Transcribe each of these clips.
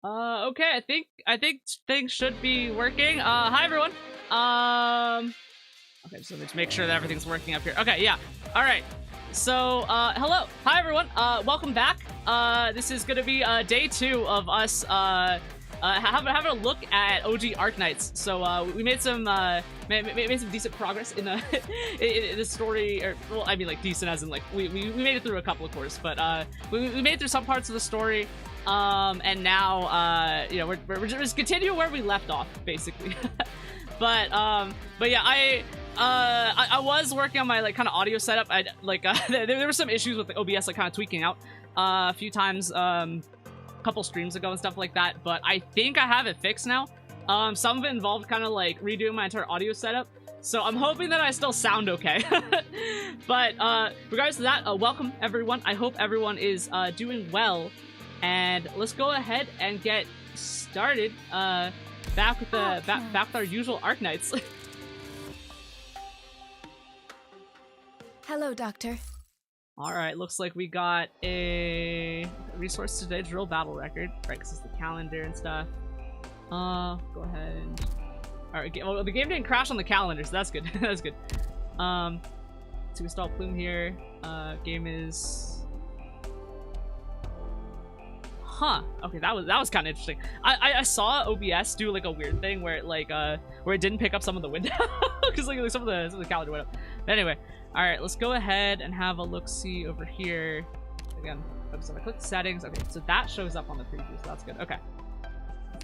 Okay, I think things should be working. Hi everyone. Okay, so let's make sure that everything's working up here. Okay, yeah. All right. So, hello. Hi everyone. Welcome back. This is gonna be day 2 of us having a look at OG Arknights. So we made some made some decent progress in the in the story, or well, I mean like decent as in like we made it through a couple of courses, but we made it through some parts of the story. And now you know we're just continuing where we left off basically. but yeah, I was working on my like kind of audio setup. I like there were some issues with the OBS like kind of tweaking out a few times a couple streams ago and stuff like that, but I think I have it fixed now. Some of it involved kind of like redoing my entire audio setup, so I'm hoping that I still sound okay. But regardless of that, welcome everyone. I hope everyone is doing well, and let's go ahead and get started back with the back with our usual Arknights. Hello, Doctor. Alright, looks like we got a resource today, drill battle record. Right, because it's the calendar and stuff. Go ahead and... Alright, well, the game didn't crash on the calendar, so that's good. That's good. So we install Plume here. Game is... Huh. Okay, that was kind of interesting. I saw OBS do like a weird thing where it like where it didn't pick up some of the window because like some of the calendar went up. But anyway, all right, let's go ahead and have a look-see over here. Again, so I click settings. Okay, so that shows up on the preview, so that's good. Okay,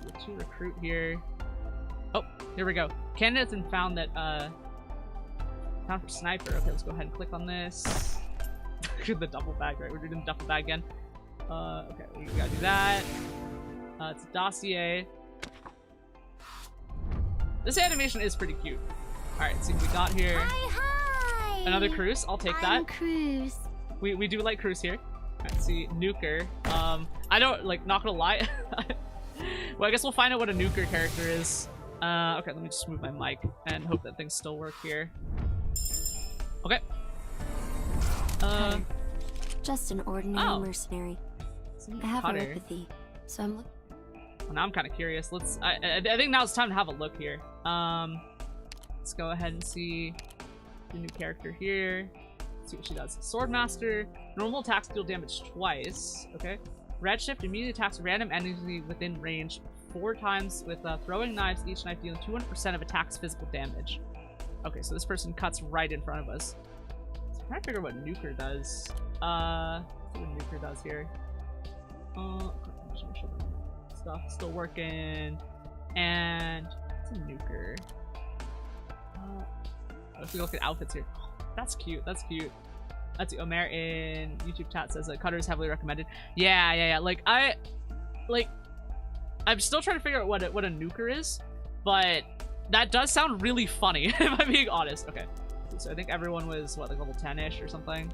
let's to recruit here. Oh, here we go. Candidates and found that found for sniper. Okay, let's go ahead and click on this. The duffel bag, right? We're doing the duffel bag again. Okay, we gotta do that. It's a dossier. This animation is pretty cute. Alright, so we got here. Hi! Another Cruz, I'll take that. Cruz. We do like Cruz here. Alright, see, Nuker. I don't, like, not gonna lie. Well, I guess we'll find out what a Nuker character is. Okay, let me just move my mic and hope that things still work here. Okay. Just an ordinary mercenary. I have no empathy, so I'm looking. Well, now I'm kind of curious. Let's. I think now it's time to have a look here. Let's go ahead and see the new character here. Let's see what she does. Swordmaster. Normal attacks deal damage twice. Okay. Redshift immediately attacks random enemies within range 4 times with throwing knives. Each knife dealing 200% of attacks physical damage. Okay, so this person cuts right in front of us. So I'm trying to figure out what Nuker does. Let's see what Nuker does here. Just make sure the stuff's still working. And it's a Nuker. If we look at outfits here, oh, that's cute. That's cute. That's the Omer in YouTube chat says that Cutter is heavily recommended. Yeah. Like I'm still trying to figure out what a Nuker is, but that does sound really funny if I'm being honest. Okay, so I think everyone was what, like level 10ish or something.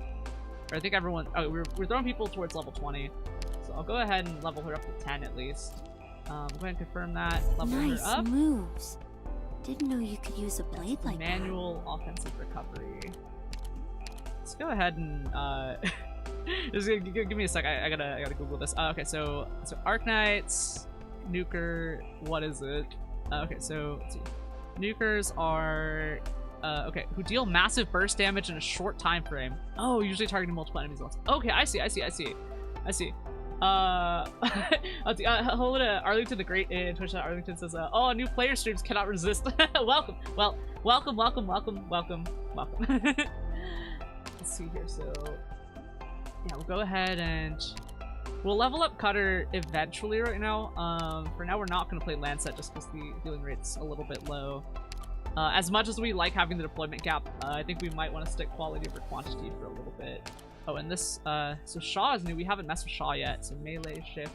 Or I think everyone. Oh, we're throwing people towards level 20. So I'll go ahead and level her up to 10 at least. Go ahead and confirm that. Level her up. Nice moves. Didn't know you could use a blade like that. Manual offensive recovery. Let's go ahead and just give me a sec. I gotta Google this. Okay, so Arknights, Nuker. What is it? Okay, so let's see. Nukers are okay, who deal massive burst damage in a short time frame. Oh, usually targeting multiple enemies at once. Okay, I see. Hello to Arlington the Great in Twitch. Arlington says, oh, new player streams cannot resist. Welcome. Well, welcome. Let's see here. So, yeah, we'll go ahead and we'll level up Cutter eventually right now. For now, we're not going to play Lancet just because the healing rate's a little bit low. As much as we like having the deployment gap, I think we might want to stick quality over quantity for a little bit. Oh, and this, so Shaw is new. We haven't messed with Shaw yet. So melee shift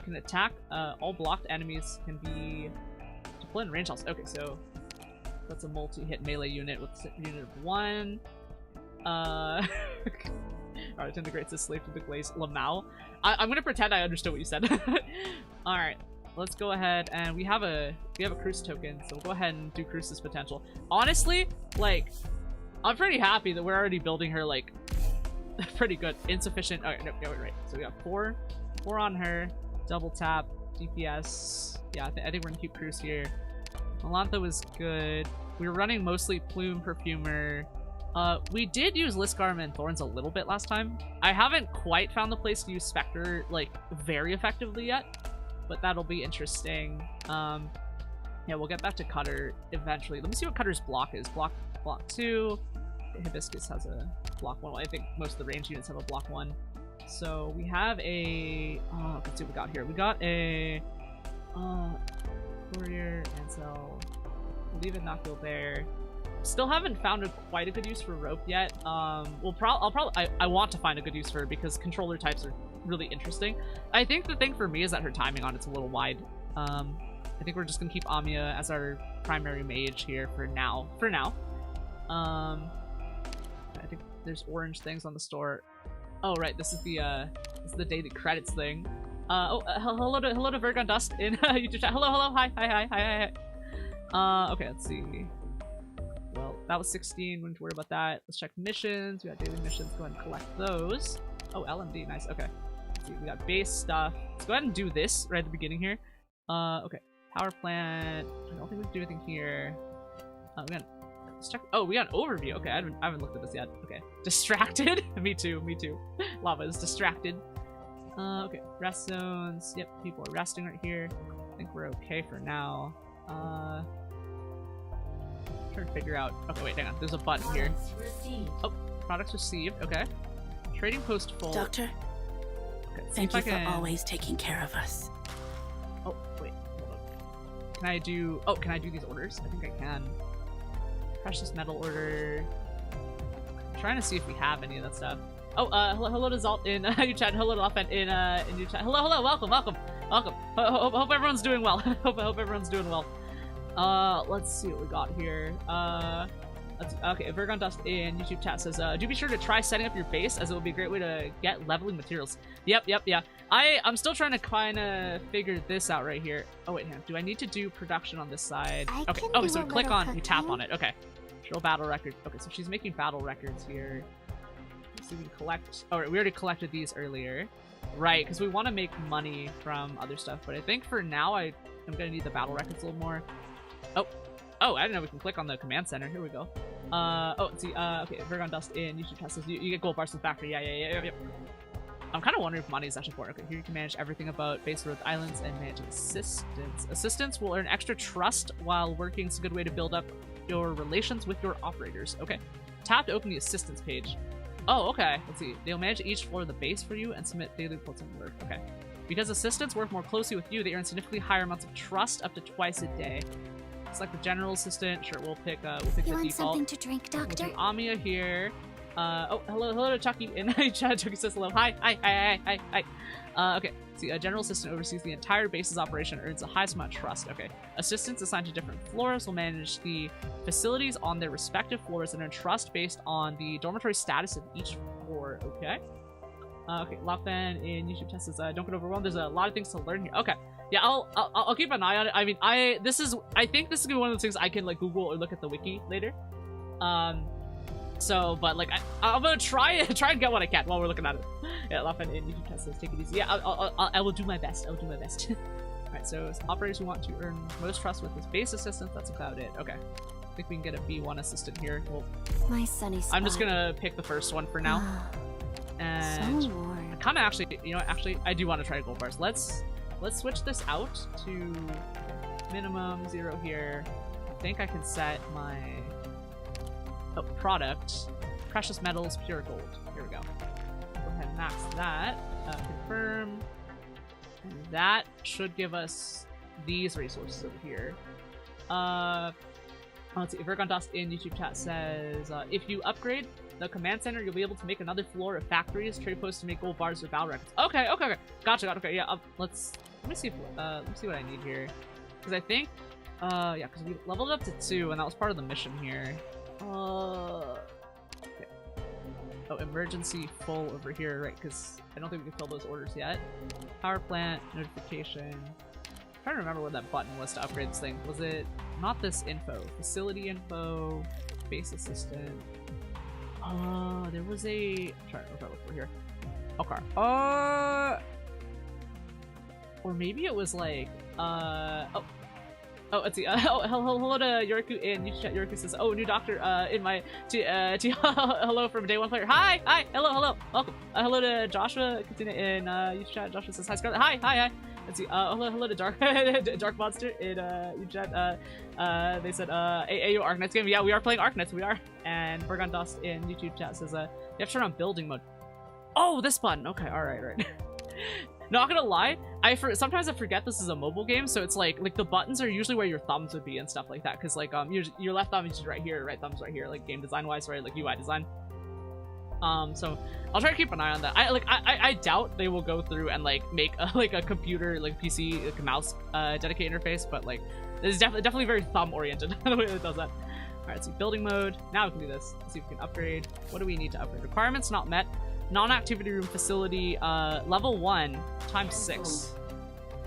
can attack. All blocked enemies can be deployed in range house. Okay, so that's a multi-hit melee unit with a unit of 1. Alright, integrates this slave to the glaze. Lamau. I'm gonna pretend I understood what you said. Alright, let's go ahead and we have a Cruise token, so we'll go ahead and do Cruise's potential. Honestly, like, I'm pretty happy that we're already building her like pretty good. Insufficient. Oh, no, right. So we got 4 on her. Double tap. DPS. Yeah, I think we're gonna keep Cruz here. Melantha was good. We were running mostly Plume, Perfumer. We did use Liskarm and Thorns a little bit last time. I haven't quite found the place to use Spectre, like, very effectively yet, but that'll be interesting. Yeah, we'll get back to Cutter eventually. Let me see what Cutter's block is. Block 2. Hibiscus has a block 1. Well, I think most of the range units have a block 1. So we have a... let's see what we got here. We got a... Courier, Ansel, leave it, not go there. Still haven't found quite a good use for Rope yet. I want to find a good use for her because controller types are really interesting. I think the thing for me is that her timing on it's a little wide. I think we're just gonna keep Amiya as our primary mage here for now. I think there's orange things on the store. Oh right, this is the daily credits thing. Hello to Virgon Dust in YouTube chat. Hello, hi. Okay, let's see. Well, that was 16. We don't have to worry about that. Let's check missions. We got daily missions. Go ahead and collect those. Oh, LMD, nice. Okay. Let's see, we got base stuff. Let's go ahead and do this right at the beginning here. Okay. Power plant. I don't think we can do anything here. Let's check. Oh, we got an overview. Okay, I haven't looked at this yet. Okay. Distracted? Me too. Lava is distracted. Okay, rest zones. Yep, people are resting right here. I think we're okay for now. Trying to figure out. Okay, wait, hang on. There's a button here. Oh, products received. Okay. Trading post full. Doctor, okay, thank you for always taking care of us. Oh, wait, hold on. Can I do? Oh, can I do these orders? I think I can. Precious metal order. I'm trying to see if we have any of that stuff. Oh, hello to Zalt in you chat. Hello to Offend in you chat. Hello, welcome. Hope everyone's doing well. hope everyone's doing well. Let's see what we got here. Okay, Virgon Dust in YouTube chat says, do be sure to try setting up your base, as it will be a great way to get leveling materials. Yep, yeah. I'm still trying to kind of figure this out right here. Oh wait, do I need to do production on this side? Okay. Oh, so we click on, we tap on it. Okay. Show battle record. Okay, so she's making battle records here. So we can collect. Oh, we already collected these earlier, right? Because we want to make money from other stuff. But I think for now, I'm gonna need the battle records a little more. Oh, I didn't know we can click on the command center. Here we go. Oh, let's see. Okay, Virgon Dust in YouTube chat says you get gold bars from the factory. Yep. I'm kind of wondering if money is actually important. Okay, here you can manage everything about base road islands and manage assistance. Assistance will earn extra trust while working. It's a good way to build up your relations with your operators. Okay, tap to open the assistance page. Oh, okay. Let's see. They'll manage each floor of the base for you and submit daily reports on work. Okay. Because assistants work more closely with you, they earn significantly higher amounts of trust up to twice a day. It's like the general assistant. Sure, we'll pick the default. You want something to drink, Doctor? We'll do Amiya here. Oh, hello to Chucky in chat. Chucky says hello. Hi. Okay. See, a general assistant oversees the entire base's operation and earns the highest amount of trust. Okay. Assistants assigned to different floors will manage the facilities on their respective floors and earn trust based on the dormitory status of each floor. Okay. Okay. Lockman in YouTube test says, don't get overwhelmed. There's a lot of things to learn here. Okay. Yeah, I'll keep an eye on it. I mean, I think this is gonna be one of those things I can like Google or look at the wiki later. So, but like, I'm gonna try and get what I can while we're looking at it. Yeah, Lockman in YouTube test says, take it easy. Yeah, I will do my best. All right, so operators who want to earn most trust with this base assistant. That's about it. Okay. I think we can get a B1 assistant here. Well, my sunny spot. I'm just gonna pick the first one for now. And so warm. I kind of actually, you know, I do want to try gold bars. Let's switch this out to minimum 0 here. I think I can set my product, precious metals, pure gold. Here we go. Go ahead and max that. Confirm. And that should give us these resources over here. Let's see. Virgon Dust in YouTube chat says, if you upgrade the command center, you'll be able to make another floor of factories, trade posts to make gold bars or battle records. Okay. Gotcha. Okay, yeah. Let me see what I need here, because I think, yeah, because we leveled up to 2, and that was part of the mission here. Okay. Oh, emergency full over here, right? Because I don't think we can fill those orders yet. Power plant notification. I'm trying to remember what that button was to upgrade this thing. Was it not this info? Facility info, base assistant. There was a. I'm trying to look for here. Okay. Or maybe it was like, oh, let's see. Hello to Yorku in YouTube chat. Yorku says, "Oh, new doctor in my hello from day one player. Hi, hello, welcome. Hello to Joshua Katina in YouTube chat. Joshua says, "Hi, Scarlet. Hi. Let's see. Hello to Dark Monster in YouTube chat. They said, "Ayo, Arknights game." Yeah, we are playing Arknights. We are. And Bergon Dust in YouTube chat says, "You have to turn on building mode." Oh, this button. Okay, all right. Not gonna lie, sometimes I forget this is a mobile game, so it's like the buttons are usually where your thumbs would be and stuff like that, because like your left thumb is just right here, right thumb's right here, like game design wise, right, like UI design. So I'll try to keep an eye on that. I doubt they will go through and like make a computer, like PC, like a mouse dedicated interface, but like this is definitely very thumb oriented the way it does that. All right, let's see, building mode. Now we can do this. Let's see if we can upgrade. What do we need to upgrade? Requirements not met. Non-activity room facility, level 1 times 6.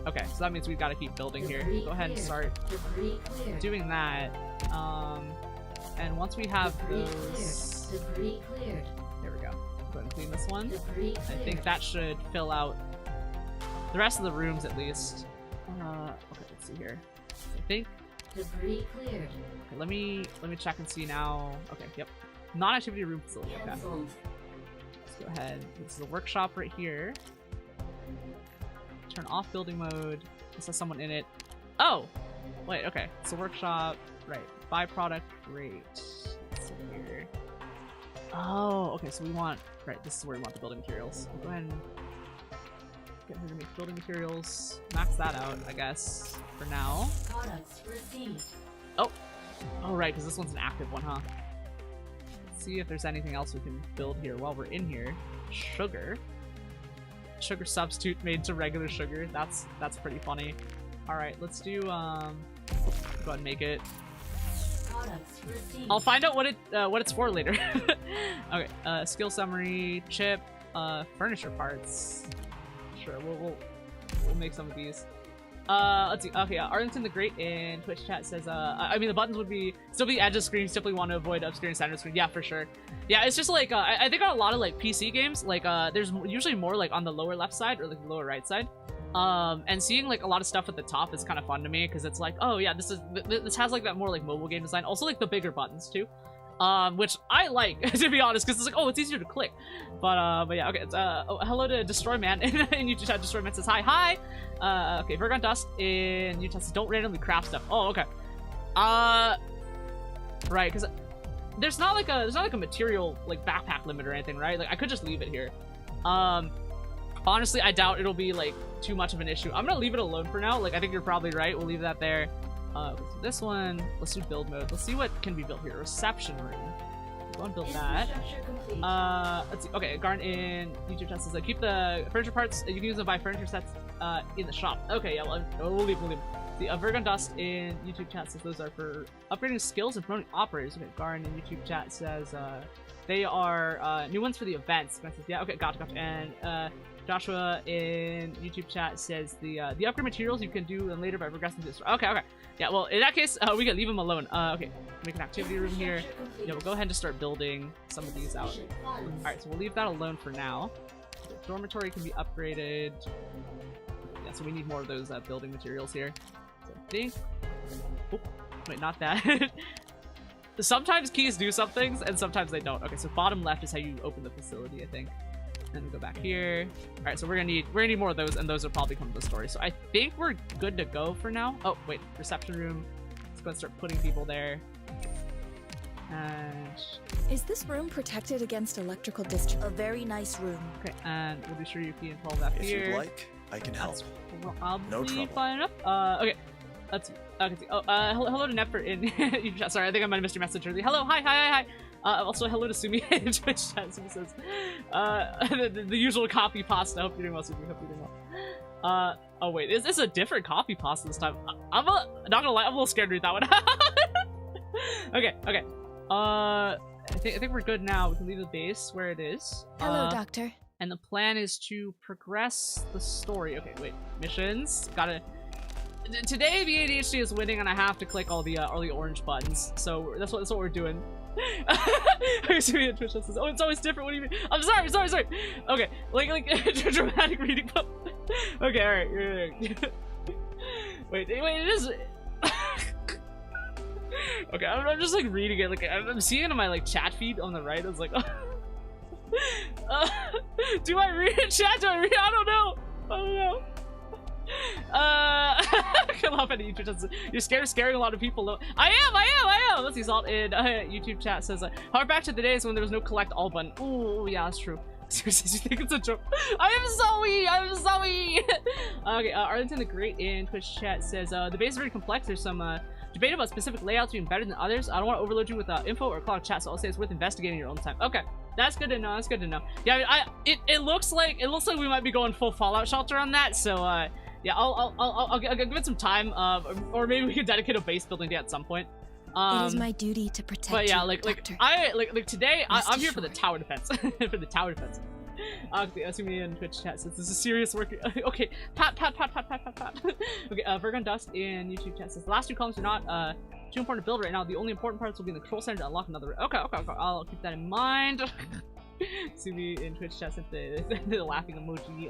Okay, so that means we've got to keep building here. Go ahead and start doing that. And once we have those... There we go. Go ahead and clean this one. I think that should fill out the rest of the rooms at least. Okay, let's see here. I think... Okay, let me check and see now. Okay, yep. Non-activity room facility, okay. Go ahead. This is a workshop right here. Turn off building mode. This has someone in it. Oh! Wait, okay. It's a workshop. Right. Byproduct. Great. Let's see here. Oh, okay. So we want... Right, this is where we want the building materials. We'll go ahead and get her to make building materials. Max that out, I guess, for now. Oh! Oh, right, because this one's an active one, huh? See if there's anything else we can build here while we're in here. Sugar substitute made to regular sugar. That's pretty funny. All right, let's do go ahead and make it. I'll find out what it's for later. Okay, skill summary, chip, furniture parts. Sure, we'll make some of these. Let's see. Okay, Arlington the Great in Twitch chat says, I mean, the buttons would still be edge of screen, simply want to avoid upscreen and center screen. Yeah, for sure. Yeah, it's just like, I think on a lot of like PC games, like, there's usually more like on the lower left side or like the lower right side. And seeing like a lot of stuff at the top is kind of fun to me because it's like, oh yeah, this has like that more like mobile game design. Also like the bigger buttons too. Which I like, to be honest, because it's like, oh, it's easier to click. But yeah, okay, it's, hello to Destroy Man in YouTube chat. Destroy Man says, hi. Okay, Vergon Dust in YouTube says, don't randomly craft stuff. Oh, okay. Right, because there's not like a material, like, backpack limit or anything, right? Like, I could just leave it here. Honestly, I doubt it'll be, like, too much of an issue. I'm gonna leave it alone for now. Like, I think you're probably right. We'll leave that there. So this one, let's do build mode. Let's see what can be built here. Reception room. Go and build that. Let's see. Okay, Garn in YouTube chat says, keep the furniture parts. You can use them to buy furniture sets in the shop. Okay, yeah, well, we'll leave. The Vergon Dust in YouTube chat says those are for upgrading skills and promoting operators. Okay, Garn in YouTube chat says they are new ones for the events. Says, yeah, okay, gotcha. And Joshua in YouTube chat says the upgrade materials you can do them later by progressing this. Okay. Yeah, well, in that case, we can leave them alone. Okay, make an activity room here. Yeah, we'll go ahead and just start building some of these out. Alright, so we'll leave that alone for now. The dormitory can be upgraded. Yeah, so we need more of those building materials here. So I think... Oh, wait, not that. Sometimes keys do some things, and sometimes they don't. Okay, so bottom left is how you open the facility, I think. Then we go back here. All right, so we're gonna need more of those, and those will probably come to the story. So I think we're good to go for now. Oh wait, reception room. Let's go and start putting people there. And is this room protected against electrical discharge? A very nice room. Okay, and we'll be sure you can pull that here. If you'd like, I can help. No trouble. Fine enough. Okay. Let's see. Okay. Oh, hello to Nepper in YouTube chat. Sorry, I think I might have missed your message earlier. Hello, hi. Also, hello to Sumi in Twitch chat. Sumi says, the usual copy pasta. Hope you're doing well, Sumi. Hope you're doing well. Oh wait, is this a different copy pasta this time? Not gonna lie, I'm a little scared to read that one. Okay. I think we're good now. We can leave the base where it is. Hello, Doctor. And the plan is to progress the story. Okay, wait. Missions. Gotta... Today, the ADHD is winning, and I have to click all the orange buttons. So that's what we're doing. Twitch says, oh, it's always different. What do you mean? I'm sorry. Okay, like dramatic reading. Okay, alright. Wait, it is... Okay, I'm just like reading it. Like I'm seeing it in my like chat feed on the right. I was like, do I read it, chat? Do I read it? I don't know. Come up at YouTube. You're scaring a lot of people. Though. I am. Let's see. Salt in YouTube chat says, "Hard back to the days when there was no collect all button." Ooh, yeah, that's true. Seriously, you think it's a joke? I am sorry. Okay, Arlington the Great in Twitch chat says, "The base is very complex. There's some debate about specific layouts being better than others. I don't want to overload you with info or cloud chat, so I'll say it's worth investigating your own time." Okay, that's good to know. Yeah, I mean, it looks like we might be going full Fallout Shelter on that. So yeah, I'll give it some time. Or maybe we could dedicate a base building day at some point. It is my duty to protect. But yeah, you, like today, I'm here for the tower defense. For the tower defense. Assuming in Twitch chat says this is serious work. Okay, pat. Okay, Virgon Dust in YouTube chat says the last two columns are not too important to build right now. The only important parts will be in the control center to unlock another. Okay. I'll keep that in mind. See me in Twitch chat sent the laughing emoji.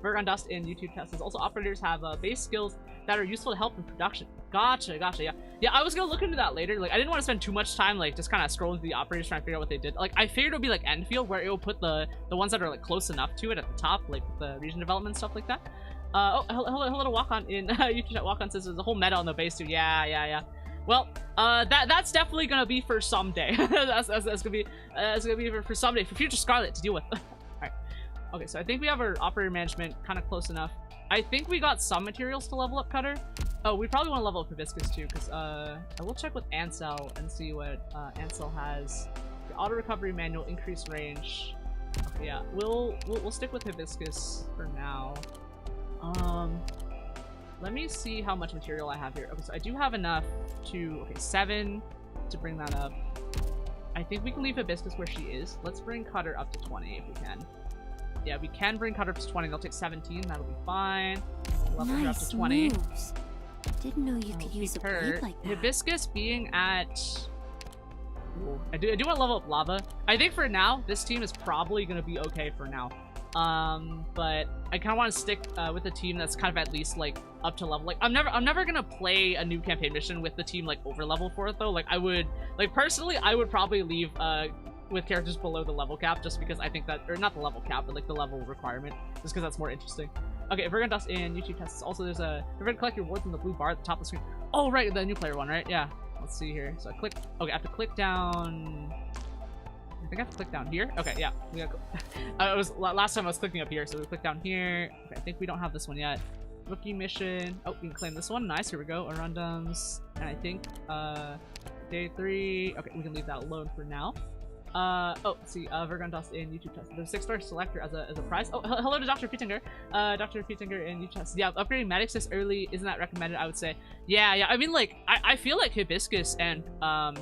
Virgon Dust in YouTube chat says also operators have base skills that are useful to help in production. Gotcha, yeah. I was gonna look into that later. Like I didn't want to spend too much time like just kind of scrolling through the operators trying to figure out what they did. Like I figured it would be like Endfield where it will put the ones that are like close enough to it at the top, like the region development stuff like that. Oh, hello to Walk On in YouTube chat. Walk On says there's a whole meta on the base too. Yeah. Well, that's definitely gonna be for someday. that's gonna be for someday, for future Scarlet to deal with. Alright. Okay, so I think we have our operator management kind of close enough. I think we got some materials to level up Cutter. Oh, we probably want to level up Hibiscus too, because I will check with Ansel and see what Ansel has. The auto recovery manual, increased range. Okay, yeah, we'll stick with Hibiscus for now. Let me see how much material I have here. Okay, so I do have enough to, 7 to bring that up. I think we can leave Hibiscus where she is. Let's bring Cutter up to 20 if we can. Yeah, we can bring Cutter up to 20. They'll take 17. That'll be fine. Level her up to 20. Moves. Didn't know you could use a blade like that. Hibiscus being at... Ooh, I do want to level up Lava. I think for now, this team is probably going to be okay for now. But I kind of want to stick with a team that's kind of at least like up to level. Like I'm never gonna play a new campaign mission with the team like over level for it though. Like I would, like personally, I would probably leave with characters below the level cap just because I think that, or not the level cap, but like the level requirement, just because that's more interesting. Okay, Virgon Dust in YouTube tests. Also, there's a Virgon collect your rewards in the blue bar at the top of the screen. Oh right, the new player one, right? Yeah. Let's see here. So I click. Okay, I have to click down. I think I have to click down here. Okay, yeah. We gotta go. Last time I was clicking up here, so we click down here. Okay, I think we don't have this one yet. Rookie mission. Oh, we can claim this one. Nice. Here we go. Arundums. And I think day 3. Okay, we can leave that alone for now. Oh, let's see. Virgon Dust in YouTube test. There's a 6-star selector as a prize. Oh, hello to Dr. Peetinger. Dr. Peetinger in YouTube test. Yeah, upgrading medics this early isn't that recommended, I would say. Yeah. I mean, like, I feel like Hibiscus and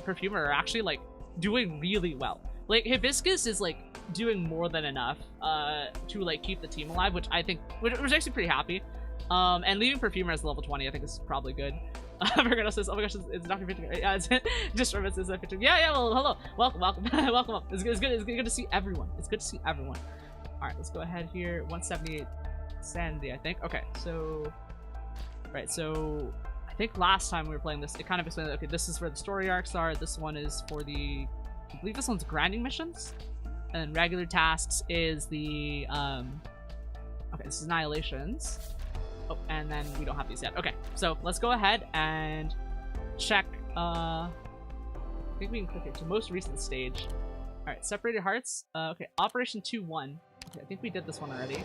Perfumer are actually like doing really well. Like Hibiscus is like doing more than enough to like keep the team alive, which I think was actually pretty happy. And leaving Perfumer as level 20, I think is probably good. Virgon says, "Oh my gosh, it's Dr. Peetinger." Yeah, it's just references that picture. Yeah. Well, hello, welcome up. It's good to see everyone. It's good to see everyone. All right, let's go ahead here. 178 sanity, I think. Okay, so right, so I think last time we were playing this, it kind of explained that, okay, this is where the story arcs are. This one is for the, I believe this one's grinding missions, and then regular tasks is the okay, this is annihilations. Oh, and then we don't have these yet. Okay, so let's go ahead and check. I think we can click here to most recent stage. All right, separated hearts. Okay, Operation 2-1. Okay, I think we did this one already.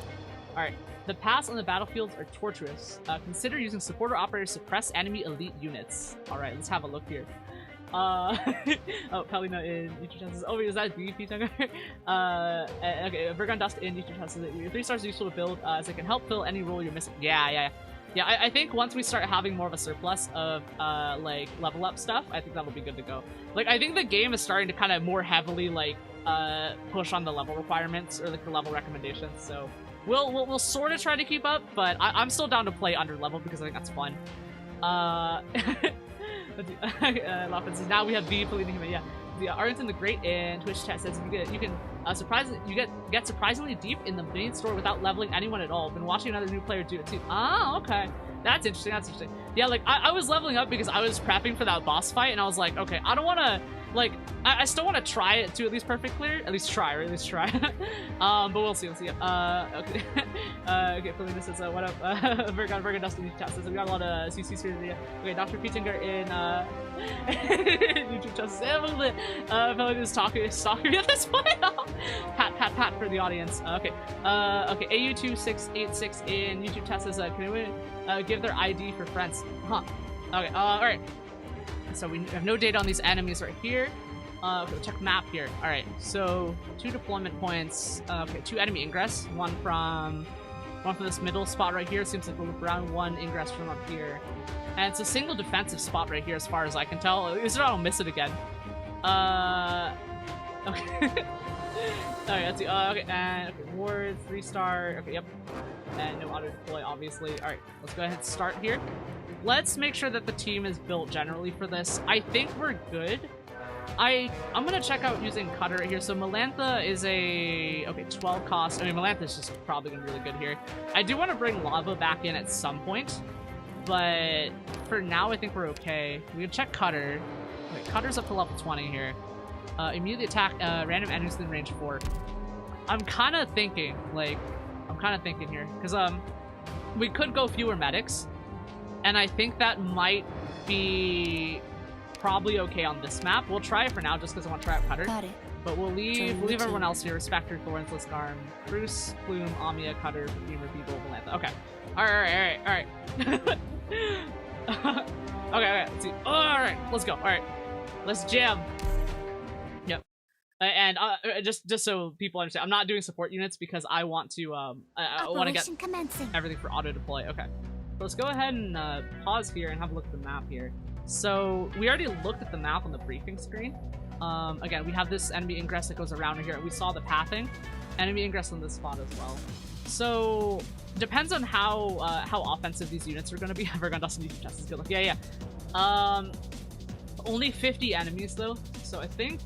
All right, the paths on the battlefields are tortuous. Consider using supporter operators to suppress enemy elite units. All right, let's have a look here. Oh, Palina in YouTube chat says, "Oh, is that BP Tucker?" Okay, Virgon Dust in YouTube chat says that your 3 stars are useful to build as it can help fill any role you're missing. Yeah. I think once we start having more of a surplus of like level up stuff, I think that'll be good to go. Like I think the game is starting to kind of more heavily like push on the level requirements or like the level recommendations. So we'll sort of try to keep up, but I'm still down to play under level because I think that's fun. Lachlan says, now we have V Polina Human. Yeah, the Arlington the Great in Twitch chat says you can Surprisingly, you get surprisingly deep in the main story without leveling anyone at all. Been watching another new player do it too. Oh, okay. That's interesting, that's interesting. Yeah, like, I was leveling up because I was prepping for that boss fight, and I was like, okay, I don't want to, like, I still want to try it to at least perfect clear. At least try, or at least try. But we'll see, okay. Okay, Felina says, what up? Virgon Dustin chat says, we got a lot of CCs here today. Okay, Dr. Peetinger in, YouTube chat says, Felina is stalking at this point. Pat for the audience. Okay, AU2686 in YouTube chat says, can we give their ID for friends? Huh. Okay, alright. So we have no data on these enemies right here. Okay, we'll check map here. Alright, so 2 deployment points. Okay, 2 enemy ingress. One from this middle spot right here. Seems like we'll loop around. 1 ingress from up here. And it's a single defensive spot right here as far as I can tell. At least I don't miss it again. Okay. Alright, let's see. Okay, and okay, ward, 3-star. Okay, yep. And no auto deploy, obviously. Alright, let's go ahead and start here. Let's make sure that the team is built generally for this. I think we're good. I'm gonna check out using Cutter right here. So Melantha is a 12 cost. I mean, Melantha's just probably gonna be really good here. I do want to bring Lava back in at some point, but for now I think we're okay. We can check Cutter. Okay, Cutter's up to level 20 here. Immediately attack random enemies within range 4. I'm kind of thinking here because we could go fewer medics, and I think that might be probably okay on this map. We'll try it for now just because I want to try out Cutter. Got it. But we'll leave everyone else here. Spectre, Thorns, Liskarm, Bruce, Plume, Amia, Cutter, Beamer, Beagle, Melantha. Okay. Alright. Okay, let's see. Alright, let's go. Alright. Let's jam. Yep. And just so people understand, I'm not doing support units because I want to I want to get everything for auto deploy. Okay. So let's go ahead and pause here and have a look at the map here. So we already looked at the map on the briefing screen. Again, we have this enemy ingress that goes around here. We saw the pathing. Enemy ingress on this spot as well. So depends on how offensive these units are going to be. Virgon Dustin YouTube test is good luck. Yeah. Only 50 enemies though, so I think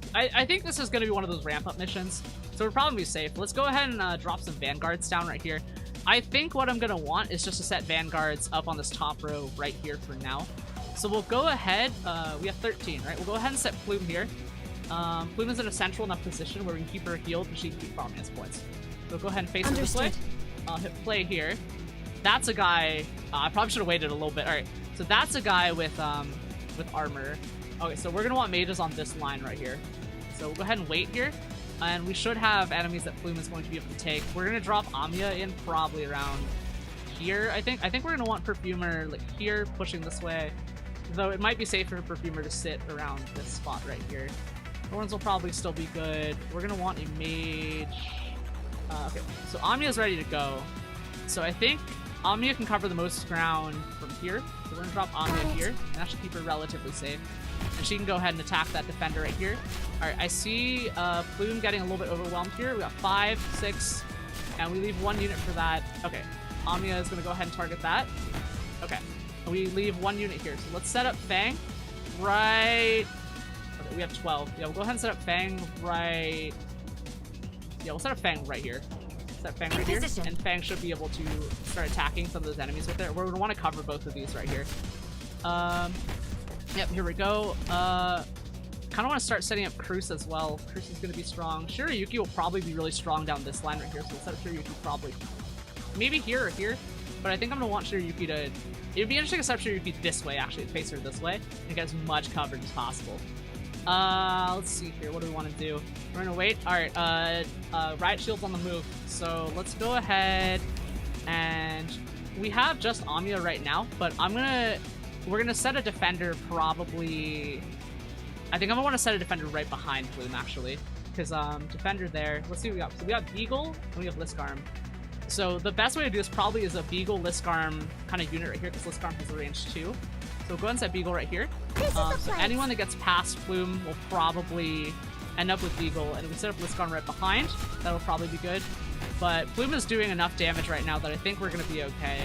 this is going to be one of those ramp up missions. So we're probably safe. Let's go ahead and drop some vanguards down right here. I think what I'm going to want is just to set vanguards up on this top row right here for now. So we'll go ahead, we have 13, right? We'll go ahead and set Plume here. Plume is in a central enough position where we can keep her healed and she can keep farming his points. So we'll go ahead and face her this way. I'll hit play here. That's a guy, I probably should have waited a little bit. Alright, so that's a guy with armor. Okay, so we're going to want mages on this line right here. So we'll go ahead and wait here. And we should have enemies that Plume is going to be able to take. We're going to drop Amia in probably around here, I think. I think we're going to want Perfumer like here, pushing this way. Though it might be safer for Perfumer to sit around this spot right here. Thorns will probably still be good. We're going to want a mage. Okay, so Amia's ready to go. So I think Amia can cover the most ground from here. So we're going to drop Amia here. And that should keep her relatively safe. And she can go ahead and attack that defender right here. Alright, I see Plume getting a little bit overwhelmed here. We got 5, 6, and we leave 1 unit for that. Okay, Amia is going to go ahead and target that. Okay, we leave 1 unit here. So let's set up Fang right... Okay, we have 12. Yeah, we'll go ahead and set up Fang right... Yeah, we'll set up Fang right here. Set Fang right here, and Fang should be able to start attacking some of those enemies right there. We're going to want to cover both of these right here. Yep, here we go. Kind of want to start setting up Cruz as well. Cruz is going to be strong. Shirayuki will probably be really strong down this line right here, so we'll set up Shirayuki probably. Maybe here or here, but I think I'm going to want Shirayuki to... It would be interesting to set up Shirayuki this way, actually, face her this way, and get as much coverage as possible. Let's see here. What do we want to do? We're going to wait. Alright, Riot Shield's on the move, so let's go ahead and... We have just Amia right now, but we're gonna set a defender probably... I think I'm gonna want to set a defender right behind Plume, actually. Because, defender there... Let's see what we got. So we got Beagle, and we have Liskarm. So the best way to do this probably is a Beagle, Liskarm kind of unit right here, because Liskarm has a range 2. So we'll go ahead and set Beagle right here. So anyone that gets past Plume will probably end up with Beagle, and if we set up Liskarm right behind, that'll probably be good. But Plume is doing enough damage right now that I think we're going to be okay.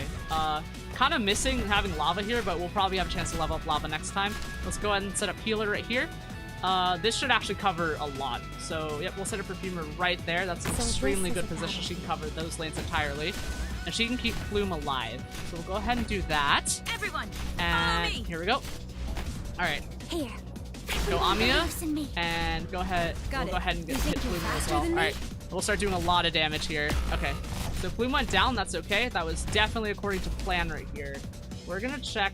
Kind of missing having Lava here, but we'll probably have a chance to level up Lava next time. Let's go ahead and set up Healer right here. this should actually cover a lot. So, yep, we'll set a Perfumer right there. That's an extremely good position. She can cover those lanes entirely. And she can keep Plume alive. So we'll go ahead and do that. Everyone, and here we go. Alright. Here. Go Amiya. And go ahead. We'll go ahead and hit Plume as well. Alright. We'll start doing a lot of damage here. Okay. So Plume went down, that's okay. That was definitely according to plan right here. We're gonna check,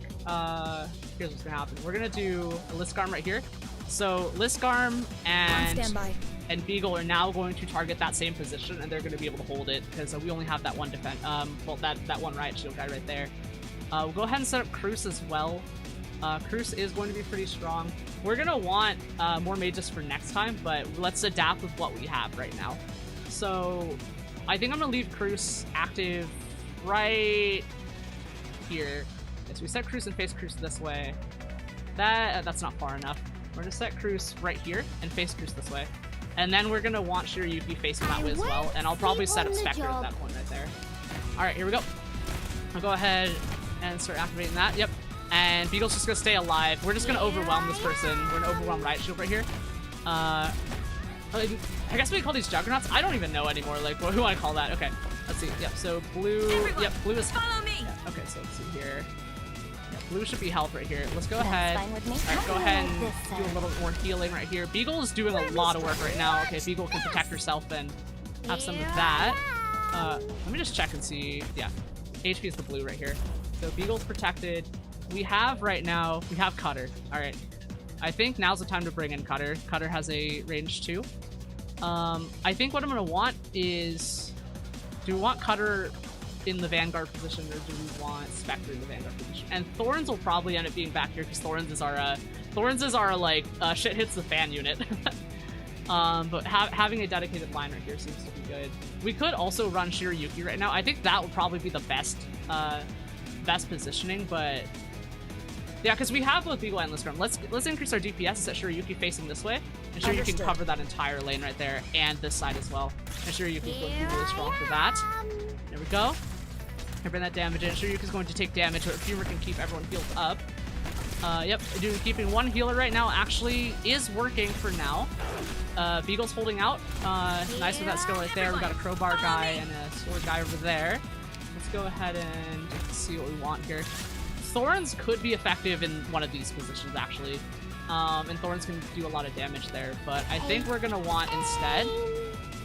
here's what's gonna happen. We're gonna do a Liskarm right here. So Liskarm and Beagle are now going to target that same position, and they're going to be able to hold it because we only have that one defense. Well, that one riot shield guy right there. We'll go ahead and set up Cruz as well. Cruz is going to be pretty strong. We're going to want more mages for next time, but let's adapt with what we have right now. So I think I'm going to leave Cruz active right here. Okay, so we set Cruz and face Cruz this way. That's not far enough. We're gonna set Cruz right here and face Cruz this way. And then we're gonna want Shiryuki facing that way as well. And I'll probably set up Spectre at that point right there. Alright, here we go. I'll go ahead and start activating that. Yep. And Beagle's just gonna stay alive. We're just gonna overwhelm this person. We're gonna overwhelm Riot Shield right here. I guess we call these Juggernauts? I don't even know anymore. Like, what do I call that? Okay, let's see. Yep, so blue. Everyone, yep, blue is. Follow me. Yeah, okay, so let's see here. Blue should be health right here. Let's go ahead. Alright, go ahead and do a little more healing right here. Beagle is doing a lot of work right now. Okay, Beagle can protect herself and have some of that. Let me just check and see. Yeah, HP is the blue right here. So Beagle's protected. We have right now, we have Cutter. Alright. I think now's the time to bring in Cutter. Cutter has a range 2. I think what I'm going to want is... Do we want Cutter in the Vanguard position, or do we want Spectre in the Vanguard position? And Thorns will probably end up being back here because Thorns is our like shit hits the fan unit. But having a dedicated line right here seems to be good. We could also run Shiryuki right now. I think that would probably be the best positioning, but yeah, because we have both Beagle and Liskarm. Let's increase our DPS and set Shiryuki facing this way, and Shiryuki can cover that entire lane right there and this side as well. And Shiryuki is going to be really strong for that. There we go. I bring that damage in. Shiryuki's going to take damage, but Perfumer can keep everyone healed up. Yep, keeping one healer right now actually is working for now. Beagle's holding out. Nice with that skill right there. We got a crowbar guy and a sword guy over there. Let's go ahead and see what we want here. Thorns could be effective in one of these positions actually. And Thorns can do a lot of damage there, but I think we're gonna want instead,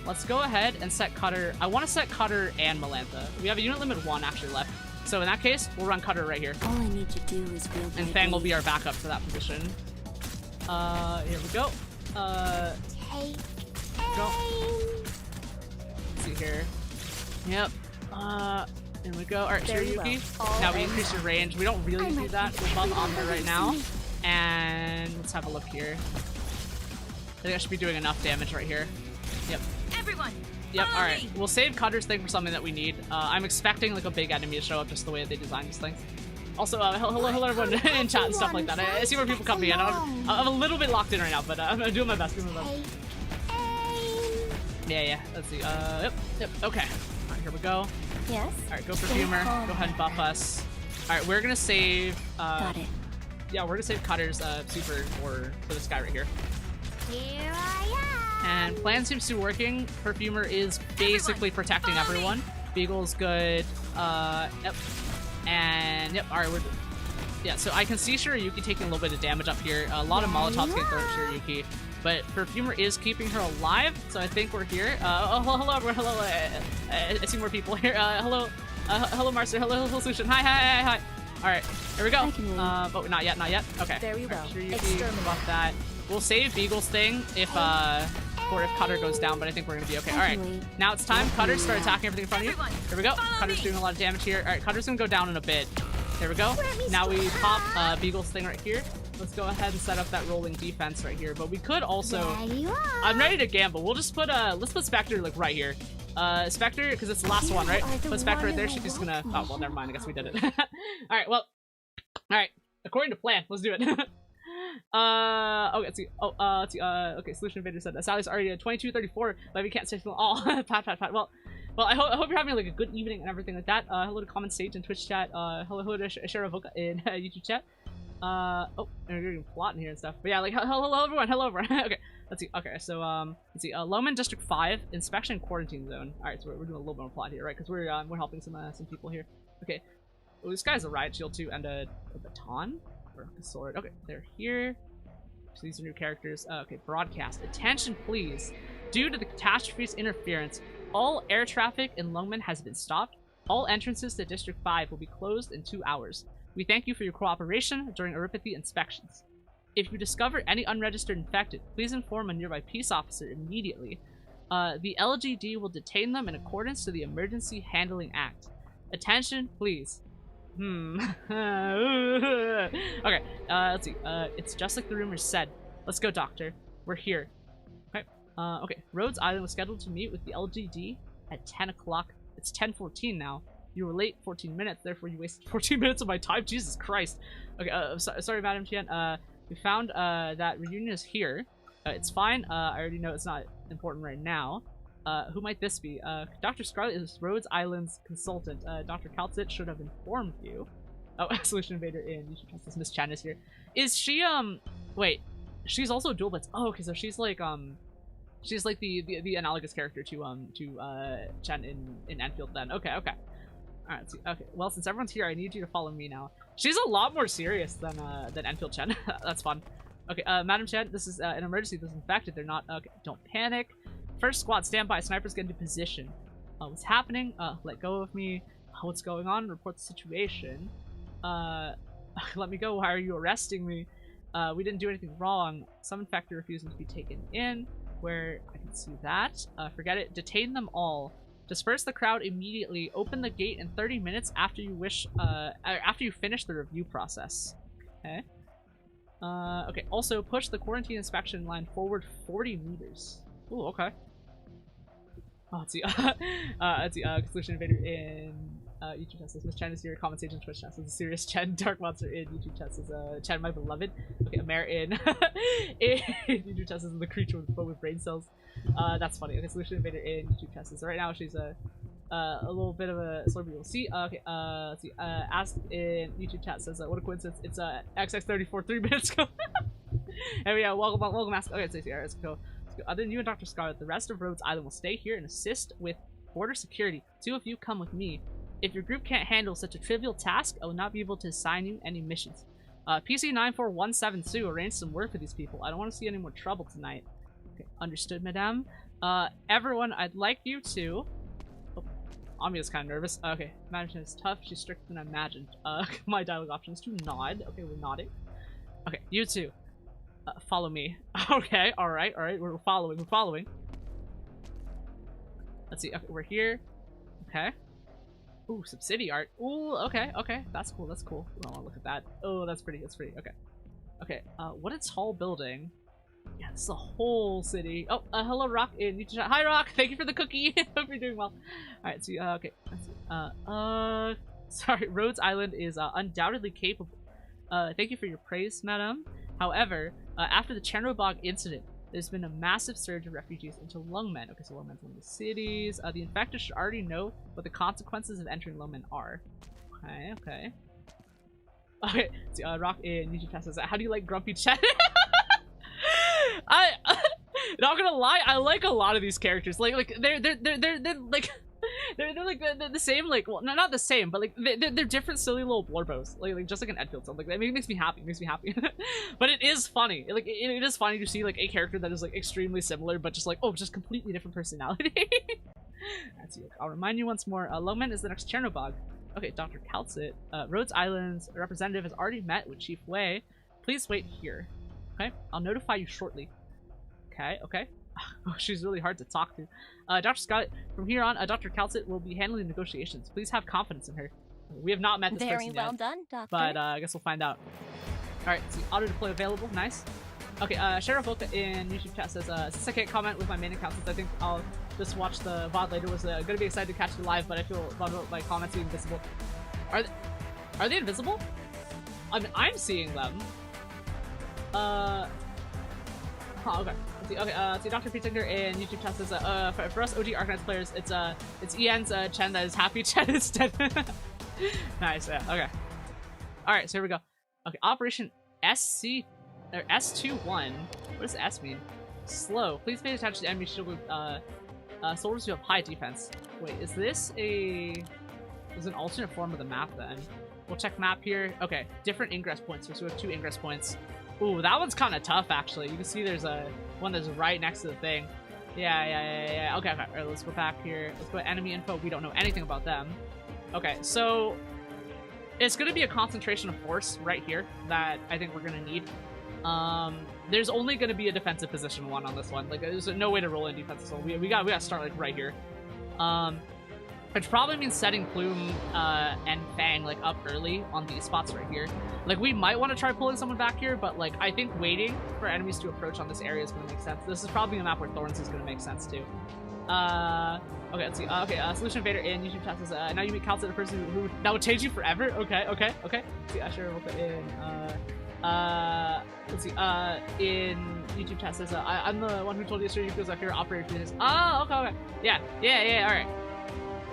let's go ahead and set Cutter. I want to set Cutter and Melantha. We have a unit limit 1 actually left. So in that case, we'll run Cutter right here. All I need to do is wield and Fang will be our backup for that position. Here we go. Take go. Let's see here. Yep. There we go. Alright, Shiryuki. Now we increase your range. We don't really do that. We're above Omni right now. And let's have a look here. I think I should be doing enough damage right here. Yep. Everyone. Yep, alright. We'll save Cutter's thing for something that we need. I'm expecting like a big enemy to show up just the way that they designed these things. Also, hello everyone in chat and stuff like that. I see where people come in. I'm a little bit locked in right now, but I'm doing my best. Yeah. Let's see. Yep. Okay. Alright, here we go. Yes. Alright, go Perfumer. Go ahead and buff us. Alright, we're gonna save. Got it. Yeah, we're gonna save Cutter's super for this guy right here. Here I am. And plan seems to be working. Perfumer is basically protecting everyone. Beagle's good. Yep. And yep. All right, yeah. So I can see Shiryuki taking a little bit of damage up here. A lot of Molotovs getting thrown at Shiryuki, but Perfumer is keeping her alive. So I think we're here. Hello everyone. Hello. I see more people here. Hello. Hello Marcer. Hello Solution. Hi. All right, here we go. But not yet. Okay. Very well. Shiryuki, buff that. We'll save Beagle's thing if Cutter goes down, but I think we're gonna be okay. All right, now it's time. Cutter, start attacking everything in front of you. Here we go. Cutter's doing a lot of damage here. All right, Cutter's gonna go down in a bit. There we go. Now we pop Beagle's thing right here. Let's go ahead and set up that rolling defense right here. But we could also. I'm ready to gamble. We'll just put let's put Spectre like right here. Spectre, because it's the last one, right? Put Spectre right there. She's just gonna. Oh well, never mind. I guess we did it. All right. Well. All right. According to plan, let's do it. Okay, let's see. Let's see. Okay, Solution Invader said Sally's already at 22:34, but we can't stay till all. Pat. Well, I hope you're having like a good evening and everything like that. Hello to Common Stage and Twitch chat. Hello to Shara Voka in YouTube chat. Oh, you're getting plotting here and stuff. But yeah, like, hello everyone, hello everyone. Okay, let's see. Okay, so, let's see. Lemme District 5, Inspection Quarantine Zone. Alright, so we're doing a little bit more plot here, right? Because we're helping some people here. Okay. Oh, this guy's a riot shield too, and a baton? Or a sword. Okay, they're here. So these are new characters. Okay, broadcast. Attention, please. Due to the catastrophe's interference, all air traffic in Lungmen has been stopped. All entrances to District 5 will be closed in 2 hours. We thank you for your cooperation during Oripathy inspections. If you discover any unregistered infected, please inform a nearby peace officer immediately. The LGD will detain them in accordance to the Emergency Handling Act. Attention, please. Okay, let's see. It's just like the rumors said. Let's go, Doctor. We're here. Okay. Okay. Rhodes Island was scheduled to meet with the LGD at 10 o'clock. It's 10:14 now. You were late 14 minutes, therefore you wasted 14 minutes of my time. Jesus Christ. Okay, sorry, Madam Tian. We found that reunion is here. It's fine. I already know it's not important right now. Who might this be? Dr. Scarlet is Rhodes Island's consultant. Dr. Kaltzit should have informed you. Oh, Solution Invader in YouTube Justice. Miss Chen is here. Is she, wait. She's also dual blitz. Oh, okay, so she's like the analogous character to Chen in Endfield then. Okay. Alright, let's see. Okay, well, since everyone's here, I need you to follow me now. She's a lot more serious than Enfield Chen. That's fun. Okay, Madam Chen, this is an emergency. This is infected. They're not. Okay, don't panic. First squad, stand by. Snipers get into position. What's happening? Let go of me. What's going on? Report the situation. Let me go. Why are you arresting me? We didn't do anything wrong. Some infected refusing to be taken in. Where I can see that. Forget it. Detain them all. Disperse the crowd immediately. Open the gate in 30 minutes after you finish the review process. Okay. Okay. Also, push the quarantine inspection line forward 40 meters. Ooh, okay. Oh, let's see. Let's see. Solution Invader in YouTube test says Miss Chen is here. Comment stage in Twitch test says Serious Chen. Dark Monster in YouTube test says Chen, my beloved. Okay, Amer in YouTube test says the creature with brain cells. That's funny. Okay, Solution Invader in YouTube test says right now she's a little bit of a slurpy. We'll see. Okay, let's see. Ask in YouTube chat says what a coincidence. It's XX34 3 minutes ago. And yeah, welcome Ask. Okay, let's see. Alright, let's go. Other than you and Dr. Scarlet, the rest of Rhodes Island will stay here and assist with border security. 2 of you come with me. If your group can't handle such a trivial task, I will not be able to assign you any missions. PC94172, arrange some work for these people. I don't want to see any more trouble tonight. Okay, understood, madame. Everyone, I'd like you to... Oh, Amia's kind of nervous. Okay, management is tough. She's stricter than I imagined. My dialogue option is to nod. Okay, we're nodding. Okay, you two. Follow me. Okay, alright, we're following. Let's see, okay, we're here. Okay. Ooh, some city art. Ooh, okay, that's cool. Oh, I want to look at that. Oh, that's pretty, okay. Okay, what a tall building. Yeah, this is a whole city. Oh, hello, Rock. Hi, Rock. Thank you for the cookie. Hope you're doing well. Alright, so, okay. Let's see. Sorry, Rhodes Island is undoubtedly capable. Thank you for your praise, madam. However, after the Chernobyl incident, there's been a massive surge of refugees into Lungmen. Okay, so Lungmen's one of the cities. The infected should already know what the consequences of entering Lungmen are. Okay. Okay, so, Rock in YouTube chat says, how do you like Grumpy Chet? Not gonna lie, I like a lot of these characters. Like they're like they're like the same, like, well, not the same, but like they're different silly little blorbos, like just like an Endfield. So like that makes me happy. But it is funny. Like it is funny to see like a character that is like extremely similar, but just like just completely different personality. Let's see. I'll remind you once more. Lungmen is the next Chernobyl. Okay, Dr. Kaltzit. Rhodes Island's representative has already met with Chief Wei. Please wait here. Okay, I'll notify you shortly. Okay. Oh, she's really hard to talk to. Dr. Scott, from here on, Dr. Kaltzit will be handling the negotiations. Please have confidence in her. We have not met this person yet. Very well done, Doctor. But I guess we'll find out. Alright, so auto deploy available. Nice. Okay, Sheriff Volka in YouTube chat says, since I can't comment with my main account, since I think I'll just watch the VOD later, was gonna be excited to catch you live, but I feel bummed about my comments being invisible. Are they invisible? I mean, I'm seeing them. Okay. Okay, see, Dr. Pretender in YouTube chat says, for us OG Arknights players, it's Ian's Chen that is happy. Chen is dead. Nice, yeah, okay. Alright, so here we go. Okay, Operation SC or S21. What does S mean? Slow. Please pay attention to enemy shield with soldiers who have high defense. Wait, is this an alternate form of the map then? We'll check map here. Okay, different ingress points. So we have 2 ingress points. Ooh, that one's kind of tough actually. You can see there's a one that's right next to the thing. Yeah. Okay. All right, let's go back here. Let's go to enemy info. We don't know anything about them. Okay, so it's going to be a concentration of force right here that I think we're going to need. There's only going to be a defensive position 1 on this one. Like, there's no way to roll in defense. So we got to start like right here. Which probably means setting Plume and Fang like up early on these spots right here. Like, we might want to try pulling someone back here, but like I think waiting for enemies to approach on this area is going to make sense. This is probably a map where Thorns is going to make sense too. Okay, let's see. Solution Invader in YouTube chat says, now you meet Calcet, a person who that would change you forever. Okay. See, I sure will put in. Let's see. In YouTube chat says, I'm the one who told you yesterday you feels like you're operator for this. Oh, okay. Yeah. All right.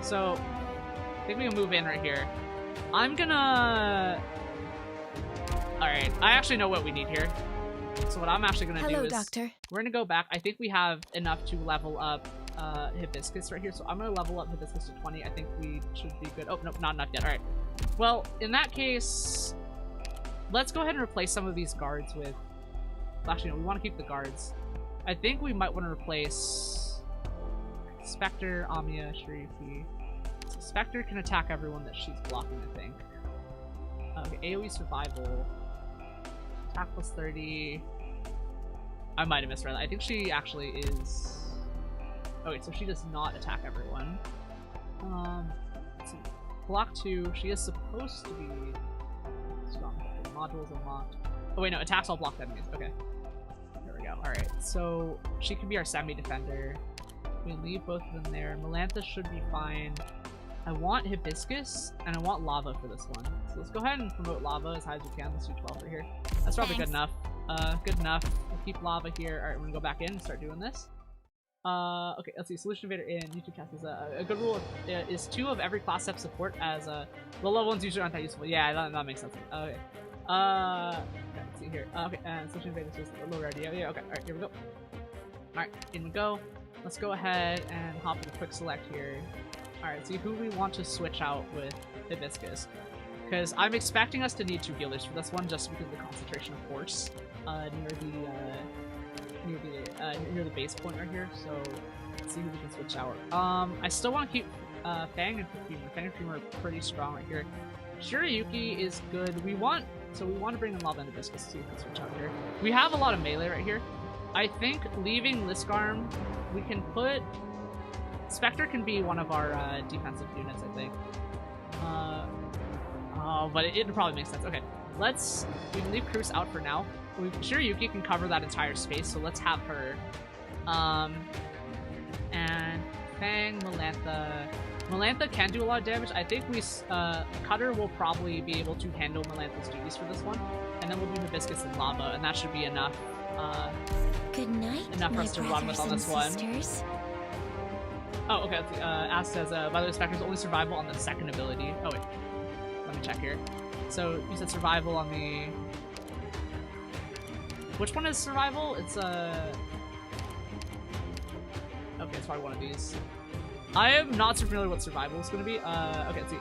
So, I think we can move in right here. I'm gonna. All right. I actually know what we need here. So what I'm actually gonna do is Doctor. We're gonna go back. I think we have enough to level up Hibiscus right here. So I'm gonna level up Hibiscus to 20. I think we should be good. Oh, nope, not enough yet. All right. Well, in that case, let's go ahead and replace some of these guards with... Actually, no, we want to keep the guards. I think we might want to replace Spectre, Amia, Sharifi. So Spectre can attack everyone that she's blocking, I think. Okay, AoE survival. Attack plus 30. I might have misread that. I think she actually is... Okay, so she does not attack everyone. Let's see. Block 2. She is supposed to be strong. Okay, modules unlocked. Oh wait, no, attacks all blocked enemies. Okay. There we go. Alright, so she can be our semi-defender. We can leave both of them there. Melantha should be fine. I want Hibiscus, and I want Lava for this one. So let's go ahead and promote Lava as high as we can. Let's do 12 right here. That's probably good enough. Good enough. We'll keep Lava here. Alright, we're gonna go back in and start doing this. Okay, let's see. Solution Invader in YouTube chat says a good rule is 2 of every class step support as low level ones usually aren't that useful. Yeah, that makes sense. Okay. Let's see here. Okay, and Solution Invader says low rarity. Yeah, okay. Alright, here we go. Alright, in we go. Let's go ahead and hop into quick select here. Alright, see who we want to switch out with Hibiscus. Because I'm expecting us to need 2 healers for this one just because of the concentration of force near the base point right here. So let's see who we can switch out. I still want to keep Fang and Perfumer. Fang and Perfumer are pretty strong right here. Shirayuki is good. We want to bring in Lava and Hibiscus to see if we can switch out here. We have a lot of melee right here. I think leaving Liskarm, we can put... Spectre can be one of our defensive units, I think. But it'd probably make sense. Okay, we can leave Cruz out for now. Shirayuki can cover that entire space, so let's have her. And Fang, Melantha. Melantha can do a lot of damage. I think Cutter will probably be able to handle Melantha's duties for this one. And then we'll do Hibiscus and Lava, and that should be enough. Good night, enough for us to run with on this one. Oh, okay. Ash says, by the way, Spectre's only survival on the second ability. Oh, wait. Let me check here. So, you said survival on the... Which one is survival? It's, Okay, it's probably one of these. I am not so familiar with what survival is going to be. Okay, let's see.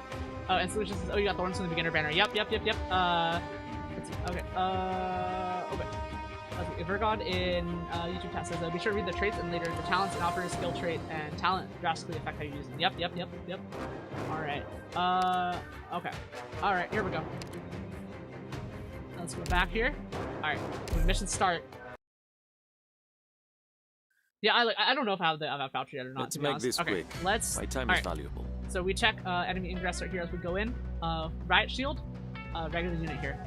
Oh, and Solution says, oh, you got Thorns from the beginner banner. Yep. Let's see. Okay. Okay. Virgod in YouTube chat says, be sure to read the traits and later the talents and operator skill trait and talent drastically affect how you use them. Yep. Alright. Okay. Alright, here we go. Let's go back here. Alright, mission start. Yeah, I don't know if I have that voucher yet or not. Let's make this quick. My time is valuable. So we check enemy ingress right here as we go in. Riot Shield, regular unit here.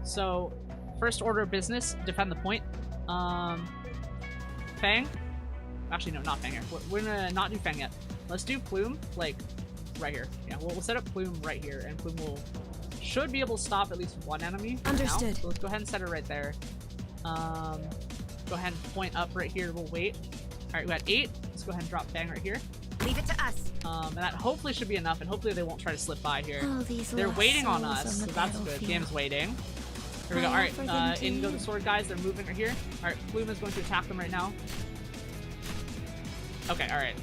So first order of business, defend the point. Fang. Actually, no, not Fang here. We're gonna not do Fang yet. Let's do Plume, like, right here. Yeah, we'll set up Plume right here, and Plume should be able to stop at least one enemy. Understood. Now. So let's go ahead and set it right there. Go ahead and point up right here. We'll wait. Alright, we got 8. Let's go ahead and drop Fang right here. Leave it to us. And that hopefully should be enough, and hopefully they won't try to slip by here. Oh, these They're waiting on souls us, on so the that's good. battlefield. Game's waiting. Here we go. Alright, in go the sword guys. They're moving right here. Alright, Plume is going to attack them right now. Okay, alright.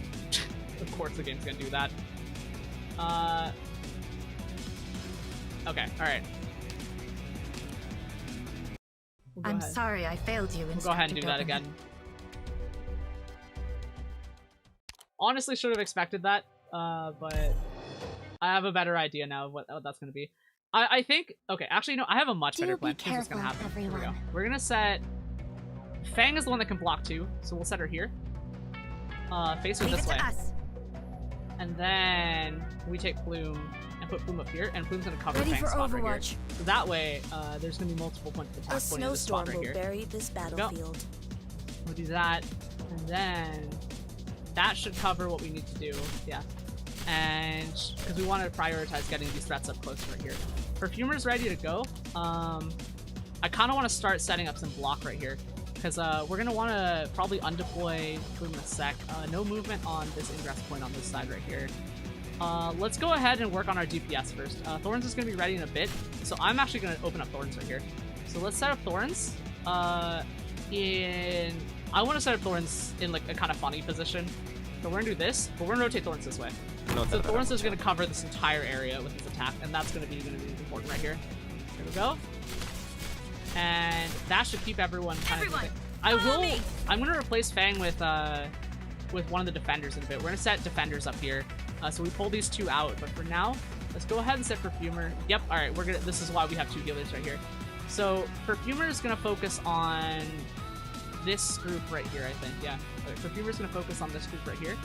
Of course the game's gonna do that. Okay, alright. I'm sorry I failed you. We'll go ahead and do that again. Honestly, should have expected that, but I have a better idea now of what that's gonna be. I think, okay, actually, no, I have a much better plan. Here's what's gonna happen. Here we go. We're gonna set... Fang is the one that can block too, so we'll set her here. Face her this way. And then we take Plume and put Plume up here, and Plume's gonna cover Fang's spot right here. So that way, there's gonna be multiple points of attack pointing to this spot right here. Bury this battlefield. We'll do that, and then that should cover what we need to do. Yeah. And because we want to prioritize getting these threats up close right here. Perfumer's ready to go. I kind of want to start setting up some block right here because we're going to want to probably undeploy Plume in a sec. No movement on this ingress point on this side right here. Let's go ahead and work on our DPS first. Thorns is going to be ready in a bit, so I'm actually going to open up Thorns right here. So let's set up Thorns I want to set up Thorns in like a kind of funny position. So we're going to do this, but we're going to rotate Thorns this way. So Thorns is going to cover this entire area with his attack, and that's going to be important right here. Here we go. And that should keep everyone kind of... I'm going to replace Fang with one of the defenders in a bit. We're going to set defenders up here. So we pull these two out, but for now, let's go ahead and set Perfumer. Yep, alright, this is why we have two healers right here. So Perfumer is going to focus on this group right here, I think. Yeah. Okay, Perfumer's going to focus on this group right here.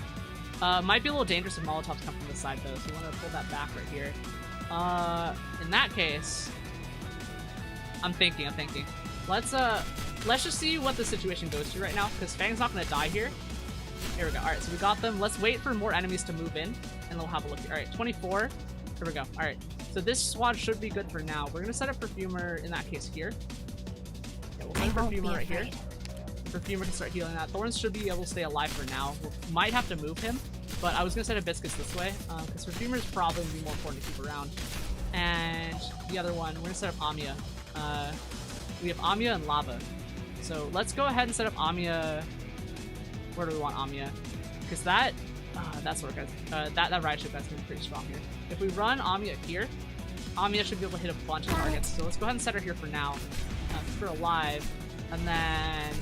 Might be a little dangerous if Molotovs come from the side, though, so we want to pull that back right here. In that case, I'm thinking. Let's just see what the situation goes to right now, because Fang's not going to die here. Here we go. Alright, so we got them. Let's wait for more enemies to move in, and we'll have a look here. Alright, 24. Here we go. Alright, so this squad should be good for now. We're going to set up Perfumer, in that case, here. Yeah, we'll put Perfumer right here. Perfumer can start healing that. Thorns should be able to stay alive for now. We might have to move him, but I was going to set Hibiscus this way, because Perfumer is probably going to be more important to keep around. And the other one, we're going to set up Amia. We have Amia and Lava. So let's go ahead and set up Amia. Where do we want Amia? Because that sort of guys, that riot ship guy's going to be pretty strong here. If we run Amia here, Amia should be able to hit a bunch of targets. So let's go ahead and set her here for now. Keep her alive. And then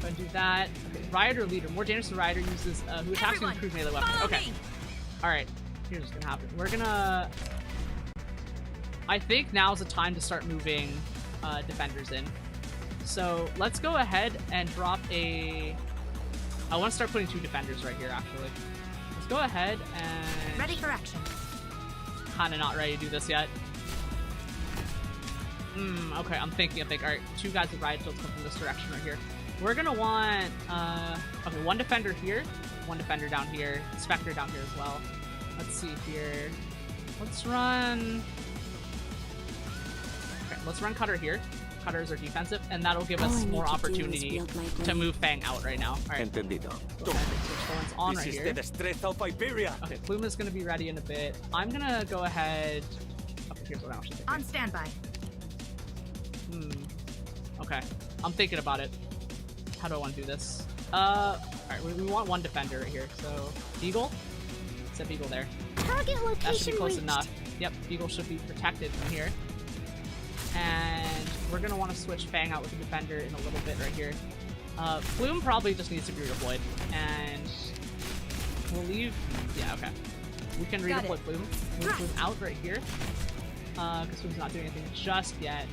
go and do that. Okay, Rioter Leader. More dangerous than Rioter uses who attacks with improved melee weapons. Okay. Alright. Here's what's gonna happen. We're gonna... I think now's the time to start moving defenders in. So let's go ahead and drop a... I want to start putting two defenders right here, actually. Let's go ahead and... Ready for action. Kinda not ready to do this yet. Okay, I'm thinking. Alright, two guys with riot shields come from this direction right here. We're gonna want, okay, one defender here, one defender down here, Spectre down here as well. Let's see here. Let's run... Okay, let's run Cutter here. Cutters are defensive, and that'll give us more opportunity to move Fang out right now. Alright. Entendido. Switch Thorns on right here. Okay, Plume is gonna be ready in a bit. I'm gonna go ahead... Okay, here's what I actually think. On standby. Okay, I'm thinking about it. How do I want to do this? Alright, we want one defender right here. So, Beagle? Set Beagle there. Target location that should be close reached. enough. Yep, Beagle should be protected from here. And we're going to want to switch Fang out with the defender in a little bit right here. Plume probably just needs to be redeployed. And we'll leave... Yeah, okay. We can redeploy Plume. Move Plume out right here. Because Plume's not doing anything just yet.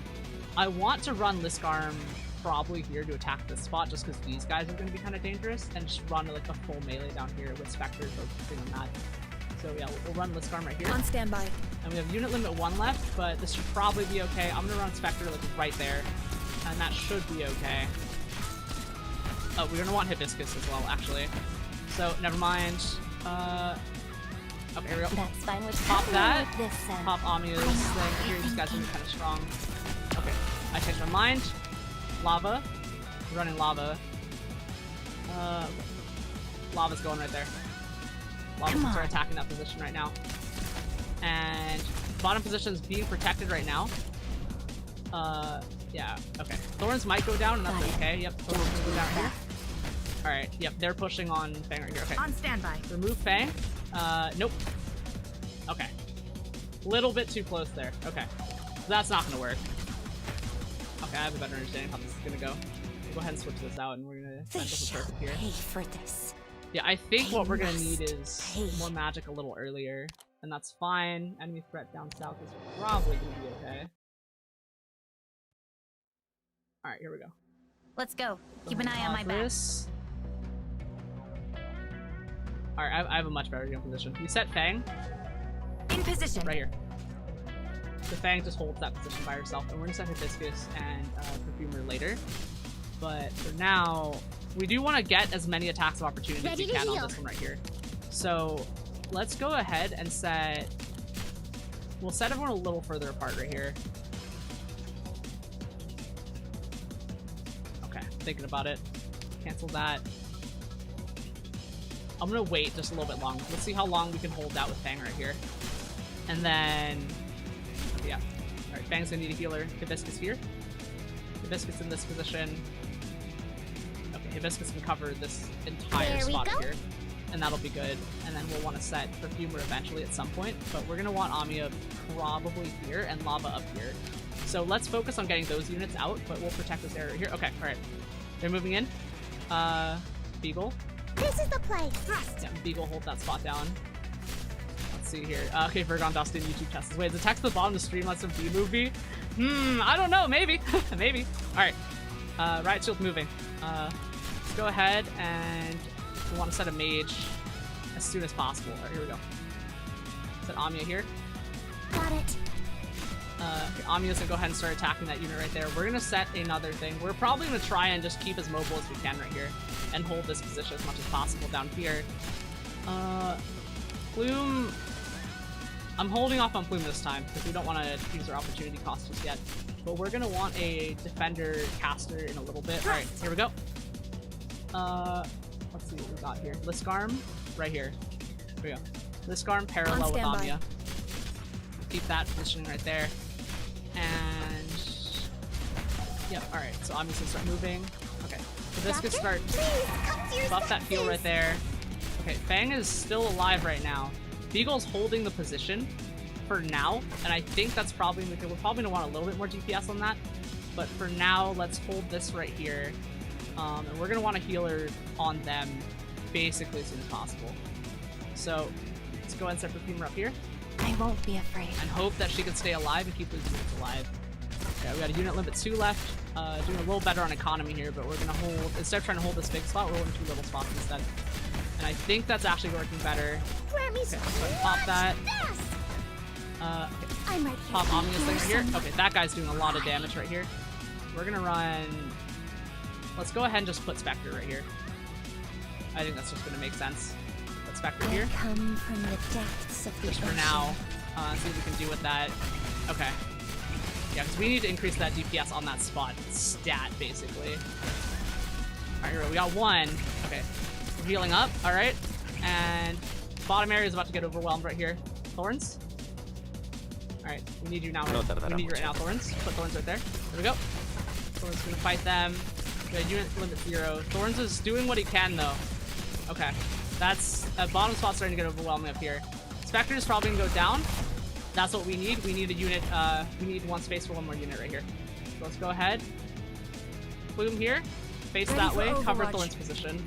I want to run Liskarm probably here to attack this spot just because these guys are going to be kind of dangerous, and just run like a full melee down here with Spectre focusing on that. So yeah, we'll run Liskarm right here. On standby. And we have unit limit 1 left, but this should probably be okay. I'm going to run Spectre like right there, and that should be okay. Oh, we're going to want Hibiscus as well, actually. So, never mind. Okay, here we go. That's fine. Pop that. Pop Amia's thing here. These guys are kind of strong. Okay, I changed my mind. Lava. We're running Lava. Lava's going right there. Lava's gonna start attacking that position right now. And bottom position is being protected right now. Yeah, okay. Thorns might go down, and that's okay. Yep, Thorns will go down right here. Alright, yep, they're pushing on Fang right here. Okay. On standby. Remove Fang. Nope. Okay. Little bit too close there. Okay. So that's not gonna work. Okay, I have a better understanding of how this is gonna go. Go ahead and switch this out, and we're gonna cycle some perfect here. Pay for this. Yeah, I think what we're gonna need is more magic a little earlier, and that's fine. Enemy threat down south is probably gonna be okay. Alright, here we go. Let's go. Keep an eye on my back. Alright, I have a much better game position. We set Fang. In position. Right here. The Fang just holds that position by herself, and we're gonna set Hibiscus and Perfumer later. But for now, we do want to get as many attacks of opportunity as we can on this one right here. So let's go ahead and set... We'll set everyone a little further apart right here. Okay, thinking about it. Cancel that. I'm gonna wait just a little bit longer. Let's see how long we can hold that with Fang right here. And then... Yeah. Alright, Fang's gonna need a healer. Hibiscus here. Hibiscus in this position. Okay, Hibiscus can cover this entire spot here. And that'll be good. And then we'll want to set Perfumer eventually at some point. But we're gonna want Amiya probably here and Lava up here. So let's focus on getting those units out, but we'll protect this area here. Okay, alright. They're moving in. Beagle. This is the play. Yeah, Beagle, hold that spot down. Let's see here. Okay, Virgon Dustin YouTube tests. Wait, the text at the bottom of the stream lets some B-movie? I don't know, maybe. Maybe. Alright. Riot Shield moving. Let's go ahead and we want to set a mage as soon as possible. Alright, here we go. Set Amiya here. Got it. Okay, Amiya's gonna go ahead and start attacking that unit right there. We're gonna set another thing. We're probably gonna try and just keep as mobile as we can right here and hold this position as much as possible down here. Plume... I'm holding off on Plume this time because we don't want to use our opportunity cost just yet. But we're gonna want a defender caster in a little bit. Alright, here we go. Let's see what we got here. Liskarm, right here. Here we go. Liskarm parallel with Amiya. Keep that positioning right there. And... Yep, alright. So Amiya's gonna start moving. Okay. So this could start... Buff that heal right there. Okay, Fang is still alive right now. Beagle's holding the position for now, and I think that's probably... We're probably gonna want a little bit more DPS on that. But for now, let's hold this right here. And we're gonna want a healer on them basically as soon as possible. So, let's go ahead and set Perfumer up here. I won't be afraid. And hope that she can stay alive and keep those units alive. Okay, we got a unit limit 2 left. Doing a little better on economy here, but we're gonna hold... Instead of trying to hold this big spot, we're holding 2 little spots instead. And I think that's actually working better. Okay, so pop that. Okay. Pop Amiya's thing right here. Okay, that guy's doing a lot of damage right here. We're gonna run... Let's go ahead and just put Spectre right here. I think that's just gonna make sense. Put Spectre here. Come from the depths of the just for now. See what we can do with that. Okay. Yeah, because we need to increase that DPS on that spot. Stat, basically. Alright, here we got 1. Okay. We're healing up. Alright. And bottom area is about to get overwhelmed right here. Thorns? Alright, we need you now. We need you right now, Thorns. Put Thorns right there. There we go. Thorns gonna fight them. We got unit limit 0. Thorns is doing what he can, though. Okay. That's... bottom spot's starting to get overwhelming up here. Spectre is probably gonna go down. That's what we need. We need a unit, we need 1 space for 1 more unit right here. So let's go ahead. Plume here. Face that way. Cover Thorn's position.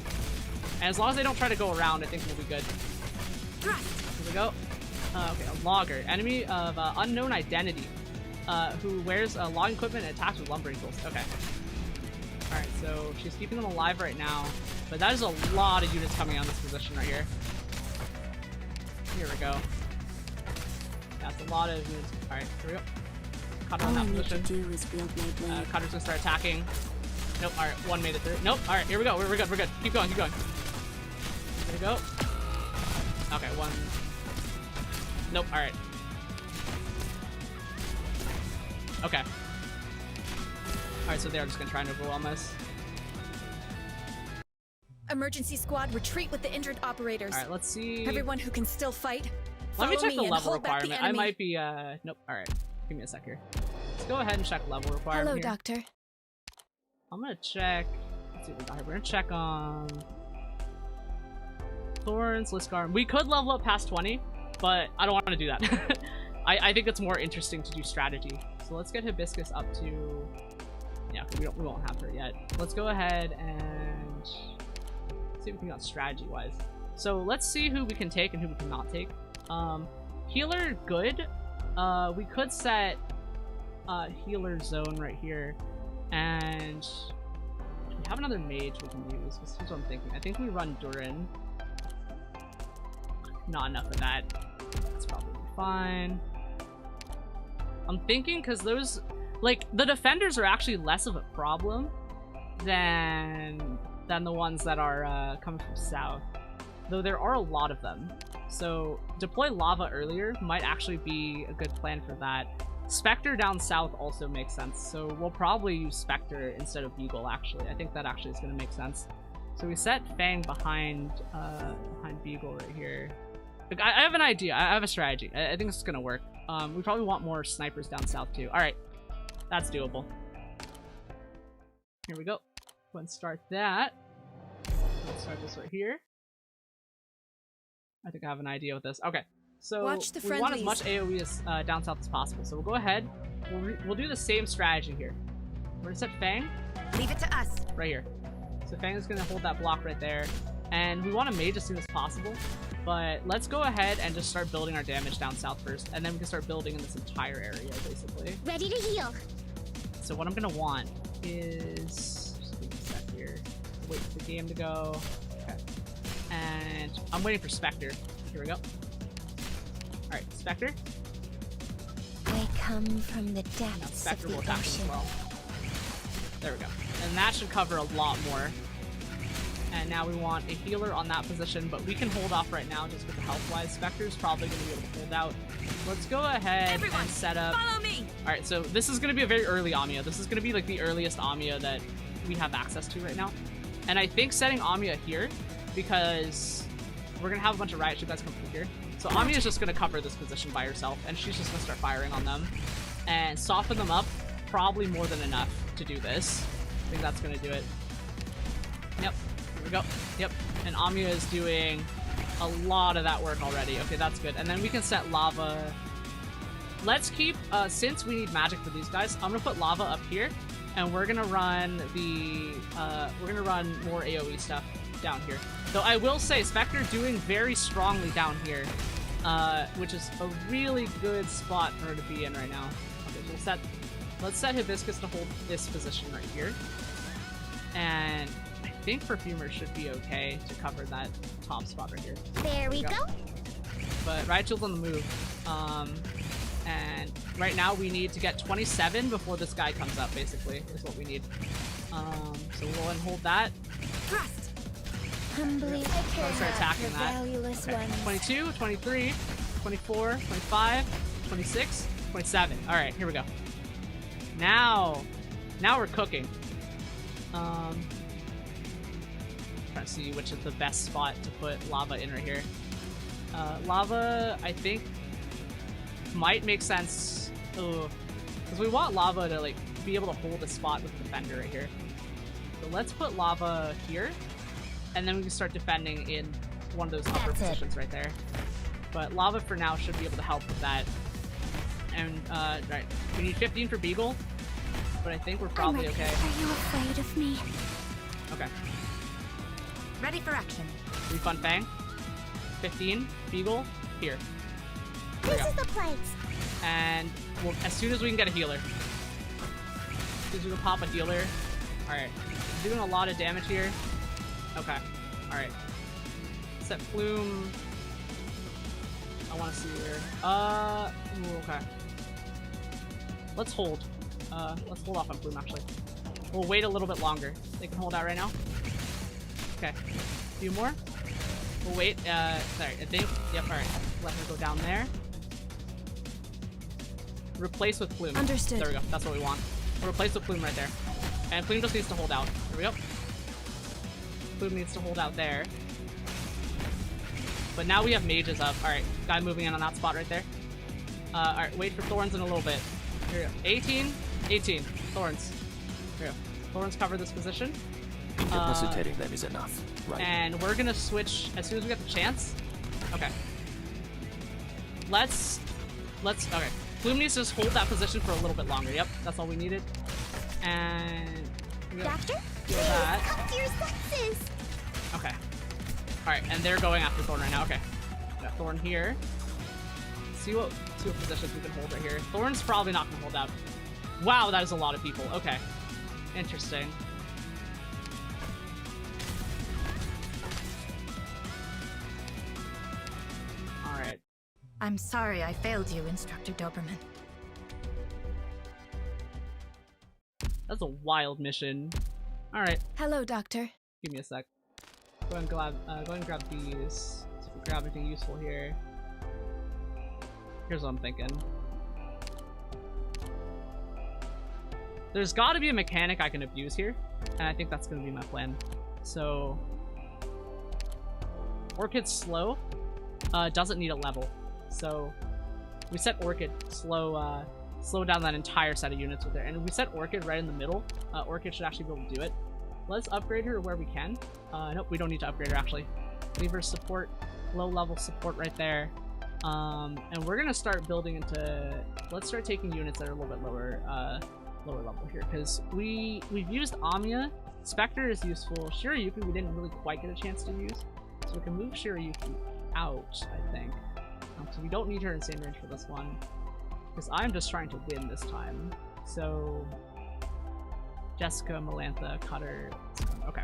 And as long as they don't try to go around, I think we'll be good. Here we go. Okay, a logger. Enemy of unknown identity. Who wears logging equipment and attacks with lumbering tools. Okay. Alright, so she's keeping them alive right now. But that is a lot of units coming on this position right here. Here we go. That's a lot of units. Alright, here we go. Cutter on that position. Cutter's gonna start attacking. Nope, alright, 1 made it through. Nope, alright, here we go. We're good, we're good. Keep going, keep going. There we go. Okay, 1. Nope, alright. Okay. Alright, so they're just gonna try and overwhelm us. Emergency squad, retreat with the injured operators. Alright, let's see. Everyone who can still fight. Let me check the level requirement. I might be, nope, alright. Give me a sec here. Let's go ahead and check level requirement. Hello, here. Doctor. I'm gonna check. Let's see what we got here. We're gonna check on Thorns, Liscar. We could level up past 20, but I don't want to do that. I think it's more interesting to do strategy. So let's get Hibiscus up to. Yeah, we won't have her yet. Let's go ahead and see what we got strategy wise. So let's see who we can take and who we cannot take. Healer, good. We could set healer zone right here, and we have another mage we can use. This is what I'm thinking. I think we run Durin. Not enough of that. That's probably fine. I'm thinking because those, like, the defenders are actually less of a problem than the ones that are coming from south. Though there are a lot of them. So deploy lava earlier might actually be a good plan for that. Spectre down south also makes sense. So we'll probably use Spectre instead of Beagle actually. I think that actually is going to make sense. So we set Fang behind Beagle right here. Like, I have an idea. I have a strategy. I think this is going to work. We probably want more snipers down south too. Alright. That's doable. Here we go. Go and start that. Let's start this right here. I think I have an idea with this. Okay, so we want as much AoE as down south as possible. So we'll go ahead. We'll do the same strategy here. We're gonna set Fang. Leave it to us. Right here. So Fang is gonna hold that block right there, and we want a mage as soon as possible. But let's go ahead and just start building our damage down south first, and then we can start building in this entire area basically. Ready to heal. So what I'm gonna want is just give me a sec here. Wait for the game to go. Okay. And I'm waiting for Spectre. Here we go. Alright, Spectre. I come from the depths Spectre of will the attack him ocean. as well. There we go. And that should cover a lot more. And now we want a healer on that position, but we can hold off right now just with the health-wise. Spectre's probably going to be able to hold out. Let's go ahead and set up... Follow me! Alright, so this is going to be a very early Amiya. This is going to be like the earliest Amiya that we have access to right now. And I think setting Amiya here, because we're going to have a bunch of riot ship guys come through here. So Amiya is just going to cover this position by herself, and she's just going to start firing on them. And soften them up, probably more than enough to do this. I think that's going to do it. Yep. Here we go. Yep. And Amiya is doing a lot of that work already. Okay, that's good. And then we can set lava. Let's keep, since we need magic for these guys, I'm gonna put lava up here, and we're gonna run the, more AoE stuff down here. Though I will say, Spectre doing very strongly down here, which is a really good spot for her to be in right now. Okay, so let's set Hibiscus to hold this position right here. And I think Perfumer should be okay to cover that top spot right here. There we go. But Raichul's on the move. And right now we need to get 27 before this guy comes up, basically, is what we need. So we'll go ahead and hold that. Thrust. Humbly, Let's start attacking that. Okay. 22, 23, 24, 25, 26, 27. Alright, here we go. Now we're cooking. Trying to see which is the best spot to put lava in right here. Lava, I think, might make sense. Because we want lava to like be able to hold a spot with the defender right here. So let's put lava here, and then we can start defending in one of those upper positions right there. But lava for now should be able to help with that. And right, we need 15 for Beagle, but I think we're probably okay. Are you afraid of me? Okay. Ready for action. Refund Fang. 15. Beagle. Here. This is the place. And we'll, as soon as we can get a healer. As soon as we can pop a healer. Alright. Doing a lot of damage here. Okay. Alright. Set Plume. I want to see here. Ooh, okay. Let's hold. Let's hold off on Plume, actually. We'll wait a little bit longer. They can hold out right now. Okay. A few more. We'll wait. Sorry, I think. Yep, alright. Let her go down there. Replace with Plume. Understood. There we go. That's what we want. We'll replace with Plume right there. And Plume just needs to hold out. Here we go. Plume needs to hold out there. But now we have mages up. Alright, guy moving in on that spot right there. Alright, wait for Thorns in a little bit. Here we go. 18, 18. Thorns. Here we go. Thorns cover this position. Incapacitating them is enough. Right. And we're gonna switch as soon as we get the chance. Okay. Let's okay. Plume needs to just hold that position for a little bit longer. Yep, that's all we needed. And Doctor, please that. come to your senses. Okay. Alright, and they're going after Thorn right now. Okay. Got Thorn here. See what positions we can hold right here. Thorn's probably not gonna hold out. Wow, that is a lot of people. Okay. Interesting. Alright. I'm sorry I failed you, Instructor Doberman. That's a wild mission. Alright. Hello, Doctor. Give me a sec. Go ahead and grab these. See if we grab anything useful here. Here's what I'm thinking. There's got to be a mechanic I can abuse here, and I think that's going to be my plan. So, Orchid's slow, doesn't need a level. So, we set Orchid slow down that entire set of units with her, and if we set Orchid right in the middle, Orchid should actually be able to do it. Let's upgrade her where we can. Nope, we don't need to upgrade her actually. Leave her support, low level support right there. And we're gonna start building into. Let's start taking units that are a little bit lower level here, because we've used Amiya. Spectre is useful. Shirayuki we didn't really quite get a chance to use, so we can move Shirayuki out, I think. So we don't need her in same range for this one, because I'm just trying to win this time. So Jessica, Melantha, Cutter. Okay,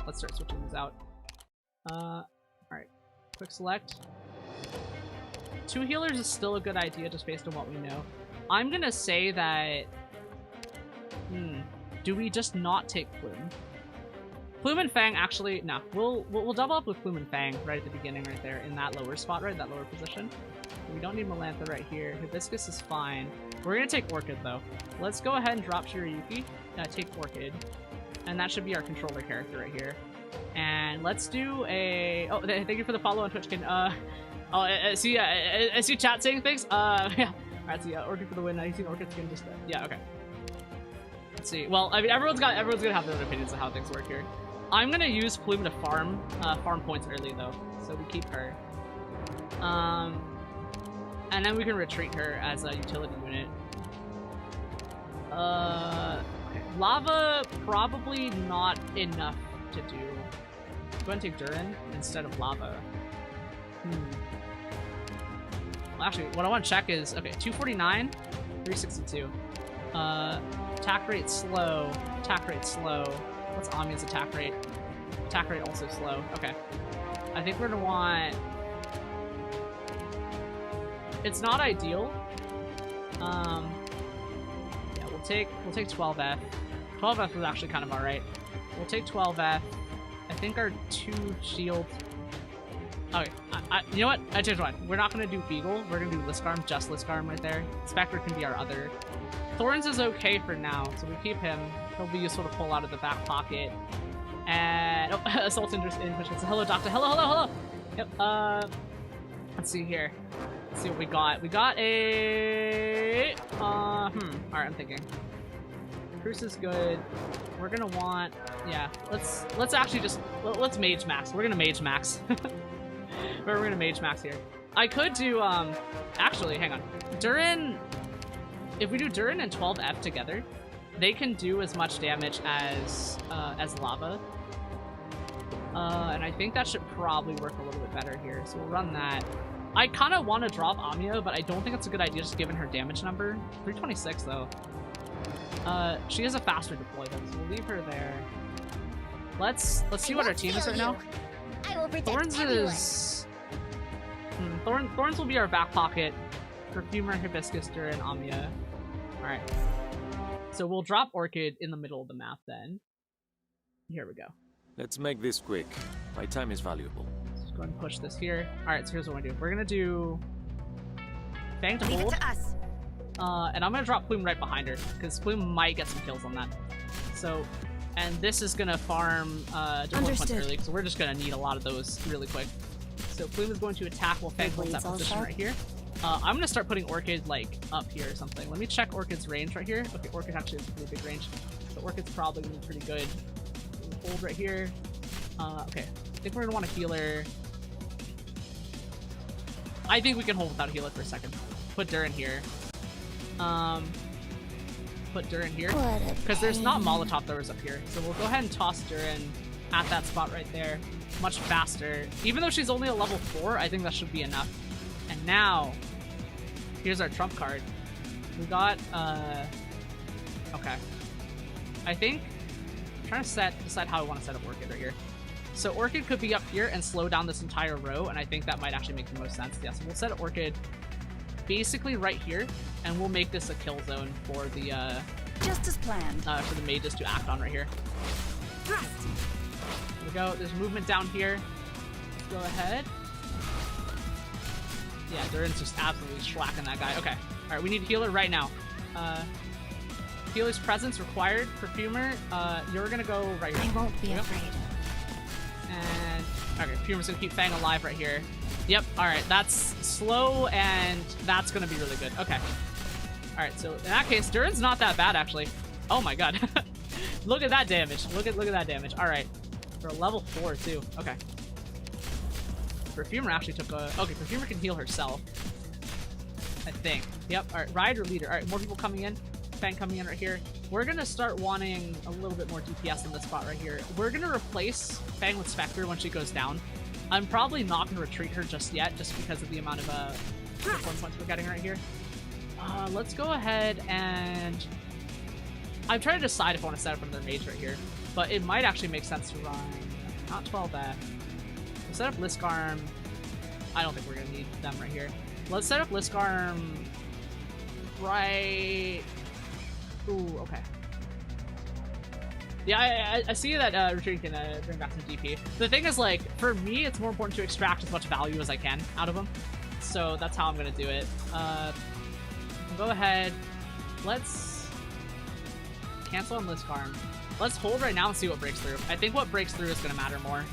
let's start switching these out. All right, quick select. 2 healers is still a good idea just based on what we know. I'm gonna say that, do we just not take Plume? Plume and Fang actually, no, we'll double up with Plume and Fang right at the beginning right there in that lower spot, right, that lower position. We don't need Melantha right here. Hibiscus is fine. We're gonna take Orchid though. Let's go ahead and drop Shirayuki, take Orchid, and that should be our controller character right here. And let's do a, oh, thank you for the follow on Twitch, Ken. Oh, I see chat saying things. Yeah. Alright, so yeah, Orchid for the win. I think Orchid's gonna just, yeah, okay. Let's see. Well, I mean, everyone's gonna have their own opinions of how things work here. I'm gonna use Plume to farm points early though, so we keep her. And then we can retreat her as a utility unit. Okay. Lava, probably not enough to do. Go ahead and take Durin instead of Lava. Well, actually, what I want to check is, okay, 249, 362. Attack rate slow, attack rate slow. What's Amiya's attack rate? Attack rate also slow. Okay. I think we're gonna want... It's not ideal. Yeah, we'll take 12F. 12F is actually kind of alright. We'll take 12F. I think our 2 shield... Okay, you know what? I changed one. We're not gonna do Beagle. We're gonna do Liskarm, just Liskarm right there. Spectre can be our other. Thorns is okay for now, so we keep him. He'll be useful to pull out of the back pocket. And oh, Assault in push. Hello, Doctor. Hello. Yep. Let's see here. Let's see what we got. We got a. All right, I'm thinking. Cruise is good. We're gonna want. Yeah. Let's actually just let's Mage Max. We're gonna Mage Max. We're gonna Mage Max here. I could do actually, hang on. Durin, if we do Durin and 12F together, they can do as much damage as Lava. And I think that should probably work a little bit better here. So we'll run that. I kind of want to drop Amiya, but I don't think it's a good idea just given her damage number. 326 though. She has a faster deploy though, so we'll leave her there. Let's see what our team is right now. Thorns is... Thorns will be our back pocket. Perfumer, Hibiscus, Durin, Amiya. Alright. So we'll drop Orchid in the middle of the map then. Here we go. Let's make this quick. My time is valuable. Let's go ahead and push this here. Alright, so here's what we're gonna do. We're gonna do... Fang to hold. Leave it to us. And I'm gonna drop Plume right behind her, because Plume might get some kills on that. So... And this is gonna farm deploy points early, so we're just gonna need a lot of those really quick. So Plume is going to attack while Fang holds that position right here. I'm gonna start putting Orchid like up here or something. Let me check Orchid's range right here. Okay, Orchid actually has a pretty big range, so Orchid's probably gonna be pretty good. Hold right here. Okay, I think we're gonna want a healer. I think we can hold without a healer for a second. Put Durin here. Put Durin here because there's not Molotov throwers up here, so we'll go ahead and toss Durin at that spot right there. Much faster. Even though she's only a level 4, I think that should be enough. And now, here's our trump card. We got, okay. I think, I'm trying to decide how I want to set up Orchid right here. So Orchid could be up here and slow down this entire row, and I think that might actually make the most sense. Yeah, so we'll set Orchid basically right here, and we'll make this a kill zone for the, just as planned. For the mages to act on right here. Thrust. Here we go. There's movement down here. Let's go ahead. Yeah, Durin's just absolutely schlacking that guy. Okay. Alright, we need a healer right now. Healer's presence required. Perfumer, you're gonna go right here. I won't be afraid. And okay, Perfumer's gonna keep Fang alive right here. Yep, alright, that's slow and that's gonna be really good. Okay. Alright, so in that case, Durin's not that bad actually. Oh my god. Look at that damage. Look at that damage. Alright. For a level 4 too. Okay. Perfumer actually took a... Okay, Perfumer can heal herself. I think. Yep, alright. Rider leader. Alright, more people coming in. Fang coming in right here. We're gonna start wanting a little bit more DPS in this spot right here. We're gonna replace Fang with Spectre when she goes down. I'm probably not gonna retreat her just yet, just because of the amount of performance points we're getting right here. Let's go ahead and... I'm trying to decide if I want to set up another mage right here, but it might actually make sense to run... Not 12 that. We'll set up Liskarm. I don't think we're gonna need them right here. Let's set up Liskarm right... Ooh, okay. Yeah, I see that retreat can bring back some DP. The thing is, like, for me, it's more important to extract as much value as I can out of them. So that's how I'm gonna do it. Go ahead. Let's cancel on Liskarm. Let's hold right now and see what breaks through. I think what breaks through is gonna matter more.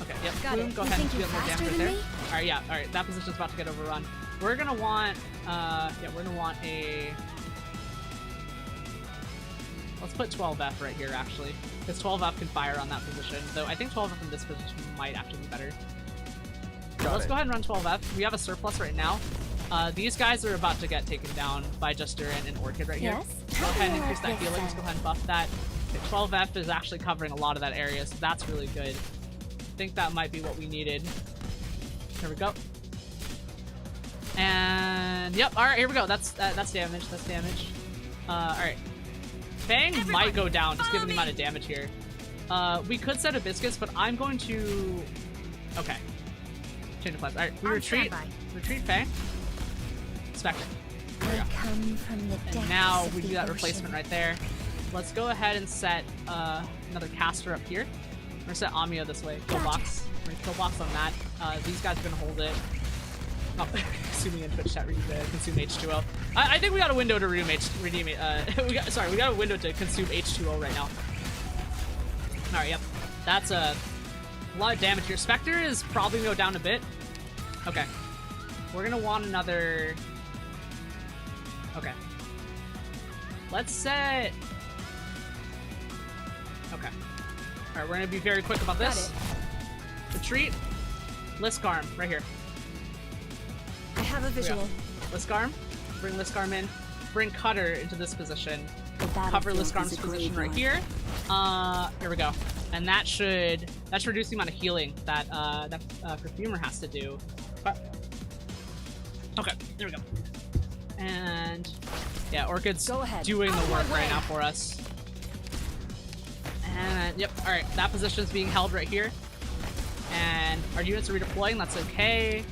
Okay, yep. Boom, go ahead and get more damage right there. Alright, yeah, alright. That position's about to get overrun. We're gonna want, we're gonna want a... Let's put 12F right here, actually. Because 12F can fire on that position. Though I think 12F in this position might actually be better. So let's go ahead and run 12F. We have a surplus right now. These guys are about to get taken down by just Durin and Orchid right here. Yes? Go ahead and increase that healing. Let's go ahead and buff that. Okay, 12F is actually covering a lot of that area, so that's really good. I think that might be what we needed. Here we go. And yep, alright, here we go. That's damage. That's damage. Alright. Fang might go down, just given the amount of damage here. We could set Hibiscus, but I'm going to... Okay. Change of plans. Alright, we retreat. Retreat Fang. Spectre. There we go. Come from the And now we do that replacement right there. Let's go ahead and set another caster up here. We're gonna set Amia this way. Killbox. We're gonna Killbox on that. These guys are gonna hold it. Oh, assuming in Twitch chat, consume H2O. I think we got a window to redeem we got a window to consume H2O right now. Alright, yep. That's a lot of damage here. Spectre is probably gonna go down a bit. Okay. We're gonna want another... Okay. Let's set... Okay. Alright, we're gonna be very quick about this. Retreat. Liskarm, right here. I have a visual. Liskarm. Bring Liskarm in. Bring Cutter into this position. Cover Liskarm's position right here. Here we go. And that should reduce the amount of healing that Perfumer has to do. Okay, there we go. And yeah, Orchid's doing the work right now for us. And yep, all right, that position's being held right here. And our units are redeploying. That's okay.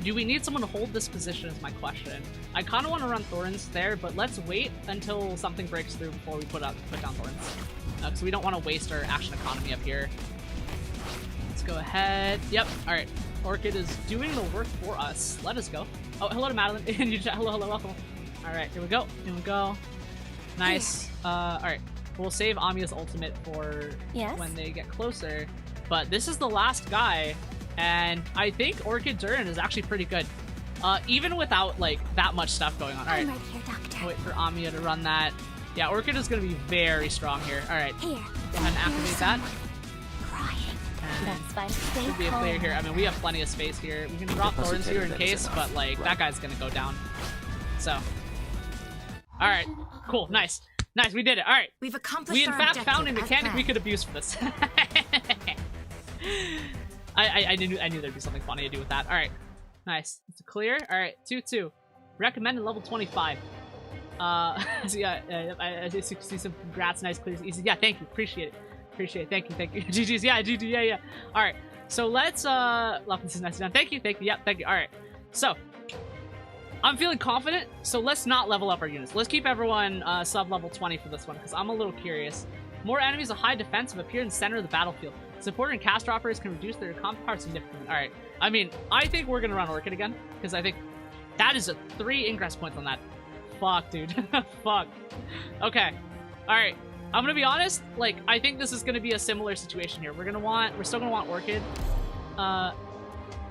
Do we need someone to hold this position is my question. I kind of want to run Thorns there, but let's wait until something breaks through before we put down Thorns. Because we don't want to waste our action economy up here. Let's go ahead. Yep, alright. Orchid is doing the work for us. Let us go. Oh, hello to Madeline. Hello, welcome. Alright, here we go. Here we go. Nice. Alright. We'll save Amiya's ultimate for when they get closer. But this is the last guy. And I think Orchid Durin is actually pretty good. even without, like, that much stuff going on. Alright. I'm right here, Doctor. Wait for Amiya to run that. Yeah, Orchid is gonna be very strong here. Alright. Here. Go ahead and activate that. Crying. And That's fine. Stay should be a clear calm. here. I mean, we have plenty of space here. We can drop Thorns here in case, but, like, that guy's gonna go down. So. Alright. Cool. Nice. Nice, we did it. Alright. We've accomplished We, in our fact, objective found a as mechanic we planned. could abuse for this. I knew there'd be something funny to do with that. Alright. Nice. It's clear. Alright, 2-2. Recommended level 25. So yeah, I see some congrats, nice clears, easy. Yeah, thank you, appreciate it. Appreciate it, thank you. GG's, yeah, GG, yeah. Alright, so let's, this is nice done. Thank you, yeah, thank you. Alright, so, I'm feeling confident, so let's not level up our units. Let's keep everyone sub-level 20 for this one, because I'm a little curious. More enemies of high defensive appear in the center of the battlefield. Support and caster operators can reduce their comp power significantly. Alright, I mean, I think we're gonna run Orchid again, because I think that is a 3 ingress points on that. Fuck, dude. Fuck. Okay. Alright. I'm gonna be honest, like, I think this is gonna be a similar situation here. We're still gonna want Orchid. I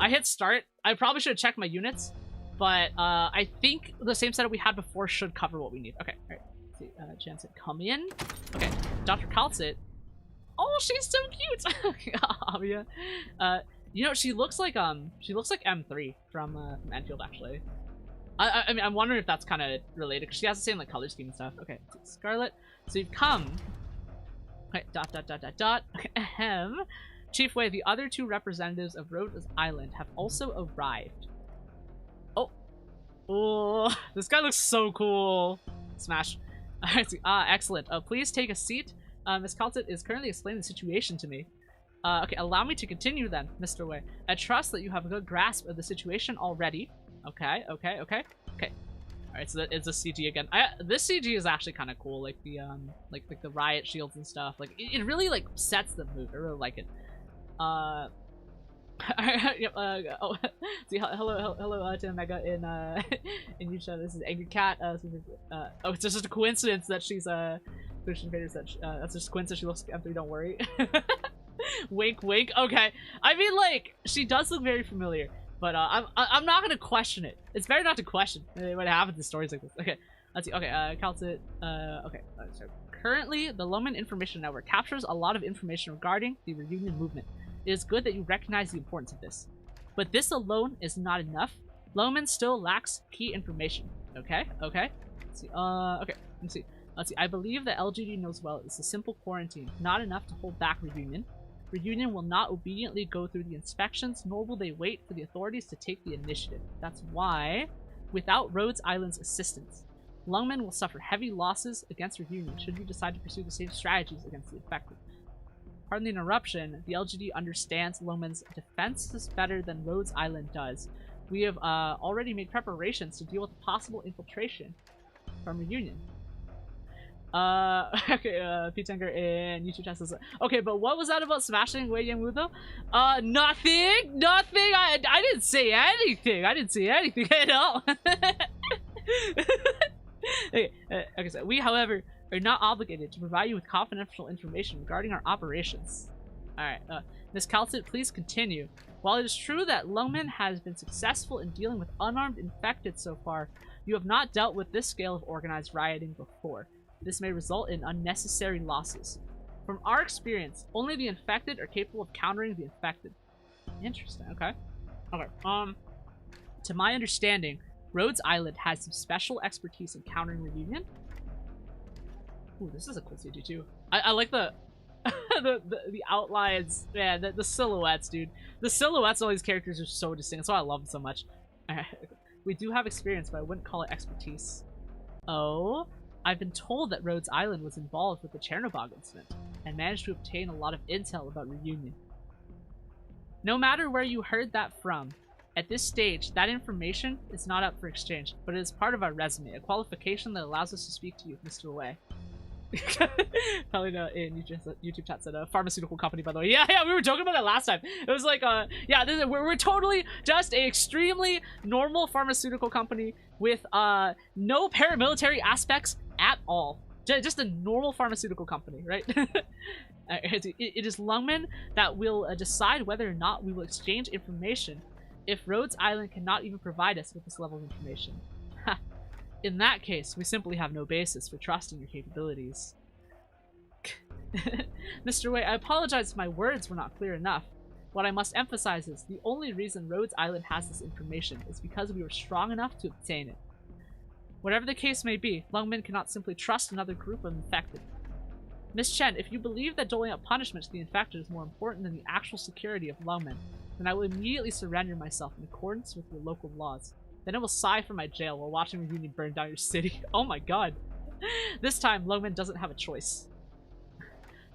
hit start. I probably should have checked my units, but I think the same setup we had before should cover what we need. Okay, alright. Let's see, Jansen, come in. Okay, Dr. Kaltsit. Oh, she's so cute! Amiya. You know, she looks like M3 from Endfield, actually. I mean, I'm wondering if that's kind of related, because she has the same, like, color scheme and stuff. Okay, Scarlet. So you've come. Okay, ... Okay, ahem. Chief Wei, the other 2 representatives of Rhodes Island have also arrived. Oh. Oh, this guy looks so cool. Smash. Alright, excellent. Please take a seat. Miss Kaltsit is currently explaining the situation to me. Okay, allow me to continue then, Mr. Wei. I trust that you have a good grasp of the situation already. Okay. Alright, so it's a CG again. This CG is actually kind of cool, like the like the riot shields and stuff. Like it really like sets the mood. I really like it. Oh, see, hello to Mega in YouTube. This is Angry Cat. Oh, it's just a coincidence that she's Christian Vader said. That's just a coincidence. She looks like M3. Don't worry. Wink, wink. Okay. I mean, like, she does look very familiar. But I'm not gonna question it. It's better not to question what happens in stories like this. Okay, let's see. Okay, Kaltsit. Okay. So currently, the Lemme Information Network captures a lot of information regarding the reunion movement. It is good that you recognize the importance of this, but this alone is not enough. Lemme still lacks key information. Okay. Let's see. Okay. Let's see. I believe that LGD knows well it's a simple quarantine, not enough to hold back reunion. Reunion will not obediently go through the inspections, nor will they wait for the authorities to take the initiative. That's why, without Rhodes Island's assistance, Lungmen will suffer heavy losses against Reunion should you decide to pursue the same strategies against the infected. Pardon the interruption, the LGD understands Lungmen's defenses better than Rhodes Island does. We have already made preparations to deal with possible infiltration from Reunion. Okay, P-Tanker in YouTube chat says, okay, but what was that about smashing Wei Yangwu though? Nothing! I didn't say anything! At all! Okay, so we, however, are not obligated to provide you with confidential information regarding our operations. Alright, Ms. Kaltsit, please continue. While it is true that Lungmen has been successful in dealing with unarmed infected so far, you have not dealt with this scale of organized rioting before. This may result in unnecessary losses. From our experience, only the infected are capable of countering the infected. Interesting, okay. To my understanding, Rhodes Island has some special expertise in countering Reunion. Ooh, this is a cool CG too. I like the the outlines, man, the silhouettes, dude. The silhouettes of all these characters are so distinct. That's why I love them so much. We do have experience, but I wouldn't call it expertise. Oh? I've been told that Rhodes Island was involved with the Chernobyl incident, and managed to obtain a lot of intel about Reunion. No matter where you heard that from, at this stage, that information is not up for exchange, but it is part of our resume, a qualification that allows us to speak to you, Mr. Wei. Probably not in YouTube chat said a pharmaceutical company, by the way. Yeah, we were joking about that last time. It was like, yeah, we're totally just a extremely normal pharmaceutical company with no paramilitary aspects at all. Just a normal pharmaceutical company, right? It is Lungmen that will decide whether or not we will exchange information. if Rhodes Island cannot even provide us with this level of information? In that case, we simply have no basis for trusting your capabilities. Mr. Wei, I apologize if my words were not clear enough. What I must emphasize is, the only reason Rhodes Island has this information is because we were strong enough to obtain it. Whatever the case may be, Lungmen cannot simply trust another group of infected. Miss Chen, if you believe that doling out punishment to the infected is more important than the actual security of Lungmen, then I will immediately surrender myself in accordance with your local laws. Then I will sigh from my jail while watching the Union burn down your city. Oh my god. This time, Lungmen doesn't have a choice.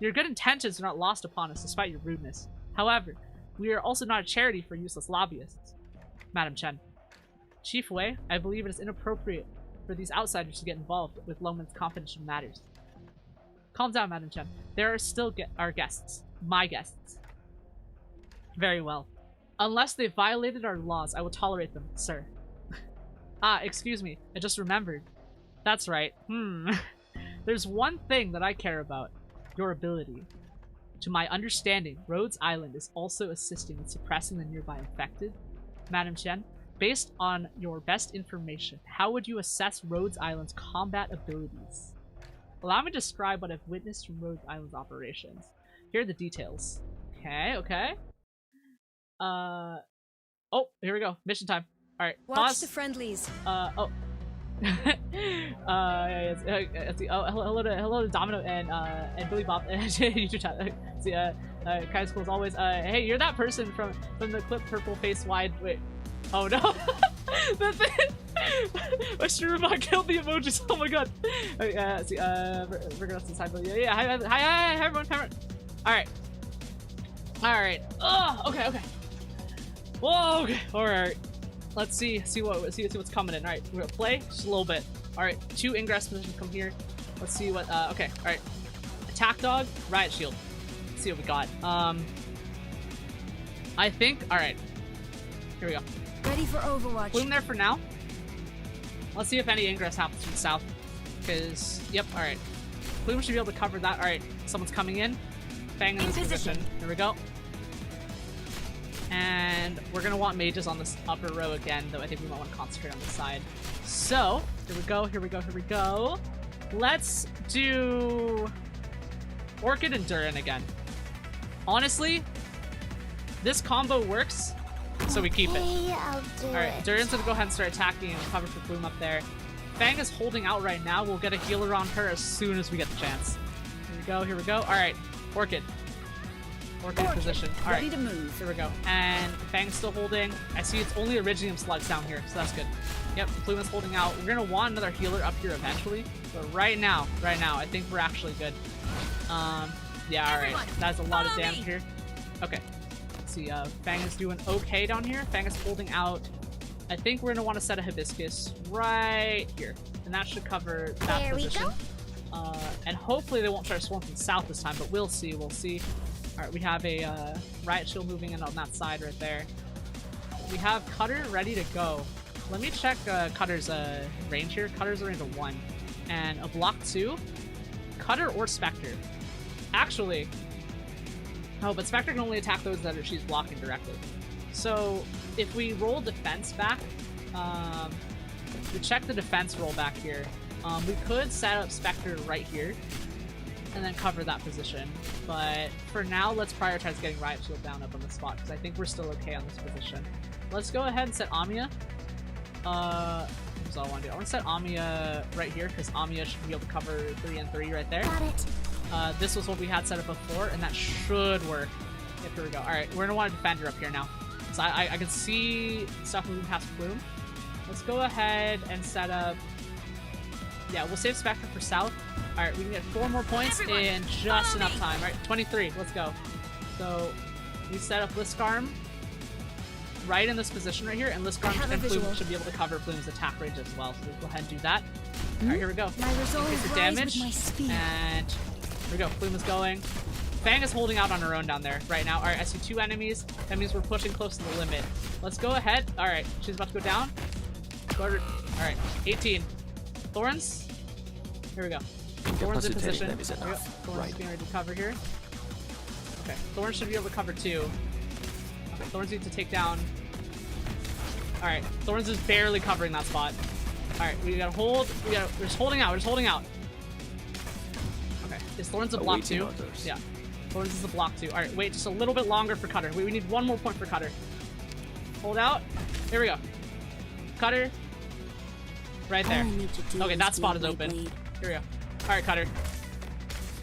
Your good intentions are not lost upon us despite your rudeness. However, we are also not a charity for useless lobbyists. Madam Chen. Chief Wei, I believe it is inappropriate for these outsiders to get involved with Lungmen's confidential matters. Calm down, Madam Chen. There are still our guests. My guests. Very well. Unless they violated our laws, I will tolerate them, sir. Ah, excuse me. I just remembered. That's right. There's one thing that I care about. Your ability. To my understanding, Rhodes Island is also assisting in suppressing the nearby infected. Madam Chen, based on your best information, how would you assess Rhodes Island's combat abilities? Allow me to describe what I've witnessed from Rhodes Island's operations. Here are the details. Okay. Oh, here we go. Mission time. Alright, Watch pause. the friendlies. Hello to Domino and Billy Bob and YouTube chat. See, kind of cool as always. Hey, you're that person from the clip Purple Face Wide. Wait, oh no, the thing. My streamer killed the emojis. Oh my god. See, we're gonna decide. Yeah. Hi, everyone. All right. Oh, okay. Whoa. Okay. All right. Let's see what's coming in. All right, we're gonna play just a little bit. All right, 2 ingress positions come here. Let's see what. Okay. All right. Attack dog, riot shield. Let's see what we got. I think. All right. Here we go. Ready for Overwatch. Bloom there for now. Let's see if any ingress happens from the south. Because, yep, alright. Bloom should be able to cover that. Alright, someone's coming in. Fang in this position. There we go. And we're going to want mages on this upper row again, though I think we might want to concentrate on the side. So, here we go. Let's do Orchid and Durin again. Honestly, this combo works. So we keep it. Alright, Durin's gonna go ahead and start attacking and cover for Bloom up there. Fang is holding out right now. We'll get a healer on her as soon as we get the chance. Here we go. Alright, Orchid in position. Alright, ready to move. Here we go. And Fang's still holding. I see it's only Iridium slugs down here, so that's good. Yep, Bloom is holding out. We're gonna want another healer up here eventually. But right now, I think we're actually good. Yeah, alright. That's a lot of damage here. Okay. See, Fang is doing okay down here. Fang is holding out. I think we're gonna want to set a hibiscus right here, and that should cover that position. And hopefully they won't try to swarm from the south this time, but we'll see. All right, we have a riot shield moving in on that side right there. We have Cutter ready to go. Let me check Cutter's range here. Cutter's a range of 1, and a block 2. Cutter or Spectre. Actually. Oh, but Spectre can only attack those that she's blocking directly. So, if we roll defense back, we check the defense roll back here. We could set up Spectre right here, and then cover that position. But for now, let's prioritize getting Riot Shield down up on the spot, because I think we're still okay on this position. Let's go ahead and set Amiya. Here's all I want to do. I want to set Amiya right here, because Amiya should be able to cover 3 and 3 right there. Got it. This was what we had set up before, and that should work. Yep, here we go. Alright, we're gonna want to defend her up here now. So I can see stuff moving past Plume. Let's go ahead and set up... Yeah, we'll save Spectre for south. Alright, we can get 4 more points in just enough time. Alright, 23, let's go. So, we set up Liskarm right in this position right here, and Liskarm and Plume should be able to cover Plume's attack range as well. So we'll go ahead and do that. Alright, here we go. Increase the damage, and... Here we go, Plume is going. Fang is holding out on her own down there right now. Alright, I see 2 enemies. That means we're pushing close to the limit. Let's go ahead. Alright, she's about to go down. Alright, 18. Thorns. Here we go. Thorns in position. Thorns being ready to cover here. Okay, Thorns should be able to cover 2. Okay, Thorns need to take down Alright, Thorns is barely covering that spot. Alright, we gotta hold. We're just holding out. We're just holding out. Okay, is Thorns a block too? Yeah. Thorns is a block too. Alright, wait just a little bit longer for Cutter. We need one more point for Cutter. Hold out. There we go. Cutter. Right there. Okay, that spot is open. Here we go. Alright, Cutter.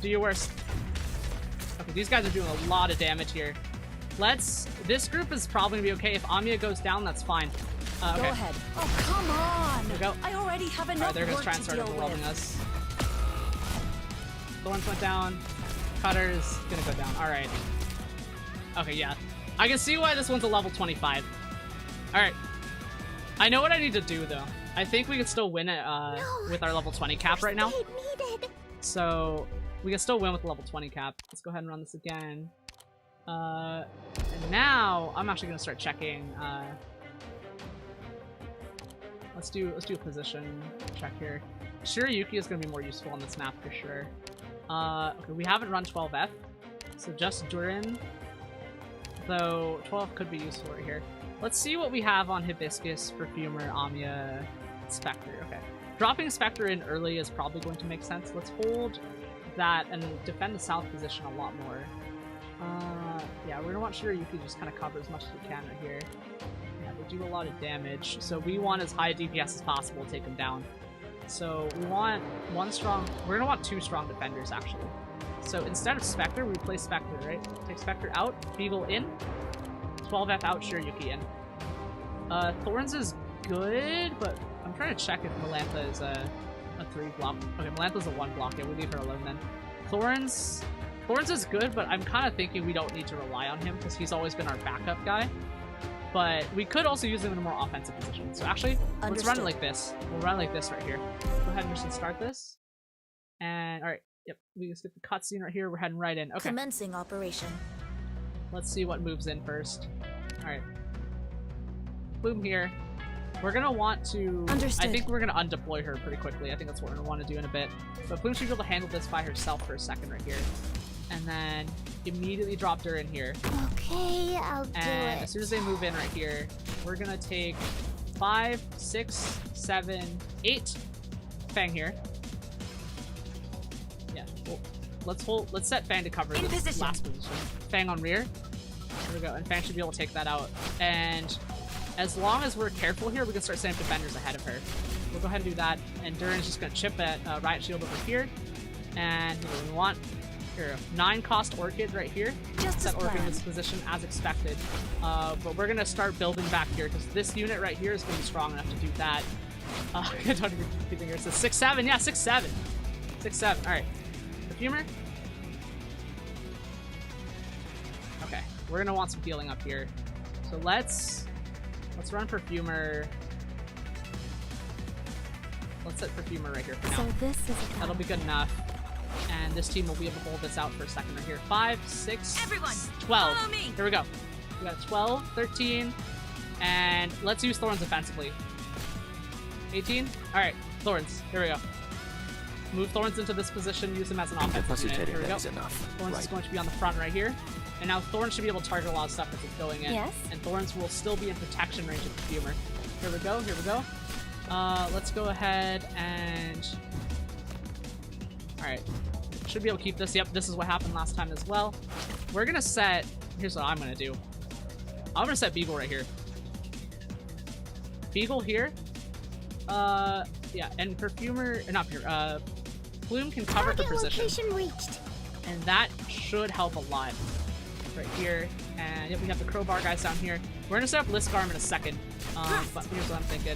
Do your worst. Okay, these guys are doing a lot of damage here. This group is probably gonna be okay. If Amiya goes down, that's fine. Okay. Go ahead. Oh, come on! There we go. I already have enough Alright, they're gonna work try and to start deal overwhelming with. us. Thorns went down. Cutter's gonna go down. Alright. Okay, yeah. I can see why this one's a level 25. Alright. I know what I need to do, though. I think we can still win it with our level 20 cap right now. So, we can still win with the level 20 cap. Let's go ahead and run this again. And now, I'm actually gonna start checking, let's do a position check here. Shiryuki is gonna be more useful on this map for sure. Okay, we haven't run 12F, so just Durin. Though 12 could be useful right here. Let's see what we have on Hibiscus, Perfumer, Amiya, Spectre. Okay, dropping Spectre in early is probably going to make sense. Let's hold that and defend the south position a lot more. Yeah, we're gonna want Shiryuki just kind of cover as much as we can right here. Yeah, they do a lot of damage, so we want as high DPS as possible to take them down. So we want we're gonna want 2 strong defenders actually. So instead of Spectre, we play Spectre, right? Take Spectre out, Beagle in, 12F out, Shiryuki in. Thorns is good, but I'm trying to check if Melantha is a 3 block. Okay, Melantha's a 1 block. Yeah, we leave her alone then. Thorns is good, but I'm kind of thinking we don't need to rely on him because he's always been our backup guy. But we could also use him in a more offensive position. So actually, let's run it like this. We'll run it like this right here. Go ahead and just start this. And alright, yep, we can skip the cutscene right here. We're heading right in. Okay. Commencing operation. Let's see what moves in first. Alright. Boom here. We're gonna want to... Understood. I think we're gonna undeploy her pretty quickly. I think that's what we're gonna want to do in a bit. But Plume should be able to handle this by herself for a second right here. And then immediately drop her in here. Okay, I'll do And it. as soon as they move in right here, we're gonna take 5, 6, 7, 8 Fang here. Yeah, well, let's set Fang to cover this last position. Fang on rear. There we go, and Fang should be able to take that out. And as long as we're careful here, we can start setting defenders ahead of her. We'll go ahead and do that. And Durin's just gonna chip at Riot Shield over here. And we want here, 9 cost Orchid right here. Just set Orchid in this position as expected. But we're gonna start building back here because this unit right here is gonna be strong enough to do that. I don't even think here. It says 6-7. Yeah, 6-7. 6-7. All right. Perfumer. Okay, we're gonna want some healing up here. So let's run Perfumer. Let's set Perfumer right here for now. So this is a That'll be good enough. And this team will be able to hold this out for a second right here. 5, 6, Everyone, 12. follow me. Here we go. We got 12, 13, and let's use Thorns offensively. 18. All right, Thorns. Here we go. Move Thorns into this position. Use him as an offensive unit. Here we go. Thorns is going to be on the front right here. And now Thorns should be able to target a lot of stuff as it's going in. Yes. And Thorns will still be in protection range of the Perfumer. Here we go. Here we go. Let's go ahead and... Alright. Should be able to keep this. Yep, this is what happened last time as well. We're gonna set... Here's what I'm gonna do. I'm gonna set Beagle right here. Beagle here. Yeah, and Perfumer... Not Perfumer, Plume can cover the position. Location reached. And that should help a lot. Right here. And yep, we have the crowbar guys down here. We're gonna set up Liskarm in a second. But here's what I'm thinking.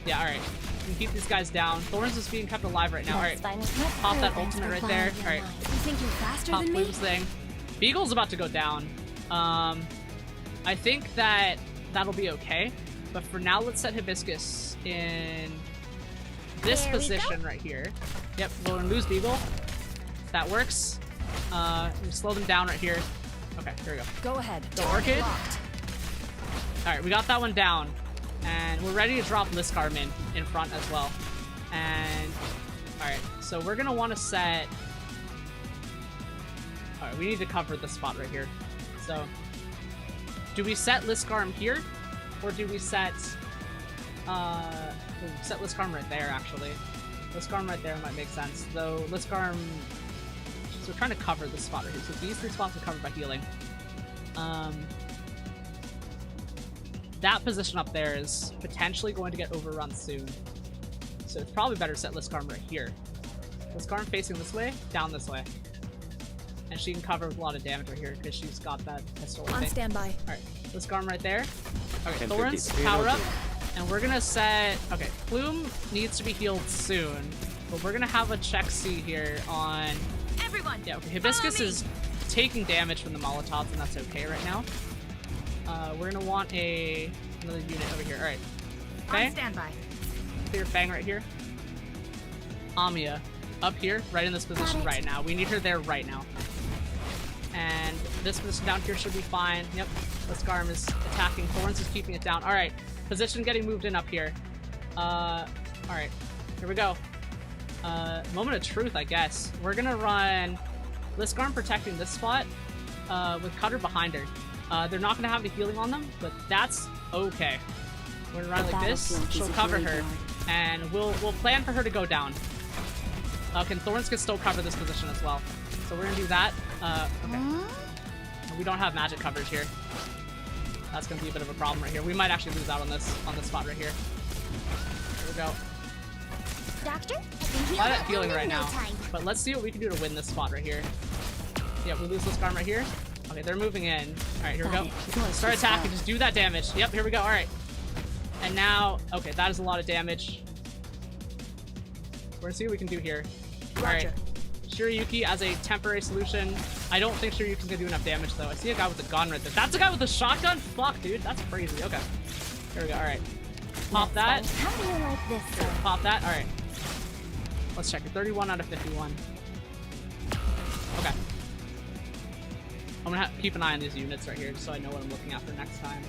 Yeah, alright. We can keep these guys down. Thorns is being kept alive right now. Alright. Pop that ultimate right there. Alright. You think you're faster Pop than me? Plume's thing. Beagle's about to go down. I think that that'll be okay. But for now, let's set Hibiscus in this position right here. Yep, we're gonna lose Beagle. That works. We slow them down right here. Okay, here we go. Go ahead. Go Orchid. Alright, we got that one down. And we're ready to drop Liskarm in front as well. And alright, so we're gonna want to set... Alright, we need to cover this spot right here. So, do we set Liskarm here? Or do we set Set Liskarm right there, actually. Liskarm right there might make sense, though Liskarm... So we're trying to cover this spot right here. So these 3 spots are covered by healing. That position up there is potentially going to get overrun soon. So it's probably better to set Liskarm right here. Liskarm facing this way, down this way. And she can cover with a lot of damage right here because she's got that pistol. On standby. Alright, Liskarm right there. Okay, Thorns, power up. And we're gonna set... Okay, Plume needs to be healed soon. But we're gonna have a check C here on... Everyone! Yeah, okay, Hibiscus is taking damage from the Molotovs, and that's okay right now. We're gonna want another unit over here. Alright. Fang? On standby. Clear Fang right here. Amiya, up here, right in this position right now. We need her there right now. And this position down here should be fine. Yep, Liskarm is attacking. Thorns is keeping it down. Alright, position getting moved in up here. Alright, here we go. Moment of truth, I guess. We're gonna run Liskarm protecting this spot with Cutter behind her. They're not gonna have the healing on them, but that's okay. We're gonna run like this. She'll cover her, and we'll plan for her to go down. Can Thorns can still cover this position as well. So we're gonna do that. Okay. We don't have magic coverage here. That's gonna be a bit of a problem right here. We might actually lose out on this spot right here. Here we go. Doctor? A lot of healing right now, but let's see what we can do to win this spot right here. Yeah, we lose Liskarm right here. Okay, they're moving in. Alright, here we go. Start attacking, just do that damage. Yep, here we go, alright. And now, okay, that is a lot of damage. We're gonna see what we can do here. Alright, Shiryuki as a temporary solution. I don't think Shiryuki's gonna do enough damage though. I see a guy with a gun right there. That's a guy with a shotgun? Fuck, dude, that's crazy. Okay, here we go, alright. Pop that. How do you like this, sir? Pop that, alright. Let's check it. 31 out of 51. Okay. I'm gonna keep an eye on these units right here just so I know what I'm looking at for next time.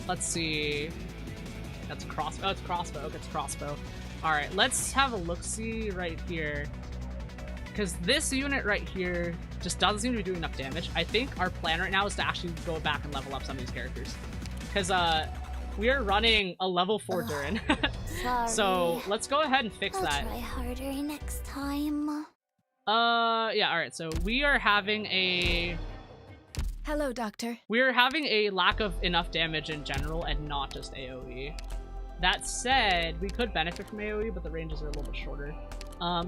Let's see. That's a crossbow. Oh, it's crossbow. Okay, it's crossbow. Alright, let's have a look-see right here. Because this unit right here just doesn't seem to be doing enough damage. I think our plan right now is to actually go back and level up some of these characters. Because, we are running a level 4 Durin. So, let's go ahead and fix that. I'll try harder next time. Yeah, alright, so we are having a... Hello, Doctor. We're having a lack of enough damage in general and not just AoE. That said, we could benefit from AoE, but the ranges are a little bit shorter.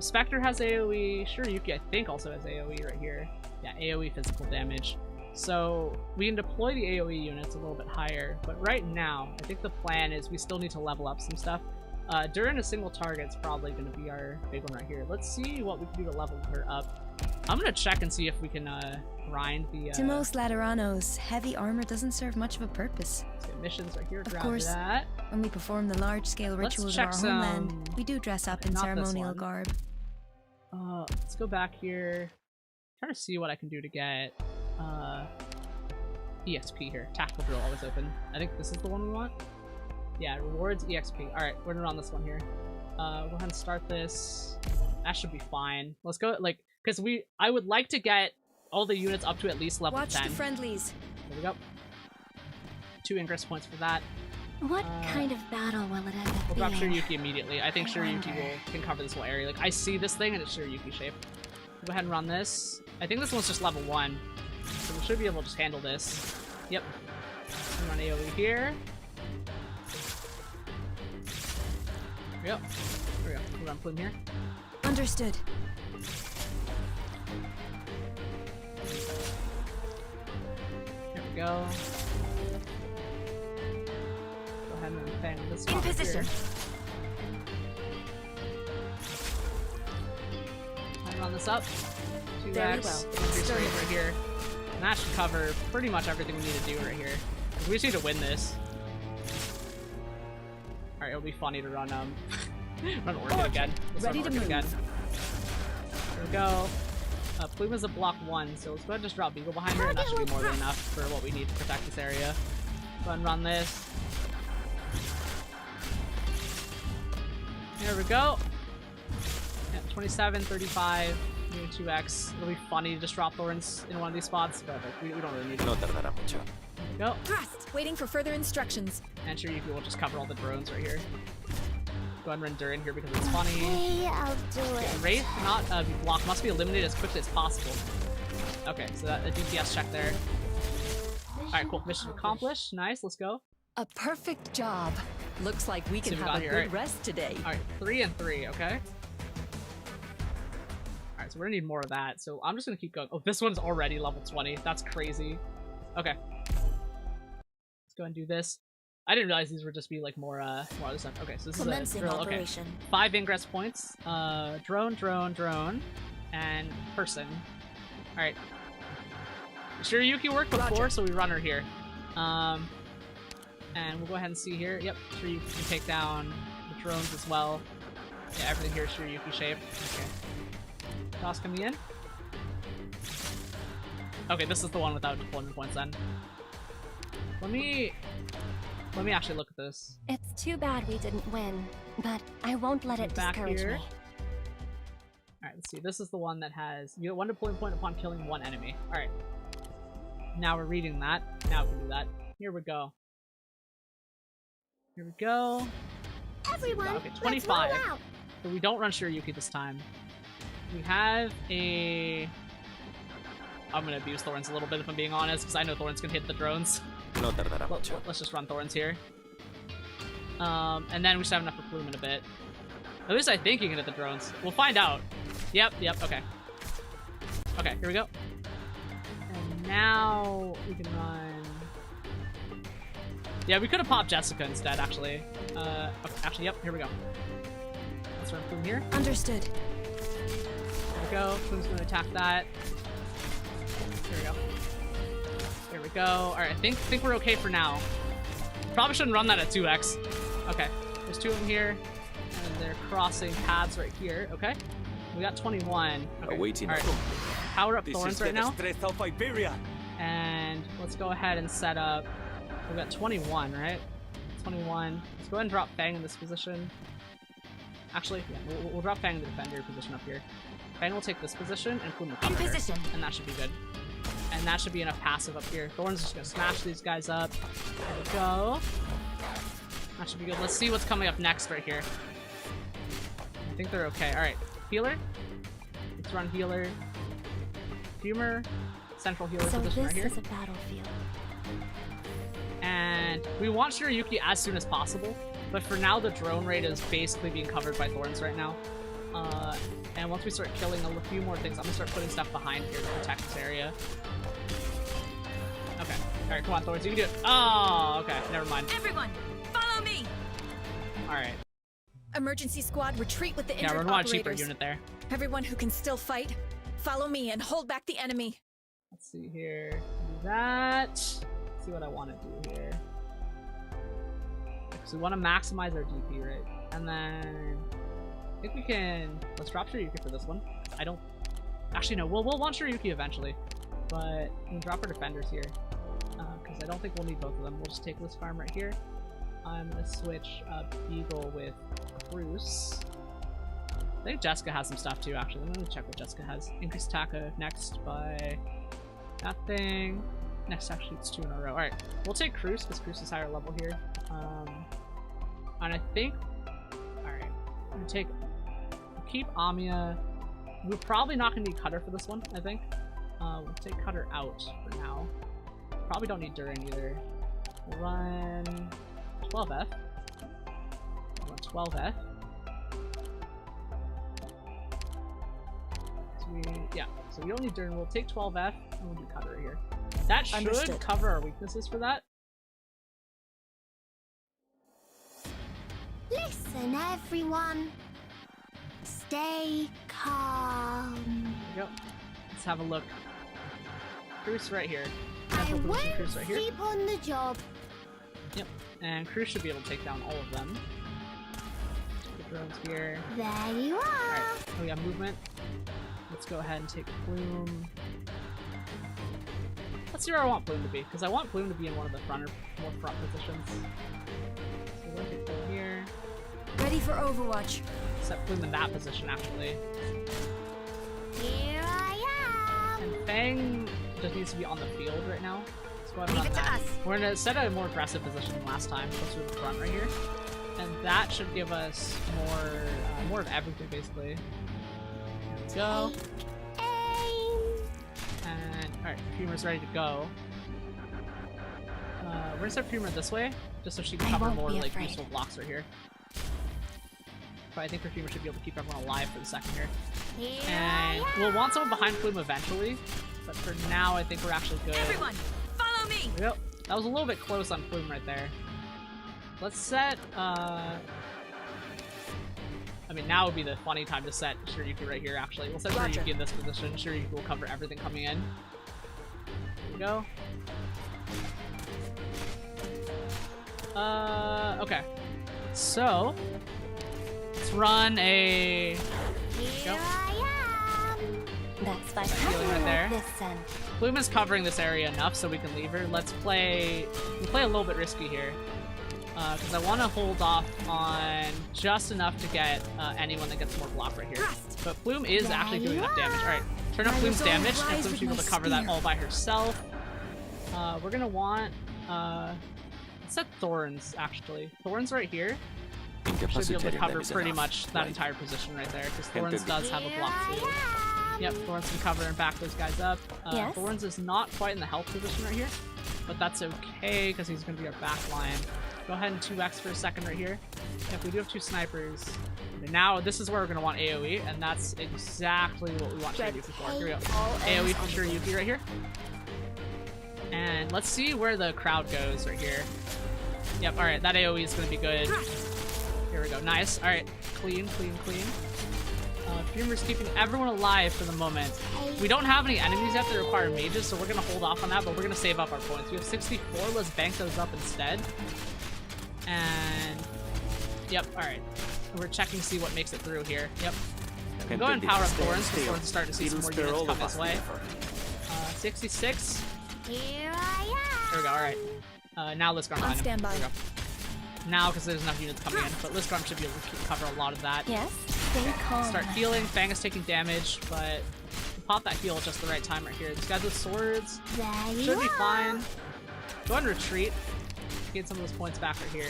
Spectre has AoE. Shiryuki, I think, also has AoE right here. Yeah, AoE physical damage. So we can deploy the AoE units a little bit higher, but right now, I think the plan is we still need to level up some stuff. During a single target, it's probably going to be our big one right here. Let's see what we can do to level her up. I'm going to check and see if we can grind the... To most Lateranos, heavy armor doesn't serve much of a purpose. Let's get missions right here, of grab course, that. When we perform the large-scale rituals of our homeland, we do dress up in ceremonial garb. Let's go back here. Trying to see what I can do to get EXP here. Tactical drill always open. I think this is the one we want. Yeah, rewards EXP. Alright, we're gonna run this one here. Go ahead and start this. That should be fine. Let's go, like, because I would like to get all the units up to at least level 10. Watch the friendlies. There we go. 2 Ingress points for that. What kind of battle will it end up We'll drop being? Shiryuki immediately. I think Shiryuki can cover this whole area. Like, I see this thing and it's Shiryuki shape. Go ahead and run this. I think this one's just level 1. So we should be able to just handle this. Yep. Run AoE here. There we go. There we go. We'll run Plume here. Understood. There we go. Go ahead and bang this In spot position. here. And run this up. 2x. Very well. Increase range right here. And that should cover pretty much everything we need to do right here. We just need to win this. Alright, it'll be funny to run run Orchid again. Let's Ready run to Orchid move. again. There we go. Plume is a block 1, so let's go ahead and just drop Beagle behind her, and that should be more than enough for what we need to protect this area. Go ahead and run this. There we go. Yeah, 27, 35, 2x. It'll be funny to just drop thorns in one of these spots, but like, we don't really need it. No tardará mucho. Go. Thrust! Waiting for further instructions. And sure, you will just cover all the drones right here. Go ahead and run Durin here because it's funny. Hey, I'll do it. Wraith cannot be blocked. Must be eliminated as quickly as possible. Okay, so that a DPS check there. Alright, cool. Mission accomplished. Nice, let's go. A perfect job. Looks like we can See, have a here, good right? rest today. Alright, 3 and 3, okay? Alright, so we're gonna need more of that. So I'm just gonna keep going. Oh, this one's already level 20. That's crazy. Okay. Let's go and do this. I didn't realize these would just be like more other stuff. Okay, so this is a drill. Okay. 5 ingress points. Drone, and person. Alright. Shiryuki worked before, so we run her here. And we'll go ahead and see here. Yep, Shiryuki can take down the drones as well. Yeah, everything here is Shiryuki shape. Okay. Toss coming in. Okay, this is the one without deployment points then. Let me actually look at this. It's too bad we didn't win, but I won't let it discourage me. Alright, let's see. This is the one that has you get 1 deployment point upon killing 1 enemy. Alright. Now we're reading that. Now we can do that. Here we go. Here we go. Everyone, okay, 25. So we don't run Shiryuki this time. We have a... I'm gonna abuse Thorns a little bit if I'm being honest, because I know Thorns can hit the drones. No tardará mucho. Let's just run Thorns here. And then we should have enough for Plume in a bit. At least I think you can hit the drones. We'll find out. Yep, okay. Okay, here we go. And now we can run... Yeah, we could have popped Jessica instead, actually. Okay, actually, yep, here we go. Let's run Plume here. Understood. There we go. Plume's gonna attack that. Here we go. Here we go. Alright, I think we're okay for now. Probably shouldn't run that at 2x. Okay, there's 2 of them here. And they're crossing paths right here. Okay. We got 21. Okay. Awaiting. Alright. Power up This Thorns is right now. of Iberia. And let's go ahead and set up... We've got 21, right? 21. Let's go ahead and drop Fang in this position. Actually, yeah, we'll drop Fang in the defender position up here. Fang will take this position, and Plume will cover her, and that should be good. And that should be enough passive up here. Thorns just gonna smash these guys up. There we go. That should be good. Let's see what's coming up next right here. I think they're okay. Alright. Healer. Let's run healer. Humor. Central healer position right here. So this is a battlefield. And we want Shiryuki as soon as possible, but for now the drone raid is basically being covered by Thorns right now. And once we start killing a few more things, I'm gonna start putting stuff behind here to protect this area. Okay. Alright, come on, Thorns, you can do it. Oh, okay, never mind. Everyone, follow me! Alright. Emergency squad, retreat with the injured Yeah, we're gonna want a cheaper operators. unit there. Everyone who can still fight, follow me and hold back the enemy. Let's see here. Do that. Let's see what I want to do here. So we want to maximize our DP, right? And then I think we can... Let's drop Shiryuki for this one. I don't... Actually, no. We'll want Shiryuki eventually. But we can drop our defenders here. Because I don't think we'll need both of them. We'll just take this farm right here. I'm going to switch Beagle with Bruce. I think Jessica has some stuff too, actually. Let me check what Jessica has. Increased attack next by that thing. Next, actually, it's 2 in a row. Alright, we'll take Cruz, because Cruz is higher level here. And I think... Alright, I'm gonna take... We'll keep Amiya. We're probably not gonna need Cutter for this one, I think. We'll take Cutter out for now. Probably don't need Durin either. We'll run 12F. We'll run 12F. So we don't need Durin. We'll take 12F and we'll do Cutter here. That should Understood. cover our weaknesses for that. Listen, everyone. Stay calm. There we go. Let's have a look. Cruz right here. I Central position won't Cruz right here. sleep on the job. Yep. And Cruz should be able to take down all of them. The drones here. There you are. Alright. Oh, we got movement. Let's go ahead and take Plume. Let's see where I want Plume to be, because I want Plume to be in one of the more front positions. So we're going to take Plume here. Ready for Overwatch. set Plume in that position, actually. Here I am. And Fang just needs to be on the field right now. So go ahead and Leave it run to that. us. We're gonna set a more aggressive position than last time, closer to the front right here. And that should give us more of everything, basically. There we go. Aim. And, alright, Fumer's ready to go. We're gonna set Fumer this way, just so she can I cover won't more be like afraid. useful blocks right here. But I think Fumer should be able to keep everyone alive for the second here. Here And I am. we'll want someone behind Plume eventually, but for now I think we're actually good. Everyone, follow me. There we go. That was a little bit close on Plume right there. Let's set, I mean, now would be the funny time to set Shiryuki right here, actually. We'll set Roger. Shiryuki in this position. Shiryuki will cover everything coming in. There we go. Okay. So, let's run a... Here I am. That's fine. Healing right there. This then. Plume is covering this area enough so we can leave her. Let's play... We'll play a little bit risky here. Because I want to hold off on just enough to get anyone that gets more block right here. But Plume is actually doing enough damage. Alright, turn up Plume's damage, and so she's able to cover that all by herself. We're gonna want... let's set Thorns, actually. Thorns right here. Should be able to cover pretty much that entire position right there, because Thorns does have a block too. Yep, Thorns can cover and back those guys up. Yes? Thorns is not quite in the health position right here, but that's okay, because he's going to be our back line. Go ahead and 2x for a second right here. Yep, we do have 2 snipers. And now, this is where we're going to want AoE, and that's exactly what we want Shiryuki for. Here we go. AoE for Shiryuki right here. And let's see where the crowd goes right here. Yep, alright, that AoE is going to be good. Here we go, nice. Alright, clean, clean, clean. Fumer's keeping everyone alive for the moment. We don't have any enemies yet that require mages, so we're going to hold off on that, but we're going to save up our points. We have 64, let's bank those up instead. And... Yep, alright. We're checking to see what makes it through here. Yep. Go ahead and power up Thorns, because Thorns is starting to see some more units come his way. 66. Here I There we go, alright. Now Lisgarm behind him. stand by. There we go. Now, because there's enough units coming in, but Lisgarm should be able to cover a lot of that. Yes? Stay calm. Start healing. Fang is taking damage, but pop that heal at just the right time right here. These guys with swords am. There should you be are. fine. Go ahead and retreat. Get some of those points back right here.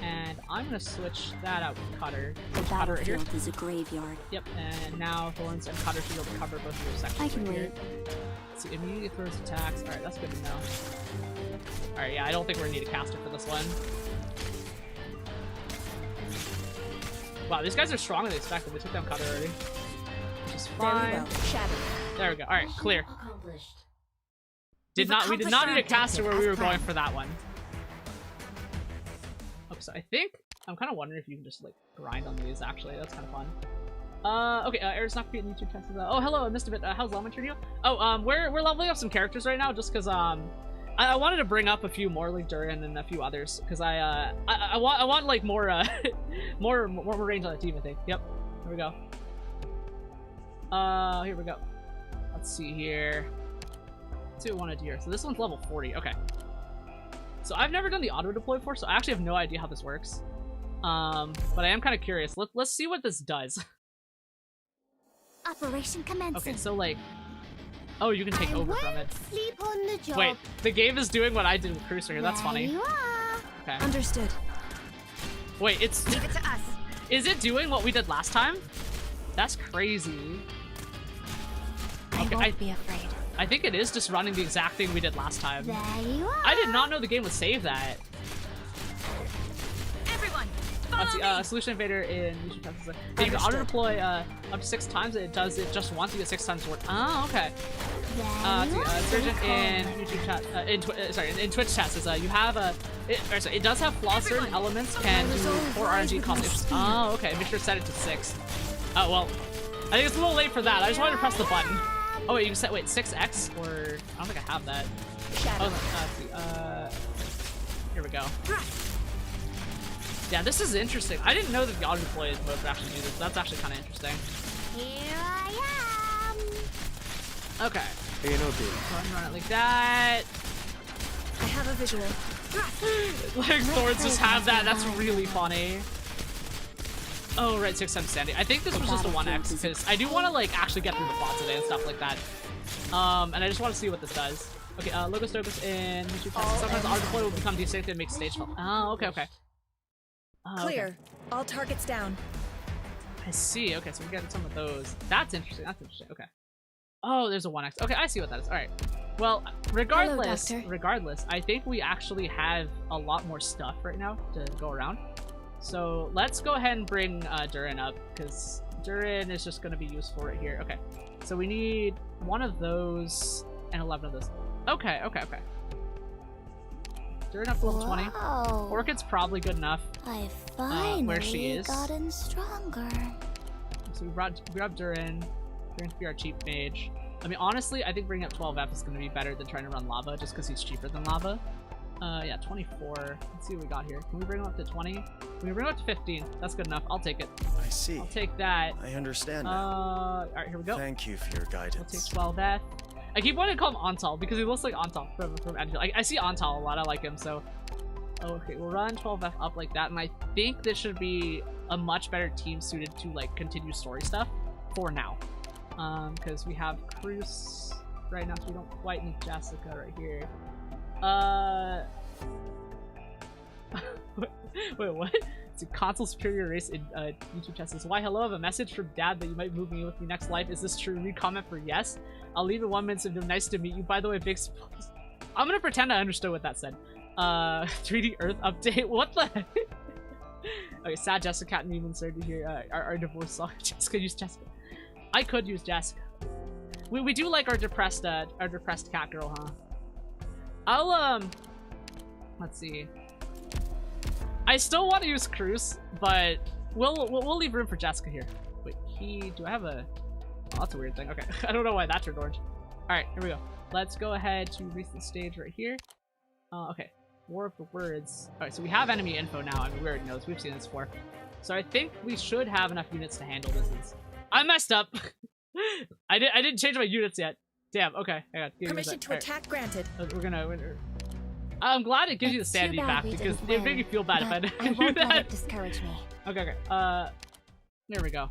And I'm gonna switch that out with Cutter. The Cutter right here. battlefield is a graveyard. Yep, and now Thorns and Cutter should be able to cover both of your sections I can right here. wait. Let's see, immediately throws attacks. Alright, that's good to know. Alright, yeah, I don't think we're gonna need a caster for this one. Wow, these guys are stronger than expected. We took down Cutter already. Which is fine. Shadow. There we go. Alright, clear. Accomplished. We did not accomplished need our a caster objective where we as were going planned. for that one. Oh, so I think I'm kind of wondering if you can just like grind on these. Actually, that's kind of fun. Okay. Eric's not creating YouTube chances. Oh, hello, I missed a bit. How's Lemme treating you? Oh, we're leveling up some characters right now, just because I wanted to bring up a few more, like Durin and a few others, because I want like more more range on the team. I think. Yep. Here we go. Here we go. Let's see here. Let's see what we want to do here. So this one's level 40. Okay. So I've never done the auto deploy before, so I actually have no idea how this works. But I am kind of curious. Let's see what this does. Operation commencing. Okay, so like, oh, you can take I over from won't it. sleep on the job. Wait, the game is doing what I did with Cruiser here. That's There funny. you are. Okay. Understood. Wait, it's Leave it to us. is it doing what we did last time? That's crazy. I Okay, won't be afraid. I think it is just running the exact thing we did last time. There you are. I did not know the game would save that. Everyone, follow Let's see, me. Solution Invader in YouTube chances. You can auto deploy up to 6 times. It does it just once. You get 6 times work. Oh, okay. There you are. Surgeon in YouTube chat, in Twitch chat says you have a, it does have flaws. Certain elements can do 4 RNG cost. Oh, okay. Make sure to set it to 6. Oh well, I think it's a little late for that. I just wanted to press the button. Oh wait, you can set 6x or I don't think I have that. Shadow. Oh, let's see. Here we go. Yeah, this is interesting. I didn't know that the auto deploy mode would actually do this. That's actually kind of interesting. Here I am. Okay. Enough. Run it like that. I have a visual. Like Thorns just have that. That's really funny. Oh, right, 6-7 standing. I think this was just a 1x, because I do want to, like, actually get through the plot today and stuff like that. And I just want to see what this does. Okay, Logos Dogos in YouTube. Sometimes our deploy will become desafe and make stage fall. Oh, okay, okay. Clear. Okay. All targets down. I see. Okay, so we're getting some of those. That's interesting. That's interesting. Okay. Oh, there's a 1x. Okay, I see what that is. All right. Well, regardless, I think we actually have a lot more stuff right now to go around. So let's go ahead and bring Durin up, because Durin is just going to be useful right here. Okay. So we need one of those and 11 of those. Okay, okay, okay. Durin up to level 20. Orchid's probably good enough. I finally where she is. gotten stronger. So we brought Durin. Durin to be our cheap mage. I mean, honestly, I think bringing up 12F is going to be better than trying to run Lava, just because he's cheaper than Lava. Yeah, 24. Let's see what we got here. Can we bring him up to 20? Can we bring him up to 15? That's good enough. I'll take it. I see. I'll take that. I understand now. Alright, here we go. Thank you for your guidance. We'll take 12F. I keep wanting to call him Antal, because he looks like Antal from Endfield. I see Antal a lot. I like him, so... Okay, we'll run 12F up like that, and I think this should be a much better team suited to, like, continue story stuff for now. Because we have Cruz right now, so we don't quite need Jessica right here. Wait, what? It's a console superior race in YouTube chat says, why hello, I have a message from dad that you might move me with me next life. Is this true? Read comment for yes. I'll leave it 1 minute, so nice to meet you. By the way, big I'm gonna pretend I understood what that said. 3D Earth update. What the heck? Okay, sad Jessica cat meme inserted here. Our divorce song. Jessica use Jessica. I could use Jessica. We do like our depressed cat girl, huh? I'll let's see. I still want to use Cruz, but we'll leave room for Jessica here. Wait, do I have a? Oh, that's a weird thing. Okay, I don't know why that turned orange. All right, here we go. Let's go ahead to reach the stage right here. Okay, War of the Words. All right, so we have enemy info now. I mean, we already know this. We've seen this before. So I think we should have enough units to handle this. I messed up. I didn't change my units yet. Damn. Okay. Hang on. Permission to attack granted. We're gonna. I'm glad it gives you the sanity back, because it would make me feel bad if I didn't do that. Let it discourage me. Okay. Okay. There we go.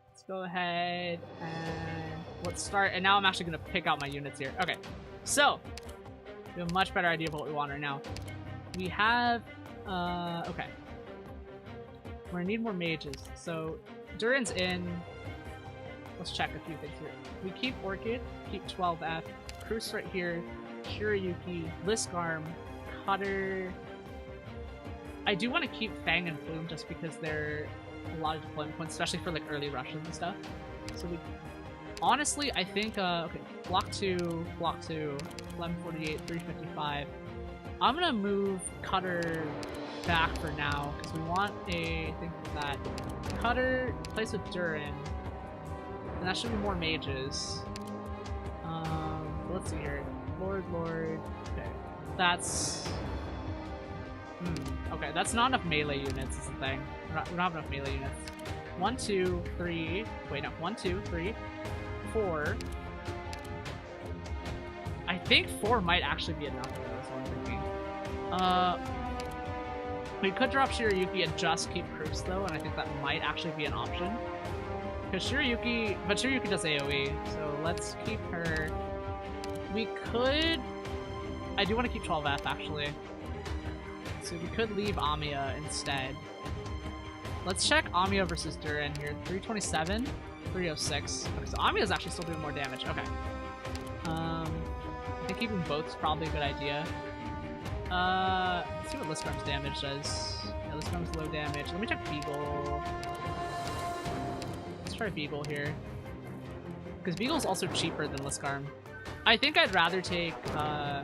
Let's go ahead and let's start. And now I'm actually gonna pick out my units here. Okay. So we have a much better idea of what we want right now. We have. Okay. We're gonna need more mages. So Durin's in. Let's check a few things here. We keep Orchid, keep 12F, Cruz right here, Shiryuki, Liskarm, Cutter. I do want to keep Fang and Plume just because they're a lot of deployment points, especially for like early rushes and stuff. So we honestly, I think okay, block 2, Lemme 48, 355. I'm gonna move Cutter back for now because we want a thing for that. Cutter plays with Durin. And that should be more mages. Let's see here. Lord. Okay. That's... Okay, that's not enough melee units is the thing. We don't have enough melee units. 1, 2, 3... Wait, no. 1, 2, 3, 4... I think 4 might actually be enough, though, is what I'm thinking. We could drop Shiryuki and just keep Cruz, though, and I think that might actually be an option. Because Shiryuki does AoE, so let's keep her. We could... I do want to keep 12F, actually. So we could leave Amiya instead. Let's check Amiya versus Durin here. 327, 306. Okay, so Amiya's actually still doing more damage. Okay. I think keeping both is probably a good idea. Let's see what Liskarm's damage does. Yeah, Liskarm's low damage. Let me check Beagle. Let's try Beagle here. Because Beagle's also cheaper than Liskarm. I think I'd rather take, yeah,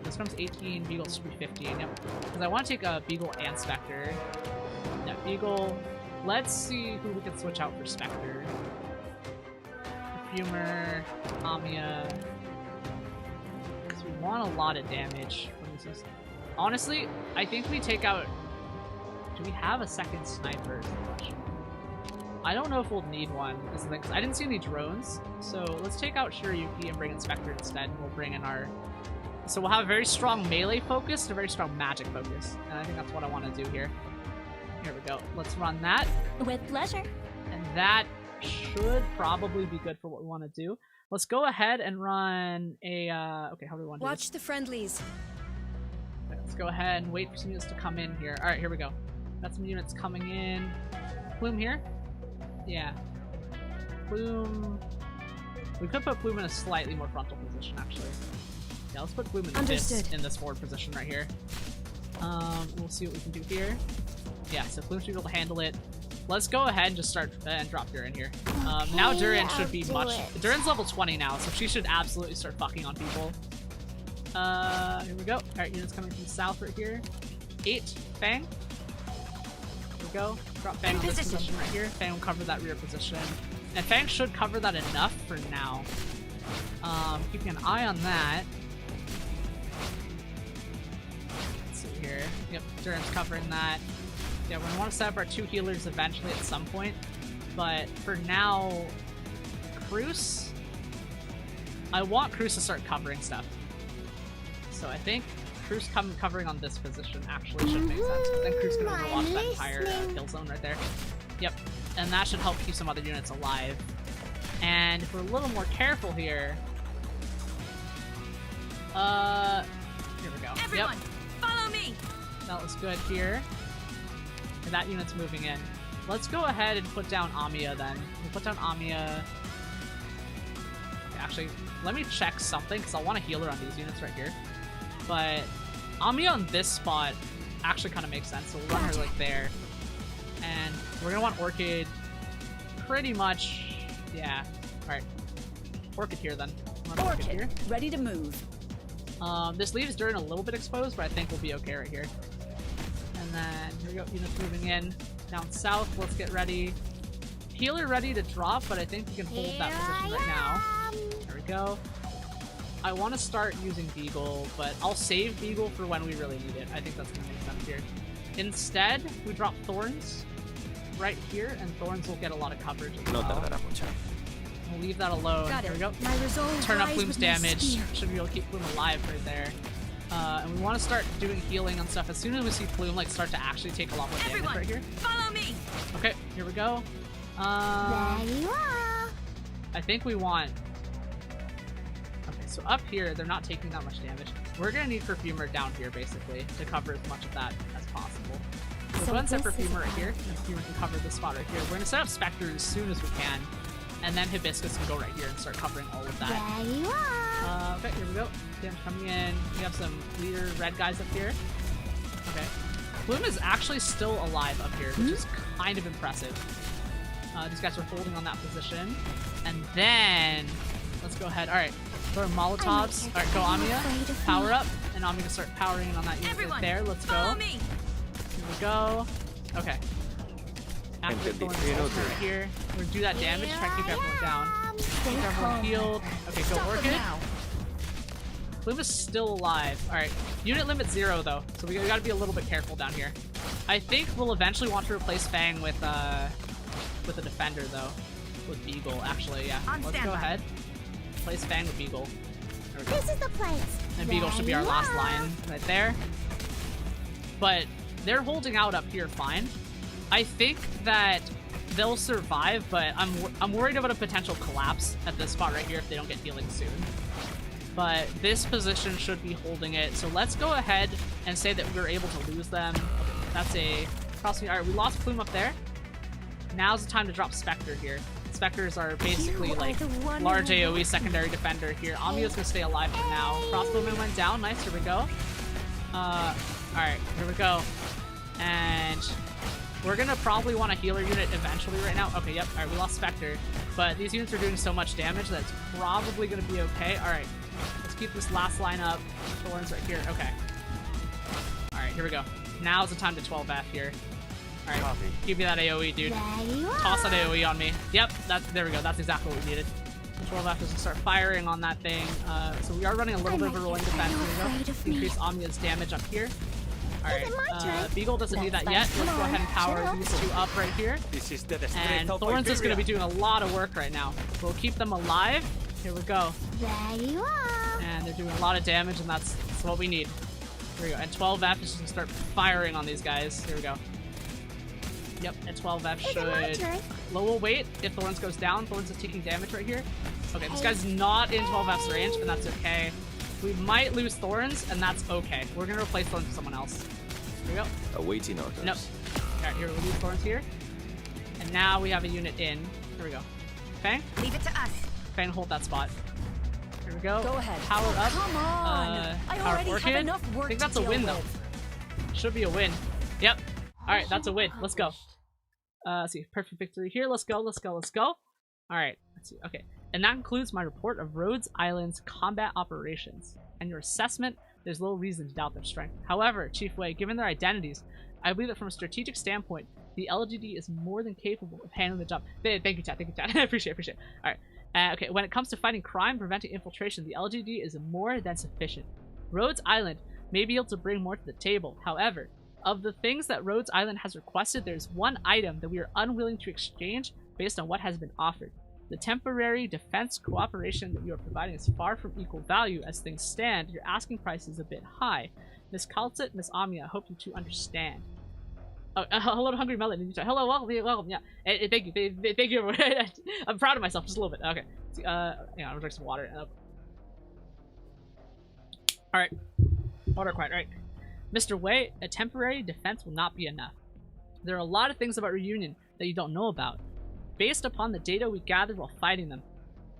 Liskarm's 18, Beagle's 15, yep. Because I want to take Beagle and Spectre. Yeah, Beagle. Let's see who we can switch out for Spectre. Perfumer, Amiya. Because we want a lot of damage from this system. Honestly, I think we take out... Do we have a second sniper? Is the question. I don't know if we'll need one, is the thing, because I didn't see any drones. So let's take out Shiryuki and bring in Spectre instead, and we'll bring in our... So we'll have a very strong melee focus and a very strong magic focus. And I think that's what I want to do here. Here we go. Let's run that. With pleasure. And that should probably be good for what we want to do. Let's go ahead and run a, okay, how do we want to do this? Watch the friendlies. Okay, let's go ahead and wait for some units to come in here. Alright, here we go. Got some units coming in. Plume here? Yeah. Plume... We could put Plume in a slightly more frontal position, actually. Yeah, let's put Plume in this forward position right here. We'll see what we can do here. Yeah, so Plume should be able to handle it. Let's go ahead and just start and drop Durin here. Now Durin should be Durin's level 20 now, so she should absolutely start fucking on people. Here we go. Alright, units coming from south right here. 8, Fang. Here we go. Drop Fang on this position right here. Fang will cover that rear position. And Fang should cover that enough for now. Keeping an eye on that. Let's see here. Yep, Durin's covering that. Yeah, we're gonna want to set up our 2 healers eventually at some point. But for now, Cruz. I want Cruz to start covering stuff. So I think Cruz covering on this position actually should make sense. But then Cruz can overwatch that entire kill zone right there. Yep. And that should help keep some other units alive. And if we're a little more careful here... here we go. Everyone, follow me! That looks good here. And that unit's moving in. Let's go ahead and put down Amiya then. We'll put down Amiya... Actually, let me check something, because I want a healer on these units right here. But Amiya on this spot actually kind of makes sense, so we'll run her like there. And we're gonna want Orchid pretty much, yeah. Alright. Orchid here then. Orchid here. Ready to move. This leaves Durin a little bit exposed, but I think we'll be okay right here. And then, here we go, units moving in. Down south, let's get ready. Healer ready to drop, but I think we can hold that position right now. There we go. I want to start using Beagle, but I'll save Beagle for when we really need it. I think that's going to make sense here. Instead, we drop Thorns right here, and Thorns will get a lot of coverage as well. We'll leave that alone. There we go. Turn up Plume's damage. Should be able to keep Plume alive right there. And we want to start doing healing on stuff as soon as we see Plume like start to actually take a lot more damage right here. Follow me. Okay, here we go. There you are. I think we want... Okay, so up here, they're not taking that much damage. We're gonna need Perfumer down here, basically, to cover as much of that as possible. So go ahead and set Perfumer right here, and Perfumer can cover this spot right here. We're gonna set up Spectre as soon as we can, and then Hibiscus can go right here and start covering all of that. There you are. Okay, here we go. Damage coming in. We have some leader red guys up here. Okay. Plume is actually still alive up here, which is kind of impressive. These guys are holding on that position. And then, let's go ahead. Alright, throw Molotovs. Alright, go Amiya. Power up. And Amiya can start powering on that unit right there. Let's go. Me. Here we go. Okay. After going right here, we're gonna do that damage. Try to keep everyone down. Keep everyone healed. Okay, go Orchid. Plume is still alive. Alright. Unit limit 0 though, so we gotta be a little bit careful down here. I think we'll eventually want to replace Fang with a defender though. With Beagle, actually, yeah. Let's go ahead. Replace Fang with Beagle. There we go. This is the place. And Beagle should be our last line right there. But they're holding out up here fine. I think that they'll survive, but I'm worried about a potential collapse at this spot right here if they don't get healing soon. But this position should be holding it. So let's go ahead and say that we were able to lose them. Okay, that's a crossing. Alright, we lost Plume up there. Now's the time to drop Spectre here. Spectres are basically like large AoE secondary defender here. Amiya's gonna stay alive for now. Crossbowman went down. Nice, here we go. Alright, here we go. And we're gonna probably want a healer unit eventually right now. Okay, yep. Alright, we lost Spectre. But these units are doing so much damage that it's probably gonna be okay. Alright, let's keep this last line up. Thorns right here. Okay. Alright, here we go. Now's the time to 12F here. Alright, give me that AoE, dude. Toss that AoE on me. Yep, there we go. That's exactly what we needed. 12F is to start firing on that thing. So we are running a little bit of a rolling defense. Here we go. Increase Amiya's damage up here. Alright, Beagle doesn't need that yet. Let's go ahead and power these two up right here. And Thorns is going to be doing a lot of work right now. We'll keep them alive. Here we go. There you are. And they're doing a lot of damage, and that's what we need. Here we go. And 12F is just going to start firing on these guys. Here we go. Yep, and 12F Is it my should... turn? Low will wait if Thorns goes down. Thorns is taking damage right here. Okay, this guy's not in 12F's range, and that's okay. We might lose Thorns, and that's okay. We're gonna replace Thorns with someone else. Here we go. Awaiting orders. Nope. Alright, here, we'll leave Thorns here. And now we have a unit in. Here we go. Fang? Leave it to us. Fang, hold that spot. Here we go. Go ahead. Power up. Come on. I Power already Orchid. have enough work I think to that's a deal win, with. though. Should be a win. Yep. Alright, that's a win. Let's go. Let's see. Perfect victory here. Let's go, let's go, let's go. Alright, let's see. Okay. And that concludes my report of Rhodes Island's combat operations. And your assessment, there's little reason to doubt their strength. However, Chief Wei, given their identities, I believe that from a strategic standpoint, the LGD is more than capable of handling the job. Thank you, chat. Thank you, chat. appreciate it. Alright. Okay, when it comes to fighting crime, preventing infiltration, the LGD is more than sufficient. Rhodes Island may be able to bring more to the table. However, of the things that Rhodes Island has requested, there's one item that we are unwilling to exchange based on what has been offered. The temporary defense cooperation that you are providing is far from equal value. As things stand, your asking price is a bit high. Miss Kaltsit, Miss Amia, I hope you two understand. Oh, hello to Hungry Melon. Hello, welcome, yeah. Thank you, thank you. I'm proud of myself just a little bit. Okay, see, hang on, I'll drink some water. Alright, water quiet, right. Mr. Wei, a temporary defense will not be enough. There are a lot of things about Reunion that you don't know about, based upon the data we gathered while fighting them.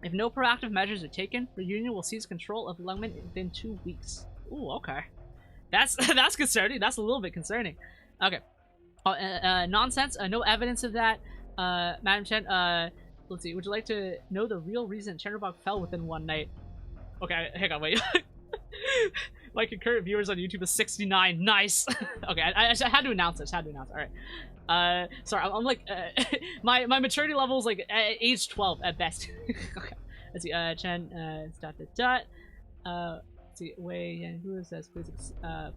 If no proactive measures are taken, Reunion will seize control of Lemme within 2 weeks. Ooh, okay. That's concerning. That's a little bit concerning. Okay. Nonsense. No evidence of that. Madam Chen, let's see. Would you like to know the real reason Chernobyl fell within one night? Okay, hang on, wait. My concurrent viewers on YouTube is 69. Nice. Okay, I had to announce this. All right. Sorry, I'm like, my maturity level is like age 12 at best. Okay. Let's see. Chen. Let's see. Wei and who says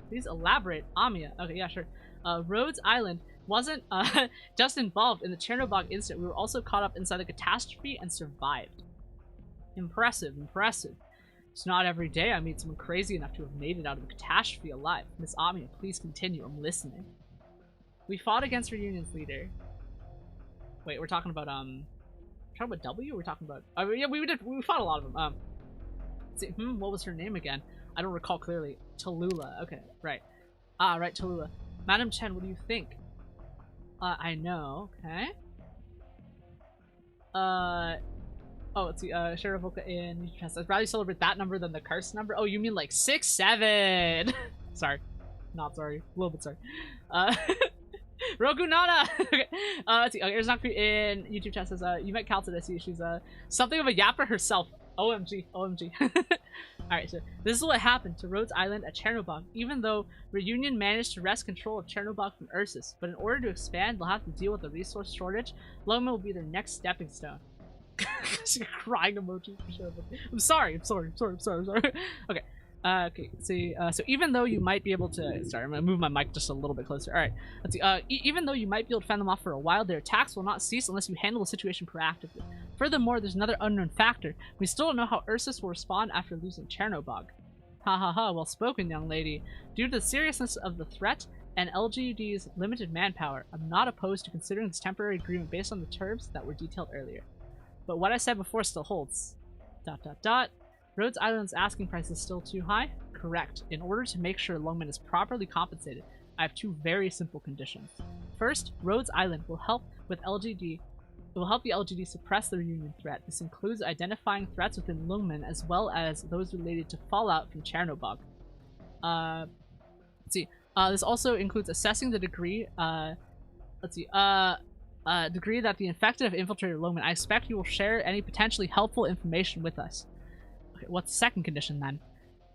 please elaborate. Amia. Okay, yeah, sure. Rhodes Island wasn't just involved in the Chernobyl incident. We were also caught up inside the catastrophe and survived. Impressive. It's not every day I meet someone crazy enough to have made it out of a catastrophe alive. Miss Amia, please continue. I'm listening. We fought against Reunion's leader. Wait, we're talking about W? We're talking about yeah, we fought a lot of them. Let's see, what was her name again? I don't recall clearly. Tallulah. Okay, right. Ah, right, Tallulah. Madam Chen, what do you think? I know. Okay. Oh, let's see. Sheriff Voka in YouTube chest. I'd rather celebrate that number than the curse number. Oh, you mean like 6, 7? Sorry. Not sorry. A little bit sorry. Roku Nana! Okay. Let's see. Okay, here's Naku in YouTube chat says, you met Cal today. She's something of a yapper herself. OMG. Alright, so this is what happened to Rhodes Island at Chernobyl, even though Reunion managed to wrest control of Chernobyl from Ursus. But in order to expand, they'll have to deal with the resource shortage. Lemme will be their next stepping stone. She's crying emoji. I'm sorry. Okay. Okay, see, so even though you might be able to, sorry, I'm gonna move my mic just a little bit closer. Alright, let's see, even though you might be able to fend them off for a while, their attacks will not cease unless you handle the situation proactively. Furthermore, there's another unknown factor. We still don't know how Ursus will respond after losing Chernobyl. Ha ha ha, well spoken, young lady. Due to the seriousness of the threat and LGUD's limited manpower, I'm not opposed to considering this temporary agreement based on the terms that were detailed earlier. But what I said before still holds. ... Rhodes Island's asking price is still too high? Correct. In order to make sure Longman is properly compensated, I have 2 very simple conditions. First, Rhodes Island will help with LGD. It will help the LGD suppress the Reunion threat. This includes identifying threats within Longman as well as those related to fallout from Chernobyl. Let's see. This also includes assessing the degree. Degree that the infected have infiltrated Longman. I expect you will share any potentially helpful information with us. What's the second condition then?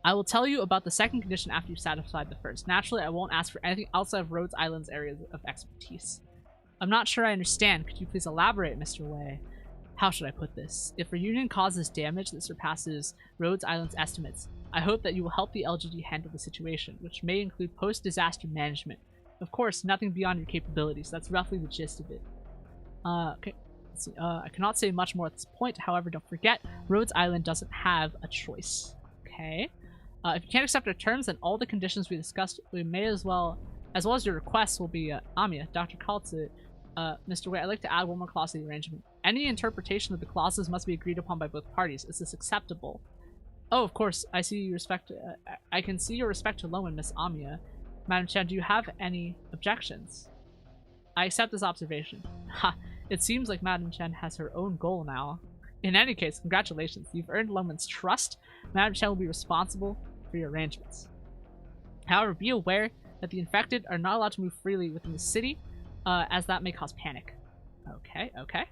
I will tell you about the second condition after you've satisfied the first. Naturally, I won't ask for anything outside of Rhodes Island's areas of expertise. I'm not sure I understand. Could you please elaborate, Mr. Wei? How should I put this? If Reunion causes damage that surpasses Rhodes Island's estimates, I hope that you will help the LGD handle the situation, which may include post-disaster management. Of course, nothing beyond your capabilities. That's roughly the gist of it. Okay. I cannot say much more at this point. However, don't forget, Rhodes Island doesn't have a choice. Okay. If you can't accept our terms, then all the conditions we discussed, we may as well as your requests will be Amia, Dr. Kaltsit, Mr. Wait, I'd like to add one more clause to the arrangement. Any interpretation of the clauses must be agreed upon by both parties. Is this acceptable? Oh, of course. I see you respect. I can see your respect to Lemme, Miss Amiya. Madam Chen, do you have any objections? I accept this observation. Ha! It seems like Madam Chen has her own goal now. In any case, congratulations. You've earned Lemme's trust. Madam Chen will be responsible for your arrangements. However, be aware that the infected are not allowed to move freely within the city, as that may cause panic. Okay, okay.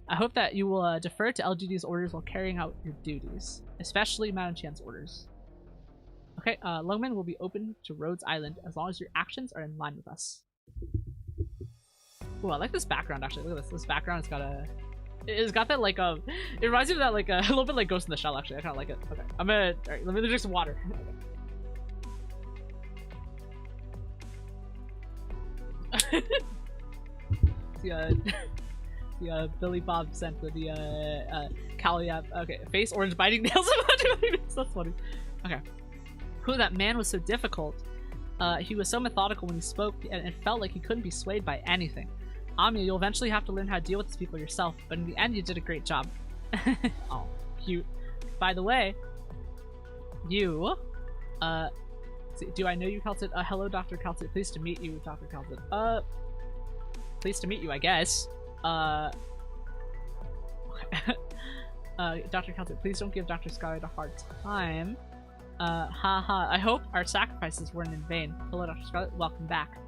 I hope that you will defer to LGD's orders while carrying out your duties, especially Madam Chan's orders. Okay, Longman will be open to Rhodes Island as long as your actions are in line with us. Ooh, I like this background actually. Look at this. This background, it's got that like it reminds me of that like a little bit like Ghost in the Shell actually. I kind of like it. Okay, alright, let me drink some water. The Billy Bob sent with the Caliap. Okay, face orange biting nails. That's funny. Okay. Who that man was so difficult. He was so methodical when he spoke, and it felt like he couldn't be swayed by anything. Amiya, you'll eventually have to learn how to deal with these people yourself, but in the end, you did a great job. Oh, cute. By the way, you, do I know you, Kelton? Hello, Dr. Kelton. Pleased to meet you, Dr. Kelton. Pleased to meet you, I guess. Dr. Kelton, please don't give Dr. Scarlet a hard time. Haha, I hope our sacrifices weren't in vain. Hello, Dr. Scarlet. Welcome back.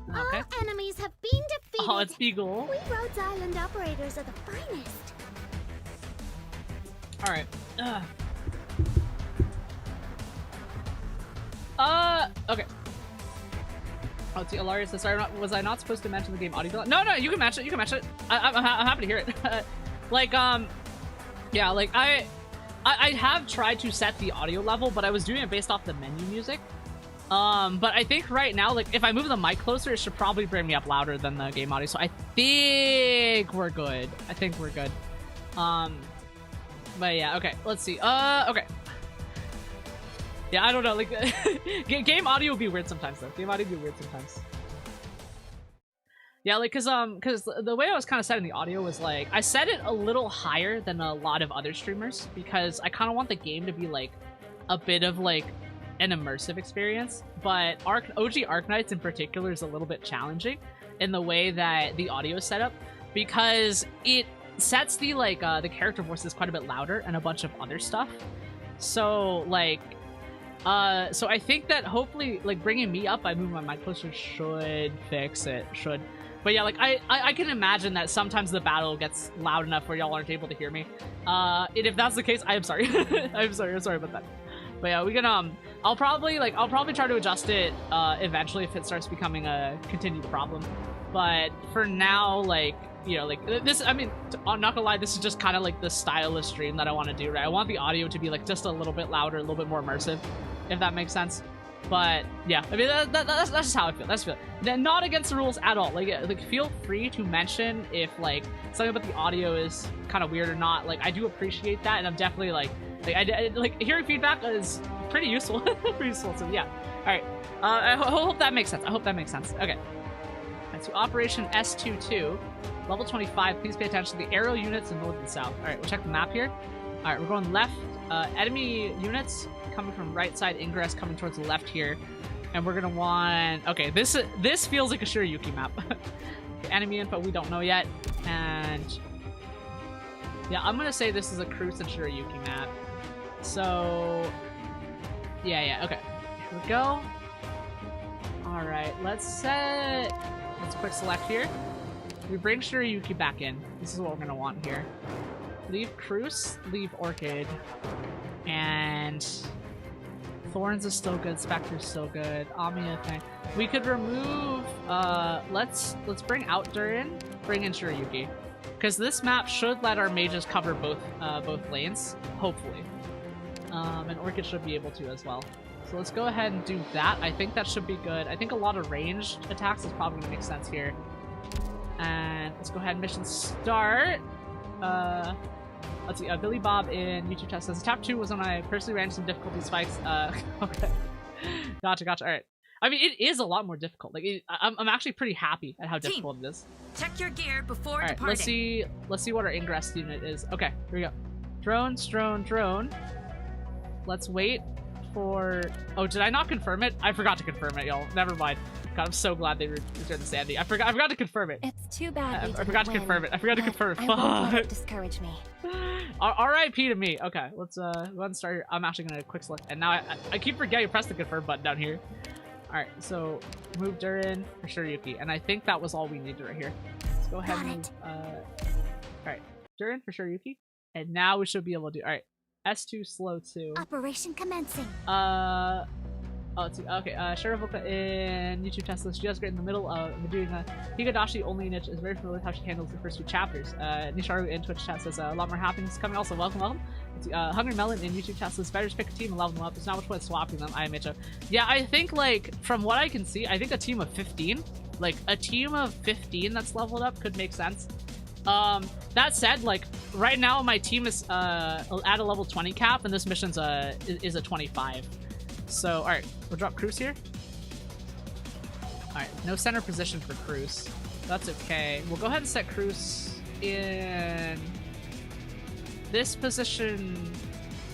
Okay. All enemies have been defeated. Oh, it's Beagle. We Rhodes Island operators are the finest. Alright. Okay. Oh, it's Alaria says, sorry, was I not supposed to mention the game audio? No, you can mention it, you can mention it. I'm happy to hear it. Like, yeah, like, I have tried to set the audio level, but I was doing it based off the menu music. But I think right now, like, if I move the mic closer, it should probably bring me up louder than the game audio, so I think we're good. I think we're good. But yeah, okay, let's see. Okay. Yeah, I don't know, like, game audio would be weird sometimes, though. Game audio would be weird sometimes. Yeah, like, cause the way I was kind of setting the audio was, like, I set it a little higher than a lot of other streamers, because I kind of want the game to be, like, a bit of, like, an immersive experience, but OG Arknights in particular is a little bit challenging in the way that the audio is set up, because it sets the, like, the character voices quite a bit louder and a bunch of other stuff. So, like, so I think that hopefully, like, bringing me up by moving my mic closer should fix it, But yeah, like, I can imagine that sometimes the battle gets loud enough where y'all aren't able to hear me. And if that's the case, I am sorry. I'm sorry about that. But yeah, we can, I'll probably try to adjust it, eventually if it starts becoming a continued problem. But for now, like, you know, like, this, I mean, I'm not gonna lie, this is just kind of like the style of stream that I want to do, right? I want the audio to be, like, just a little bit louder, a little bit more immersive, if that makes sense. But yeah, I mean, that's just how I feel. That's not against the rules at all. Like feel free to mention if, like, something about the audio is kind of weird or not. Like, I do appreciate that, and I'm definitely like like hearing feedback is pretty useful. Pretty useful. So yeah. All right. I hope that makes sense. Okay. Alright, so Operation S22, level 25. Please pay attention to the arrow units in north and south. All right, we'll check the map here. All right, we're going left. Enemy units coming from right side, ingress coming towards the left here, and we're gonna want. Okay, this feels like a Shiryuki map. Enemy info we don't know yet, and yeah, I'm gonna say this is a Cruz and Shiryuki map. So yeah, okay. Here we go. All right, let's quick select here. We bring Shiryuki back in. This is what we're gonna want here. Leave Cruz, leave Orchid, and Thorns is still good, Spectre's still good, Amiya thing. We could remove, let's bring out Durin, bring in Shiryuki. Because this map should let our mages cover both lanes, hopefully. And Orchid should be able to as well. So let's go ahead and do that. I think that should be good. I think a lot of ranged attacks is probably gonna make sense here. And let's go ahead and mission start. Let's see, Billy Bob in YouTube chat says, Chapter 2 was when I personally ran into some difficulty spikes. Okay. Gotcha, alright. I mean, it is a lot more difficult. Like, I'm actually pretty happy at how difficult it is. Check your gear before All right, departing. let's see what our ingress unit is. Okay, here we go. Drone. Let's wait for... Oh, did I not confirm it? I forgot to confirm it, y'all. Never mind. God, I'm so glad they returned the Sandy. I forgot to confirm it. It's too bad. I forgot to confirm it. I forgot to confirm it. I won't let it discourage me. R.I.P. to me. Okay, let's go ahead and start here. I'm actually gonna quick select, and now I keep forgetting to press the confirm button down here. All right, so move Durin for Shiryuki, and I think that was all we needed right here. Let's go ahead and move. All right, Durin for Shiryuki, and now we should be able to do. All right, S2 slow 2. Operation commencing. Oh, let's see. Okay, Sherivoka in YouTube test list. She does great in the middle of doing Higadashi only niche is very familiar with how she handles the first 2 chapters. Nisharu in Twitch chat says a lot more happiness coming. Also, welcome. Hungry Melon in YouTube chat says better just pick a team and level them up. There's not much point swapping them. I am Mitcha. Yeah, I think like from what I can see, I think a team of 15, like a team of 15 that's leveled up could make sense. That said, like right now my team is at a level 20 cap, and this mission's is a 25. So, alright, we'll drop Cruz here. Alright, no center position for Cruz. That's okay. We'll go ahead and set Cruz in this position.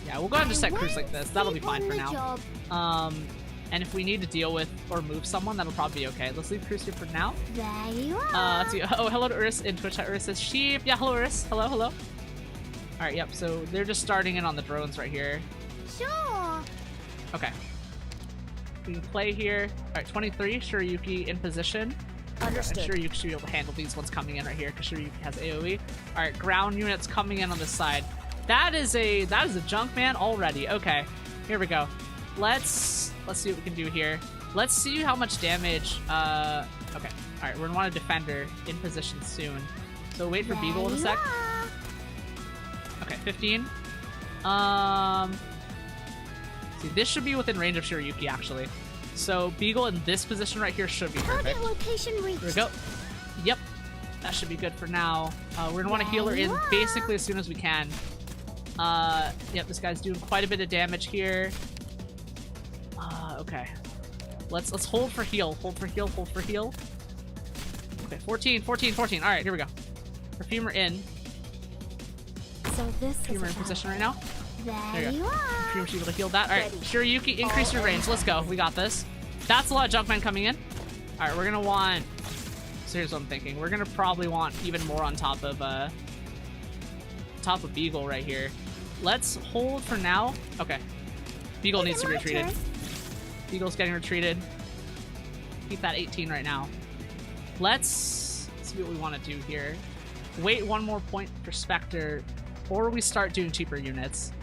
Yeah, we'll go ahead and just set Cruz like this. That'll be fine for now. And if we need to deal with or move someone, that'll probably be okay. Let's leave Cruz here for now. There you are. Let's see. Oh, hello to Uris in Twitch chat. Uris says sheep. Yeah, hello Uris. Hello. Alright, yep, so they're just starting in on the drones right here. Sure. Okay. We can play here. Alright, 23, Shiryuki in position. Understood. I'm sure you should be able to handle these ones coming in right here, because Shiryuki has AoE. Alright, ground units coming in on this side. That is a junk man already. Okay, here we go. Let's see what we can do here. Let's see how much damage. Okay. Alright, we're gonna want a defender in position soon. So wait for Beagle in a sec. Okay, 15. See, this should be within range of Shiryuki, actually. So, Beagle in this position right here should be perfect. Target location reached. Here we go. Yep. That should be good for now. We're gonna want to heal her in basically as soon as we can. Yep, this guy's doing quite a bit of damage here. Okay. Let's hold for heal. Hold for heal. Okay, 14. Alright, here we go. Perfumer in. So this Perfumer in position right now. There you are. Perfumer should be able to heal that. Alright, Shiryuki, increase your range. Let's go. We got this. That's a lot of Junkmen coming in. Alright, we're gonna want... So here's what I'm thinking. We're gonna probably want even more on top of Beagle right here. Let's hold for now. Okay. Beagle needs to be retreated. Beagle's getting retreated. Keep that 18 right now. Let's see what we want to do here. Wait one more point for Spectre, or we start doing cheaper units.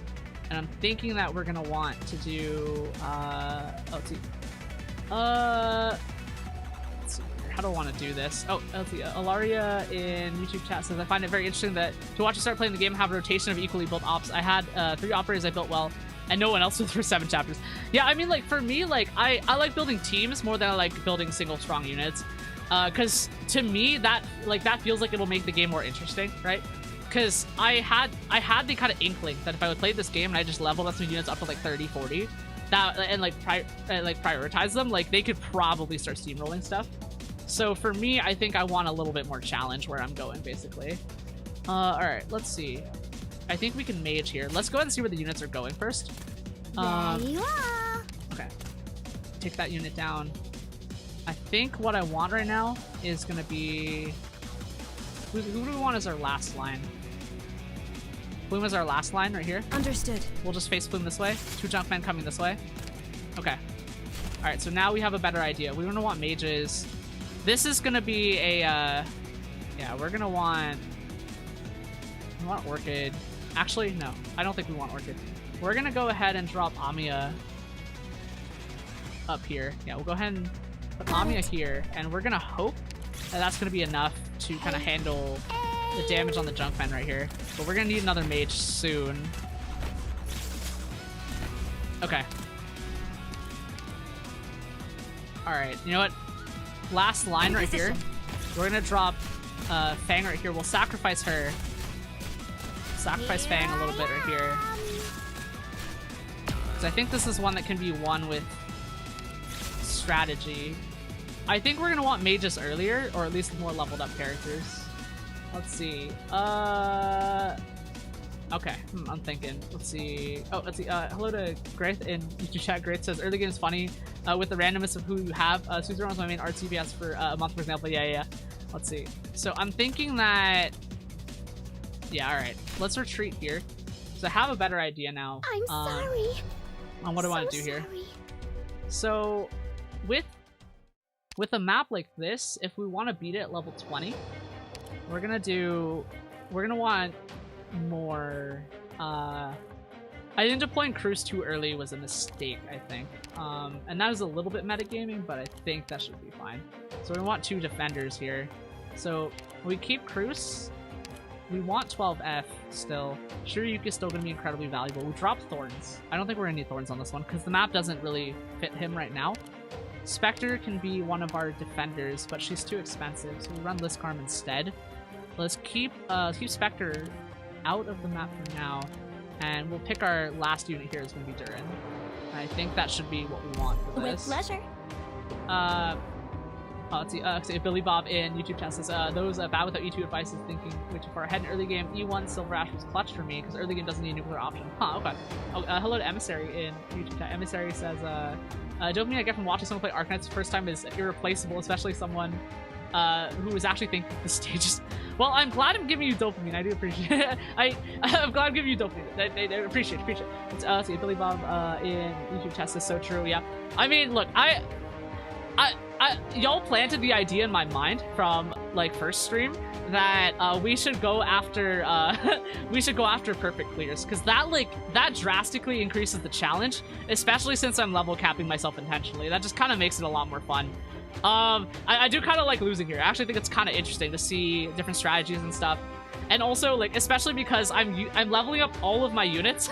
And I'm thinking that we're gonna want to do let's see. Let's see here. How do I want to do this? Oh, let's see. Alaria in YouTube chat says, I find it very interesting that to watch you start playing the game and have a rotation of equally built ops. I had 3 operators I built well, and no one else did for 7 chapters. Yeah, I mean, like, for me, like, I like building teams more than I like building single strong units. Because to me, that feels like it'll make the game more interesting, right? Because I had the kind of inkling that if I would play this game and I just leveled up some units up to like 30, 40, that and prioritize them, like they could probably start steamrolling stuff. So for me, I think I want a little bit more challenge where I'm going, basically. All right, let's see. I think we can mage here. Let's go ahead and see where the units are going first. There you are. Okay. Take that unit down. I think what I want right now is going to be... Who do we want as our last line? Plume is our last line right here. Understood. We'll just face Plume this way. 2 Junkmen coming this way. Okay. Alright, so now we have a better idea. We're going to want mages. This is going to be a... yeah, we're going to want... We want Orchid. Actually, no. I don't think we want Orchid. We're going to go ahead and drop Amiya up here. Yeah, we'll go ahead and put Amiya here, and we're gonna hope that that's gonna be enough to kind of handle the damage on the Junkmen right here. But we're gonna need another mage soon. Okay. Alright, you know what? Last line right here. We're gonna drop Fang right here. We'll sacrifice her. Sacrifice Fang a little bit right here. Because I think this is one that can be won with strategy. I think we're gonna want mages earlier, or at least more leveled up characters. Let's see. Okay, I'm thinking. Let's see. Oh, let's see. Hello to Graith in YouTube chat. Graith says early game is funny with the randomness of who you have. Susan was my main art CBS for a month, for example. Yeah. Let's see. So I'm thinking that. Yeah. All right. Let's retreat here. So I have a better idea now. I'm sorry. On what I want to do here. So with a map like this, if we want to beat it at level 20, we're gonna want more. I think deploying Cruise too early was a mistake, I think. And that is a little bit metagaming, but I think that should be fine. So we want 2 defenders here. So we keep Cruise. We want 12F still. Shiryuki is still going to be incredibly valuable. We drop Thorns. I don't think we're going to need Thorns on this one because the map doesn't really fit him right now. Spectre can be one of our defenders, but she's too expensive, so we run Liskarm instead. Let's keep Spectre out of the map for now, and we'll pick our last unit here is going to be Durin. I think that should be what we want for this. With pleasure. Let's see, Billy Bob in YouTube chat says, those bad without E2 advice is thinking way too far ahead in early game. E1 Silver Ash was clutch for me because early game doesn't need a nuclear option. Huh, okay. Oh, hello to Emissary in YouTube chat. Emissary says, dopamine I get from watching someone play Arknights the first time is irreplaceable, especially someone who is actually thinking the stages. Well, I'm glad I'm giving you dopamine. I do appreciate it. I'm glad I'm giving you dopamine. I appreciate it. Let's see, Billy Bob in YouTube chat says so true. Yeah. I mean, look, y'all planted the idea in my mind from like first stream that we should go after perfect clears because that drastically increases the challenge, especially since I'm level capping myself intentionally. That just kind of makes it a lot more fun. I do kind of like losing here. I actually think it's kind of interesting to see different strategies and stuff. And also, like, especially because I'm leveling up all of my units,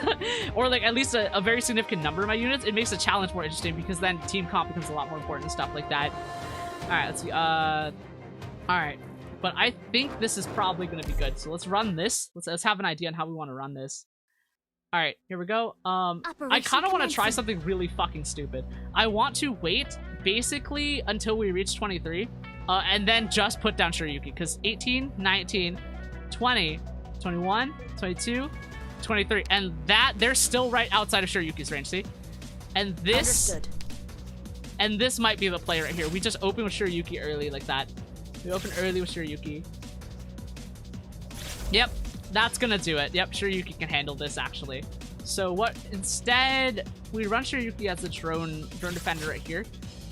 or like at least a very significant number of my units, it makes the challenge more interesting because then team comp becomes a lot more important and stuff like that. Alright, let's see. Alright. But I think this is probably going to be good. So let's run this. Let's have an idea on how we want to run this. Alright, here we go. I kind of want to try something really fucking stupid. I want to wait basically until we reach 23, and then just put down Shiryuki, because 18, 19, 20, 21, 22, 23, and that they're still right outside of Shiryuki's range, see? And this Understood. And this might be the play right here. We just open with Shiryuki early like that. We open early with Shiryuki. Yep, that's gonna do it. Yep, Shiryuki can handle this actually. So what instead we run Shiryuki as a drone defender right here.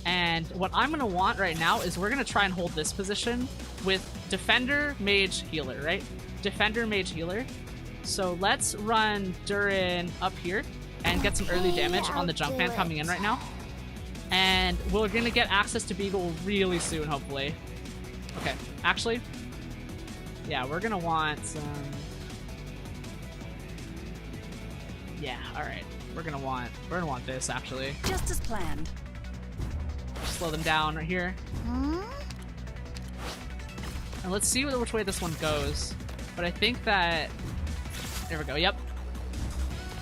And what I'm gonna want right now is we're gonna try and hold this position with defender, mage, healer, right? Defender, mage, healer. So let's run Durin up here and get some early damage on the Junkman coming in right now. And we're gonna get access to Beagle really soon, hopefully. Okay, actually, yeah, we're gonna want some. Yeah, all right, we're gonna want this actually. Just as planned. Slow them down right here. And let's see which way this one goes. But I think that... There we go, yep.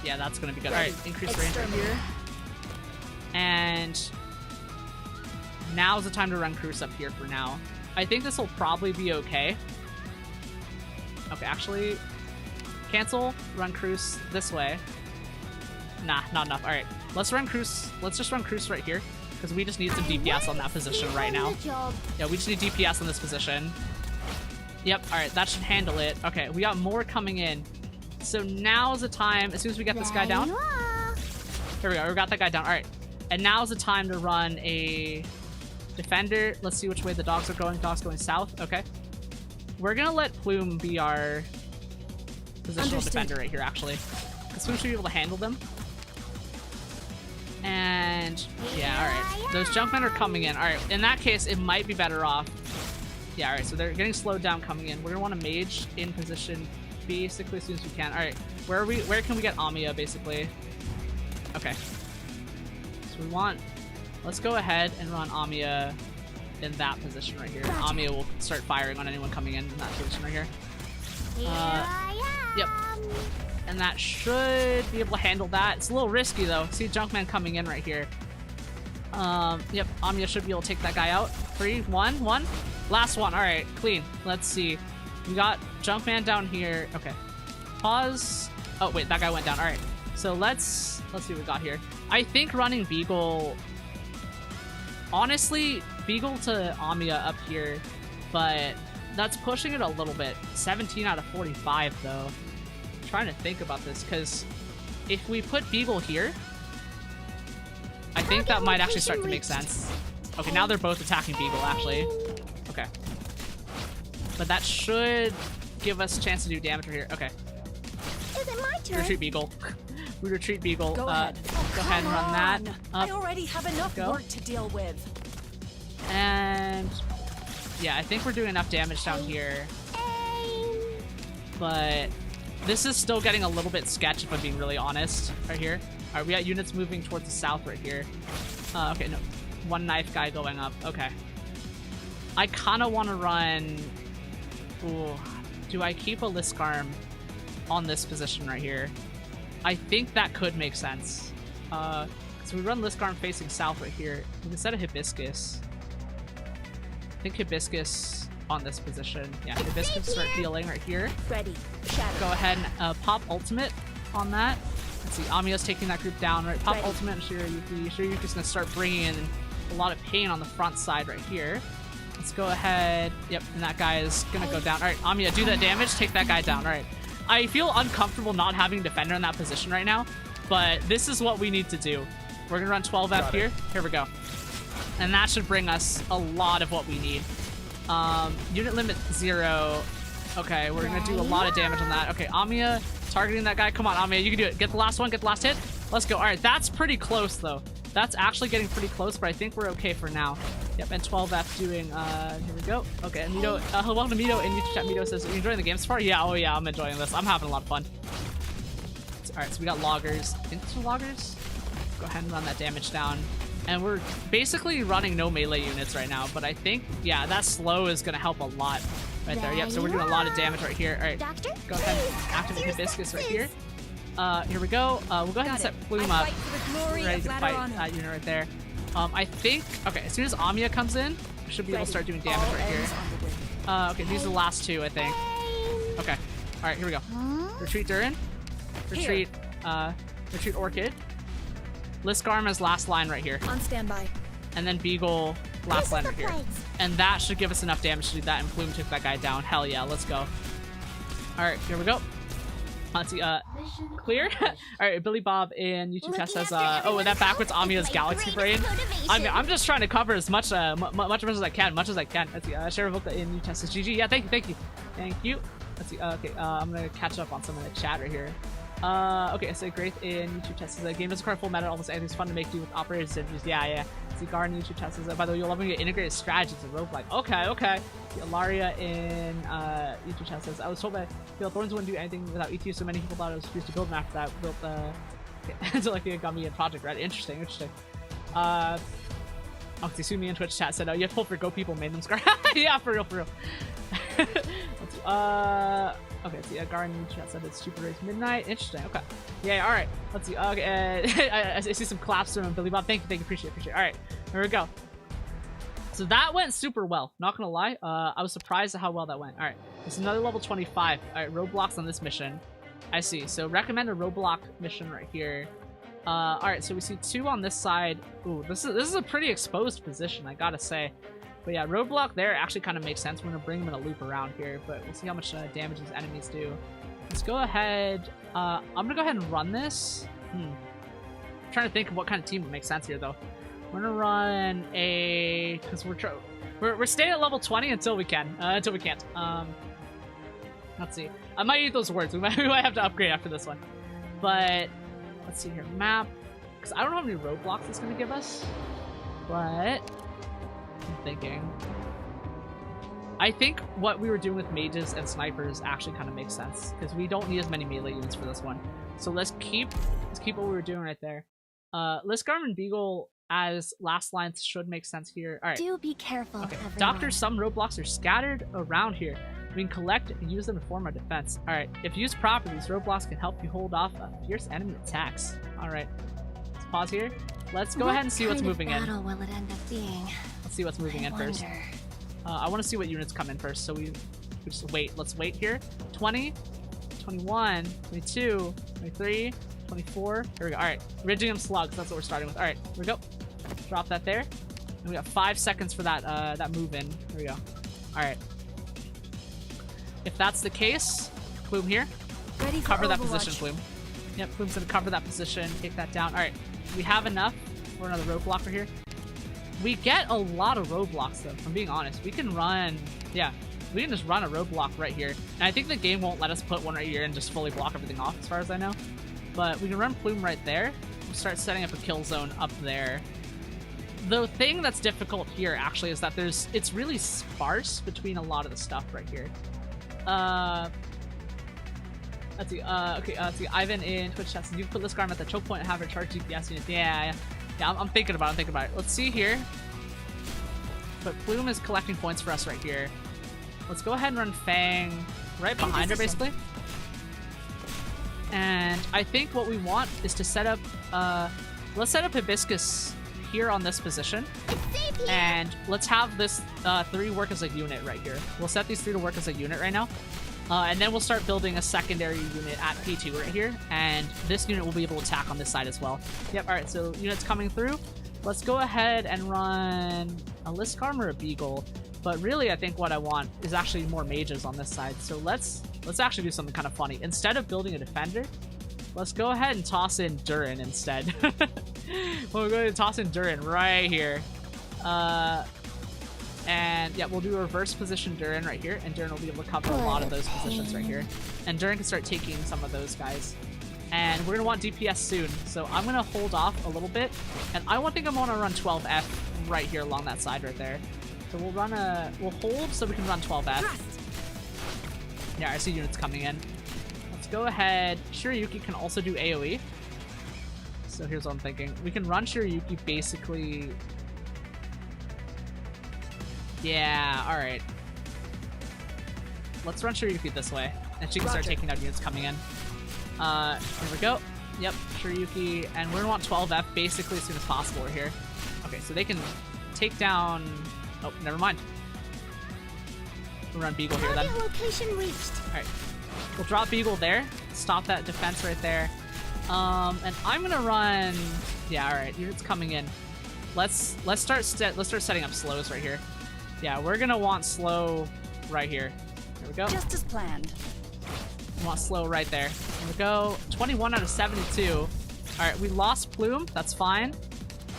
Yeah, that's gonna be good. Alright, increase range right here. And... now's the time to run Cruise up here for now. I think this will probably be okay. Okay, actually... cancel, run Cruise this way. Nah, not enough. Alright, let's run Cruise. Let's just run Cruise right here. Because we just need some DPS on that position right now. Yeah, we just need DPS on this position. Yep, alright, that should handle it. Okay, we got more coming in. So now's the time, as soon as we get this guy down. Here we go, we got that guy down. Alright, and now's the time to run a defender. Let's see which way the dogs are going. Dogs going south, okay. We're gonna let Plume be our positional defender right here, actually. Because Plume should be able to handle them. And yeah, alright. Those Junkmen are coming in. Alright, in that case, it might be better off. Yeah, alright, so they're getting slowed down coming in. We're gonna want a mage in position basically as soon as we can. Alright, where can we get Amiya, basically? Okay. So we want... let's go ahead and run Amiya in that position right here. Amiya will start firing on anyone coming in that position right here. Yep. And that should be able to handle that. It's a little risky though. See Junkman coming in right here. Yep, Amiya should be able to take that guy out. 3, 1, 1. Last one. All right, clean. Let's see. We got Junkman down here. Okay. Pause. Oh, wait, that guy went down. All right. So let's see what we got here. I think running Beagle... Honestly, Beagle to Amiya up here, but that's pushing it a little bit. 17 out of 45, though. I'm trying to think about this, because if we put Beagle here, I think that might actually start to make sense. Okay, now they're both attacking Beagle, actually. Okay. But that should give us a chance to do damage right here. Okay. Is it my turn? Retreat Beagle. We retreat Beagle. Go ahead. Go ahead and run that. I already have enough work to deal with. And yeah, I think we're doing enough damage down here. But this is still getting a little bit sketch if I'm being really honest. Right here. Alright, we got units moving towards the south right here. Okay, no. One knife guy going up. Okay. I kind of want to run... Ooh. Do I keep a Liskarm on this position right here? I think that could make sense. So we run Liskarm facing south right here. We can set a Hibiscus. I think Hibiscus on this position. Yeah, Hibiscus start healing right here. Ready. Shadow. Go ahead and pop ultimate on that. Let's see, Amiya's taking that group down, right? Pop Ready. ultimate and Shiryuki. Shiryuki's gonna start bringing in a lot of pain on the front side right here. Let's go ahead. Yep, and that guy is gonna go down. All right, Amiya, do that damage. Take that guy down. All right. I feel uncomfortable not having a defender in that position right now, but this is what we need to do. We're gonna run 12F here. Here we go. And that should bring us a lot of what we need. Unit limit 0. Okay, we're gonna do a lot of damage on that. Okay, Amiya targeting that guy. Come on, Amiya, you can do it. Get the last one, get the last hit. Let's go. All right, that's pretty close though. That's actually getting pretty close, but I think we're okay for now. Yep, and 12F doing, here we go. Okay, and Mito, welcome to Mito in YouTube chat. Mito says, are you enjoying the game so far? Yeah, oh yeah, I'm enjoying this. I'm having a lot of fun. Alright, so we got loggers. Into loggers? Go ahead and run that damage down. And we're basically running no melee units right now, but I think, yeah, that slow is gonna help a lot right there. Yep, so we're doing a lot of damage right here. Alright, go ahead and activate Hibiscus right here. Here we go. We'll go ahead and set Plume up. Ready to fight that unit right there. I think, okay, as soon as Amiya comes in, we should be able to start doing damage right here. Okay, these are the last two, I think. Okay, alright, here we go. Retreat Durin. Retreat, retreat Orchid. Liskarm is last line right here. On standby. And then Beagle, last line right here. And that should give us enough damage to do that, and Plume took that guy down. Hell yeah, let's go. Alright, here we go. Let's see, clear? Alright, Billy Bob in YouTube chat says, oh, that backwards Amiya's Galaxy Brain. I'm just trying to cover as much, much as I can, Let's see, Sherivoka in YouTube chat says, GG, yeah, thank you. Let's see, okay, I'm gonna catch up on some of the chat right here. Okay, so Graith in YouTube chat says, the game doesn't require full meta, almost anything's fun to make do with operators synergies. Yeah. See, Gar in YouTube chat says, by the way, you're loving your integrated strategies and roguelike. Okay. See, Ilaria in YouTube chat says, I was told that Thorns wouldn't do anything without ET, so many people thought it was used to build them after that. Built so like it got me in Project Red. Interesting. Sumi in Twitch chat said, oh, you have to pull for Go people made them scar. Yeah, for real. Let's see, okay, let's see, Gar in YouTube chat said it's Super Race Midnight. Interesting, okay. Yeah, alright. Let's see, okay, I see some claps from Billy Bob. Thank you, appreciate it. Alright, here we go. So that went super well, not gonna lie. I was surprised at how well that went. Alright, this is another level 25. Alright, roadblocks on this mission. I see, so recommend a roadblock mission right here. Alright, so we see 2 on this side. Ooh, this is a pretty exposed position, I gotta say. But yeah, roadblock there actually kind of makes sense. We're gonna bring them in a loop around here, but we'll see how much damage these enemies do. Let's go ahead. I'm gonna go ahead and run this. I'm trying to think of what kind of team would make sense here, though. We're gonna run a, because we're staying at level 20 until we can. Until we can't. Let's see. I might eat those words. We might have to upgrade after this one. But let's see here. Map. Because I don't know how many roadblocks it's gonna give us. But I'm thinking. I think what we were doing with mages and snipers actually kind of makes sense, because we don't need as many melee units for this one. So let's keep what we were doing right there. Liskarm and Beagle as last lines should make sense here. All right. Do be careful. Okay. Everyone. Doctor, some roadblocks are scattered around here. We can collect and use them to form our defense. All right. If used properly, these roadblocks can help you hold off fierce enemy attacks. All right. pause here. Let's go ahead and see what's moving in. What will it end up being? Let's see what's moving in first. I want to see what units come in first, so we just wait. Let's wait here. 20, 21, 22, 23, 24. Here we go. All right, Iridium slugs. That's what we're starting with. All right, here we go. Drop that there. And we got 5 seconds for that that move in. Here we go. All right. If that's the case, Plume here. Ready for Cover that Overwatch. position, Plume. Yep, Plume's gonna cover that position. Take that down. All right, we have enough for another roadblocker here. We get a lot of roadblocks though. If I'm being honest, we can run. Yeah, we can just run a roadblock right here. And I think the game won't let us put one right here and just fully block everything off, as far as I know. But we can run Plume right there. We'll start setting up a kill zone up there. The thing that's difficult here actually is that it's really sparse between a lot of the stuff right here. Let's see. Okay. Let's see. Ivan in Twitch chat says you put Liskarm at the choke point and have her charge GPS units. Yeah. I'm thinking about it. Let's see here. But Plume is collecting points for us right here. Let's go ahead and run Fang right behind her, basically. And I think what we want is to set up. Let's set up Hibiscus here on this position, and let's have this 3 work as a unit right here. We'll set these 3 to work as a unit right now. And then we'll start building a secondary unit at P2 right here, and this unit will be able to attack on this side as well. Yep, alright, so units coming through. Let's go ahead and run a Liskarm or a Beagle, but really I think what I want is actually more mages on this side. So let's actually do something kind of funny. Instead of building a defender, let's go ahead and toss in Durin instead. We'll go ahead and toss in Durin right here. And yeah, we'll do a reverse position Durin right here, and Durin will be able to cover a lot of those positions right here. And Durin can start taking some of those guys. And we're gonna want DPS soon, so I'm gonna hold off a little bit. And I think I'm gonna run 12F right here along that side right there. So we'll hold so we can run 12F. Yeah, I see units coming in. Let's go ahead. Shiryuki can also do AoE. So here's what I'm thinking. We can run Shiryuki basically. Yeah, alright. Let's run Shiryuki this way, and she can start taking out units coming in. Here we go. Yep, Shiryuki, and we're gonna want 12F basically as soon as possible here. Okay, so they can take down... Oh, never mind. We'll run Beagle here then. Alright, we'll drop Beagle there, stop that defense right there. And I'm gonna run... Yeah, alright, units coming in. Let's start setting up slows right here. Yeah, we're gonna want slow right here. Here we go. Just as planned. We want slow right there. Here we go. 21 out of 72. Alright, we lost Plume. That's fine.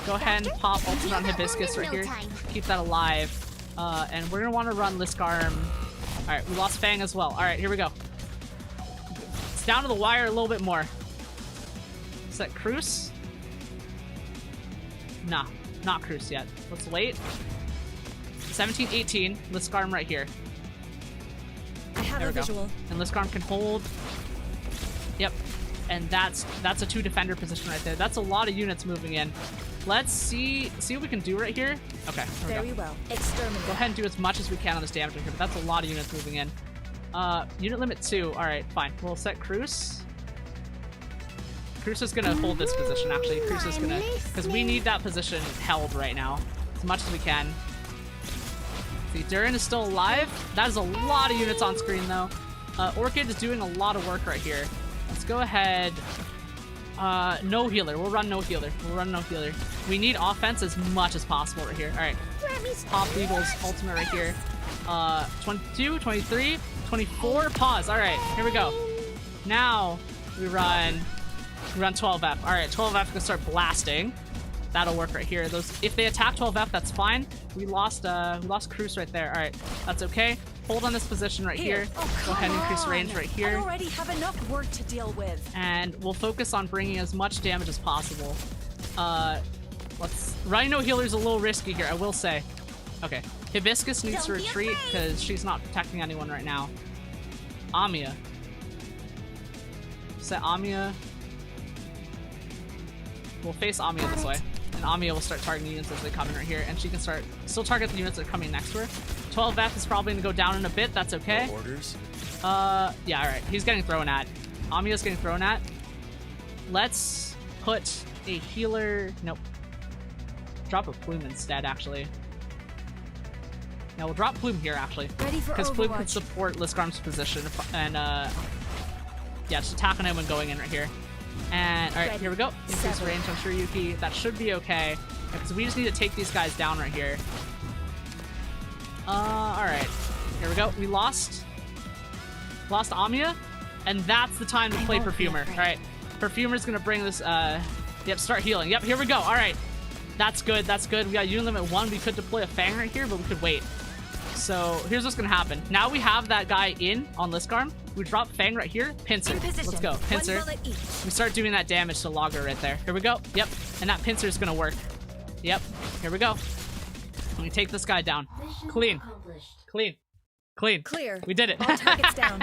Go ahead and pop Ultimate on Hibiscus right here. Keep that alive. And we're gonna want to run Liskarm. Alright, we lost Fang as well. Alright, here we go. It's down to the wire a little bit more. Is that Cruz? Nah, not Cruz yet. Let's wait. 17, 18. Liskarm right here. I have a visual. And Liskarm can hold. Yep. And that's a 2 defender position right there. That's a lot of units moving in. Let's see what we can do right here. Okay. Very well. Exterminate. Go ahead and do as much as we can on this damage right here, but that's a lot of units moving in. Unit limit 2. Alright, fine. We'll set Cruz. Cruz is gonna hold this position, actually. Cruz is gonna... Because we need that position held right now. As much as we can. See, Durin is still alive. That is a lot of units on screen, though. Orchid is doing a lot of work right here. Let's go ahead. No healer. We'll run no healer. We need offense as much as possible right here. Alright. Pop Eagle's ultimate right here. 22, 23, 24. Pause. Alright, here we go. Now we run 12F. Alright, 12F can start blasting. That'll work right here. If they attack 12F, that's fine. We lost Cruz right there. Alright, that's okay. Hold on this position right here. Go ahead and increase range right here. I already have enough work to deal with. And we'll focus on bringing as much damage as possible. Rhino healer's a little risky here, I will say. Okay, Hibiscus needs to retreat because she's not protecting anyone right now. Amiya. Set Amiya. We'll face Amiya this way. And Amiya will start targeting units as they come in right here. And she can still target the units that are coming next to her. 12F is probably going to go down in a bit. That's okay. No orders? Yeah, alright. He's getting thrown at. Amiya's getting thrown at. Let's put a healer. Nope. Drop a Plume instead, actually. Yeah, we'll drop Plume here, actually. Because Plume can support Liskarm's position. And, yeah, just attacking him when going in right here. And, alright, here we go. Increase range on Yuki. That should be okay. Because we just need to take these guys down right here. Alright. Here we go. We lost Amiya. And that's the time to play Perfumer. Alright. Perfumer's gonna bring this, yep, start healing. Yep, here we go. Alright. That's good, that's good. We got unit limit 1. We could deploy a Fang right here, but we could wait. So, here's what's gonna happen. Now we have that guy in on Liskarm. We drop Fang right here. Pincer. Let's go. Pincer. We start doing that damage to Logger right there. Here we go. Yep. And that Pincer is gonna work. Yep. Here we go. Let me take this guy down. Clean. Clean. Clean. Clear. We did it. All targets down.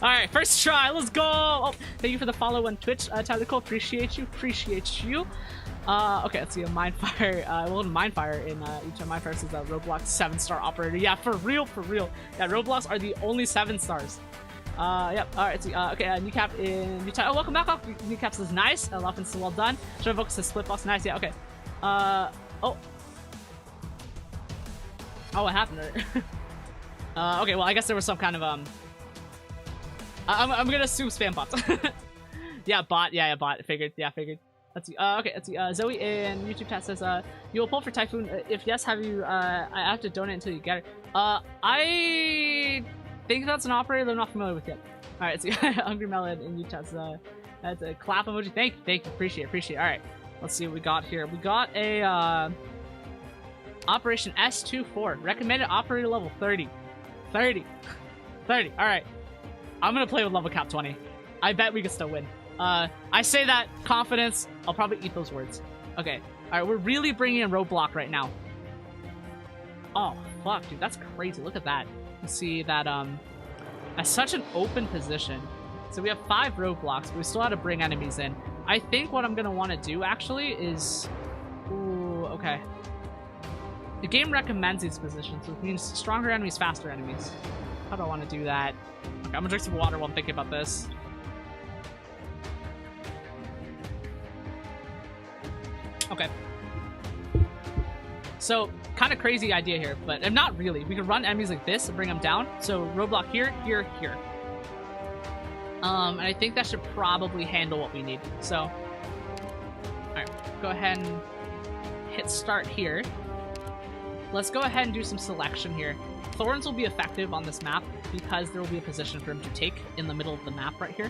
Alright, first try. Let's go. Oh, thank you for the follow on Twitch, Tyler Cole. Appreciate you. Appreciate you. Okay, let's see. A Mindfire. Well, Mindfire in each of Mindfire says that Roblox 7-star operator. Yeah, for real, for real. Yeah, Roblox are the only 7 stars. Yep. Alright, let's see. Okay, Kneecap in Utah. Oh, welcome back. Kneecap says nice. Laughing says well done. Should focus says split box. Nice. Yeah, okay. Oh. Oh, what happened there? Okay, well, I guess there was some kind of, I'm gonna assume spam bots. Yeah, bot. Yeah, bot. Figured. Yeah, figured. Let's see. Okay, let's see. Zoe in YouTube chat says, you will pull for Typhoon. If yes, have you, I have to donate until you get it. I think that's an operator that I'm not familiar with yet. Alright, let's see. Hungry Melon in YouTube chat says, that's a clap emoji. Thank you. Appreciate it. Alright, let's see what we got here. We got a, Operation S24. Recommended operator level 30. 30. Alright. I'm gonna play with level cap 20. I bet we can still win. I say that confidence. I'll probably eat those words. Okay. Alright, we're really bringing in Roadblock right now. Oh, fuck, dude. That's crazy. Look at that. You see that, at such an open position. So we have 5 roadblocks, but we still have to bring enemies in. I think what I'm gonna want to do, actually, is... Ooh, okay. The game recommends these positions, which means stronger enemies, faster enemies. How do I want to do that? Okay, I'm gonna drink some water while I'm thinking about this. Okay. So, kind of crazy idea here, but not really. We could run enemies like this and bring them down. So, roadblock here, here, here. And I think that should probably handle what we need. So, alright, go ahead and hit start here. Let's go ahead and do some selection here. Thorns will be effective on this map because there will be a position for him to take in the middle of the map right here.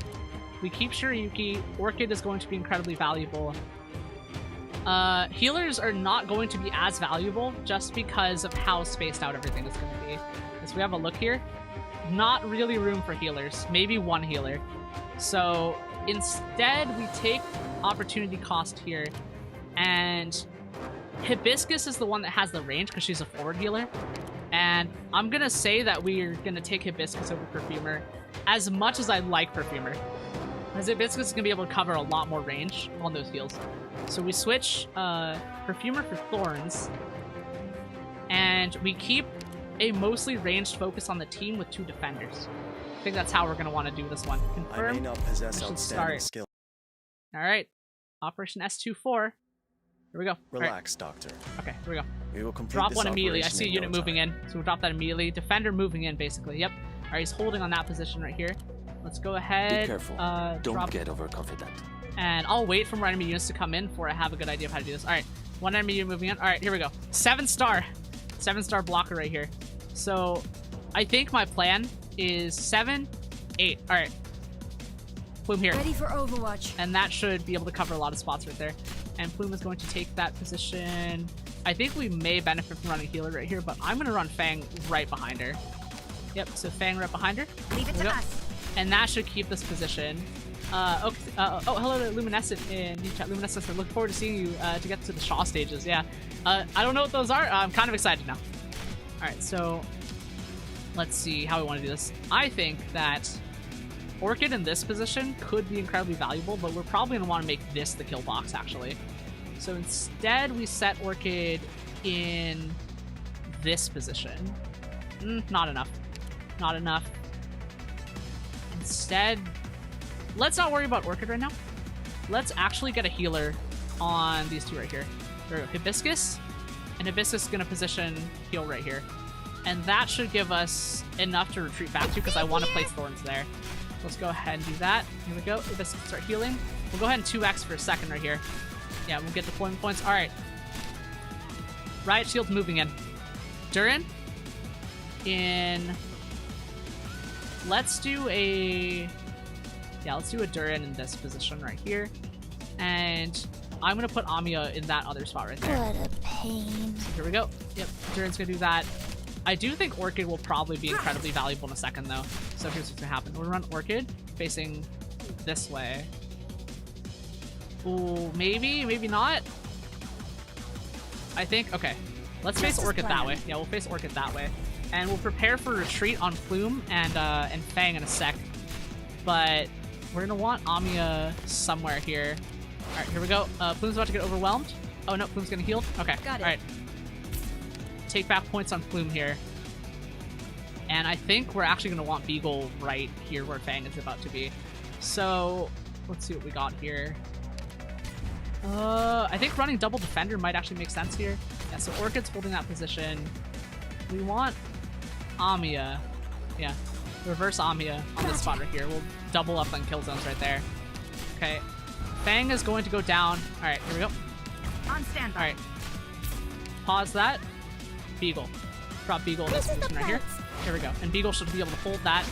We keep Shiryuki. Orchid is going to be incredibly valuable. Healers are not going to be as valuable just because of how spaced out everything is going to be. As we have a look here, not really room for healers. Maybe 1 healer. So instead, we take opportunity cost here, and Hibiscus is the one that has the range because she's a forward healer. And I'm going to say that we're going to take Hibiscus over Perfumer as much as I like Perfumer. As Hibiscus is going to be able to cover a lot more range on those heals. So we switch Perfumer for Thorns. And we keep a mostly ranged focus on the team with 2 defenders. I think that's how we're going to want to do this one. Confirm. I may not possess outstanding skill. Alright. Operation S24. Here we go. Relax, Doctor. Okay, here we go. We will complete drop this one immediately. I operation see a in unit no moving time. in. So we'll drop that immediately. Defender moving in, basically. Yep. Alright, he's holding on that position right here. Let's go ahead. Be careful. Don't get overconfident. And I'll wait for more enemy units to come in before I have a good idea of how to do this. Alright, 1 enemy unit moving in. Alright, here we go. 7-star. 7-star blocker right here. So, I think my plan is 7, 8. Alright. Plume here. Ready for Overwatch. And that should be able to cover a lot of spots right there. And Plume is going to take that position. I think we may benefit from running healer right here, but I'm going to run Fang right behind her. Yep, so Fang right behind her. Leave it to us. And that should keep this position. Oh, hello to Luminescent in chat. Luminescent, I look forward to seeing you to get to the Shaw stages. Yeah. I don't know what those are. I'm kind of excited now. Alright, so let's see how we want to do this. I think that Orchid in this position could be incredibly valuable, but we're probably going to want to make this the kill box, actually. So instead, we set Orchid in this position. Not enough. Not enough. Instead, let's not worry about Orchid right now. Let's actually get a healer on these two right here. There we go. Hibiscus. And Hibiscus is going to position heal right here. And that should give us enough to retreat back to because I want to place thorns there. Let's go ahead and do that. Here we go. Hibiscus start healing. We'll go ahead and 2x for a second right here. Yeah, we'll get deployment points. All right. Riot Shield's moving in. Durin. Let's do a... Yeah, let's do a Durin in this position right here. And I'm going to put Amiya in that other spot right there. What a pain. So here we go. Yep, Durin's going to do that. I do think Orchid will probably be incredibly valuable in a second, though. So here's what's going to happen. We'll run Orchid facing this way. Ooh, maybe, maybe not. I think, okay. Let's face Orchid that way. Yeah, we'll face Orchid that way. And we'll prepare for retreat on Plume and Fang in a sec. But we're going to want Amiya somewhere here. Alright, here we go. Plume's about to get overwhelmed. Oh no, Plume's getting healed. Okay, alright. Take back points on Plume here. And I think we're actually going to want Beagle right here where Fang is about to be. So, let's see what we got here. I think running double defender might actually make sense here. Yeah, so Orchid's holding that position. We want Amiya. Yeah, reverse Amiya on this spot right here. We'll double up on kill zones right there. Okay, Fang is going to go down. All right, here we go. On standby. All right, pause that. Beagle. Drop Beagle in this position right here. Here we go. And Beagle should be able to hold that.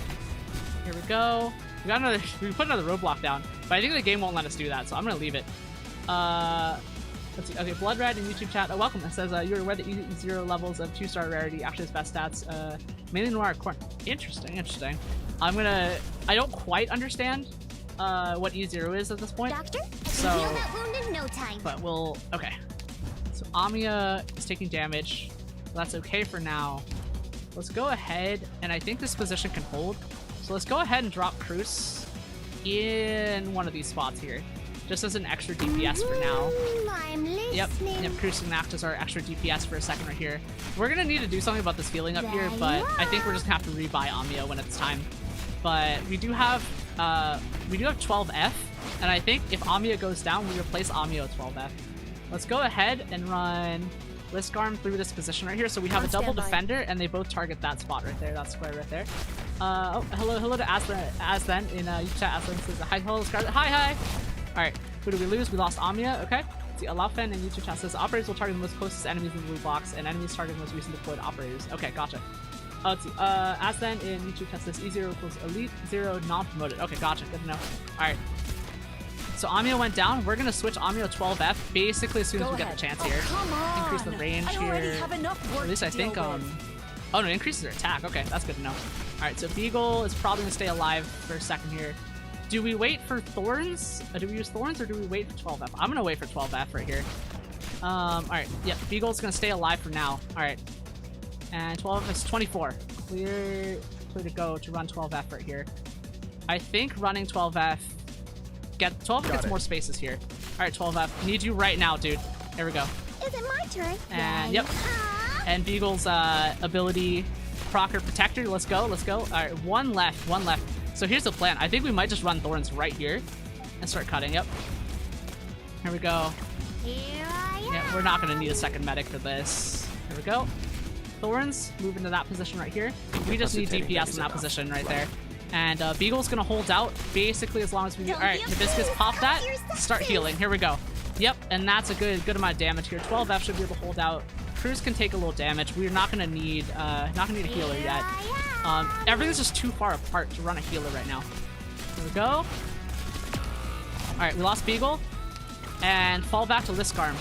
Here we go. We got another. We put another roadblock down, but I think the game won't let us do that, so I'm gonna leave it. Let's see. Okay, Blood Red in YouTube chat. Welcome. It says you're aware that E0 levels of 2-star rarity actually has best stats. Mainly Noir Corn. Interesting. Interesting. I don't quite understand what E0 is at this point. Doctor, so, heal that wound in no time. But we'll. Okay. So Amiya is taking damage. That's okay for now. Let's go ahead, and I think this position can hold. So let's go ahead and drop Cruz in one of these spots here. Just as an extra DPS for now. I'm listening. Yep, Cruz can act as our extra DPS for a second right here. We're gonna need to do something about this healing up here, but I think we're just gonna have to rebuy Amiya when it's time. But we do have 12F, and I think if Amiya goes down, we replace Amiya with 12F. Let's go ahead and run Liskarm through this position right here. So we have a double defender, and they both target that spot right there, that square right there. Oh, hello to Aslen in YouTube chat. Aslen says, hi, hello, Scarlet. Hi. Alright, who do we lose? We lost Amiya, okay. See, Alafen in YouTube chat says, operators will target the most closest enemies in the blue box, and enemies target the most recent deployed operators. Okay, gotcha. Let's see, Aslen in YouTube chat says, E0 equals elite, 0 non-promoted. Okay, gotcha, good to know. Alright. So Amiya went down. We're gonna switch Amiya to 12F basically as soon as we get the chance here. Increase the range here. Or at least I think, oh no, it increases their attack. Okay, that's good to know. Alright, so Beagle is probably gonna stay alive for a second here. Do we wait for Thorns? Do we use Thorns or do we wait for 12F? I'm gonna wait for 12F right here. Alright, yeah, Beagle's gonna stay alive for now. Alright. And 12F is 24. Clear to go to run 12F right here. I think running 12F... 12F gets more spaces here. Alright, 12F. Need you right now, dude. There we go. Is it my turn? And, yep. And Beagle's ability... Procker Protector. Let's go. Alright, one left. So here's the plan. I think we might just run Thorns right here and start cutting. Yep. Here we go. Here I am. Yeah, we're not going to need a second medic for this. Here we go. Thorns, move into that position right here. We just need DPS in that position right there. And Beagle's going to hold out basically as long as we do. Alright, Hibiscus, pop that. Start healing. Here we go. Yep, and that's a good amount of damage here. 12F should be able to hold out. Cruz can take a little damage. We're not going to need a healer yet. Everything's just too far apart to run a healer right now. Here we go. Alright, we lost Beagle. And fall back to Liskarm.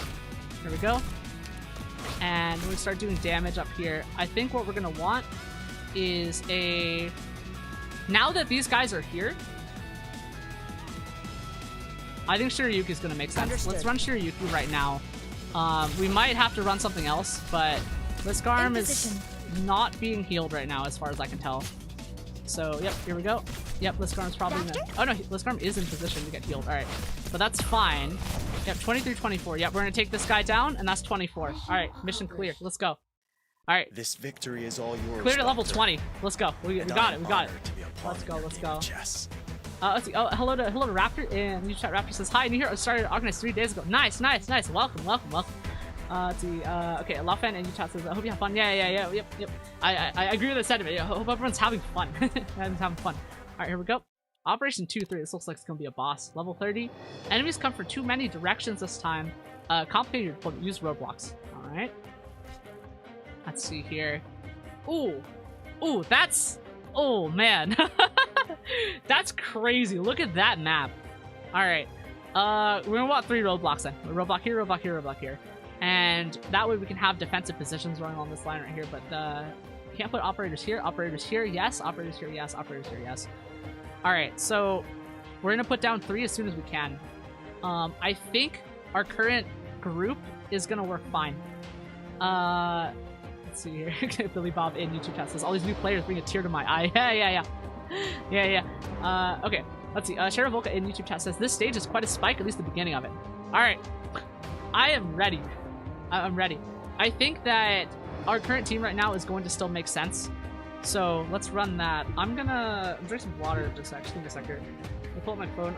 Here we go. And we start doing damage up here. I think what we're going to want is a... Now that these guys are here, I think Shiryuki's going to make sense. Understood. Let's run Shiryuki right now. We might have to run something else, but Liskarm is not being healed right now as far as I can tell. So, yep, here we go. Yep, Liskarm's probably in oh no, Liskarm is in position to get healed. Alright, but that's fine. Yep, 23-24. Yep, we're going to take this guy down, and that's 24. Alright, mission clear. Let's go. Alright. This victory is all yours. Cleared at level 20. Let's go. We got it. Let's go. Yes. Let's see. Oh, hello to Raptor, and YouTube chat. Raptor says hi. New here. I started Arknights 3 days ago. Nice. Welcome. Let's see. Okay, Lawfan and YouTube chat says I hope you have fun. Yeah. Yep. I agree with the sentiment. I hope everyone's having fun. Everyone's having fun. All right, here we go. Operation 2-3. This looks like it's gonna be a boss. Level 30. Enemies come from too many directions this time. Complicated opponent. Use roadblocks. All right. Let's see here. Ooh, that's. Oh man. That's crazy. Look at that map. Alright. We're gonna want 3 roadblocks then. Roadblock here. And that way we can have defensive positions running on this line right here, but can't put operators here. Operators here, yes. Operators here, yes. Operators here, yes. Alright, so we're gonna put down 3 as soon as we can. I think our current group is gonna work fine. Let's see here. Billy Bob in YouTube chat says all these new players bring a tear to my eye. Yeah. Okay, let's see. Sheriff Volka in YouTube chat says this stage is quite a spike, at least the beginning of it. Alright. I am ready. I'm ready. I think that our current team right now is going to still make sense. So let's run that. I'm gonna drink some water just actually. Give me a second. I'll pull up my phone.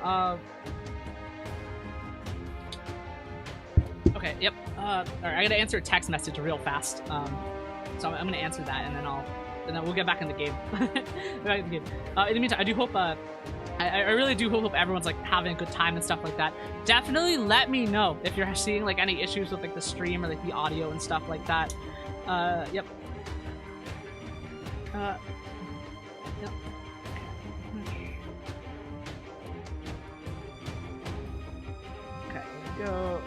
Okay, yep. Alright, I gotta answer a text message real fast. So I'm gonna answer that, and then we'll get back in the game. In the meantime, I do hope, I really do hope everyone's like having a good time and stuff like that. Definitely let me know if you're seeing like any issues with like the stream or like the audio and stuff like that. Yep. Yep. Okay, here we go.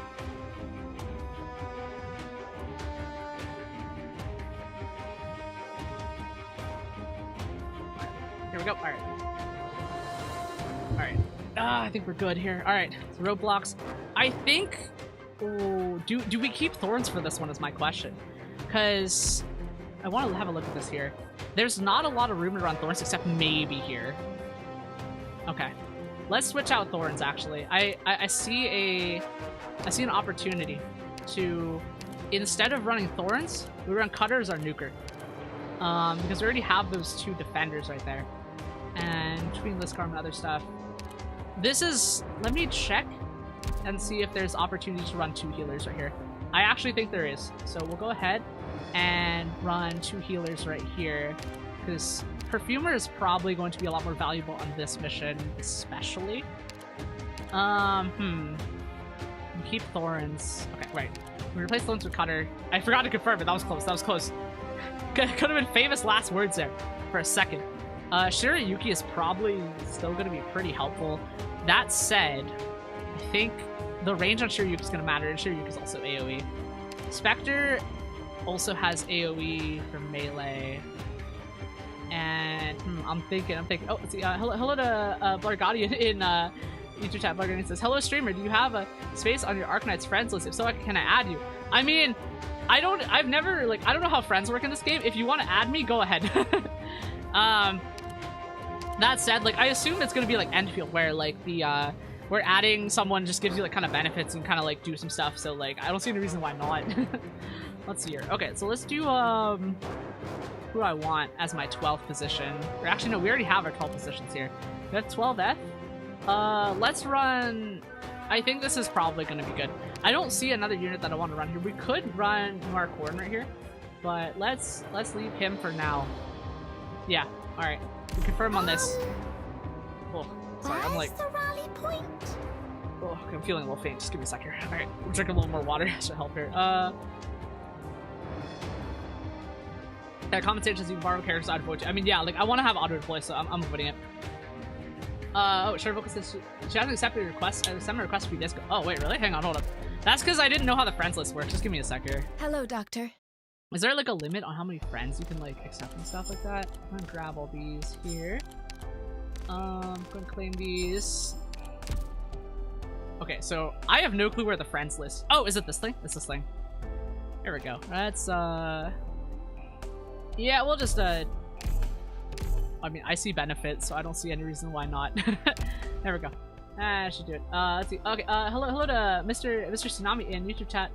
Here we go. Alright. I think we're good here. Alright, so roadblocks. I think... Ooh, do we keep thorns for this one is my question. Because I want to have a look at this here. There's not a lot of room to run thorns except maybe here. Okay. Let's switch out thorns, actually. I see an opportunity to... Instead of running thorns, we run cutter as our nuker. Because we already have those 2 defenders right there. And between Liskarm and other stuff. This is... Let me check and see if there's opportunity to run 2 healers right here. I actually think there is. So we'll go ahead and run 2 healers right here. Because Perfumer is probably going to be a lot more valuable on this mission, especially. Keep Thorns. Okay, right. We replace Thorns with Cutter. I forgot to confirm, but that was close. Could have been famous last words there for a second. Shirayuki is probably still going to be pretty helpful. That said, I think the range on Shirayuki is going to matter, and Shirayuki is also AoE. Spectre also has AoE for melee. And I'm thinking. Oh, let's see. Hello to Blargadi in YouTube chat. Blargadi says, "Hello, streamer. Do you have a space on your Arknights friends list? If so, can I add you?" I mean, I don't know how friends work in this game. If you want to add me, go ahead. That said, like, I assume it's gonna be like Endfield, where like the where adding someone just gives you like kind of benefits and kind of like do some stuff. So like, I don't see any reason why not. Let's see here. Okay, so let's do who do I want as my 12th position? Or actually, no, we already have our 12 positions here. We have 12F. Let's run. I think this is probably gonna be good. I don't see another unit that I want to run here. We could run Mark Horn right here, but let's leave him for now. Yeah. All right. We confirm on this. Oh, sorry. I'm like. The rally point? Oh, okay, I'm feeling a little faint. Just give me a sec here. All right. I'm drinking a little more water to help here. Yeah, commentations you can borrow characters auto deploy. I mean, yeah, like I want to have auto deploy, so I'm avoiding it. Oh, Sherboka says she hasn't accepted your request. I sent my request for you disco. Oh wait, really? Hang on, hold up. That's because I didn't know how the friends list works. Just give me a sec here. Hello, Doctor. Is there like a limit on how many friends you can like accept and stuff like that? I'm gonna grab all these here. I'm gonna claim these. Okay, so I have no clue where the friends list. Oh, is it this thing? It's this thing. There we go. That's yeah, we'll just I mean, I see benefits, so I don't see any reason why not. There we go. I should do it. Let's see. Okay. Hello to Mr. Tsunami in YouTube chat.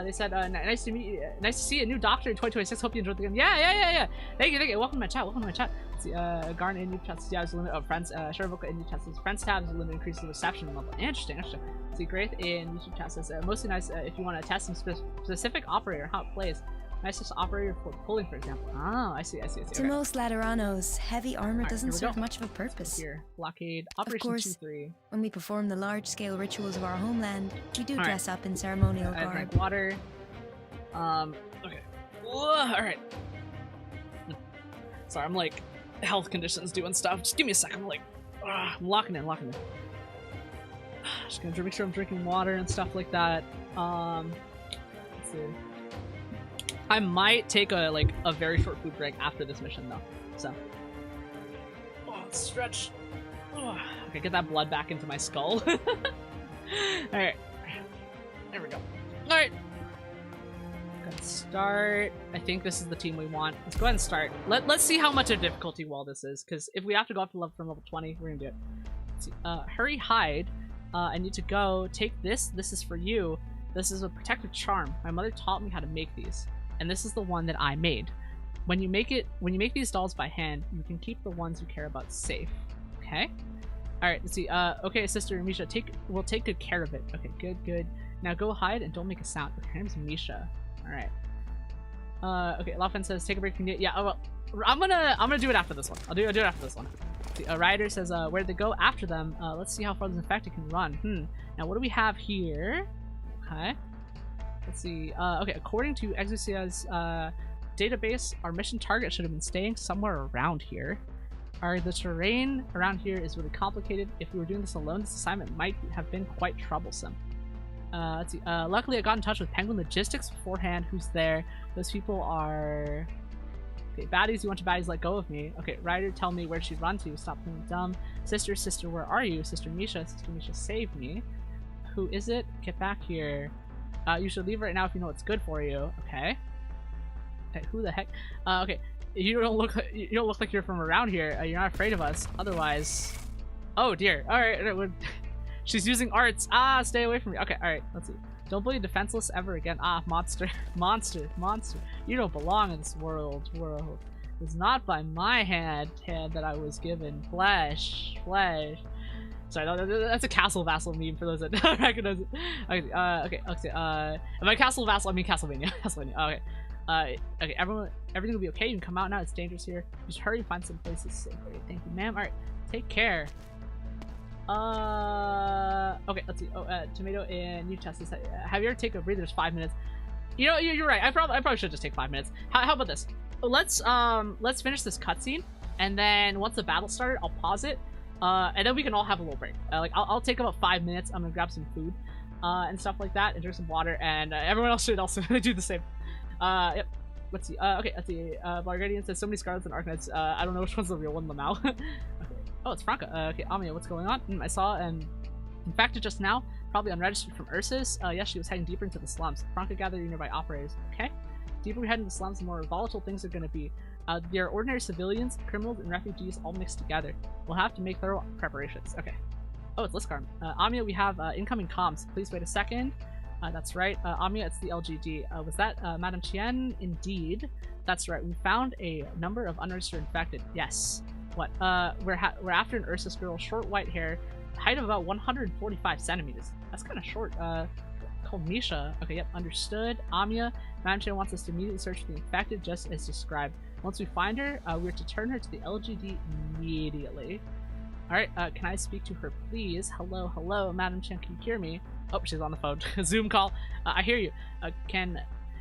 They said, nice to meet you. Nice to see a new doctor in 2026. Hope you enjoyed the game. Yeah. Thank you. Welcome to my chat. Let's see, Garn in new chats. Yeah, there's a limit of friends. Shervoka in new chats. Friends tab is a limit increase in reception level. Interesting. Let's see, Graith in YouTube chat says, mostly nice if you want to test some specific operator, how it plays. Nicest operator for pulling, for example. Oh, I see. To most Lateranos, heavy armor doesn't serve much of a purpose. Here, blockade, Operation of course, 2-3. When we perform the large-scale rituals of our homeland, we do dress up in ceremonial I garb. drank water. Okay. Alright. Sorry, I'm like, health conditions doing stuff. Just give me a second. I'm like, I'm locking in. Just gonna make sure I'm drinking water and stuff like that. Let's see. I might take a very short food break after this mission though. So. Let's stretch. Okay, get that blood back into my skull. Alright. There we go. Alright. Good start. I think this is the team we want. Let's go ahead and start. Let's see how much of difficulty wall this is, because if we have to go up to level from level 20, we're gonna do it. Let's see. Hurry, hide. I need to go. Take this. This is for you. This is a protective charm. My mother taught me how to make these. And this is the one that I made. When you make these dolls by hand, you can keep the ones you care about safe. Okay? Alright, let's see. Okay, Sister Misha, we'll take good care of it. Okay, good. Now go hide and don't make a sound. Okay, her name's Misha. Alright. Okay, Lafen says take a break from you. Yeah, well, I'm gonna do it after this one. I'll do it after this one. See, Ryder says, where'd they go after them? Let's see how far this infected can run. Now what do we have here? Okay. Let's see. Okay, according to Exucia's database, our mission target should have been staying somewhere around here. The terrain around here is really complicated. If we were doing this alone, this assignment might have been quite troublesome. Let's see. Luckily, I got in touch with Penguin Logistics beforehand. Who's there? Those people are... Okay, baddies, you want your baddies, let go of me. Okay, Ryder, tell me where she'd run to. Stop being dumb. Sister, where are you? Sister Misha, save me. Who is it? Get back here. You should leave right now if you know what's good for you. Okay. Okay, who the heck? Okay, you don't look like you're from around here. You're not afraid of us. Otherwise, oh dear. All right, she's using arts. Stay away from me. Okay, all right. Let's see. Don't bully defenseless ever again. Monster. You don't belong in this world. It's not by my hand that I was given. Flesh. Sorry, that's a Castle Vassal meme for those that don't recognize it. Okay. By Castle Vassal, I mean Castlevania. Okay. Okay, everything will be okay. You can come out now. It's dangerous here. Just hurry and find some places safe. Thank you, ma'am. Alright, take care. Okay, let's see. Tomato and new test this. Have you ever taken a breather? There's 5 minutes. You know, you're right. I probably should just take 5 minutes. How about this? Let's finish this cutscene, and then once the battle started, I'll pause it. And then we can all have a little break. I'll take about 5 minutes. I'm gonna grab some food, and stuff like that, and drink some water, and everyone else should also do the same. Yep. Let's see. Okay, let's see. Barguardian says so many Scarlets and Arknights. I don't know which one's the real one, Lamau. Okay. Oh, it's Franca. Okay, Amia, what's going on? I saw and infected just now, probably unregistered from Ursus. Yes, she was heading deeper into the slums. Franca gathered your nearby operators. Okay. Deeper we head into the slums, the more volatile things are going to be. There are ordinary civilians, criminals, and refugees all mixed together. We'll have to make thorough preparations. Okay. Oh, it's Liskarm. Amia, we have incoming comms. Please wait a second. That's right. Amia, it's the LGD. Was that Madame Chien? Indeed. That's right. We found a number of unregistered infected. Yes. What? We're after an Ursus girl, short white hair, height of about 145 centimeters. That's kind of short. Called Misha. Okay, yep, understood. Amia, Madame Chien wants us to immediately search for the infected, just as described. Once we find her, we're to turn her to the LGD immediately. Alright, can I speak to her, please? Hello, Madame Chien, can you hear me? Oh, she's on the phone. Zoom call. I hear you.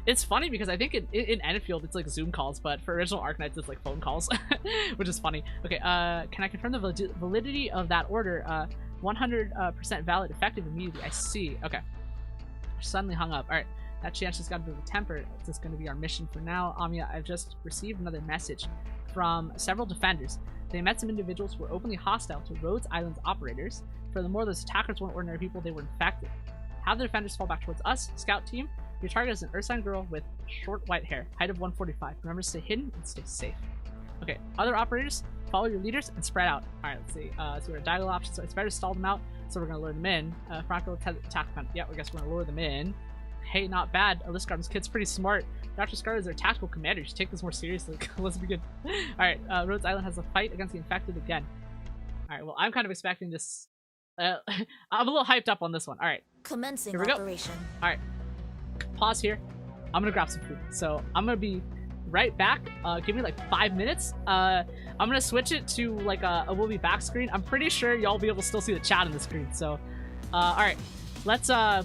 It's funny because I think in Endfield it's like Zoom calls, but for original Arknights it's like phone calls, which is funny. Okay, can I confirm the validity of that order? 100% valid, effective immediately. I see. Okay. Suddenly hung up. Alright, that chance just got a bit of a temper. This is going to be our mission for now. Amia, I've just received another message from several defenders. They met some individuals who were openly hostile to Rhodes Island's operators. Furthermore, those attackers weren't ordinary people, they were infected. Have the defenders fall back towards us, scout team. Your target is an Ursine girl with short white hair, height of 145. Remember to stay hidden and stay safe. Okay, other operators, follow your leaders and spread out. Alright, let's see. So we're dialogue options, so it's better to stall them out, so we're going to lure them in. Franco, attack them. Yeah, I guess we're going to lure them in. Hey, not bad. Aliskar, this kid's pretty smart. Dr. Scar is our tactical commander. You should take this more seriously. Let's begin. Alright, Rhodes Island has a fight against the infected again. Alright, well, I'm kind of expecting this. I'm a little hyped up on this one. Alright. Commencing Here we go. operation. Alright. Pause here. I'm gonna grab some food. So I'm gonna be right back. Give me like 5 minutes. I'm gonna switch it to like a we'll be back screen. I'm pretty sure y'all will be able to still see the chat on the screen. So, alright. Let's go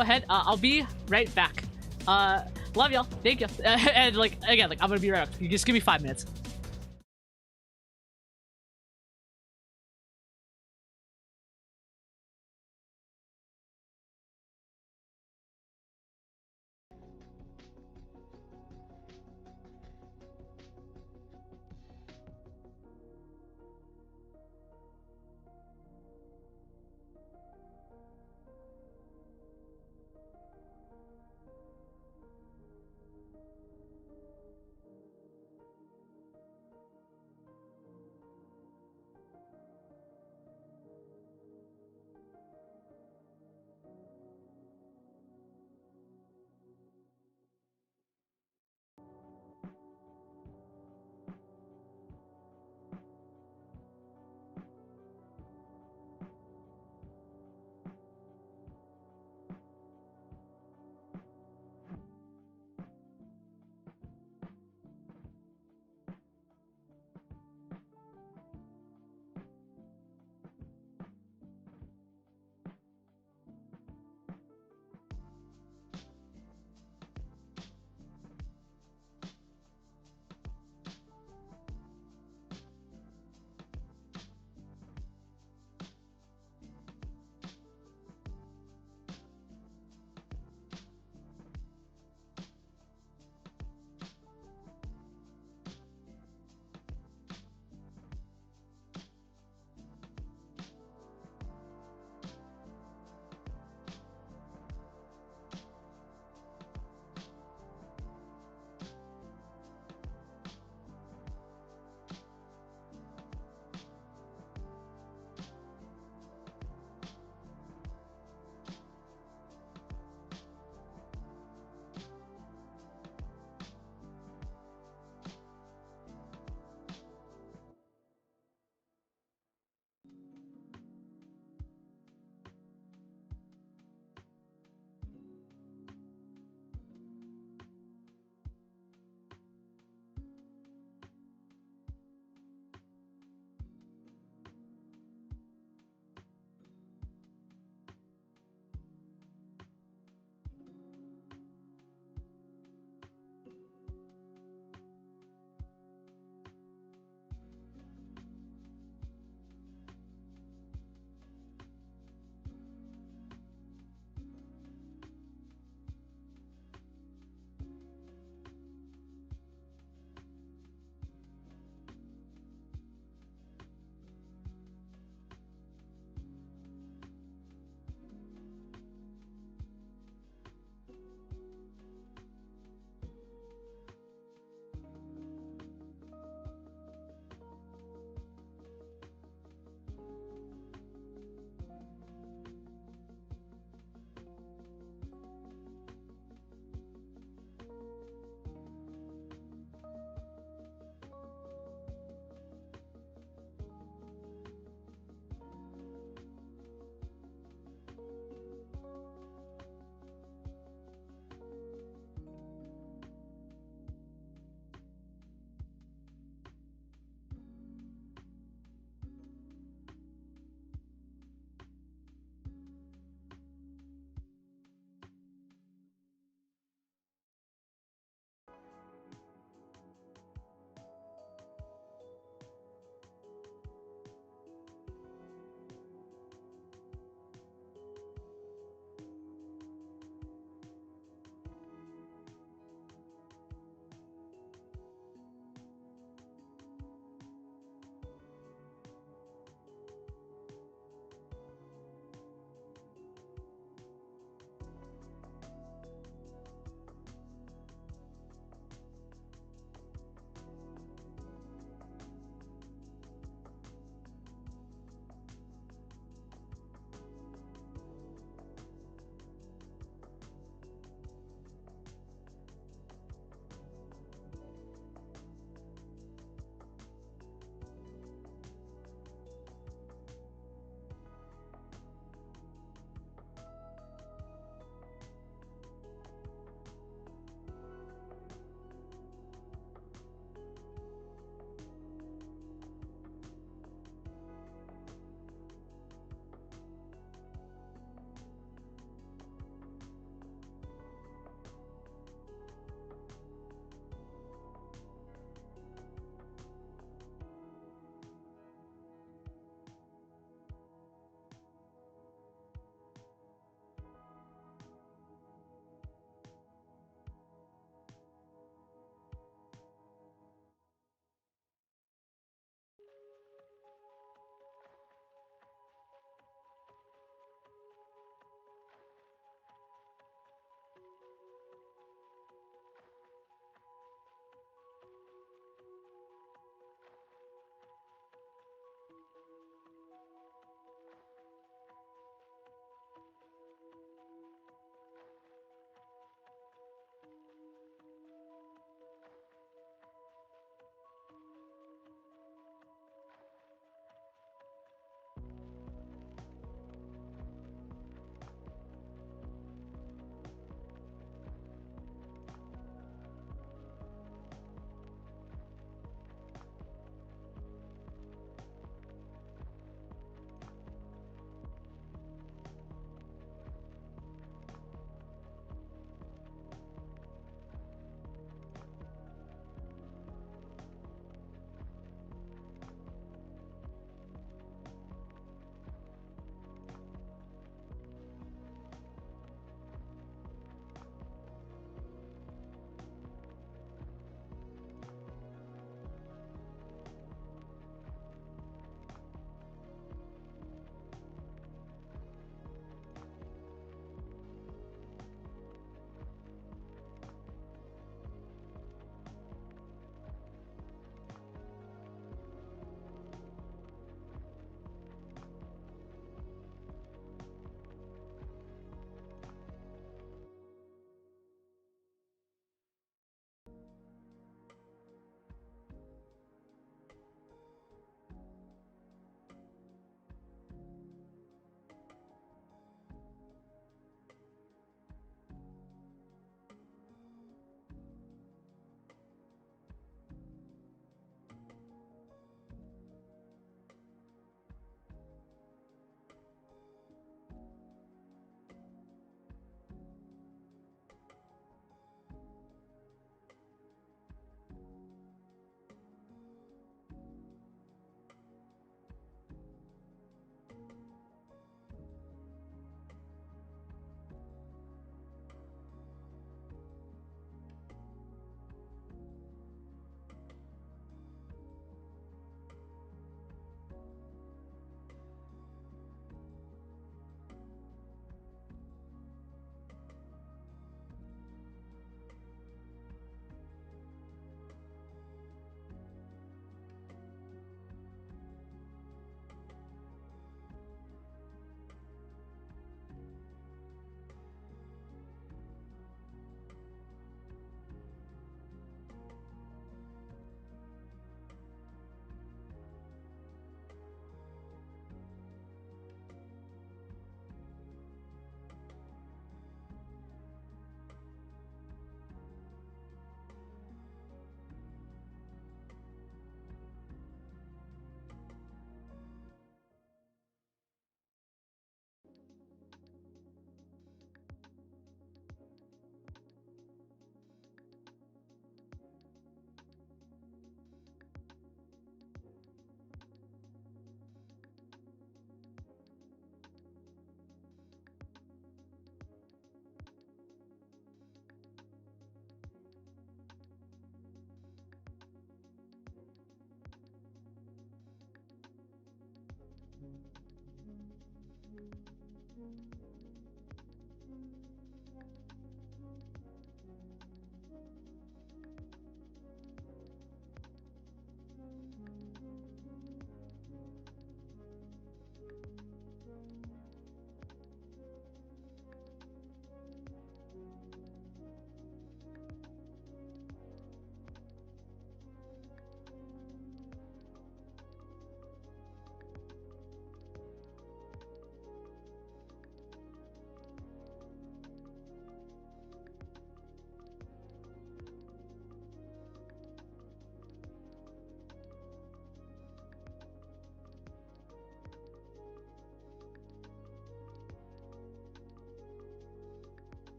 ahead. I'll be right back. Love y'all. Thank you. And like again, like I'm gonna be right back. You just give me 5 minutes.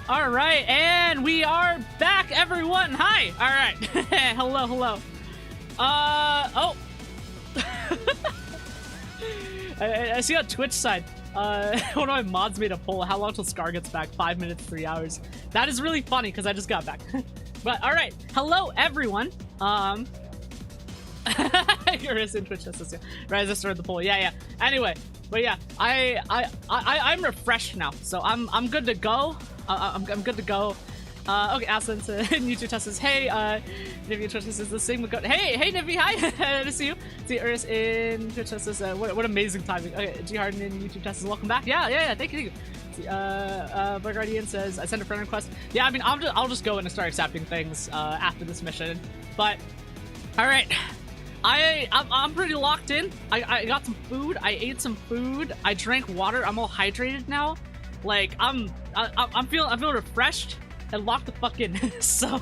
All right, and we are back, everyone. Hi. All right. Hello, hello. Oh. I see on Twitch side. One of my mods made a poll. How long till Scar gets back? 5 minutes, 3 hours. That is really funny because I just got back. But all right. Hello, everyone. You're in Twitch. Right, I just started the poll. Yeah. Anyway, but yeah, I'm refreshed now, so I'm good to go. I'm good to go. Okay, Ascent in YouTube test says, hey, Nivy Twitch says the same with go. Hey, Nivy, hi, good to see you. See Urs in Twitch test says, what amazing timing. Okay, G Harden in YouTube test says, welcome back. Yeah, thank you. See, Guardian says, I sent a friend request. Yeah, I mean, I'll just go in and start accepting things after this mission. But all right, I'm pretty locked in. I got some food. I ate some food. I drank water. I'm all hydrated now. Like I'm feeling refreshed and locked the fuck in. So all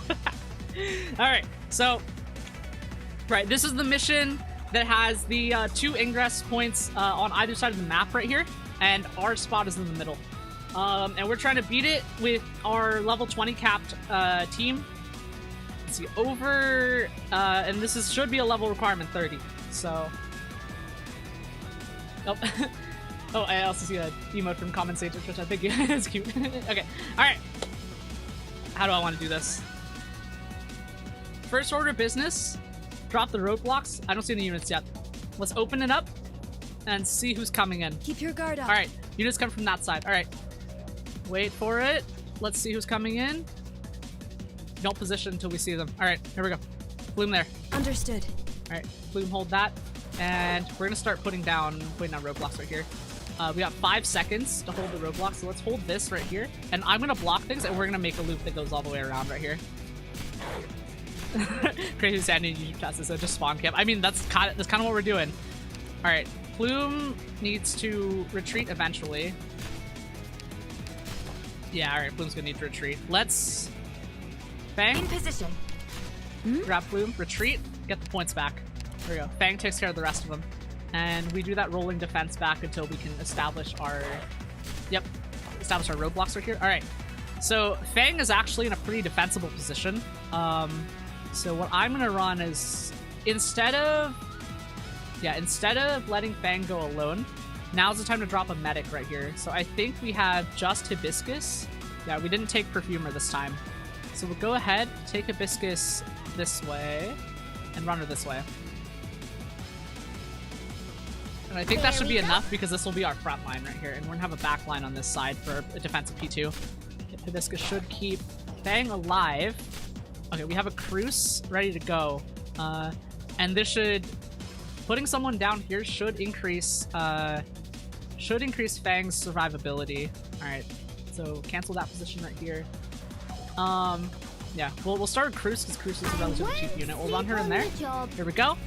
right, so right, this is the mission that has the 2 ingress points on either side of the map right here, and our spot is in the middle. And we're trying to beat it with our level 20 capped team. Let's see, over and this should be a level requirement 30. So oh. Oh, I also see a emote from Common Sage, which I think is cute. Okay, all right. How do I want to do this? First order of business, drop the roadblocks. I don't see any units yet. Let's open it up and see who's coming in. Keep your guard up. All right, units come from that side. All right, wait for it. Let's see who's coming in. Don't position until we see them. All right, here we go. Bloom there. Understood. All right, Bloom, hold that. And we're gonna start putting down roadblocks right here. We got 5 seconds to hold the roadblock, so let's hold this right here. And I'm gonna block things, and we're gonna make a loop that goes all the way around right here. Crazy Sandy YouTube chat says just spawn camp. I mean, that's kind of what we're doing. All right, Plume needs to retreat eventually. Yeah, all right, Plume's gonna need to retreat. Let's Fang in position. Grab Plume, retreat, get the points back. There we go. Fang takes care of the rest of them. And we do that rolling defense back until we can establish our... Yep. Establish our roadblocks right here. Alright. So, Fang is actually in a pretty defensible position. So what I'm going to run is... Instead of letting Fang go alone, now's the time to drop a medic right here. So I think we have just Hibiscus. Yeah, we didn't take Perfumer this time. So we'll go ahead, take Hibiscus this way, and run her this way. And I think that should be enough because this will be our front line right here, and we're gonna have a back line on this side for a defensive P2. Hibiscus should keep Fang alive. Okay, we have a Cruise ready to go. And this should... Putting someone down here should increase Fang's survivability. Alright, so cancel that position right here. Yeah, we'll start with Cruise because Cruise is a relatively cheap unit. We'll run her in there. Here we go.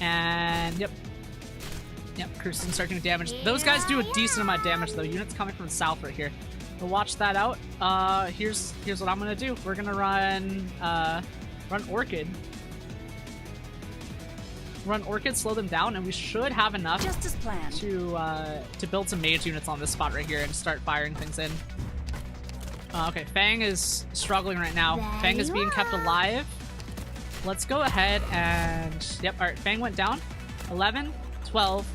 And yep, Cruise can start doing damage. Those guys do a decent amount of damage though. Units coming from the south right here. We'll watch that out. Here's what I'm gonna do. We're gonna run Orchid. Run Orchid, slow them down, and we should have enough just as planned to build some mage units on this spot right here and start firing things in. Okay, Fang is struggling right now. Fang is being kept alive. Let's go ahead and... Yep, alright, Fang went down. 11, 12.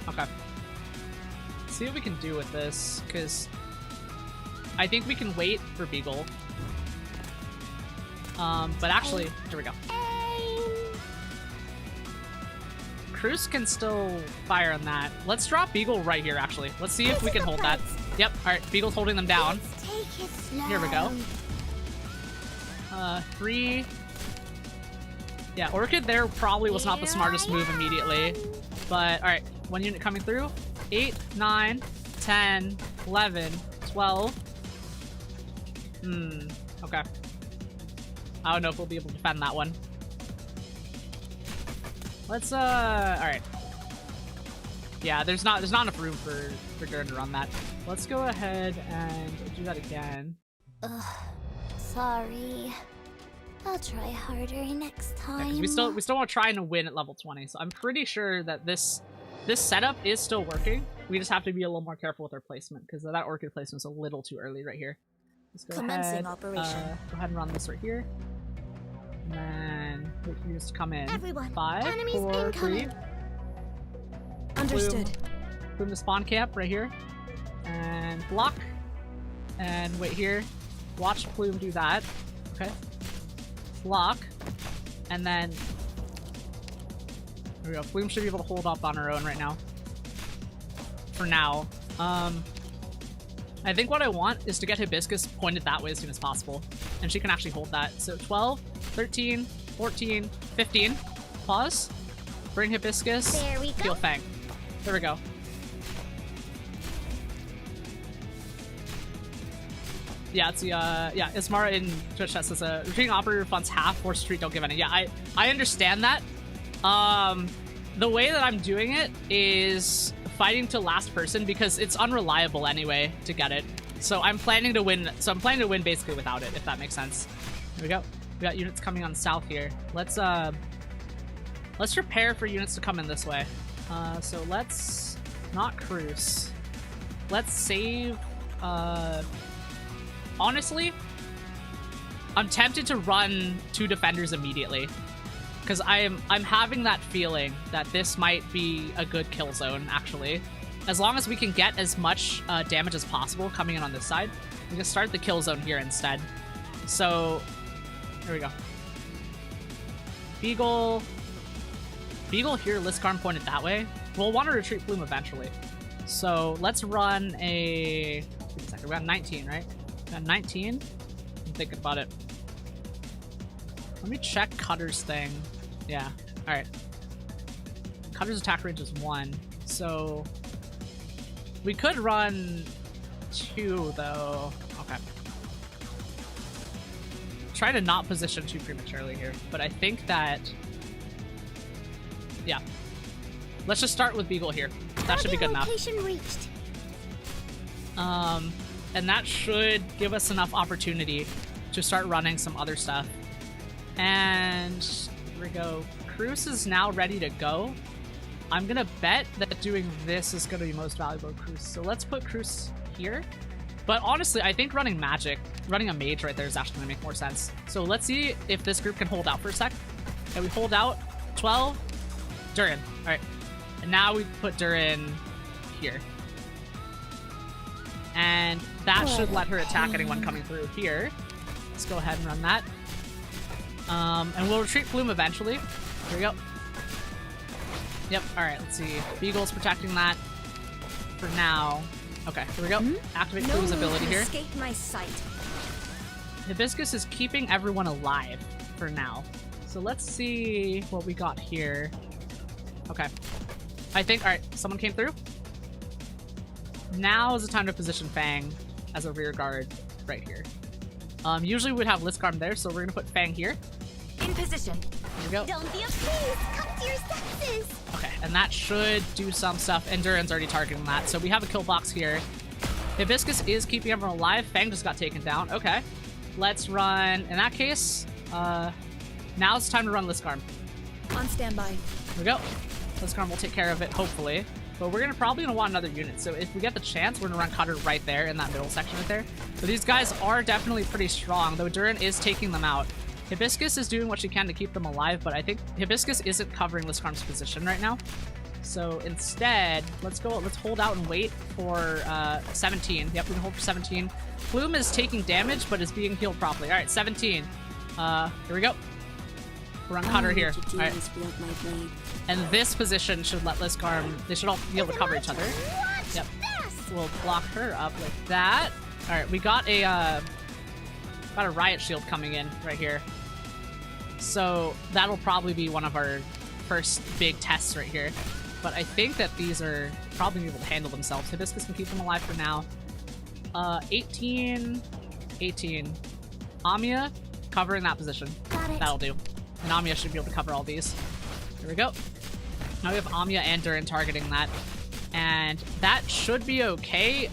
Okay. Let's see what we can do with this, because I think we can wait for Beagle. But actually, here we go. Cruise can still fire on that. Let's drop Beagle right here, actually. Let's see if we can hold that. Yep, alright, Beagle's holding them down. Here we go. 3. Yeah, Orchid there probably was not the smartest move immediately. But, alright, 1 unit coming through. 8, 9, 10, 11, 12. Okay. I don't know if we'll be able to defend that one. Let's, alright. Yeah, there's not enough room for Gurn to run that. Let's go ahead and do that again. Ugh, sorry. I'll try harder next time. Yeah, we still want to try and win at level 20, so I'm pretty sure that this setup is still working. We just have to be a little more careful with our placement, because that orchid placement's a little too early right here. Let's go Commencing ahead, operation. Go ahead and run this right here. And then wait for you just to come in. Everyone, 5, enemies 4, 3. incoming. Understood. Boom the spawn camp right here. And block. And wait here. Watch Plume do that. Okay. Block. And then... There we go. Plume should be able to hold up on her own right now. For now. I think what I want is to get Hibiscus pointed that way as soon as possible. And she can actually hold that. So 12, 13, 14, 15. Pause. Bring Hibiscus. There we go. Heal Fang. There we go. Yeah, it's the, yeah, Ismara in Twitch chat says, retreating operator funds half, force retreat, don't give any. Yeah, I understand that. The way that I'm doing it is fighting to last person because it's unreliable anyway to get it. So I'm planning to win, basically without it, if that makes sense. There we go. We got units coming on south here. Let's prepare for units to come in this way. So let's not cruise. Let's save, honestly, I'm tempted to run 2 defenders immediately. Because I'm having that feeling that this might be a good kill zone, actually. As long as we can get as much damage as possible coming in on this side, we can start the kill zone here instead. So, here we go. Beagle here, Liskarm pointed that way. We'll want to retreat Plume eventually. So let's run a... We got 19, right? We got 19? I'm thinking about it. Let me check Cutter's thing. Yeah, alright. Cutter's attack range is 1, so... We could run 2, though. Okay. Try to not position too prematurely here, but I think that... Yeah. Let's just start with Beagle here. That should be good enough. Location reached. And that should give us enough opportunity to start running some other stuff. And here we go. Cruz is now ready to go. I'm gonna bet that doing this is gonna be most valuable to Cruz. So let's put Cruz here. But honestly, I think running a mage right there is actually gonna make more sense. So let's see if this group can hold out for a sec. Okay, we hold out. 12. Durin. Alright. And now we put Durin here. And that should let her attack anyone coming through here. Let's go ahead and run that. And we'll retreat Plume eventually. Here we go. Yep, alright, let's see. Beagle's protecting that for now. Okay, here we go. Activate Plume's ability here. Escape my sight. Hibiscus is keeping everyone alive for now. So let's see what we got here. Okay. I think, alright, someone came through. Now is the time to position Fang as a rear guard right here. Usually we'd have Liskarm there, so we're gonna put Fang here. In position. Here we go. Don't be a please. Come to your senses. Okay, and that should do some stuff. And Durin's already targeting that, so we have a kill box here. Hibiscus is keeping everyone alive. Fang just got taken down. Okay, let's run. In that case, now it's time to run Liskarm. On standby. Here we go. Liskarm will take care of it, hopefully. But we're probably gonna want another unit. So if we get the chance, we're gonna run Cutter right there in that middle section right there. So these guys are definitely pretty strong, though Durin is taking them out. Hibiscus is doing what she can to keep them alive, but I think Hibiscus isn't covering Liskarm's position right now. So instead, let's hold out and wait for 17. Yep, we can hold for 17. Plume is taking damage, but is being healed properly. All right, 17. Here we go. We're on Cutter here. All right. And this position should let Liskarm, they should all be able to cover each other. Yep. We'll block her up like that. All right, we got a riot shield coming in right here. So that'll probably be one of our first big tests right here. But I think that these are probably able to handle themselves. Hibiscus can keep them alive for now. 18. Amiya covering that position. That'll do. And Amiya should be able to cover all these. There we go. Now we have Amiya and Durin targeting that. And that should be okay.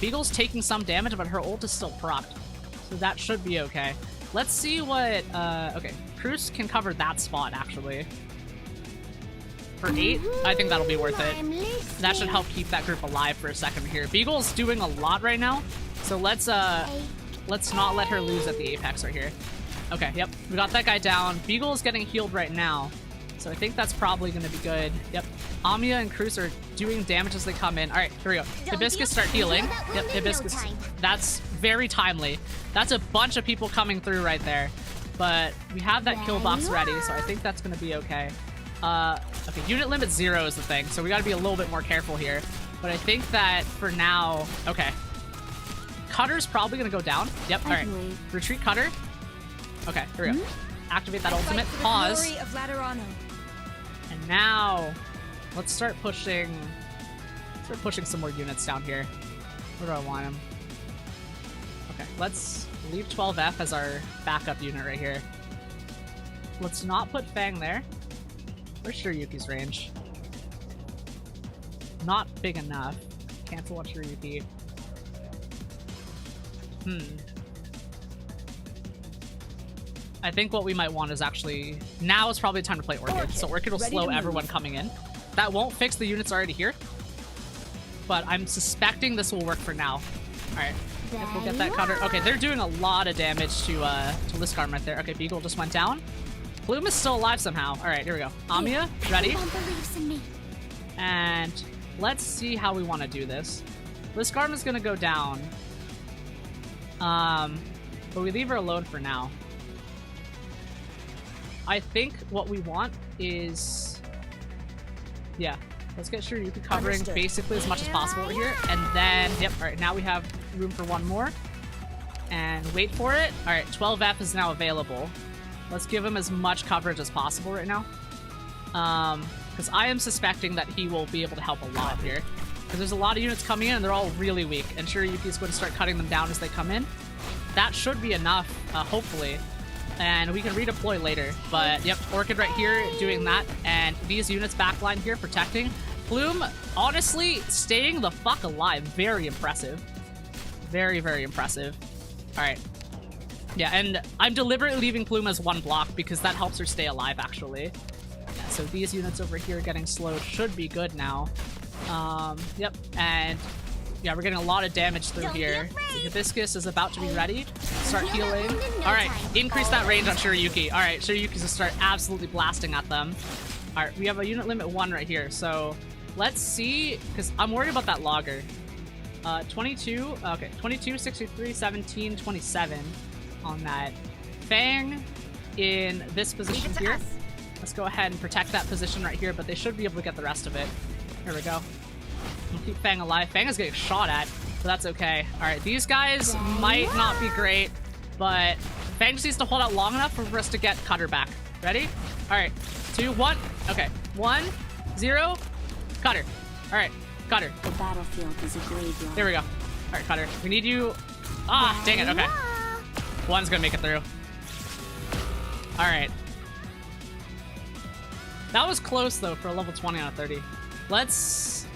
Beagle's taking some damage, but her ult is still procced. So that should be okay. Let's see what... okay, Cruz can cover that spot, actually. for 8, I think that'll be worth it. That should help keep that group alive for a second here. Beagle's doing a lot right now, so let's not let her lose at the apex right here. Okay, yep, we got that guy down. Beagle is getting healed right now, so I think that's probably going to be good. Yep, Amiya and Cruz are doing damage as they come in. All right, here we go. Hibiscus start healing. Yep, Hibiscus. That's very timely. That's a bunch of people coming through right there, but we have that kill box ready, so I think that's going to be okay. Okay, unit limit 0 is the thing, so we got to be a little bit more careful here. But I think that for now, okay. Cutter's probably going to go down. Yep, all right. Retreat Cutter. Okay, here we go. Activate that ultimate. Pause. And now, let's start pushing some more units down here. Where do I want them? Okay, let's leave 12F as our backup unit right here. Let's not put Fang there. Where's Shiryuki's range? Not big enough. Cancel on Shiryuki. I think what we might want is actually... Now is probably the time to play Orchid. So Orchid will slow everyone coming in. That won't fix the units already here. But I'm suspecting this will work for now. Alright. If we'll get that cutter. Okay, they're doing a lot of damage to Liskarm right there. Okay, Beagle just went down. Bloom is still alive somehow. Alright, here we go. Amiya, ready? And let's see how we want to do this. Liskarm is going to go down. But we leave her alone for now. I think what we want is... Yeah, let's get Shiryuki covering basically as much as possible over here. And then, yep, alright, now we have room for one more. And wait for it. Alright, 12F is now available. Let's give him as much coverage as possible right now. Because I am suspecting that he will be able to help a lot here. Because there's a lot of units coming in and they're all really weak. And Shiryuki's going to start cutting them down as they come in. That should be enough, hopefully. And we can redeploy later. But, yep, Orchid right here doing that. And these units backline here protecting. Plume, honestly, staying the fuck alive. Very impressive. Very, very impressive. Alright. Yeah, and I'm deliberately leaving Plume as one block because that helps her stay alive, actually. Yeah, so these units over here getting slowed should be good now. Yep, and... Yeah, we're getting a lot of damage through here. So Hibiscus is about to be ready. Start healing. Alright, increase that range on Shiryuki. Alright, Shiryuki's gonna start absolutely blasting at them. Alright, we have a unit limit 1 right here. So let's see, because I'm worried about that logger. 22, okay, 22, 63, 17, 27 on that. Fang in this position here. Let's go ahead and protect that position right here, but they should be able to get the rest of it. Here we go. We'll keep Fang alive. Fang is getting shot at, so that's okay. Alright, these guys might not be great, but Fang just needs to hold out long enough for us to get Cutter back. Ready? Alright, 2, 1. Okay, 1, 0, Cutter. Alright, Cutter. The battlefield is a graveyard. There we go. Alright, Cutter. We need you... Ah, dang it, okay. 1's gonna make it through. Alright. That was close, though, for a level 20 out of 30. Let's...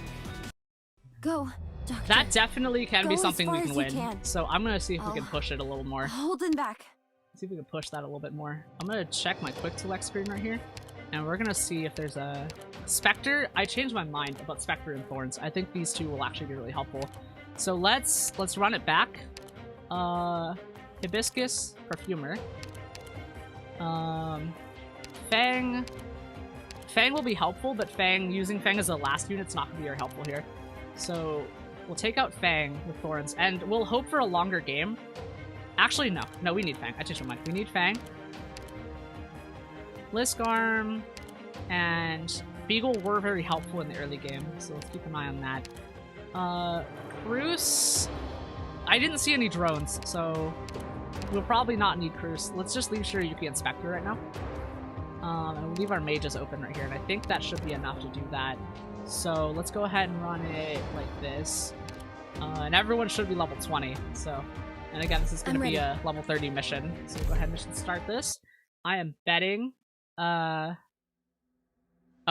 Go, Doctor. That definitely can be something we can win. So I'm gonna see if we can push it a little more. Holding back. See if we can push that a little bit more. I'm gonna check my quick select screen right here. And we're gonna see if there's a... Spectre. I changed my mind about Spectre and Thorns. I think these two will actually be really helpful. So let's run it back. Hibiscus, Perfumer. Fang. Fang will be helpful, but using Fang as a last unit's not gonna be very helpful here. So we'll take out Fang with Thorns, and we'll hope for a longer game. Actually, no. No, we need Fang. I changed my mind. We need Fang. Liskarm and Beagle were very helpful in the early game, so let's keep an eye on that. Cruz... I didn't see any drones, so we'll probably not need Cruz. Let's just leave Shiryuki and Spectre right now. And we'll leave our mages open right here, and I think that should be enough to do that. So let's go ahead and run it like this. And everyone should be level 20, so... And again, this is going to be a level 30 mission. So we'll go ahead and start this. I am betting... Oh,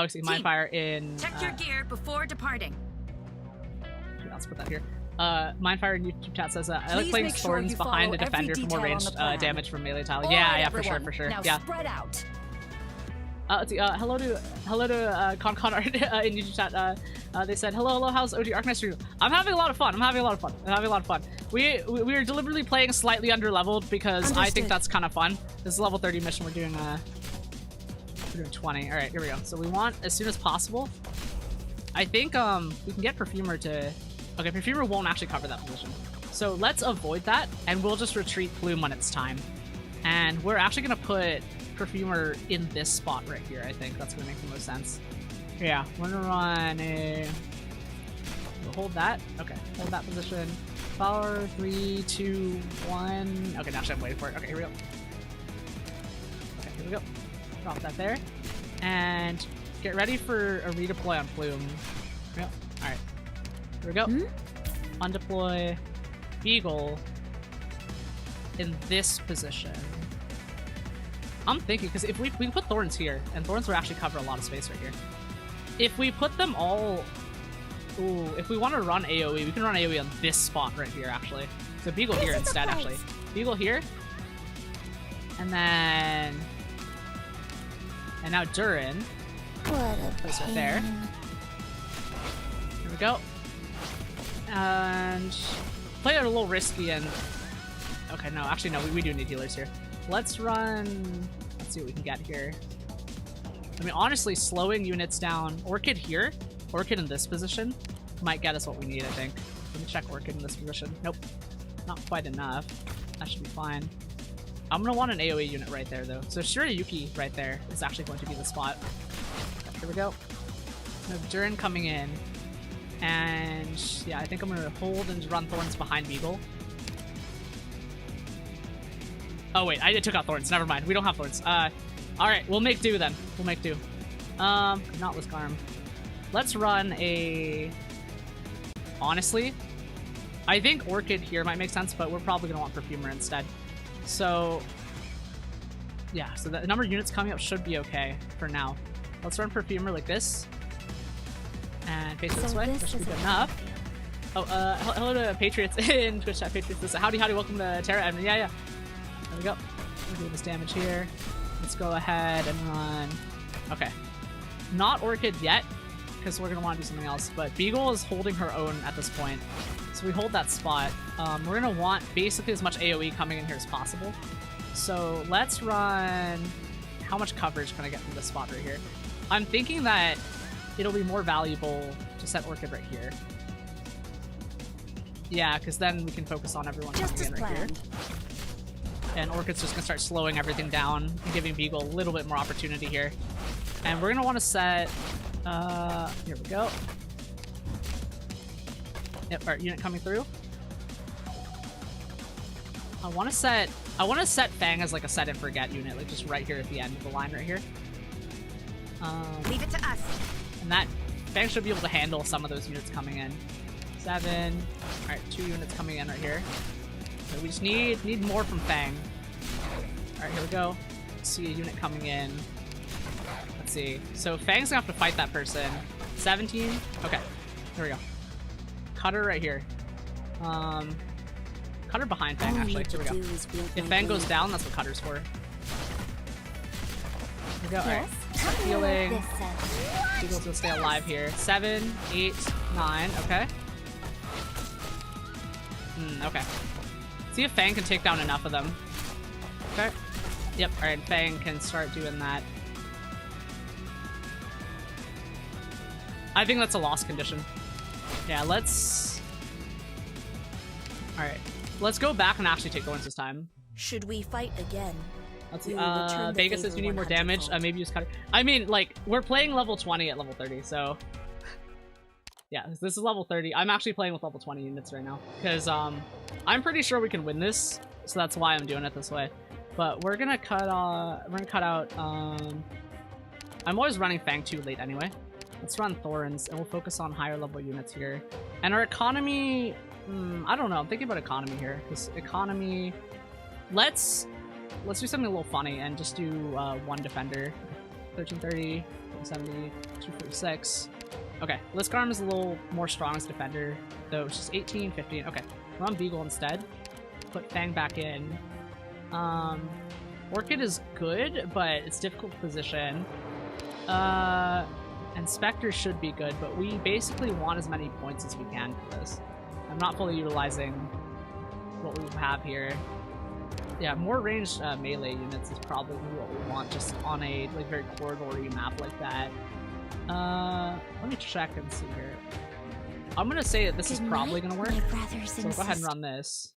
see, Mindfire in... Check your gear before departing. Okay, let's put that here. Mindfire in YouTube chat says, I like playing Thorns behind the defender for more ranged damage from melee tile. Yeah, for sure. Now yeah. spread out. Let's see, hello to Con Art in YouTube chat. They said, hello, how's OG Arknights for you? I'm having a lot of fun. We are deliberately playing slightly under leveled because Understood. I think that's kind of fun. This is level 30 mission. We're doing 20. All right, here we go. So we want as soon as possible. I think we can get Perfumer to. Okay, Perfumer won't actually cover that position. So let's avoid that, and we'll just retreat Plume when it's time. And we're actually gonna put Perfumer in this spot right here. I think that's gonna make the most sense. Yeah, we're gonna run a. We'll hold that. Okay, hold that position. Power 3, 2, 1. Okay, now I'm waiting for it. Okay, here we go. Okay, here we go. Drop that there, and get ready for a redeploy on Plume. Yep. All right. Here we go. Undeploy Beagle in this position. I'm thinking, because if we put Thorns here, and Thorns will actually cover a lot of space right here. If we put them all... Ooh, if we want to run AoE, we can run AoE on this spot right here, actually. So Beagle here instead, actually. Beagle here. And then... And now Durin. Place right there. Here we go. And... Play it a little risky and... Okay, no, actually no, we do need healers here. Let's run... Let's see what we can get here. I mean, honestly, slowing units down... Orchid here, Orchid in this position, might get us what we need, I think. Let me check Orchid in this position. Nope. Not quite enough. That should be fine. I'm gonna want an AoE unit right there, though. So Shirayuki right there is actually going to be the spot. Okay, here we go. We have Durin coming in. And yeah, I think I'm gonna hold and run Thorns behind Beagle. Oh wait, I took out Thorns. Never mind. We don't have Thorns. Alright, we'll make do then. We'll make do. Not with Garm. Let's run a... Honestly, I think Orchid here might make sense, but we're probably gonna want Perfumer instead. So... Yeah, so the number of units coming up should be okay for now. Let's run Perfumer like this. And face it this way. That should be good enough. Oh, hello to Patriots in Twitch chat. Patriots, howdy, welcome to Terra Admin. Yeah. There we go. We're doing this damage here. Let's go ahead and run. Okay. Not Orchid yet, because we're going to want to do something else, but Beagle is holding her own at this point. So we hold that spot. We're going to want basically as much AoE coming in here as possible. So let's run... How much coverage can I get from this spot right here? I'm thinking that it'll be more valuable to set Orchid right here. Yeah, because then we can focus on everyone coming in right here. And Orchid's just going to start slowing everything down and giving Beagle a little bit more opportunity here. And we're going to want to set... here we go. Yep, our unit coming through. I want to set Fang as like a set and forget unit, like just right here at the end of the line right here. Leave it to us. And that Fang should be able to handle some of those units coming in. 7. Alright, 2 units coming in right here. So we just need more from Fang. Alright, here we go. See a unit coming in. Let's see. So Fang's gonna have to fight that person. 17. Okay. Here we go. Cutter right here. Cutter behind Fang, actually. Here we go. If Fang goes down, that's what Cutter's for. Here we go. Alright. Start healing. Beagle's gonna stay alive here. 7, 8, 9. Okay. Okay. See if Fang can take down enough of them. Okay. Yep. Alright, Fang can start doing that. I think that's a lost condition. Yeah, let's... Alright. Let's go back and actually take Thorns this time. Should we fight again? Let's see. Vegas says you need more damage. Maybe use Cutter. I mean, like, we're playing level 20 at level 30, so... Yeah, this is level 30. I'm actually playing with level 20 units right now. Because, I'm pretty sure we can win this. So that's why I'm doing it this way. But we're gonna cut out, I'm always running Fang too late anyway. Let's run Thorns, and we'll focus on higher level units here. And our economy... I don't know. I'm thinking about economy here. Because economy... Let's do something a little funny and just do 1 defender. 1330, 170, 246. Okay, Liskarm is a little more strong as defender, though it's just 18, 15. Okay, run Beagle instead. Put Fang back in. Orchid is good, but it's difficult to position. And Spectre should be good, but we basically want as many points as we can for this. I'm not fully utilizing what we have here. Yeah, more ranged melee units is probably what we want, just on a like very corridory map like that. Let me check and see here. I'm gonna say that this is probably gonna work. So we'll go ahead and run this.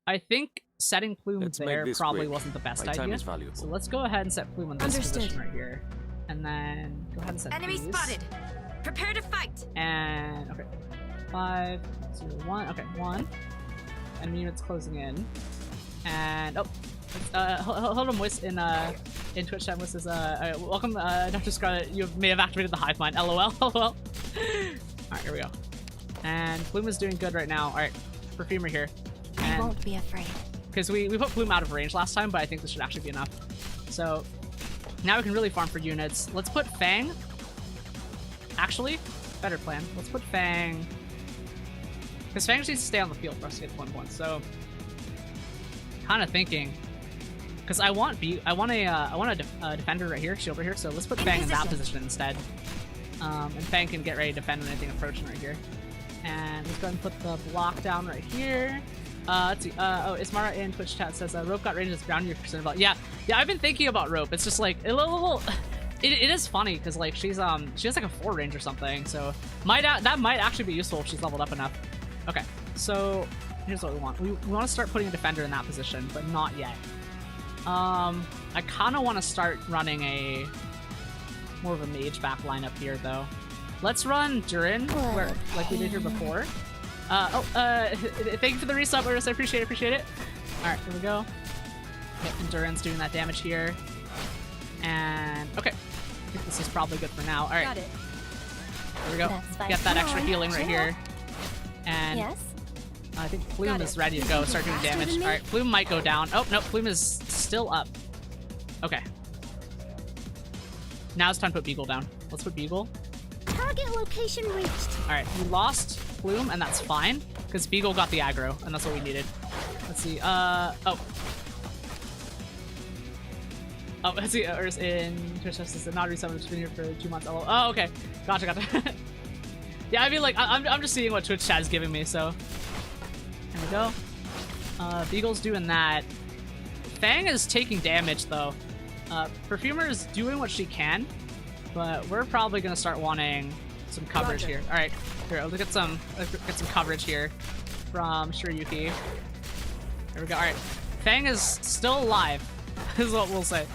I think setting Plume there probably wasn't the best idea. So let's go ahead and set Plume in this position right here. And then go ahead and set Enemy these. spotted. Prepare to fight. And okay. 5, 0, 1. Okay, 1. Enemy units closing in. And hold on, Wiss in Twitch chat. Wiss is welcome, Dr. Scarlet. You may have activated the hive mind. LOL. LOL. All right, here we go. And Plume is doing good right now. All right, Perfumer here. I won't be afraid. Because we put Plume out of range last time, but I think this should actually be enough. So now we can really farm for units. Let's put Fang. Actually, better plan. Let's put Fang. Because Fang needs to stay on the field for us to get 1 point. So, kind of thinking, because I want a defender right here, shield right here. So let's put Fang in that position instead. And Fang can get ready to defend when anything approaching right here. And let's go ahead and put the block down right here. Let's see. Oh, Ismara in Twitch chat says Rope got range as ground you're concerned about. Yeah, I've been thinking about Rope. It's just like it is funny because like she has like a 4 range or something. So that might actually be useful if she's leveled up enough. Okay, so here's what we want. We want to start putting a defender in that position, but not yet. I kind of want to start running a more of a mage back line up here though. Let's run Durin where like we did here before. Thank you for the resub, Urus. I appreciate it. Alright, here we go. Okay, and Durin's doing that damage here. And okay. I think this is probably good for now. Alright. Got it. There we go. Get that extra healing right here. And yes. I think Plume is ready to go, start doing damage. Alright, Plume might go down. Oh, no, Plume is still up. Okay. Now it's time to put Beagle down. Let's put Beagle. Target location reached. Alright, we lost Plume, and that's fine, because Beagle got the aggro, and that's what we needed. Let's see, oh, let's see, in Twitch says not resubs, been here for 2 months. Oh, okay. Gotcha. Yeah, I mean, like, I'm just seeing what Twitch chat is giving me, so. There we go. Beagle's doing that. Fang is taking damage, though. Perfumer is doing what she can, but we're probably gonna start wanting some coverage here. All right, here, let's get some coverage here from Shiryuki. There we go. All right, Fang is still alive. Is what we'll say.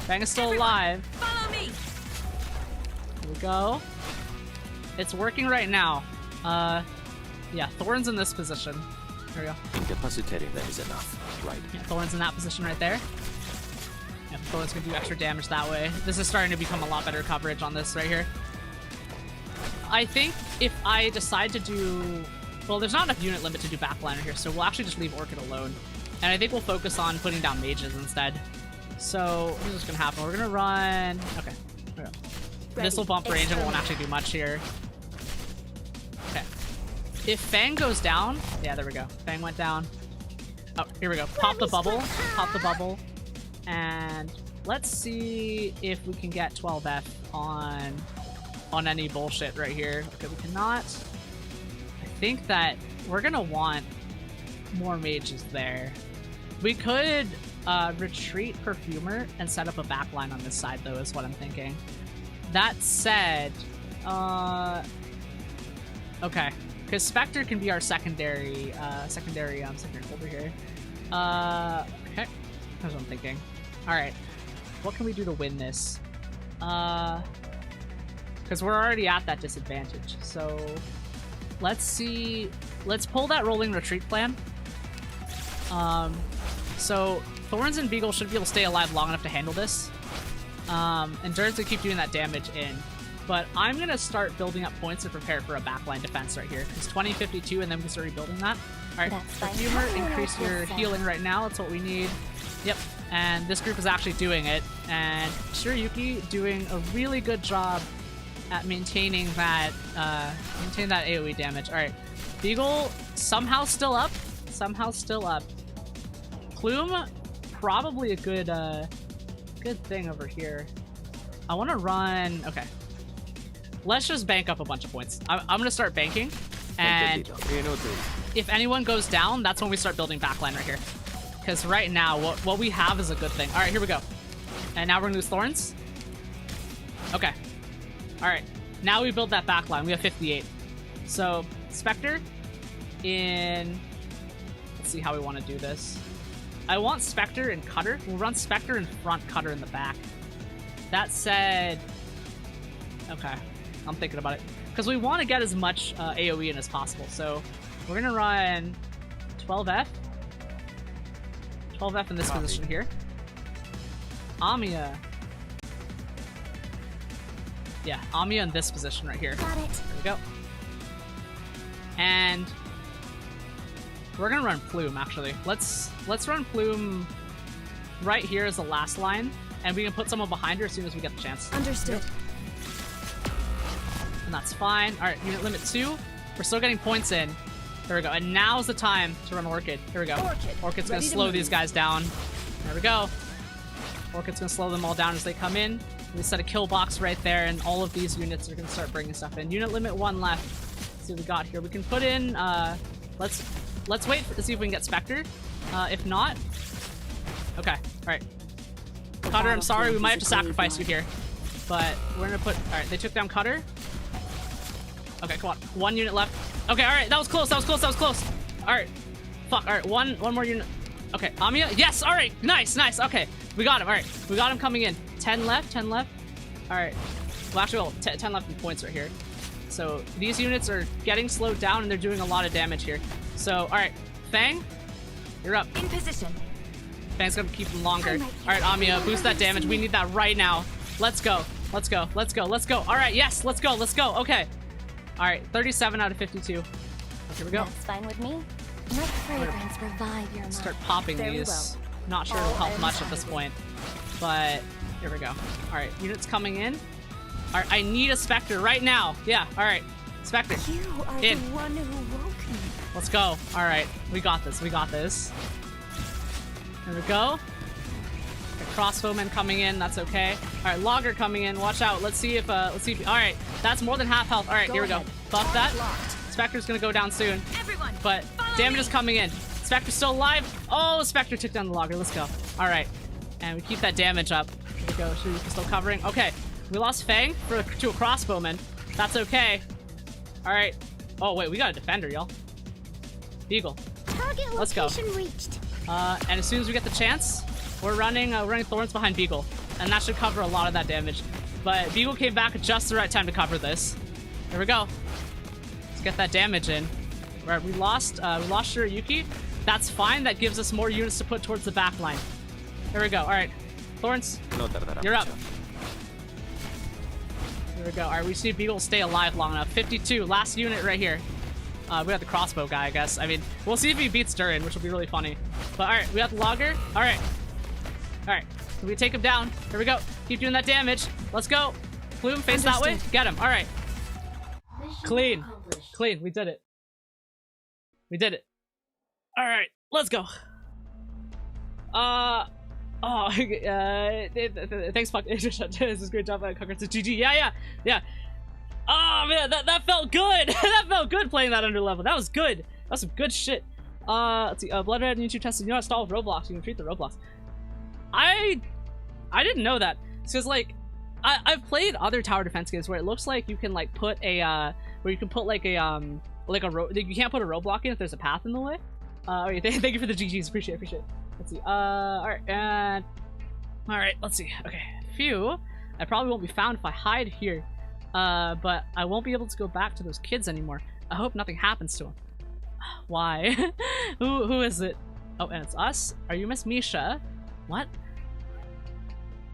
Fang is still alive. Follow me. Here we go. It's working right now. Yeah, Thorn's in this position. There we go. Incapacitating them is enough, right? Yeah, Thorn's in that position right there. Yeah, Thorn's gonna do extra damage that way. This is starting to become a lot better coverage on this right here. I think if I decide to do... Well, there's not enough unit limit to do backliner here, so we'll actually just leave Orchid alone. And I think we'll focus on putting down mages instead. So, this is gonna happen. We're gonna run... Okay. There we go. This will bump range and won't actually do much here. Okay. If Fang goes down... Yeah, there we go. Fang went down. Oh, here we go. Pop the bubble. Pop the bubble. And let's see if we can get 12F on any bullshit right here. Okay, we cannot. I think that we're gonna want more mages there. We could retreat Perfumer and set up a backline on this side, though, is what I'm thinking. That said, okay, because Spectre can be our secondary holder here. Okay, that's what I'm thinking. All right, what can we do to win this? Because we're already at that disadvantage. So let's see. Let's pull that rolling retreat plan. So Thorns and Beagle should be able to stay alive long enough to handle this. And Dur's gonna keep doing that damage in. But I'm gonna start building up points to prepare for a backline defense right here. It's 2052, and then we can start rebuilding that. All right, Perfumer, increase your healing right now. That's what we need. Yep. And this group is actually doing it. And Shiryuki doing a really good job at maintaining that AoE damage. All right, Beagle somehow still up. Plume, probably a good thing over here. I want to run... Okay. Let's just bank up a bunch of points. I'm going to start banking. And if anyone goes down, that's when we start building backline right here. Because right now, what we have is a good thing. All right, here we go. And now we're going to use Thorns. Okay. All right. Now we build that backline. We have 58. So, Spectre in... Let's see how we want to do this. I want Spectre and Cutter. We'll run Spectre in front, Cutter in the back. That said... Okay. I'm thinking about it. Because we want to get as much AoE in as possible. So, we're going to run 12F. 12F in this position here. Amiya. Yeah, Amiya in this position right here. Got it. There we go. And we're gonna run Plume actually. Let's run Plume right here as the last line, and we can put someone behind her as soon as we get the chance. Understood. And that's fine. All right, unit limit 2. We're still getting points in. There we go. And now's the time to run Orchid. Here we go. Orchid's gonna slow these guys down. There we go. Orchid's gonna slow them all down as they come in. We set a kill box right there, and all of these units are gonna start bringing stuff in. Unit limit 1 left. Let's see what we got here. We can put in. Let's wait to see if we can get Spectre. If not, okay. All right. Cutter, I'm sorry, we might have to sacrifice you here, but we're gonna put. All right, they took down Cutter. Okay, come on. 1 unit left. Okay, all right, that was close. That was close. That was close. All right. Fuck. All right, one more unit. Okay, Amiya. Yes. All right. Nice. Nice. Okay, we got him. All right, we got him coming in. 10 left. 10 left. All right. Well, actually, 10 left in points right here. So these units are getting slowed down, and they're doing a lot of damage here. So, all right, Fang, you're up. In position. Fang's gonna keep them longer. All right, Amiya, boost that damage. We need that right now. Let's go. Let's go. Let's go. Let's go. All right, yes, let's go. Let's go. Okay. All right, 37 out of 52. Here we go. That's fine with me. Let fragrance revive your mind. Start popping these. Not sure it'll help much at this point, but here we go. All right, units coming in. All right, I need a Spectre right now. Yeah, all right. Spectre, You are in. the one who woke me. Let's go. All right, we got this. We got this. There we go. Crossbowmen coming in. That's okay. All right, Logger coming in. Watch out. Let's see if. All right, that's more than half health. All right, here we go. Buff that. Spectre's gonna go down soon. Everyone, But damage is coming in. Spectre's still alive. Oh, Spectre took down the Logger. Let's go. All right, and we keep that damage up. Here we go. She's still covering. Okay, we lost Fang to a crossbowman. That's okay. All right. Oh wait, we got a defender, y'all. Beagle. Target Let's go. location reached. And as soon as we get the chance, we're running Thorns behind Beagle, and that should cover a lot of that damage. But Beagle came back at just the right time to cover this. Here we go. Let's get that damage in. Right, we lost Shirayuki. That's fine. That gives us more units to put towards the back line. Here we go. All right, Thorns, you're up. Here we go. All right, we just need Beagle to stay alive long enough. 52, last unit right here. We got the crossbow guy, I guess. I mean, we'll see if he beats Durin, which will be really funny. But all right, we got the Logger. All right. All right, so we take him down. Here we go. Keep doing that damage. Let's go. Plume, face that way. Get him. All right. Clean. Clean. We did it. We did it. All right, let's go. Thanks, fuck. This is a great job, Congrats to GG. Yeah. Oh man, that felt good. That felt good playing that under level. That was good. That's some good shit. Let's see. Blood Red YouTube tested. You know how to stall with Roblox. You can treat the Roblox. I didn't know that. Because like, I've played other tower defense games where it looks like you can like put a where you can put like a you can't put a roadblock in if there's a path in the way. Okay, thank you for the GGs. Appreciate it. Let's see. All right, and all right. Let's see. Okay, phew. I probably won't be found if I hide here. But I won't be able to go back to those kids anymore. I hope nothing happens to them. Why? Who is it? Oh, and it's us. Are you Miss Misha? What? ...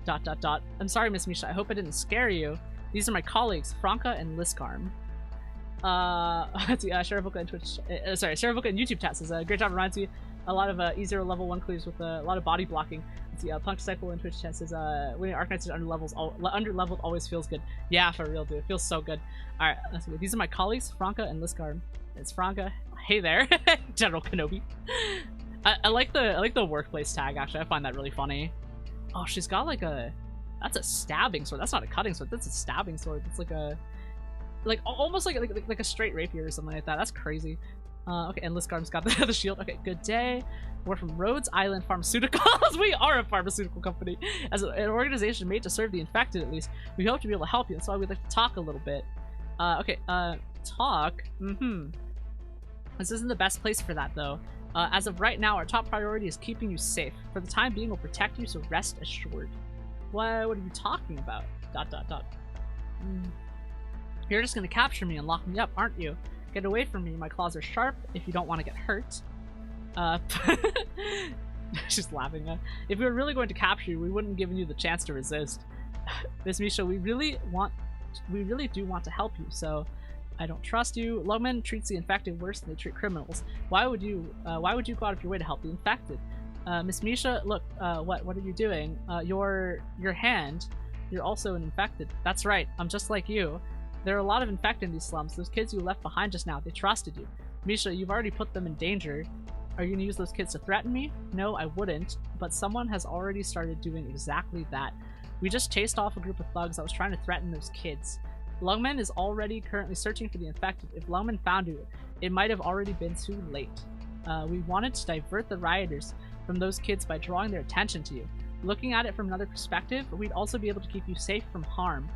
I'm sorry, Miss Misha. I hope I didn't scare you. These are my colleagues, Franca and Liskarm. Let's see, Sherivuka and Twitch. Sherivuka and YouTube chat says, great job, reminds you. A lot of E0 level 1 cleaves with a lot of body blocking. Let's see, Punk Disciple and Twitch chat says, winning Arknights is under-leveled always feels good. Yeah, for real, dude. It feels so good. Alright, let's see. These are my colleagues, Franca and Liskarm. It's Franca. Hey there, General Kenobi. I like the workplace tag, actually. I find that really funny. Oh, she's got like a That's a stabbing sword. That's not a cutting sword. That's a stabbing sword. It's like a... almost like a straight rapier or something like that. That's crazy. Okay, Endless Garm's got the shield. Okay, good day. We're from Rhodes Island Pharmaceuticals. We are a pharmaceutical company. As an organization made to serve the infected, at least, we hope to be able to help you. That's why we'd like to talk a little bit. Okay, talk? This isn't the best place for that, though. As of right now, our top priority is keeping you safe. For the time being, we'll protect you, so rest assured. What are you talking about? ... You're just gonna capture me and lock me up, aren't you? Get away from me, my claws are sharp if you don't want to get hurt. She's laughing. If we were really going to capture you, we wouldn't have given you the chance to resist. Miss Misha, we really do want to help you, so I don't trust you. Lemme treats the infected worse than they treat criminals. Why would you go out of your way to help the infected? Miss Misha, look, what are you doing? Your hand, you're also an infected. That's right, I'm just like you. There are a lot of infected in these slums. Those kids you left behind just now, they trusted you. Misha, you've already put them in danger. Are you gonna use those kids to threaten me? No, I wouldn't, but someone has already started doing exactly that. We just chased off a group of thugs that was trying to threaten those kids. Lungman is currently searching for the infected. If Lungman found you, it might have already been too late. We wanted to divert the rioters from those kids by drawing their attention to you. Looking at it from another perspective, we'd also be able to keep you safe from harm.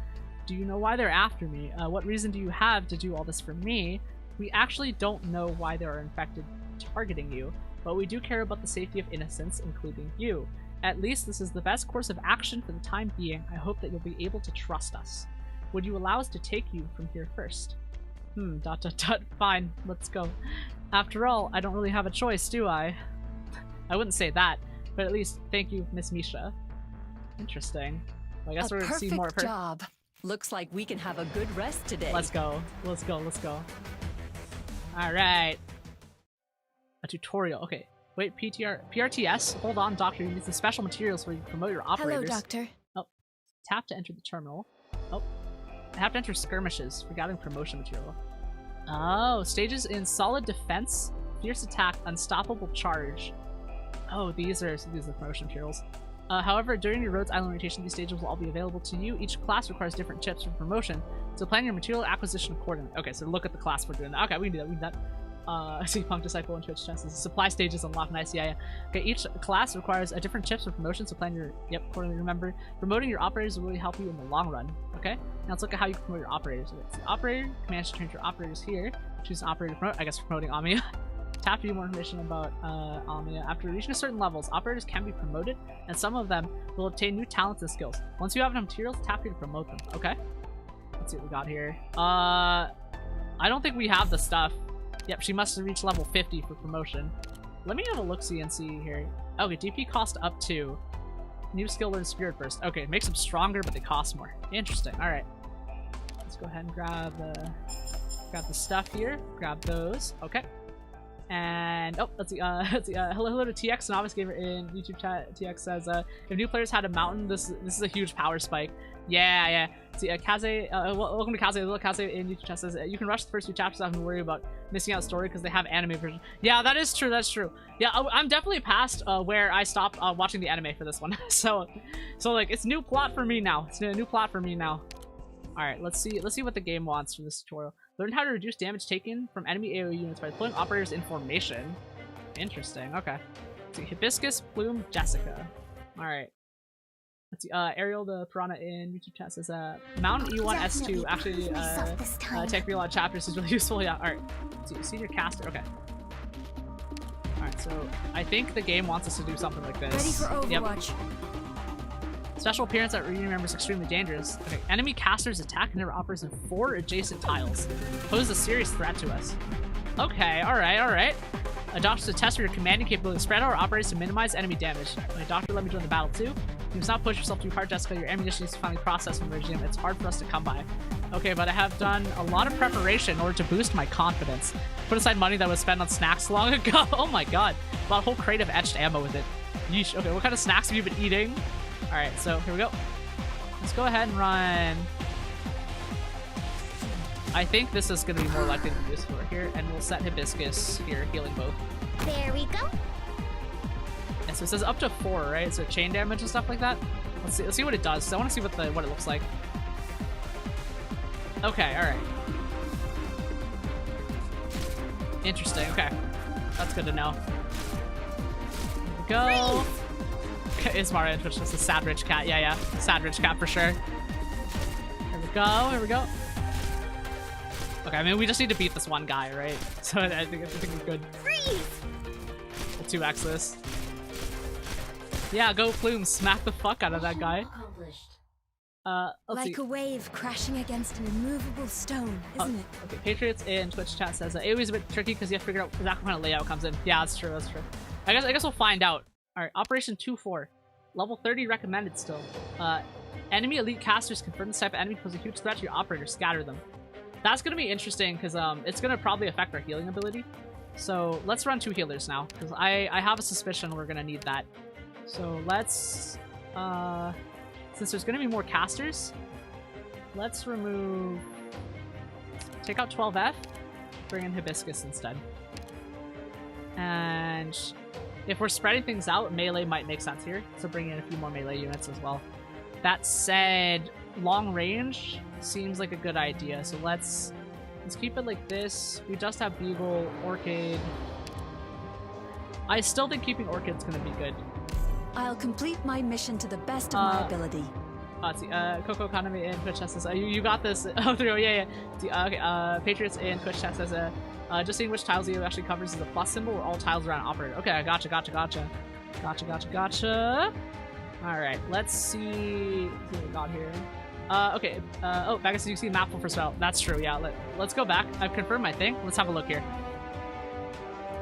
Do you know why they're after me? What reason do you have to do all this for me? We actually don't know why there are infected targeting you, but we do care about the safety of innocents, including you. At least this is the best course of action for the time being. I hope that you'll be able to trust us. Would you allow us to take you from here first? Fine, let's go. After all, I don't really have a choice, do I? I wouldn't say that, but at least thank you, Miss Misha. Interesting. Well, I guess we're gonna see more of her. Job. Looks like we can have a good rest today. Let's go. Let's go. Let's go. Alright. A tutorial. Okay. Wait, PRTS? Hold on, Doctor. You need some special materials where you promote your operators. Hello, Doctor. Oh. Tap to enter the terminal. Oh. I have to enter skirmishes for gathering promotion material. Oh, stages in solid defense, fierce attack, unstoppable charge. Oh, these are the promotion materials. However, during your Rhodes Island rotation, these stages will all be available to you. Each class requires different chips for promotion, so plan your material acquisition accordingly. Okay, so look at the class we're doing that. Okay, we can do that. See Punk Disciple and Twitch Chances. Supply stages unlock. Nice, yeah. Okay, each class requires a different chips for promotion, so plan your accordingly. Remember, promoting your operators will really help you in the long run. Okay, now let's look at how you can promote your operators. Okay, so operator commands to change your operators here. Choose an operator to promote. I guess for promoting Amiya. Tap to view more information about Amiya. After reaching certain levels, operators can be promoted, and some of them will obtain new talents and skills. Once you have enough materials, tap here to promote them. Okay. Let's see what we got here. I don't think we have the stuff. Yep, she must have reached level 50 for promotion. Let me have a look-see and see here. Okay, DP cost up to. New skill learn Spirit Burst. Okay, it makes them stronger, but they cost more. Interesting. All right. Let's go ahead and grab the stuff here. Grab those. Okay. And oh, let's see. Hello to TX Novice Gamer in YouTube chat. TX says, if new players had a mountain, this is a huge power spike. Yeah. See, Kaze, welcome to Kaze. Little Kaze in YouTube chat says, you can rush the first few chapters. I don't have to worry about missing out story because they have anime version. Yeah, that is true. That's true. Yeah, I'm definitely past where I stopped watching the anime for this one. so like it's new plot for me now. It's a new plot for me now. All right, let's see what the game wants for this tutorial. Learn how to reduce damage taken from enemy AoE units by deploying operators in formation. Interesting. Okay. Let's see, Hibiscus, Plume, Jessica. All right. Let's see. Ariel the Piranha in YouTube chat says, Mount E1 S2 actually take me a lot of chapters is really useful. Yeah. All right. Let's see. Senior caster. Okay. All right. So I think the game wants us to do something like this. Ready for Overwatch. Yep. Special appearance that reunion members extremely dangerous. Okay, enemy casters attack and never operates in 4 adjacent tiles. Pose a serious threat to us. Okay, alright. Adopts a test for your commanding capability. Spread out our operators to minimize enemy damage. My doctor let me join the battle too. You must not push yourself too hard, Jessica. Your ammunition is finally processed from the regime. It's hard for us to come by. Okay, but I have done a lot of preparation in order to boost my confidence. Put aside money that was spent on snacks long ago. Oh my god. Bought a whole crate of etched ammo with it. Yeesh. Okay, what kind of snacks have you been eating? Alright, so here we go. Let's go ahead and run. I think this is going to be more likely to be useful here, and we'll set Hibiscus here, healing both. There we go. So it says up to 4, right? So chain damage and stuff like that. Let's see what it does. So I want to see what it looks like. Okay, all right. Interesting. Okay, that's good to know. Here we go. Is Mario Twitch just a sad rich cat? Yeah, sad rich cat for sure. Here we go. Here we go. Okay, I mean we just need to beat this one guy, right? So I think we're good. We'll 2x this. Yeah, go Plume, smack the fuck out of that guy. Let's like see. a wave crashing against an immovable stone, isn't it? Okay, Patriots in Twitch chat says it was a bit tricky because you have to figure out exactly what kind of layout comes in. Yeah, that's true. That's true. I guess we'll find out. All right, Operation 2-4, level 30 recommended still. Enemy elite casters confirm this type of enemy pose a huge threat to your operator. Scatter them. That's gonna be interesting because it's gonna probably affect our healing ability. So let's run 2 healers now because I have a suspicion we're gonna need that. So let's since there's gonna be more casters, let's take out 12F, bring in Hibiscus instead. And if we're spreading things out, melee might make sense here, so bring in a few more melee units as well. That said, long range seems like a good idea, so let's keep it like this. We just have Beagle, Orchid. I still think keeping Orchid's gonna be good. I'll complete my mission to the best of my ability. Let's see, Coco Economy in Twitch chat says, you got this. Oh, yeah. See, okay, Patriots in Twitch chat says, just seeing which tiles you actually covers is a plus symbol or all tiles around operator. Okay, gotcha. Alright, let's see what we got here. Okay, oh, I guess you see map for spell. That's true, yeah. Let's go back. I've confirmed my thing. Let's have a look here.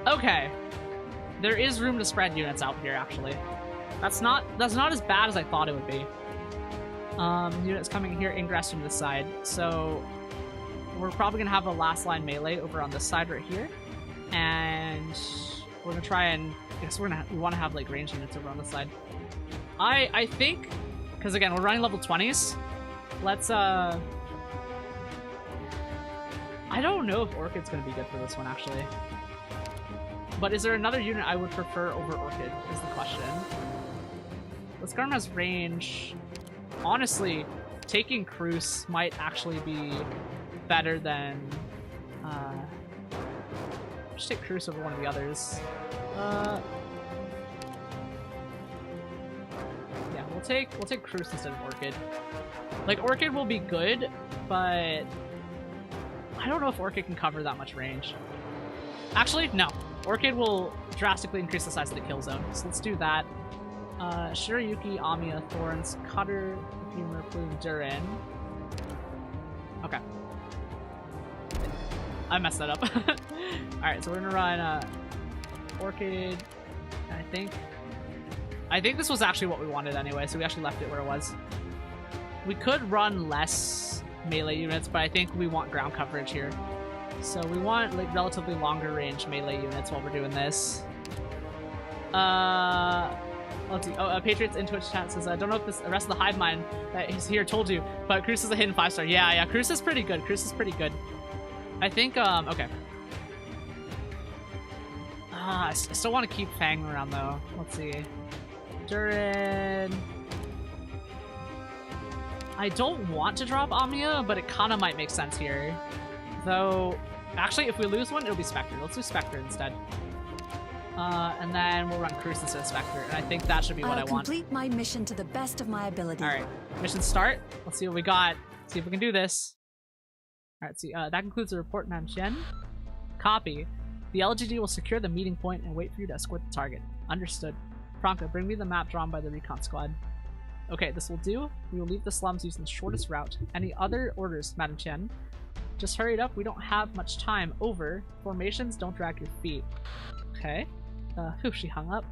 Okay. There is room to spread units out here, actually. That's not as bad as I thought it would be. Units coming here, ingress from this side. So we're probably gonna have a last line melee over on this side right here, and we're gonna try and I guess we want to have like range units over on this side. I think because again we're running level 20s. Let's I don't know if Orchid's gonna be good for this one actually. But is there another unit I would prefer over Orchid is the question. This Garm has range. Honestly, taking Cruce might actually be better than just take Cruce over one of the others. Yeah, we'll take Cruce instead of Orchid. Like Orchid will be good, but I don't know if Orchid can cover that much range. Actually, no. Orchid will drastically increase the size of the kill zone, so let's do that. Shirayuki, Amiya, Thorns, Cutter, Humor, Plume, Durin. Okay. I messed that up. Alright, so we're gonna run Orchid. I think this was actually what we wanted anyway, so we actually left it where it was. We could run less melee units, but I think we want ground coverage here. So we want like relatively longer range melee units while we're doing this. Let's see. Oh, Patriots in Twitch chat says, I don't know if the rest of the hive mind that is here told you, but Cruce is a hidden 5-star. Yeah, Cruce is pretty good. I think, okay. I still want to keep Fang around though. Let's see. Durin. I don't want to drop Amiya, but it kind of might make sense here. Though, actually, if we lose one, it'll be Spectre. Let's do Spectre instead. And then we'll run Cruce instead of Spectre, and I think that should be what I want. I'll complete my mission to the best of my ability. Alright, mission start. Let's see what we got. See if we can do this. Alright, see, that concludes the report, Ma'am Chen. Copy. The LGD will secure the meeting point and wait for you to escort the target. Understood. Franca, bring me the map drawn by the recon squad. Okay, this will do. We will leave the slums using the shortest route. Any other orders, Madam Chen? Just hurry it up, we don't have much time. Over. Formations, don't drag your feet. Okay. Whew, she hung up.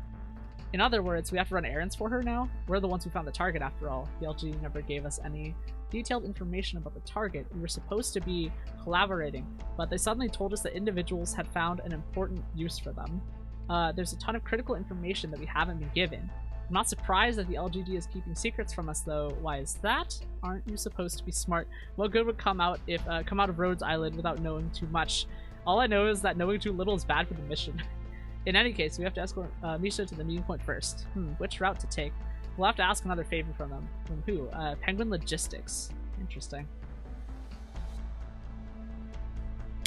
In other words, we have to run errands for her now? We're the ones who found the target after all. The LG never gave us any detailed information about the target. We were supposed to be collaborating, but they suddenly told us that individuals had found an important use for them. There's a ton of critical information that we haven't been given. I'm not surprised that the LGD is keeping secrets from us though. Why is that? Aren't you supposed to be smart? What good would come out of Rhodes Island without knowing too much? All I know is that knowing too little is bad for the mission. In any case, we have to escort Misha to the meeting point first. Which route to take? We'll have to ask another favor from them. From who? Penguin Logistics. Interesting.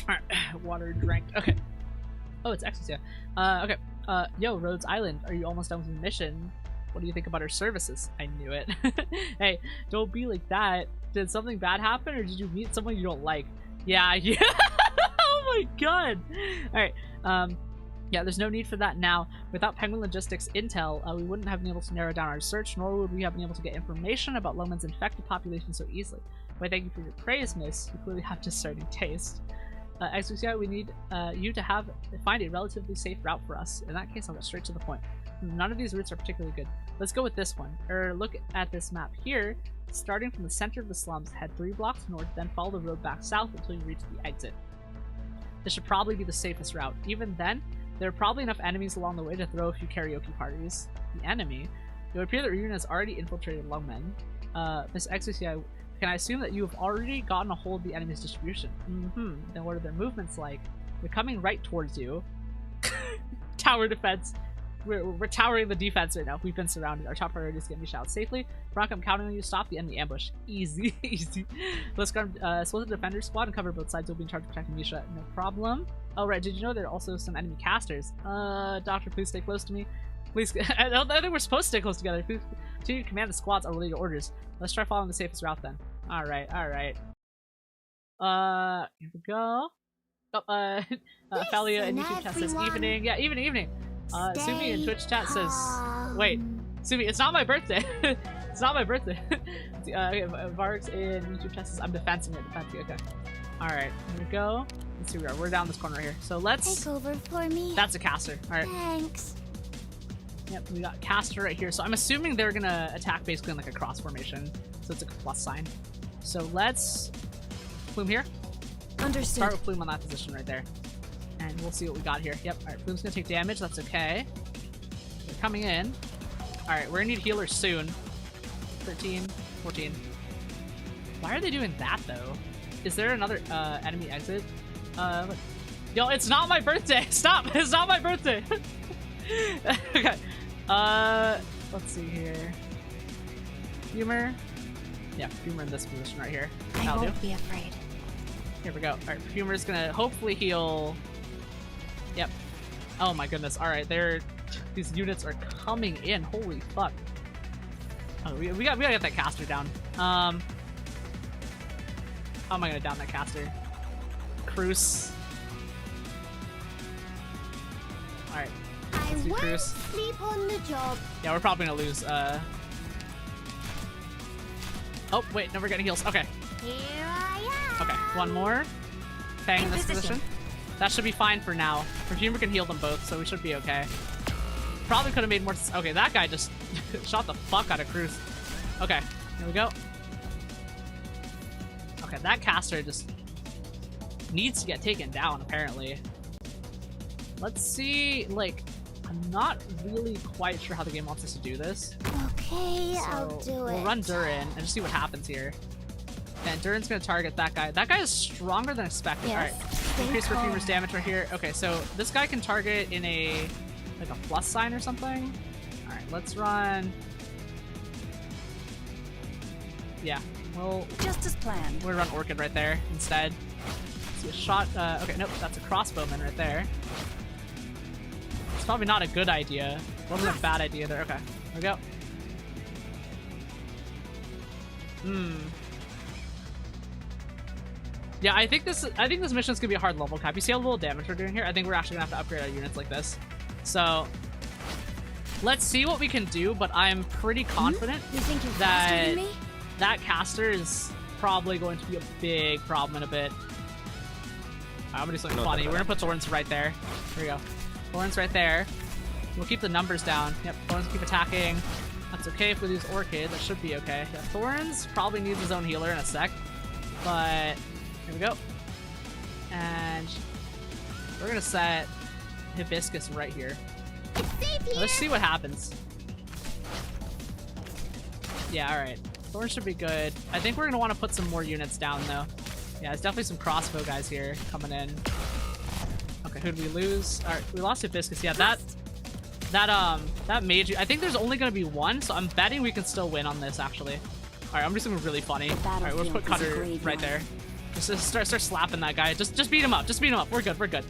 Alright, water drank. Okay. Oh, it's Exodus, yeah. Okay. Yo, Rhodes Island, are you almost done with the mission? What do you think about our services? I knew it. Hey, don't be like that. Did something bad happen, or did you meet someone you don't like? Yeah, yeah. Oh my god. Alright, yeah, there's no need for that now. Without Penguin Logistics intel, we wouldn't have been able to narrow down our search, nor would we have been able to get information about Lemme's infected population so easily. Why, thank you for your praise, miss. You clearly have discerning taste. Exosia, we need you to find a relatively safe route for us. In that case, I'll get straight to the point. None of these routes are particularly good. Let's go with this one. Look at this map here. Starting from the center of the slums, head 3 blocks north, then follow the road back south until you reach the exit. This should probably be the safest route. Even then, there are probably enough enemies along the way to throw a few karaoke parties. The enemy? It would appear that Ryuna has already infiltrated Longmen. Miss Exosia, can I assume that you have already gotten a hold of the enemy's distribution? Then what are their movements like? They're coming right towards you. Tower defense. We're towering the defense right now. We've been surrounded. Our top priority is to get Misha out safely. Bronco, I'm counting on you to stop the enemy ambush. Easy, easy. Let's grab split the defender squad and cover both sides. You'll be in charge of protecting Misha. No problem. Oh, right. Did you know there are also some enemy casters? Doctor, please stay close to me. Please. I think we're supposed to stay close together. Please continue to command the squads. I'll relay your orders. Let's try following the safest route then. Alright, alright. Here we go. Oh, Thalia in YouTube chat says evening. Yeah, evening. Sumi in Twitch chat says, wait, Sumi, it's not my birthday. It's not my birthday. Okay, Vargs in YouTube chat says, I'm defensing it. Okay. Alright, here we go. Let's see where we are. We're down this corner right here. So let's... Take over for me. That's a caster. Alright. Thanks. Yep, we got caster right here. So I'm assuming they're gonna attack basically in like a cross formation. So it's like a plus sign. So let's Plume here. Understood. Start with Plume on that position right there. And we'll see what we got here. Yep, alright, Plume's gonna take damage, that's okay. They're coming in. Alright, we're gonna need healers soon. 13, 14. Why are they doing that though? Is there another enemy exit? Look. Yo, it's not my birthday! Stop! It's not my birthday! Okay. Let's see here. Humor. Yeah, Humor in this position right here. I won't be afraid. Here we go. Alright, Humor's gonna hopefully heal. Yep. Oh my goodness. Alright, these units are coming in. Holy fuck. Oh, we gotta get that caster down. How am I gonna down that caster? Cruise. Alright. I won't sleep on the job. Yeah, we're probably gonna lose. Oh, wait, no, we're getting heals. Okay. Here I am. Okay, one more. Fang in this position. That should be fine for now. Perfumer can heal them both, so we should be okay. Probably could have made more. Okay, that guy just shot the fuck out of Cruz. Okay, here we go. Okay, that caster just needs to get taken down, apparently. Let's see, like, I'm not really quite sure how the game wants us to do this. Okay, So I'll do it. we'll run Durin and just see what happens here. And Durin's gonna target that guy. That guy is stronger than expected. Yes. Alright. Increase Perfumer's damage right here. Okay, so this guy can target in a like a plus sign or something. Alright, let's run. Yeah, well, just as planned. We'll run Orchid right there instead. See a shot. Okay, nope, that's a crossbowman right there. It's probably not a good idea. Wasn't a bad idea there. Okay, here we go. Yeah, I think this mission's gonna be a hard level cap. You see how little damage we're doing here? I think we're actually gonna have to upgrade our units like this. So let's see what we can do, but I'm pretty confident You think you're faster that than me? that caster is probably going to be a big problem in a bit. I'm gonna do something funny. We're gonna put Thorns right there. Here we go. Thorns right there. We'll keep the numbers down. Yep, Thorns keep attacking. That's okay if we lose Orchid. That should be okay. Yeah, Thorns probably needs his own healer in a sec. But here we go. And we're gonna set Hibiscus right here. It's safe here. Let's see what happens. Yeah, alright. Thorns should be good. I think we're gonna want to put some more units down though. Yeah, there's definitely some crossbow guys here coming in. Okay, who did we lose? Alright, we lost Hibiscus. Yeah, that mage, I think there's only gonna be one, so I'm betting we can still win on this, actually. Alright, I'm just gonna be really funny. Alright, we'll just put Cutter right there. Just start slapping that guy. Just beat him up. Just beat him up. We're good. We're good.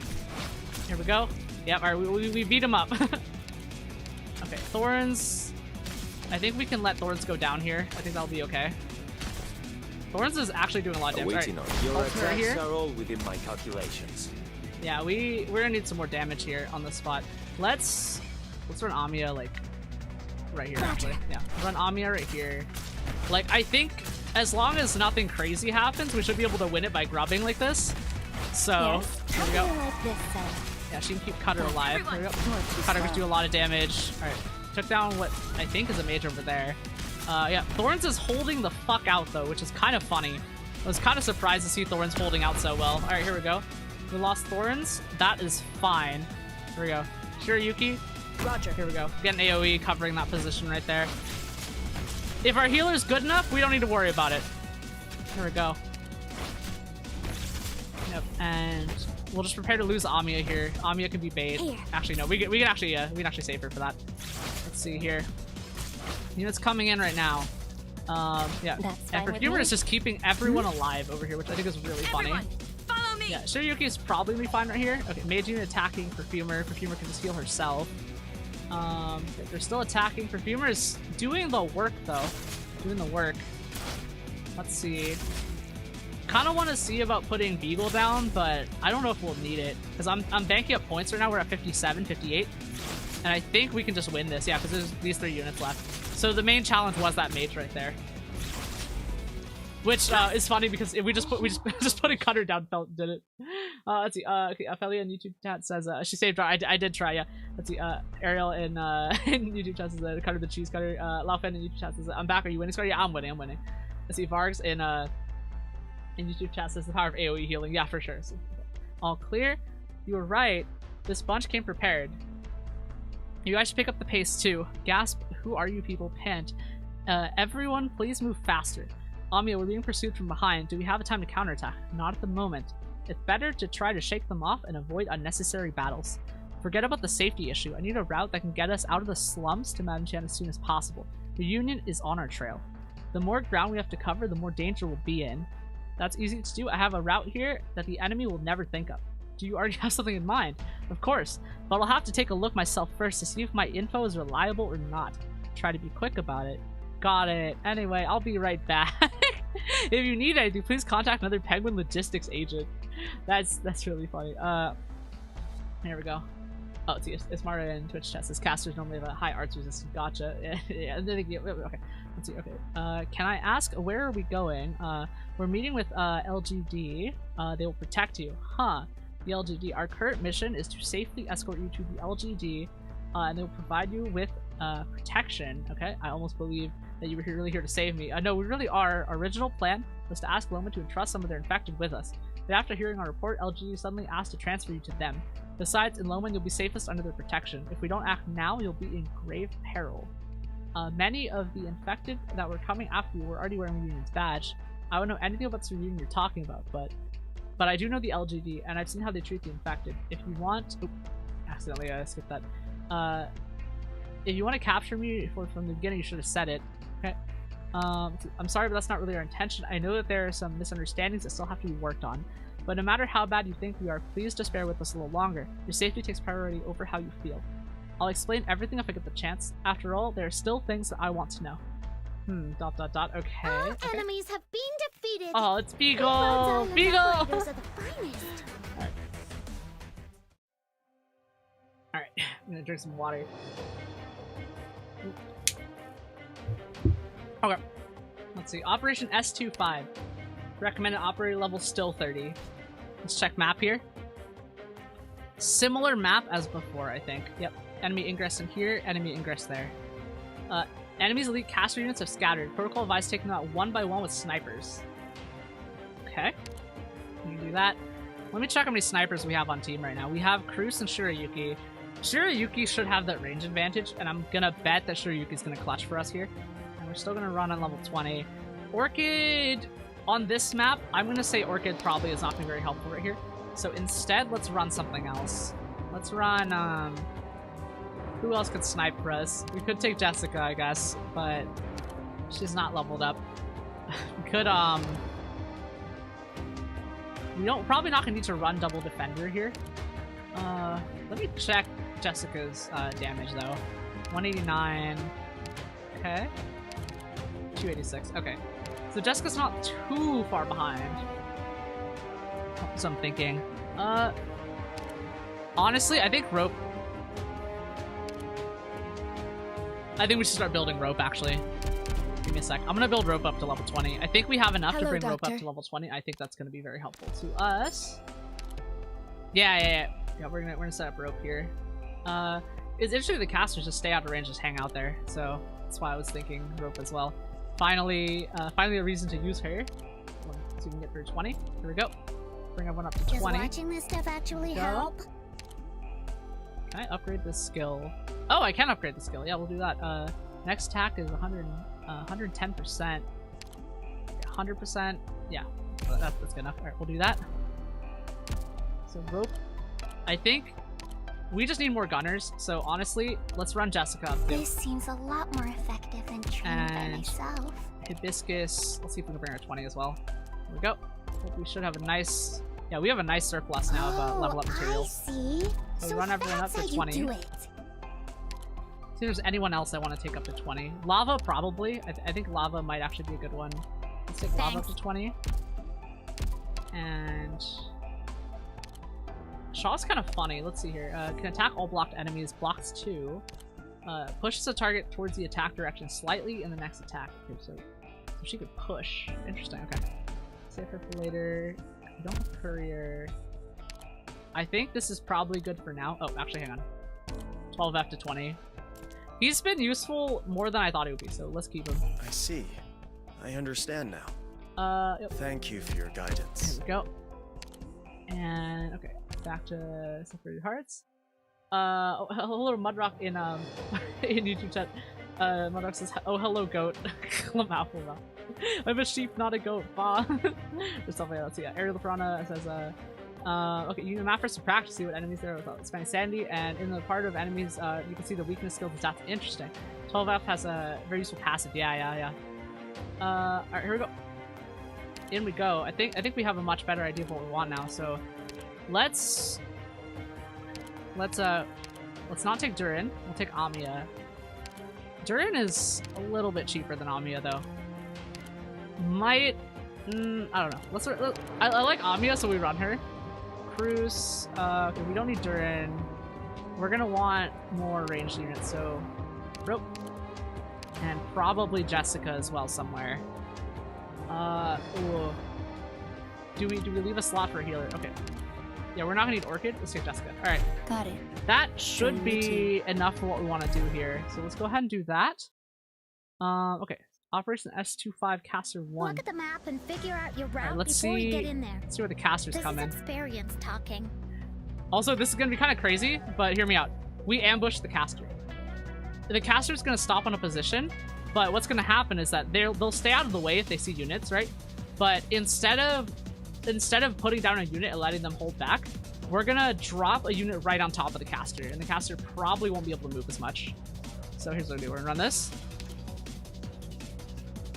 Here we go. Yep. All right. We beat him up. Okay. Thorns. I think we can let Thorns go down here. I think that'll be okay. Thorns is actually doing a lot of damage. Waiting right. on your Ultimate right attacks are all within my calculations. Yeah, we're gonna need some more damage here on the spot. Let's run Amiya like right here. Actually, yeah. Run Amiya right here. Like, I think as long as nothing crazy happens, we should be able to win it by grubbing like this. So, here we go. Yeah, she can keep Cutter alive. Here we go. Cutter can do a lot of damage. Alright, took down what I think is a mage over there. Yeah, Thorns is holding the fuck out, though, which is kind of funny. I was kind of surprised to see Thorns holding out so well. Alright, here we go. We lost Thorns. That is fine. Here we go. Shiryuki. Roger. Here we go. Get an AoE covering that position right there. If our healer's good enough, we don't need to worry about it. Here we go. Yep, and we'll just prepare to lose Amiya here. Amiya can be bait. Actually, no, we can actually save her for that. Let's see here. Units coming in right now. Yeah, and Perfumer is just keeping everyone alive over here, which I think is really funny. Follow me. Yeah, Shiryuki is probably gonna be fine right here. Okay, mage unit attacking Perfumer. Perfumer can just heal herself. They're still attacking. Perfumer is doing the work, though. Doing the work. Let's see. Kind of want to see about putting Beagle down, but I don't know if we'll need it. Because I'm banking up points right now. We're at 57, 58. And I think we can just win this. Yeah, because there's these 3 units left. So the main challenge was that mage right there. Which is funny because if we just putting Cutter down did it. Let's see. Okay, Ophelia in YouTube chat says she saved her. I did try. Yeah. Let's see. Ariel in YouTube chat says Cutter the cheese cutter. Laufen in YouTube chat says I'm back. Are you winning, Scar? Yeah, I'm winning. I'm winning. Let's see. Vargs in YouTube chat says the power of AoE healing. Yeah, for sure. So, all clear. You were right. This bunch came prepared. You guys should pick up the pace too. Gasp! Who are you people? Pant. Everyone, please move faster. Amiya, we're being pursued from behind. Do we have a time to counterattack? Not at the moment. It's better to try to shake them off and avoid unnecessary battles. Forget about the safety issue. I need a route that can get us out of the slums to Madanchan as soon as possible. The Union is on our trail. The more ground we have to cover, the more danger we'll be in. That's easy to do. I have a route here that the enemy will never think of. Do you already have something in mind? Of course, but I'll have to take a look myself first to see if my info is reliable or not. Try to be quick about it. Got it. Anyway, I'll be right back. If you need anything, please contact another Penguin Logistics agent. That's really funny. Here we go. Oh, it's Ismara in Twitch chat says casters normally have a high arts resistance. Gotcha. Yeah. Okay. Let's see. Okay. Can I ask where are we going? We're meeting with LGD. They will protect you. Huh. The LGD. Our current mission is to safely escort you to the LGD, and they will provide you with protection. Okay. I almost believe that you were really here to save me. No, we really are. Our original plan was to ask Lemme to entrust some of their infected with us. But after hearing our report, LGD suddenly asked to transfer you to them. Besides, in Lome, you'll be safest under their protection. If we don't act now, you'll be in grave peril. Many of the infected that were coming after you were already wearing the Union's badge. I don't know anything about the Union you're talking about, but I do know the LGD, and I've seen how they treat the infected. If you want... Oh, accidentally skipped that. If you want to capture me from the beginning, you should have said it. Okay. I'm sorry, but that's not really our intention. I know that there are some misunderstandings that still have to be worked on. But no matter how bad you think we are, please just bear with us a little longer. Your safety takes priority over how you feel. I'll explain everything if I get the chance. After all, there are still things that I want to know. Okay. All enemies have been defeated. Oh, it's Beagle! Beagle! Alright. Alright, I'm gonna drink some water. Okay. Let's see. Operation S25. Recommended operator level still 30. Let's check map here. Similar map as before, I think. Yep. Enemy ingress in here, enemy ingress there. Enemies elite caster units have scattered. Protocol advised taking them out one by one with snipers. Okay. We can do that. Let me check how many snipers we have on team right now. We have Cruz and Shiryuki. Shiryuki should have that range advantage, and I'm gonna bet that Shiryuki's gonna clutch for us here. And we're still gonna run on level 20. Orchid... On this map, I'm gonna say Orchid probably is not gonna be very helpful right here. So instead, let's run something else. Let's run, who else could snipe for us? We could take Jessica, I guess, but she's not leveled up. We could, we don't, probably not gonna need to run double defender here. Let me check Jessica's, damage, though. 189. Okay. 286. Okay. So Jessica's not too far behind. So I'm thinking. Honestly, I think rope. I think we should start building rope, actually. Give me a sec. I'm gonna build rope up to level 20. I think we have enough to bring rope up to level 20. I think that's gonna be very helpful to us. Yeah, we're gonna set up rope here. It's interesting the casters just stay out of range, just hang out there. So that's why I was thinking rope as well. Finally a reason to use her. Let's see if we can get through 20. Here we go. Bring everyone up to 20. Does watching this stuff actually help? Can I upgrade this skill? Oh, I can upgrade the skill. Yeah, we'll do that. Next attack is 110%. 100%. Yeah, that's good enough. All right, we'll do that. So rope. I think we just need more gunners. So honestly, let's run Jessica up too. This seems a lot more effective than training by myself. Hibiscus. Let's see if we can bring her 20 as well. There we go. We should have a nice. Yeah, we have a nice surplus now of level up materials. I see. So we run everyone up to 20. See if there's anyone else I want to take up to 20. Lava, probably. I think lava might actually be a good one. Let's take lava up to 20. And Shaw's kind of funny. Let's see here. Can attack all blocked enemies. Blocks 2. Pushes a target towards the attack direction slightly in the next attack. Okay, so she could push. Interesting. Okay. Save her for later. We don't have courier. I think this is probably good for now. Oh, actually, hang on. 12F to 20. He's been useful more than I thought he would be, so let's keep him. I see. I understand now. Yep. Thank you for your guidance. Here we go. And, okay. Back to separated hearts. Oh, hello, Mudrock in, in YouTube chat. Mudrock says, oh, hello, goat. I'm a sheep, not a goat. Bah. Or something else. Yeah, Ariel Piranha says, okay, you can map first to practice, see what enemies there are without spending sanity, and in the part of enemies, you can see the weakness skills and stats. Interesting. 12F has a very useful passive. Yeah. Alright, here we go. In we go. I think we have a much better idea of what we want now, so let's not take Durin. We'll take Amiya. Durin is a little bit cheaper than Amiya, though. Might... I don't know. I like Amiya, so we run her. Cruz. Okay, we don't need Durin. We're gonna want more ranged units, so... Rope. And probably Jessica as well somewhere. Ooh. Do we leave a slot for a healer? Okay. Yeah, we're not gonna need Orchid. Let's take Jessica. Alright. Got it. That should be enough for what we want to do here. So let's go ahead and do that. Okay. Operation S25 Caster 1. Look at the map and figure out your route let's before see, we get in there. Let's see where the casters come in. This is experience talking. Also, this is gonna be kind of crazy, but hear me out. We ambush the caster. The caster's gonna stop on a position, but what's gonna happen is that they'll stay out of the way if they see units, right? But instead of putting down a unit and letting them hold back, we're gonna drop a unit right on top of the caster, and the caster probably won't be able to move as much. So here's what we're gonna do. We're gonna run this.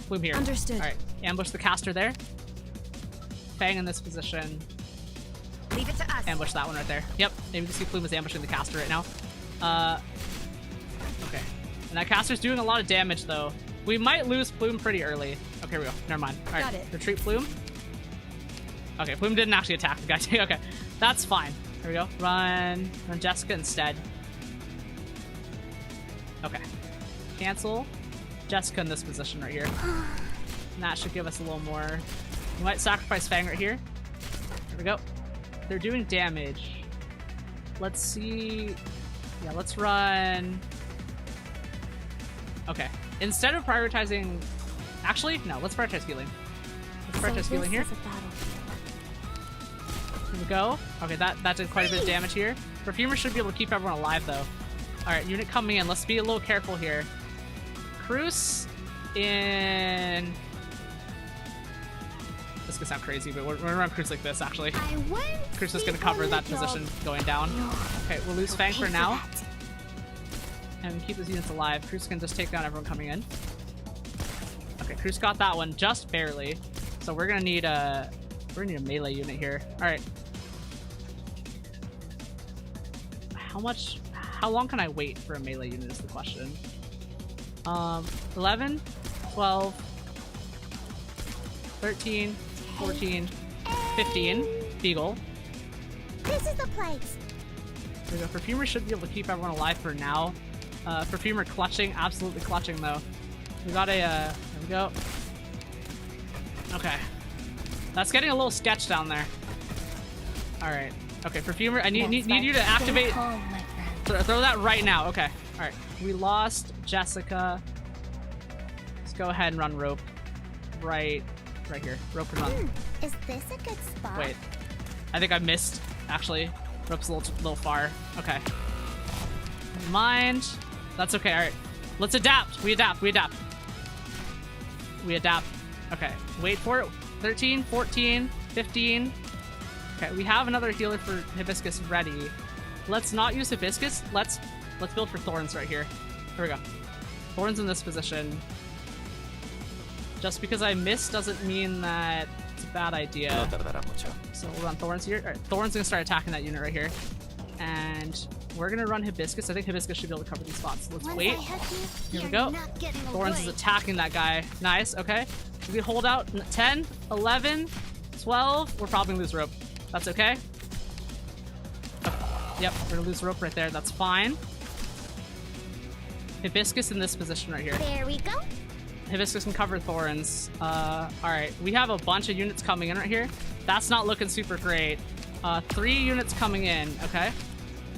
Plume here. Understood. Alright, ambush the caster there. Fang in this position. Leave it to us. Ambush that one right there. Yep, and you can see Plume is ambushing the caster right now. Okay. And that caster's doing a lot of damage, though. We might lose Plume pretty early. Okay, here we go. Never mind. Alright, Got it. retreat Plume. Okay, Plume didn't actually attack the guy. Okay, that's fine. Here we go. Run Jessica instead. Okay. Cancel Jessica in this position right here. And that should give us a little more. We might sacrifice Fang right here. Here we go. They're doing damage. Let's see. Yeah, let's run. Okay. Instead of prioritizing... Actually, no, let's prioritize healing. Let's prioritize healing here. Here we go. Okay, that did quite a bit of damage here. Perfumer should be able to keep everyone alive, though. Alright, unit coming in. Let's be a little careful here. Cruz in... This could sound crazy, but we're gonna run Cruz like this, actually. Cruz is gonna cover that position going down. Okay, we'll lose Fang for now. And keep those units alive. Cruz can just take down everyone coming in. Okay, Cruz got that one just barely. So we're gonna need a melee unit here. Alright. How long can I wait for a melee unit is the question. 11, 12, 13, 14, 15. Beagle. This is the place. There we go. Perfumer should be able to keep everyone alive for now. Perfumer clutching, absolutely clutching though. We got a, there we go. Okay. That's getting a little sketch down there. Alright. Okay, Perfumer, I need you to activate. Throw that right now. Okay. Alright. We lost Jessica. Let's go ahead and run Rope. Right here. Rope and run. Is this a good spot? Wait. I think I missed, actually. Rope's a little far. Okay. Never mind. That's okay. Alright. Let's adapt. We adapt. We adapt. We adapt. Okay. Wait for it. 13, 14, 15. Okay, we have another healer for Hibiscus ready. Let's not use Hibiscus. Let's build for Thorns right here. Here we go. Thorns in this position. Just because I missed doesn't mean that it's a bad idea. So we'll run Thorns here. Alright, Thorns gonna start attacking that unit right here. And we're gonna run Hibiscus. I think Hibiscus should be able to cover these spots. Let's wait. Here we go. Thorns is attacking that guy. Nice, okay. We can hold out 10, 11, 12. We're probably gonna lose Rope. That's okay. Yep, we're gonna lose Rope right there. That's fine. Hibiscus in this position right here. There we go. Hibiscus can cover Thorns. Alright. We have a bunch of units coming in right here. That's not looking super great. 3 units coming in. Okay.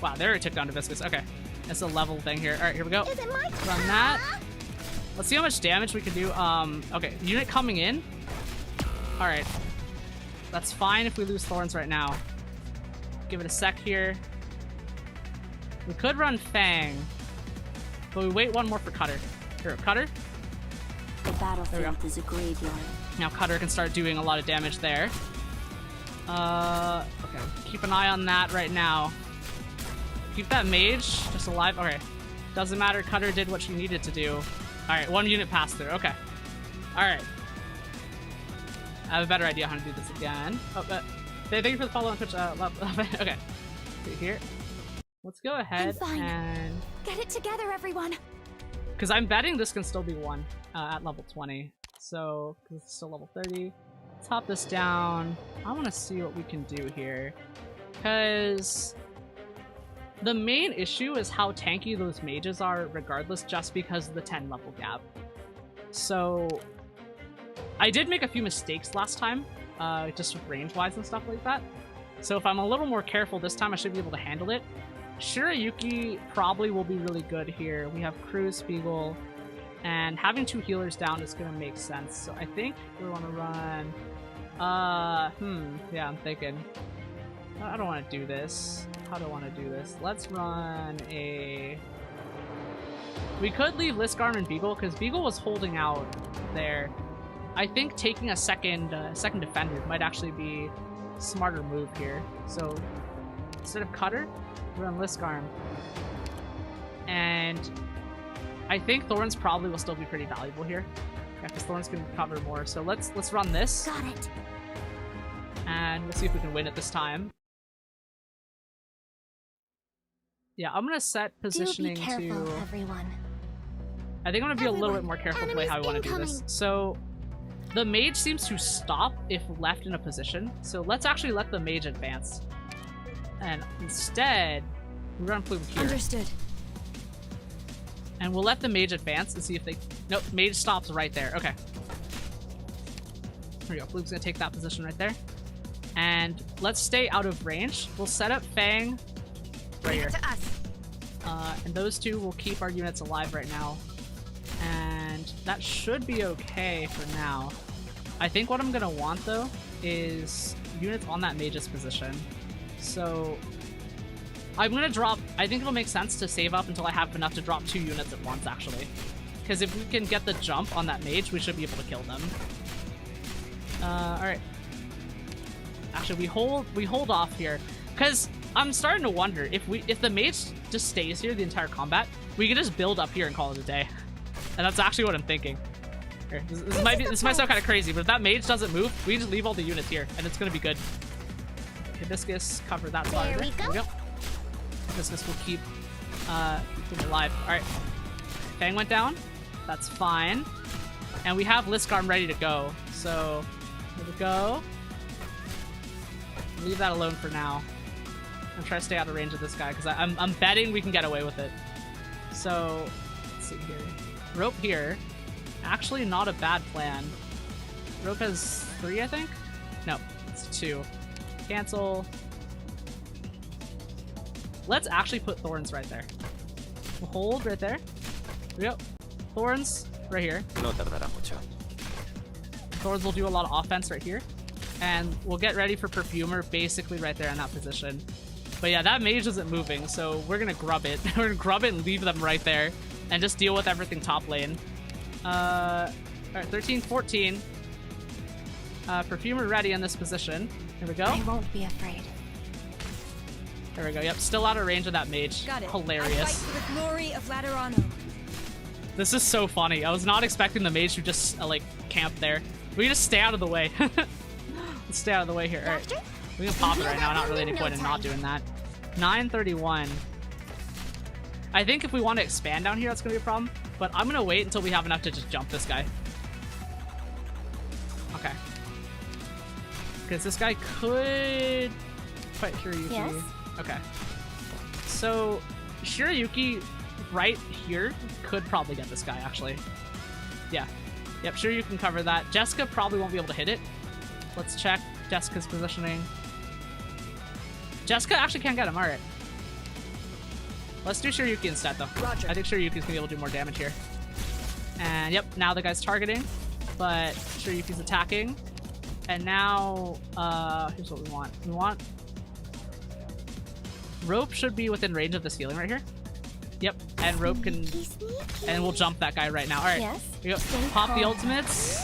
Wow, they already took down Hibiscus. Okay. It's a level thing here. Alright, here we go. Is it my Run that. Let's see how much damage we can do. Okay. Unit coming in. Alright. That's fine if we lose Thorns right now. Give it a sec here. We could run Fang. But we wait one more for Cutter. Here, Cutter. The battlefield is a graveyard. Now Cutter can start doing a lot of damage there. Okay. Keep an eye on that right now. Keep that mage just alive. Okay. Doesn't matter. Cutter did what she needed to do. Alright, 1 unit passed through. Okay. Alright. I have a better idea how to do this again. Oh, thank you for the follow on Twitch. Okay. See here. Let's go ahead and get it together, everyone. Because I'm betting this can still be won at level 20. So, because it's still level 30. Let's hop this down. I want to see what we can do here. Because the main issue is how tanky those mages are regardless, just because of the 10 level gap. So I did make a few mistakes last time, just range-wise and stuff like that. So if I'm a little more careful this time, I should be able to handle it. Shirayuki probably will be really good here. We have Cruz, Beagle, and having 2 healers down is going to make sense. So I think we want to run... yeah, I'm thinking. I don't want to do this. How do I want to do this? Let's run a... We could leave Liskarm and Beagle, because Beagle was holding out there. I think taking a second defender might actually be a smarter move here. So instead of Cutter, we're on Liskarm. And I think Thorns probably will still be pretty valuable here. Yeah, because Thorns can cover more. So let's run this. Got it. And we'll see if we can win it this time. Yeah, I'm gonna set positioning Do be careful, to... everyone. I think I'm gonna be a little bit more careful with the way how I want to do this. So the mage seems to stop if left in a position. So let's actually let the mage advance. And instead, we run Plume here. Understood. And we'll let the mage advance and see if they... Nope, mage stops right there. Okay. Here we go. Plume's gonna take that position right there. And let's stay out of range. We'll set up Fang right here. To us. And those 2 will keep our units alive right now. And that should be okay for now. I think what I'm gonna want though is units on that mage's position. So I'm gonna drop... I think it'll make sense to save up until I have enough to drop 2 units at once, actually. Because if we can get the jump on that mage, we should be able to kill them. Alright. Actually, we hold off here, because I'm starting to wonder if the mage just stays here the entire combat, we can just build up here and call it a day. And that's actually what I'm thinking. Here, this might sound kind of crazy, but if that mage doesn't move, we just leave all the units here, and it's gonna be good. Hibiscus, cover that spot. There we go. Hibiscus will keep him alive. All right, Fang went down. That's fine. And we have Liskarm ready to go. So here we go. Leave that alone for now. I'm trying to stay out of range of this guy because I'm betting we can get away with it. So let's see here. Rope here. Actually, not a bad plan. Rope has 3, I think. No, it's 2. Cancel. Let's actually put Thorns right there. We'll hold right there. Here we go. Thorns right here. No tardará mucho. Thorns will do a lot of offense right here. And we'll get ready for Perfumer basically right there in that position. But yeah, that mage isn't moving, so we're gonna grub it. We're gonna grub it and leave them right there. And just deal with everything top lane. Alright, 13, 14. Perfumer ready in this position. Here we go. I won't be afraid. There we go. Yep, still out of range of that mage. Got it. Hilarious. I fight for the glory of Laterano. This is so funny. I was not expecting the mage to just like camp there. We can just stay out of the way. Let's stay out of the way here. All right. We can pop it right now. Not really any point in not doing that. 931. I think if we want to expand down here, that's going to be a problem. But I'm going to wait until we have enough to just jump this guy. Okay. Because this guy could fight Shiryuki. Yes? Okay. So, Shiryuki right here could probably get this guy, actually. Yeah. Yep, Shiryu can cover that. Jessica probably won't be able to hit it. Let's check Jessica's positioning. Jessica actually can't get him. Alright. Let's do Shiryuki instead, though. Roger. I think Shiryuki's gonna be able to do more damage here. And yep, now the guy's targeting, but Shiryuki's attacking. And now, here's what we want. We want... Rope should be within range of this healing right here. Yep, and Rope can... And we'll jump that guy right now. Alright, Yes. here we go. Pop the ultimates.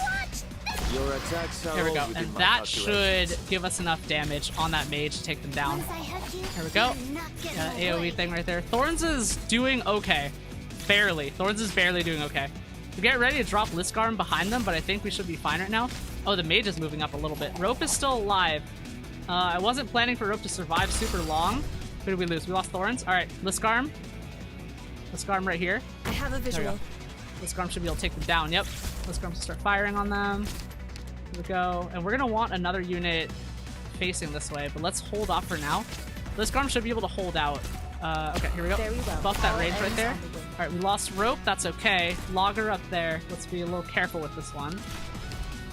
Your attacks are There we go. all within And my that should calculations. give us enough damage on that mage to take them down. There we go. Yeah, AoE thing right there. Thorns is doing okay. Barely. Thorns is barely doing okay. We get ready to drop Liskarm behind them, but I think we should be fine right now. Oh, the mage is moving up a little bit. Rope is still alive. I wasn't planning for Rope to survive super long. Who did we lose? We lost Thorns. All right, Liskarm. Liskarm right here. I have a visual. Liskarm should be able to take them down. Yep. Liskarm will start firing on them. Here we go. And we're going to want another unit facing this way, but let's hold off for now. Liskarm should be able to hold out. Okay, here we go. Very well. Buff that All range right ends there. on the wing. All right, we lost Rope. That's okay. Logger up there. Let's be a little careful with this one.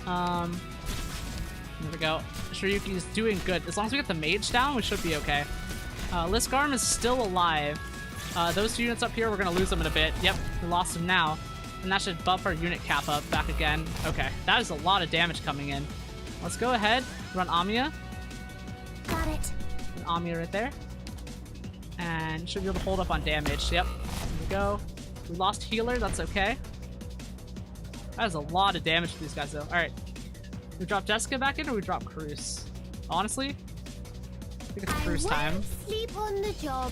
There we go. Shiryuki's doing good. As long as we get the mage down, we should be okay. Liskarm is still alive. Those two units up here, we're going to lose them in a bit. Yep, we lost them now. And that should buff our unit cap up back again. Okay, that is a lot of damage coming in. Let's go ahead, run Amiya. Got it. And Amiya right there. And should be able to hold up on damage. Yep, here we go. We lost healer, that's okay. That is a lot of damage to these guys though. Alright, we drop Jessica back in or we drop Cruz? Honestly, I think it's Cruz time. Sleep on the job.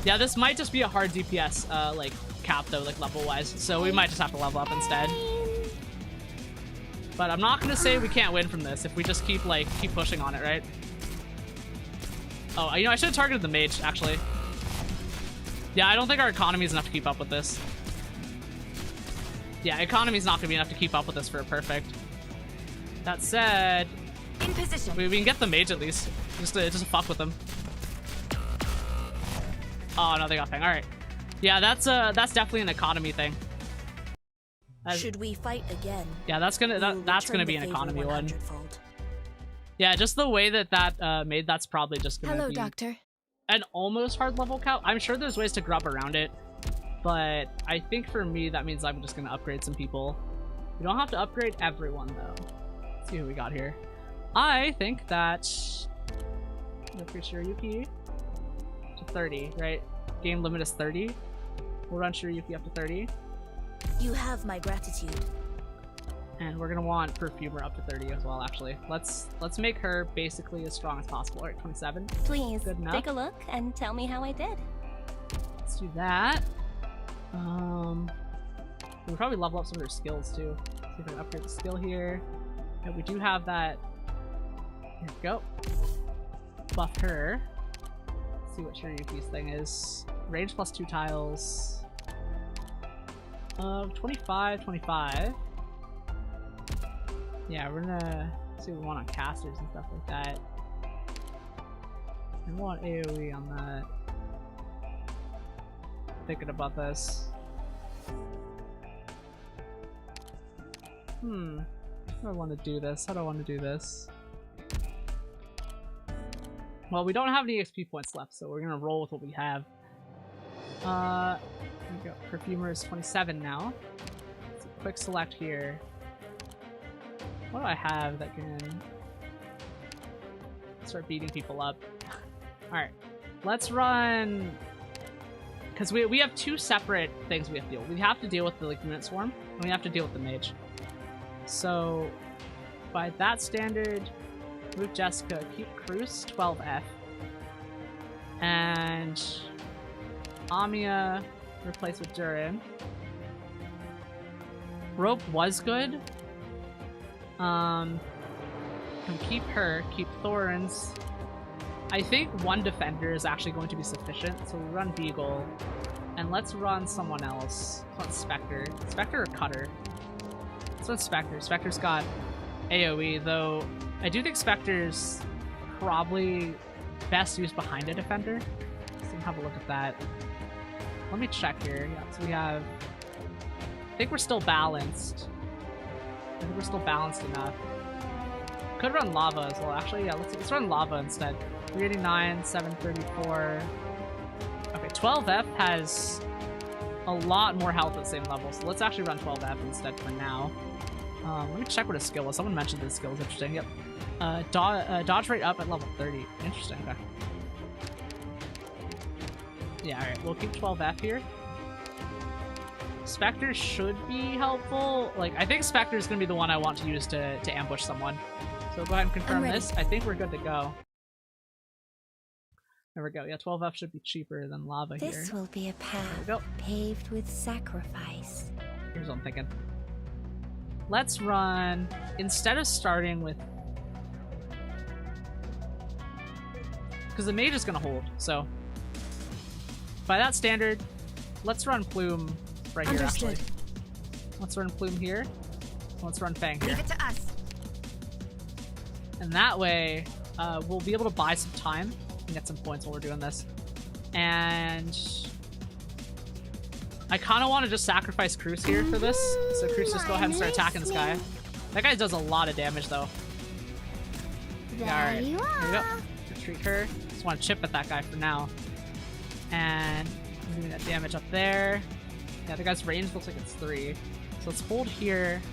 Yeah, this might just be a hard DPS, like, cap though, like, level-wise. So we might just have to level up instead. But I'm not gonna say we can't win from this if we just keep pushing on it, right? Oh, you know, I should have targeted the mage, actually. Yeah, I don't think our economy is enough to keep up with this. Yeah, economy is not gonna be enough to keep up with this for a perfect. That said, In position. we can get the mage at least, just to fuck with them. Oh no, they got Fang. All right, yeah, that's definitely an economy thing. Should we fight again? Yeah, that's gonna be an economy one. Yeah, just the way that made that's probably just gonna be Doctor. an almost hard level count. I'm sure there's ways to grub around it, but I think for me that means I'm just gonna upgrade some people. We don't have to upgrade everyone though. Let's see who we got here. I think that upgrade Shiryuki to 30, right? Game limit is 30. We'll run Shiryuki up to 30. You have my gratitude. And we're gonna want Perfumer up to 30 as well, actually. Let's make her basically as strong as possible. Alright, 27. Please, good enough. take a look and tell me how I did. Let's do that. We'll probably level up some of their skills too. See if I can upgrade the skill here. Yeah, we do have that. Here we go. Buff her. Let's see what Shiryuki's thing is. Range plus 2 tiles. 25, 25. Yeah, we're gonna see what we want on casters and stuff like that. I want AoE on that. Thinking about this. How do I want to do this? How do I want to do this? Well, we don't have any XP points left, so we're gonna roll with what we have. Here we go. Perfumer is 27 now. Let's quick select here. What do I have that can start beating people up? Alright, let's run... Because we have 2 separate things we have to deal with. We have to deal with the unit swarm, and we have to deal with the mage. So, by that standard, move Jessica, keep Cruz, 12F. And Amiya replace with Durin. Rope was good. Can keep her, keep Thorns. I think 1 defender is actually going to be sufficient, so we run Beagle. And let's run someone else. Let's run Spectre. Spectre or Cutter? Let's run Spectre. Spectre's got AoE, though I do think Spectre's probably best used behind a defender. So we can have a look at that. Let me check here. Yeah, so we have... I think we're still balanced. I think we're still balanced enough. Could run Lava as well. Actually, yeah, let's run Lava instead. 389, 734. Okay, 12F has a lot more health at the same level, so let's actually run 12F instead for now. Let me check what his skill was. Someone mentioned his skill was interesting. Yep. Dodge rate up at level 30. Interesting. Okay. Yeah, alright. We'll keep 12F here. Spectre should be helpful. Like, I think Spectre is going to be the one I want to use to ambush someone. So go ahead and confirm this. I think we're good to go. There we go. Yeah, 12F should be cheaper than Lava here. This will be a path paved with sacrifice. Here's what I'm thinking. Let's run, instead of starting with... Because the mage is going to hold, so... By that standard, let's run Plume right here, actually. Let's run Plume here. Let's run Fang here. Leave it to us. And that way, we'll be able to buy some time and get some points while we're doing this. And... I kind of want to just sacrifice Cruz here for this. So Cruz just go ahead and start attacking this guy. That guy does a lot of damage, though. Yeah, alright. Here we go. Retreat her. Just want to chip at that guy for now. And I'm doing that damage up there. Yeah, the guy's range looks like it's 3. So let's hold here.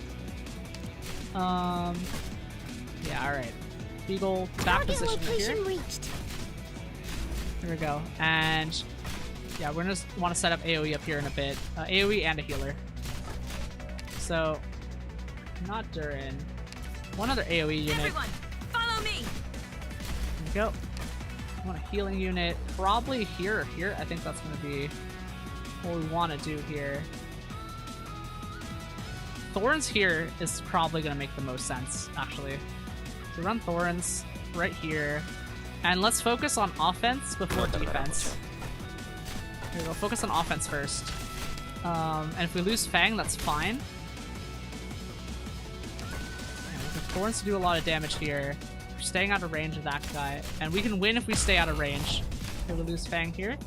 Yeah, alright. Beagle, back position here. Here we go. And yeah, we're gonna want to set up AoE up here in a bit. AoE and a healer. So, not Durin. One other AoE unit. Everyone, follow me. There we go. I want a healing unit. Probably here or here. I think that's gonna be what we want to do here. Thorns here is probably gonna make the most sense, actually. So run Thorns right here. And let's focus on offense before defense. Here we go, focus on offense first. And if we lose Fang, that's fine. Thorns to do a lot of damage here. We're staying out of range of that guy. And we can win if we stay out of range. Okay, we lose Fang here.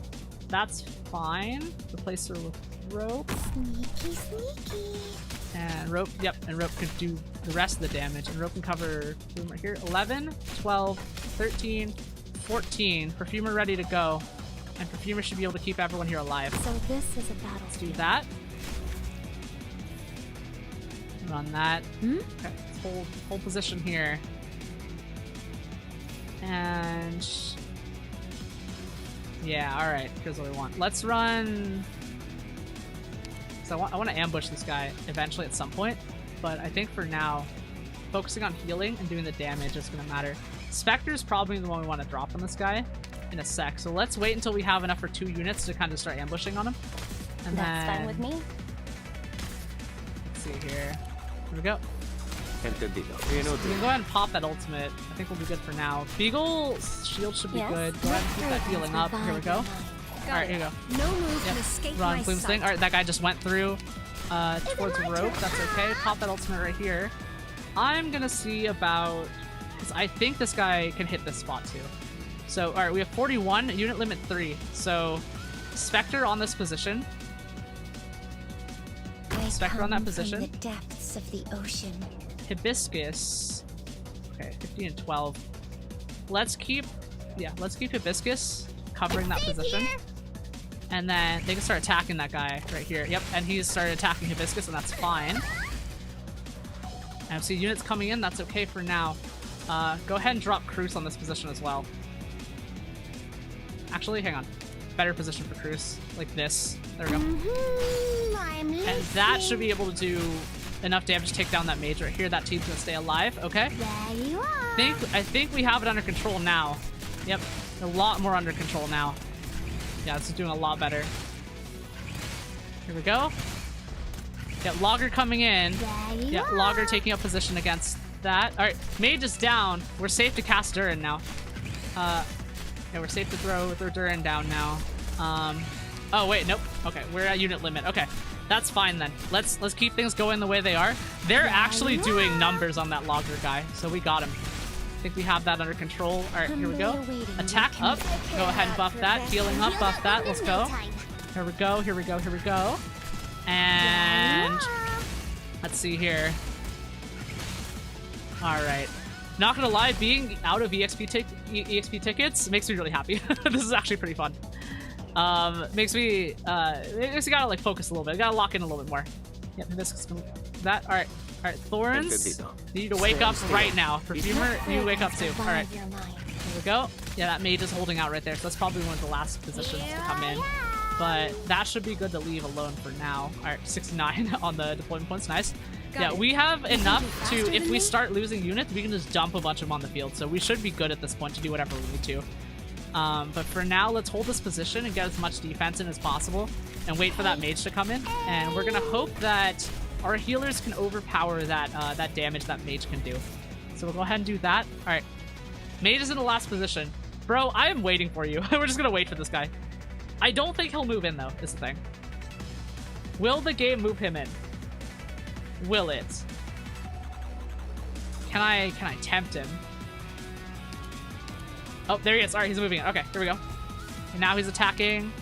That's fine. Replace her with Rope. Sneaky, sneaky. And Rope, yep, and Rope could do the rest of the damage. And Rope can cover Plume right here. 11, 12, 13, 14. Perfumer ready to go. And Perfumer should be able to keep everyone here alive. So this is a battle. Let's do that. Run that. Okay, let's hold position here. And yeah, alright, here's what we want. Let's run. So I want to ambush this guy eventually at some point. but I think for now, focusing on healing and doing the damage is going to matter. Spectre's probably the one we want to drop on this guy in a sec, so let's wait until we have enough for 2 units to kind of start ambushing on him. And That's then, fine with me. let's see here. Here we go. Entendido. We can go ahead and pop that ultimate. I think we'll be good for now. Beagle's shield should be good. Go ahead and keep that healing up. Here we go. Alright, here we go. No move can escape Run my Plume's sight. thing. Alright, that guy just went through towards rope. That's okay. Pop that ultimate right here. I'm gonna see about... because I think this guy can hit this spot too. So, alright, we have 41, unit limit 3. So, Spectre on this position. Spectre on that position. From the depths of the ocean. Hibiscus. Okay, 15 and 12. Let's keep Hibiscus covering that position. And then they can start attacking that guy right here. Yep, and he's started attacking Hibiscus, and that's fine. And I see units coming in, that's okay for now. Go ahead and drop Cruz on this position as well. Actually, hang on. Better position for Cruz. Like this. There we go. And that should be able to do enough damage to take down that mage right here. That team's gonna stay alive. Okay. There you are. I think we have it under control now. Yep. A lot more under control now. Yeah, this is doing a lot better. Here we go. Yeah, Logger coming in. Yeah, Logger taking up position against that. Alright, mage is down. We're safe to cast Durin now. Yeah, we're safe to throw Durin down now. Oh wait, nope. Okay, we're at unit limit. Okay. That's fine then. Let's keep things going the way they are. They're actually doing numbers on that Logger guy, so we got him. I think we have that under control. Alright, here we go. Attack up. Go ahead and buff that. Healing up, buff that. Let's go. Here we go, here we go, here we go. And let's see here. Alright. Not gonna lie, being out of EXP tickets makes me really happy. This is actually pretty fun. Makes me gotta like focus a little bit. Gotta lock in a little bit more. Yep, this is that. Alright. Alright, Thorns. You need to wake up right now. Perfumer, you wake up too. Alright. Here we go. Yeah, that mage is holding out right there, so that's probably one of the last positions to come in. But that should be good to leave alone for now. Alright, 69 on the deployment points. Nice. Yeah, we have enough to, if we start losing units, we can just dump a bunch of them on the field. So we should be good at this point to do whatever we need to. But for now, let's hold this position and get as much defense in as possible and wait for that mage to come in. And we're gonna hope that our healers can overpower that that damage that mage can do. So we'll go ahead and do that. All right, mage is in the last position. Bro, I am waiting for you. We're just gonna wait for this guy. I don't think he'll move in though, is the thing. Will the game move him in? Will it? Can I tempt him? Oh, there he is. All right, he's moving in. Okay, here we go. And now he's attacking.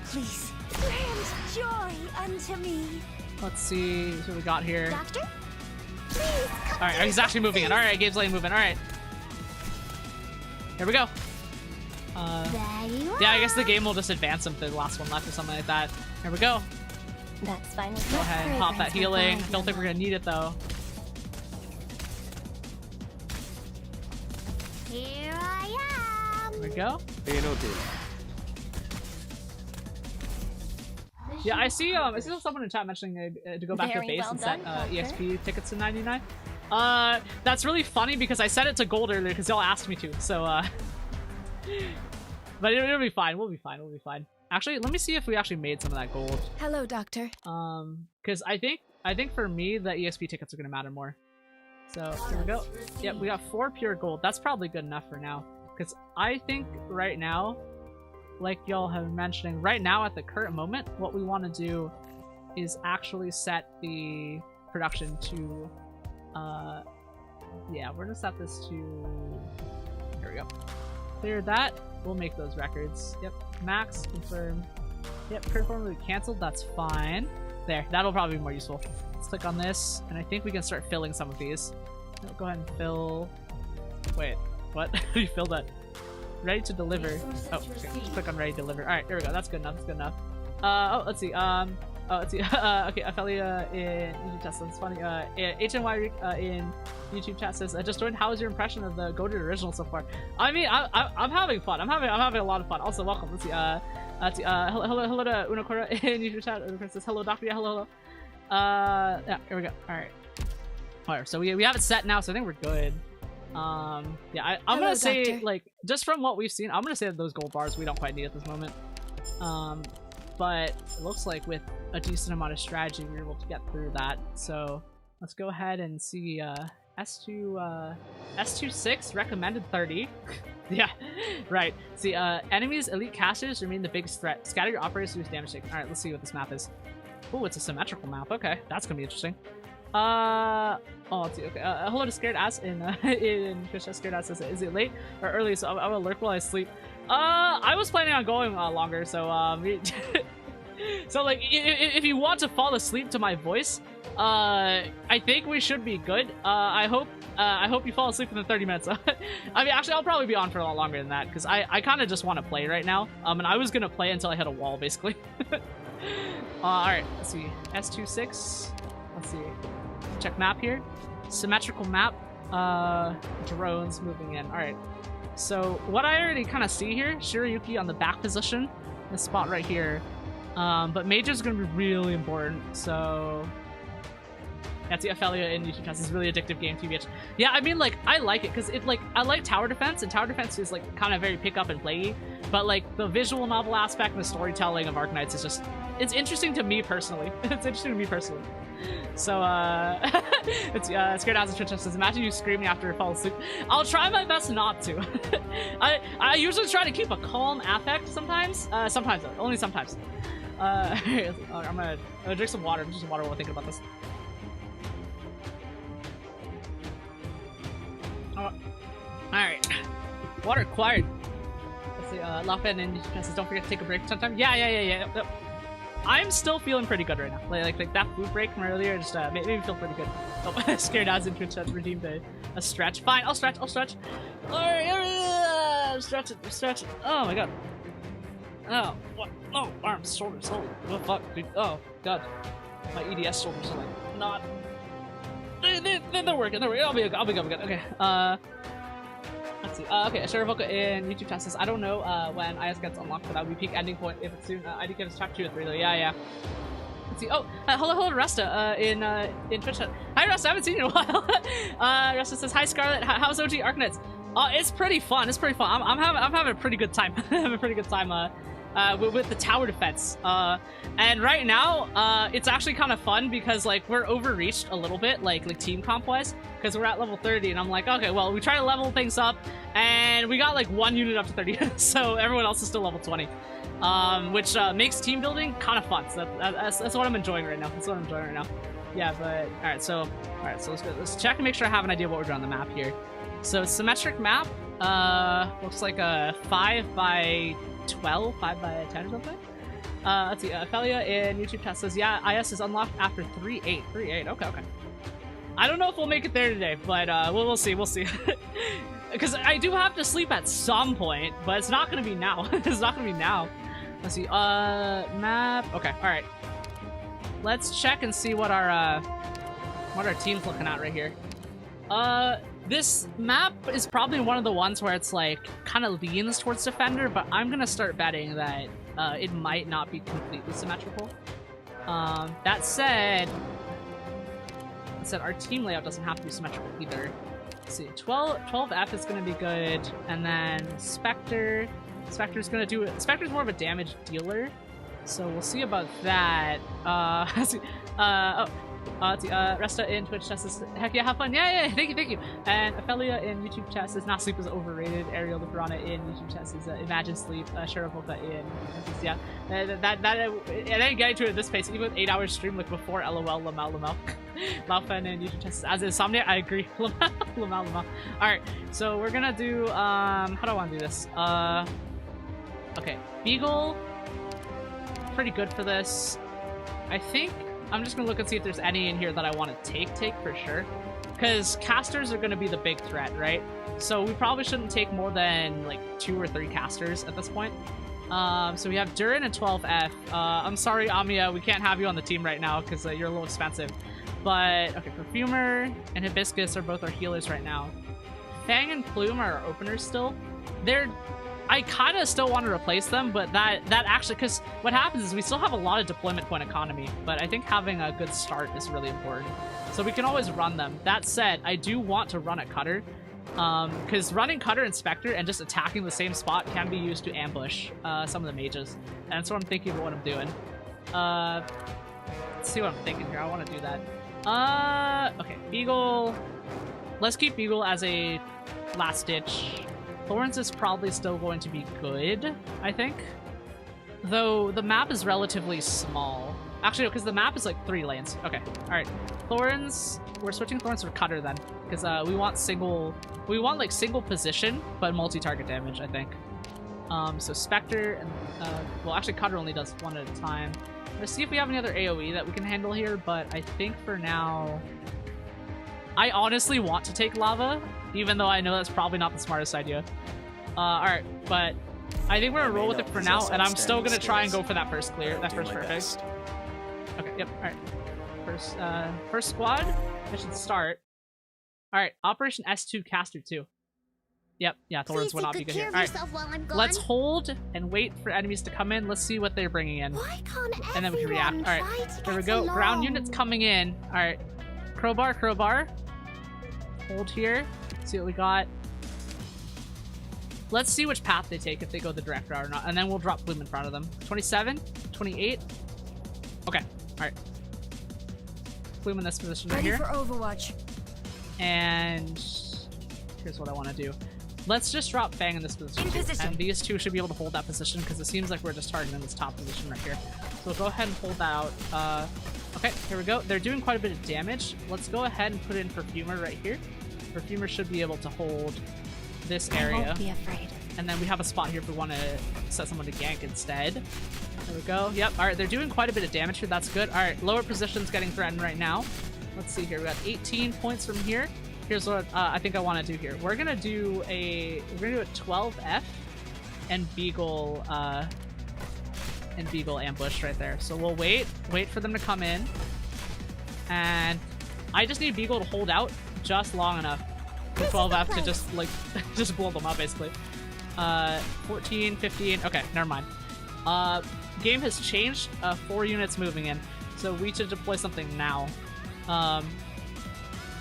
Please, grant joy unto me. Let's see what we got here. Doctor? Please come. All right, he's actually moving in. All right, Gabe's letting moving. All right. Here we go. There you are. Yeah, I guess the game will just advance him to the last one left or something like that. Here we go. That's fine with Go ahead and pop that healing. Don't think we're gonna need it though. Here I am. There we go. Yeah, I see someone in chat mentioning to go back to base and set EXP tickets to 99. That's really funny because I set it to gold earlier because y'all asked me to. So but it'll be fine. We'll be fine. We'll be fine. Actually, let me see if we actually made some of that gold. Hello, Doctor. Because I think for me the EXP tickets are gonna matter more. So here we go. Yep, we got 4 pure gold. That's probably good enough for now. Because I think right now, like y'all have been mentioning, right now at the current moment, what we want to do is actually set the production to, yeah, we're gonna set this to, here we go. Clear that, we'll make those records. Yep, max, confirm. Yep, current form will be canceled, that's fine. There, that'll probably be more useful. Let's click on this, and I think we can start filling some of these. Go ahead and fill, wait, what? How do you fill that? Ready to deliver. Oh, okay. Just click on ready to deliver. Alright, there we go. That's good enough. That's good enough. Oh, let's see. Okay, Ophelia in YouTube chat says, it's funny. HNY in YouTube chat says, just joined. How was your impression of the Goated original so far? I mean, I'm having fun. I'm having a lot of fun. Also, welcome. Let's see. Hello to Unakora in YouTube chat. Unakora says, hello, Doctor. Yeah, hello. Yeah, here we go. Alright. Alright, so we have it set now, so I think we're good. Yeah, I'm gonna say, Doctor. like, just from what we've seen, I'm gonna say that those gold bars we don't quite need at this moment. But it looks like with a decent amount of strategy, we were able to get through that. So let's go ahead and see, S26 recommended 30. Yeah, right. See, enemies, elite casters remain the biggest threat. Scatter your operators to reduce damage taken. Alright, let's see what this map is. Oh, it's a symmetrical map. Okay, that's gonna be interesting. Oh, let's see. Okay, hello to Scared Ass in Twitch. Scared Ass says, is it late or early? So I will lurk while I sleep. I was planning on going longer, so so like if you want to fall asleep to my voice, I think we should be good. I hope you fall asleep in the 30 minutes. I mean, actually, I'll probably be on for a lot longer than that because I kind of just want to play right now. And I was gonna play until I hit a wall, basically. All right, let's see. S26. Let's see. Check map here. Symmetrical map. Drones moving in. All right. So what I already kind of see here, Shiryuki on the back position, this spot right here. But Major's gonna be really important. So that's the Ophelia in YouTube Test. It's a really addictive game, TBH. Yeah, I mean, like, I like it because it, like, I like tower defense, and tower defense is like kind of very pick up and play. But like the visual novel aspect and the storytelling of Arknights is just, it's interesting to me personally. It's interesting to me personally. So, it's, Scared As a Twitch says, imagine you screaming after you fall asleep. I'll try my best not to. I usually try to keep a calm affect sometimes. Sometimes, though. Only sometimes. I'm gonna drink some water. Just some water while thinking about this. Oh, alright. Water acquired. Let's see, Laugh-In and says, don't forget to take a break sometime. Yeah. Yep. I'm still feeling pretty good right now. Like that food break from earlier just made me feel pretty good. Oh, Scared As in Twitch redeemed a stretch. Fine, I'll stretch. Alright, stretch it. Oh my god. Oh, what? Oh, arms, shoulders, holy, what the fuck, dude? Oh, god. My EDS shoulders are like, not... They're working, I'll be good. Okay, let's see. Okay, Sherivoka in YouTube chat says, I don't know when IS gets unlocked, but that would be peak ending point if it's soon. ID gives chapter 2 or 3 though. Yeah. Let's see. Oh, hello, Resta in Twitch chat. Hi, Resta. I haven't seen you in a while. Resta says, hi, Scarlet. How's OG Arknights? It's pretty fun. I'm having a pretty good time. With the tower defense. And right now, it's actually kind of fun because like we're overreached a little bit, like team comp wise, because we're at level 30, and I'm like, okay, well, we try to level things up, and we got like 1 unit up to 30, so everyone else is still level 20, which makes team building kind of fun. So that's what I'm enjoying right now. Yeah, but all right, so let's check and make sure I have an idea what we're doing on the map here. So symmetric map, looks like a 5 by 12, 5 by 10 or something. Let's see, Ophelia in YouTube chat says, yeah, IS is unlocked after 3.8. Okay. I don't know if we'll make it there today, but we'll see. Because I do have to sleep at some point, but it's not gonna be now. Let's see, map. Okay, all right. Let's check and see what our team's looking at right here. This map is probably one of the ones where it's like kind of leans towards defender, but I'm gonna start betting that it might not be completely symmetrical. That said, our team layout doesn't have to be symmetrical either. Let's see, 12F is gonna be good, and then Spectre. Spectre's more of a damage dealer, so we'll see about that. Let's see, Resta in Twitch chat says, heck yeah, have fun. Yeah, thank you. And Ophelia in YouTube chat says, not sleep is overrated. Ariel the Piranha in YouTube chat says, imagine sleep. Sherivoka in YouTube says, yeah. It ain't getting to it at this pace, even with 8 hours stream like before, lol, lamau. Laufan in YouTube chat says, as Insomnia, I agree. Lamau. Alright, so we're gonna do, how do I want to do this? Okay, Beagle, pretty good for this. I think I'm just gonna look and see if there's any in here that I want to take for sure, because casters are gonna be the big threat, right? So we probably shouldn't take more than like 2 or 3 casters at this point. So we have Durin and 12F. I'm sorry, Amiya, we can't have you on the team right now because you're a little expensive. But okay, Perfumer and Hibiscus are both our healers right now. Fang and Plume are our openers still. They're I kind of still want to replace them, but that actually, because what happens is we still have a lot of deployment point economy, but I think having a good start is really important. So we can always run them. That said, I do want to run a cutter, because running cutter and specter and just attacking the same spot can be used to ambush some of the mages. And that's what I'm thinking about what I'm doing. Let's see what I'm thinking here. I want to do that. Okay, Beagle. Let's keep Beagle as a last ditch. Thorns is probably still going to be good, I think. Though the map is relatively small. Actually, no, because the map is like 3 lanes. Okay, alright. Thorns, we're switching Thorns for Cutter then. Because we want like single position, but multi-target damage, I think. So Spectre, and well actually Cutter only does 1 at a time. Let's see if we have any other AoE that we can handle here, but I think for now... I honestly want to take Lava, even though I know that's probably not the smartest idea. Alright, but I think we're gonna roll with it for now, and I'm still gonna try and go for that first clear, that first perfect. Okay, yep, alright. First squad, I should start. Alright, Operation S2 Caster 2. Yep, yeah, Thorns will not be good here. Alright, let's hold and wait for enemies to come in. Let's see what they're bringing in. And then we can react. Alright, there we go. Ground units coming in. Alright, crowbar, crowbar. Hold here. See what we got. Let's see which path they take, if they go the direct route or not. And then we'll drop Bloom in front of them. 27, 28. Okay, alright. Bloom in this position right here. Ready for Overwatch. And here's what I want to do. Let's just drop Fang in this position. And these two should be able to hold that position because it seems like we're just targeting this top position right here. So we'll go ahead and hold that out. Okay, here we go. They're doing quite a bit of damage. Let's go ahead and put in Perfumer right here. Perfumer should be able to hold this area. I won't be afraid. And then we have a spot here if we want to set someone to gank instead. There we go. Yep. Alright, they're doing quite a bit of damage here. That's good. Alright, lower position's getting threatened right now. Let's see here. We got 18 points from here. Here's what I think I want to do here. We're gonna do a 12F and Beagle ambush right there. So we'll wait for them to come in. And I just need Beagle to hold out just long enough for 12F to just like just blow them up basically. 14, 15, okay, never mind. Game has changed, 4 units moving in. So we should deploy something now.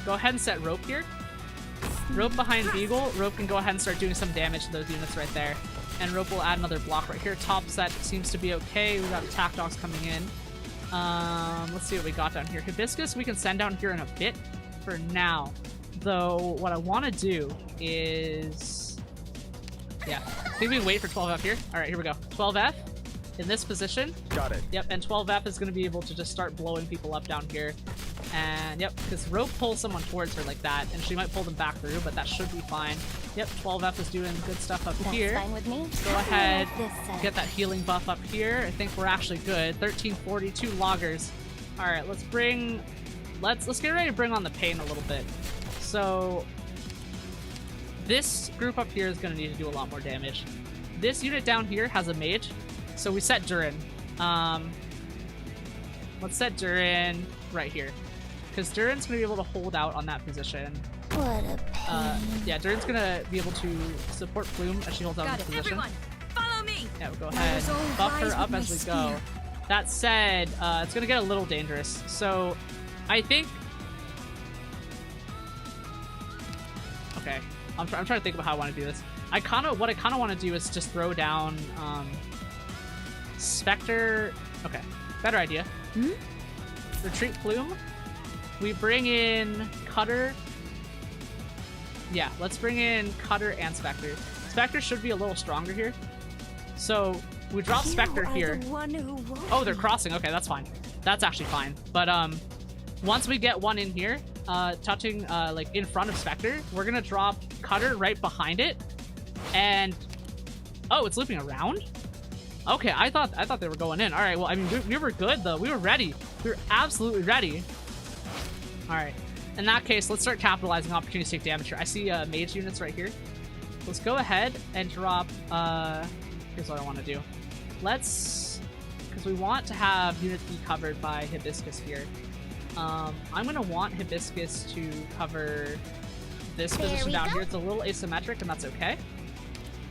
Go ahead and set Rope here. Rope behind Beagle. Rope can go ahead and start doing some damage to those units right there. And Rope will add another block right here. Top set seems to be okay. We got attack dogs coming in. Let's see what we got down here. Hibiscus we can send down here in a bit for now. Though what I want to do is... yeah, I think we can wait for 12F here. Alright, here we go. 12F in this position. Got it. Yep, and 12F is going to be able to just start blowing people up down here. And yep, because Rope pulls someone towards her like that, and she might pull them back through, but that should be fine. Yep, 12F is doing good stuff up here. Fine with me. Go ahead, get that healing buff up here. I think we're actually good. 1342 loggers. Alright, let's get ready to bring on the pain a little bit. So this group up here is going to need to do a lot more damage. This unit down here has a mage, so we set Durin. Let's set Durin right here, because Durin's going to be able to hold out on that position. What a pain. Yeah, Durin's going to be able to support Plume as she holds out in this position. Everyone, follow me. Yeah, we'll go ahead, buff her up as we go. That said, it's going to get a little dangerous. So I think... okay, I'm trying to think about how I want to do this. What I kind of want to do is just throw down Spectre. Okay, better idea. Retreat Plume. We bring in Cutter. Yeah, let's bring in Cutter and Spectre. Spectre should be a little stronger here. So we drop Spectre here. Oh, they're crossing. Okay, that's fine. That's actually fine. But once we get one in here, touching like in front of Spectre, we're gonna drop Cutter right behind it. And oh, it's looping around? Okay, I thought they were going in. All right, well, I mean, we were good though. We were ready. We were absolutely ready. All right. In that case, let's start capitalizing opportunities to take damage here. I see mage units right here. Let's go ahead and drop... here's what I want to do. Let's... because we want to have units be covered by Hibiscus here. I'm going to want Hibiscus to cover this position down here. It's a little asymmetric, and that's okay.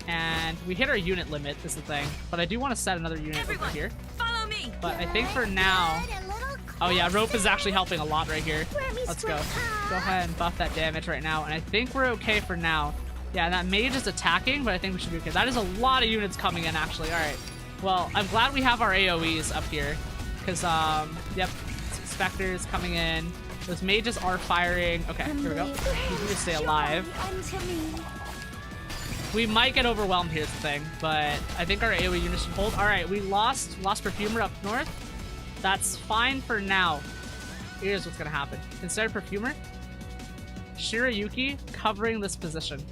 And we hit our unit limit, is the thing. But I do want to set another unit over here. Follow me. But I think for now... Oh yeah, rope is actually helping a lot right here. Let's go. Go ahead and buff that damage right now. And I think we're okay for now. Yeah, that mage is attacking, but I think we should be okay. That is a lot of units coming in, actually. Alright. Well, I'm glad we have our AoEs up here. Because, yep. Spectres coming in. Those mages are firing. Okay, here we go. We need to stay alive. We might get overwhelmed, here's the thing. But I think our AoE units should hold. Alright, we lost Perfumer up north. That's fine for now. Here's what's gonna happen. Instead of Perfumer, Shirayuki covering this position.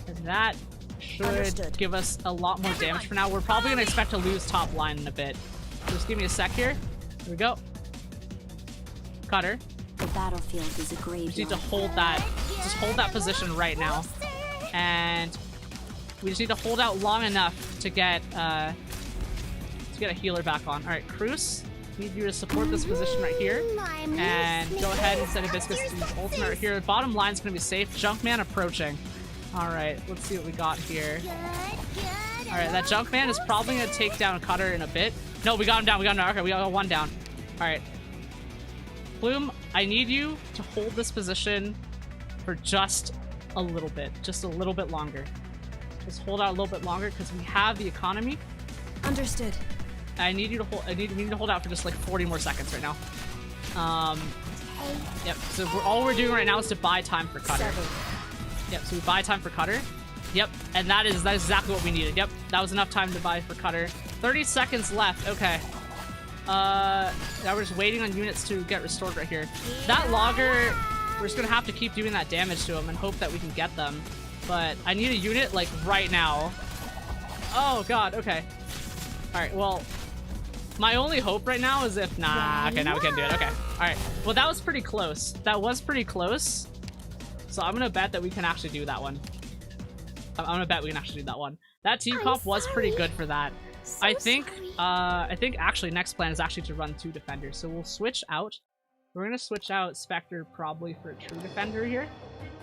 And that should give us a lot more damage for now. We're probably gonna expect to lose top line in a bit. Just give me a sec here. Here we go. Cutter. The battlefield is a graveyard. We just need to hold that. Just hold that position right now. And we just need to hold out long enough to get a healer back on. Alright, Cruz, need you to support this position right here. And go ahead and send Hibiscus to use ultimate right here. Bottom line's gonna be safe. Junkman approaching. Alright, let's see what we got here. Alright, that Junkman is probably gonna take down Cutter in a bit. No, we got him down, Okay, we got one down. Alright. Plume, I need you to hold this position for just a little bit. Just a little bit longer. Just hold out a little bit longer because we have the economy. Understood. I need you to hold. We need to hold out for just like 40 more seconds right now. Yep. So all we're doing right now is to buy time for Cutter. Yep. So we buy time for Cutter. Yep. And that is exactly what we needed. Yep. That was enough time to buy for Cutter. 30 seconds left. Okay. Now we're just waiting on units to get restored right here. That logger, we're just gonna have to keep doing that damage to him and hope that we can get them. But I need a unit like right now. Oh god. Okay. All right. Well. My only hope right now is if... Nah, okay, now we can do it. Okay. Alright. Well, that was pretty close. That was pretty close. So I'm gonna bet that we can actually do that one. I'm gonna bet we can actually do that one. That team comp was pretty good for that. I think actually next plan is actually to run 2 defenders. So we'll switch out. We're gonna switch out Spectre probably for a true defender here.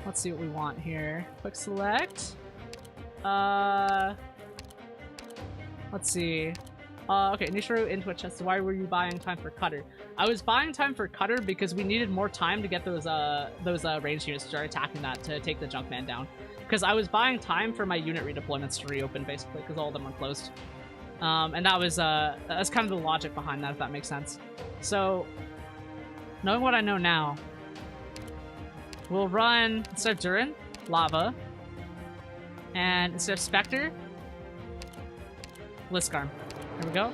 Let's see what we want here. Quick select. Let's see. Okay, Nishiro into a chest. Why were you buying time for Cutter? I was buying time for Cutter because we needed more time to get those ranged units to start attacking that to take the Junkman down. Because I was buying time for my unit redeployments to reopen, basically, because all of them were closed. And that was that's kind of the logic behind that, if that makes sense. So, knowing what I know now, we'll run, instead of Durin, Lava, and instead of Spectre, Liskarm. There we go.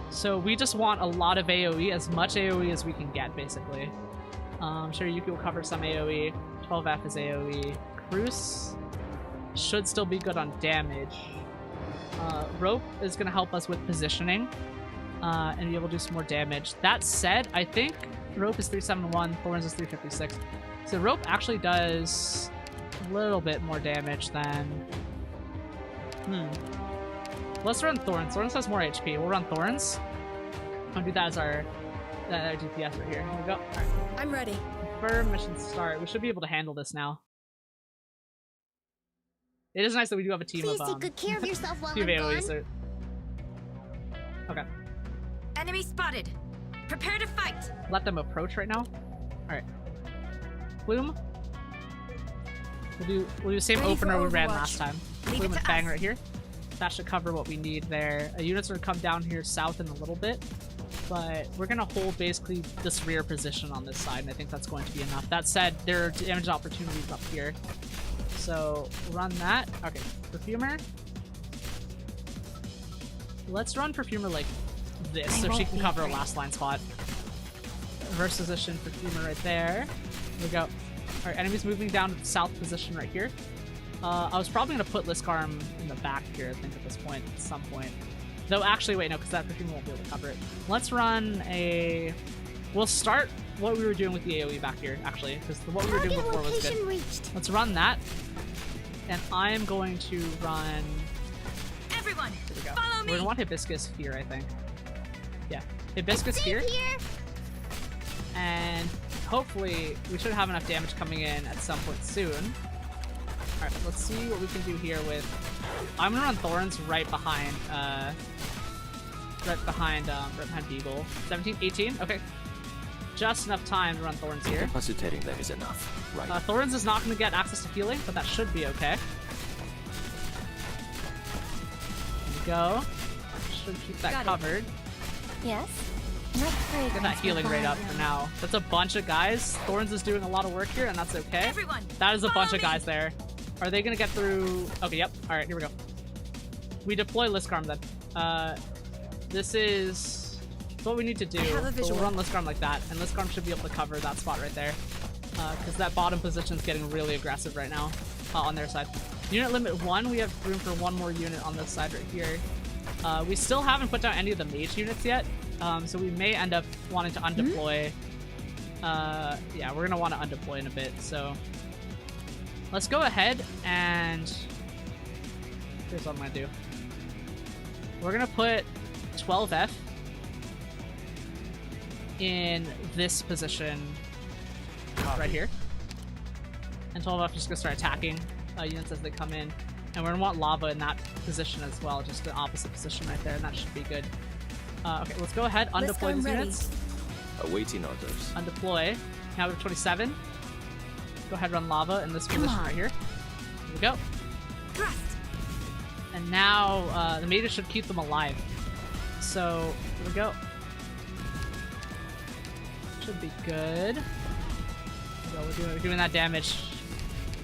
So we just want a lot of AoE, as much AoE as we can get, basically. Sure, Yuki will cover some AoE. 12F is AoE. Cruz should still be good on damage. Rope is going to help us with positioning and be able to do some more damage. That said, I think Rope is 371, Thorns is 356. So Rope actually does a little bit more damage than... Let's run Thorns. Thorns has more HP. We'll run Thorns. I'll do that as our DPS right here. Here we go. Alright. I'm ready. Confirm mission start. We should be able to handle this now. It is nice that we do have a team Please of take good care of yourself while team I'm AoE, gone. Okay. Enemy spotted. Prepare to fight. Let them approach right now. Alright. Plume. We'll do the same opener we ran last time. Plume and Fang right here. That should cover what we need there. Units are going to come down here south in a little bit, but we're going to hold basically this rear position on this side, and I think that's going to be enough. That said, there are damage opportunities up here, so we'll run that. Okay, Perfumer. Let's run Perfumer like this, so she can cover a last line spot. Reverse position, Perfumer right there. Here we go. Alright, enemies moving down to the south position right here. I was probably going to put Liskarm in the back here, I think, at this point, at some point. Though, actually, wait, no, because that Perfumer won't be able to cover it. Let's run a... We'll start what we were doing with the AoE back here, actually, because what we were doing before was good. Let's run that. And I'm going to run... Everyone, here we go. follow me. We're going to want Hibiscus here, I think. Yeah, Hibiscus here. And hopefully, we should have enough damage coming in at some point soon. Alright, let's see what we can do here with... I'm gonna run Thorns right behind Beagle. 17, 18, okay. Just enough time to run Thorns here. Incapacitating them is enough, right? Thorns is not gonna get access to healing, but that should be okay. There we go. Should keep that covered. Yes? Get that healing rate up for now. That's a bunch of guys. Thorns is doing a lot of work here, and that's okay. Everyone, that is a bunch of guys there. Are they gonna get through? Okay, yep. Alright, here we go. We deploy Liskarm then. This is what we need to do. We'll run Liskarm like that, and Liskarm should be able to cover that spot right there. Because that bottom position is getting really aggressive right now on their side. Unit limit 1, we have room for one more unit on this side right here. We still haven't put down any of the mage units yet, so we may end up wanting to undeploy. Yeah, we're gonna want to undeploy in a bit, so let's go ahead and here's what I'm gonna do. We're gonna put 12F in this position right here, and 12F is just gonna start attacking units as they come in. And we're gonna want lava in that position as well, just the opposite position right there, and that should be good. Okay, let's go ahead, undeploy these units. Awaiting orders. Undeploy. Now we have 27. Go ahead, run lava in this position right here. Here we go. Thrust. And now the mages should keep them alive. So here we go. Should be good. We're doing that damage.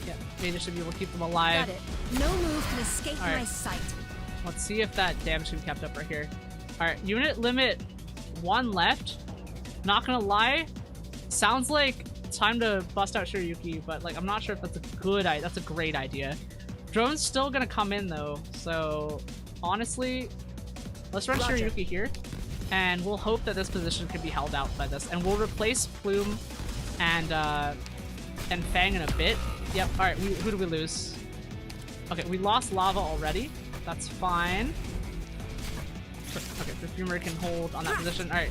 Yeah, mages should be able to keep them alive. Got it. No move can escape my sight. Let's see if that damage can be kept up right here. Alright, unit limit 1 left. Not gonna lie, sounds like time to bust out Shiryuki, but like I'm not sure if that's a good idea. That's a great idea. Drone's still gonna come in though, so honestly, let's run Shiryuki here, and we'll hope that this position can be held out by this, and we'll replace Plume and Fang in a bit. Yep. All right. Who do we lose? Okay, we lost Lava already. That's fine. Okay, Perfumer can hold on that position. All right.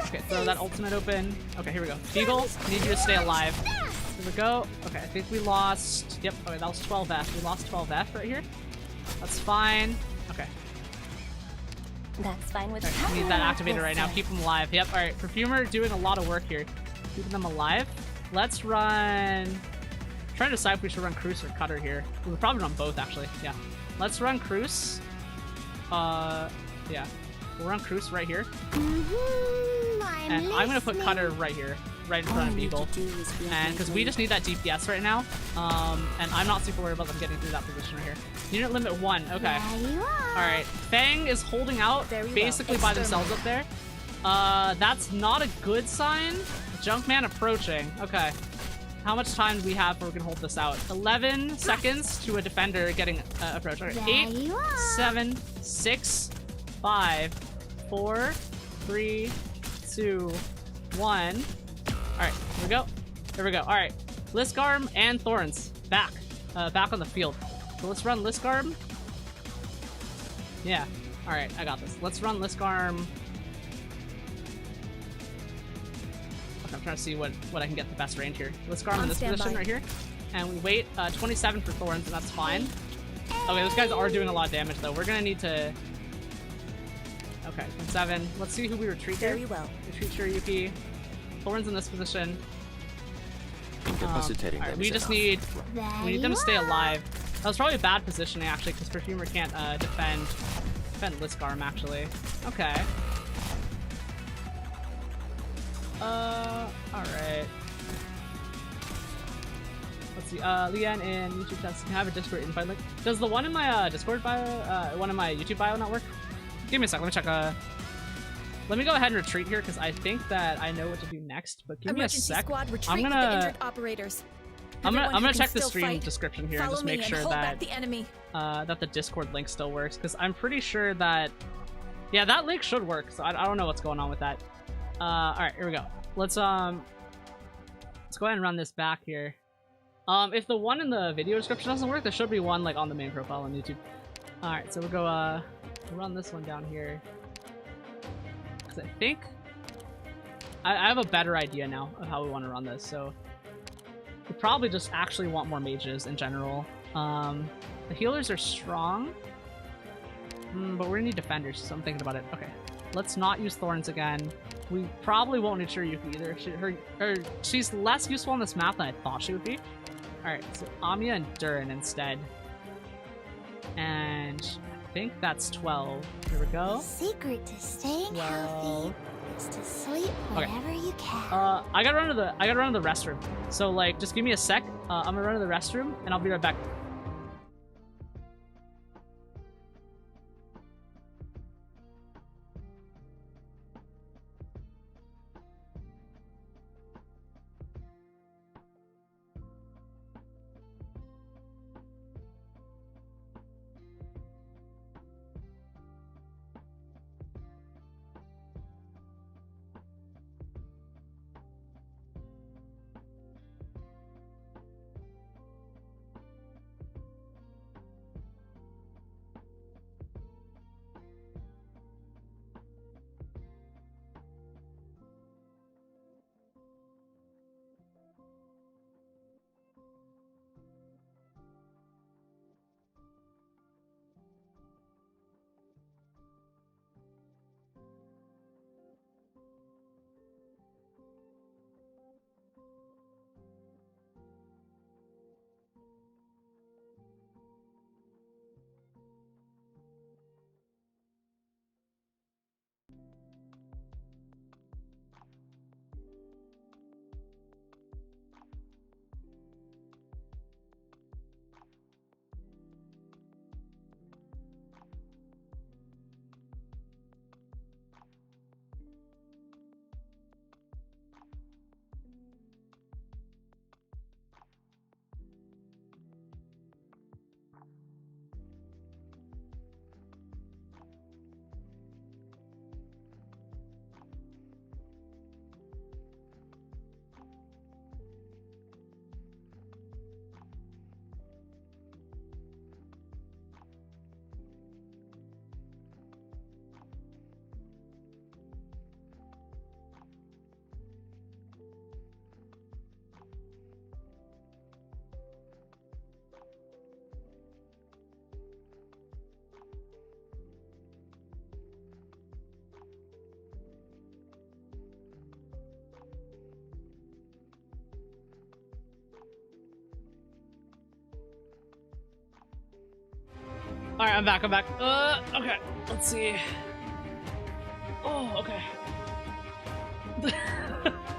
Okay, throw that ultimate open. Okay, here we go. Beagle, need you to stay alive. Here we go. Okay, I think we lost. Yep. Okay, that was 12F. We lost 12F right here. That's fine. Okay. That's fine with me. We need that activated right now. Keep them alive. Yep. All right. Perfumer doing a lot of work here, keeping them alive. Let's run. I'm trying to decide if we should run Cruise or Cutter here. We'll probably run both actually. Yeah. Let's run Cruise. Yeah. We'll run Cruise right here. And I'm gonna put Cutter right here, right in front of Beagle. And because we just need that DPS right now. And I'm not super worried about them getting through that position right here. Unit limit 1. Okay. Alright. Fang is holding out basically by themselves up there. That's not a good sign. Junkman approaching. Okay. How much time do we have before we can hold this out? 11 seconds to a defender getting approached. All right, 8, 7, 6, 5, 4, 3, 2, 1. All right, here we go. Here we go. All right, Liskarm and Thorns back on the field. So let's run Liskarm. Yeah. All right, I got this. Let's run Liskarm. I'm trying to see what I can get the best range here. Let's guard in this position right here. And we wait 27 for Thorns, and that's fine. Okay, those guys are doing a lot of damage, though. We're going to need to... Okay, 7. Let's see who we retreat here. Very well. Retreat Shiryuki. Thorns in this position. Incapacitating them. We just need... We need them to stay alive. That was probably a bad positioning, actually, because Perfumer can't defend Liskarm, actually. Okay. Alright. Let's see, Leanne in YouTube test can have a Discord invite link. Does the one in my Discord bio, one in my YouTube bio not work? Give me a sec, let me check, let me go ahead and retreat here, because I think that I know what to do next, but give me a sec. I'm gonna check the stream description here and just make sure that that the Discord link still works, because I'm pretty sure that, yeah, that link should work, so I don't know what's going on with that. Alright, here we go. Let's go ahead and run this back here. If the one in the video description doesn't work, there should be one like on the main profile on YouTube. Alright, so we'll go we'll run this one down here. Cause I think I have a better idea now of how we want to run this, so We probably just actually want more mages in general. The healers are strong, but we're gonna need defenders, so I'm thinking about it. Okay, let's not use thorns again. We probably won't need Shiryuki either. She's less useful on this map than I thought she would be. Alright, so Amiya and Durin instead. And I think that's 12. Here we go. The secret to staying healthy is to sleep whenever you can. I gotta run to the restroom. So like, just give me a sec. I'm gonna run to the restroom, and I'll be right back. Alright, I'm back. Okay, let's see. Oh, okay.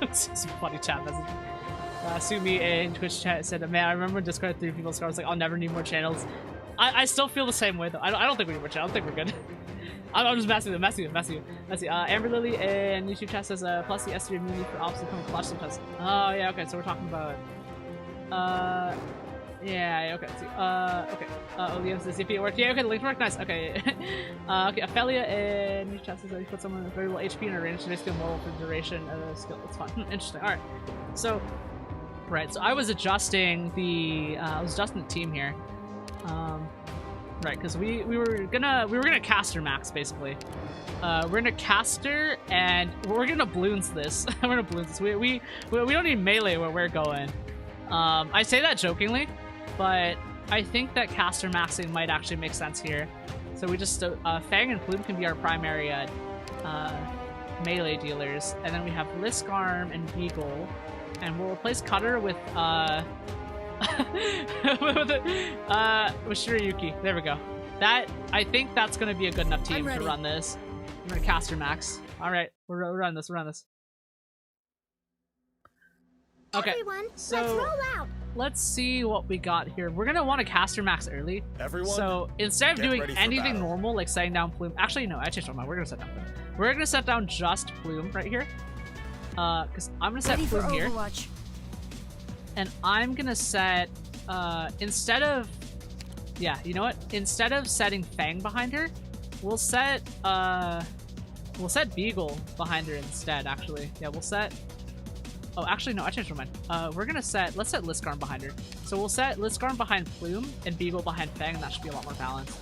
It's a funny chat message. Sumi in Twitch chat said, man, I remember when Discord had 3 people's cards, like, I'll never need more channels. I still feel the same way, though. I don't think we need more channels. I don't think we're good. I'm just messing with you. Amber Lily in YouTube chat says, plus the S3 immunity for opposite coming clutch sometimes. Oh, yeah, okay, so we're talking about... yeah, okay, see, okay. Liam says, if it worked. Yeah, okay, the link worked, nice, okay. Okay, Ophelia in YouTube chat says that you put someone with very low HP in a range to basically immortal for the duration of the skill. That's fine. Interesting, alright. So, right, so I was adjusting the, team here. Right, because we were gonna caster max, basically. We're gonna caster, and we're gonna balloons this. We're gonna balloons this. We don't need melee where we're going. I say that jokingly, but I think that caster maxing might actually make sense here. So we just, Fang and Plume can be our primary melee dealers, and then we have Liskarm and Beagle, and we'll replace Cutter with with Shiryuki. There we go. I think that's gonna be a good enough team to run this. I'm gonna caster max. All right, we're running this. Okay, everyone, so let's roll out. Let's see what we got here. We're gonna want to caster max early. Everyone, so instead of doing anything normal, like setting down Plume, actually no, I changed my mind. We're gonna set down Plume. We're gonna set down just Plume right here. Because I'm gonna set Plume here. And I'm gonna set, instead of, yeah, you know what? Instead of setting Fang behind her, we'll set Beagle behind her instead, actually. Yeah, we'll set, oh, actually, no, I changed my mind. Let's set Liskarm behind her. So we'll set Liskarm behind Plume and Beagle behind Fang, and that should be a lot more balanced.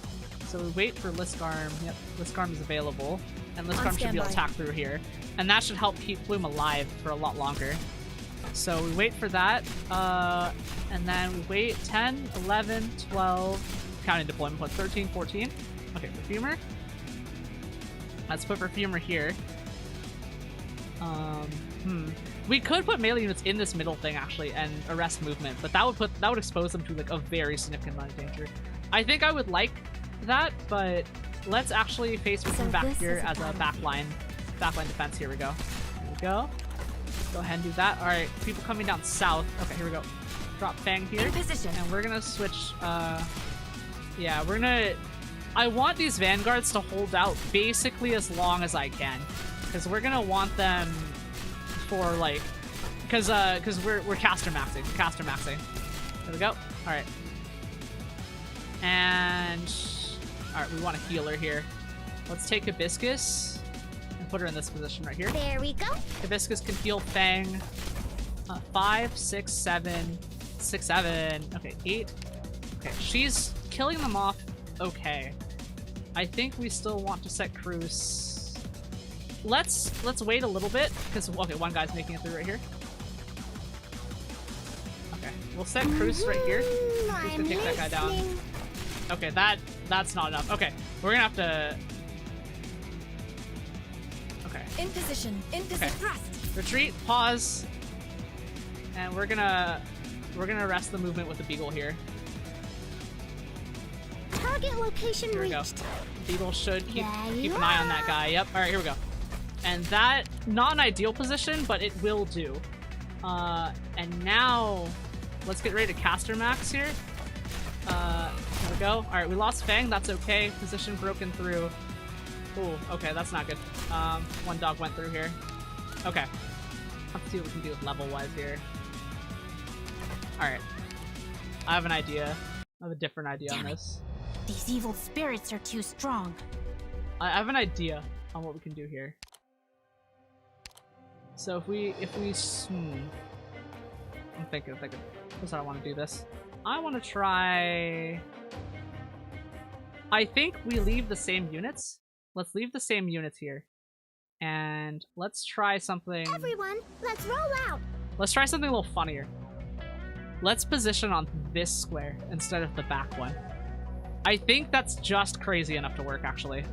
So we wait for Liskarm. Yep, Liskarm is available. And Liskarm should be able to attack through here. And that should help keep Plume alive for a lot longer. So we wait for that, and then we wait 10, 11, 12, counting deployment points, 13, 14. Okay, perfumer. Let's put perfumer here. We could put melee units in this middle thing actually and arrest movement, but that would expose them to like a very significant amount of danger. I think I would like that, but let's actually face from back here as a backline defense. Here we go. Here we go. Go ahead and do that. All right, people coming down south. Okay, here we go. Drop Fang here, and we're gonna switch. Yeah, we're gonna. I want these vanguards to hold out basically as long as I can, because we're gonna want them for like, because we're caster maxing. There we go. All right, and all right, we want a healer here. Let's take Hibiscus and put her in this position right here. There we go. Hibiscus can heal Fang. 5, 6, 7, 6, 7. Okay, 8. Okay, she's killing them off. Okay, I think we still want to set Cruz. Let's wait a little bit because okay, one guy's making it through right here. Okay, we'll set Cruz right here. Cruz can take that guy down. Okay, that's not enough. Okay, we're gonna have to. Okay. In position. In position. Okay. Retreat. Pause. And we're gonna arrest the movement with the Beagle here. Target location here we reached. Go. Beagle should keep an eye on that guy. Yep. All right, here we go. And that not an ideal position, but it will do. And now let's get ready to caster max here. Here we go. All right, we lost Fang. That's okay. Position broken through. Ooh, okay, that's not good. One dog went through here. Okay. Let's see what we can do with level-wise here. Alright. I have an idea. I have a different idea on this. These evil spirits are too strong. I have an idea on what we can do here. So if we I'm thinking. This is how I want to do this. I want to try... I think we leave the same units. Let's leave the same units here. And let's try something... Everyone, let's roll out! Let's try something a little funnier. Let's position on this square instead of the back one. I think that's just crazy enough to work, actually.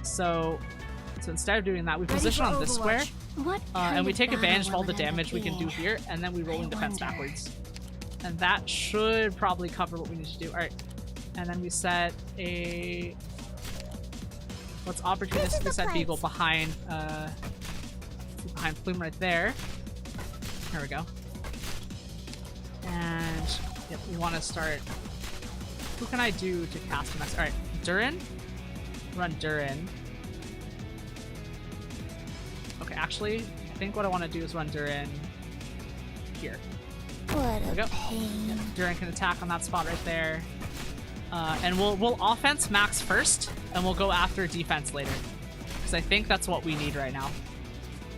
So instead of doing that, we position on this square. And we take advantage of all the damage we can do here, and then we roll in defense backwards. And that should probably cover what we need to do. Alright. And then we set a... Let's opportunistically set Beagle behind Plume right there. There we go. And yep, we want to start. Who can I do to cast him next? All right, Durin. Run Durin. Okay, actually, I think what I want to do is run Durin here. What there we go. Yep, Durin can attack on that spot right there. And we'll offense max first, and we'll go after defense later. Because I think that's what we need right now.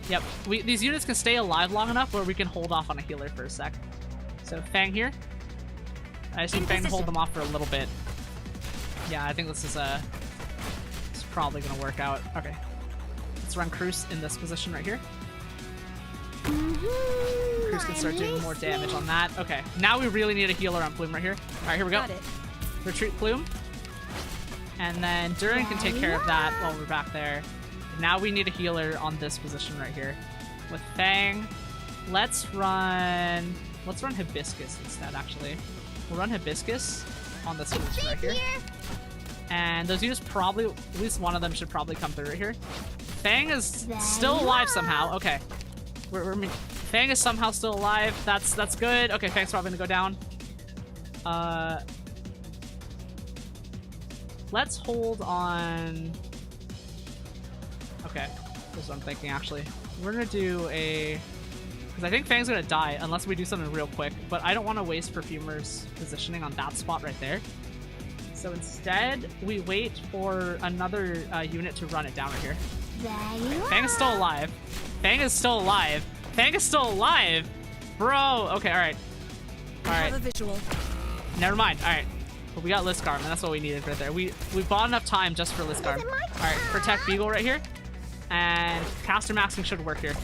Yep, these units can stay alive long enough where we can hold off on a healer for a sec. So Fang here. I just need Fang to hold them off for a little bit. Yeah, I think this is it's probably gonna work out. Okay. Let's run Cruz in this position right here. Cruz can start doing more damage on that. Okay, now we really need a healer on Plume right here. Alright, here we go. Retreat Plume. And then Durin can take care of that while we're back there. Now we need a healer on this position right here. With Fang, let's run Hibiscus instead, actually. We'll run Hibiscus on this position right here. And those units probably, at least one of them should probably come through right here. Fang is still alive somehow. Okay. Fang is somehow still alive. That's good. Okay, Fang's probably gonna go down. Let's hold on. Okay, this is what I'm thinking actually. We're gonna do a... Because I think Fang's gonna die unless we do something real quick, but I don't want to waste Perfumer's positioning on that spot right there. So instead, we wait for another unit to run it down right here. Okay, Fang is still alive. Fang is still alive. Fang is still alive! Bro! Okay, alright. Alright. Never mind, alright. But we got Liskarm, and that's what we needed right there. We bought enough time just for Liskarm. Alright, protect Beagle right here. And caster maxing should work here.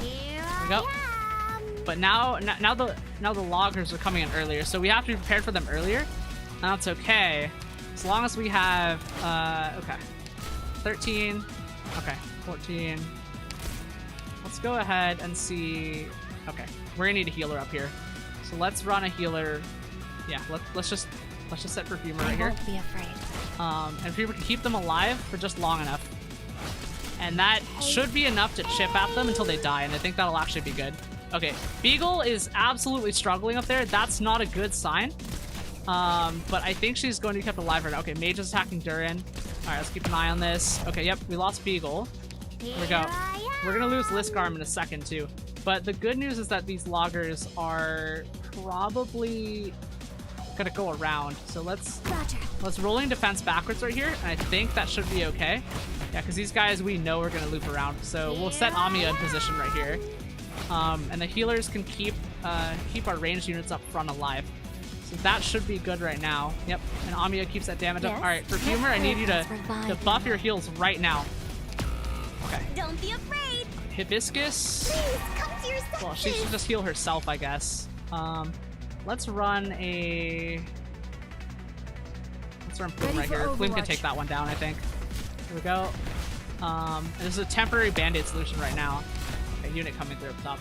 There we go. But now the loggers are coming in earlier, so we have to be prepared for them earlier. And that's okay, as long as we have okay, 13, okay, 14. Let's go ahead and see. Okay, we're gonna need a healer up here, so let's run a healer. Yeah, let's just set Perfumer right here. Won't be afraid. And Perfumer can keep them alive for just long enough, and that should be enough to chip at them until they die, and I think that'll actually be good. Okay, Beagle is absolutely struggling up there. That's not a good sign. But I think she's going to be kept alive right now. Okay, Mage is attacking Durin. Alright, let's keep an eye on this. Okay, yep, we lost Beagle. Here we go. We're gonna lose Liskarm in a second too. But the good news is that these loggers are probably gonna go around. So let's rolling defense backwards right here, and I think that should be okay. Yeah, because these guys we know are gonna loop around. So we'll set Amiya in position right here. And the healers can keep our ranged units up front alive. So that should be good right now. Yep, and Amiya keeps that damage up. Alright, Perfumer, I need you to buff your heals right now. Okay. Don't be afraid. Hibiscus. Please, come to your senses. Well, she should just heal herself, I guess. Let's run Plume right here. Plume can take that one down, I think. Here we go. This is a temporary band-aid solution right now. Okay, unit coming through up top.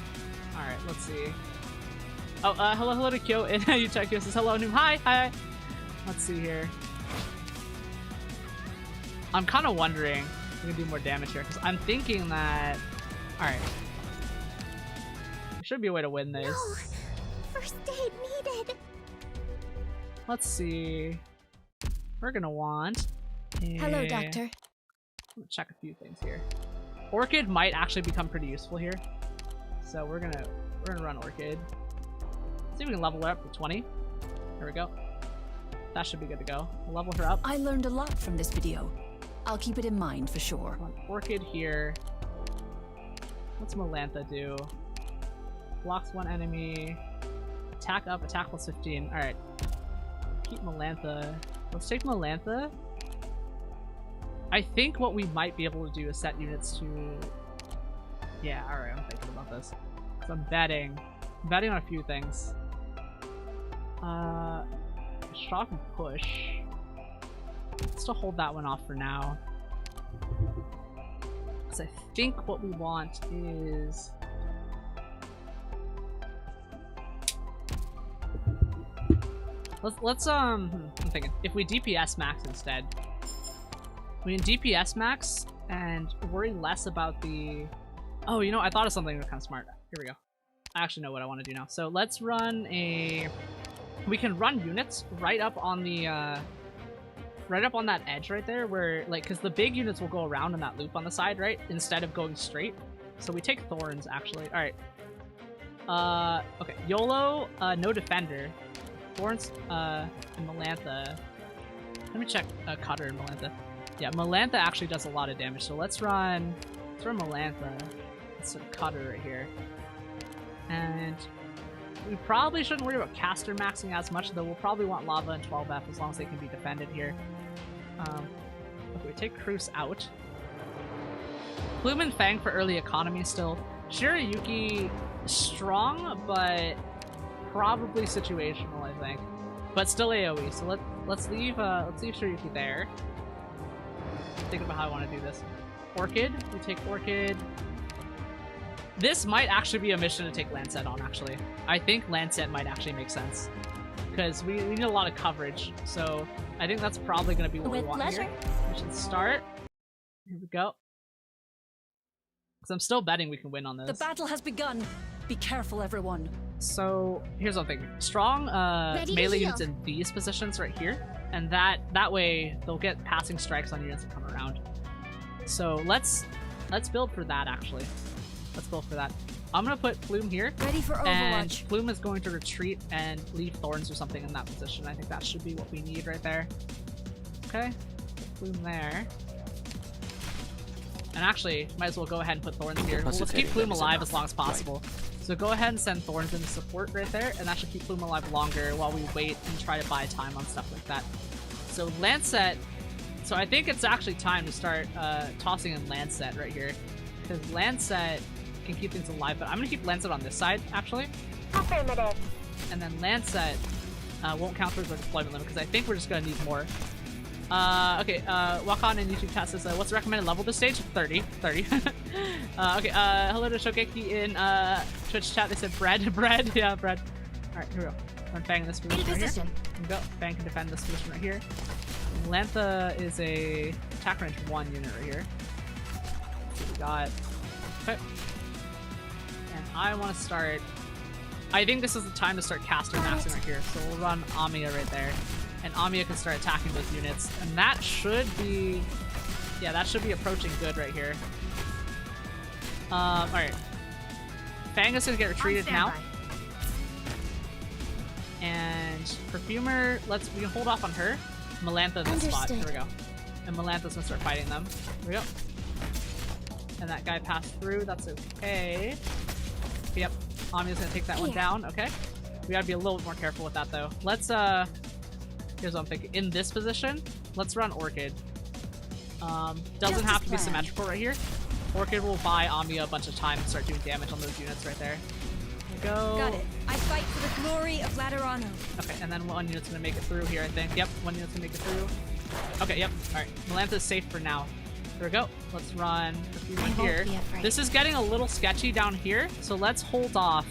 Alright, let's see. Oh, hello to Kyo, and Yutekyo says hello, Noom. Hi! Let's see here. I'm kind of wondering if we can do more damage here, because I'm thinking that... Alright. There should be a way to win this. No. First aid needed. Let's see. We're gonna want... Hello, Doctor. I'm gonna check a few things here. Orchid might actually become pretty useful here. So we're gonna run Orchid. See if we can level her up to 20. There we go. That should be good to go. We'll level her up. I learned a lot from this video. I'll keep it in mind for sure. Orchid here. What's Melantha do? Blocks one enemy. Attack up, attack plus 15. Alright. Keep Melantha. Let's take Melantha. I think what we might be able to do is set units to... Yeah, alright, I'm thinking about this. So I'm betting on a few things. Shock and push. Let's still hold that one off for now. Because I think what we want is... I'm thinking, if we DPS max instead, we can DPS max and worry less about the... Oh, you know, I thought of something kind of smart. Here we go. I actually know what I want to do now. So let's run a... We can run units right up on the, right up on that edge right there where, like, because the big units will go around in that loop on the side, right? Instead of going straight. So we take Thorns, actually. Alright. Okay. YOLO, no Defender. Thorns, and Melantha. Let me check Cutter and Melantha. Yeah, Melantha actually does a lot of damage, so let's run Melantha. Let's put Cutter right here. And we probably shouldn't worry about caster maxing as much, though we'll probably want Lava and 12F as long as they can be defended here. Okay, we take Cruz out. Plume and Fang for early economy still. Shirayuki, strong, but probably situational, I think. But still AoE, so let's leave Shirayuki there. Think about how I want to do this. Orchid, we take Orchid. This might actually be a mission to take Lancet on, actually. I think Lancet might actually make sense. Because we need a lot of coverage, so I think that's probably going to be what we want here. Mission start. Here we go. Because I'm still betting we can win on this. The battle has begun. Be careful, everyone. So, here's what I'm thinking. Strong melee units in these positions right here. And that way, they'll get passing strikes on units that come around. So, let's build for that, actually. Let's go for that. I'm gonna put Plume here. Ready for Overwatch. And Plume is going to retreat and leave Thorns or something in that position. I think that should be what we need right there. Okay. Plume there. And actually, might as well go ahead and put Thorns here. Well, let's keep Plume alive as long as possible. So go ahead and send Thorns into support right there, and that should keep Plume alive longer while we wait and try to buy time on stuff like that. So Lancet. So I think it's actually time to start tossing in Lancet right here. Because Lancet can keep things alive, but I'm gonna keep Lancet on this side, actually. Affirmative. And then Lancet won't count towards our deployment limit, because I think we're just gonna need more. Okay, Wakan in YouTube chat says, what's the recommended level this stage? 30. 30. Okay, hello to Shogeki in Twitch chat. They said bread. Bread. Yeah, bread. Alright, here we go. Run Fang in this position right here. Here we go. Fang can defend this position right here. Lantha is a attack range 1 unit right here. Let's see what we got. Okay. And I want to start... I think this is the time to start caster maxing right here. So we'll run Amiya right there. And Amiya can start attacking those units. And that should be... Yeah, that should be approaching good right here. Alright. Fang is going to get retreated now. And Perfumer, we can hold off on her. Melantha in this spot. Here we go. And Melantha's going to start fighting them. Here we go. And that guy passed through. That's okay. Yep. Amiya's going to take that one down. Okay. We got to be a little bit more careful with that, though. Let's, here's what I'm thinking. In this position, let's run Orchid. Doesn't have to be symmetrical right here. Orchid will buy Amiya a bunch of time and start doing damage on those units right there. Here we go. Got it. I fight for the glory of Laterano. Okay, and then one unit's gonna make it through here, I think. Yep, one unit's gonna make it through. Okay, yep. Alright, Melantha's safe for now. Here we go. Let's run a few here. This is getting a little sketchy down here, so let's hold off.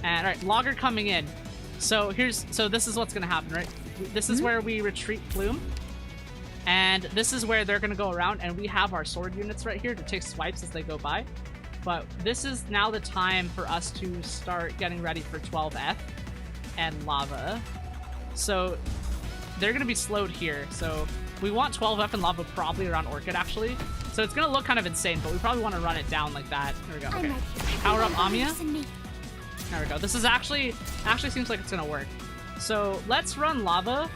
And alright, Logger coming in. So this is what's gonna happen, right? This is where we retreat Plume. And this is where they're gonna go around, and we have our sword units right here to take swipes as they go by. But this is now the time for us to start getting ready for 12F and Lava. So they're gonna be slowed here. So we want 12F and Lava probably around Orchid, actually. So it's gonna look kind of insane, but we probably want to run it down like that. Here we go. Okay. Power up Amiya. There we go. This is actually seems like it's gonna work. So let's run Lava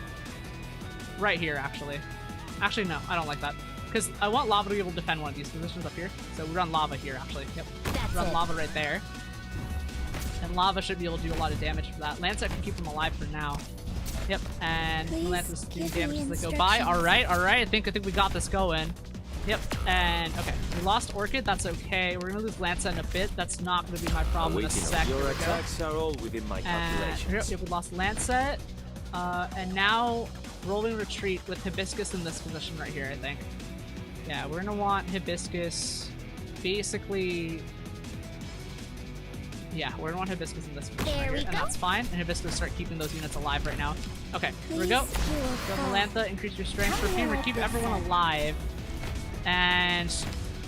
right here, actually. Actually, no, I don't like that. Because I want Lava to be able to defend one of these positions up here. So we run Lava here, actually. Yep. Run Lava right there. And Lava should be able to do a lot of damage for that. Lancet can keep him alive for now. Yep, and Lance's doing damage as they go by. Alright, alright. I think we got this going. Yep, and okay. We lost Orchid, that's okay. We're gonna lose Lancet in a bit. That's not gonna be my problem in a sec. Your attacks are all within my calculations. Yep, we lost Lancet. And now rolling retreat with Hibiscus in this position right here, I think. Yeah, we're gonna want Hibiscus basically... Yeah, we're gonna want Hibiscus in this position right here, and that's fine. And Hibiscus start keeping those units alive right now. Okay, here we go. Go Melantha, increase your strength. Perfumer, keep everyone alive. And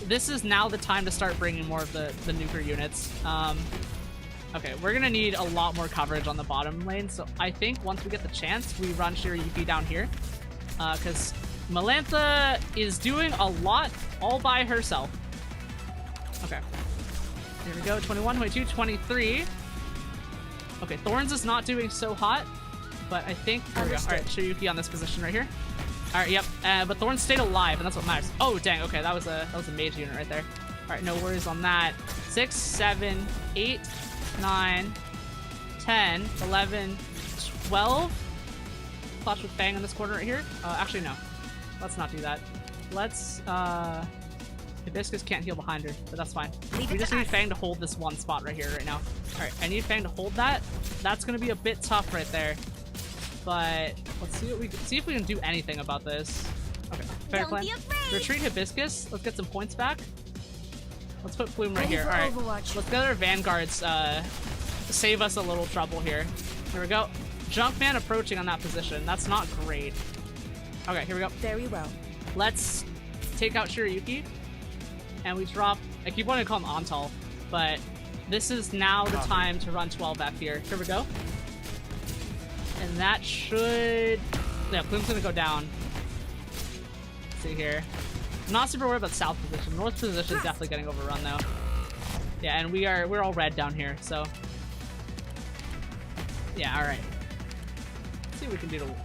this is now the time to start bringing more of the nuker units. Okay, we're gonna need a lot more coverage on the bottom lane, so I think once we get the chance, we run Shirayuki down here. Because Melantha is doing a lot all by herself. Okay. Here we go, 21, 22, 23. Okay, Thorns is not doing so hot, but I think... Here we go. Alright, Shirayuki on this position right here. Alright, yep. But Thorns stayed alive, and that's what matters. Oh, dang, okay, that was a mage unit right there. Alright, no worries on that. 6, 7, 8, 9, 10, 11, 12. Clash with Fang in this corner right here. Actually, no. Let's not do that. Let's, Hibiscus can't heal behind her, but that's fine. We just need Fang to hold this one spot right here right now. Alright, I need Fang to hold that. That's gonna be a bit tough right there. But let's see what we can see if we can do anything about this. Okay, fair plan. Retreat Hibiscus. Let's get some points back. Let's put Plume right here. Alright. Let's get our vanguards save us a little trouble here. Here we go. Junkman approaching on that position. That's not great. Okay, here we go. Very well. Let's take out Shirayuki. And we drop... I keep wanting to call him Antal, but this is now the time to run 12F here. Here we go. And that should... Yeah, Plume's gonna go down. Let's see here. I'm not super worried about south position. North position is definitely getting overrun though. Yeah, and we're all red down here, so... Yeah, alright. Let's see what we can do to...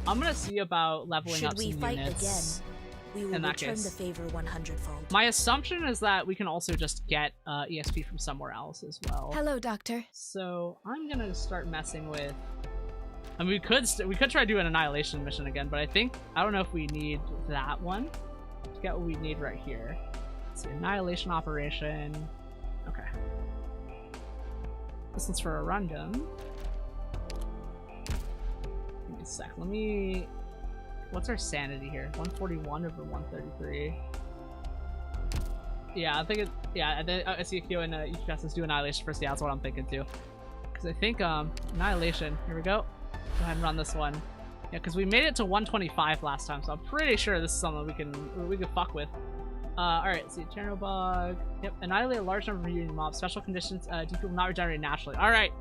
I'm gonna see about leveling up some units. Should we fight again? We will return the favor 100-fold. My assumption is that we can also just get EXP from somewhere else as well. Hello, Doctor. So I'm gonna start messing with... I mean, we could try to do an Annihilation mission again, but I don't know if we need that one to get what we need right here. Let's see, Annihilation Operation. Okay. This one's for a random. Give me a sec. Let me... What's our sanity here? 141 over 133. Yeah, I think it... Yeah, I see a Q and each justice do Annihilation first. Yeah, that's what I'm thinking too. Because I think, Annihilation. Here we go. Go ahead and run this one. Yeah, because we made it to 125 last time, so I'm pretty sure this is something we can fuck with. Alright, let's see. Chernobog. Yep, annihilate a large number of union mobs. Special conditions, DP will not regenerate naturally. Alright.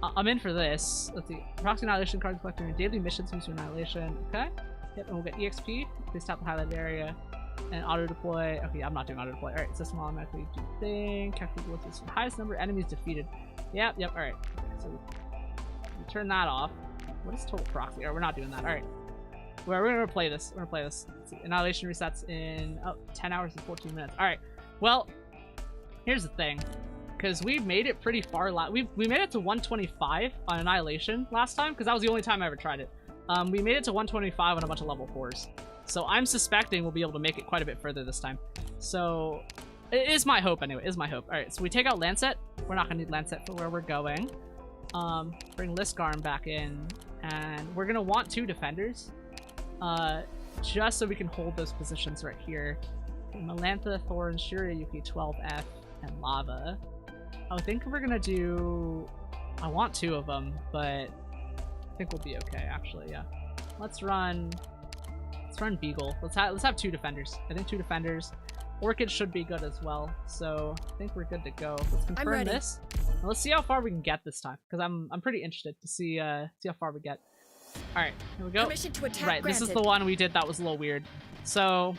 I'm in for this. Let's see. Proxy annihilation cards collecting your daily missions use to annihilation. Okay. Yep, and we'll get EXP. Please tap the highlighted area. And auto deploy. Okay, I'm not doing auto deploy. Alright, system automatically do thing. Calculate what's the highest number of enemies defeated. Yep, alright. Okay, so we turn that off. What is total proxy? Alright, we're not doing that. Alright. We're gonna play this. We're gonna play this. Let's see. Annihilation resets in 10 hours and 14 minutes. Alright. Well, here's the thing. Because we made it pretty far. We made it to 125 on Annihilation last time, because that was the only time I ever tried it. We made it to 125 on a bunch of level 4s. So I'm suspecting we'll be able to make it quite a bit further this time. So it is my hope anyway. It is my hope. Alright, so we take out Lancet. We're not gonna need Lancet for where we're going. Bring Liskarm back in. And we're gonna want 2 defenders. Just so we can hold those positions right here. Melantha, Thorn, Shirayuki, 12F, and Lava. I think we're gonna do... I want 2 of them, but I think we'll be okay, actually, yeah. Let's run Beagle. Let's have 2 defenders. I think 2 defenders. Orchid should be good as well, so I think we're good to go. Let's confirm this. And let's see how far we can get this time, because I'm pretty interested to see how far we get. Alright, here we go. Permission to attack right, granted. This is the one we did that was a little weird. So,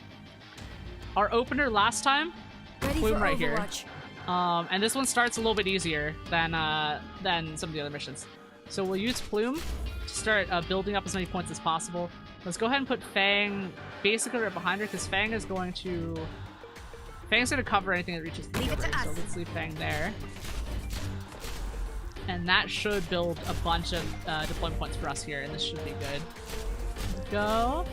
our opener last time, Plume right here. And this one starts a little bit easier than some of the other missions. So we'll use Plume to start building up as many points as possible. Let's go ahead and put Fang basically right behind her, because Fang's going to cover anything that reaches the field. So let's leave Fang there. And that should build a bunch of deployment points for us here, and this should be good. Go.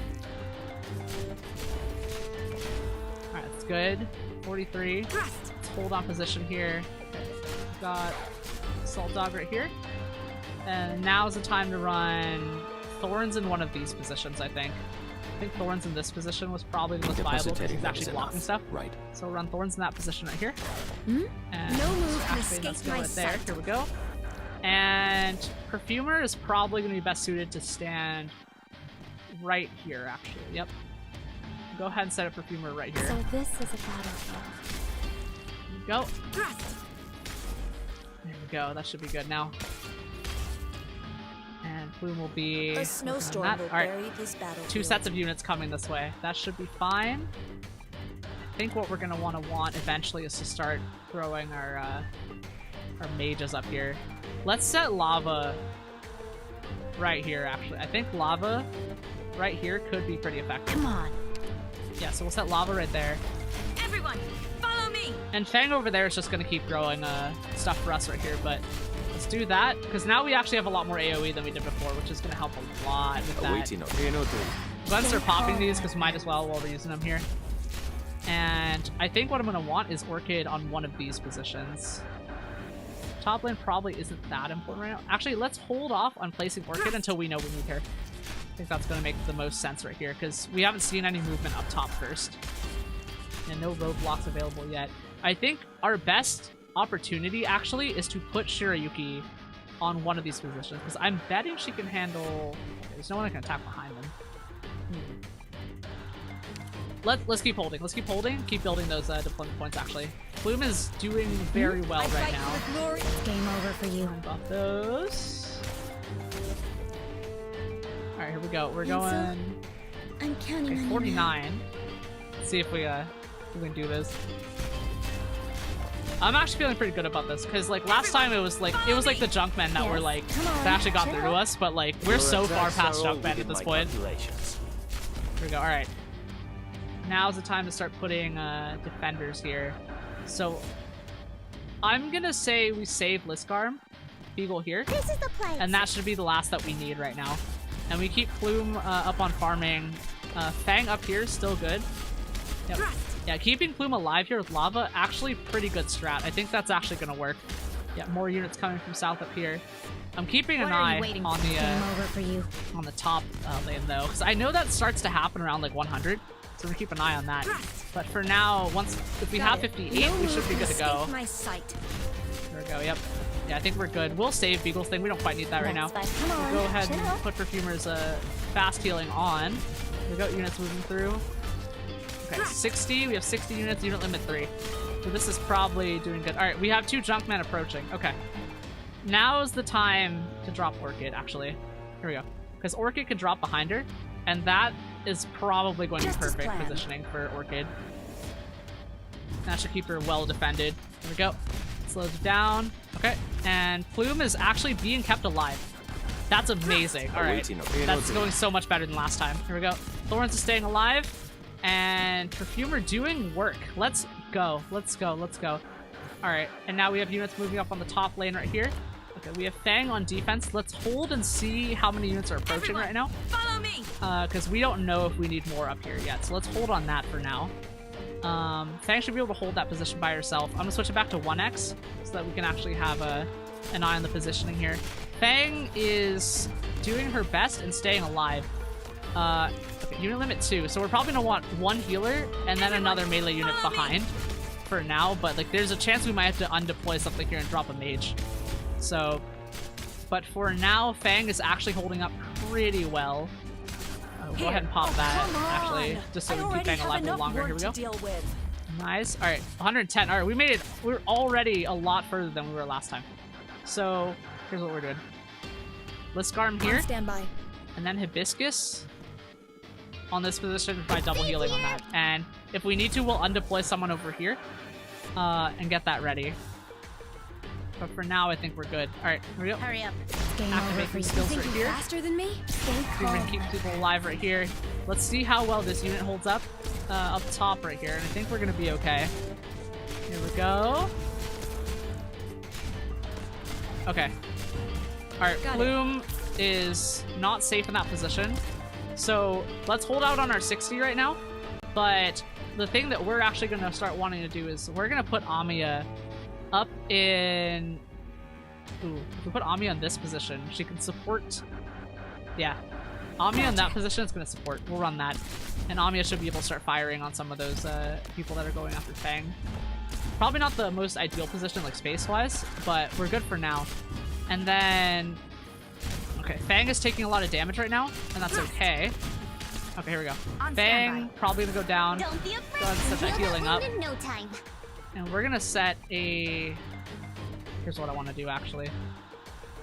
Alright, that's good. 43. Let's hold on position here. We've got Assault Dog right here. And now's the time to run Thorns in one of these positions, I think. I think Thorns in this position was probably the most viable because he's actually blocking stuff. Right. So we'll run Thorns in that position right here. And no move can escape my right there. sight. Here we go. And Perfumer is probably going to be best suited to stand right here, actually. Yep. Go ahead and set up Perfumer right here. So this is a battlefield. Here we go. There we go. That should be good now. And Plume will be... A snowstorm will bury this battlefield. 2 sets of units coming this way. That should be fine. I think what we're going to want eventually is to start throwing our mages up here. Let's set Lava right here, actually. I think Lava right here could be pretty effective. Come on. Yeah, so we'll set Lava right there. Everyone, follow me! And Fang over there is just going to keep growing stuff for us right here, but let's do that, because now we actually have a lot more AoE than we did before, which is going to help a lot with that. Go ahead and start popping these, because we might as well while we're using them here. And I think what I'm going to want is Orchid on one of these positions. Top lane probably isn't that important right now. Actually, let's hold off on placing Orchid until we know we need her. I think that's going to make the most sense right here, because we haven't seen any movement up top first. And no roadblocks available yet. I think our best opportunity, actually, is to put Shirayuki on one of these positions, because I'm betting she can handle... Okay, there's no one that can attack behind them. Let's keep holding. Let's keep holding. Keep building those deployment points, actually. Plume is doing very well right now. It's game over for you. Buff those. Alright, here we go. We're going... I'm counting on 49. Let's see if we can do this. I'm actually feeling pretty good about this, because like last time it was like the Junkmen that were like that actually got through to us, but like we're so far past Junkmen at this point. Here we go. Alright. Now's the time to start putting defenders here. So I'm gonna say we save Liskarm, Beagle here, This is the place. and that should be the last that we need right now. And we keep Plume up on farming. Fang up here is still good. Yep. Yeah, keeping Plume alive here with lava, actually pretty good strat. I think that's actually gonna work. Yeah, more units coming from south up here. I'm keeping an eye on the top lane though, because I know that starts to happen around like 100, so we're gonna keep an eye on that. But for now, if we have 58, we should be good to go. My sight. There we go. Yep. Yeah, I think we're good. We'll save Beagle's thing. We don't quite need that right now. We'll go ahead and put Perfumer's fast healing on. We got units moving through. Okay, 60. We have 60 units. Unit limit 3. So this is probably doing good. All right, we have 2 Junkmen approaching. Okay. Now is the time to drop Orchid, actually. Here we go. Because Orchid can drop behind her, and that is probably going to be perfect positioning for Orchid. That should keep her well defended. Here we go. Slows it down. Okay. And Plume is actually being kept alive. That's amazing. All right. That's going so much better than last time. Here we go. Thorns is staying alive. And Perfumer doing work. Let's go. Let's go. Let's go. All right. And now we have units moving up on the top lane right here. Okay. We have Fang on defense. Let's hold and see how many units are approaching right now. Follow me. Because we don't know if we need more up here yet. So let's hold on that for now. Fang should be able to hold that position by herself. I'm gonna switch it back to 1x so that we can actually have an eye on the positioning here. Fang is doing her best and staying alive. Okay, unit limit 2. So we're probably gonna want 1 healer and then another melee unit behind for now. But like, there's a chance we might have to undeploy something here and drop a mage. So, but for now, Fang is actually holding up pretty well. Go ahead and pop that, actually, just so we can keep Fang alive a little longer. Here we go. Nice. All right, 110. All right, we made it. We're already a lot further than we were last time. So here's what we're doing. Liskarm here. Standby. And then Hibiscus on this position by double healing on that. And if we need to, we'll undeploy someone over here and get that ready. But for now, I think we're good. All right, here we go. Hurry up. Activate these skills right here. Faster than me? We're gonna keep people alive right here. Let's see how well this unit holds up top right here. And I think we're gonna be okay. Here we go. Okay. All right, Plume is not safe in that position. So let's hold out on our 60 right now. But the thing that we're actually gonna start wanting to do is we're gonna put Amiya up in... Ooh, if we put Amiya in this position, she can support... Yeah. Amiya in that position is going to support. We'll run that. And Amiya should be able to start firing on some of those people that are going after Fang. Probably not the most ideal position, like, space-wise, but we're good for now. And then... Okay, Fang is taking a lot of damage right now, and that's okay. Okay, here we go. Fang, probably going to go down. Go ahead and set that healing up. And we're gonna set a... Here's what I want to do, actually.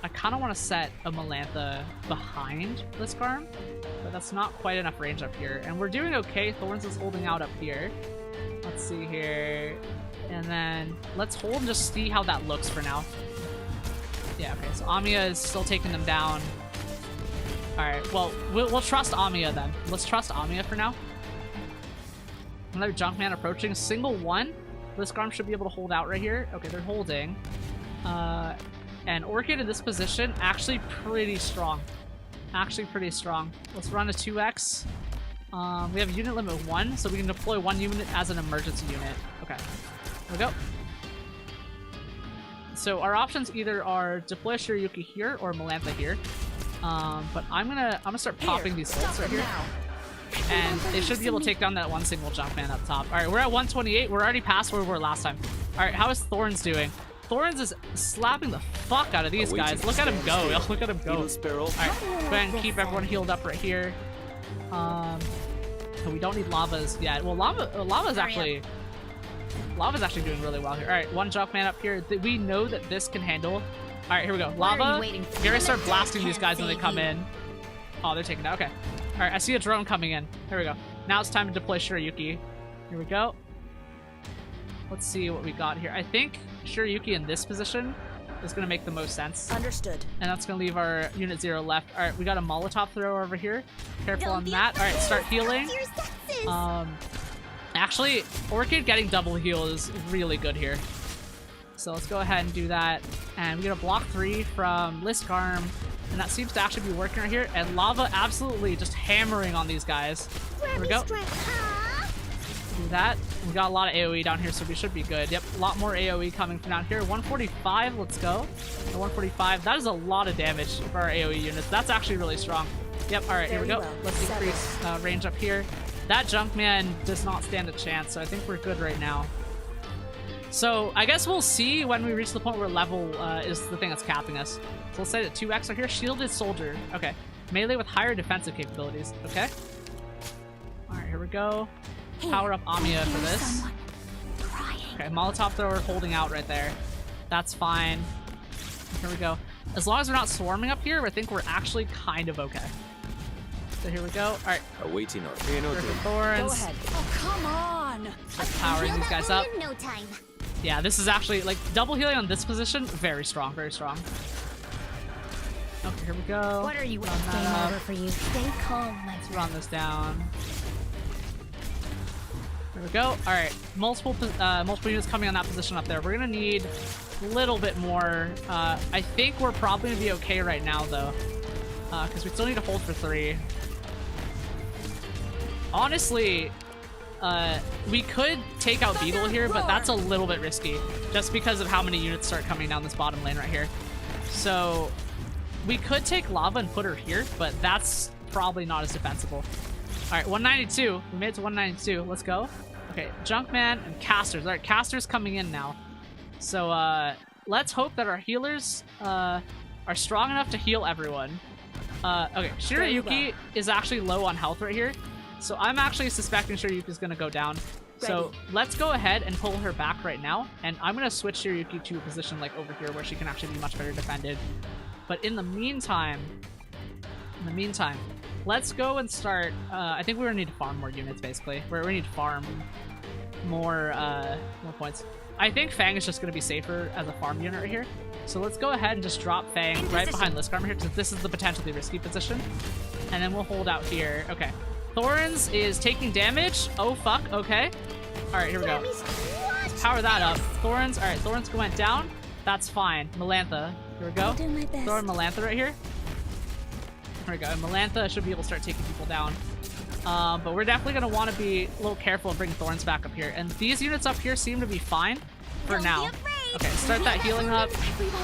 I kind of want to set a Melantha behind Liskarm, but that's not quite enough range up here. And we're doing okay. Thorns is holding out up here. Let's see here. And then let's hold and just see how that looks for now. Yeah, okay. So Amiya is still taking them down. Alright, well, we'll trust Amiya then. Let's trust Amiya for now. Another Junkman approaching. Single one. Liskarm should be able to hold out right here. Okay, they're holding. And Orchid in this position, actually pretty strong. Actually pretty strong. Let's run a 2x. We have unit limit 1, so we can deploy 1 unit as an emergency unit. Okay, here we go. So our options either are deploy Shiryuki here or Melantha here. But I'm gonna start popping these bolts right here. And they should be able to take down that one single Junkman up top. Alright, we're at 128. We're already past where we were last time. Alright, how is Thorns doing? Thorns is slapping the fuck out of these guys. Look at him go. Look at him go. Alright, go ahead and keep everyone healed up right here. We don't need lavas yet. Well, lava's actually doing really well here. Alright, 1 Junkman up here. We know that this can handle. Alright, here we go. Lava. You're gonna start blasting these guys when they come in. Oh, they're taking it. Okay. Alright, I see a drone coming in. Here we go. Now it's time to deploy Shiryuki. Here we go. Let's see what we got here. I think Shiryuki in this position is going to make the most sense. Understood. And that's going to leave our unit 0 left. Alright, we got a Molotov thrower over here. Careful on that. Alright, start healing. Actually, Orchid getting double heal is really good here. So let's go ahead and do that. And we get a block 3 from Liskarm. And that seems to actually be working right here. And Lava absolutely just hammering on these guys. Here we go. do that. We got a lot of AoE down here, so we should be good. Yep, a lot more AoE coming from down here. 145, let's go. 145, that is a lot of damage for our AoE units. That's actually really strong. Yep, alright, here we go. Let's increase range up here. That Junkman does not stand a chance, so I think we're good right now. So I guess we'll see when we reach the point where level is the thing that's capping us. So we'll say that 2x are here. Shielded Soldier. Okay. Melee with higher defensive capabilities. Okay. Alright, here we go. Power up Amiya for this. Okay, Molotov thrower holding out right there. That's fine. Here we go. As long as we're not swarming up here, I think we're actually kind of okay. So here we go. Alright. Awaiting order. Thorns. Go ahead. Oh, come on! Just powering these guys up. No time. Yeah, this is actually, like, double healing on this position. Very strong, very strong. Okay, here we go. What are you Run that up. For you. Stay calm, my Let's run this down. There we go. Alright, multiple units coming on that position up there. We're gonna need a little bit more. I think we're probably gonna be okay right now, though. Because we still need to hold for 3. Honestly, we could take out Beagle here, but that's a little bit risky. Just because of how many units start coming down this bottom lane right here. So, we could take Lava and put her here, but that's probably not as defensible. Alright, 192. We made it to 192. Let's go. Okay, Junkman and Casters. Alright, Casters coming in now. So, let's hope that our healers are strong enough to heal everyone. Okay, Shirayuki is actually low on health right here. So I'm actually suspecting Shirayuki's gonna go down. So let's go ahead and pull her back right now. And I'm gonna switch Shirayuki to a position like over here where she can actually be much better defended. But in the meantime, let's go and start. I think we're gonna need to farm more units basically. We need to farm more points. I think Fang is just gonna be safer as a farm unit right here. So let's go ahead and just drop Fang right behind Liskarm here, because this is the potentially risky position. And then we'll hold out here. Okay. Thorns is taking damage. Oh, fuck. Okay. Alright, here we go. Let's power that up. Thorns. Alright, Thorns went down. That's fine. Melantha. Here we go. Throw Melantha right here. There we go. And Melantha should be able to start taking people down. But we're definitely going to want to be a little careful and bring Thorns back up here. And these units up here seem to be fine for now. Okay, start that healing up.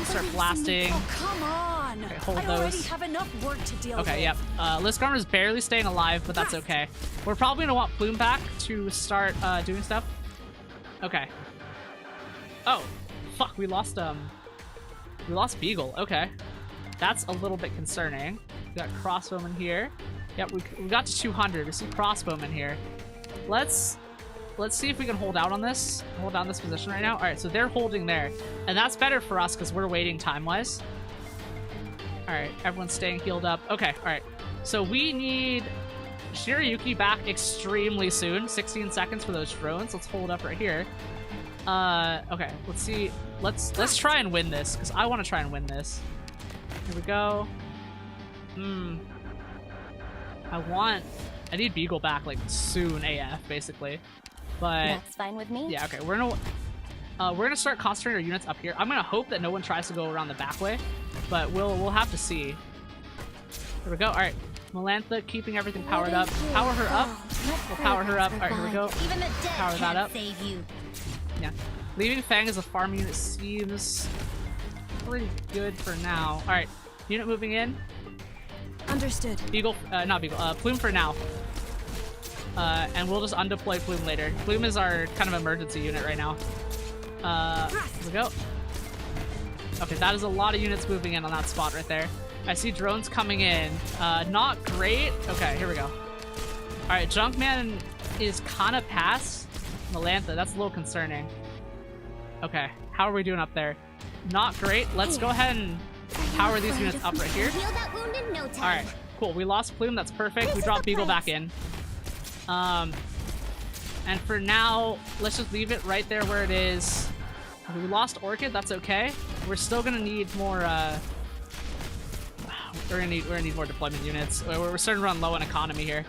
Start blasting. Oh, come on. Okay, hold I those. already have enough work to deal with. Okay, yep. Liskarm is barely staying alive, but that's okay. We're probably going to want Plume back to start doing stuff. Okay. Oh, fuck, we lost Beagle. Okay. That's a little bit concerning. We got Crossbowman here. Yep, we got to 200. We see Crossbowman here. Let's see if we can hold out on this. Hold down this position right now. Alright, so they're holding there. And that's better for us because we're waiting time-wise. Alright, everyone's staying healed up. Okay, alright. So we need Shirayuki back extremely soon. 16 seconds for those drones. Let's hold up right here. Okay, let's see. Let's try and win this, because I want to try and win this. Here we go. I need Beagle back, like, soon AF, basically. But that's fine with me. Yeah, okay. We're gonna start concentrating our units up here. I'm gonna hope that no one tries to go around the back way, but we'll have to see. Here we go. All right, Melantha keeping everything powered up. Power her up. We'll power her up. All right, here we go. Even the dead Power that up. save you. Yeah, leaving Fang as a farm unit seems pretty good for now. All right, unit moving in. Understood. Beagle, not Beagle. Plume for now. And we'll just undeploy Plume later. Plume is our kind of emergency unit right now. Here we go. Okay, that is a lot of units moving in on that spot right there. I see drones coming in. Not great. Okay, here we go. Alright, Junkman is kind of past Melantha. That's a little concerning. Okay, how are we doing up there? Not great. Let's go ahead and power these units up right here. Heal that wound in no time. Alright, cool. We lost Plume. That's perfect. We dropped Beagle back in. And for now, let's just leave it right there where it is. We lost Orchid, that's okay. We're still gonna need more, we're gonna need more deployment units. We're starting to run low on economy here.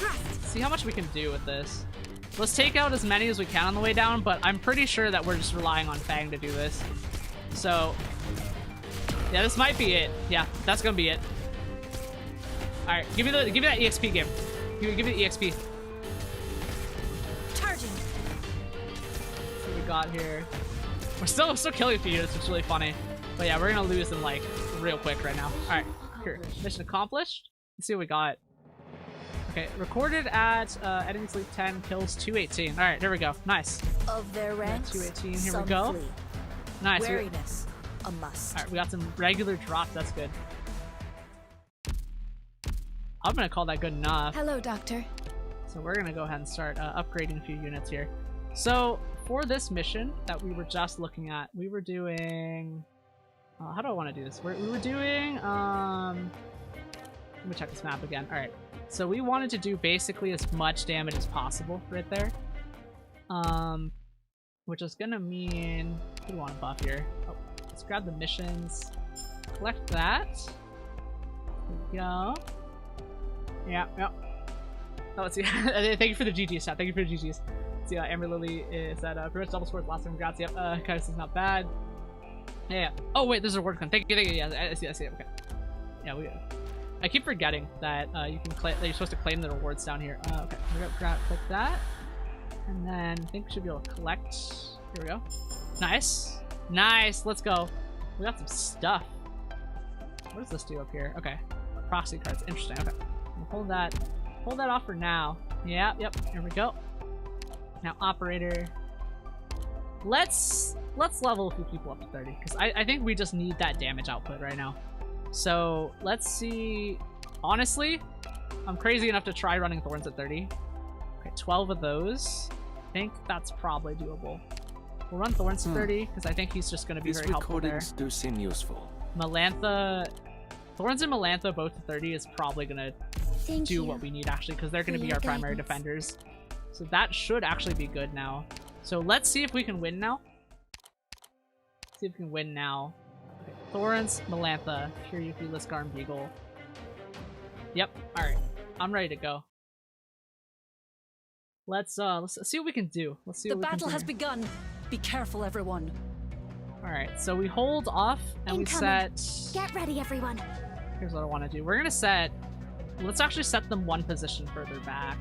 Let's see how much we can do with this. Let's take out as many as we can on the way down, but I'm pretty sure that we're just relying on Fang to do this. So, yeah, this might be it. Yeah, that's gonna be it. Alright, give me that EXP, give me the EXP. got here? We're still killing a few units, which is really funny. But yeah, we're gonna lose them like real quick right now. Alright, here. Mission accomplished. Let's see what we got. Okay, recorded at enemy sleep 10, kills 218. Alright, there we go. Nice. Of their ranks, 218, here we go. flee. Nice. Wariness, a must. Alright, we got some regular drops, that's good. I'm gonna call that good enough. Hello, Doctor. So we're gonna go ahead and start upgrading a few units here. So for this mission that we were just looking at, we were doing... how do I want to do this? We were doing... let me check this map again. Alright. So we wanted to do basically as much damage as possible right there. Which is gonna mean... What do we want to buff here? Oh, let's grab the missions. Collect that. There we go. Yeah. Oh, let's see. Thank you for the GGs, chat. Thank you for the GGs. Let's see, Amber Lily is at pretty much double scores last time. Congrats. Yep. Kaius is not bad. Yeah. Oh wait, there's a word con. Thank you. Yeah, I see. Okay. Yeah, I keep forgetting that you can that you're supposed to claim the rewards down here. Okay. We're gonna click that, and then I think we should be able to collect. Here we go. Nice. Let's go. We got some stuff. What does this do up here? Okay. Proxy cards. Interesting. Okay. We'll hold that off for now. Yep. Here we go. Now operator. Let's level a few people up to 30 because I think we just need that damage output right now. So let's see. Honestly, I'm crazy enough to try running Thorns at 30. Okay, 12 of those. I think that's probably doable. We'll run Thorns to 30 because I think he's just going to be very helpful there. These recordings do seem useful. Melantha, Thorns and Melantha both to 30 is probably going to do what we need actually because they're going to be our primary defenders. So that should actually be good now. So let's see if we can win now. See if we can win now. Okay, Thorns, Melantha, Kiryuki, Lisgar, and Beagle. Yep. All right. I'm ready to go. Let's see what we can do. Let's see what we can do. The battle has begun. Be careful, everyone. All right. So we hold off and we set. Get ready, everyone. Here's what I want to do. We're gonna set. Let's actually set them one position further back.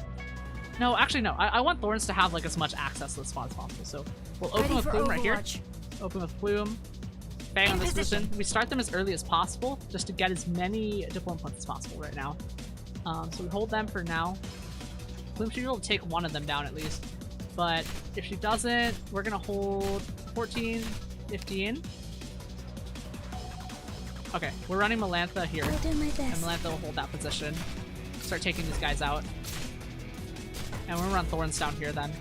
No, actually no. I want Thorns to have like as much access to the spot as possible. So we'll open with Plume right here. Open with Plume. Bang on this position. We start them as early as possible just to get as many diplomat points as possible right now. So we hold them for now. Plume should be able to take one of them down at least. But if she doesn't, we're gonna hold 14, 15. Okay, we're running Melantha here. I'll do my best. And Melantha will hold that position. Start taking these guys out. And we're gonna run Thorns down here then.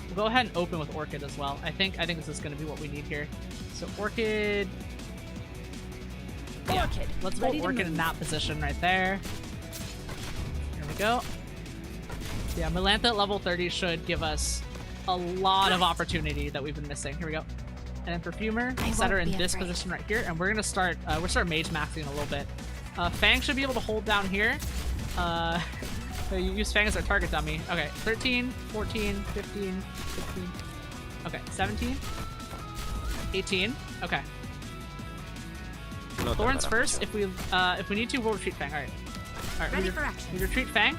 We'll go ahead and open with Orchid as well. I think this is gonna be what we need here. So Orchid. Yeah, let's hold Orchid in that position right there. Here we go. Yeah, Melantha at level 30 should give us a lot of opportunity that we've been missing. Here we go. And then Perfumer, set her in this position right here, and we're gonna start mage maxing in a little bit. Fang should be able to hold down here. So you use Fang as our target dummy. Okay, 13, 14, 15, 16. Okay, 17, 18. Okay. Thorns first. If we need to, we'll retreat Fang. All right. Ready for action. We retreat Fang.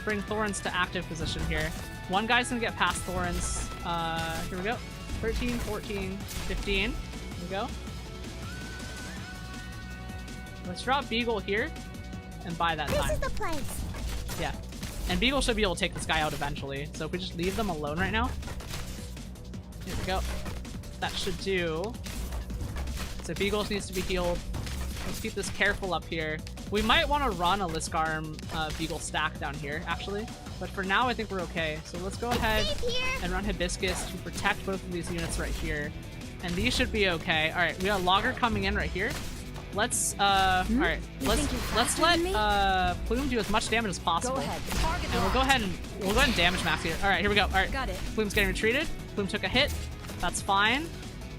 Bring Thorns to active position here. One guy's gonna get past Thorns. Here we go. 13, 14, 15. Here we go. Let's drop Beagle here and buy that time. This is the place. Yeah. And Beagle should be able to take this guy out eventually. So if we just leave them alone right now. Here we go. That should do. So Beagle needs to be healed. Let's keep this careful up here. We might want to run a Lisgarm Beagle stack down here, actually. But for now, I think we're okay. So let's go ahead and run Hibiscus to protect both of these units right here. And these should be okay. All right, we got Logger coming in right here. Let's, all right, let's let Plume do as much damage as possible. Go ahead. And we'll go ahead and damage max here. All right, here we go. All right, got it. Plume's getting retreated. Plume took a hit. That's fine.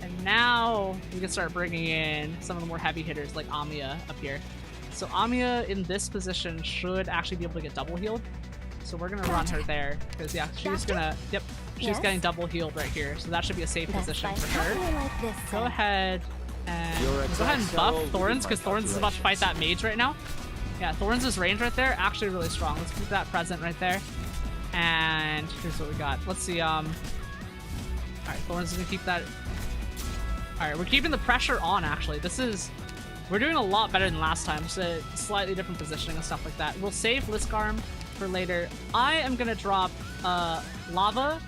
And now we can start bringing in some of the more heavy hitters like Amiya up here. So Amiya in this position should actually be able to get double healed. So we're gonna run her there because yeah, she's gonna. Yep, she's getting double healed right here. So that should be a safe position for her. Go ahead and buff Thorns because Thorns is about to fight that mage right now. Yeah, Thorns' range right there actually really strong. Let's keep that present right there. And here's what we got. Let's see, alright, Thorns is gonna keep that. Alright, we're keeping the pressure on, actually. We're doing a lot better than last time. Just a slightly different positioning and stuff like that. We'll save Liskarm for later. I am gonna drop Lava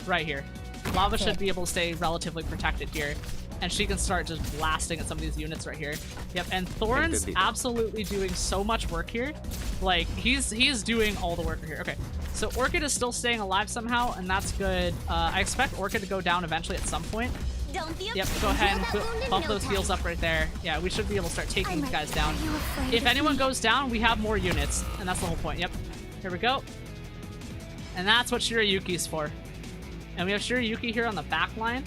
right here. Lava should be able to stay relatively protected here. And she can start just blasting at some of these units right here. Yep, and Thorn's absolutely doing so much work here. Like, he is doing all the work here. Okay, so Orchid is still staying alive somehow, and that's good. I expect Orchid to go down eventually at some point. Yep, go ahead and bump those heals up right there. Yeah, we should be able to start taking these guys down. If anyone goes down, we have more units, and that's the whole point. Yep, here we go. And that's what Shirayuki's for. And we have Shirayuki here on the back line.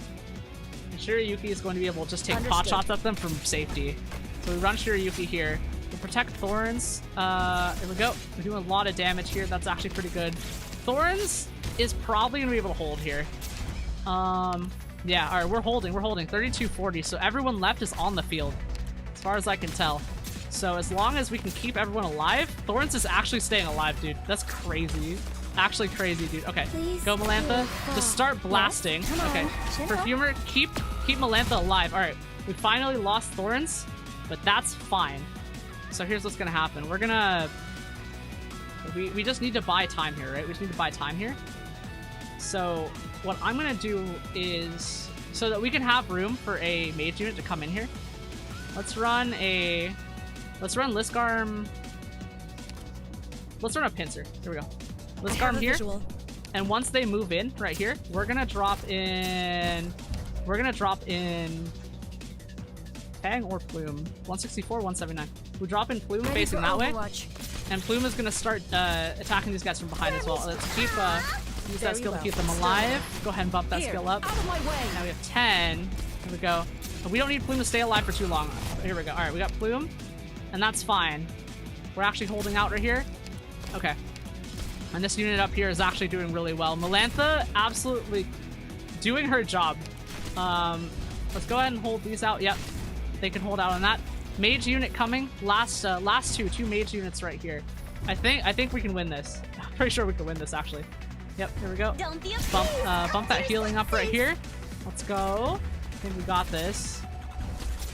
Shirayuki is going to be able to just take pot shots at them from safety. So we run Shirayuki here. We protect Thorns. Here we go. We're doing a lot of damage here. That's actually pretty good. Thorns is probably going to be able to hold here. Yeah, alright, we're holding. 32-40. So everyone left is on the field, as far as I can tell. So as long as we can keep everyone alive, Thorns is actually staying alive, dude. That's crazy. Actually crazy, dude. Okay, go Melantha. Just start blasting. Okay, Perfumer, keep Melantha alive. All right, we finally lost Thorns, but that's fine. So here's what's gonna happen. We're gonna we just need to buy time here, right? We just need to buy time here. So what I'm gonna do is, so that we can have room for a mage unit to come in here, let's run Liskarm. Let's run a pincer. Here we go. Liskarm here, and once they move in right here, we're gonna drop in Fang or Plume. 164, 179. We drop in Plume facing that way, and Plume is gonna start attacking these guys from behind as well. Let's keep use that skill to keep them alive. Go ahead and bump that skill up. Now we have 10. Here we go. We don't need Plume to stay alive for too long. Here we go. All right, we got Plume, and that's fine. We're actually holding out right here. Okay. And this unit up here is actually doing really well. Melantha absolutely doing her job. Let's go ahead and hold these out. Yep, they can hold out on that. Mage unit coming. Last two mage units right here. I think we can win this. I'm pretty sure we can win this actually. Yep, here we go. Bump that healing up right here. Let's go. I think we got this.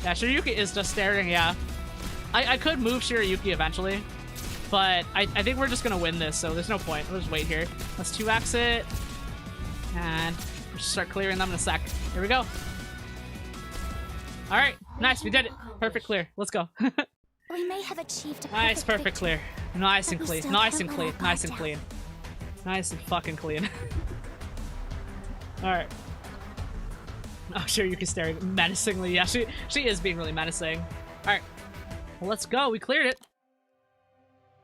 Yeah, Shirayuki is just staring. Yeah, I could move Shirayuki eventually, but I think we're just gonna win this, so there's no point. We'll just wait here. Let's 2x it, and we'll just start clearing them in a sec. Here we go. All right, nice, we did it. Perfect clear. Let's go. We may have achieved a nice, perfect clear. Nice and clean. Nice and clean. Nice and clean. Nice and fucking clean. All right. Oh, Shirayuki's staring menacingly. Yeah, she is being really menacing. All right, well, let's go. We cleared it.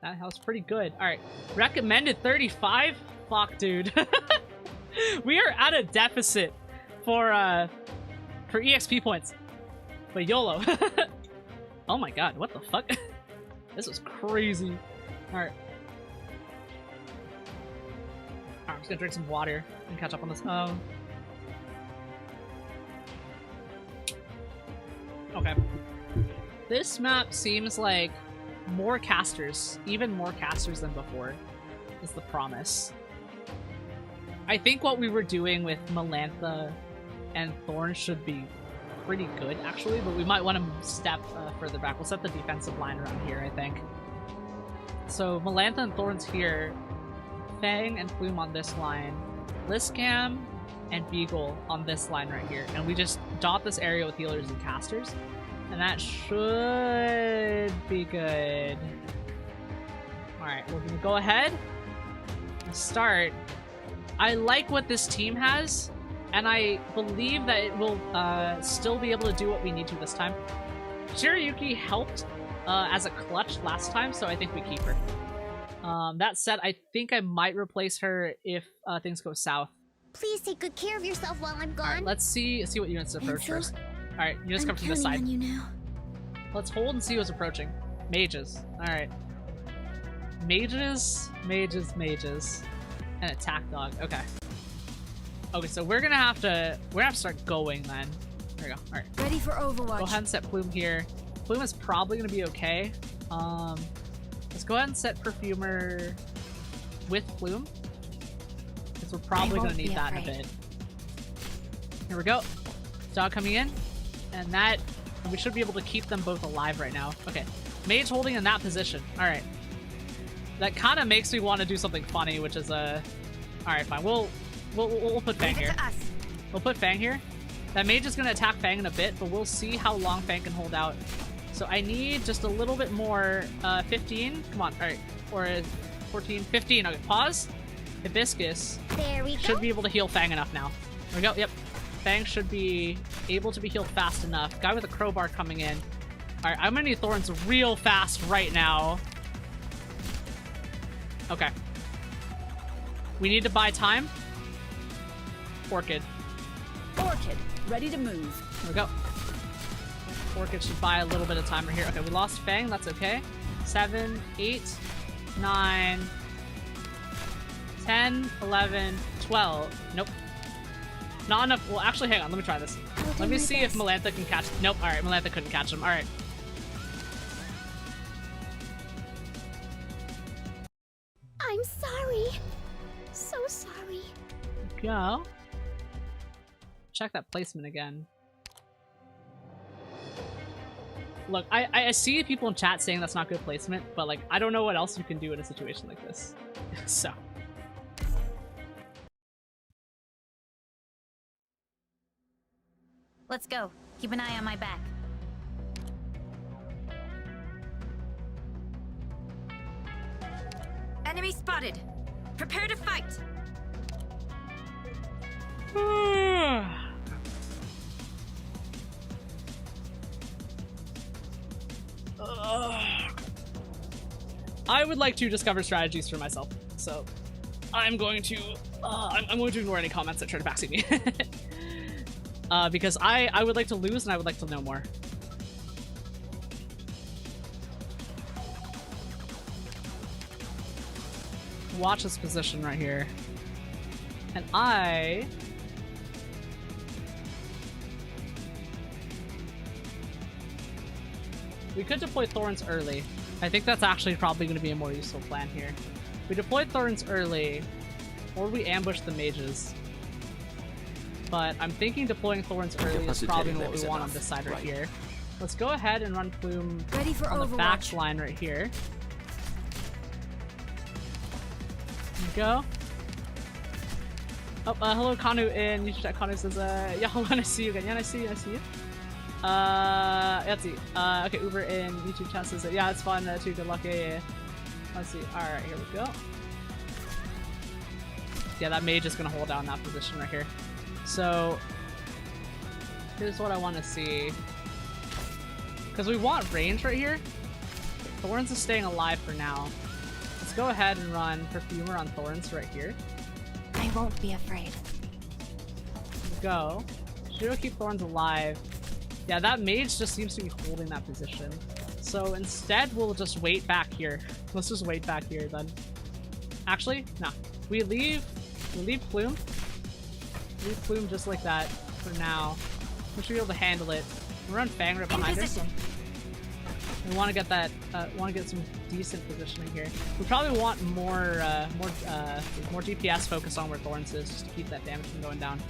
That was pretty good. All right, recommended 35. Fuck, dude. We are at a deficit for EXP points. But YOLO. Oh my god, what the fuck? This is crazy. All right. I'm just gonna drink some water and catch up on this. Okay. This map seems like more casters, even more casters than before, is the promise. I think what we were doing with Melantha and Thorn should be pretty good, actually, but we might want to step further back. We'll set the defensive line around here, I think. So Melantha and Thorn's here, Fang and Plume on this line, Liscam and Beagle on this line right here, and we just dot this area with healers and casters, and that should be good. Alright, we're gonna go ahead and start. I like what this team has, and I believe that it will still be able to do what we need to this time. Shirayuki helped as a clutch last time, so I think we keep her. That said, I think I might replace her if things go south. Please take good care of yourself while I'm gone. Alright, let's see what units approach first. Alright, units come from this side. You now. Let's hold and see who's approaching. Mages. Alright. Mages. And attack dog. Okay. Okay, so we're gonna have to start going then. There we go. Alright. Ready for Overwatch. Go ahead and set Plume here. Plume is probably gonna be okay. Let's go ahead and set Perfumer with Plume, because we're probably going to need that in a bit. Here we go. Dog coming in, and that we should be able to keep them both alive right now. Okay, Mage holding in that position. All right, that kind of makes me want to do something funny, which is all right, fine. We'll put Fang here. We'll put Fang here. That Mage is going to attack Fang in a bit, but we'll see how long Fang can hold out. So I need just a little bit more. 15. Come on. All right, or 14, 15. Okay, pause. Hibiscus should be able to heal Fang enough now. There we go. Yep. Fang should be able to be healed fast enough. Guy with a crowbar coming in. All right, I'm gonna need Thorns real fast right now. Okay. We need to buy time. Orchid. Orchid, ready to move. There we go. Orchid should buy a little bit of time right here. Okay, we lost Fang. That's okay. 7, 8, 9, 10, 11, 12. Nope. Not enough. Well, actually, hang on. Let me try this. Let me see if Melantha can catch. Nope. All right, Melantha couldn't catch him. All right. I'm sorry. So sorry. Go. Check that placement again. Look, I see people in chat saying that's not good placement, but like I don't know what else you can do in a situation like this. So. Let's go. Keep an eye on my back. Enemy spotted. Prepare to fight. I would like to discover strategies for myself, so I'm going to ignore any comments that try to backseat me. Because I would like to lose and I would like to know more. Watch this position right here. And we could deploy Thorns early. I think that's actually probably going to be a more useful plan here. We deploy Thorns early, or we ambush the mages. But I'm thinking deploying Thorns early is probably what we want on this side right here. Let's go ahead and run Plume on the back line right here. Go. Oh, hello Kanu in YouTube chat. Kanu says, yeah, hello, nice to see you again. Yeah, nice to see you, nice to see you. Let's see. Okay, Uber in YouTube chat says, yeah, it's fun too, good luck, yeah. Let's see. Alright, here we go. Yeah, that mage is gonna hold down that position right here. So, here's what I want to see. Because we want range right here. Thorns is staying alive for now. Let's go ahead and run Perfumer on Thorns right here. I won't be afraid. Go. Should keep Thorns alive. Yeah, that mage just seems to be holding that position. So instead, we'll just wait back here. Let's just wait back here then. Actually, nah. We leave Plume. Leave Plume just like that for now. We should be able to handle it. We'll run Fang right behind us. We want to get that. Want to get some decent positioning here. We probably want more DPS focus on where Thorns is, just to keep that damage from going down.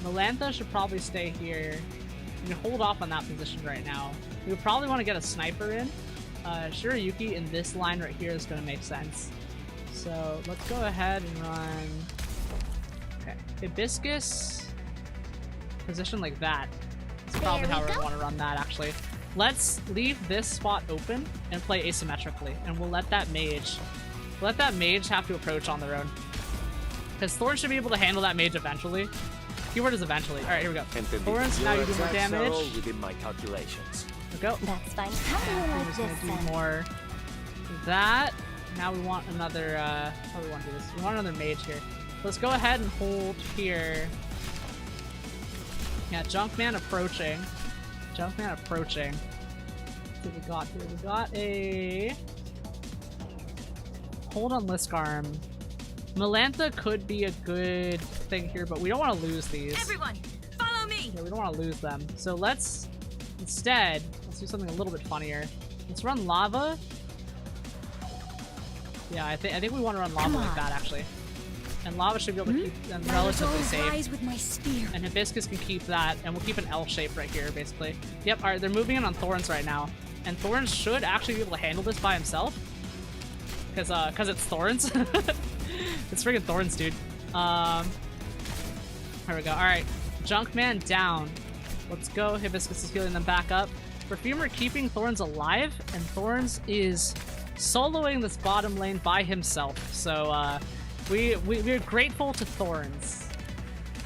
Melantha should probably stay here. We can hold off on that position right now. We would probably want to get a sniper in. Shirayuki in this line right here is going to make sense. So let's go ahead and run. Okay, Hibiscus position like that. That's probably how we want to run that actually. Let's leave this spot open and play asymmetrically, and we'll let that mage have to approach on their own. Because Thorns should be able to handle that mage eventually. Keyword is eventually. Alright, here we go. Thorns, now you do more damage. Within my calculations. There we go. That's fine. How we're just gonna do more of that. Now we want another how do we want to do this? We want another mage here. Let's go ahead and hold here. Yeah, Junkman approaching. Junkman approaching. Let's see what we got here. We got a hold on Liskarm. Melantha could be a good thing here, but we don't want to lose these. Everyone, follow me. Yeah, we don't want to lose them. So let's instead do something a little bit funnier. Let's run Lava. Yeah, I think we want to run Lava like that, actually. And Lava should be able to keep them relatively safe. With my spear. And Hibiscus can keep that, and we'll keep an L shape right here, basically. Yep, alright, they're moving in on Thorns right now. And Thorns should actually be able to handle this by himself. Because it's Thorns. It's freaking Thorns, dude. Here we go. Alright, Junkman down. Let's go. Hibiscus is healing them back up. Perfumer keeping Thorns alive, and Thorns is soloing this bottom lane by himself. So, we're grateful to Thorns.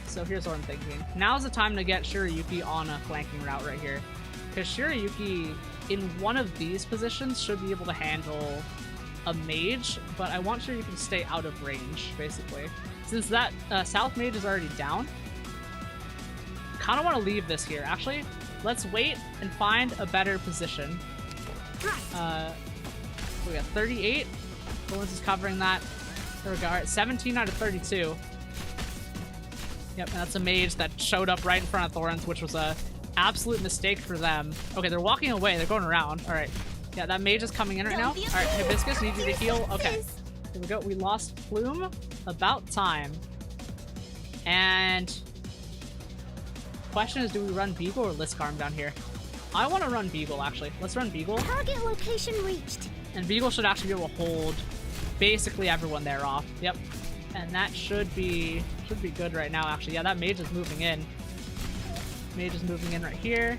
So here's what I'm thinking. Now's the time to get Shirayuki on a flanking route right here. Because Shirayuki, in one of these positions, should be able to handle a mage, but I want Shirayuki to stay out of range, basically. Since that South mage is already down, I kind of want to leave this here. Actually, let's wait and find a better position. We got 38. Thorns is covering that. There we go. Alright, 17 out of 32. Yep, and that's a mage that showed up right in front of Thorns, which was a absolute mistake for them. Okay, they're walking away. They're going around. Alright. Yeah, that mage is coming in right now. Alright, Hibiscus, need you to heal. Okay. Here we go. We lost Plume. About time. And... question is, do we run Beagle or Liskarm down here? I want to run Beagle, actually. Let's run Beagle. Target location reached. And Beagle should actually be able to hold basically everyone there off. Yep. And that should be good right now, actually. Yeah, that mage is moving in. Mage is moving in right here.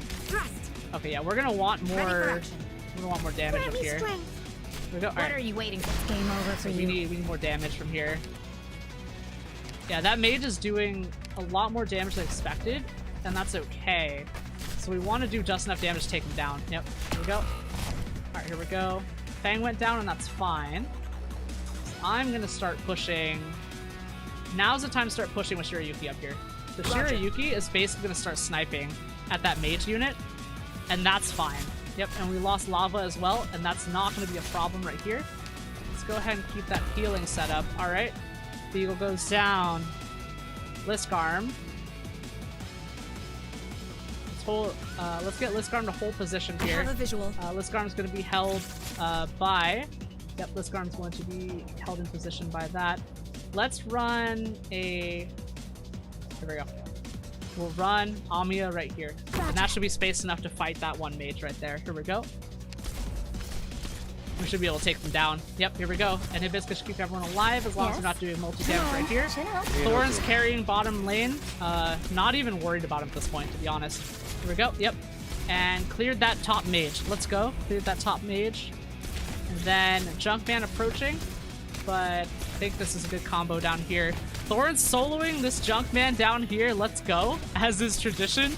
Okay, yeah, we're gonna want more. We're gonna want more damage up here. Here we go. All right. What are you waiting for? It's game over for you. We need more damage from here. Yeah, that mage is doing a lot more damage than expected, and that's okay. So we want to do just enough damage to take him down. Yep. Here we go. All right, here we go. Fang went down, and that's fine. I'm gonna start pushing. Now's the time to start pushing with Shirayuki up here. The Shirayuki is basically gonna start sniping at that mage unit, and that's fine. Yep, and we lost Lava as well, and that's not gonna be a problem right here. Let's go ahead and keep that healing set up. Alright. Beagle goes down. Liskarm. Let's get Liskarm to hold position here. I have a visual. Liskarm's gonna be held by... Yep, Liskarm's going to be held in position by that. Let's run a... Here we go. We'll run Amiya right here. And that should be space enough to fight that one mage right there. Here we go. We should be able to take them down. Yep, here we go. And Hibiscus should keep everyone alive as long as we're not doing multi-damage right here. Thorns carrying bottom lane. Not even worried about him at this point, to be honest. Here we go. Yep. And cleared that top mage. Let's go. Cleared that top mage. And then Junkman approaching, but I think this is a good combo down here. Thorns soloing this Junkman down here. Let's go, as is tradition.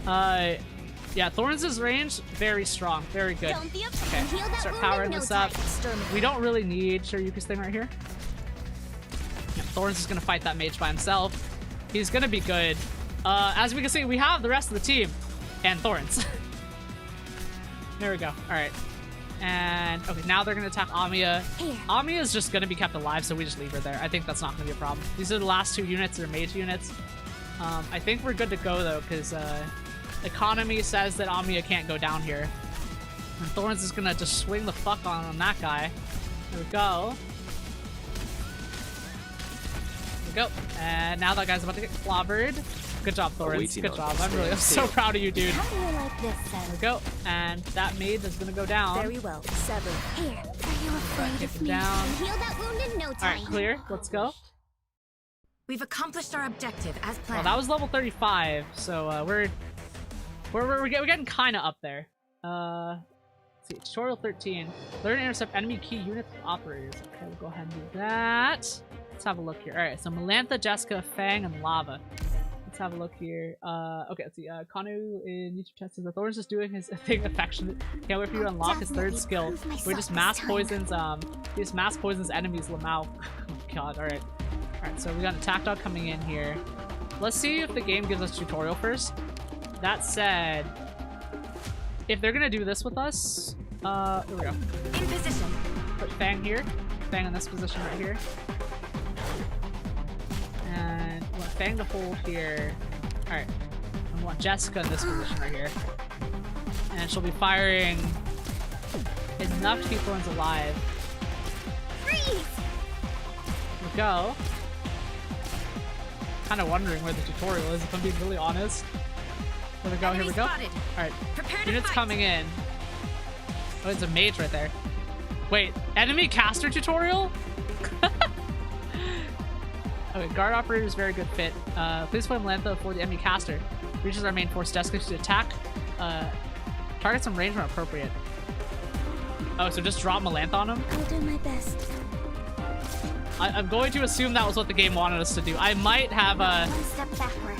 Yeah, Thorns' range, very strong, very good. Okay, start powering this up. We don't really need Shirayuki's thing right here. Yeah, Thorns is gonna fight that mage by himself. He's gonna be good. As we can see, we have the rest of the team and Thorns. There we go. All right. And, okay, now they're going to attack Amiya. Amiya is just going to be kept alive, so we just leave her there. I think that's not going to be a problem. These are the last two units. They're mage units. I think we're good to go, though, because economy says that Amiya can't go down here. And Thorns is going to just swing the fuck on that guy. There we go. There we go. And now that guy's about to get clobbered. Good job, Thorns. Good job. I'm so proud of you, dude. How do you like this, There we go. And that mage is gonna go down. Very well. 7. Here, are you afraid of me? Down. Heal that wound in no time. Alright, clear. Let's go. We've accomplished our objective as planned. Well, that was level 35, so we're getting kind of up there. Let's see, tutorial 13. Learn and intercept enemy key units with operators. Okay, we'll go ahead and do that. Let's have a look here. Alright, so Melantha, Jessica, Fang, and Lava. Let's have a look here. Okay, let's see. Kanu in YouTube chat says the Thorns is doing his thing affectionate. Can't wait for you to unlock his third skill. Where he just mass poisons enemies Lamau. Oh god, alright. Alright, so we got an attack dog coming in here. Let's see if the game gives us tutorial first. That said, if they're gonna do this with us, here we go. In position. Put Fang here. Fang in this position right here. And I want Fang to hold here. Alright. I want Jessica in this position right here. And she'll be firing enough to keep Thorns alive. go. Kind of wondering where the tutorial is, if I'm being really honest. Here we go, here we go. Alright, units coming in. Oh, it's a mage right there. Wait, enemy caster tutorial? Okay, guard operator is very good fit. Please play Melantha for the enemy caster. Reaches our main force desk to attack. Target some range when appropriate. Oh, so just drop Melantha on him? I'll do my best. I'm going to assume that was what the game wanted us to do. I might have One step backward.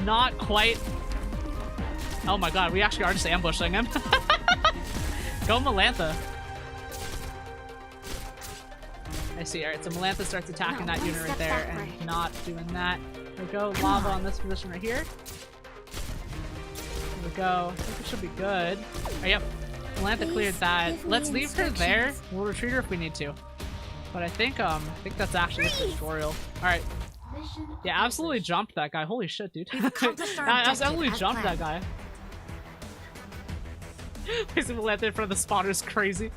not quite. Oh my god, we actually are just ambushing him. Go Melantha. I see. Alright, so Melantha starts attacking that unit right there and not doing that. There we go. Lava on this position right here. There we go. I think it should be good. Oh, yep. Melantha cleared that. Let's leave her there. We'll retreat her if we need to. But I think that's actually the tutorial. Alright. Yeah, absolutely jumped that guy. Holy shit, dude. I absolutely jumped that guy. Placing Melantha in front of the spawner is crazy.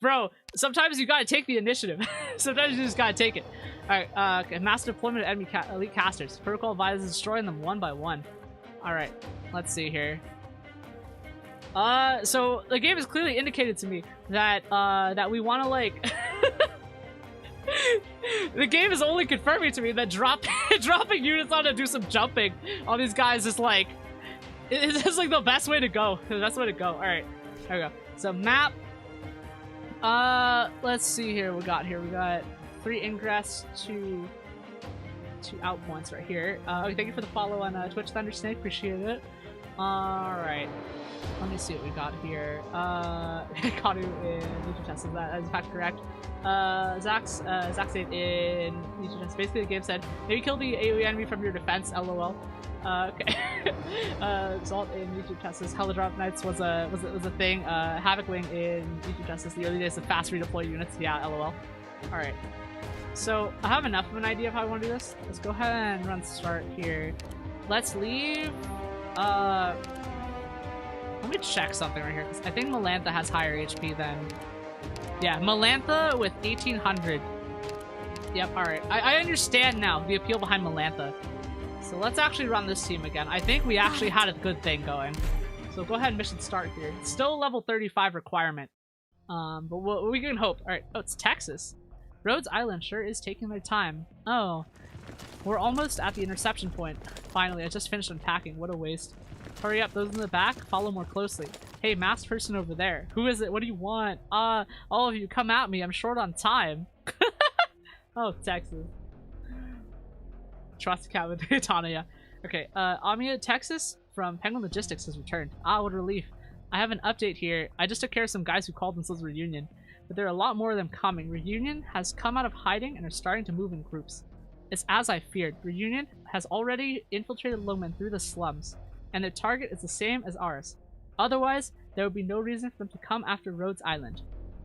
Bro, sometimes you gotta take the initiative. Sometimes you just gotta take it. Alright, okay, mass deployment of enemy elite casters. Protocol advises destroying them one by one. Alright, let's see here. So the game has clearly indicated to me that, that we wanna, like... The game is only confirming to me that dropping units on to do some jumping on these guys is, like... It's just, like, the best way to go. The best way to go. Alright, there we go. So, map... let's see here. We got 3 ingress, 2 out points right here. Okay, thank you for the follow on Twitch, Thundersnake. Appreciate it. Alright. Let me see what we got here. Kanu in Nature Test. Is that in fact correct? Zax ate in Nature Test. Basically, the game said, maybe kill the AoE enemy from your defense, lol. Okay. Salt in YouTube Justice. Arknights was a thing. Havoc Wing in YouTube Justice. The early days of fast redeploy units. Yeah, lol. Alright. So, I have enough of an idea of how I want to do this. Let's go ahead and run start here. Let's leave... Let me check something right here. I think Melantha has higher HP than... Yeah, Melantha with 1800. Yep, alright. I understand now the appeal behind Melantha. So let's actually run this team again. I think we actually had a good thing going. So go ahead and mission start here. It's still a level 35 requirement. But we can hope. Alright, oh, it's Texas. Rhodes Island sure is taking their time. Oh. We're almost at the interception point. Finally, I just finished unpacking. What a waste. Hurry up, those in the back, follow more closely. Hey, masked person over there. Who is it? What do you want? All of you, come at me. I'm short on time. Oh, Texas. Trust cat with Katana, yeah. Okay, Amia, Texas from Penguin Logistics has returned. Ah, what a relief. I have an update here. I just took care of some guys who called themselves Reunion, but there are a lot more of them coming. Reunion has come out of hiding and are starting to move in groups. It's as I feared. Reunion has already infiltrated Lome through the slums, and their target is the same as ours. Otherwise, there would be no reason for them to come after Rhodes Island.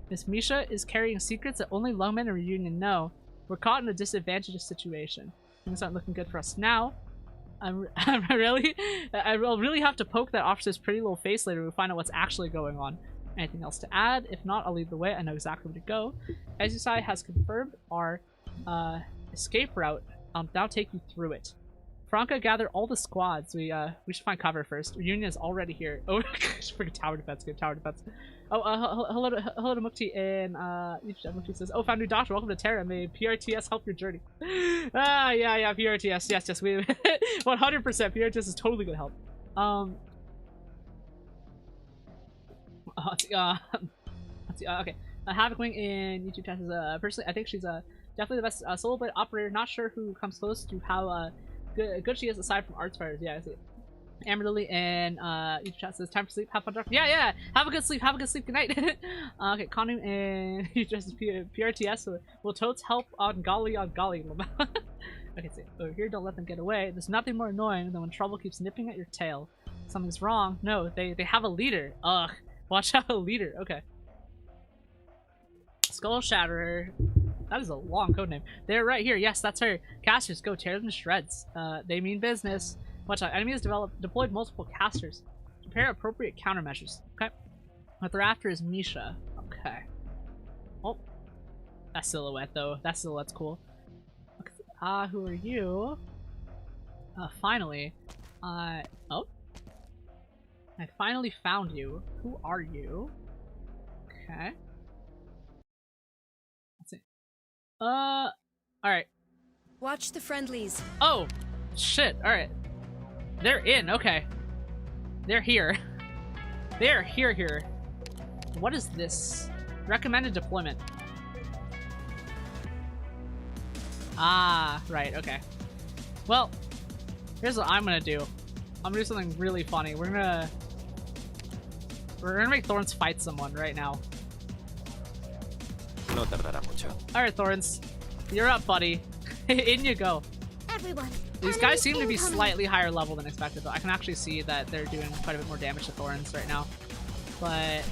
Miss Misha is carrying secrets that only Lome and Reunion know. We're caught in a disadvantageous situation. Things aren't looking good for us now. I will really have to poke that officer's pretty little face later to find out what's actually going on. Anything else to add? If not, I'll lead the way. I know exactly where to go. Asusai has confirmed our escape route. I'll now take you through it. Franca, gather all the squads. We should find cover first. Reunion is already here. Oh, freaking tower defense. Good tower defense. Oh, hello to Mukti and Mukti says, oh, found new doctor. Welcome to Terra. May PRTS help your journey. Yeah, PRTS. Yes, we 100%. PRTS is totally gonna help. Let's see, okay. Havoc Wing in YouTube chat is personally, I think she's definitely the best solo blade operator. Not sure who comes close to how good she is aside from arts fighters. Yeah, I see. Amber Lily and YouTube chat says time for sleep. Have fun, doctor. Yeah. Have a good sleep. Good night. Okay, Kanu and YouTube chat says PRTS. So will totes help on golly. Okay, so over here, don't let them get away. There's nothing more annoying than when trouble keeps nipping at your tail. Something's wrong. No, they have a leader. Ugh. Watch out, a leader. Okay. Skull Shatterer. That is a long code name. They're right here. Yes, that's her. Casters, go tear them to shreds. They mean business. Watch out. Enemy has deployed multiple casters. Prepare appropriate countermeasures. Okay. What they're after is Misha. Okay. Oh. That silhouette, though. That silhouette's cool. Who are you? Finally. Oh. I finally found you. Who are you? Okay. Let's see. Alright. Watch the friendlies. Oh! Shit, alright. They're in, okay. They're here. They're here. What is this? Recommended deployment. Ah, right, okay. Well, here's what I'm gonna do. I'm gonna do something really funny. We're gonna make Thorns fight someone right now. No tardará mucho. Alright, Thorns. You're up, buddy. In you go. Everyone. These guys seem to be slightly higher level than expected, though. I can actually see that they're doing quite a bit more damage to Thorns right now. But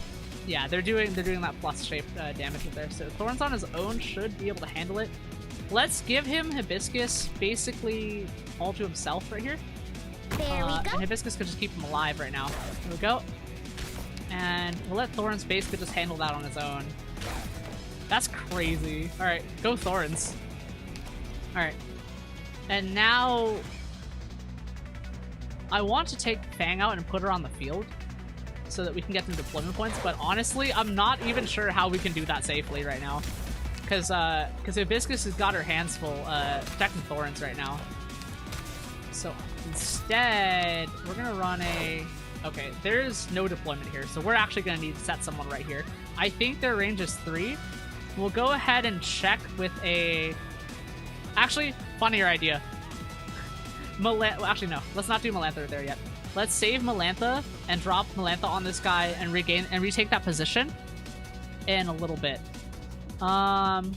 yeah, they're doing that plus shape damage with there. So Thorns on his own should be able to handle it. Let's give him Hibiscus basically all to himself right here. There we go. And Hibiscus could just keep him alive right now. There we go. And we'll let Thorns basically just handle that on his own. That's crazy. Alright, go Thorns. Alright. And now I want to take Fang out and put her on the field so that we can get some deployment points, but honestly, I'm not even sure how we can do that safely right now. Because Hibiscus has got her hands full protecting Thorns right now. So instead, we're gonna run a... Okay, there's no deployment here, so we're actually gonna need to set someone right here. I think their range is 3. We'll go ahead and check with a... Actually, funnier idea. Well, actually, no. Let's not do Melantha there yet. Let's save Melantha and drop Melantha on this guy and retake that position in a little bit. Let's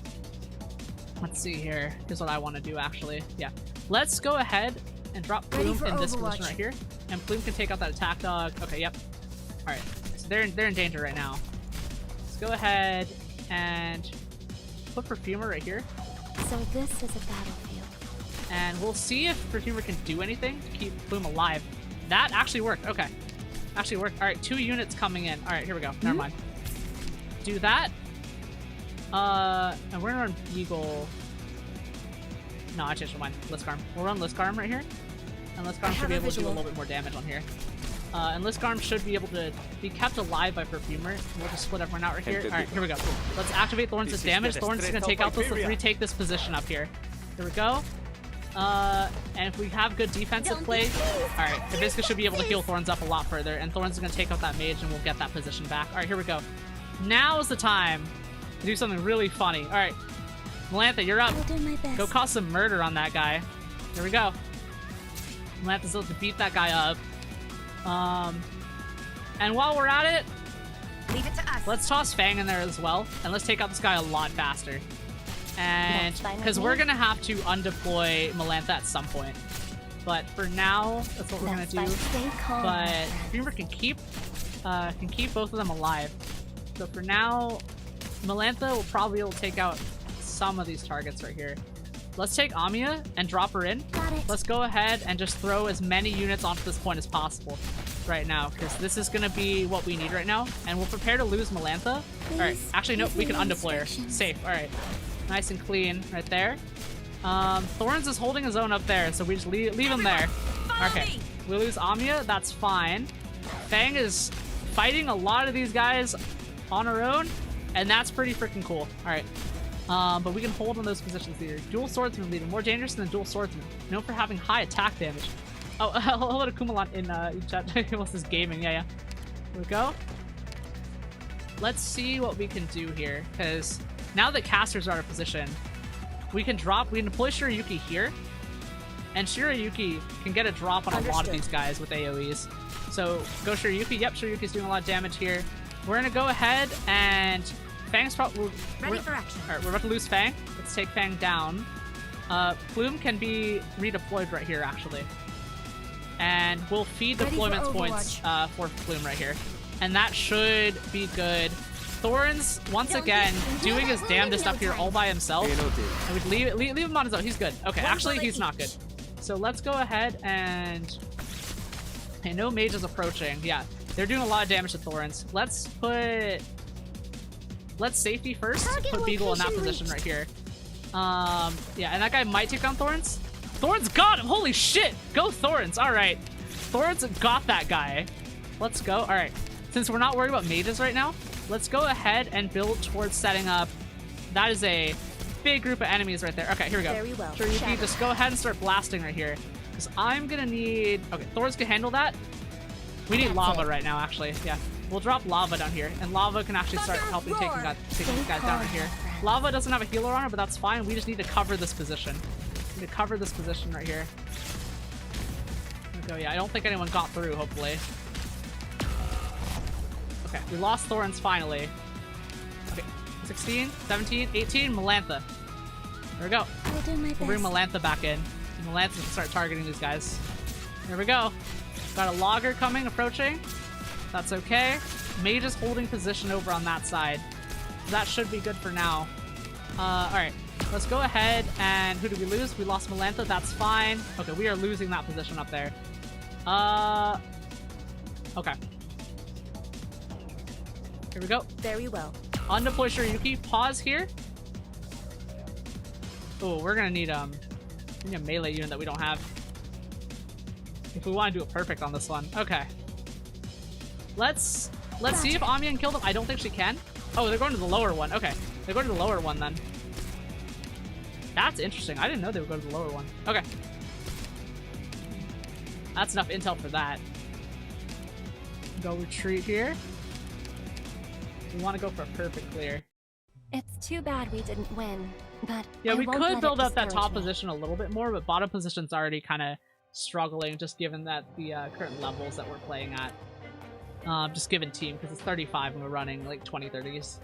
see here. Here's what I want to do, actually. Yeah. Let's go ahead and drop Plume in this position right here. And Plume can take out that attack dog. Okay, yep. Alright. So they're in danger right now. Let's go ahead and put Perfumer right here. So this is a battlefield. And we'll see if Perfumer can do anything to keep Plume alive. That actually worked. Okay. Actually worked. Alright, 2 units coming in. Alright, here we go. Never mind. Do that. And we're gonna run Beagle. No, I changed my mind. Liskarm. We'll run Liskarm right here. And Liskarm should be able to do a little bit more damage on here. And Liskarm should be able to be kept alive by Perfumer. We'll just split everyone out right here. Alright, here we go. Let's activate Thorns' damage. Thorns is gonna take out this. Let's retake this position up here. Here we go. And if we have good defensive play, alright, Hibiscus should be able to heal Thorns up a lot further, and Thorns is gonna take out that mage and we'll get that position back. Alright, here we go. Now is the time to do something really funny. Alright, Melantha, you're up. I'll do my best. Go cause some murder on that guy. Here we go. Melantha's able to beat that guy up. And while we're at it, Leave it to us. let's toss Fang in there as well, and let's take out this guy a lot faster. And because we're gonna have to undeploy Melantha at some point, but for now, that's what we're gonna do. But Dreamer can keep both of them alive. So for now, Melantha will probably be able to take out some of these targets right here. Let's take Amiya and drop her in. Let's go ahead and just throw as many units onto this point as possible right now, because this is gonna be what we need right now. And we'll prepare to lose Melantha. All right, actually, no, we can undeploy her. Safe. All right. Nice and clean right there. Thorns is holding his own up there, so we just leave him there. Okay, we lose Amiya, that's fine. Fang is fighting a lot of these guys on her own, and that's pretty freaking cool. Alright, but we can hold on those positions here. Dual Swordsman leader, more dangerous than Dual Swordsman. Known for having high attack damage. Oh, hello to Kumalan in chat. He wants this gaming, yeah. Here we go. Let's see what we can do here, because now that casters are out of position, we can deploy Shirayuki here, and Shirayuki can get a drop on a lot of these guys with AoEs. So go Shirayuki. Yep, Shirayuki's doing a lot of damage here. We're gonna go ahead and Fang's probably Ready for action. All right, we're about to lose Fang. Let's take Fang down. Plume can be redeployed right here actually, and we'll feed deployment points for Plume right here, and that should be good. Thorns, once again, doing his damnedest up here all by himself. And we'd leave him on his own. He's good. Okay, actually, he's not good. So let's go ahead and... Okay, no mage is approaching. Yeah, they're doing a lot of damage to Thorns. Let's put... Let's safety first. Put Beagle in that position right here. Yeah, and that guy might take down Thorns. Thorns got him! Holy shit! Go Thorns! Alright. Thorns got that guy. Let's go. Alright. Since we're not worried about mages right now, let's go ahead and build towards setting up. That is a big group of enemies right there. Okay, here we go. Very well. Sure, you can just go ahead and start blasting right here. Because I'm gonna need... Okay, Thorns can handle that. We need lava right now, actually. Yeah. We'll drop lava down here. And lava can actually start helping taking these guys down right here. Lava doesn't have a healer on it, but that's fine. We just need to cover this position. We need to cover this position right here. There we go. Yeah, I don't think anyone got through, hopefully. Okay, we lost Thorns finally. Okay, 16, 17, 18, Melantha. There we go. I'll do my best. We'll bring Melantha back in. And Melantha can start targeting these guys. There we go. Got a logger coming, approaching. That's okay. Mage is holding position over on that side. That should be good for now. Alright. Let's go ahead and... Who did we lose? We lost Melantha. That's fine. Okay, we are losing that position up there. Okay. Here we go. Very well. Undeploy Shiryuki. Pause here. Oh, we're gonna need a melee unit that we don't have. If we want to do it perfect on this one. Okay. Let's see if Amiya can kill them. I don't think she can. Oh, they're going to the lower one. Okay. They're going to the lower one then. That's interesting. I didn't know they would go to the lower one. Okay. That's enough intel for that. Go retreat here. We want to go for a perfect clear. It's too bad we didn't win, but yeah, we could build up that top me. position a little bit more, but bottom position's already kind of struggling, just given that the current levels that we're playing at. Just given team, because it's 35 and we're running like 20-30s.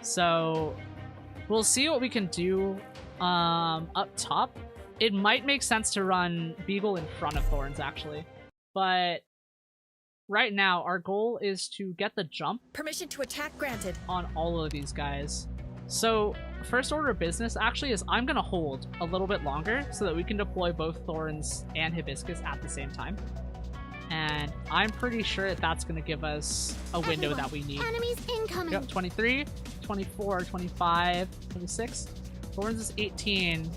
So we'll see what we can do up top. It might make sense to run Beagle in front of Thorns, actually. But right now, our goal is to get the jump. Permission to attack granted. On all of these guys. So first order of business actually is I'm going to hold a little bit longer so that we can deploy both Thorns and Hibiscus at the same time. And I'm pretty sure that that's going to give us a window that we need. Enemies incoming. Yep, 23, 24, 25, 26. Thorns is 18.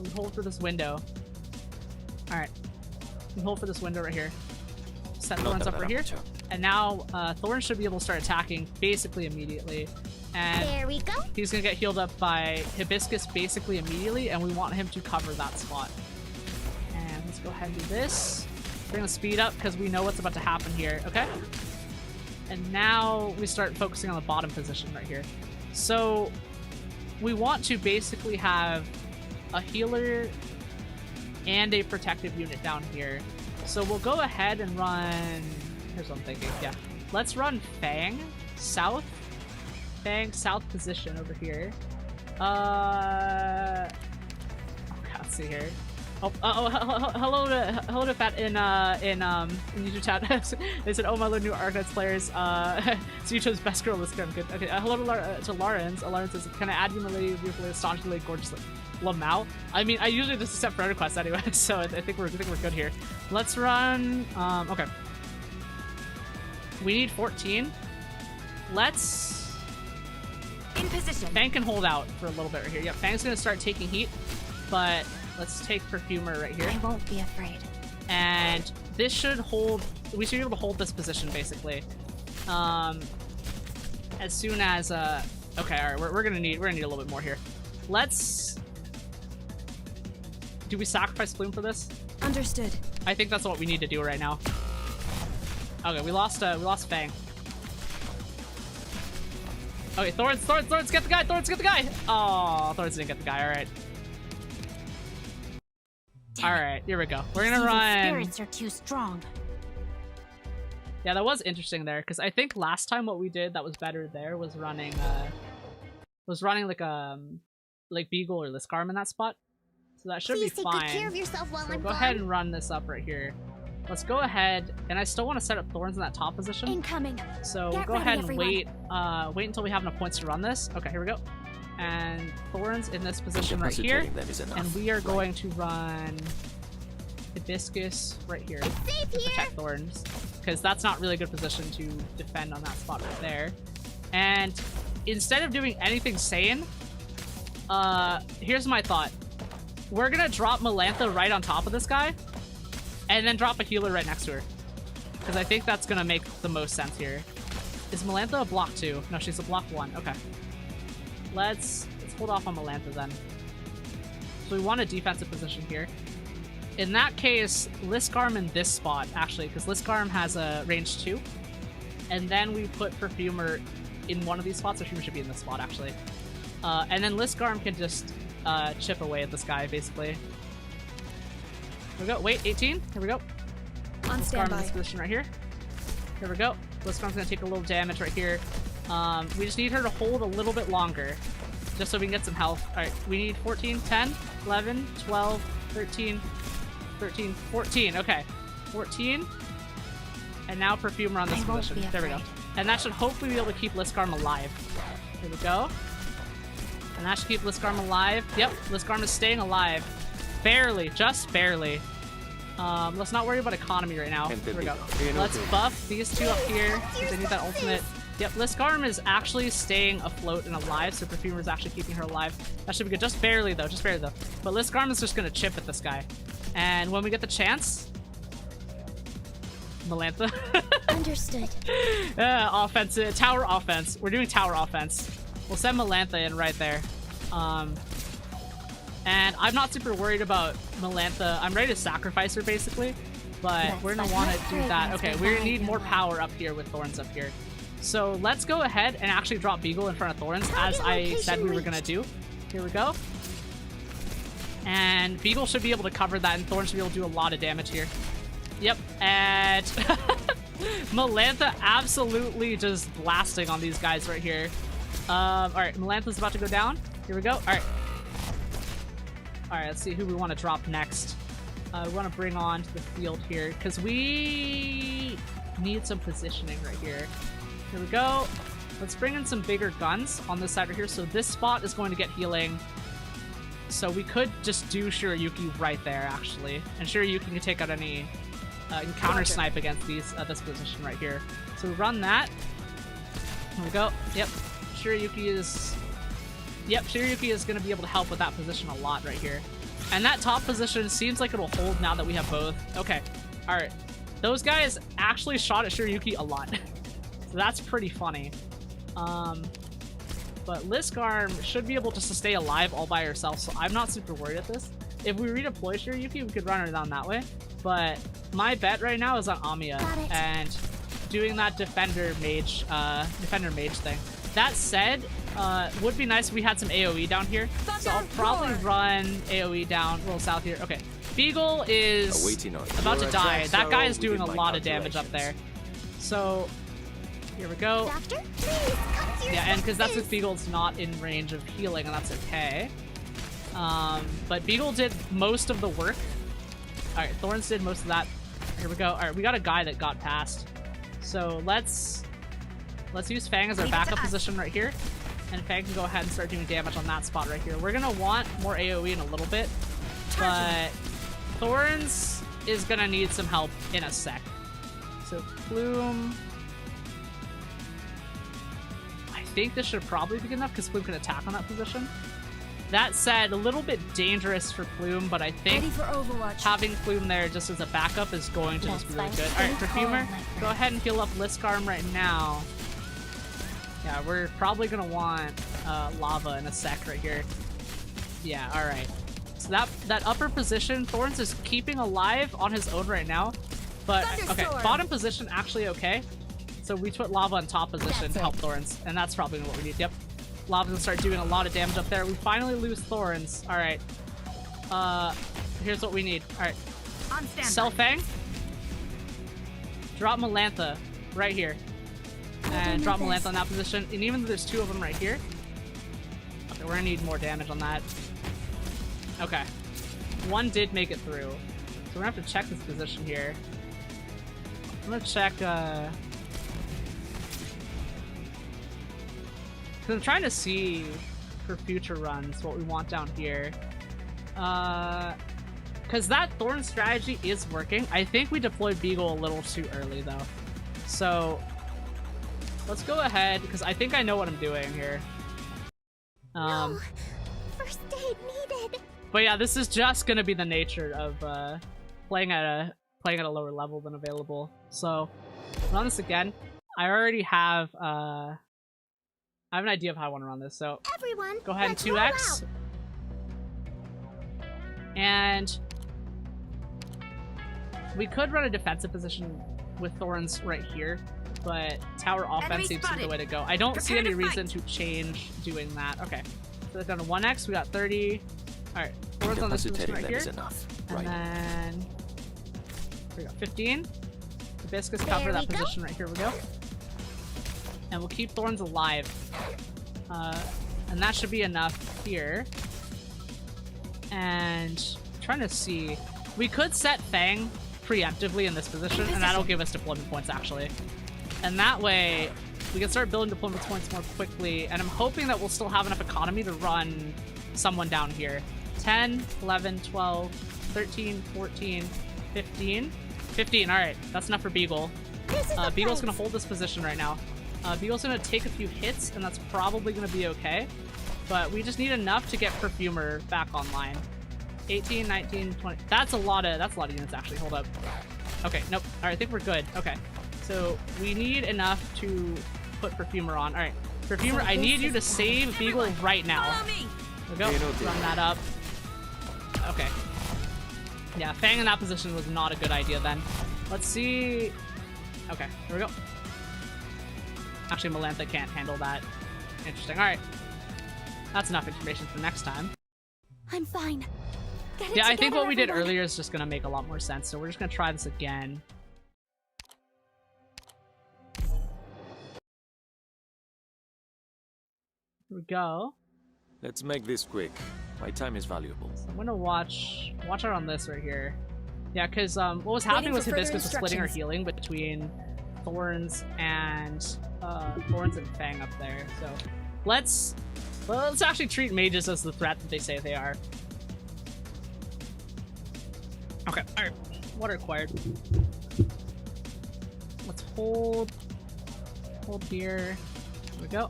We hold for this window. Alright. We hold for this window right here. Set Thorns up right here. And now Thorns should be able to start attacking basically immediately. And there we go. He's going to get healed up by Hibiscus basically immediately, and we want him to cover that spot. And let's go ahead and do this. We're going to speed up because we know what's about to happen here, okay? And now we start focusing on the bottom position right here. So we want to basically have a healer and a protective unit down here. So we'll go ahead and run... Here's what I'm thinking, yeah. Let's run Fang south. Fang south position over here. Okay, let's see here. Hello to Fat in YouTube chat. They said, "Oh my lord, new Arknights players. So you chose best girl this game. Good. Okay. Hello to Lawrence. Lawrence says, "Can I add you Malay beautifully, astonishingly, gorgeously, Lamau?" I mean, I usually just accept friend requests anyway, so I think we're good here. Let's run. Okay. We need 14. Let's. In position. Fang can hold out for a little bit right here. Yep, Fang's gonna start taking heat, but let's take Perfumer right here. I won't be afraid. And this should hold. We should be able to hold this position basically. As soon as okay, all right, we're gonna need a little bit more here. Let's. Do we sacrifice Plume for this? Understood. I think that's what we need to do right now. Okay, we lost Fang. Okay, Thorns, get the guy! Thorns, get the guy! Oh, Thorns didn't get the guy, alright. Alright, here we go. We're gonna run... Spirits are too strong. Yeah, that was interesting there, because I think last time what we did that was better there was running, like Beagle or Liscarm in that spot. So that should Please be take fine. Good care of yourself while So I'm go gone. ahead and run this up right here. Let's go ahead, and I still want to set up Thorns in that top position. Incoming. So we'll go ahead and wait until we have enough points to run this. Okay, here we go. And Thorns in this position right here. And we are going to run Hibiscus right here to protect Thorns. Because that's not really a good position to defend on that spot right there. And instead of doing anything sane, here's my thought. We're gonna drop Melantha right on top of this guy, and then drop a healer right next to her. Because I think that's gonna make the most sense here. Is Melantha a block 2? No, she's a block 1. Okay. Let's hold off on Melantha then. So we want a defensive position here. In that case, Liskarm in this spot, actually, because Liskarm has a range 2. And then we put Perfumer in one of these spots. Perfumer should be in this spot, actually. And then Liskarm can just chip away at this guy, basically. Here we go. Wait, 18. Here we go. On Liskarm in this position right here. Here we go. Liskarm's gonna take a little damage right here. We just need her to hold a little bit longer, just so we can get some health. Alright, we need 14, 10, 11, 12, 13, 13, 14. Okay, 14. And now Perfumer on this position. There we go. And that should hopefully be able to keep Liskarm alive. Here we go. And that should keep Liskarm alive. Yep, Liskarm is staying alive. Barely, just barely. Let's not worry about economy right now. Here we go. Let's buff these two up here, because they need that ultimate. Yep, Liskarm is actually staying afloat and alive, so Perfumer is actually keeping her alive. That should be good. Just barely, though. Just barely, though. But Liskarm is just going to chip at this guy. And when we get the chance... Melantha. Understood. Offensive. Tower offense. We're doing tower offense. We'll send Melantha in right there. And I'm not super worried about Melantha. I'm ready to sacrifice her, basically. But we're going to want to do that. Okay, we're going to need more power up here with Thorns up here. So let's go ahead and actually drop Beagle in front of Thorns, as I said we were going to do. Here we go. And Beagle should be able to cover that, and Thorns should be able to do a lot of damage here. Yep, and Melantha absolutely just blasting on these guys right here. Alright, Melantha's about to go down. Here we go. Alright. Alright, let's see who we want to drop next. We want to bring on to the field here, because we need some positioning right here. Here we go. Let's bring in some bigger guns on this side right here. So this spot is going to get healing. So we could just do Shirayuki right there, actually. And Shirayuki can take out any counter snipe against these this position right here. So we run that. Here we go. Yep. Shirayuki is going to be able to help with that position a lot right here. And that top position seems like it'll hold now that we have both. Okay. Alright. Those guys actually shot at Shirayuki a lot. So that's pretty funny. But Liskarm should be able to stay alive all by herself, so I'm not super worried at this. If we redeploy Shirayuki, we could run her down that way. But my bet right now is on Amiya and doing that defender mage thing. That said, would be nice if we had some AoE down here. So I'll probably run AoE down a little south here. Okay. Beagle is about to die. That guy is doing a lot of damage up there. So here we go. Doctor, please, come to your yeah, and because that's if Beagle's not in range of healing, and that's okay. But Beagle did most of the work. Alright, Thorns did most of that. Here we go. Alright, we got a guy that got past. So let's use Fang as our backup position right here. And Fang can go ahead and start doing damage on that spot right here. We're gonna want more AoE in a little bit. But Thorns is gonna need some help in a sec. So Plume... I think this should probably be good enough because Plume can attack on that position. That said, a little bit dangerous for Plume, but I think having Plume there just as a backup is going to just be really good. Alright, Perfumer, go ahead and heal up Liskarm right now. Yeah, we're probably going to want Lava in a sec right here. Yeah, alright. So that upper position, Thorns is keeping alive on his own right now. But, okay, bottom position actually okay. So we put Lava in top position to help Thorns, and that's probably what we need. Yep. Lava's gonna start doing a lot of damage up there. We finally lose Thorns. Alright. Here's what we need. Alright. Sell Fang. Drop Melantha right here. And drop Melantha on that position. And even though there's two of them right here. Okay, we're gonna need more damage on that. Okay. One did make it through. So we're gonna have to check this position here. I'm gonna check, because I'm trying to see for future runs what we want down here. Because that Thorn strategy is working. I think we deployed Beagle a little too early though. So let's go ahead because I think I know what I'm doing here. No, But yeah, this is just gonna be the nature of playing at a lower level than available. So run this again. I already have I have an idea of how I want to run this. So Everyone, go ahead and 2x. And we could run a defensive position with Thorns right here, but tower offense seems to be the way to go. I don't see any reason to change doing that. Okay, so let's go to 1x. We got 30. All right, Thorns on this position right here. And then we got 15. Hibiscus cover that position right here. We go. And we'll keep Thorns alive. And that should be enough here. And I'm trying to see. We could set Fang preemptively in this position, and that'll give us deployment points, actually. And that way, we can start building deployment points more quickly, and I'm hoping that we'll still have enough economy to run someone down here. 10, 11, 12, 13, 14, 15. 15, alright. That's enough for Beagle. Beagle's gonna hold this position right now. Beagle's gonna take a few hits, and that's probably gonna be okay. But we just need enough to get Perfumer back online. 18, 19, 20. That's a lot of units, actually. Hold up. Okay, nope. Alright, I think we're good. Okay. So we need enough to put Perfumer on. Alright. Perfumer, I need you to save Beagle right now. There we go. Run that up. Okay. Yeah, Fang in that position was not a good idea then. Let's see. Okay, here we go. Actually, Melantha can't handle that. Interesting. Alright. That's enough information for next time. I'm fine. Yeah, I think what we did earlier is just gonna make a lot more sense, so we're just gonna try this again. Here we go. Let's make this quick. My time is valuable. So I'm gonna watch out on this right here. Yeah, because what was happening was Hibiscus was splitting her healing between Thorns and Fang up there. So let's actually treat mages as the threat that they say they are. Okay, alright. Water acquired. Let's hold here. There we go.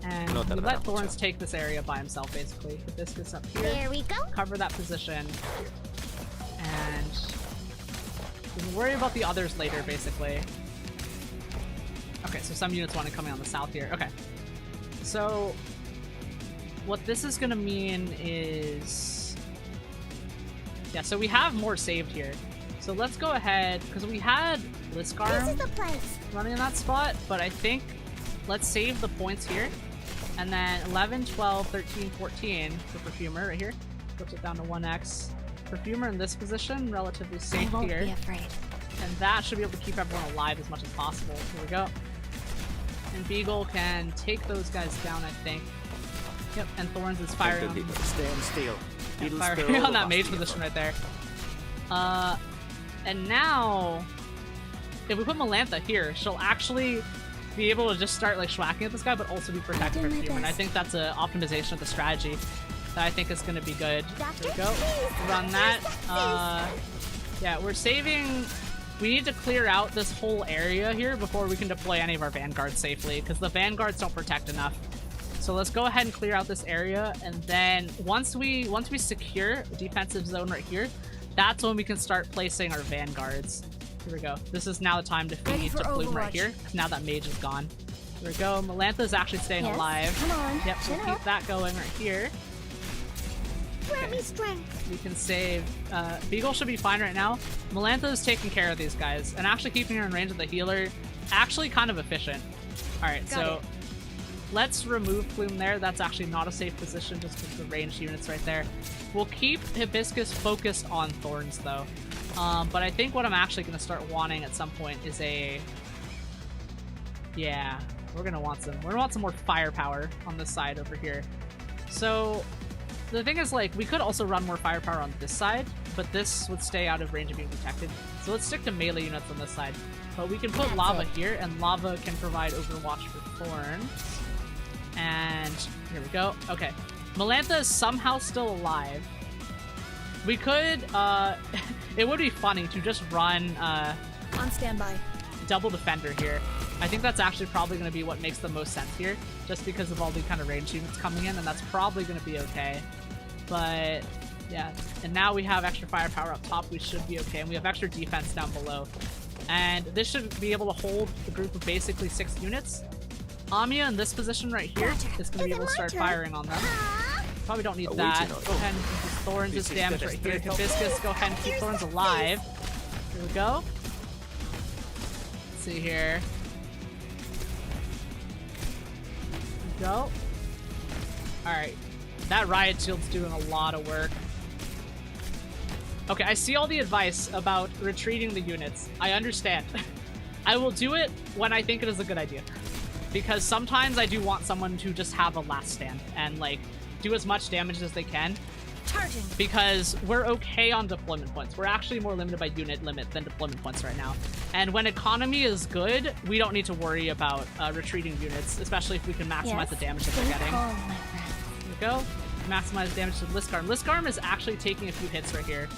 And we let Thorns take this area by himself, basically. Hibiscus up here. There we go. Cover that position. And we can worry about the others later, basically. Okay, so some units want to come in on the south here. Okay. So what this is gonna mean is... Yeah, so we have more saved here. So let's go ahead, because we had Liskarm running in that spot, but I think let's save the points here. And then 11, 12, 13, 14 for Perfumer right here. Puts it down to 1x. Perfumer in this position, relatively safe here. I won't be afraid. And that should be able to keep everyone alive as much as possible. Here we go. And Beagle can take those guys down, I think. Yep, and Thorns is firing on... Stand still. Firing on that mage position right there. And now, if we put Melantha here, she'll actually be able to just start like schwacking at this guy, but also be protecting her Perfumer. And I think that's an optimization of the strategy that I think is going to be good. There we go. Run that. Yeah, we're saving... We need to clear out this whole area here before we can deploy any of our vanguards safely, because the vanguards don't protect enough. So let's go ahead and clear out this area, and then once we secure a defensive zone right here, that's when we can start placing our vanguards. Here we go. This is now the time to feed to Plume right here, now that mage is gone. Here we go. Melantha's actually staying alive. Come on. Yep, we'll keep that going right here. Grant me strength. We can save. Beagle should be fine right now. Melantha is taking care of these guys, and actually keeping her in range of the healer, actually kind of efficient. Alright, so let's remove Plume there. That's actually not a safe position just with the ranged units right there. We'll keep Hibiscus focused on Thorns though. But I think what I'm actually going to start wanting at some point is a... Yeah, we're going to want some more firepower on this side over here. So the thing is, like, we could also run more firepower on this side, but this would stay out of range of being protected. So let's stick to melee units on this side. But we can put Lava here, and Lava can provide Overwatch for Thorns. And here we go. Okay. Melantha is somehow still alive. We could, it would be funny to just run, on standby. Double Defender here. I think that's actually probably going to be what makes the most sense here, just because of all the kind of range units coming in, and that's probably going to be okay. But yeah, and now we have extra firepower up top. We should be okay, and we have extra defense down below. And this should be able to hold a group of basically 6 units. Amiya in this position right here is going to be able to start firing on them. Probably don't need that. Go ahead and keep Thorns is damage right here. Hibiscus, go ahead and keep Thorns alive. Here we go. Let's see here. Here we go. Alright. That riot shield's doing a lot of work. Okay, I see all the advice about retreating the units. I understand. I will do it when I think it is a good idea. Because sometimes I do want someone to just have a last stand and, like, do as much damage as they can. Charging. Because we're okay on deployment points. We're actually more limited by unit limit than deployment points right now. And when economy is good, we don't need to worry about retreating units, especially if we can maximize the damage that they're getting. Here we go. Maximize damage to Liskarm. Liskarm is actually taking a few hits right here.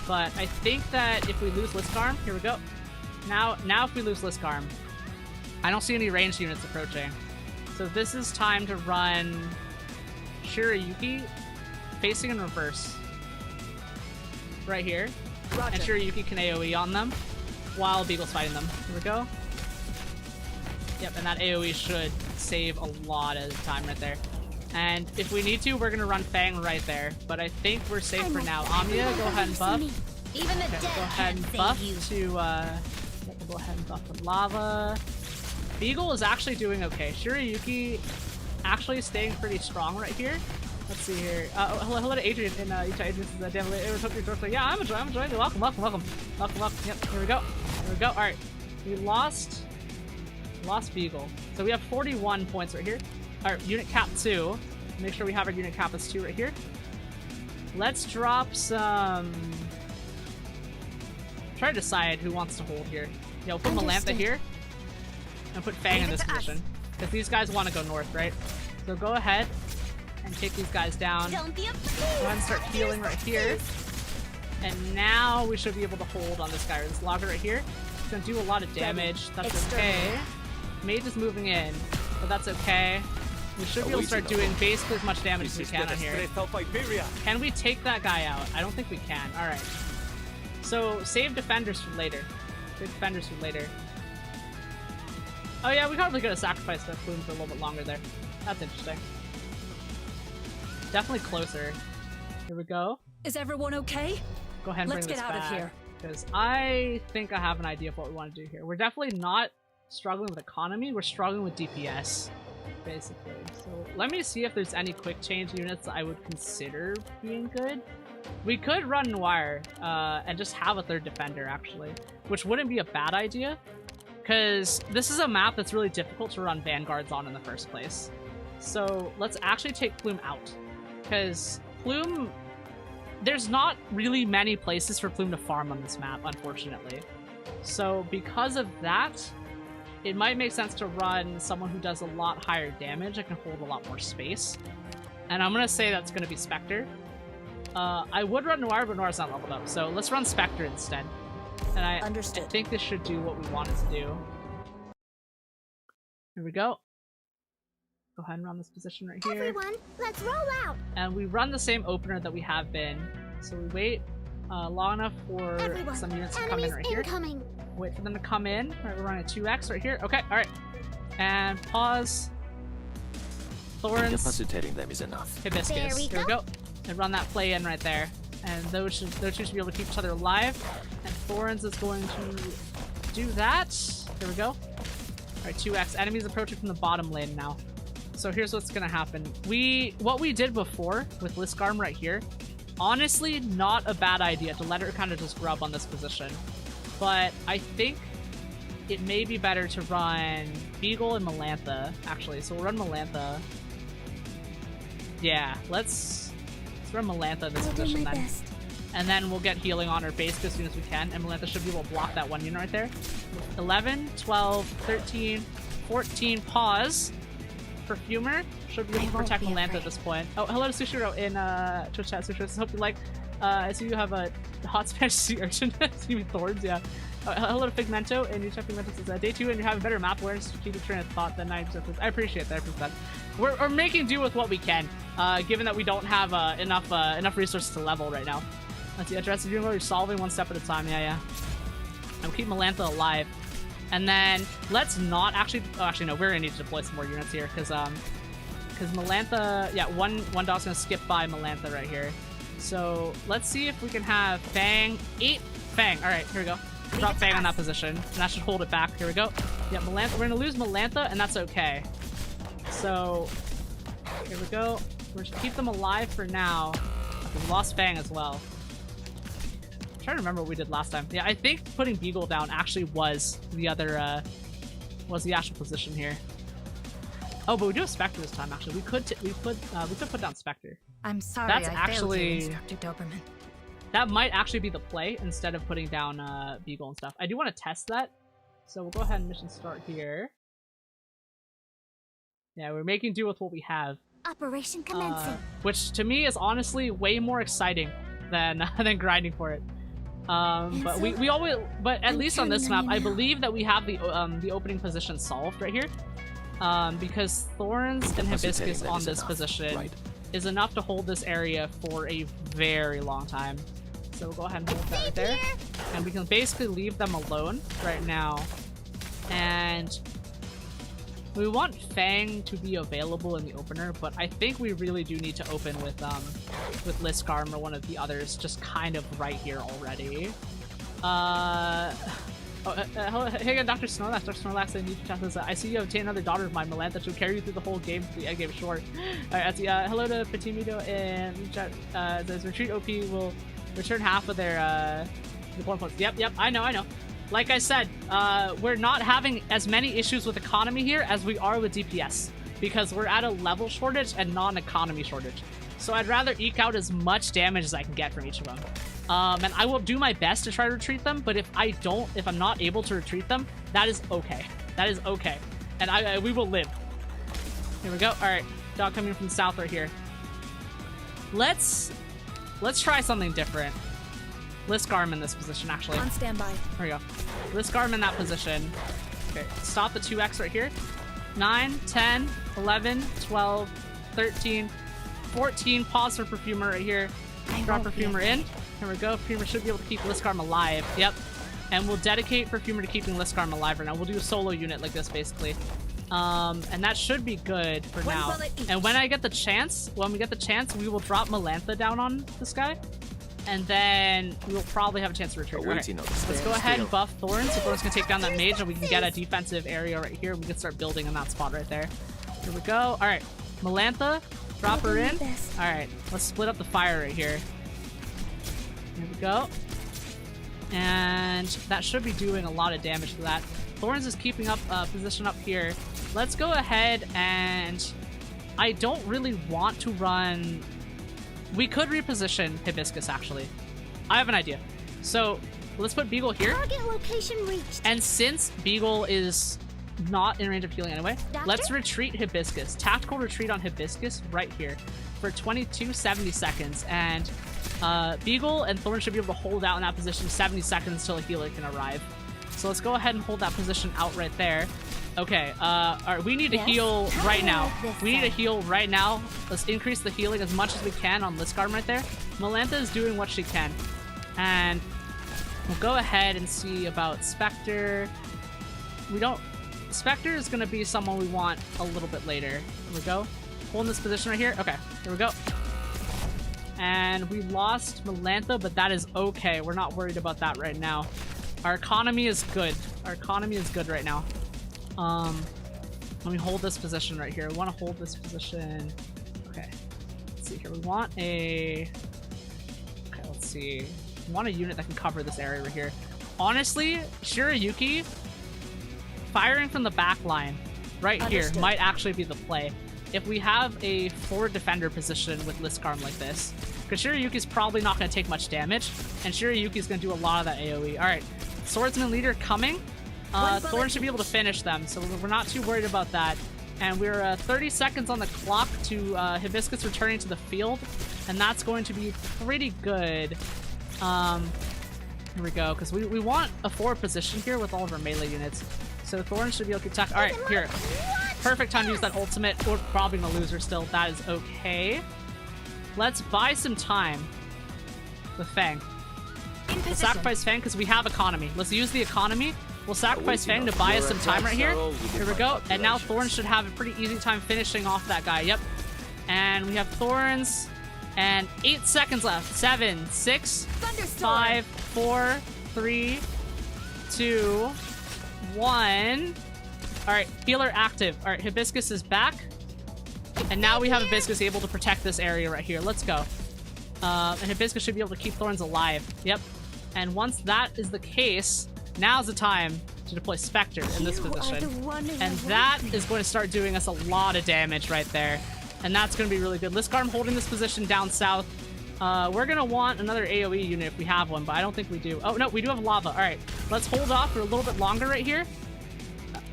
But I think that if we lose Liskarm, here we go. Now if we lose Liskarm, I don't see any ranged units approaching. So this is time to run Shirayuki facing in reverse. Right here. Roger. And Shirayuki can AoE on them while Beagle's fighting them. Here we go. Yep, and that AoE should save a lot of time right there. And if we need to, we're gonna run Fang right there. But I think we're safe for now. Amiya, go ahead and buff. Even the dead go ahead and buff to go ahead and buff the lava. Beagle is actually doing okay. Shirayuki actually staying pretty strong right here. Let's see here. Hello to Adrian in Adrian says damn it. Yeah, I'm enjoying it. Welcome. Yep, here we go. Alright. We lost Beagle. So we have 41 points right here. Alright, unit cap 2. Make sure we have our unit cap as 2 right here. Let's drop some... Try to decide who wants to hold here. Yeah, we'll put Melantha here. And put Fang in this position. Because these guys want to go north, right? So go ahead and take these guys down. Go ahead and start healing right here. And now we should be able to hold on this guy, or this logger right here. It's going to do a lot of damage. That's okay. Mage is moving in, but that's okay. We should be able to start doing basically as much damage as we can on here. Can we take that guy out? I don't think we can. Alright. So, save defenders for later. Oh yeah, we probably could have sacrificed that Plume for a little bit longer there. That's interesting. Definitely closer. Here we go. Is everyone okay? Go ahead and bring this back. Let's get out of here. Because I think I have an idea of what we want to do here. We're definitely not struggling with economy, we're struggling with DPS, basically. So let me see if there's any quick change units that I would consider being good. We could run Noir and just have a third defender, actually, which wouldn't be a bad idea, because this is a map that's really difficult to run Vanguards on in the first place. So let's actually take Plume out, because Plume... There's not really many places for Plume to farm on this map, unfortunately. So because of that, it might make sense to run someone who does a lot higher damage and can hold a lot more space. And I'm going to say that's going to be Spectre. I would run Noir, but Noir's not leveled up. So let's run Spectre instead. And I think this should do what we want it to do. Here we go. Go ahead and run this position right here. Everyone, let's roll out. And we run the same opener that we have been. So we wait long enough for some units to come in right here. Wait for them to come in. Alright, we're running 2x right here. Okay, alright. And pause. Thorns. Incapacitating them is enough. Hibiscus. Here we go. And run that play in right there. And those two should be able to keep each other alive. And Thorns is going to do that. Here we go. Alright, 2x. Enemies approaching from the bottom lane now. So here's what's gonna happen. What we did before with Liskarm right here, honestly, not a bad idea to let her kind of just grub on this position. But I think it may be better to run Beagle and Melantha, actually. So we'll run Melantha. Yeah, let's run Melantha in this position then. And then we'll get healing on her base as soon as we can, and Melantha should be able to block that one unit right there. 11, 12, 13, 14, pause. Perfumer should be able to protect Melantha at this point. Oh, hello to Sushiro in Twitch chat. Sushiro, I hope you like. I see you have a hot Spanish sea urchin. You mean Thorns, yeah. hello to Figmento, and you check Figmento says, day 2 and you have a better map awareness, strategic train of thought than 90%. I appreciate that. We're making do with what we can, given that we don't have enough resources to level right now. Let's see, address you're solving one step at a time. Yeah. I'm keeping Melantha alive. And then let's not actually. Oh, actually, no. We're gonna need to deploy some more units here because Melantha. Yeah, one dog's gonna skip by Melantha right here. So let's see if we can have Fang. 8 Fang. All right, here we go. Drop Fang on that position, and that should hold it back. Here we go. Yeah, Melantha. We're gonna lose Melantha, and that's okay. So here we go. We're just keep them alive for now. We lost Fang as well. I'm trying to remember what we did last time. Yeah, I think putting Beagle down actually was the other was the actual position here. Oh, but we do have Spectre this time. Actually, we could put down Spectre. I'm sorry. That's I actually failed you, Instructor Doberman. That might actually be the play instead of putting down Beagle and stuff. I do want to test that, so we'll go ahead and mission start here. Yeah, we're making do with what we have. Operation commencing. Which to me is honestly way more exciting than grinding for it. But we always, but at least on this map, I believe that we have the opening position solved right here. Because Thorns and Hibiscus on this position is enough to hold this area for a very long time. So we'll go ahead and hold that right there. And we can basically leave them alone right now. And we want Fang to be available in the opener, but I think we really do need to open with Liskarm or one of the others just kind of right here already. Hello, hey again, Dr. Snorlax. Dr. Snorlax, I need to chat this. I see you obtain another daughter of mine, Melantha. She'll carry you through the whole game to the end game short. Alright, I see. Hello to Petimido and says retreat OP will return half of their deployment points. Yep, I know. Like I said, we're not having as many issues with economy here as we are with DPS because we're at a level shortage and not an economy shortage. So I'd rather eke out as much damage as I can get from each of them. And I will do my best to try to retreat them, but if I'm not able to retreat them, that is okay. That is okay. And we will live. Here we go. Alright, dog coming from the south right here. Let's try something different. Liskarm in this position, actually. On standby. There we go. Liskarm in that position. Okay, stop the 2x right here. 9, 10, 11, 12, 13, 14. Pause for Perfumer right here. Drop Perfumer in. Here we go. Perfumer should be able to keep Liskarm alive. Yep. And we'll dedicate Perfumer to keeping Liskarm alive right now. We'll do a solo unit like this, basically. And that should be good for now. And when we get the chance, we will drop Melantha down on this guy. And then we'll probably have a chance to retreat. Right. Let's go ahead and buff Thorns. So Thorns can take down that mage and we can get a defensive area right here. We can start building on that spot right there. Here we go. Alright. Melantha, drop her in. Alright. Let's split up the fire right here. Here we go. And that should be doing a lot of damage to that. Thorns is keeping up position up here. Let's go ahead and I don't really want to run. We could reposition Hibiscus, actually. I have an idea. So let's put Beagle here. Target location reached. And since Beagle is not in range of healing anyway, Doctor? Let's retreat Hibiscus. Tactical retreat on Hibiscus right here for 70 seconds. And Beagle and Thorn should be able to hold out in that position 70 seconds until a healer can arrive. So let's go ahead and hold that position out right there. Okay, alright, we need to heal right now. We need to heal right now. Let's increase the healing as much as we can on Liskarm right there. Melantha is doing what she can. And we'll go ahead and see about Spectre. Spectre is going to be someone we want a little bit later. Here we go. Holding this position right here. Okay, here we go. And we lost Melantha, but that is okay. We're not worried about that right now. Our economy is good. Our economy is good right now. Let me hold this position right here. We want to hold this position. Okay. Let's see here. We want a... Okay, let's see. We want a unit that can cover this area right here. Honestly, Shirayuki firing from the back line right here might actually be the play. If we have a forward defender position with Liskarm like this. Because Shirayuki's probably not going to take much damage. And Shirayuki's going to do a lot of that AoE. Alright. Swordsman leader coming. Thorn should be able to finish them, so we're not too worried about that. And we're 30 seconds on the clock to Hibiscus returning to the field, and that's going to be pretty good. Here we go, because we want a forward position here with all of our melee units. So Thorns should be able to attack. Alright, here. Perfect time to use that ultimate. We're probably gonna lose her still. That is okay. Let's buy some time with Fang. We'll sacrifice Fang because we have economy. Let's use the economy. We'll sacrifice Fang to buy us some time right here. Here we go. And now Thorns should have a pretty easy time finishing off that guy. Yep. And we have Thorns. And 8 seconds left. 7, 6, 5, 4, 3, 2, 1. Alright, healer active. Alright, Hibiscus is back. And now we have Hibiscus able to protect this area right here. Let's go. And Hibiscus should be able to keep Thorns alive. Yep. And once that is the case, now's the time to deploy Spectre in this position. And that is going to start doing us a lot of damage right there. And that's going to be really good. Liskarm holding this position down south. We're going to want another AoE unit if we have one, but I don't think we do. Oh, no, we do have lava. All right, let's hold off for a little bit longer right here.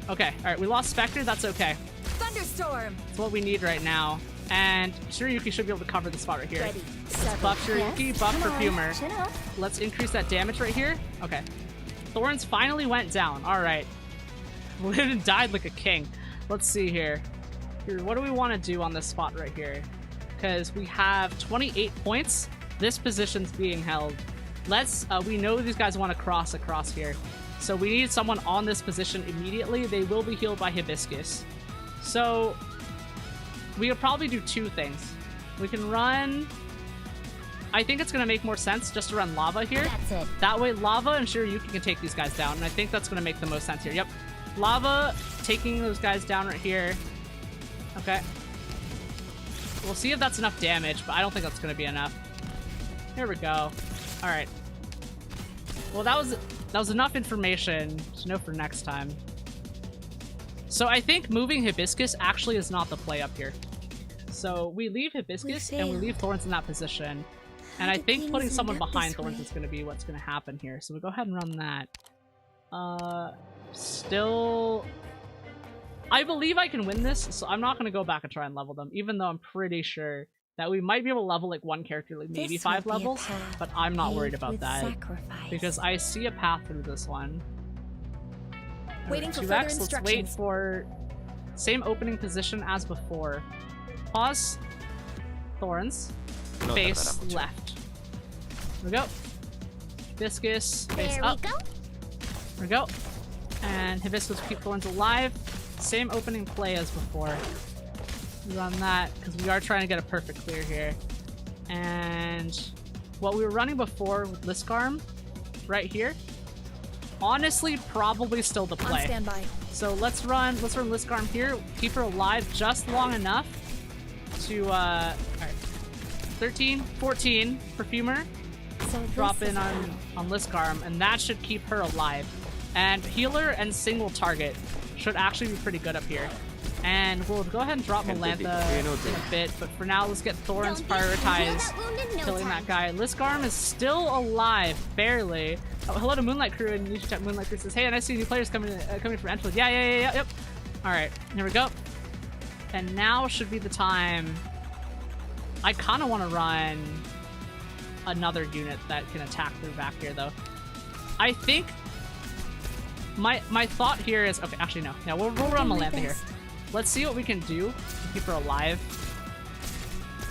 Okay, all right, we lost Spectre. That's okay. Thunderstorm. That's what we need right now. And Shiryuki should be able to cover the spot right here. Ready. Let's buff Shiryuki, buff Perfumer. Let's increase that damage right here. Okay. Thorns finally went down. All right. Lived and died like a king. Let's see here. What do we want to do on this spot right here? Because we have 28 points. This position's being held. Let's, we know these guys want to cross across here. So we need someone on this position immediately. They will be healed by Hibiscus. So we could probably do two things. We can run... I think it's going to make more sense just to run Lava here. That's it. That way Lava and Shiryuki can take these guys down. And I think that's going to make the most sense here. Yep. Lava taking those guys down right here. Okay. We'll see if that's enough damage, but I don't think that's going to be enough. Here we go. Alright. Well, that was enough information to know for next time. So I think moving Hibiscus actually is not the play up here. So we leave Hibiscus and we leave Thorns in that position. And I think putting someone behind Thorns is going to be what's going to happen here. So we'll go ahead and run that. Still... I believe I can win this, so I'm not going to go back and try and level them, even though I'm pretty sure that we might be able to level like one character, like maybe 5 levels, but I'm not worried about that because I see a path through this one. Waiting for further instructions. Let's wait for same opening position as before. Pause. Thorns. Face left. Here we go. Hibiscus. Face up. There we go. There we go. And Hibiscus keep Thorns alive. Same opening play as before. Run that, because we are trying to get a perfect clear here. And what we were running before with Liskarm, right here, honestly, probably still the play. On standby. So let's run Liskarm here, keep her alive just long enough to, alright. 13, 14, Perfumer, drop in on Liskarm, and that should keep her alive. And healer and single target should actually be pretty good up here. And we'll go ahead and drop Melantha in a bit, but for now, let's get Thorns prioritized, killing that guy. Liskarm is still alive, barely. Oh, hello to Moonlight Crew, and Moonlight Crew says, hey, and I see new players coming from Endfield. Yeah, yep. Alright, here we go. And now should be the time. I kind of want to run another unit that can attack through back here, though. I think my thought here is... Okay, actually, no. Yeah, we'll run Melantha here. Let's see what we can do to keep her alive.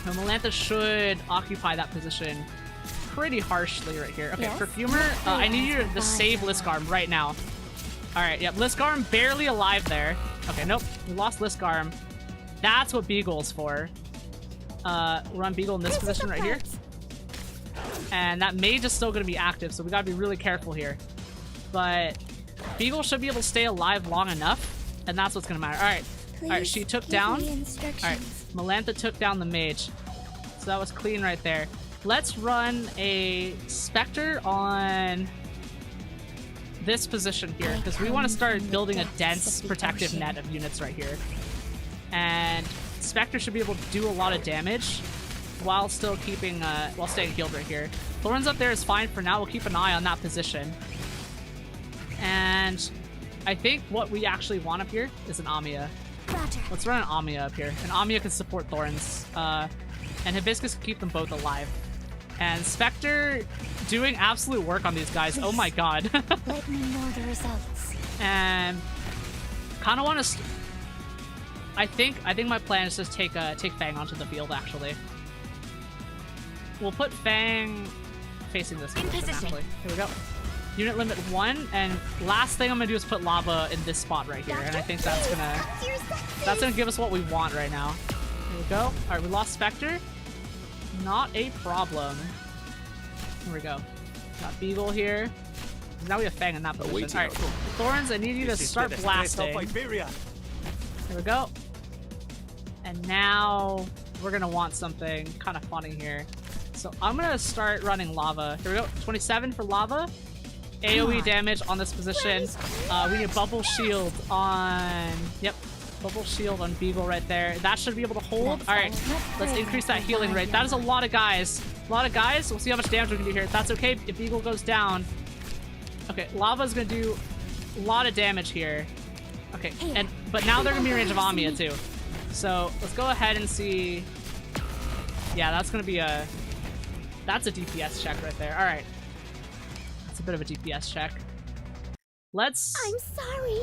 Now, Melantha should occupy that position pretty harshly right here. Okay, yes. Perfumer, I need you to save Liskarm right now. Alright, yep, Liskarm barely alive there. Okay, nope, we lost Liskarm. That's what Beagle's for. We'll run Beagle in this position right here. And that mage is still going to be active, so we gotta be really careful here. But Beagle should be able to stay alive long enough, and that's what's gonna matter. Alright. Alright, she took down. Alright, Melantha took down the mage. So that was clean right there. Let's run a Spectre on this position here, because we want to start building a dense protective net of units right here. And Spectre should be able to do a lot of damage while still keeping, while staying healed right here. Thorns up there is fine for now. We'll keep an eye on that position. And I think what we actually want up here is an Amiya. Let's run an Amiya up here. And Amiya can support Thorns. And Hibiscus can keep them both alive. And Spectre doing absolute work on these guys. Oh my god. Let me know the results. And kind of want to. I think my plan is just take Fang onto the field. Actually, we'll put Fang facing this direction. Actually, here we go. Unit limit 1, and last thing I'm gonna do is put lava in this spot right here, and I think that's gonna give us what we want right now. Here we go. All right, we lost Spectre. Not a problem. Here we go. Got Beagle here. Now we have Fang in that position. All right, Thorns, I need you to start blasting. Here we go. And now we're gonna want something kind of funny here. So I'm gonna start running lava. Here we go. 27 for lava. AoE damage on this position. We need a bubble shield on... Yep. Bubble shield on Beagle right there. That should be able to hold. Alright. Let's increase that healing rate. That is a lot of guys. A lot of guys. We'll see how much damage we can do here. That's okay if Beagle goes down. Okay. Lava's gonna do a lot of damage here. Okay. But now they're gonna be in range of Amiya too. So let's go ahead and see... Yeah, that's gonna be a... That's a DPS check right there. Alright. A bit of a DPS check. I'm sorry.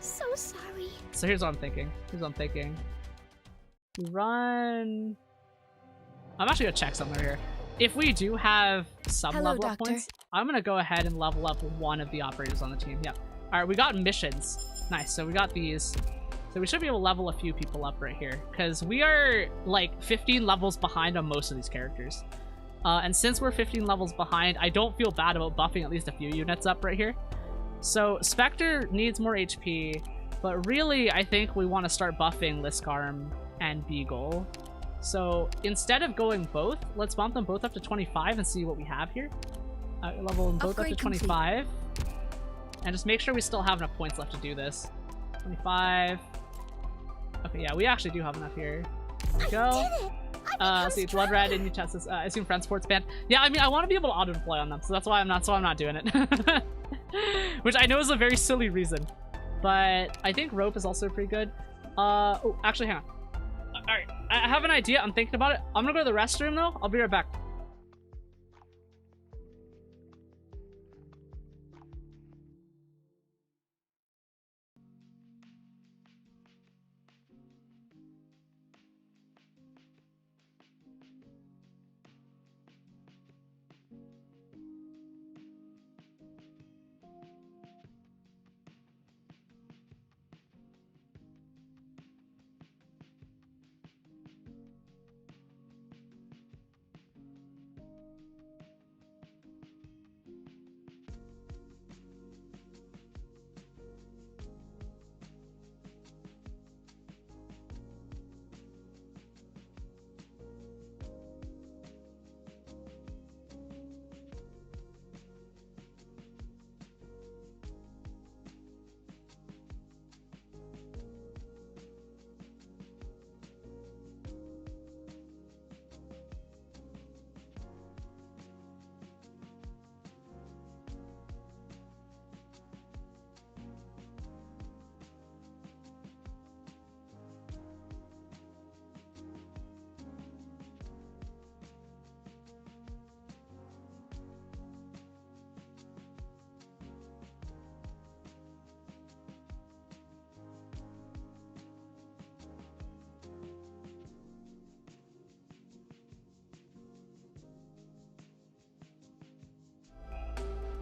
So sorry. So here's what I'm thinking. We run... I'm actually gonna check something here. If we do have some level up points, I'm gonna go ahead and level up one of the operators on the team. Yep. Alright, we got missions. Nice, so we got these. So we should be able to level a few people up right here. Because we are like 15 levels behind on most of these characters. And since we're 15 levels behind, I don't feel bad about buffing at least a few units up right here. So Spectre needs more HP, but really I think we want to start buffing Liskarm and Beagle. So instead of going both, let's bump them both up to 25 and see what we have here. Level them both up to 25. And just make sure we still have enough points left to do this. 25. Okay, yeah, we actually do have enough here. There we go. Let's see, Blood Red, and you test this. I assume Friend Sports Band. Yeah, I mean, I want to be able to auto-deploy on them, so that's why I'm not doing it. Which I know is a very silly reason. But I think Rope is also pretty good. Oh, actually, hang on. Alright, I have an idea. I'm thinking about it. I'm gonna go to the restroom, though. I'll be right back.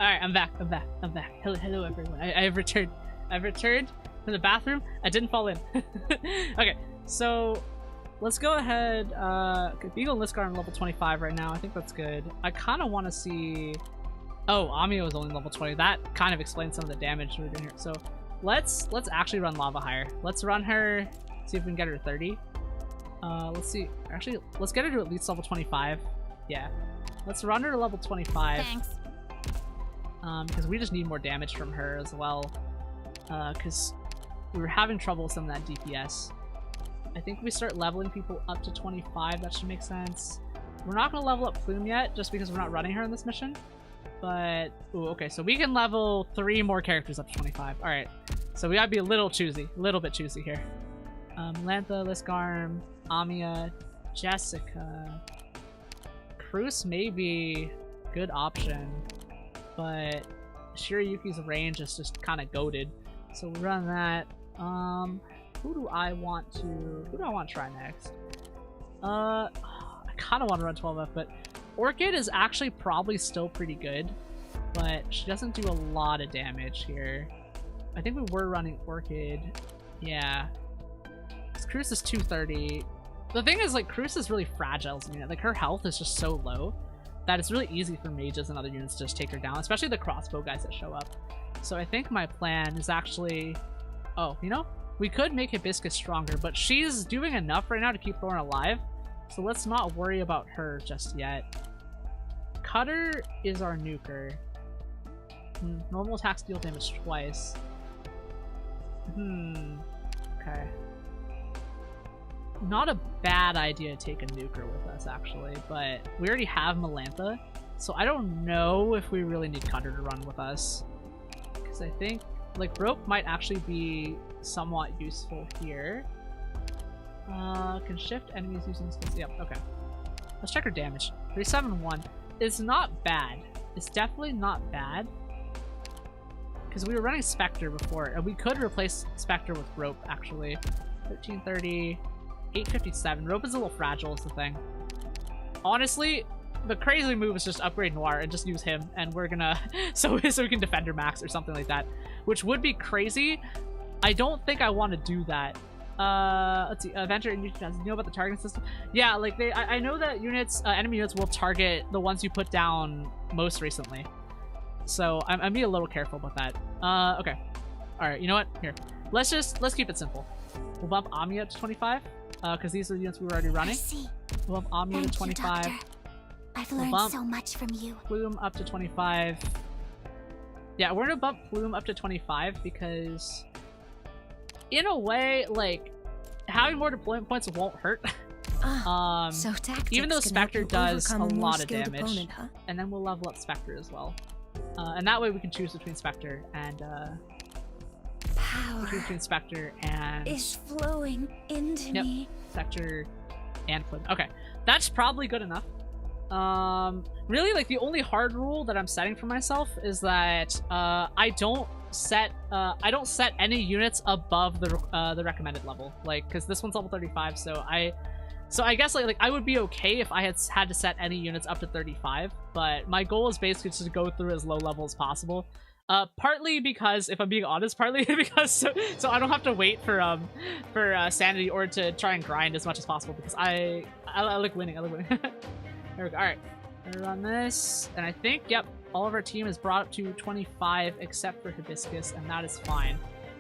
Alright, I'm back. Hello everyone. I've returned. I've returned from the bathroom. I didn't fall in. Okay, so let's go ahead. Okay, Beagle and Liskarm level 25 right now. I think that's good. I kind of want to see... Oh, Amiya was only level 20. That kind of explains some of the damage we're doing here. So let's actually run Lava higher. Let's run her, see if we can get her to 30. Let's see. Actually, let's get her to at least level 25. Yeah. Let's run her to level 25. Thanks. Because we just need more damage from her as well. Because we were having trouble with some of that DPS. I think we start leveling people up to 25. That should make sense. We're not going to level up Plume yet, just because we're not running her in this mission. But, ooh, okay, so we can level 3 more characters up to 25. Alright, so we gotta be a little bit choosy here. Lantha, Liskarm, Amiya, Jessica, Cruz may be a good option, but Shiryuki's range is just kind of goated. So we run that. Who do I want to try next? I kind of want to run 12F, but Orchid is actually probably still pretty good, but she doesn't do a lot of damage here. I think we were running Orchid. Yeah. Cruz is 230. The thing is, like, Cruz is really fragile as a unit. Like, her health is just so low that it's really easy for mages and other units to just take her down, especially the crossbow guys that show up. So I think my plan is actually... Oh, you know? We could make Hibiscus stronger, but she's doing enough right now to keep Thorn alive, so let's not worry about her just yet. Cutter is our nuker. Normal attacks deal damage twice. Okay. Not a bad idea to take a nuker with us, actually, but we already have Melantha, so I don't know if we really need Cutter to run with us. Because I think, like, Rope might actually be somewhat useful here. Can shift enemies using skills. Yep, okay. Let's check her damage. 371. It's not bad. It's definitely not bad. Because we were running Spectre before, and we could replace Spectre with Rope, actually. 1330, 857. Rope is a little fragile, is the thing. Honestly, the crazy move is just upgrade Noir and just use him, and we're gonna... so we can Defender Max or something like that. Which would be crazy. I don't think I want to do that. Let's see. Avenger and you know about the targeting system? Yeah, like I know that units, enemy units will target the ones you put down most recently. So I'm being a little careful about that. Okay. All right. You know what? Here, let's keep it simple. We'll bump Ami up to 25 because these are the units we were already running. We'll bump Ami to 25. You, I've learned so much from you. Plume up to 25. Yeah, we're gonna bump Plume up to 25 because, in a way, like, having more deployment points won't hurt. So even though Spectre does a lot of damage, opponent, huh? And then we'll level up Spectre as well. And that way we can choose between Spectre and power between Spectre and is flowing into me. Spectre and Plume. Okay, that's probably good enough. Really, like, the only hard rule that I'm setting for myself is that I don't set any units above the recommended level, like, because this one's level 35, so I guess like I would be okay if I had to set any units up to 35, but my goal is basically just to go through as low level as possible. Partly because, if I'm being honest, partly because so I don't have to wait for sanity or to try and grind as much as possible, because I like winning. I like winning. There we go. All right, I'm gonna run this, and I think, yep, all of our team is brought up to 25 except for Hibiscus, and that is fine.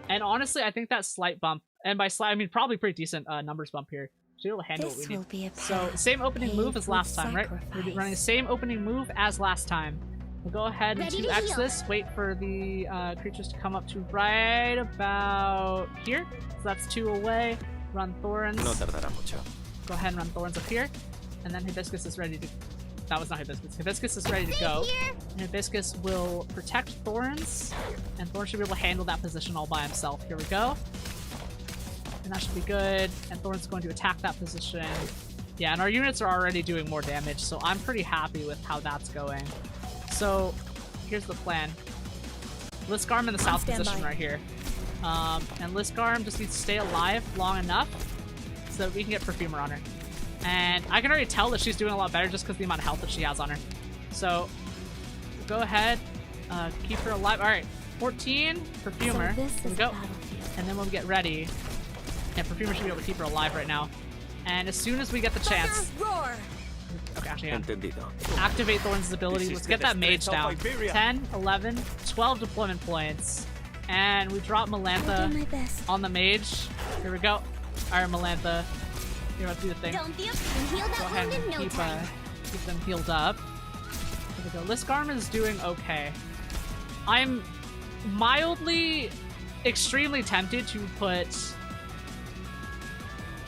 And honestly, I think that slight bump, and by slight I mean probably pretty decent numbers bump here, should be able to handle what we need. So same opening move as last time, right? We're running the same opening move as last time. We'll go ahead and 2x this, wait for the creatures to come up to right about here. So that's 2 away. Run Thorns. No tardará mucho. Go ahead and run Thorns up here. And then Hibiscus is ready to... That was not Hibiscus. Hibiscus is ready to go. And Hibiscus will protect Thorns. And Thorns should be able to handle that position all by himself. Here we go. And that should be good. And Thorns is going to attack that position. Yeah, and our units are already doing more damage, so I'm pretty happy with how that's going. So, here's the plan. Lisgarm in the south position right here. And Lisgarm just needs to stay alive long enough so that we can get Perfumer on her. And I can already tell that she's doing a lot better just because of the amount of health that she has on her. So, go ahead, keep her alive. Alright, 14, Perfumer. Here we go. And then when we get ready, yeah, Perfumer should be able to keep her alive right now. And as soon as we get the chance... Okay, actually, yeah. Activate Thorns' ability. Let's get that mage down. 10, 11, 12 deployment points. And we drop Melantha on the mage. Here we go. Alright, Melantha. You're about to do the thing. Go ahead and keep them healed up. Here we go. Lisgarm is doing okay. I'm mildly, extremely tempted to put...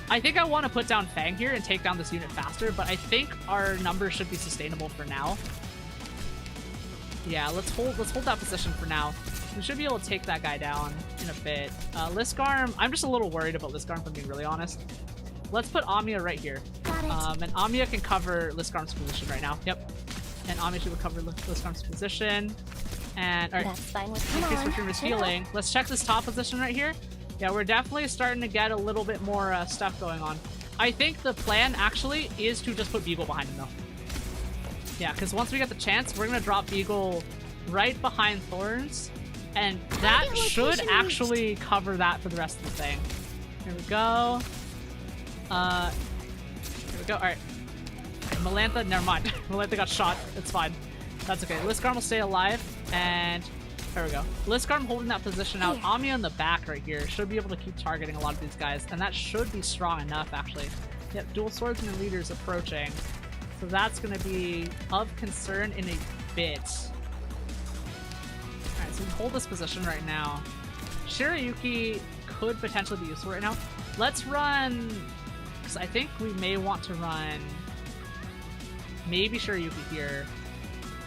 I think I want to put down Fang here and take down this unit faster, but I think our numbers should be sustainable for now. Yeah, let's hold that position for now. We should be able to take that guy down in a bit. Lisgarm, I'm just a little worried about Lisgarm, if I'm being really honest. let's put Amiya right here. And Amiya can cover Liskarm's position right now. Yep. And Amiya should cover Liskarm's position. And alright, That's fine with increase Perfumer's healing. Let's check this top position right here. Yeah, we're definitely starting to get a little bit more stuff going on. I think the plan actually is to just put Beagle behind him though. Yeah, because once we get the chance, we're gonna drop Beagle right behind Thorns, and that should actually cover that for the rest of the thing. Here we go. Here we go. Alright. Melantha, never mind. Melantha got shot. It's fine. That's okay. Liskarm will stay alive, and there we go. Liskarm holding that position out. Amiya in the back right here should be able to keep targeting a lot of these guys, and that should be strong enough, actually. Yep, dual swordsman leaders approaching. So that's going to be of concern in a bit. Alright, so we hold this position right now. Shirayuki could potentially be useful right now. Let's run... because I think we may want to run... maybe Shirayuki here.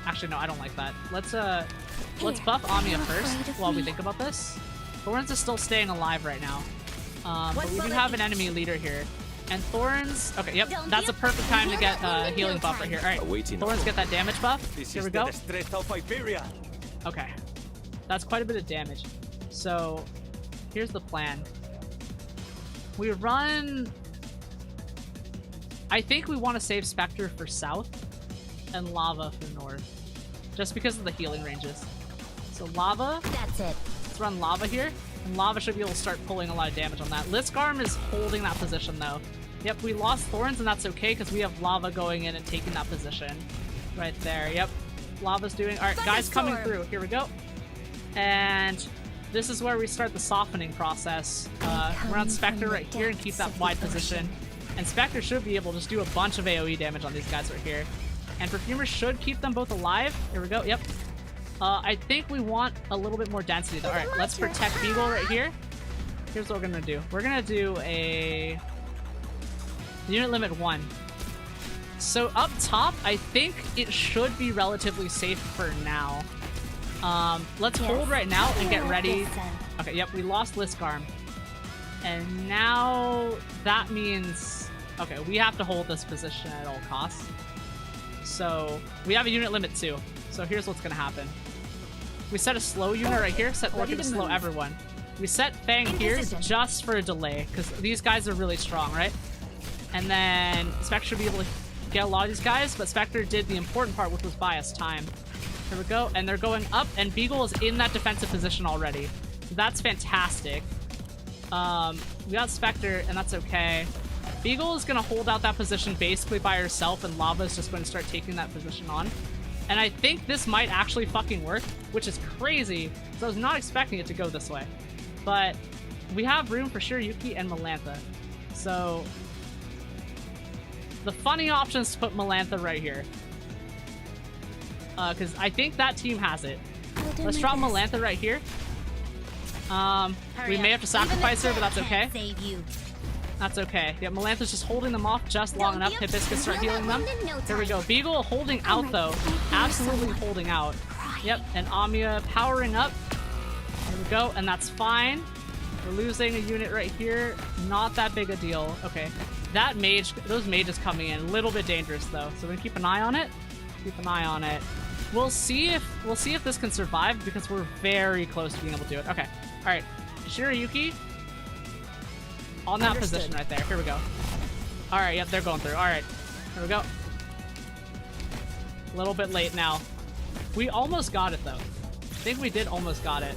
Actually, no, I don't like that. Let's buff Amiya first while we think about this. Thorns is still staying alive right now. But we do have an enemy leader here. And Thorns... okay, yep, that's a perfect time to get a healing buff right here. Alright, Thorns get that damage buff. Here we go. Okay. That's quite a bit of damage. So, here's the plan. We run... I think we want to save Spectre for south and Lava for north. Just because of the healing ranges. So Lava... that's it. Let's run Lava here. And Lava should be able to start pulling a lot of damage on that. Liskarm is holding that position though. Yep, we lost Thorns and that's okay because we have Lava going in and taking that position. Right there, yep. Lava's doing... alright, guys coming through. Here we go. And this is where we start the softening process. We're on Spectre right here and keep that wide position. And Spectre should be able to just do a bunch of AoE damage on these guys right here. And Perfumer should keep them both alive. Here we go, yep. I think we want a little bit more density though. Alright, let's protect Beagle right here. Here's what we're gonna do. We're gonna do a... unit limit 1. So up top, I think it should be relatively safe for now. Let's hold right now and get ready. Okay, yep, we lost Liskarm. And now that means... okay, we have to hold this position at all costs. So we have a unit limit too. So here's what's gonna happen. We set a slow unit right here, set Orchid to slow everyone. We set Fang here just for a delay, because these guys are really strong, right? And then Spectre should be able to get a lot of these guys, but Spectre did the important part, which was buy us time. Here we go, and they're going up, and Beagle is in that defensive position already. So that's fantastic. We got Spectre, and that's okay. Beagle is going to hold out that position basically by herself, and Lava is just going to start taking that position on. And I think this might actually fucking work, which is crazy, because I was not expecting it to go this way. But we have room for Shirayuki and Melantha. So the funny option is to put Melantha right here. Because I think that team has it. Let's drop Melantha right here. We may have to sacrifice her, but that's okay. That's okay. Yeah, Melantha's just holding them off just long enough. Hibiscus start healing them. Here we go. Beagle holding out though. Absolutely holding out. Yep, and Amiya powering up. Here we go, and that's fine. We're losing a unit right here. Not that big a deal. Okay. That mage, those mages coming in, a little bit dangerous though. So we're gonna keep an eye on it. Keep an eye on it. We'll see if this can survive because we're very close to being able to do it. Okay. Alright. Shirayuki. On that position right there. Here we go. Alright, yep, they're going through. Alright. Here we go. A little bit late now. We almost got it, though. I think we did almost got it.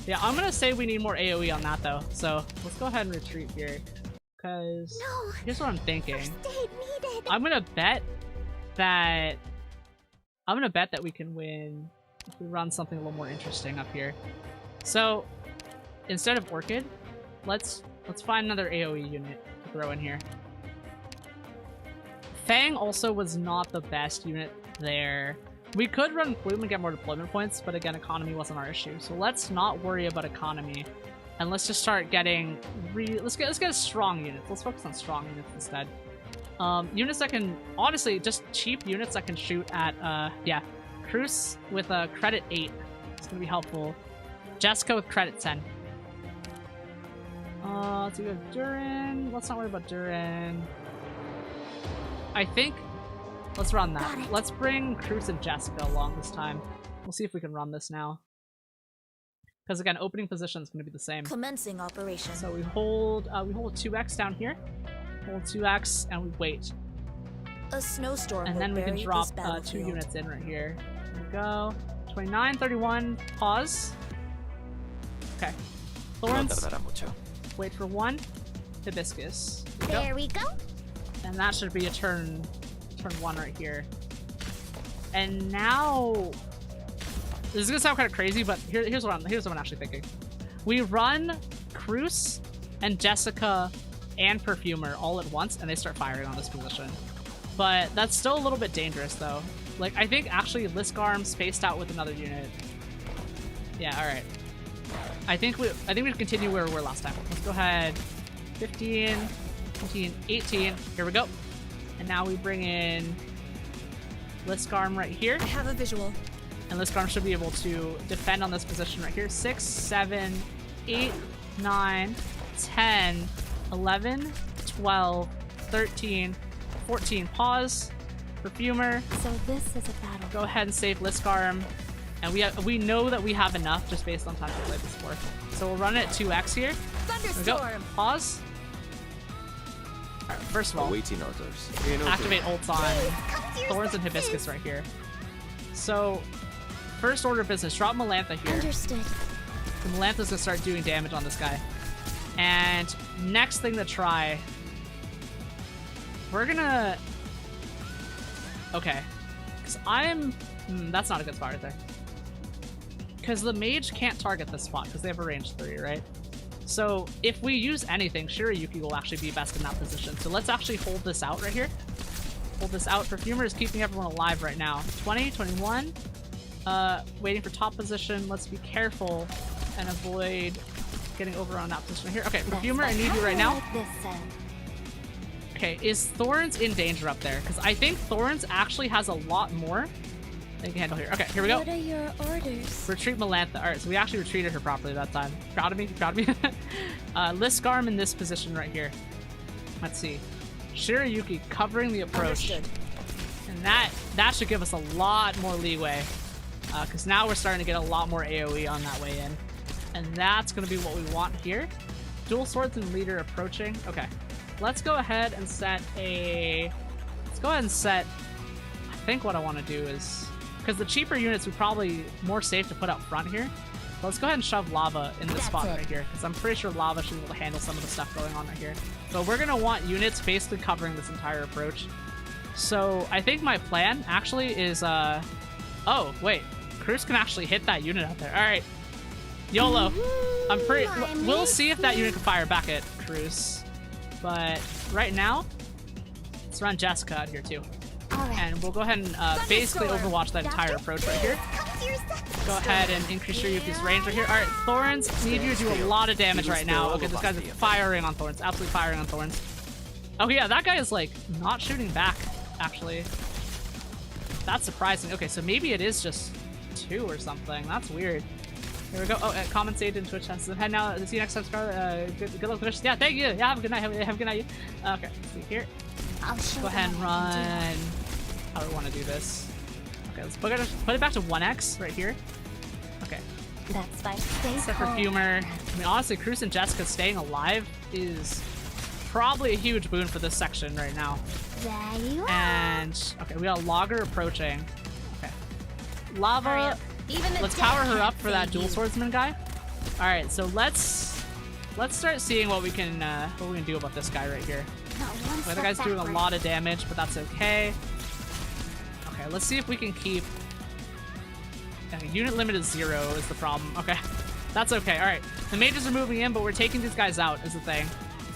Yeah, I'm gonna say we need more AoE on that, though. So, let's go ahead and retreat here. Because... here's what I'm thinking. I'm gonna bet that we can win if we run something a little more interesting up here. So... instead of Orchid, let's find another AoE unit to throw in here. Fang also was not the best unit there. We could run Plume and get more deployment points, but again, economy wasn't our issue. So let's not worry about economy, and let's just start getting let's get strong units. Let's focus on strong units instead. Units that can honestly just cheap units that can shoot at yeah, Cruz with a credit 8. It's gonna be helpful. Jessica with credit 10. Let's see, we have Durin. Let's not worry about Durin. I think let's run that. Let's bring Cruz and Jessica along this time. We'll see if we can run this now. Because again, opening position is going to be the same. Commencing operation. So we hold 2x down here. Hold 2x and we wait. A snowstorm. And then we can drop 2 units in right here. There we go. 29, 31. Pause. Okay. Thorns. Wait for 1. Hibiscus. There we go. And that should be a turn 1 right here. And now this is gonna sound kind of crazy, but here's what I'm actually thinking. We run Cruz and Jessica and Perfumer all at once, and they start firing on this position. But that's still a little bit dangerous, though. Like, I think actually Liskarm spaced out with another unit. Yeah, all right. I think we continue where we were last time. Let's go ahead. 15, 17, 18. Here we go. And now we bring in Liskarm right here. I have a visual. And Liskarm should be able to defend on this position right here. 6, 7, 8, 9, 10, 11, 12, 13, 14. Pause. Perfumer. So this is a battle. Go ahead and save Liskarm. And we know that we have enough just based on time to play this for. So we'll run it 2x here. Thunderstorm. Pause. Alright, first of all, Awaiting orders. activate ults on Thorns and Hibiscus right here. So, first order of business, drop Melantha here. Understood. The Melantha's gonna start doing damage on this guy. And next thing to try, we're gonna... Okay. Because that's not a good spot right there. Because the mage can't target this spot because they have a range 3, right? So if we use anything, Shirayuki will actually be best in that position. So let's actually hold this out right here. Hold this out. Perfumer is keeping everyone alive right now. 20, 21. Waiting for top position. Let's be careful and avoid getting over on that position here. Okay, Perfumer, I need you right now. Okay, is Thorns in danger up there? Because I think Thorns actually has a lot more they can handle here. Okay, here we go. What are your orders? Retreat Melantha. Alright, so we actually retreated her properly that time. Proud of me? Proud of me? Liskarm in this position right here. Let's see. Shirayuki covering the approach. Understood. And that should give us a lot more leeway. Because now we're starting to get a lot more AoE on that way in. And that's going to be what we want here. Dual swords and leader approaching. Okay. Let's go ahead and set a... I think what I want to do is... Because the cheaper units would probably more safe to put up front here. But let's go ahead and shove Lava in this spot right here. Because I'm pretty sure Lava should be able to handle some of the stuff going on right here. So we're going to want units basically covering this entire approach. So I think my plan actually is... Oh, wait. Cruz can actually hit that unit out there. Alright. YOLO. We'll see if that unit can fire back at Cruz. But right now, let's run Jessica out here too. And we'll go ahead and basically overwatch that entire approach right here. Go ahead and increase Shirayuki's range right here. Alright, Thorns need you to do a lot of damage right now. Okay, this guy's firing on Thorns. Absolutely firing on Thorns. Oh yeah, that guy is like not shooting back, actually. That's surprising. Okay, so maybe it is just 2 or something. That's weird. Here we go. Oh, comment saved in Twitch. Head now. See you next time, Scarlet. Good luck with this. Yeah, thank you. Yeah, have a good night. Have a good night. Okay, let's see here. Go ahead and run. How do we want to do this? Okay, let's put it back to 1x right here. Okay. That's fine. Stay Set Perfumer. I mean, honestly, Cruz and Jessica staying alive is probably a huge boon for this section right now. There you are. And okay, we got Logger approaching. Okay. Lava. Let's power her up for that dual swordsman guy. All right, so let's start seeing what we can do about this guy right here. The other guy's doing a lot of damage, but that's okay. Okay, let's see if we can keep. Okay, unit limit is 0 is the problem. Okay, that's okay. All right, the mages are moving in, but we're taking these guys out is the thing.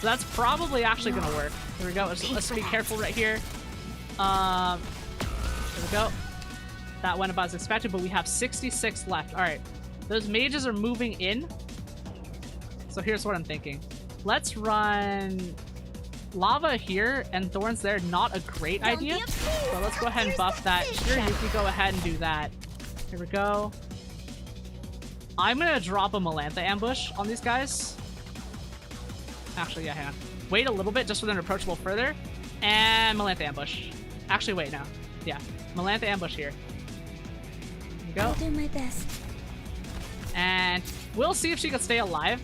So that's probably actually gonna work. Here we go. Let's be careful right here. Here we go. That went about as expected, but we have 66 left. All right, those mages are moving in. So here's what I'm thinking. Let's run Lava here and Thorns there. Not a great idea. So let's go ahead and buff that. Sure, you can go ahead and do that. Here we go. I'm gonna drop a Melantha ambush on these guys. Actually, yeah, hang on. Wait a little bit just for them to approach a little further. And Melantha ambush. Actually, wait, no. Yeah, Melantha ambush here. There you go. I'll do my best. And we'll see if she can stay alive,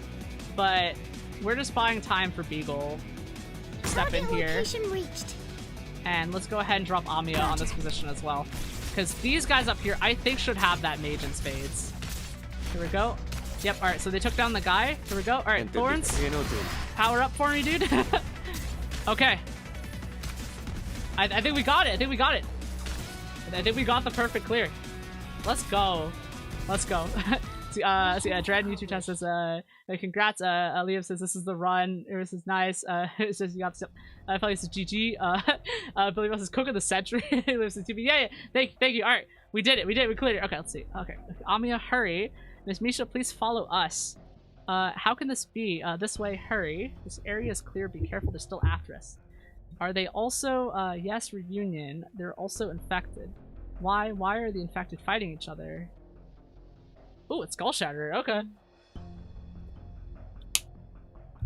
but we're just buying time for Beagle to step in here. Location reached. And let's go ahead and drop Amiya on this position as well. Because these guys up here, I think, should have that mage in spades. Here we go. Yep, alright, so they took down the guy. Here we go. Alright, Thorns. Power up for me, dude. Okay. I think we got it. I think we got it. I think we got the perfect clear. Let's go. Let's go. Dread YouTube chat says, congrats. Liam says, this is the run. Iris is nice. It says, you got to Felix says, GG. Billy Ross says, Cook of the Century. Liam says, TV. Yeah. Thank you. Alright. We did it. We cleared it. Okay, let's see. Okay. Amiya, hurry. Miss Misha, please follow us. How can this be? This way, hurry. This area is clear. Be careful. They're still after us. Are they also, yes, reunion. They're also infected. Why are the infected fighting each other? Oh, it's Skull Shatterer. Okay.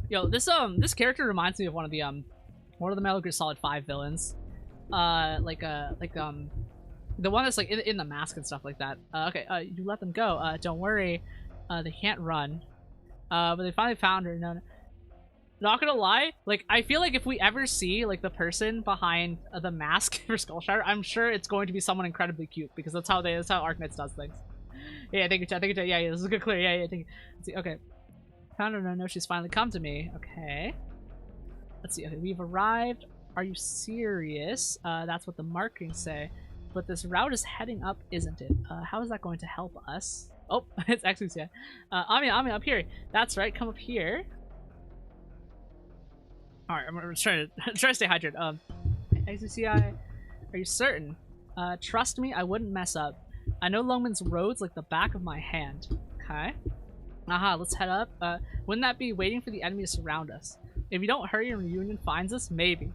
Yo, this character reminds me of one of the Metal Gear Solid 5 villains. The one that's like in the mask and stuff like that. Okay, you let them go. Don't worry. They can't run. But they finally found her. No. Not gonna lie, like, I feel like if we ever see, like, the person behind the mask for Skull Shatterer, I'm sure it's going to be someone incredibly cute, because that's how Arknights does things. Yeah, thank you, yeah, this is a good clear, yeah, thank you. Let's see, okay. Found her, no, she's finally come to me. Okay. Let's see, okay, we've arrived. Are you serious? That's what the markings say. But this route is heading up, isn't it? How is that going to help us? Oh, it's actually, yeah. Ami, up here. That's right, come up here. Alright, I'm trying to stay hydrated. XCCI, are you certain? Trust me, I wouldn't mess up. I know Longman's roads like the back of my hand. Okay. Aha, let's head up. Wouldn't that be waiting for the enemy to surround us? If you don't hurry and Reunion finds us, maybe.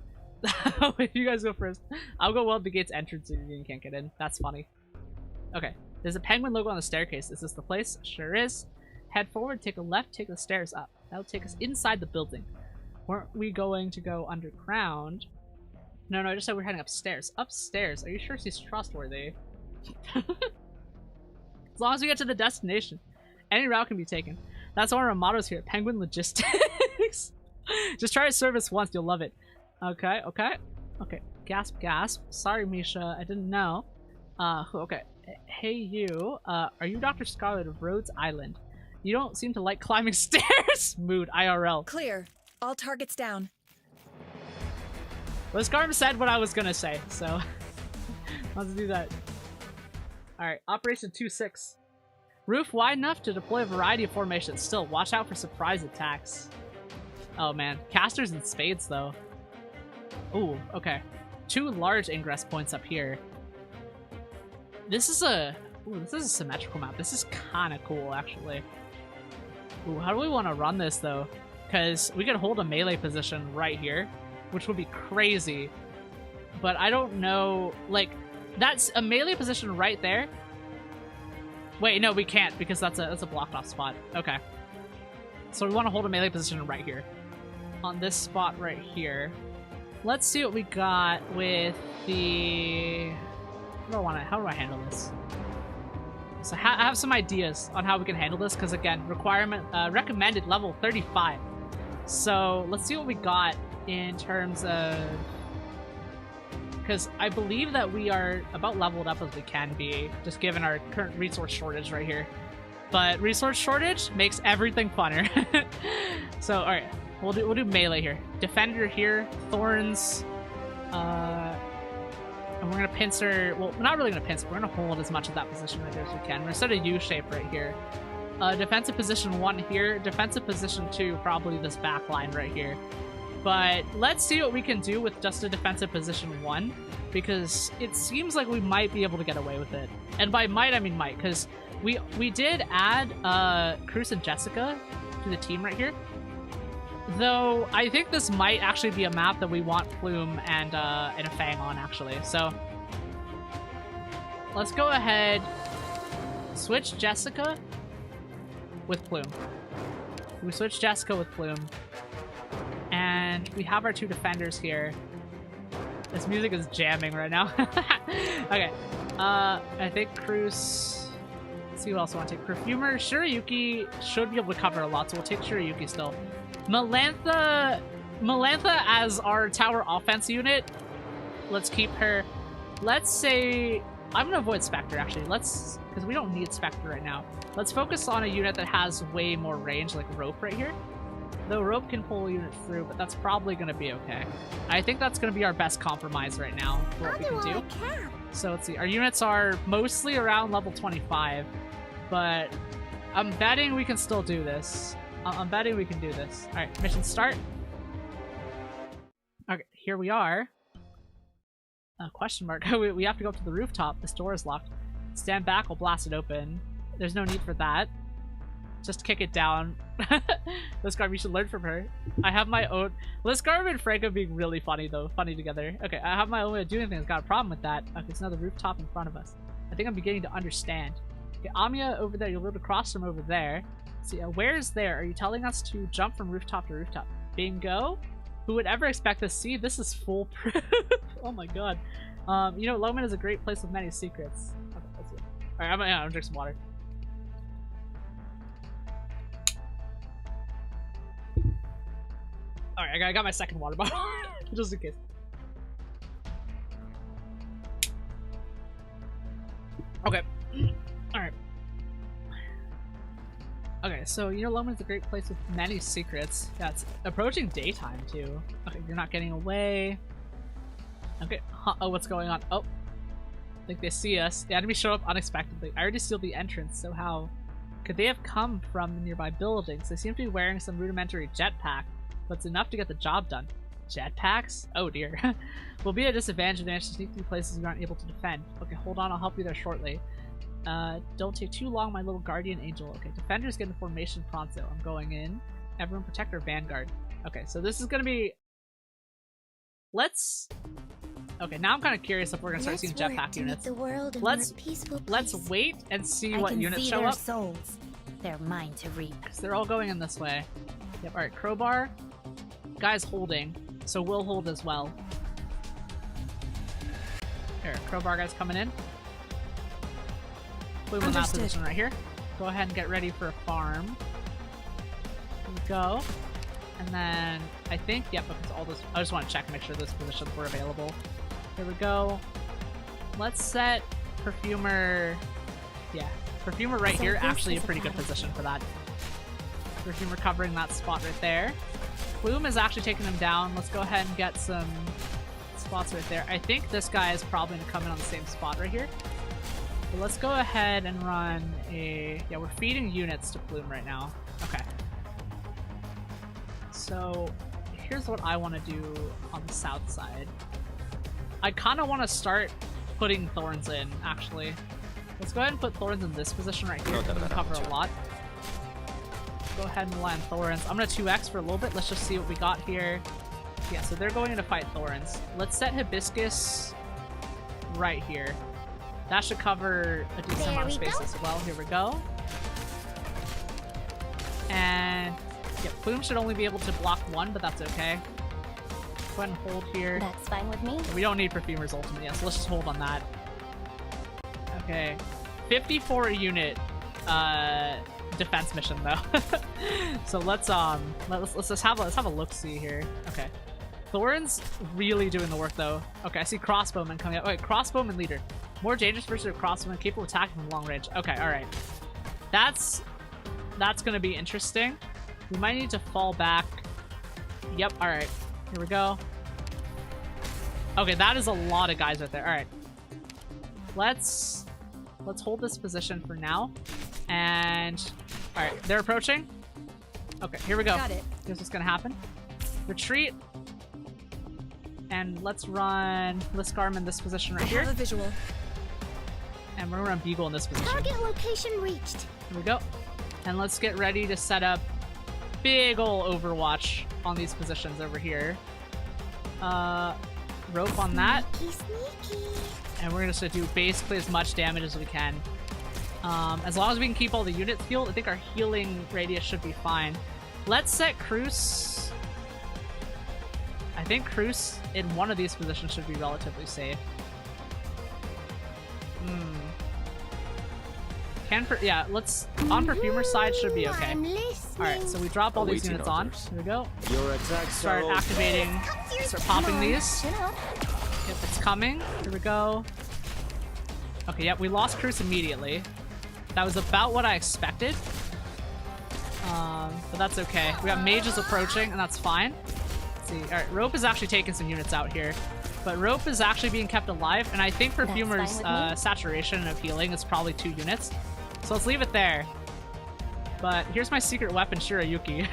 You guys go first. I'll go weld the gate's entrance so Reunion can't get in. That's funny. Okay. There's a penguin logo on the staircase. Is this the place? Sure is. Head forward, take a left, take the stairs up. That'll take us inside the building. Weren't we going to go underground? No, I just said we're heading upstairs. Upstairs? Are you sure she's trustworthy? As long as we get to the destination. Any route can be taken. That's one of our mottos here. Penguin Logistics. Just try to service once, you'll love it. Okay. Gasp. Sorry, Misha. I didn't know. Okay. Hey, you. Are you Dr. Scarlet of Rhodes Island? You don't seem to like climbing stairs. Mood. IRL. Clear. All targets down. Well, Scarm said what I was gonna say, so let's do that. Alright, Operation 2-6. Roof wide enough to deploy a variety of formations. Still, watch out for surprise attacks. Oh man, casters and spades though. Ooh, okay. 2 large ingress points up here. This is a symmetrical map. This is kind of cool, actually. Ooh, how do we want to run this though? Because we could hold a melee position right here, which would be crazy. But I don't know, like, that's a melee position right there. Wait, no, we can't because that's a blocked off spot. Okay. So we want to hold a melee position right here. On this spot right here. Let's see what we got with the... How do I handle this? So I have some ideas on how we can handle this, because again, recommended level 35. So let's see what we got in terms of... Because I believe that we are about leveled up as we can be, just given our current resource shortage right here. But resource shortage makes everything funner. So, alright. We'll do melee here. Defender here, Thorns, and we're gonna pincer. Well, we're not really gonna pincer. We're gonna hold as much of that position right there as we can. We're gonna set a U shape right here. Defensive position 1 here. Defensive position 2, probably this back line right here. But let's see what we can do with just a defensive position 1, because it seems like we might be able to get away with it. And by might, I mean might, because we did add Cruz and Jessica to the team right here. Though I think this might actually be a map that we want Plume and a Fang on, actually. So let's go ahead, switch Jessica with Plume. We switch Jessica with Plume. And we have our 2 defenders here. This music is jamming right now. Okay. I think Cruz... Let's see what else I want to take. Perfumer, Shirayuki should be able to cover a lot, so we'll take Shirayuki still. Melantha as our tower offense unit. Let's keep her. Let's say... I'm going to avoid Spectre, actually. Because we don't need Spectre right now. Let's focus on a unit that has way more range, like Rope right here. Though Rope can pull a unit through, but that's probably going to be okay. I think that's going to be our best compromise right now for what we can do. So let's see. Our units are mostly around level 25, but I'm betting we can still do this. I'm betting we can do this. All right, mission start. Okay, here we are. Question mark. We have to go up to the rooftop. This door is locked. Stand back, we'll blast it open. There's no need for that. Just kick it down. Liscarb, you should learn from her. I have my own... Liscarb and Franco being really funny, though. Funny together. Okay, I have my own way of doing things. Got a problem with that. Okay, it's another rooftop in front of us. I think I'm beginning to understand. Okay, Amiya over there. You'll be able to cross from over there. Let's see, where is there? Are you telling us to jump from rooftop to rooftop? Bingo? Who would ever expect this? See, this is foolproof. Oh my god. You know, Lemme is a great place with many secrets. Okay, that's it. Alright, I'm gonna drink some water. Alright, I got my second water bottle. Just in case. Okay. Alright. Okay, so you know Lemme is a great place with many secrets. That's approaching daytime too. Okay, you're not getting away. Okay, oh, what's going on? Oh, I think they see us. The enemy show up unexpectedly. I already sealed the entrance, so how could they have come from the nearby buildings? They seem to be wearing some rudimentary jetpack, but it's enough to get the job done. Jetpacks? Oh dear. We'll be at a disadvantage if they manage to sneak through places we aren't able to defend. Okay, hold on, I'll help you there shortly. Don't take too long, my little guardian angel. Okay, defenders get in formation pronto. I'm going in. Everyone protect our vanguard. Okay, so this is gonna be... Let's... Okay, now I'm kind of curious if we're gonna start seeing jetpack units. Let's wait and see what units show up. Souls. They're mine to reap. So they're all going in this way. Yep, alright, crowbar. Guy's holding, so we'll hold as well. Here, crowbar guy's coming in. Put him in that position right here. Go ahead and get ready for a farm. Here we go. And then I think, yep, because all this, I just want to check and make sure those positions were available. Here we go. Let's set Perfumer. Yeah, Perfumer right here, actually a pretty good position for that. Perfumer covering that spot right there. Plume is actually taking them down. Let's go ahead and get some spots right there. I think this guy is probably going to come in on the same spot right here. So let's go ahead and run a... Yeah, we're feeding units to Plume right now. Okay. So here's what I want to do on the south side. I kind of want to start putting Thorns in, actually. Let's go ahead and put Thorns in this position right here. We're going to cover a lot. Go ahead and rely on Thorns. I'm going to 2x for a little bit. Let's just see what we got here. Yeah, so they're going in to fight Thorns. Let's set Hibiscus right here. That should cover a decent amount of space as well. Here we go. And yeah, Plume should only be able to block one, but that's okay. Go ahead and hold here. That's fine with me. We don't need Perfumer's ultimate yet, so let's just hold on that. Okay. 54 unit defense mission though. So let's just have a look-see here. Okay. Thorns really doing the work though. Okay, I see crossbowman coming up. Okay, crossbowman leader. More dangerous versus a crossbowman capable of attacking from long range. Okay, alright. That's gonna be interesting. We might need to fall back. Yep, alright. Here we go. Okay, that is a lot of guys right there. Alright. Let's hold this position for now. And alright, they're approaching. Okay, here we go. Got it. Here's what's gonna happen. Retreat. And let's run Liscarm in this position right here. I have a visual. And we're gonna run Beagle in this position. Target location reached. Here we go. And let's get ready to set up big ol' Overwatch on these positions over here. Rope on that. Sneaky. And we're just gonna do basically as much damage as we can. As long as we can keep all the units healed, I think our healing radius should be fine. Let's set Cruz. I think Cruz in one of these positions should be relatively safe. Yeah, let's on Perfumer's side should be okay. Alright, so we drop all these units on. Here we go. Start activating, start popping these. Yep, it's coming. Here we go. Okay, yep, we lost Cruz immediately. That was about what I expected. But that's okay. We got mages approaching, and that's fine. Let's see. Alright, Rope is actually taking some units out here. But Rope is actually being kept alive, and I think Perfumer's saturation of healing is probably 2 units. So let's leave it there. But here's my secret weapon, Shirayuki.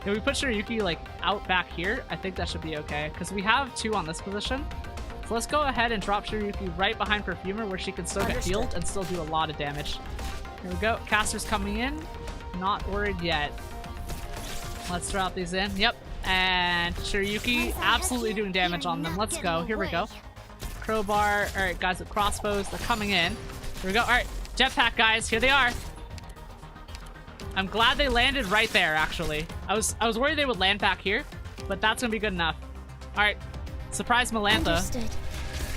If we put Shirayuki like out back here, I think that should be okay. Because we have 2 on this position. So let's go ahead and drop Shirayuki right behind Perfumer where she can still get healed and still do a lot of damage. Here we go. Caster's coming in. Not worried yet. Let's drop these in. Yep. And Shirayuki absolutely doing damage on them. Let's go. Here we go. Crowbar. Alright, guys with crossbows. They're coming in. Here we go. Alright. Jetpack, guys. Here they are. I'm glad they landed right there, actually. I was worried they would land back here, but that's gonna be good enough. Alright. Surprise Melantha. Understood.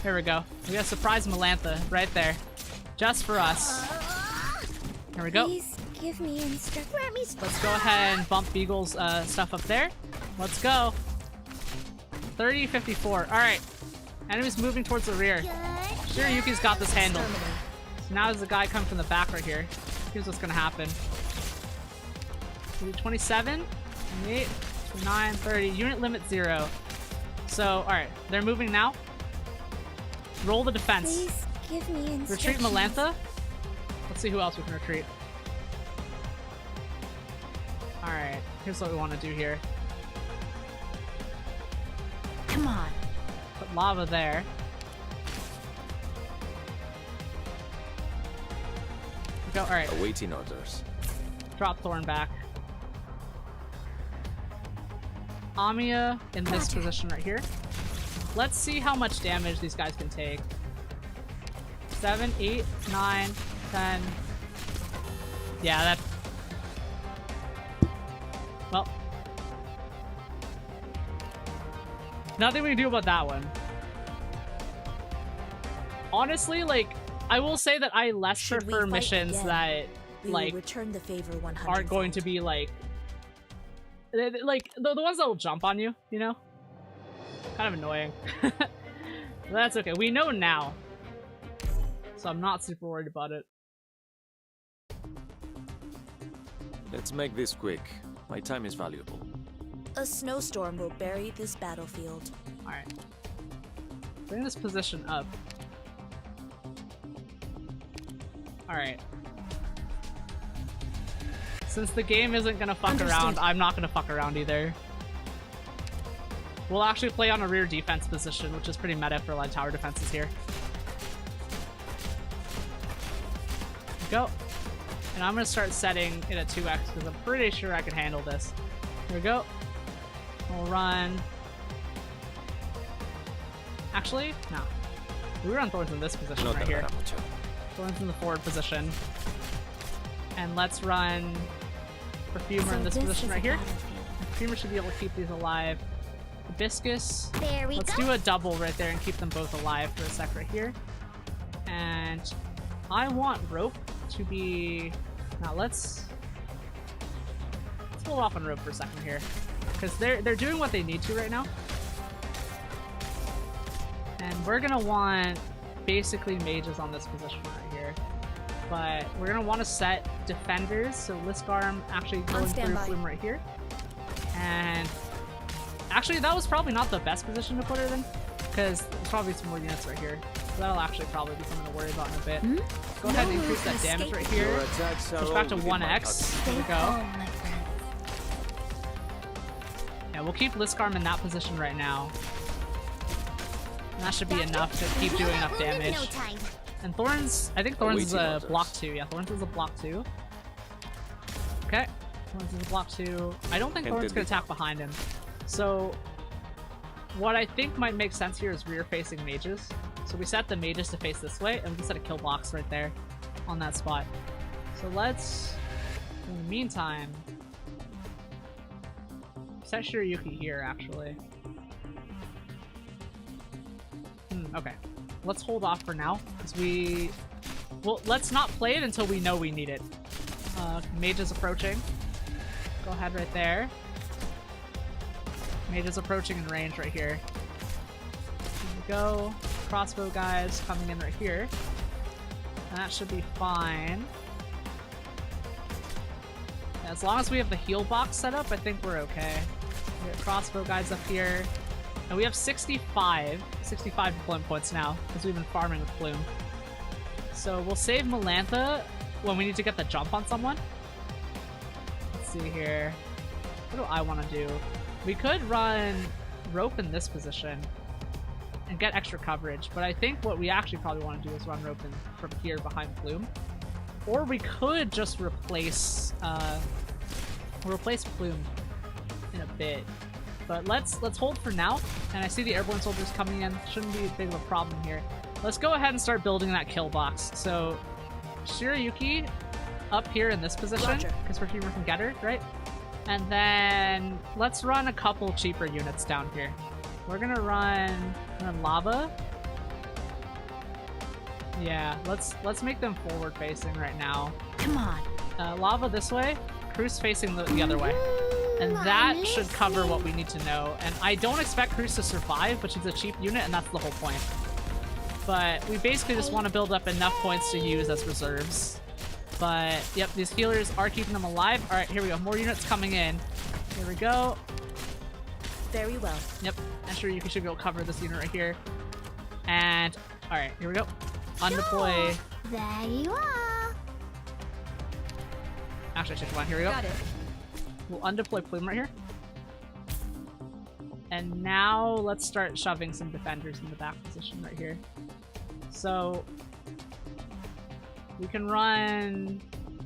Here we go. We got Surprise Melantha right there. Just for us. Here we go. Please give me instructions. Let's go ahead and bump Beagle's stuff up there. Let's go. 30-54. Alright. Enemies moving towards the rear. Shirayuki's got this handled. So now there's a guy coming from the back right here. Here's what's gonna happen. 27, 28, 29, 30. Unit limit 0. So, alright. They're moving now. Roll the defense. Please give me instructions. Retreat Melantha. Let's see who else we can retreat. Alright. Here's what we want to do here. Come on. Put lava there. Go. Alright. Awaiting orders. Drop Thorn back. Amiya in this position right here. Let's see how much damage these guys can take. 7, 8, 9, 10. Yeah, that... Well. Nothing we can do about that one. Honestly, like, I will say that I less prefer missions that, like, return the favor 100 aren't going to be, like the ones that will jump on you, you know? Kind of annoying. But that's okay. We know now. So I'm not super worried about it. Let's make this quick. My time is valuable. A snowstorm will bury this battlefield. Alright. Bring this position up. Alright. Since the game isn't gonna fuck around, I'm not gonna fuck around either. We'll actually play on a rear defense position, which is pretty meta for a lot of tower defenses here. Go. And I'm gonna start setting it at 2x because I'm pretty sure I can handle this. Here we go. We'll run... Actually, no. We run Thorns in this position right here. Thorns in the forward position. And let's run Perfumer in this position right here. Perfumer should be able to keep these alive. Hibiscus. There we Let's go. do a double right there and keep them both alive for a sec right here. And I want Rope to be... Now let's hold off on Rope for a second here. Because they're doing what they need to right now. And we're gonna want basically mages on this position right here. But we're gonna want to set defenders, so Liskarm actually going through Flume right here. And actually that was probably not the best position to put her in, because there's probably some more units right here. So that'll actually probably be something to worry about in a bit. Go ahead and increase that damage right here. Push back to 1x. There we go. Yeah, we'll keep Liskarm in that position right now. And that should be enough to keep doing enough damage. And Thorns, I think Thorns is a block 2. Yeah, Thorns is a block 2. Okay. Thorns is a block 2. I don't think Thorns can attack behind him. So, what I think might make sense here is rear-facing mages. So we set the mages to face this way, and we can set a kill box right there on that spot. So let's, in the meantime, set Shiryuki here, actually. Okay. Let's hold off for now, because we... Well, let's not play it until we know we need it. Mage is approaching. Go ahead right there. Mage is approaching in range right here. Here we go. Crossbow guys coming in right here. And that should be fine. Yeah, as long as we have the heal box set up, I think we're okay. We got crossbow guys up here. And we have 65 deployment points now, because we've been farming with Plume. So we'll save Melantha when we need to get the jump on someone. Let's see here. What do I want to do? We could run Rope in this position and get extra coverage, but I think what we actually probably want to do is run Rope in from here behind Plume. Or we could just replace Plume in a bit. But let's hold for now, and I see the airborne soldiers coming in. Shouldn't be a big of a problem here. Let's go ahead and start building that kill box. So, Shiryuki up here in this position, because we're from Getter, right? And then let's run a couple cheaper units down here. We're gonna run Lava. Yeah, let's make them forward facing right now. Come on. Lava this way, Cruz facing the other way. And that should cover what we need to know. And I don't expect Cruz to survive, but she's a cheap unit, and that's the whole point. But we basically just want to build up enough points to use as reserves. But, yep, these healers are keeping them alive. Alright, here we go. More units coming in. Here we go. Very well. Yep, I'm sure you should be able to cover this unit right here. And, alright, here we go. Undeploy. There you are. Actually, I should one. Here we go. Got it. We'll undeploy Plume right here. And now let's start shoving some defenders in the back position right here. So we can run...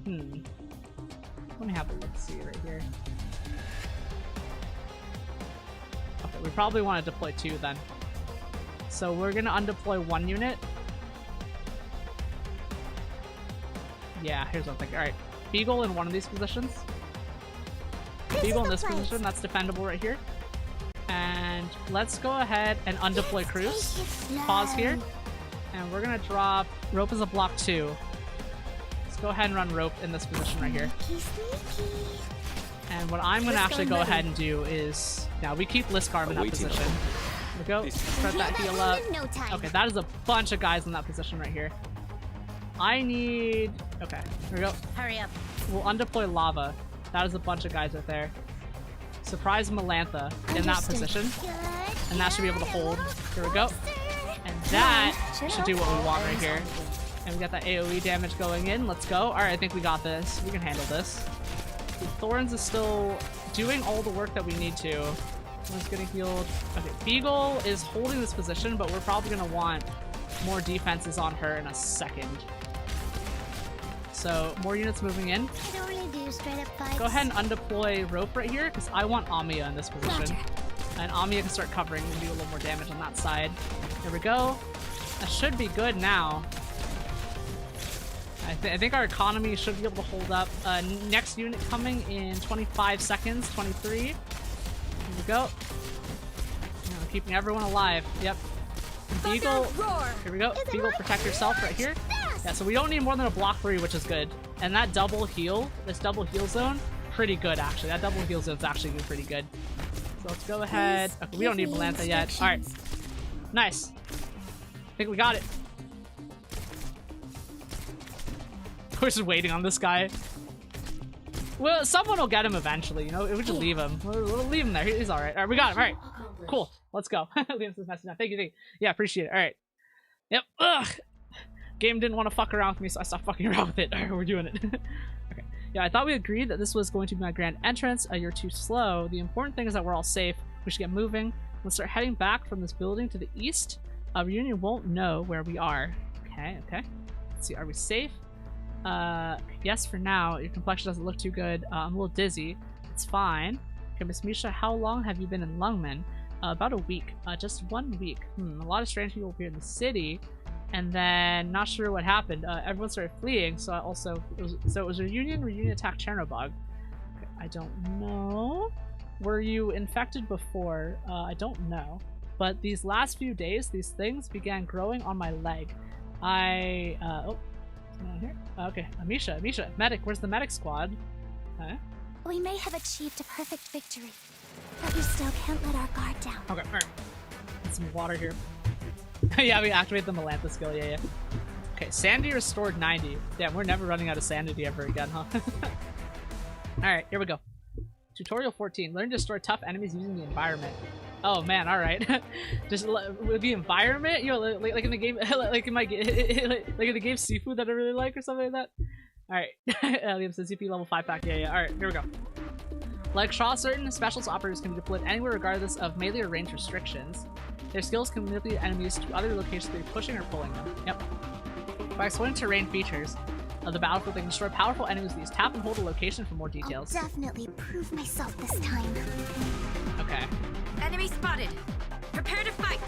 Let me have a look-see right here. Okay, we probably want to deploy 2 then. So we're gonna undeploy 1 unit. Yeah, here's what I'm thinking. Alright, Beagle in one of these positions. Beagle in this position, that's defendable right here. And let's go ahead and undeploy Cruz. Pause here. And we're gonna drop Rope as a block 2. Let's go ahead and run Rope in this position right here. And what I'm gonna actually go ahead and do is... Now, we keep Liskarm in that position. Here we go. Start that heal up. Okay, that is a bunch of guys in that position right here. I need... Okay, here we go. Hurry up. We'll undeploy Lava. That is a bunch of guys right there. Surprise Melantha in that position. And that should be able to hold. Here we go. And that should do what we want right here. And we got that AoE damage going in. Let's go. Alright, I think we got this. We can handle this. Thorns is still doing all the work that we need to. One's getting healed. Okay, Beagle is holding this position, but we're probably going to want more defenses on her in a second. So, more units moving in. I don't really do straight up fights. Go ahead and undeploy Rope right here, because I want Amiya in this position. And Amiya can start covering and do a little more damage on that side. There we go. That should be good now. I think our economy should be able to hold up. Next unit coming in 25 seconds, 23. Here we go. Keeping everyone alive. Yep. Beagle. Here we go. Beagle, protect yourself right here. Yeah, so we don't need more than a block 3, which is good. And that double heal, this double heal zone, pretty good actually. That double heal zone's actually pretty good. So let's go ahead. Okay, we don't need Melantha yet. Alright. Nice. I think we got it. We're just waiting on this guy. Well, someone will get him eventually, you know? We just leave him. We'll leave him there. He's alright. Alright, we got him. Alright. Cool. Let's go. Liam's messing up. Thank you. Yeah, appreciate it. Alright. Yep. Ugh. Game didn't want to fuck around with me, so I stopped fucking around with it. Alright, we're doing it. Okay. Yeah, I thought we agreed that this was going to be my grand entrance. You're too slow. The important thing is that we're all safe. We should get moving. Let's start heading back from this building to the east. Reunion won't know where we are. Okay. Let's see. Are we safe? Yes, for now. Your complexion doesn't look too good. I'm a little dizzy. It's fine. Okay, Miss Misha, how long have you been in Lungmen? About a week. Just 1 week. A lot of strange people appeared in the city. And then, not sure what happened. Everyone started fleeing, so it was a reunion attacked Chernobog. Okay, I don't know. Were you infected before? I don't know. But these last few days, these things began growing on my leg. Oh, someone here? Okay, Amisha, medic, where's the medic squad? Huh? We may have achieved a perfect victory, but we still can't let our guard down. Okay, alright. Get some water here. Yeah, we activate the Melantha skill, yeah. Okay, sanity restored 90. Damn, we're never running out of sanity ever again, huh? Alright, here we go. Tutorial 14. Learn to destroy tough enemies using the environment. Oh man, alright. Just with the environment, you know, like in the game, like in my like in the game Seafood that I really like or something like that. Alright. The CP level 5 pack, yeah. Alright, here we go. Like Shaw, certain specialist operators can be deployed anywhere regardless of melee or range restrictions. Their skills can manipulate enemies to other locations through pushing or pulling them. Yep. By exploring terrain features of the battlefield, they can destroy powerful enemies with these. Tap and hold a location for more details. I'll definitely prove myself this time. Okay. Enemy spotted. Prepare to fight.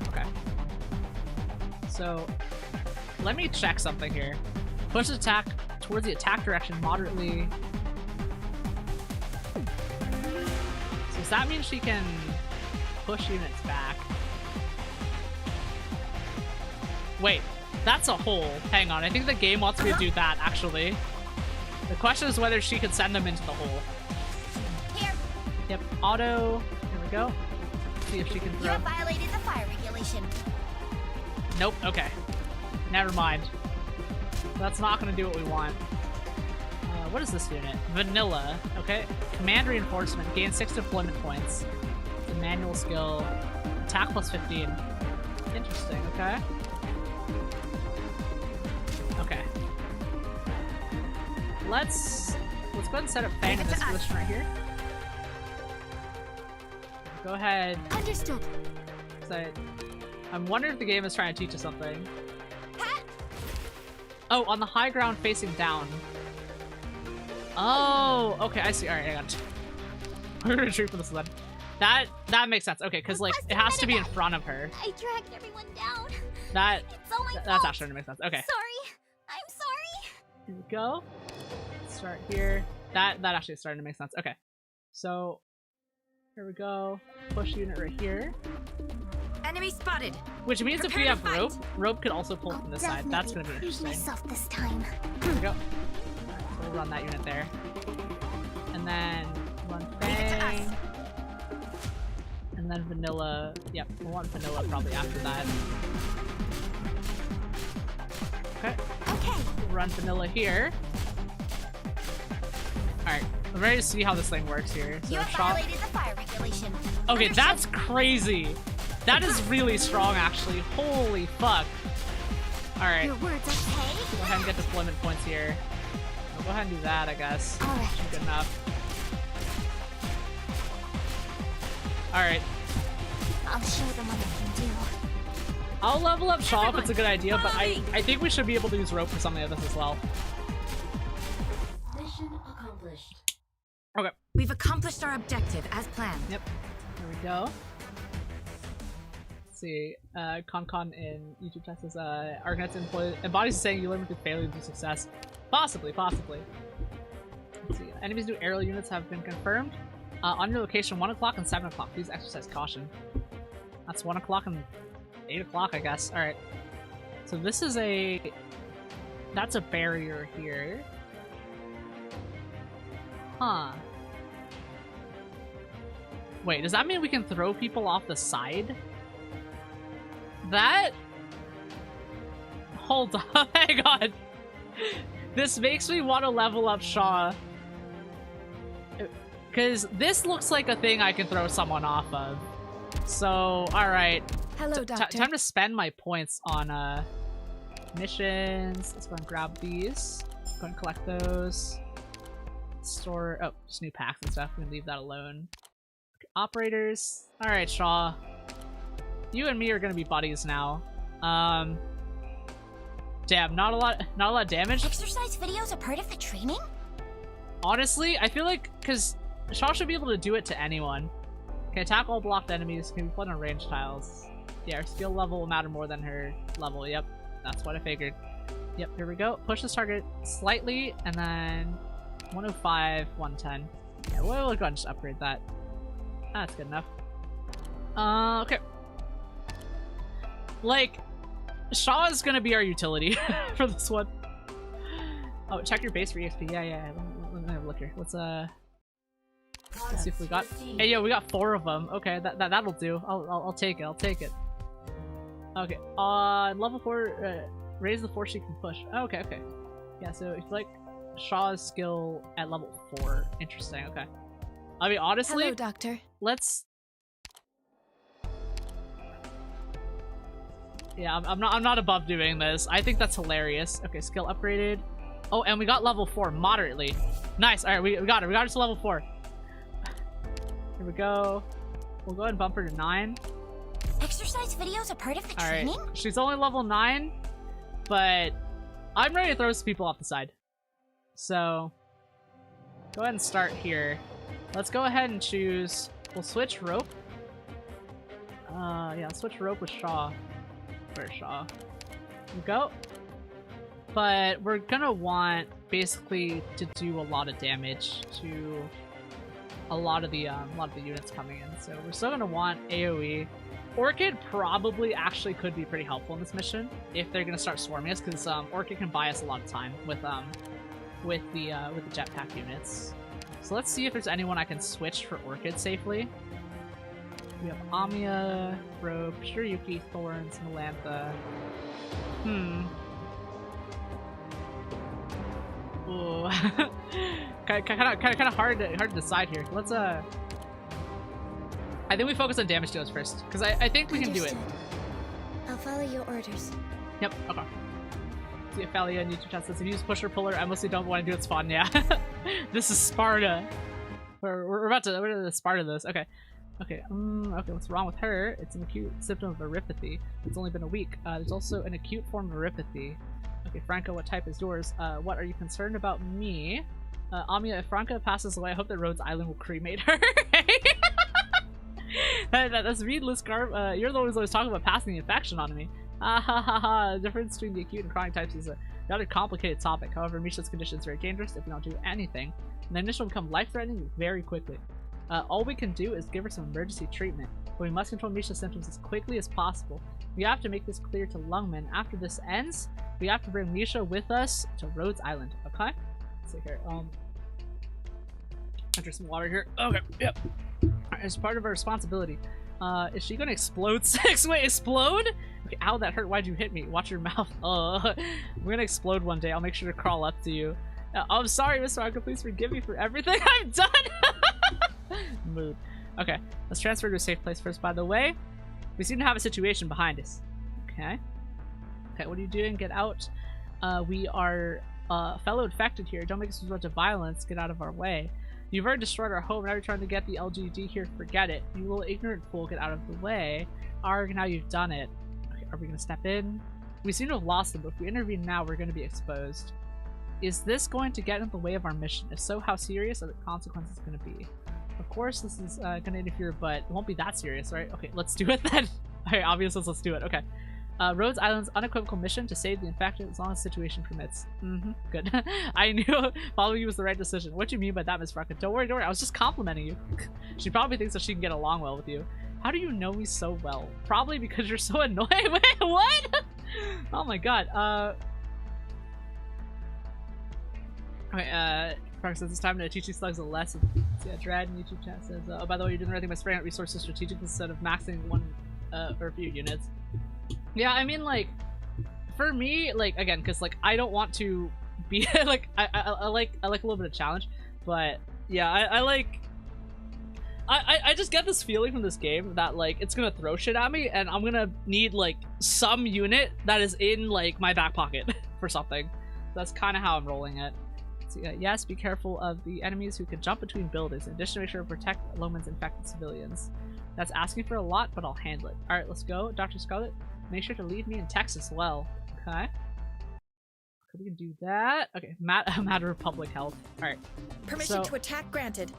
Okay. So, let me check something here. Push attack towards the attack direction moderately. So does that mean she can push units back? Wait, that's a hole. Hang on, I think the game wants me to do that, actually. The question is whether she can send them into the hole. Here. Yep, auto. Here we go. See if she can throw. You have violated the fire regulation. Nope, okay. Never mind. That's not gonna do what we want. What is this unit? Vanilla. Okay. Command reinforcement. Gain 6 deployment points. The manual skill. Attack plus 15. Interesting, okay. Okay. Let's go ahead and set up Fang in this position right here. Go ahead. Understood. So, I'm wondering if the game is trying to teach us something. Oh, on the high ground facing down. Oh, okay, I see. Alright, I got it. We're gonna retreat for this then. That makes sense. Okay, because like it has to be in front of her. I dragged everyone down. That's fault. actually gonna make sense. Okay. Sorry. I'm sorry. Here we go. Start here. That actually is starting to make sense. Okay. So here we go. Push unit right here. Enemy spotted. Which means if we have rope could also pull from this side. That's gonna be interesting. Myself this time. Here we go. Alright, so we'll run that unit there. And then run Fang. And then Vanilla. Yep, we'll want Vanilla probably after that. Okay. We'll run Vanilla here. Alright, I'm ready to see how this thing works here. So you have violated the fire regulation. Okay, that's crazy. That is really strong, actually. Holy fuck. Alright. Your words okay? Go ahead and get deployment points here. I'll go ahead and do that, I guess. Alright. Good enough. Alright. I'll show them what I can do. I'll level up Shaw if it's a good idea, but I think we should be able to use rope for something like this as well. Mission accomplished. Okay. We've accomplished our objective as planned. Yep. Here we go. Let's see. Con in YouTube chat says, Arknights embodies saying you learn through failure to success. Possibly. Let's see. Enemies' new aerial units have been confirmed. On your location, 1 o'clock and 7 o'clock. Please exercise caution. That's 1 o'clock and 8 o'clock, I guess. Alright. So this is that's a barrier here. Huh. Wait, does that mean we can throw people off the side? Hold on, hang on. This makes me want to level up Shaw. Because this looks like a thing I can throw someone off of. So, alright. Hello, Doctor. Time to spend my points on missions. Let's go and grab these. Go and collect those. Store. Oh, just new packs and stuff. We can leave that alone. Operators. Alright, Shaw. You and me are gonna be buddies now. Damn, not a lot of damage. Exercise videos are part of the training? Honestly, I feel like because Shaw should be able to do it to anyone. Can attack all blocked enemies. Can be put on range tiles. Yeah, her skill level will matter more than her level. Yep, that's what I figured. Yep, here we go. Push this target slightly, and then 105, 110. We'll go ahead and just upgrade that. That's good enough. Okay. Like, Shaw is gonna be our utility for this one. Oh, check your base for EXP. Yeah. Let me have a look here. Let's see if we got. Hey, yo, we got 4 of them. Okay, that'll do. I'll take it. I'll take it. Okay. Level 4. Raise the force you can push. Okay. Yeah. So if you like Shaw's skill at level 4, interesting. Okay. I mean, honestly, hello, Doctor. Let's. Yeah, I'm not above doing this. I think that's hilarious. Okay, skill upgraded. Oh, and we got level 4 moderately. Nice. All right, we got it. We got it to level 4. Here we go. We'll go ahead and bump her to 9. Exercise videos are part of the training? Alright, she's only level 9, but I'm ready to throw some people off the side. So, go ahead and start here. Let's go ahead and choose... We'll switch rope. Yeah, let's switch rope with Shaw. Where's Shaw? Here we go. But we're gonna want, basically, to do a lot of damage to... a lot of the units coming in, so we're still gonna want AoE. Orchid probably actually could be pretty helpful in this mission if they're gonna start swarming us, because Orchid can buy us a lot of time with the jetpack units. So let's see if there's anyone I can switch for Orchid safely. We have Amiya, Rope, Shiryuki, Thorns, Melantha. Ooh. kind of hard to decide here. Let's I think we focus on damage dealers first, because I think we can do it. I'll follow your orders. Yep. Okay. See if Falia and YouTube chat says if you use pusher puller, I mostly don't want to do it spawn. Yeah. This is Sparta. We're about to Sparta this. Okay. Okay. Okay. What's wrong with her? It's an acute symptom of neuropathy. It's only been a week. There's also an acute form of neuropathy. Okay, Franco, what type is yours? What are you concerned about me? Amiya, if Franca passes away, I hope that Rhodes Island will cremate her. That's needless, Garb. You're the one who's always talking about passing the infection on me. The difference between the acute and chronic types is a rather complicated topic. However, Misha's condition is very dangerous if we don't do anything, and the condition will become life-threatening very quickly. All we can do is give her some emergency treatment, but we must control Misha's symptoms as quickly as possible. We have to make this clear to Lungmen. After this ends, we have to bring Misha with us to Rhodes Island, okay? Let's see here, enter some water here. Okay, yep. Alright, as part of our responsibility. Is she gonna explode? 6? Wait, explode? Okay, ow, that hurt. Why'd you hit me? Watch your mouth. We're gonna explode one day. I'll make sure to crawl up to you. I'm sorry, Mr. Arco. Please forgive me for everything I've done. Mood. Okay, let's transfer to a safe place first, by the way. We seem to have a situation behind us. Okay. Okay, what are you doing? Get out. We are fellow infected here. Don't make us resort to violence. Get out of our way. You've already destroyed our home. Now you're trying to get the LGD here. Forget it. You little ignorant fool. Get out of the way. Arg, now you've done it. Okay, are we going to step in? We seem to have lost them, but if we intervene now, we're going to be exposed. Is this going to get in the way of our mission? If so, how serious are the consequences going to be? Of course, this is going to interfere, but it won't be that serious, right? Okay, let's do it then. Okay, obviously, let's do it. Okay. Rhodes Island's unequivocal mission to save the infected as long as the situation permits. Good. I knew following you was the right decision. What do you mean by that, Miss Franca? Don't worry, I was just complimenting you. She probably thinks that she can get along well with you. How do you know me so well? Probably because you're so annoying. Wait, what? Oh my god. Okay, Franca says it's time to teach these slugs a lesson. So yeah, Drad in YouTube chat says, oh, by the way, you're doing the right thing by spraying out resources strategically instead of maxing one or a few units. Yeah, I mean, like, for me, like, again, because, like, I don't want to be, like, I like a little bit of challenge, but, yeah, I just get this feeling from this game that, like, it's gonna throw shit at me, and I'm gonna need, like, some unit that is in, like, my back pocket for something. That's kind of how I'm rolling it. So, yes, be careful of the enemies who can jump between buildings, in addition to make sure to protect Loman's infected civilians. That's asking for a lot, but I'll handle it. Alright, let's go. Dr. Scarlet, make sure to leave me in Texas as well. Okay. We can do that. Okay, matter of public health. Alright. Permission to attack granted.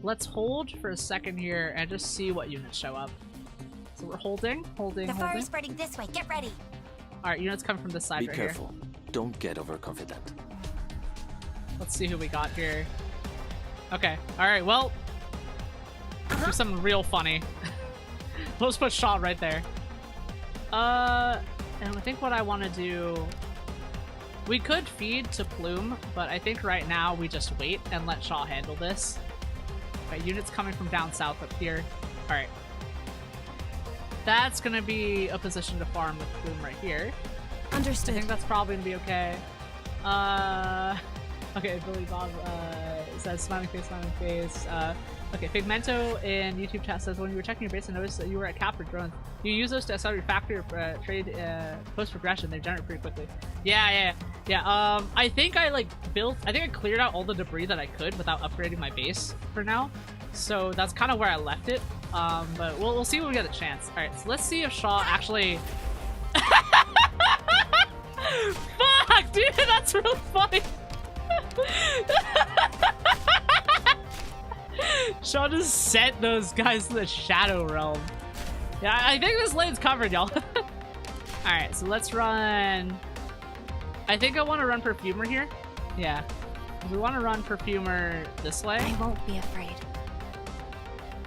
Let's hold for a second here and just see what units show up. So we're holding. The fire is spreading this way. Get ready. Alright, units coming from this side right here. Be careful. Don't get overconfident. Let's see who we got here. Okay. Alright, well. Do something real funny. We'll just put Shaw right there. And I think what I want to do... We could feed to Plume, but I think right now we just wait and let Shaw handle this. Okay, units coming from down south up here. Alright. That's gonna be a position to farm with Plume right here. Understood. I think that's probably gonna be okay. Okay, Billy Bob says smiling face, smiling face. Okay, Figmento in YouTube chat says, when you were checking your base, I noticed that you were at cap for drones. You use those to accelerate factory trade post-progression. They generate pretty quickly. Yeah. I think I cleared out all the debris that I could without upgrading my base for now. So that's kind of where I left it. But we'll see when we get a chance. All right, so let's see if Shaw actually... Fuck, dude, that's real funny. Shaw just sent those guys to the Shadow Realm. Yeah, I think this lane's covered, y'all. Alright, so let's run... I think I want to run Perfumer here. Yeah. We want to run Perfumer this way. I won't be afraid.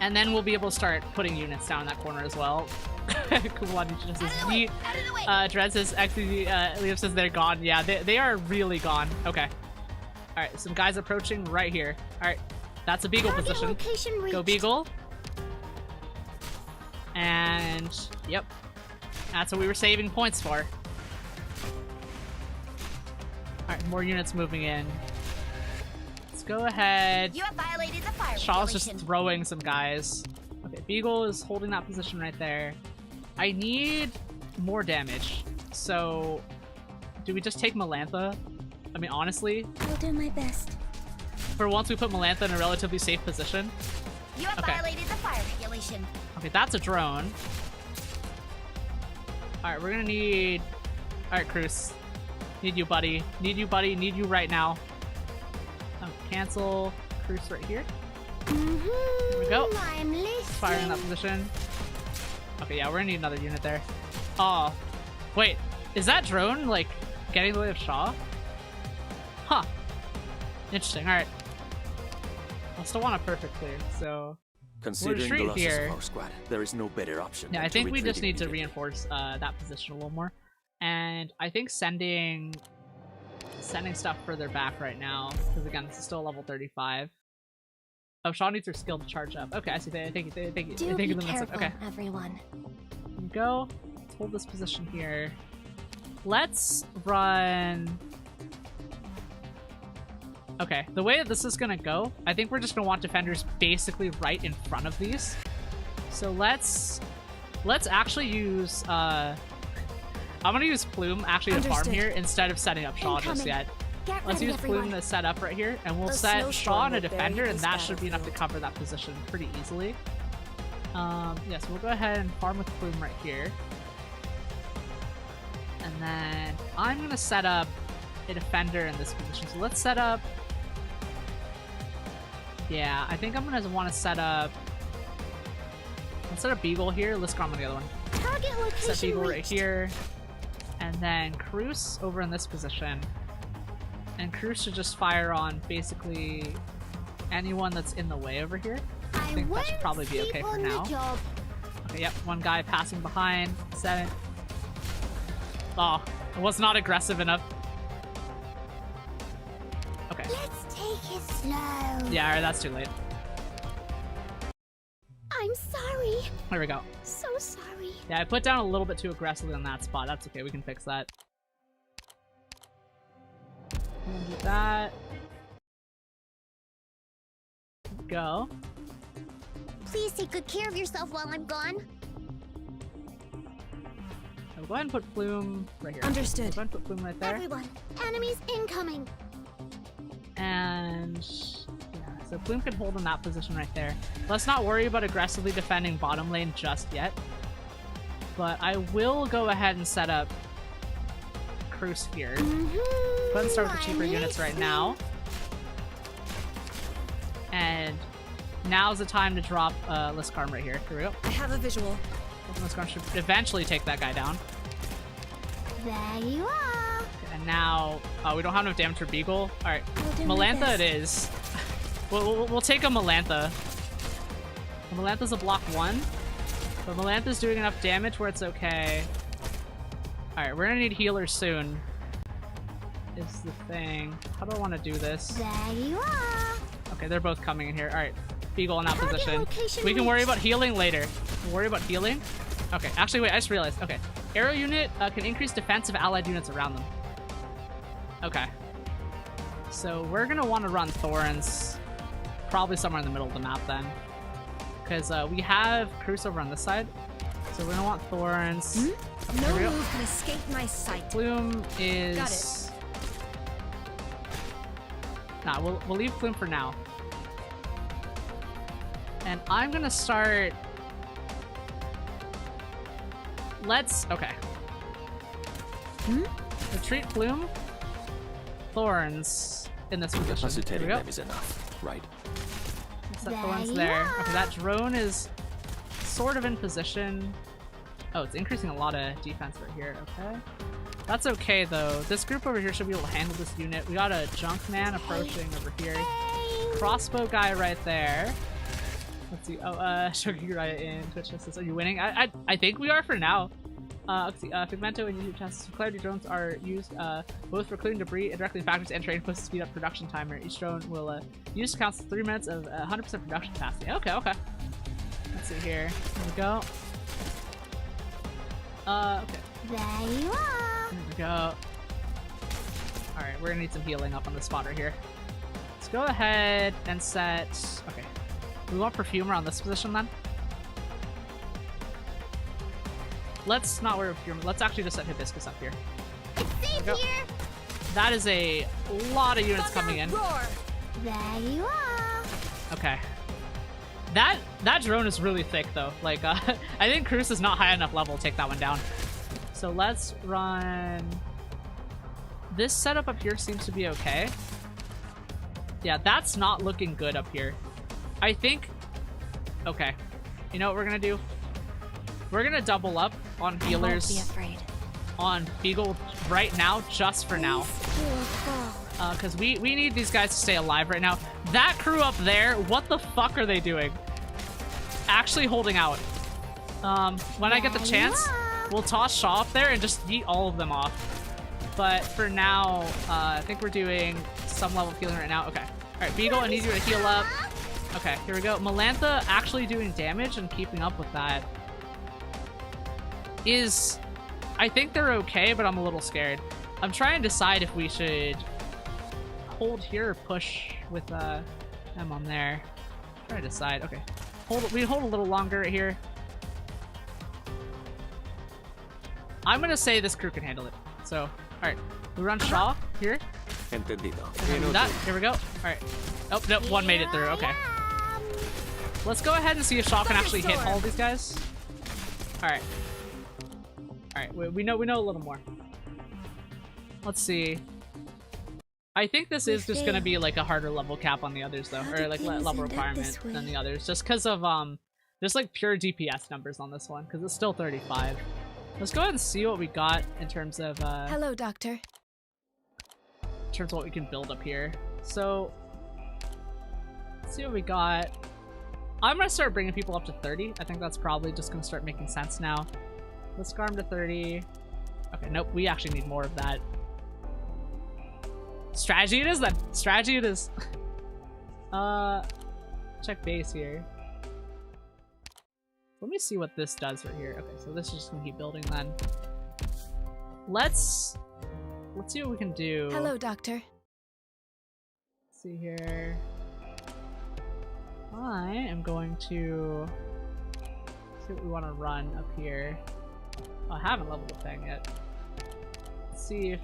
And then we'll be able to start putting units down in that corner as well. Kuwani just says yeet. Dread says, actually, Liam says they're gone. Yeah, they are really gone. Okay. Alright, some guys approaching right here. Alright, that's a Beagle position. Go Beagle. And, yep. That's what we were saving points for. Alright, more units moving in. Let's go ahead. You have violated the fire Shaw's just throwing some guys. Okay, Beagle is holding that position right there. I need more damage. So, do we just take Melantha? I mean, honestly. I'll do my best. For once, we put Melantha in a relatively safe position. You have violated the fire regulation. Okay, that's a drone. Alright, we're gonna need... Alright, Cruz. Need you, buddy. Need you, buddy. Need you right now. Cancel. Cruz right here. Here we go. I'm listening. Fire in that position. Okay, yeah, we're gonna need another unit there. Oh, wait. Is that drone, like, getting in the way of Shaw? Huh. Interesting, alright. I still want a perfect clear, so... Considering the losses of our squad, there is no better option. Yeah, I think we just need to reinforce that position a little more. And I think sending stuff further back right now, because again, this is still level 35. Oh, Shaw needs her skill to charge up. Okay, I see. Thank you. Do be careful, okay. everyone. Here we go. Let's hold this position here. Let's run... Okay, the way that this is gonna go, I think we're just gonna want defenders basically right in front of these. So let's actually use I'm gonna use Plume actually to farm here instead of setting up Shaw just yet. Let's use Plume to set up right here, and we'll set Shaw on a defender, and that should be enough to cover that position pretty easily. Yes, we'll go ahead and farm with Plume right here. And then I'm gonna set up a defender in this position. So let's set up... Yeah, I think I'm gonna want to set up... Let's set up Beagle here. Let's go on the other one. Target location set Beagle right here. And then Cruz over in this position. And Cruz should just fire on basically anyone that's in the way over here. I think that should probably be okay for now. Okay, yep, one guy passing behind. 7. Oh, it was not aggressive enough. Okay. Let's take it slow. Yeah, alright, that's too late. I'm sorry. There we go. So sorry. Yeah, I put down a little bit too aggressively on that spot. That's okay, we can fix that. Do that. Go. Please take good care of yourself while I'm gone. I'll go ahead and put Plume right here. Understood. Go ahead and put Plume right there. Everyone, enemies incoming. And yeah, so Plume can hold in that position right there. Let's not worry about aggressively defending bottom lane just yet. But I will go ahead and set up Cruz here. Go ahead and start with the cheaper units right now. And now's the time to drop Liskarm right here. Here we go. I have a visual. Liskarm should eventually take that guy down. There you are. And now, we don't have enough damage for Beagle. Alright, Melantha it is. We'll take a Melantha. Melantha's a block 1. But Melantha's doing enough damage where it's okay. Alright, we're gonna need healers soon. Is the thing. How do I want to do this? There you are. Okay, they're both coming in here. Alright, Beagle in that position. We can worry about healing later. We'll worry about healing? Okay, actually wait, I just realized. Okay, arrow unit can increase defense of allied units around them. Okay. So we're gonna want to run Thorns probably somewhere in the middle of the map then. Because we have Cruz over on this side. So we're gonna want Thorns. No move can escape my sight. Plume is... Got it. Nah, we'll leave Plume for now. And I'm gonna start... Okay. Retreat Plume. Thorns in this position. Capacitating them is enough, right? Set Thorns there. Okay, that drone is sort of in position. Oh, it's increasing a lot of defense right here. Okay. That's okay, though. This group over here should be able to handle this unit. We got a junk man approaching over here. Crossbow guy right there. Let's see. Oh, Shogi in Twitch says, are you winning? I think we are for now. Let's see. Figmento and YouTube tests. Clarity drones are used both for clearing debris and directly in factories and training posts to speed up production timer. Each drone will use counts 3 minutes of 100% production capacity. Okay, okay. Let's see here. Here we go. Okay. There you are. Here we go. Alright, we're gonna need some healing up on the spot right here. Let's go ahead and set... Okay. We want Perfumer on this position then? Let's not worry about Perfumer. Let's actually just set Hibiscus up here. Safe here. That is a lot of units coming in. There you are. Okay. That drone is really thick though. Like, I think Cruz is not high enough level to take that one down. So let's run... This setup up here seems to be okay. Yeah, that's not looking good up here. I think... Okay. You know what we're gonna do? We're gonna double up on healers. I won't be afraid. On Beagle right now, just for now. Because we need these guys to stay alive right now. That crew up there, what the fuck are they doing? Actually holding out. When I get the chance, we'll toss Shaw up there and just eat all of them off. But for now, I think we're doing some level of healing right now. Okay. Alright, Beagle, I need you to heal up. Okay, here we go. Melantha actually doing damage and keeping up with that is... I think they're okay, but I'm a little scared. I'm trying to decide if we should hold here or push with them on there. I'm trying to decide. Okay. We hold a little longer right here. I'm gonna say this crew can handle it. So, alright. We run Shaw here. Entendido. That. Here we go. Alright. Oh, nope. One made it through. Okay. Let's go ahead and see if Shaw can actually hit all these guys. Alright. Alright, we know a little more. Let's see. I think this is just gonna be like a harder level cap on the others though, or like level requirement than the others, just because of just like pure DPS numbers on this one, because it's still 35. Let's go ahead and see what we got in terms of Hello, Doctor. In terms of what we can build up here. So let's see what we got. I'm gonna start bringing people up to 30. I think that's probably just gonna start making sense now. Let's scar him to 30. Okay, nope, we actually need more of that. Strategy it is then. Strategy it is. Check base here. Let me see what this does right here. Okay, so this is just gonna keep building then. Let's see what we can do. Hello, Doctor. Let's see here. I am going to see what we want to run up here. Oh, I haven't leveled the thing yet. Let's see if...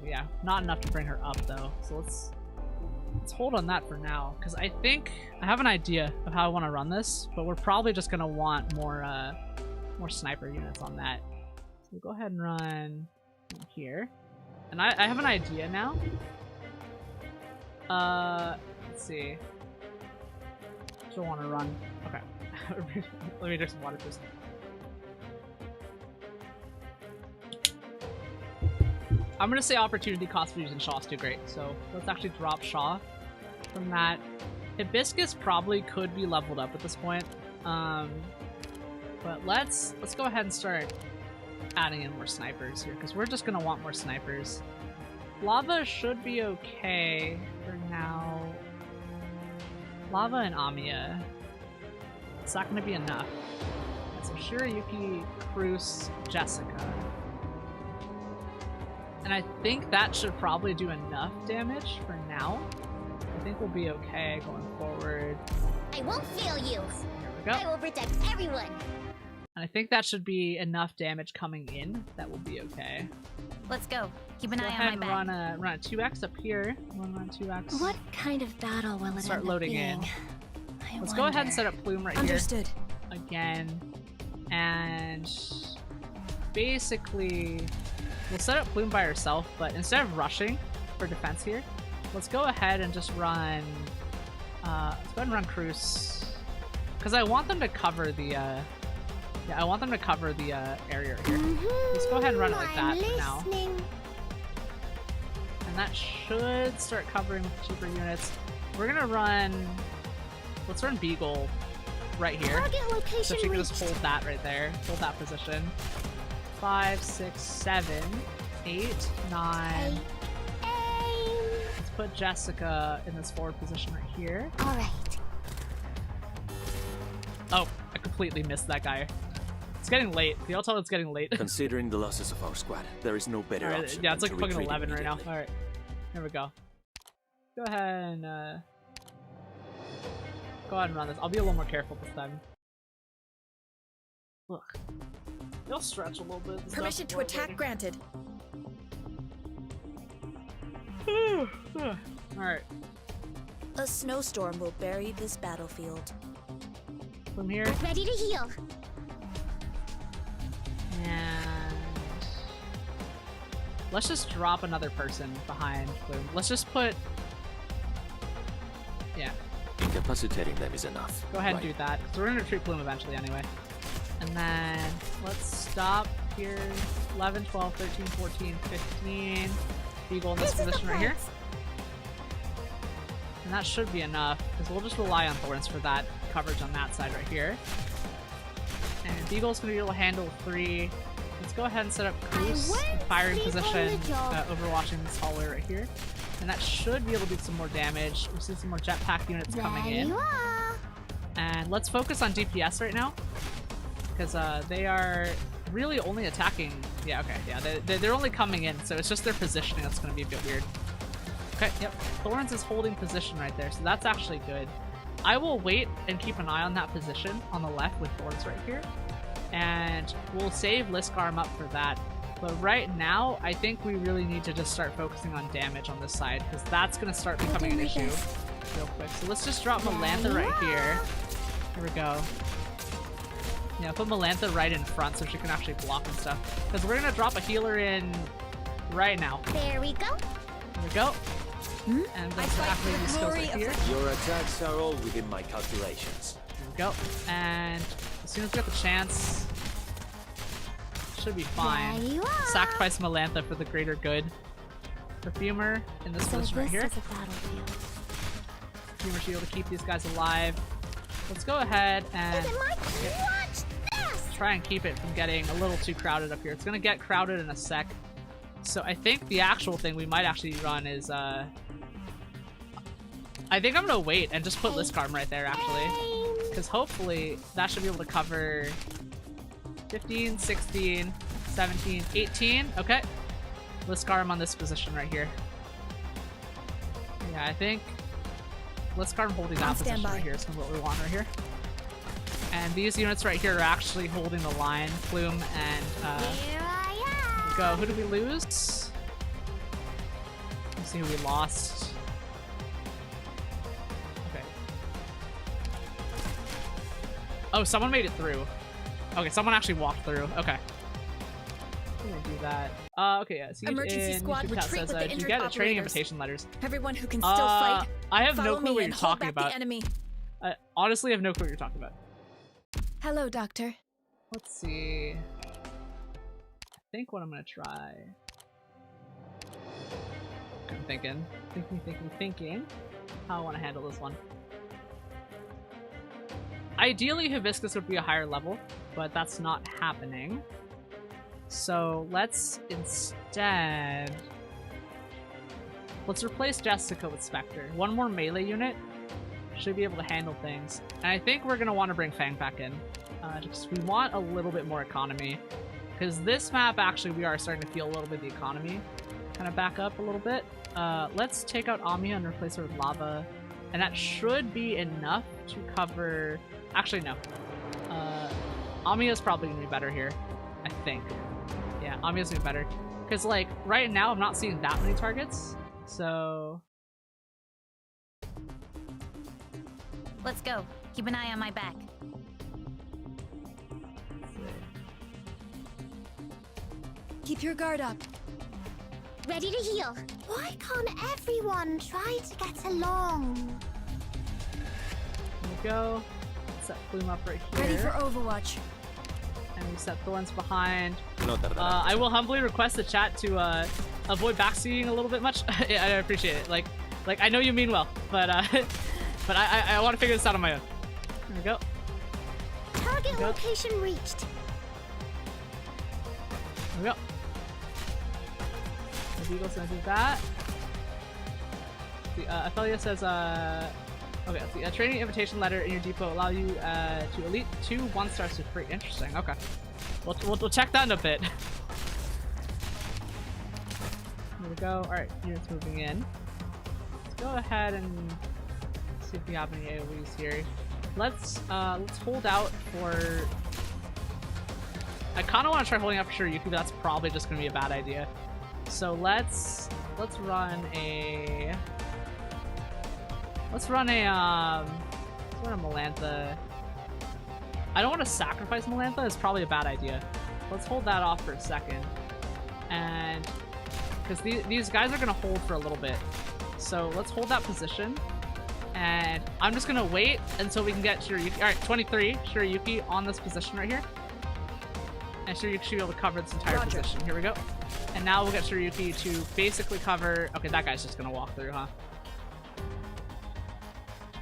Yeah, not enough to bring her up though. So let's hold on that for now, because I think I have an idea of how I want to run this, but we're probably just gonna want more sniper units on that. So we'll go ahead and run here, and I have an idea now. Let's see. Still want to run. Okay. Let me drink some water first. I'm gonna say opportunity cost for using Shaw is too great, so let's actually drop Shaw from that. Hibiscus probably could be leveled up at this point. But let's go ahead and start adding in more snipers here, because we're just gonna want more snipers. Lava should be okay for now. Lava and Amiya. It's not gonna be enough. So Shirayuki, Cruz, Jessica. And I think that should probably do enough damage for now. I think we'll be okay going forward. I won't fail you. Here we go. I will protect everyone. And I think that should be enough damage coming in. That will be okay. Let's go. Keep an Go eye ahead on my and back. run a 2x up here. Run 2x. What kind of battle will it Start end loading up being? in. Let's go ahead and set up Plume right Understood. here. Again. And basically, we'll set up Plume by herself, but instead of rushing for defense here, let's go ahead and just run. Let's go ahead and run Cruz, because I want them to cover the. Yeah, I want them to cover the area right here. Let's go ahead and run it like that for now. And that should start covering with cheaper units. We're gonna run. Let's run Beagle right here. So she can just hold that right there. Hold that position. 5, 6, 7, 8, 9. Let's put Jessica in this forward position right here. Alright. Oh, I completely missed that guy. It's getting late. The y'all tell it's getting late. Considering the losses of our squad, there is no better Right, option. yeah, it's than like to fucking retreat 11 right now. immediately. Alright. Here we go. Go ahead and run this. I'll be a little more careful this time. Look. They'll stretch a little bit. and Permission stuff to attack granted. Alright. A snowstorm will bury this battlefield. From here. Ready to heal. And let's just drop another person behind Plume. Let's just put. Yeah, Incapacitating them is enough. go ahead Right. and do that. So we're gonna retreat Plume eventually anyway. And then let's stop here. 11, 12, 13, 14, 15. Beagle in this position right here. And that should be enough, because we'll just rely on Thorns for that coverage on that side right here. And Beagle's going to be able to handle 3. Let's go ahead and set up Cruz in firing position, overwatching this hallway right here. And that should be able to do some more damage. We'll see some more jetpack units coming in. And let's focus on DPS right now, because they are really only attacking. Yeah, okay, yeah, they're only coming in, so it's just their positioning that's going to be a bit weird. Okay, yep. Thorns is holding position right there, so that's actually good. I will wait and keep an eye on that position on the left with Thorns right here. And we'll save Liskarm up for that. But right now, I think we really need to just start focusing on damage on this side, because that's going to start becoming an issue real quick. So let's just drop Melantha right here. Here we go. Yeah, put Melantha right in front so she can actually block and stuff. Because we're going to drop a healer in right now. There we go. Here we go. And let's activate these skills right here. Your attacks are all within my calculations. Here we go. And as soon as we get the chance, should be fine. There you are. Sacrifice Melantha for the greater good. Perfumer in this position right here. This is a battlefield. Perfumer should be able to keep these guys alive. Let's go ahead and Watch this. try and keep it from getting a little too crowded up here. It's gonna get crowded in a sec. So I think the actual thing we might actually run is I think I'm gonna wait and just put Liskarm right there actually, because hopefully that should be able to cover 15, 16, 17, 18. Okay, Liskarm on this position right here. Yeah, I think Liskarm holding that position right here is what we want right here. And these units right here are actually holding the line. Plume and Here I am. go. Who did we lose? Let's see who we lost. Okay. Oh, someone made it through. Okay, someone actually walked through. Okay. I'm gonna do that. Okay, yeah. Siege Emergency in squad, YouTube chat retreat says, with the do you injured get a training operators. invitation letters? Everyone who can still fight, I have follow no clue me what you're and hold talking back about. the enemy. Honestly, I have no clue what you're talking about. Hello, Doctor. Let's see. I think what I'm gonna try. I'm thinking how I want to handle this one. ideally, Hibiscus would be a higher level, but that's not happening. So let's instead... Let's replace Jessica with Spectre. One more melee unit should be able to handle things. And I think we're going to want to bring Fang back in. Just we want a little bit more economy. Because this map, actually, we are starting to feel a little bit of the economy kind of back up a little bit. Let's take out Amiya and replace her with Lava. And that should be enough to cover... Actually, no. Amiya's probably going to be better here, I think. Yeah, Amiya's going to be better. Because, like, right now I'm not seeing that many targets. So... Let's go. Keep an eye on my back. Keep your guard up. Ready to heal. Why can't everyone try to get along? There we go. Set Plume up right here. Ready for Overwatch. And we set Thorns behind. I will humbly request the chat to avoid backseating a little bit much. I appreciate it. Like I know you mean well, but but I want to figure this out on my own. There we go. Target location reached. There we go. The Beagle's gonna do that. The Ophelia says, okay, let's see. A training invitation letter in your depot allow you to elite 2 1-stars for free. Interesting. Okay, we'll check that in a bit. There we go. All right, units moving in. Let's go ahead and see if we have any AoEs here. Let's hold out for. I kind of want to try holding out for Shiryuki, but that's probably just gonna be a bad idea. So let's run a Melantha. I don't want to sacrifice Melantha. It's probably a bad idea. Let's hold that off for a second, and because these guys are gonna hold for a little bit, so let's hold that position. And I'm just gonna wait until we can get Shiryuki. All right, 23 Shiryuki on this position right here, and Shiryuki should be able to cover this entire position. Here we go. And now we'll get Shiryuki to basically cover... Okay, that guy's just gonna walk through, huh?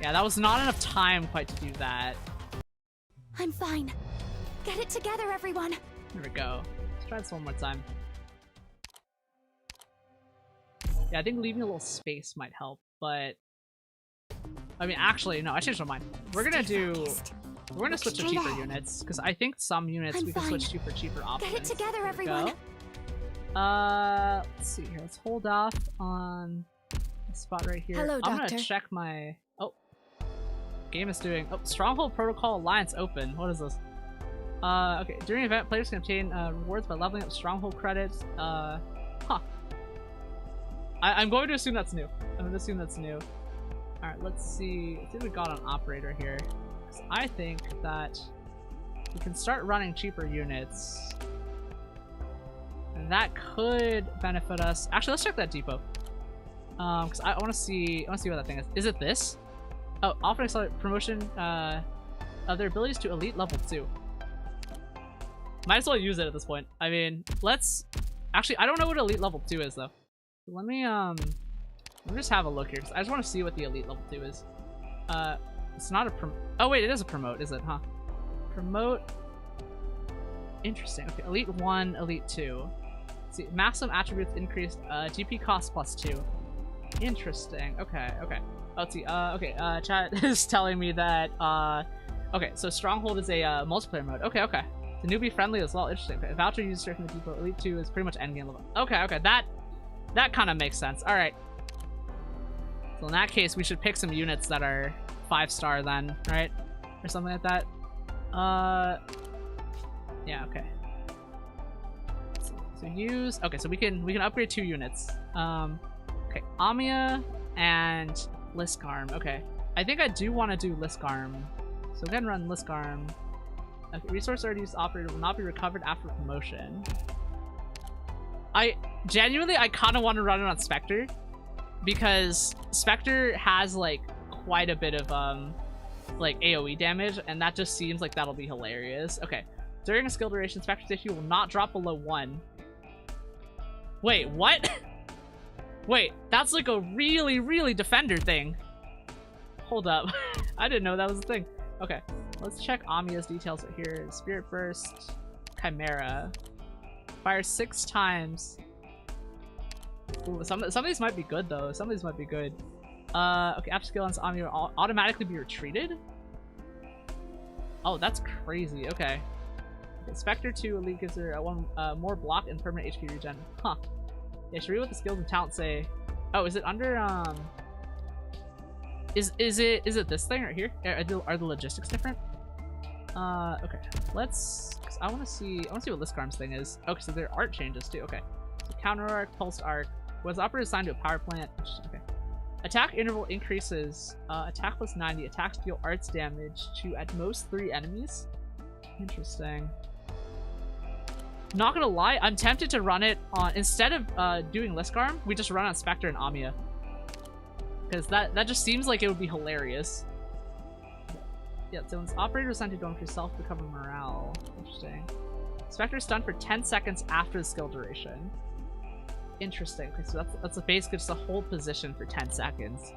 Yeah, that was not enough time quite to do that. I'm fine. Get it together, everyone. Here we go. Let's try this one more time. Yeah, I think leaving a little space might help, but... I mean, actually, no, I changed my mind. We're gonna switch to cheaper units, because I think some units we can switch to for cheaper options. Get it together, everyone. Let's see here. Let's hold off on the spot right here. Hello, I'm Doctor. gonna check my... Oh. Game is doing... Oh, Stronghold Protocol Alliance open. What is this? Okay. During the event, players can obtain rewards by leveling up Stronghold credits. Huh. I'm going to assume that's new. I'm going to assume that's new. Alright, let's see. I think we got an operator here. I think that we can start running cheaper units. And that could benefit us. Actually, let's check that depot. Because I want to see what that thing is. Is it this? Oh, offer accelerate promotion of their abilities to elite level 2. Might as well use it at this point. I mean, let's actually, I don't know what elite level 2 is though. Let me just have a look here, because I just want to see what the elite level 2 is. It's not a oh wait, it is a promote, is it, huh? Promote. Interesting. Okay, elite 1, elite 2. Let's see, maximum attributes increased, GP cost +2. Interesting. Okay, okay. Let's see. Okay, chat is telling me that, okay, so Stronghold is a multiplayer mode. Okay, okay. The newbie friendly as well. Interesting. Okay, voucher user from the depot. Elite 2 is pretty much endgame level. Okay, okay, that kind of makes sense. Alright. So in that case, we should pick some units that are 5-star then, right? Or something like that. Yeah, okay. So use... Okay, so we can upgrade 2 units. Okay, Amiya and Liskarm. Okay. I think I do want to do Liskarm. So go ahead and run Liskarm. Okay, resource already used operator will not be recovered after promotion. I kind of want to run it on Spectre, because Spectre has like quite a bit of like AoE damage, and that just seems like that'll be hilarious. Okay, during a skill duration, Spectre's issue will not drop below 1. Wait, what? Wait, that's like a really defender thing. Hold up. I didn't know that was a thing. Okay, Let's check Amiya's details right here. Spirit Burst, Chimera. Fire 6 times. Ooh, some of these might be good though. Some of these might be good. Okay, after skill on Amiya will automatically be retreated? Oh, that's crazy. Okay. Spectre 2 Elite gives her one more block and permanent HP regen. Huh. Yeah, should read what the skills and talents say. Oh, is it under Is it this thing right here? Are the logistics different? Okay. Let's. Cause I want to see what Liskarm's thing is. Okay, so there are art changes too. Okay. So counter arc, pulsed arc. Was the operator assigned to a power plant? Okay. Attack interval increases. Attack plus 90. Attacks deal arts damage to at most 3 enemies. Interesting. Not gonna lie, I'm tempted to run it on, instead of doing Liskarm, we just run on Spectre and Amiya. Because that just seems like it would be hilarious. Yeah, so when operator is assigned to don't yourself recover morale. Interesting. Spectre is stunned for 10 seconds after the skill duration. Interesting. Okay, so that's basically just a hold position for 10 seconds.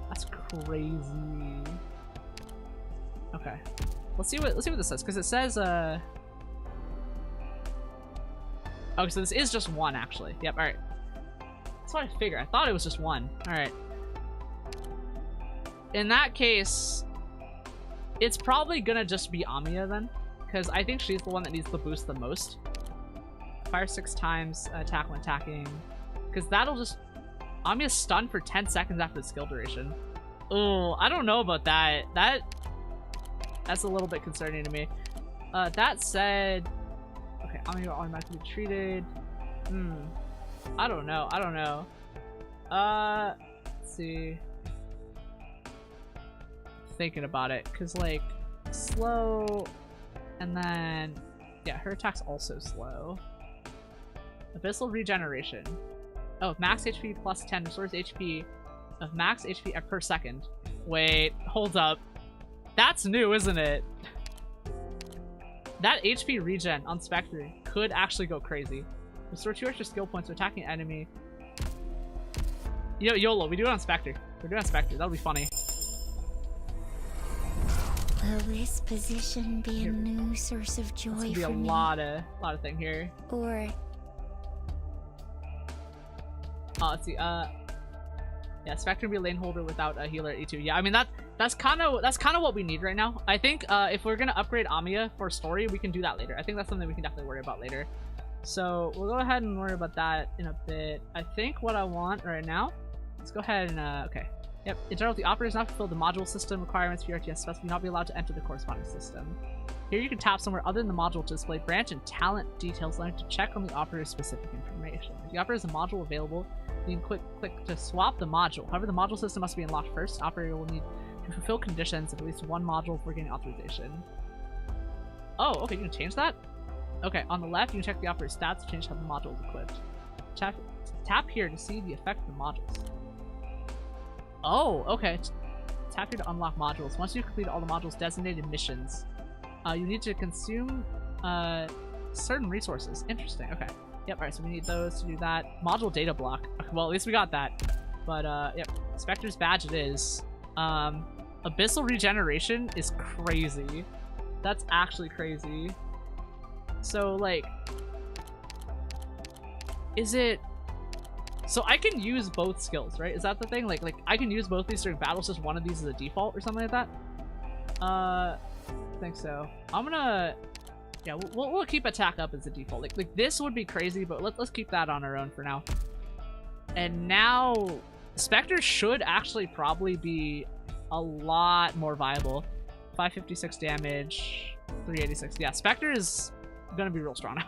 That's crazy. Okay. Let's see what this says, because it says okay, so this is just one actually. Yep, alright. That's what I figured. I thought it was just one. Alright. In that case, it's probably gonna just be Amiya then, because I think she's the one that needs the boost the most. Fire 6 times, attack when attacking, because that'll just... Amiya's stunned for 10 seconds after the skill duration. Oh, I don't know about that. That's a little bit concerning to me. That said... Okay, Amiya automatically treated. I don't know. Let's see. Thinking about it, because like slow, and then yeah, her attack's also slow. Abyssal regeneration. Oh, max HP plus 10 restores HP of max HP per second. Wait, hold up. That's new, isn't it? That HP regen on Spectre could actually go crazy. Restore 2 extra skill points to attacking enemy. YOLO, we do it on Spectre. We're doing it on Spectre. That'll be funny. Will this position be a new source of joy for me? There's gonna be a lot of thing here. Or let's see. Yeah, Spectre be a lane holder without a healer at E2. Yeah, I mean that's kind of what we need right now. I think if we're gonna upgrade Amiya for story, we can do that later. I think that's something we can definitely worry about later. So we'll go ahead and worry about that in a bit. I think what I want right now, let's go ahead and okay. Yep, in general, the operator does not fulfill the module system requirements for your RTS specs, will not be allowed to enter the corresponding system. Here you can tap somewhere other than the module to display branch and talent details line to check on the operator's specific information. If the operator has a module available, you can click to swap the module. However, the module system must be unlocked first. The operator will need to fulfill conditions of at least one module before getting authorization. Oh, okay, you can change that? Okay, on the left, you can check the operator's stats to change how the module is equipped. Tap here to see the effect of the modules. Oh, okay. Tap here to unlock modules. Once you've completed all the modules' designated missions, you need to consume certain resources. Interesting. Okay. Yep. Alright, so we need those to do that. Module data block. Okay, well, at least we got that. But, yep. Spectre's badge it is. Abyssal regeneration is crazy. That's actually crazy. So, like... Is it... So I can use both skills, right? Is that the thing? Like I can use both these during battles, just one of these as a default or something like that? I think so. I'm gonna... Yeah, we'll keep attack up as a default. Like this would be crazy, but let's keep that on our own for now. And now... Spectre should actually probably be a lot more viable. 556 damage, 386. Yeah, Spectre is gonna be real strong.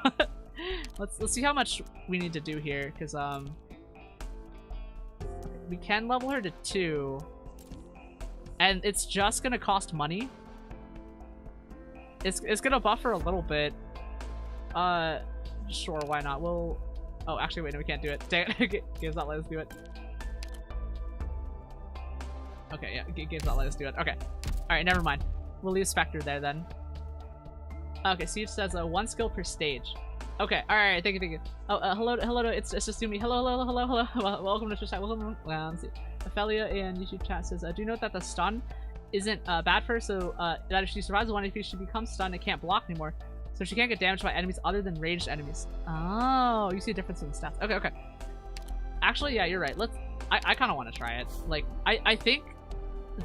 Let's see how much we need to do here, because we can level her to 2, and it's just gonna cost money. It's gonna buff her a little bit. Sure, why not? We'll... Oh, actually, wait, no, we can't do it. Dang it, game's not letting us do it. Okay, yeah, game's not letting us do it. Okay, all right, never mind. We'll leave Spectre there then. Okay, Siege says 1 skill per stage. Okay, alright, thank you. Oh, hello, it's just me. Hello. Welcome to Twitch chat. Welcome. Let's see. Ophelia in YouTube chat says, do note that the stun isn't bad for her, so that if she survives 1 HP, she becomes stunned and can't block anymore. So she can't get damaged by enemies other than ranged enemies. Oh, you see a difference in the stats. Okay, okay. Actually, yeah, you're right. I kind of want to try it. Like, I think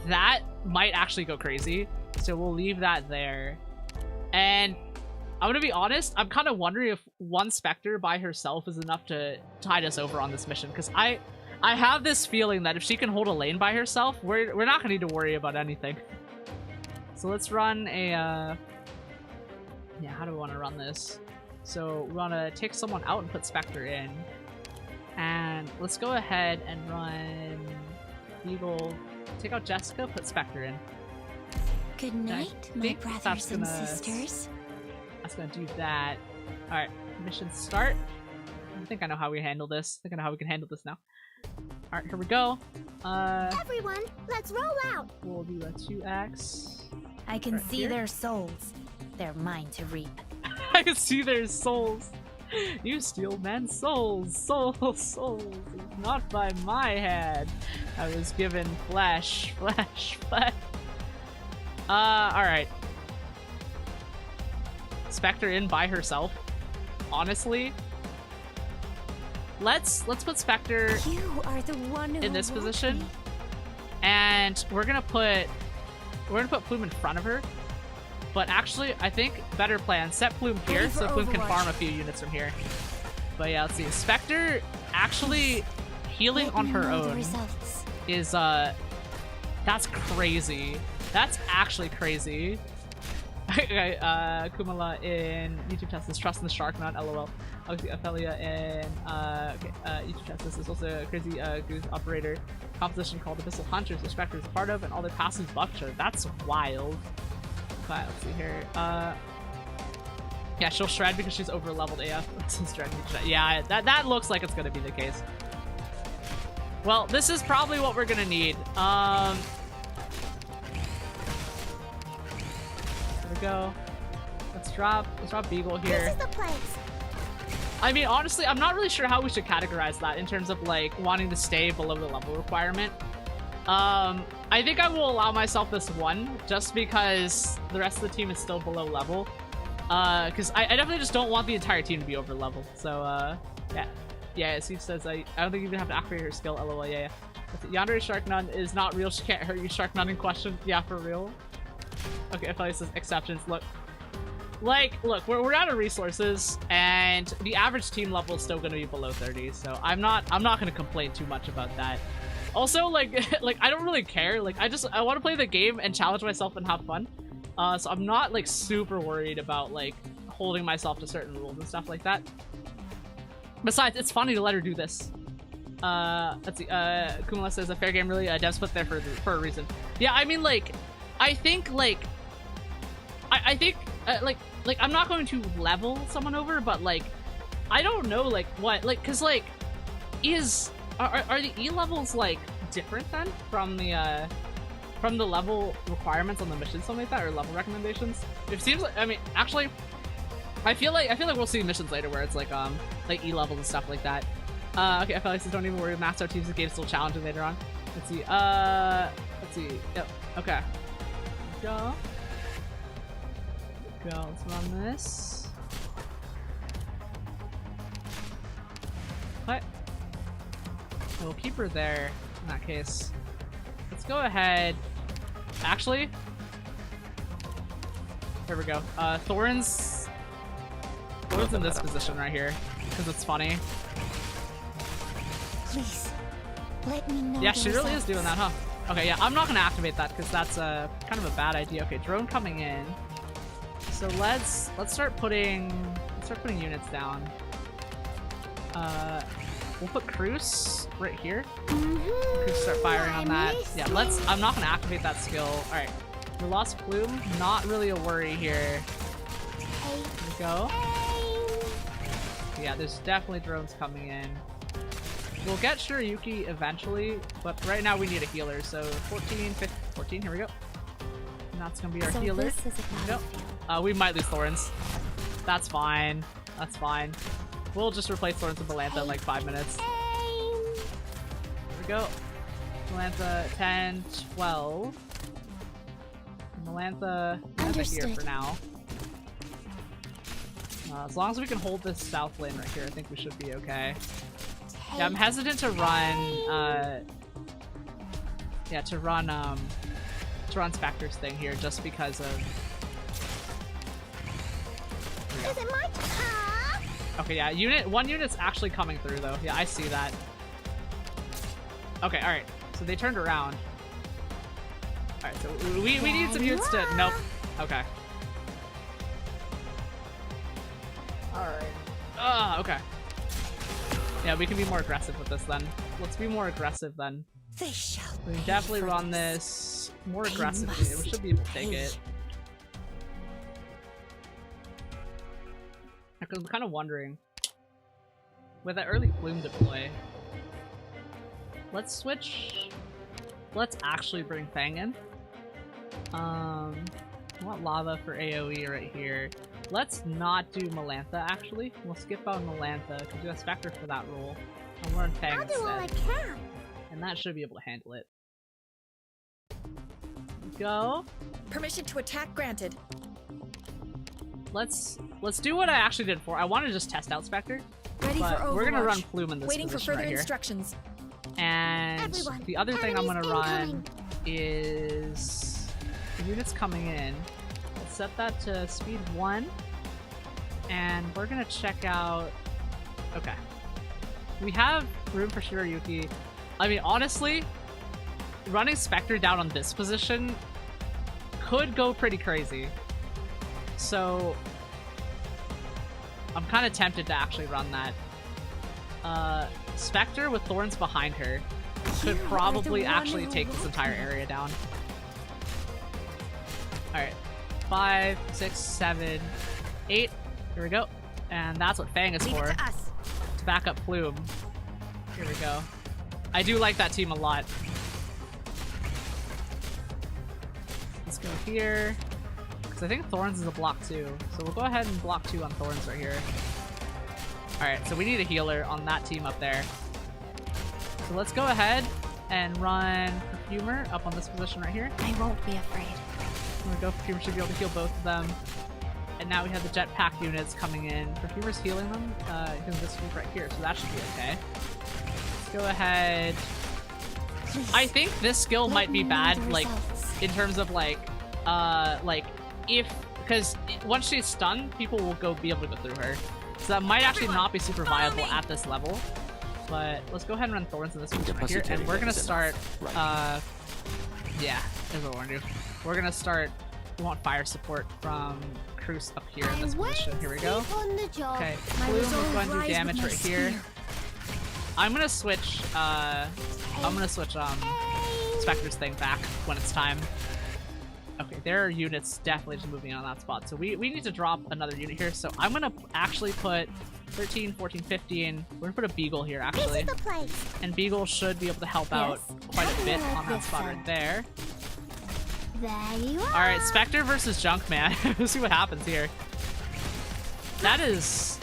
that might actually go crazy. So we'll leave that there. And I'm gonna be honest, I'm kind of wondering if one Spectre by herself is enough to tide us over on this mission. Because I have this feeling that if she can hold a lane by herself, we're not gonna need to worry about anything. So let's run a... yeah, how do we want to run this? So we want to take someone out and put Spectre in. And let's go ahead and run Beagle. Take out Jessica, put Spectre in. Good night, my brothers and sisters. That's gonna do that. Alright, mission start. I think I know how we handle this. I think I know how we can handle this now. Alright, here we go. Everyone, let's roll out. We'll do a 2x. I can see their souls. They're mine to reap. I can see their souls. You steal men's souls. Souls. Not by my hand. I was given flesh. Alright. Spectre in by herself. Honestly. Let's put Spectre in this position. And we're gonna put Plume in front of her. But actually, I think better plan. Set Plume here so Plume can farm a few units from here. But yeah, let's see. Spectre actually healing on her own is that's crazy. That's actually crazy. Okay, Kumala in YouTube test is Trust in the Shark, not LOL. Obviously, Ophelia in YouTube test is also a crazy goose operator composition called Abyssal Hunters, which Spectre is a part of, and all their passive buff share. That's wild. Okay, let's see here. Yeah, she'll shred because she's over leveled AF. Yeah, that looks like it's gonna be the case. Well, this is probably what we're gonna need. There we go. Let's drop Beagle here. This is the place. I mean, honestly, I'm not really sure how we should categorize that in terms of like wanting to stay below the level requirement. I think I will allow myself this one just because the rest of the team is still below level. Because I definitely just don't want the entire team to be over level. So, yeah. Yeah, Steve says, I don't think you even have to activate her skill, lol, yeah. Yandere Shark Nun is not real, she can't hurt you, Shark Nun in question. Yeah, for real. Okay, I thought it says exceptions. Look, we're out of resources, and the average team level is still going to be below 30, so I'm not going to complain too much about that. Also, like I don't really care. Like, I want to play the game and challenge myself and have fun. So I'm not like super worried about like holding myself to certain rules and stuff like that. Besides, it's funny to let her do this. Let's see. Kumala says a fair game, really. Devs put there for a reason. Yeah, I mean, like, I think like I'm not going to level someone over, but like I don't know like what like because like are the E levels like different then from the level requirements on the mission, something like that, or level recommendations? It seems like, I mean, actually, I feel like we'll see missions later where it's like E levels and stuff like that. Okay, I feel like don't even worry. Master teams, the game's still challenging later on. Let's see. Let's see. Yep. Okay. Go. Let's run this. What? We'll keep her there in that case. Let's go ahead. Actually, here we go. Thorin's in this position right here because it's funny. Please, let me know. Yeah, she really is doing that, huh? Okay, yeah, I'm not gonna activate that because that's kind of a bad idea. Okay, drone coming in. So let's start putting units down. We'll put Cruz right here. Cruz start firing on that. Yeah, I'm not gonna activate that skill. All right, we lost Plume. Not really a worry here. Here we go. Yeah, there's definitely drones coming in. We'll get Shirayuki eventually, but right now we need a healer. So 14, 15, 14. Here we go. And that's gonna be our healer. This is a we might lose Thorns. That's fine. That's fine. We'll just replace Thorns with Melantha in like 5 minutes. Here we go. Melantha 10, 12. Melantha here for now. As long as we can hold this south lane right here, I think we should be okay. Yeah, I'm hesitant to run, to run Spectre's thing here just because of... Is it my turn? Okay, yeah, one unit's actually coming through though. Yeah, I see that. Okay, alright. So they turned around. Alright, so we need some units to... Nope. Okay. Alright. Okay. Yeah, we can be more aggressive with this then. Let's be more aggressive then. They shall We can definitely run this more aggressively. We should be able to take it. Because I'm kind of wondering, with that early plume deploy, let's switch. Let's actually bring Fang in. I want lava for AoE right here. Let's not do Melantha actually. We'll skip on Melantha because we have Spectre for that role. And we're in Fang I'll do all I instead. can. And that should be able to handle it. Go. Permission to attack granted. Let's do what I actually did before. I want to just test out Spectre. Ready for Overwatch. We're gonna run Plume in this Waiting for position further right here. instructions. And Everyone, the other thing I'm gonna run incoming. is the units coming in. Let's set that to speed 1. And we're gonna check out... Okay. We have room for Shirayuki. I mean, honestly, running Spectre down on this position could go pretty crazy. So I'm kind of tempted to actually run that. Spectre with Thorns behind her could probably actually take this entire area down. Alright. 5, 6, 7, 8. Here we go. And that's what Fang is for. To back up Plume. Here we go. I do like that team a lot. Let's go here. Because I think Thorns is a block 2. So we'll go ahead and block 2 on Thorns right here. Alright, so we need a healer on that team up there. So let's go ahead and run Perfumer up on this position right here. I won't be afraid. I'm gonna go Perfumer, should be able to heal both of them. And now we have the jetpack units coming in. Perfumer's healing them in this group right here, so that should be okay. Let's go ahead. I think this skill might be bad, like, in terms of like if, because once she's stunned, people will be able to go through her. So that might actually not be super viable at this level. But let's go ahead and run Thorns in this position right here, and we're gonna start, yeah, here's what we're gonna do. We're gonna start, we want fire support from Cruz up here in this position. Here we go. Okay, Plume is going to do damage right here. I'm gonna switch, Spectre's thing back when it's time. Okay, there are units definitely just moving on that spot. So we need to drop another unit here. So I'm gonna actually put 13, 14, 15. We're gonna put a Beagle here actually. And Beagle should be able to help out quite a bit on that spot right there. There you are. Alright, Spectre versus Junkman. We'll see what happens here. That is...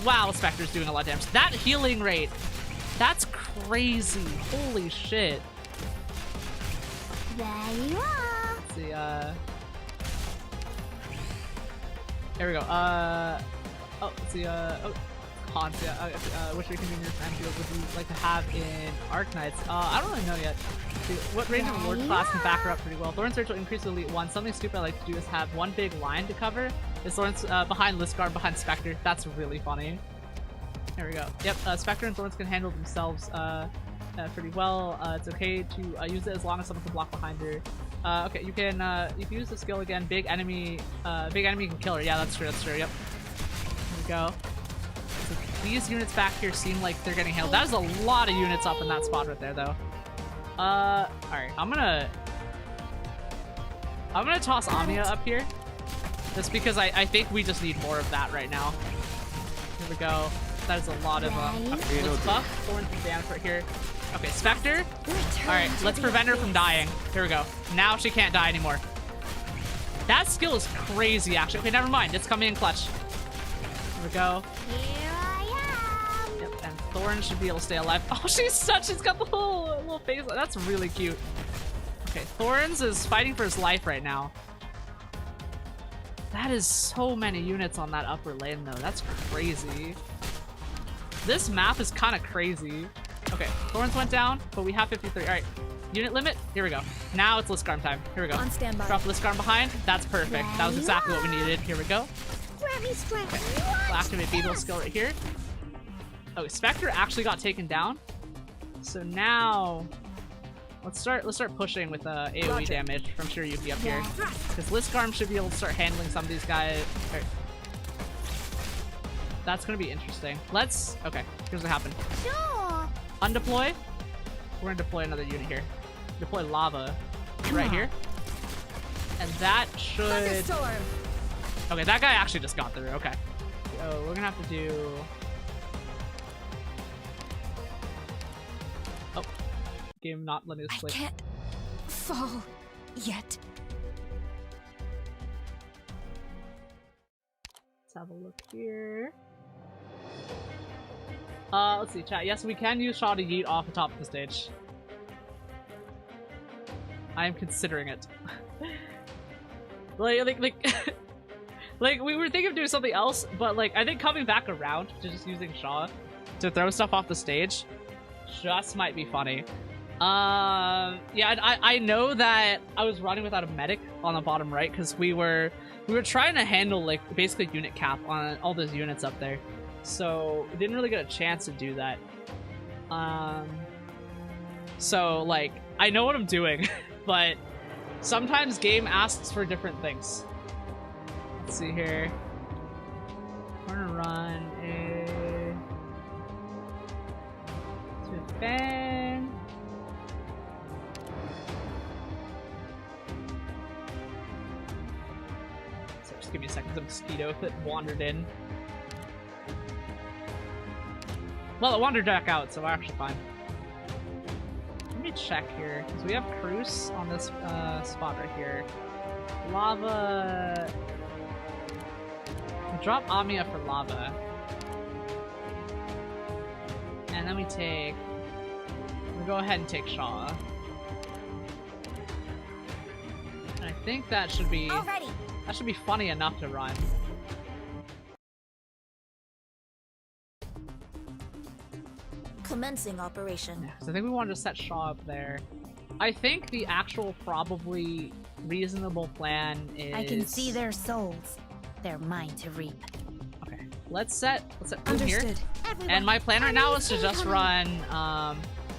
Wow, Spectre's doing a lot of damage. That healing rate, that's crazy. Holy shit. There you are. Let's see, there we go. Oh, let's see, Hans, yeah. Which reconvenience Endfield would you like to have in Arknights? I don't really know yet. See, what range of Lord class can back her up pretty well? Thorns Search will increase to Elite 1. Something stupid I like to do is have one big line to cover. Is Thorns behind Listguard, behind Spectre. That's really funny. There we go. Yep, Spectre and Thorns can handle themselves pretty well. It's okay to use it as long as someone can block behind her. Okay, you can use the skill again. Big enemy can kill her. Yeah, that's true. That's true. Yep. Here we go. So these units back here seem like they're getting handled. That is a lot of units up in that spot right there, though. All right. I'm gonna toss Amiya up here, just because I think we just need more of that right now. Here we go. That is a lot of okay, let's buff Thorns and damage right here. Okay, Spectre. Alright, let's prevent her from dying. Here we go. Now she can't die anymore. That skill is crazy, actually. Okay, never mind. It's coming in clutch. Here we go. Here I am. Yep, and Thorns should be able to stay alive. Oh, she's got the little face. That's really cute. Okay, Thorns is fighting for his life right now. That is so many units on that upper lane, though. That's crazy. This map is kind of crazy. Okay, Thorns went down, but we have 53. All right, unit limit. Here we go. Now it's Liskarm time. Here we go. On standby. Drop Liskarm behind. That's perfect. That was exactly what we needed. Here we go. Very strange. Okay. We'll activate Beagle's skill right here. Oh, Spectre actually got taken down. So now let's start pushing with AoE damage from Shiryuki up here. Because Liskarm should be able to start handling some of these guys. Right. That's gonna be interesting. Okay, here's what happened. Sure. Undeploy. We're gonna deploy another unit here. Deploy lava right here. And that should... Okay, that guy actually just got through. Okay. So we're gonna have to do... Oh. Game not letting us click. I can't fall yet. Let's have a look here. Let's see, chat. Yes, we can use Shaw to yeet off the top of the stage. I am considering it. like we were thinking of doing something else, but like I think coming back around to just using Shaw to throw stuff off the stage just might be funny. Yeah, I know that I was running without a medic on the bottom right because we were trying to handle like basically unit cap on all those units up there. So we didn't really get a chance to do that. So like I know what I'm doing, but sometimes game asks for different things. Let's see here. We're gonna run a defend. So just give me a second. The mosquito that wandered in. Well, it wandered back out, so we're actually fine. Let me check here. So we have Cruz on this spot right here. Lava. We drop Amia for lava. And then we go ahead and take Shaw. And I think that should be funny enough to run. Commencing operation. Yeah, so I think we want to set Shaw up there. I think the actual probably reasonable plan is... I can see their souls. They're mine to reap. Okay, let's set Boom here. And my plan right now is to just run,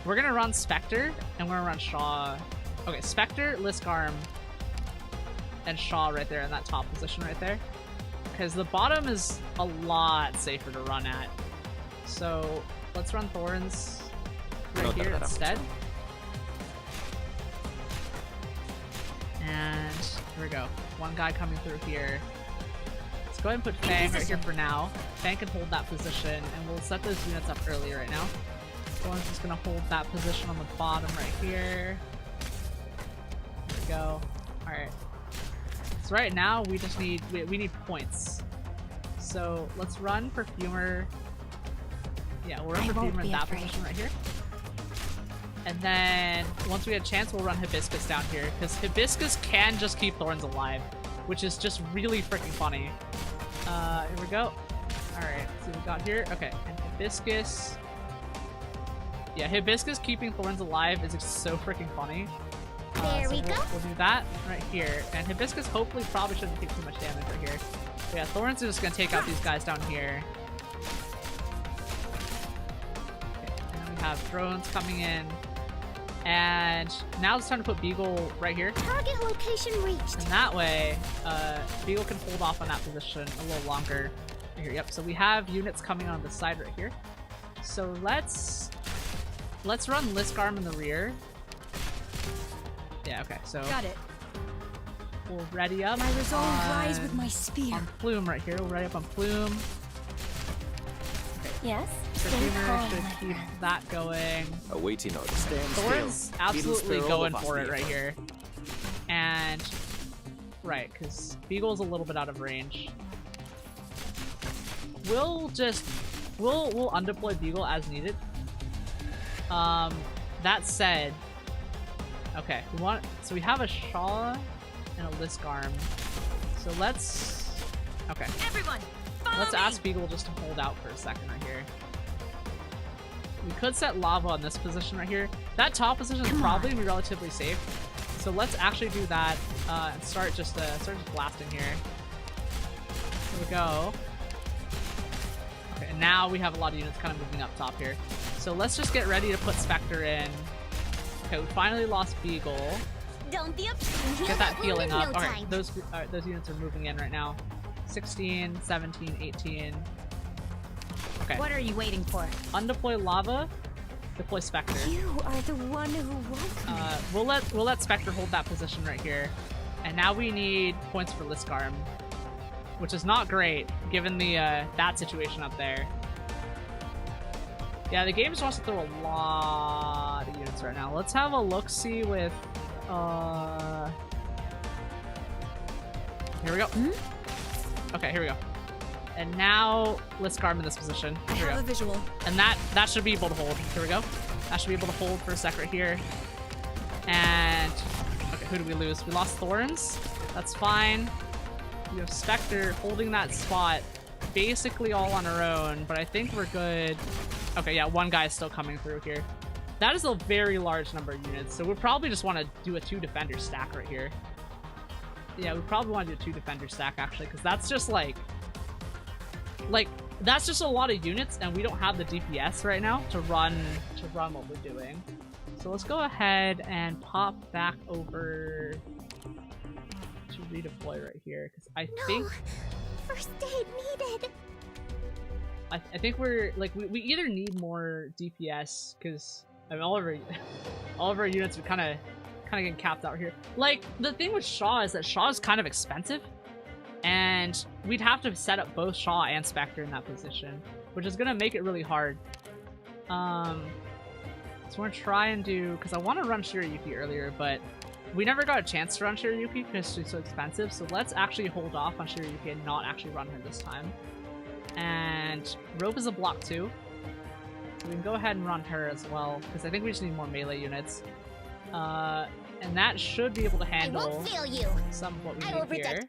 we're gonna run Spectre, and we're gonna run Shaw. Okay, Spectre, Liskarm, and Shaw right there in that top position right there. Because the bottom is a lot safer to run at. So let's run Thorns right here instead. And here we go. One guy coming through here. Let's go ahead and put Fang right here for now. Fang can hold that position, and we'll set those units up early right now. Thorns just gonna hold that position on the bottom right here. There we go. Alright. So right now we just need we need points. So let's run Perfumer. Yeah, we'll run Perfumer in that position right here. And then once we get a chance, we'll run Hibiscus down here, because Hibiscus can just keep Thorns alive, which is just really freaking funny. Here we go. Alright, see what we got here. Okay, and Hibiscus. Yeah, Hibiscus keeping Thorns alive is just so freaking funny. There we go. We'll do that right here. And Hibiscus hopefully probably shouldn't take too much damage right here. But yeah, Thorns is just gonna take out these guys down here. Okay, and then we have drones coming in. And now it's time to put Beagle right here. Target location reached. And that way, Beagle can hold off on that position a little longer. Right here, yep. So we have units coming on the side right here. So let's run Liskarm in the rear. Yeah, okay, so got it. We'll ready up. My resolve lies with my spear. On Plume right here. We'll ready up on Plume. Okay. Yes. Perfumer should keep that going. Awaiting order. Stand Thor's still. absolutely going for it right here. And right, because Beagle's a little bit out of range. We'll undeploy Beagle as needed. That said, okay, so we have a Shaw and a Liskarm. So let's Okay. Everyone, Let's ask Beagle just to hold out for a second right here. We could set lava on this position right here. That top position is probably gonna be relatively safe. So let's actually do that and start just blasting here. Here we go. Okay, and now we have a lot of units kind of moving up top here. So let's just get ready to put Spectre in. Okay, we finally lost Beagle. Don't be Get that healing up. Alright, those units are moving in right now. 16, 17, 18. Okay. What are you waiting for? Undeploy lava. Deploy Spectre. You are the one who wants me. We'll let Spectre hold that position right here. And now we need points for Liskarm, which is not great given the that situation up there. Yeah, the game just wants to throw a lot of units right now. Let's have a look-see with here we go. Okay, here we go. And now Liskarm in this position. I have a visual. And that should be able to hold. Here we go. That should be able to hold for a sec right here. And okay, who did we lose? We lost Thorns. That's fine. We have Spectre holding that spot basically all on her own, but I think we're good. Okay, yeah, one guy's still coming through here. That is a very large number of units, so we probably just want to do a 2-defender stack right here. Yeah, we probably want to do a 2-defender stack actually, because that's just like that's just a lot of units, and we don't have the DPS right now to run what we're doing. So let's go ahead and pop back over to redeploy right here, because I think first aid needed. I think we're like we either need more DPS because I mean, all of our units are kind of getting capped out here. Like the thing with Shaw is that Shaw is kind of expensive, and we'd have to set up both Shaw and Spectre in that position, which is gonna make it really hard. So we're gonna try and do, because I want to run Shirayuki earlier, but we never got a chance to run Shirayuki because she's so expensive. So let's actually hold off on Shirayuki and not actually run her this time. And Rope is a block too, so we can go ahead and run her as well, because I think we just need more melee units. And that should be able to handle some of what we need here.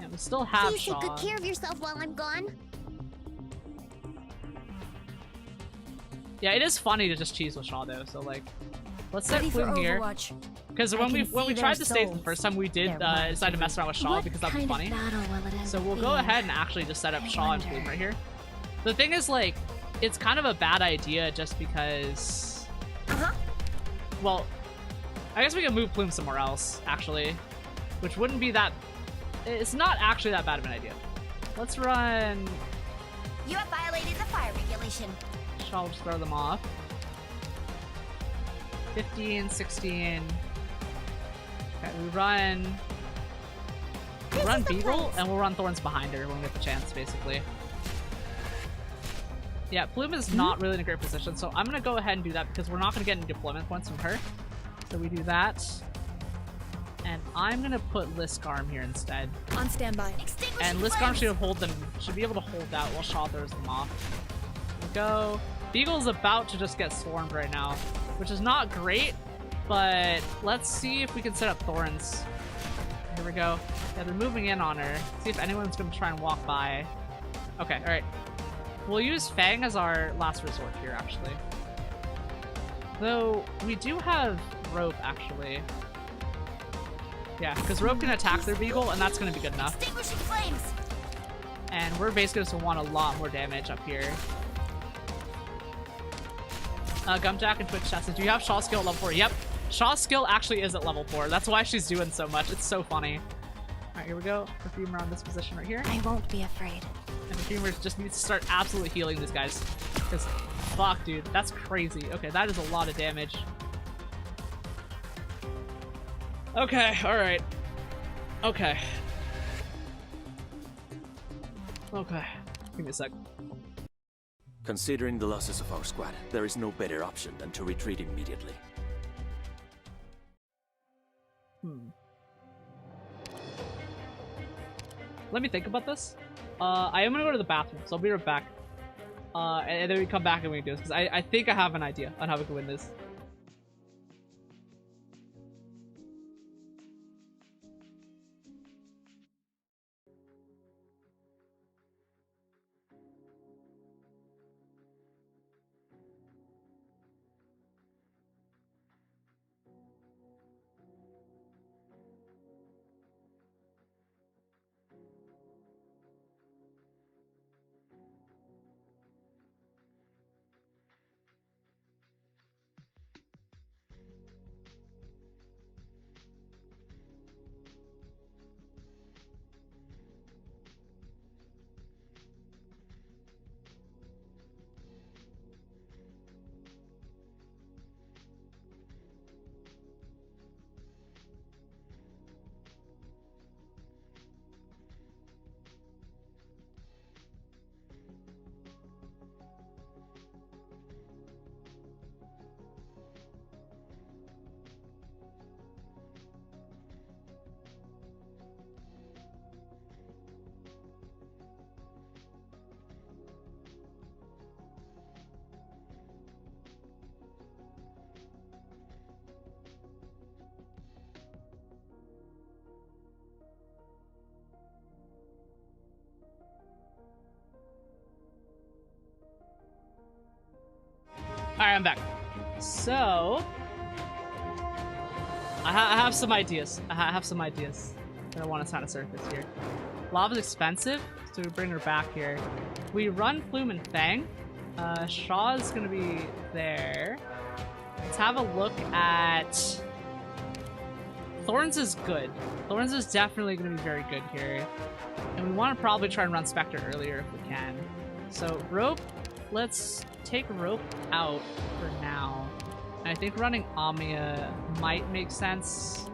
And we still have You Shaw. should take good care of yourself while I'm gone. Yeah, it is funny to just cheese with Shaw though, so like, let's set Plume here. Because when we tried to save the first time, we did decide to mess around with Shaw because that was funny. So we'll go ahead and actually just set up Shaw and Plume right here. The thing is, like, it's kind of a bad idea just because... Well, I guess we can move Plume somewhere else, actually. Which wouldn't be that... It's not actually that bad of an idea. Let's run... You have violated the fire regulation. Shaw will just throw them off. 15, 16... Okay, we run Beagle, and we'll run Thorns behind her when we get the chance, basically. Yeah, Plume is not really in a great position, so I'm gonna go ahead and do that because we're not gonna get any deployment points from her. So we do that. And I'm gonna put Liskarm here instead. On standby. And Liskarm should be able to hold out while Shaw throws them off. Here we go. Beagle's about to just get swarmed right now, which is not great. But let's see if we can set up Thorns. Here we go. Yeah, they're moving in on her. See if anyone's going to try and walk by. Okay, alright. We'll use Fang as our last resort here, actually. Though, we do have Rope, actually. Yeah, because Rope can attack their Beagle, and that's going to be good enough. Extinguishing flames. And we're basically just going to want a lot more damage up here. Gumjack and Twitch chat says, do you have Shaw skill at level 4? Yep. Shaw's skill actually is at level 4. That's why she's doing so much. It's so funny. Alright, here we go. Perfumer on this position right here. I won't be afraid. And Perfumer just needs to start absolutely healing these guys. Because, fuck, dude. That's crazy. Okay, that is a lot of damage. Okay, alright. Okay. Okay. Give me a sec. Considering the losses of our squad, there is no better option than to retreat immediately. Let me think about this. I am gonna go to the bathroom, so I'll be right back. And then we come back and we do this, because I think I have an idea on how we can win this. I'm back. So I have some ideas. I have some ideas that I want to kind of surface here. Lava's expensive, so we bring her back here. We run Plume and Fang. Shaw's gonna be there. Let's have a look at... Thorns is good. Thorns is definitely gonna be very good here. And we want to probably try and run Spectre earlier if we can. So Rope, let's take Rope out for now. And I think running Amia might make sense.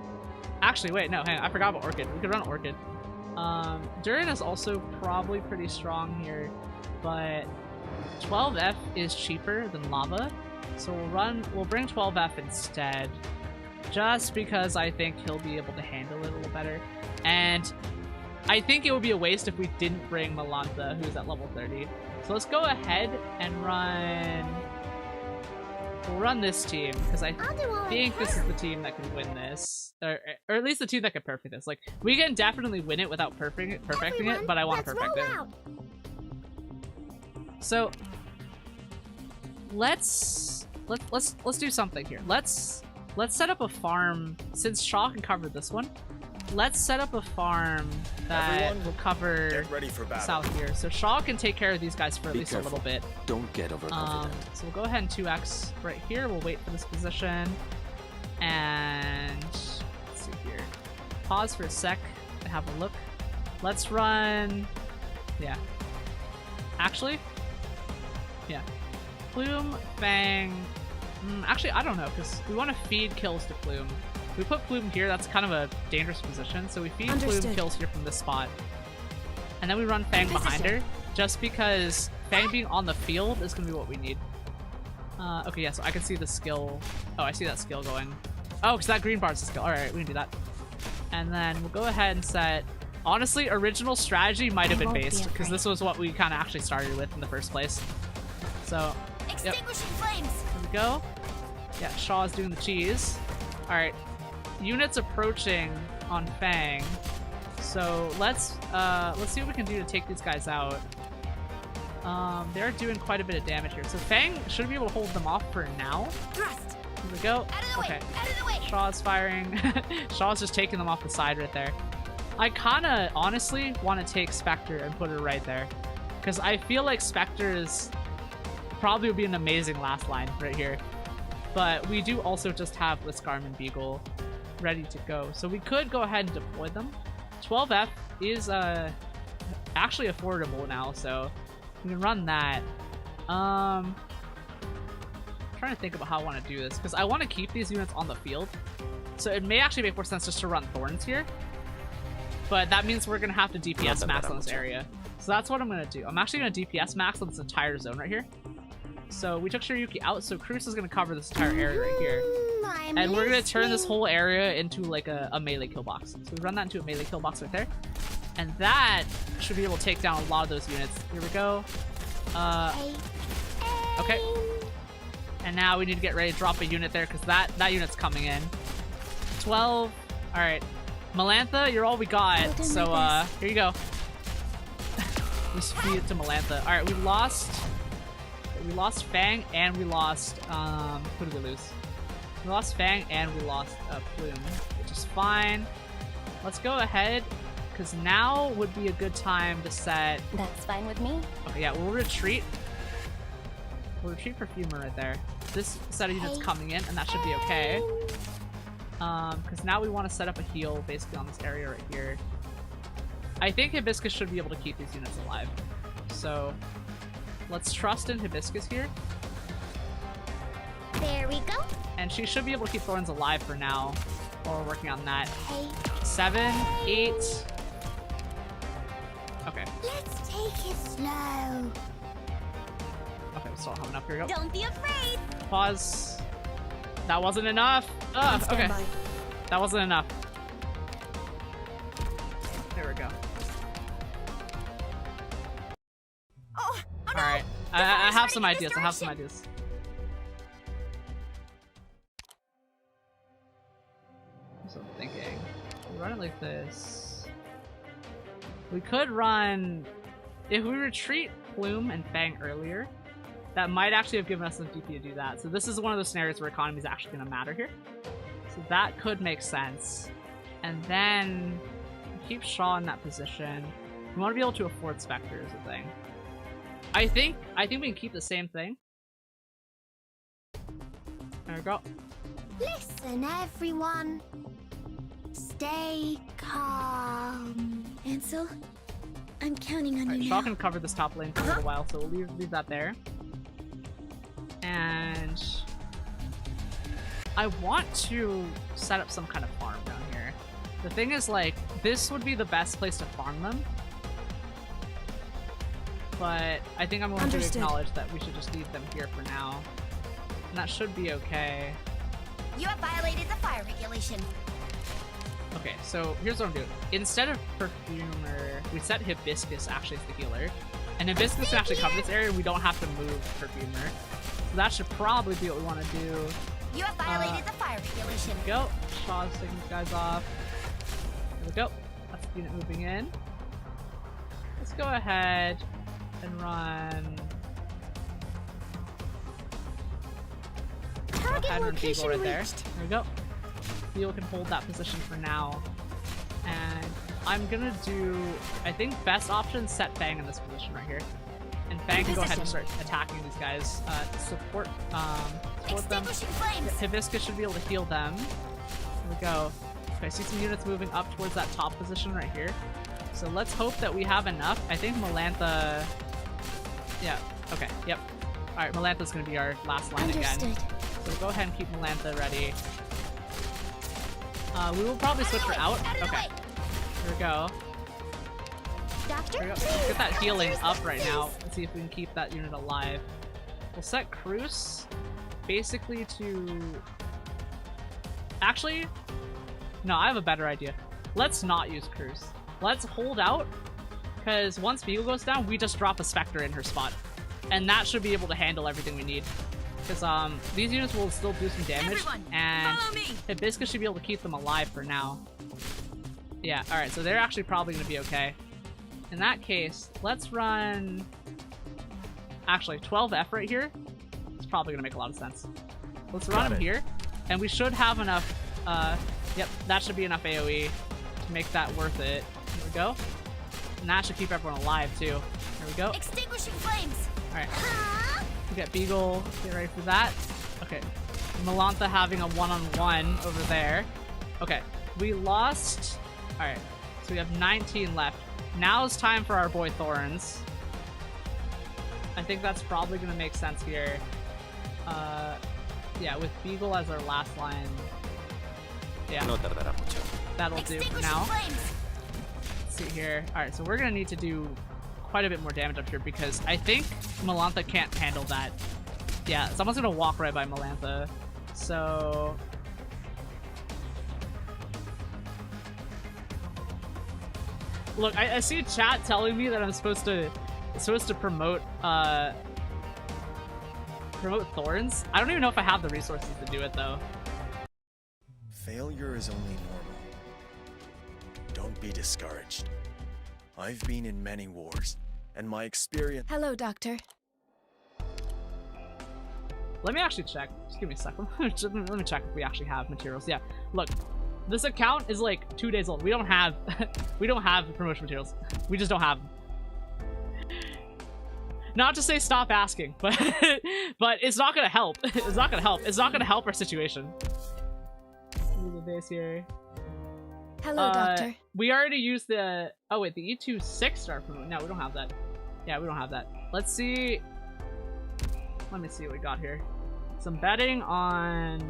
Actually, wait, no, hang on, I forgot about Orchid. We could run Orchid. Durin is also probably pretty strong here, but 12F is cheaper than Lava, so we'll bring 12F instead, just because I think he'll be able to handle it a little better. And I think it would be a waste if we didn't bring Malantha, who's at level 30. So let's go ahead and we'll run this team, because I think this is the team that can win this. Or at least the team that can perfect this. Like, we can definitely win it without perfecting it, but I want to perfect it. So let's do something here. Let's set up a farm, since Shaw can cover this one. Let's set up a farm that will cover south here. So Shaw can take care of these guys for at least a little bit. Don't get overconfident. So we'll go ahead and 2x right here. We'll wait for this position. And let's see here. Pause for a sec and have a look. Let's run... Yeah. Actually? Yeah. Plume, Fang... actually, I don't know, because we want to feed kills to Plume. If we put Plume here, that's kind of a dangerous position, so we feed Plume kills here from this spot. And then we run Fang behind her, just because Fang being on the field is going to be what we need. Okay, yeah, so I can see the skill. Oh, I see that skill going. Oh, because that green bar is the skill. Alright, we can do that. And then we'll go ahead and set... Honestly, original strategy might have been based, because this was what we kind of actually started with in the first place. So, yep. Flames. There we go. Yeah, Shaw's doing the cheese. Alright. Units approaching on Fang. So let's see what we can do to take these guys out. They're doing quite a bit of damage here. So Fang should be able to hold them off for now. Thrust. Here we go. Okay. Shaw's firing. Shaw's just taking them off the side right there. I kinda honestly want to take Spectre and put her right there, because I feel like Spectre is probably would be an amazing last line right here. But we do also just have the Scarman Beagle ready to go. So we could go ahead and deploy them. 12F is actually affordable now, so we can run that. I'm trying to think about how I want to do this, because I want to keep these units on the field. So it may actually make more sense just to run Thorns here. But that means we're going to have to DPS max on this area. So that's what I'm going to do. I'm actually going to DPS max on this entire zone right here. So we took Shiryuki out, so Cruz is going to cover this entire area right here. And we're going to turn this whole area into like a melee kill box. So we run that into a melee kill box right there. And that should be able to take down a lot of those units. Here we go. Okay. And now we need to get ready to drop a unit there, because that unit's coming in. 12. Alright. Malantha, you're all we got. So here you go. Just feed it to Malantha. Alright, we lost Fang and we lost who did we lose? We lost Fang and we lost Plume, which is fine. Let's go ahead, because now would be a good time to set... That's fine with me. Okay, yeah, we'll retreat. We'll retreat for Fumer right there. This set of units coming in, and that should be okay. Because now we want to set up a heal basically on this area right here. I think Hibiscus should be able to keep these units alive. So let's trust in Hibiscus here. There we go. And she should be able to keep Thorns alive for now while we're working on that. 7, 8. Okay. Let's take it slow. Okay, we still don't have enough. Here we go. Don't be afraid. Pause. That wasn't enough. Okay. That wasn't enough. There we go. Oh no! Alright. I have some ideas. I have some ideas. So I'm thinking. We run it like this. We could run... If we retreat Plume and Fang earlier, that might actually have given us some DP to do that. So this is one of those scenarios where economy is actually going to matter here. So that could make sense. And then keep Shaw in that position. We want to be able to afford Spectre is the thing. I think we can keep the same thing. There we go. Listen, everyone. Stay calm. Ansel, I'm counting on you Shaw now. can cover this top lane for a little while, so we'll leave that there. And I want to set up some kind of farm down here. The thing is, like, this would be the best place to farm them. But I think I'm going to acknowledge that we should just leave them here for now. And that should be okay. You have violated the fire regulation. Okay, so here's what I'm doing. Instead of Perfumer, we set Hibiscus actually as the healer. And Hibiscus can actually cover this area, and we don't have to move Perfumer. So that should probably be what we want to do. You have violated the fire regulation. There we go. Shaw's taking these guys off. There we go. That's the unit moving in. Let's go ahead and run. Target location right there. reached. There we go. Beagle can hold that position for now. And I'm gonna do, I think best option, set Fang in this position right here. And Fang can go ahead and start attacking these guys. Support them. Hibiscus should be able to heal them. There we go. Okay, I see some units moving up towards that top position right here. So let's hope that we have enough. I think Melantha... Yeah, okay, yep. Alright, Melantha's gonna be our last line again. So we'll go ahead and keep Melantha ready. We will probably switch her out. Okay. Here we go. Doctor, there we go. Let's get that healing up right now. Let's see if we can keep that unit alive. We'll set Cruz basically to... Actually, no, I have a better idea. Let's not use Cruz. Let's hold out, because once Beagle goes down, we just drop a Spectre in her spot. And that should be able to handle everything we need. Because these units will still do some damage, and Hibiscus should be able to keep them alive for now. Yeah, alright, so they're actually probably going to be okay. In that case, let's run... Actually, 12F right here. It's probably going to make a lot of sense. Let's run them here, and we should have enough... Yep, that should be enough AoE to make that worth it. Here we go. And that should keep everyone alive, too. Here we go. Extinguishing flames. Alright. We got Beagle. Get ready for that. Okay. Melantha having a one-on-one over there. Okay. We lost... Alright. So we have 19 left. Now it's time for our boy Thorns. I think that's probably going to make sense here. Yeah, with Beagle as our last line. Yeah. That'll do for now. Let's see here. Alright, so we're going to need to do quite a bit more damage up here because I think Melantha can't handle that. Yeah, someone's going to walk right by Melantha. So... Look, I see chat telling me that I'm supposed to promote promote Thorns. I don't even know if I have the resources to do it though. Failure is only normal. Don't be discouraged. I've been in many wars, and my experience... Hello, Doctor. Let me actually check. Just give me a second. Let me check if we actually have materials. Yeah, look. This account is like 2 days old. We don't have promotion materials. We just don't have them. Not to say stop asking, but but it's not gonna help. It's not gonna help. It's not gonna help our situation. Move the base here. Hello, Doctor. We already used the... Oh wait, the E2 6-star promote. No, we don't have that. Yeah, we don't have that. Let's see. Let me see what we got here. Some betting on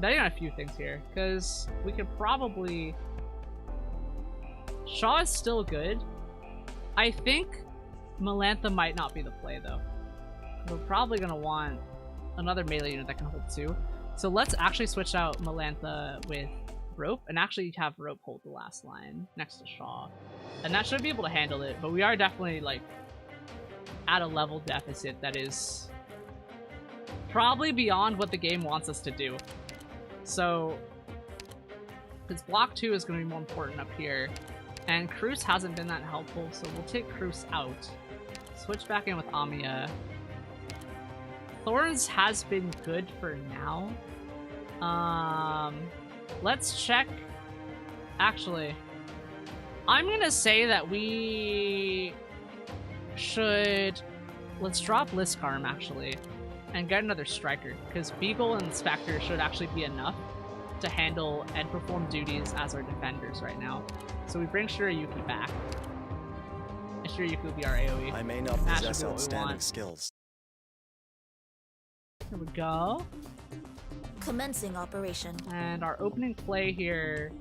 a few things here, because we could probably... Shaw is still good. I think Melantha might not be the play, though. We're probably going to want another melee unit that can hold 2. So let's actually switch out Melantha with Rope, and actually have Rope hold the last line next to Shaw. And that should be able to handle it, but we are definitely, like, at a level deficit that is probably beyond what the game wants us to do. So, because block 2 is going to be more important up here, and Cruz hasn't been that helpful, so we'll take Cruz out. Switch back in with Amiya. Thorns has been good for now. Let's check. Actually, I'm gonna say that we should... Let's drop Liskarm, actually, and get another Striker, because Beagle and Spectre should actually be enough to handle and perform duties as our defenders right now. So we bring Shirayuki back. And Shirayuki will be our AoE. I may not possess outstanding skills. Here we go. Commencing operation. And our opening play here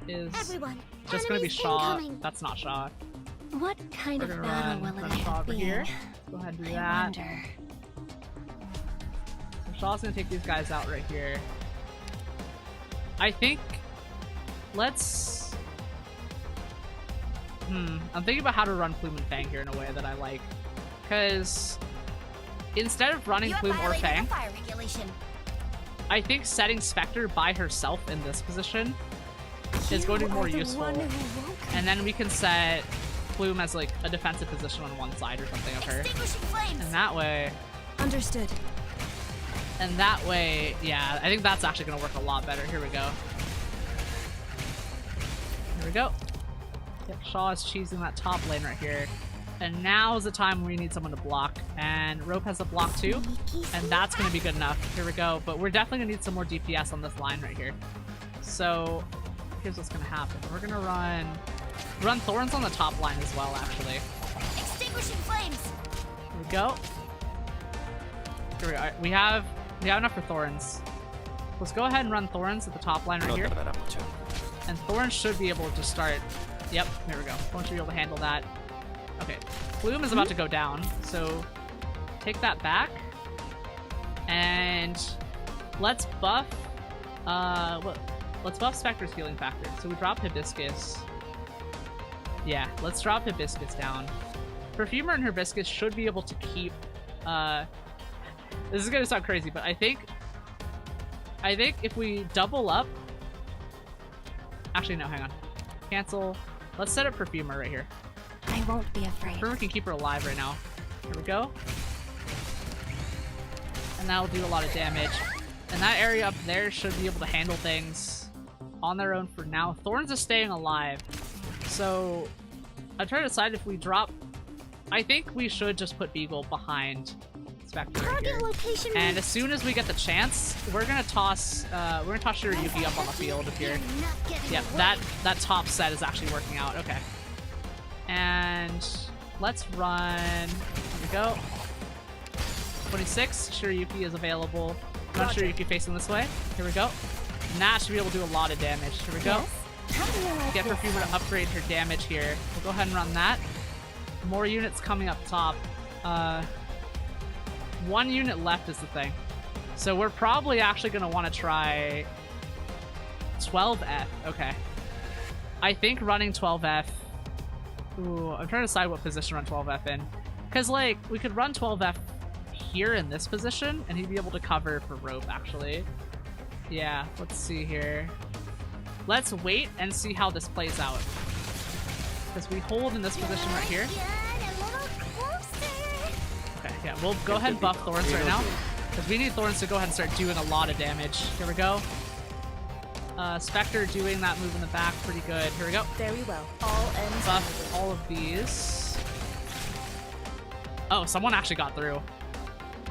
is Everyone, just going to be Shaw. incoming. That's not Shaw. What kind We're of gonna battle run will it Shaw end up over being? here. Go ahead and do I that. wonder. So Shaw's going to take these guys out right here. I think... Let's... I'm thinking about how to run Plume and Fang here in a way that I like. Because instead of running Plume or Fang, I think setting Spectre by herself in this position is going to be more useful. And then we can set Plume as like a defensive position on one side or something of her. And that way... Understood. And that way, yeah, I think that's actually going to work a lot better. Here we go. Here we go. Yep, Shaw is cheesing that top lane right here. And now is the time where we need someone to block. And Rope has a block too. And that's going to be good enough. Here we go. But we're definitely going to need some more DPS on this line right here. So here's what's going to happen. We're going to run Thorns on the top line as well, actually. Extinguishing flames. Here we go. Here we are. We have enough for Thorns. Let's go ahead and run Thorns at the top line right here. And Thorns should be able to start. Yep, there we go. Thorns should be able to handle that. Okay, Plume is about to go down, so take that back. And let's buff let's buff Spectre's healing factor. So we drop Hibiscus. Yeah, let's drop Hibiscus down. Perfumer and Hibiscus should be able to keep this is gonna sound crazy, but I think if we double up... Actually, no, hang on. Cancel. Let's set up Perfumer right here. I won't be afraid. Perfumer can keep her alive right now. Here we go. And that'll do a lot of damage. And that area up there should be able to handle things on their own for now. Thorns is staying alive. So I'm trying to decide if we drop... I think we should just put Beagle behind Spectre right here. And as soon as we get the chance, we're gonna toss Shirayuki up on the field here. Yep, that top set is actually working out. Okay. And let's run. Here we go. 26. Shirayuki is available. Run Shirayuki facing this way. Here we go. And that should be able to do a lot of damage. Here we go. Get Perfumer to upgrade her damage here. We'll go ahead and run that. More units coming up top. 1 unit left is the thing. So we're probably actually going to want to try 12F. Okay. I think running 12F... Ooh, I'm trying to decide what position to run 12F in. Because, like, we could run 12F here in this position, and he'd be able to cover for Rope, actually. Yeah, let's see here. Let's wait and see how this plays out. Because we hold in this position right here. Okay, yeah, we'll go ahead and buff Thorns right now. Because we need Thorns to go ahead and start doing a lot of damage. Here we go. Spectre doing that move in the back, pretty good. Here we go. Very well. All ends. Buff all of these. Oh, someone actually got through.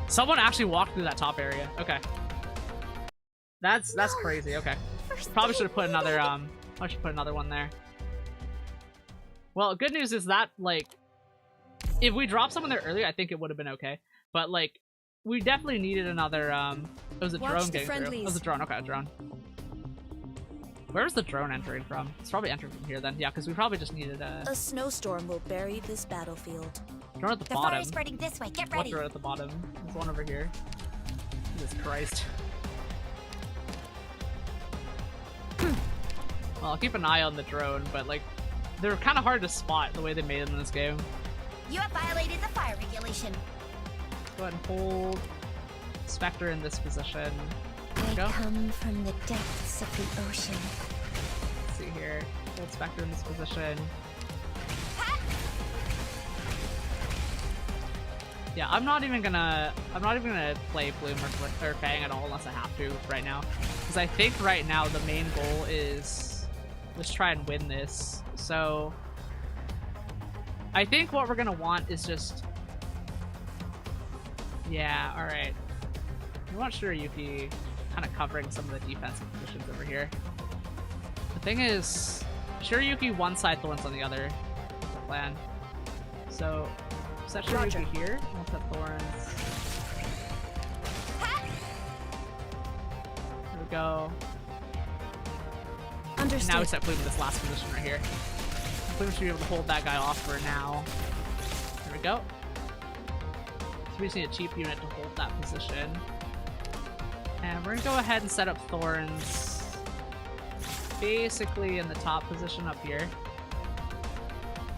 Someone actually walked through that top area. Okay. That's crazy. Okay. Probably should have put another I should put another one there. Well, good news is that, like, if we dropped someone there earlier, I think it would have been okay. But, like, we definitely needed another it was a drone getting through. It was a drone. Okay, a drone. Where's the drone entering from? It's probably entering from here then. Yeah, because we probably just needed a snowstorm will bury this battlefield. Drone at the bottom. The fire is spreading this way. Get ready. What's drone at the bottom? There's one over here. Jesus Christ. Well, I'll keep an eye on the drone, but, like, they're kind of hard to spot the way they made them in this game. You have violated the fire regulation. Go ahead and hold Spectre in this position. They come from the depths of the ocean. Let's see here. Hold Spectre in this position. Yeah, I'm not even gonna play Bloom or Fang at all unless I have to right now, because I think right now the main goal is let's try and win this. So I think what we're gonna want is just, yeah, all right. We want Shirayuki kind of covering some of the defensive positions over here. The thing is, Shirayuki one side, Thorns on the other. That's the plan. So set Shirayuki here. We'll set Thorns. There we go. Understood. And now we set Plume in this last position right here. Plume should be able to hold that guy off for now. There we go. So we just need a cheap unit to hold that position. And we're gonna go ahead and set up Thorns basically in the top position up here.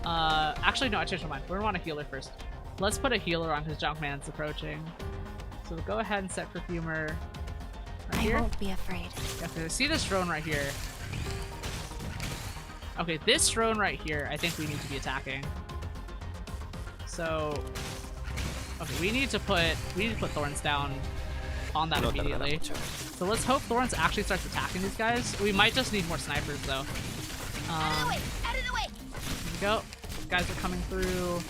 Actually, no, I changed my mind. We're gonna want a healer first. Let's put a healer on because Junkman's approaching. So we'll go ahead and set Perfumer right here. I won't be afraid. Okay, see this drone right here. Okay, this drone right here, I think we need to be attacking. So, okay, we need to put Thorns down on that immediately. So let's hope Thorns actually starts attacking these guys. We might just need more snipers though. Out of the way! Here we go. These guys are coming through.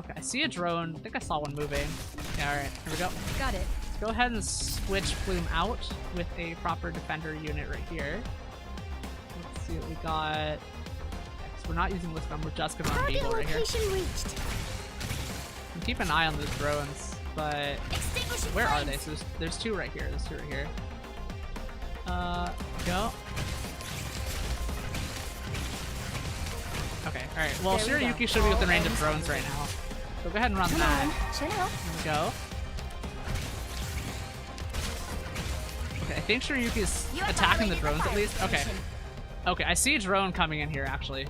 Okay, I see a drone. I think I saw one moving. Yeah, alright, here we go. Got it. Let's go ahead and switch Plume out with a proper defender unit right here. Let's see what we got. So we're not using this gun, we're just gonna run Beagle right here. Reached. Keep an eye on those drones, but where are they? So there's two right here. There's two right here. Go. Okay, alright. Well, Shirayuki should be within range of drones right now. So go ahead and run that. There we go. Okay, I think Shirayuki's attacking the drones at least. Okay. Okay, I see a drone coming in here actually.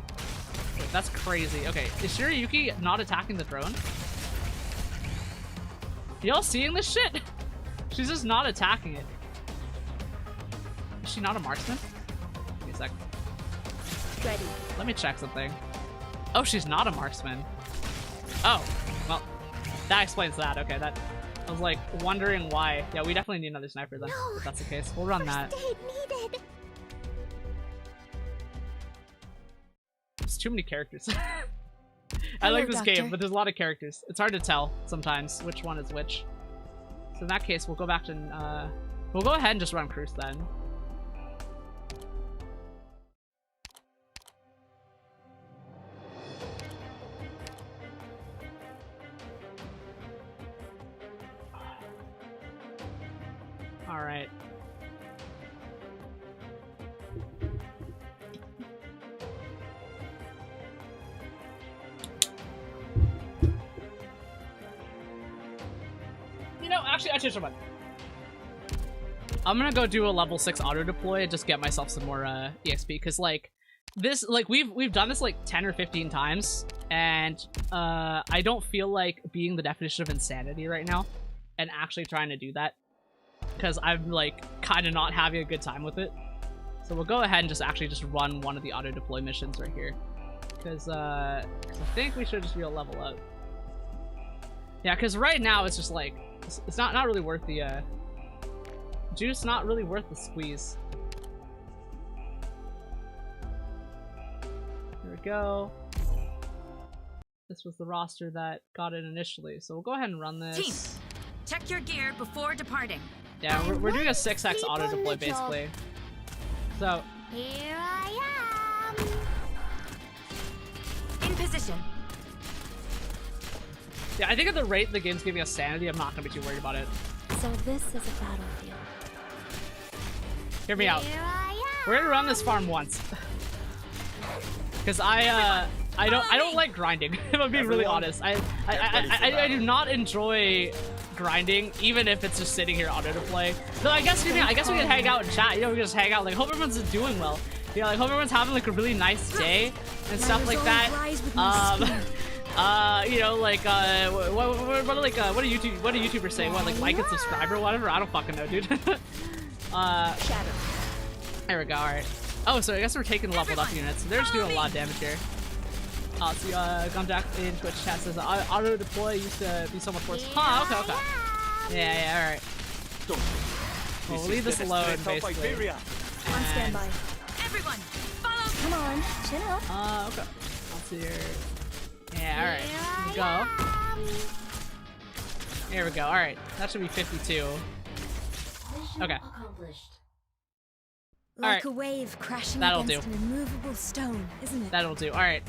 Wait, that's crazy. Okay, is Shirayuki not attacking the drone? Y'all seeing this shit? She's just not attacking it. Is she not a marksman? Give me a sec. Ready. Let me check something. Oh, she's not a marksman. Oh, well, that explains that. Okay, that I was like wondering why. Yeah, we definitely need another sniper then. No, if that's the case, we'll run that. Aid needed. There's too many characters. I like this game, but there's a lot of characters. It's hard to tell sometimes which one is which. So in that case, we'll go back to we'll go ahead and just run Cruise then. All right. You know, actually, I changed my mind. I'm gonna go do a level 6 auto deploy and just get myself some more EXP, because like this, like we've done this like 10 or 15 times, and I don't feel like being the definition of insanity right now and actually trying to do that, because I'm like kind of not having a good time with it. So we'll go ahead and just actually just run one of the auto deploy missions right here, because I think we should just be able to level up. Yeah, because right now it's just like it's not really worth the juice, not really worth the squeeze. There we go. This was the roster that got it initially, so we'll go ahead and run this. Team, check your gear before departing. Yeah, we're doing a 6x auto deploy basically. So Here I am. In position. yeah, I think at the rate the game's giving us sanity, I'm not gonna be too worried about it. So this is a battlefield. Hear me out. Here I am. We're gonna run this farm once. Cause I don't like grinding, if I'm being really honest. I do not enjoy grinding, even if it's just sitting here auto deploy. So I guess we can hang out and chat, you know, we can just hang out, like hope everyone's doing well. Yeah, like hope everyone's having like a really nice day and stuff like that. You know, like what do YouTubers say? What, like and subscribe or whatever? I don't fucking know, dude. There we go, alright. Oh, so I guess we're taking leveled up units. So they're just doing a lot of damage here. see, Gumjack in Twitch chat says auto deploy used to be so much worse. Huh, okay. Yeah, alright. We'll leave this alone, basically. On standby. Everyone, follow. Come on, chin up. Okay. Let's see here. Yeah, alright. Here we go. Here we go. Alright. That should be 52. Okay. Like a wave crashing against an immovable stone, isn't it? That'll do. Alright.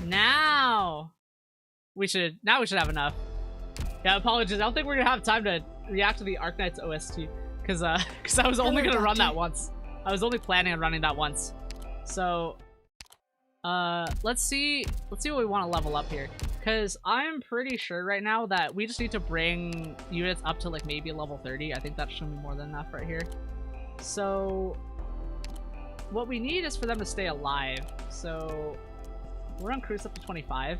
Now we should have enough. Yeah, apologies. I don't think we're gonna have time to react to the Arknights OST because I was only gonna run that once. I was only planning on running that once. So let's see what we want to level up here, because I'm pretty sure right now that we just need to bring units up to like maybe level 30. I think that should be more than enough right here. So what we need is for them to stay alive. So we're on cruise up to 25.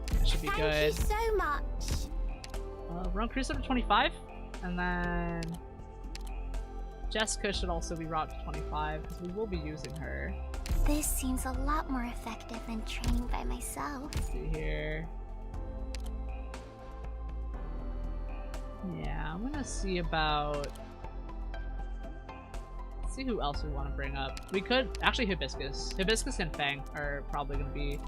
That should be good. Thank you so much. We're on cruise up to 25, and then Jessica should also be brought to 25 because we will be using her. This seems a lot more effective than training by myself. Let's see here. Yeah, I'm gonna see about. Let's see who else we want to bring up. We could actually Hibiscus. Hibiscus and Fang are probably gonna be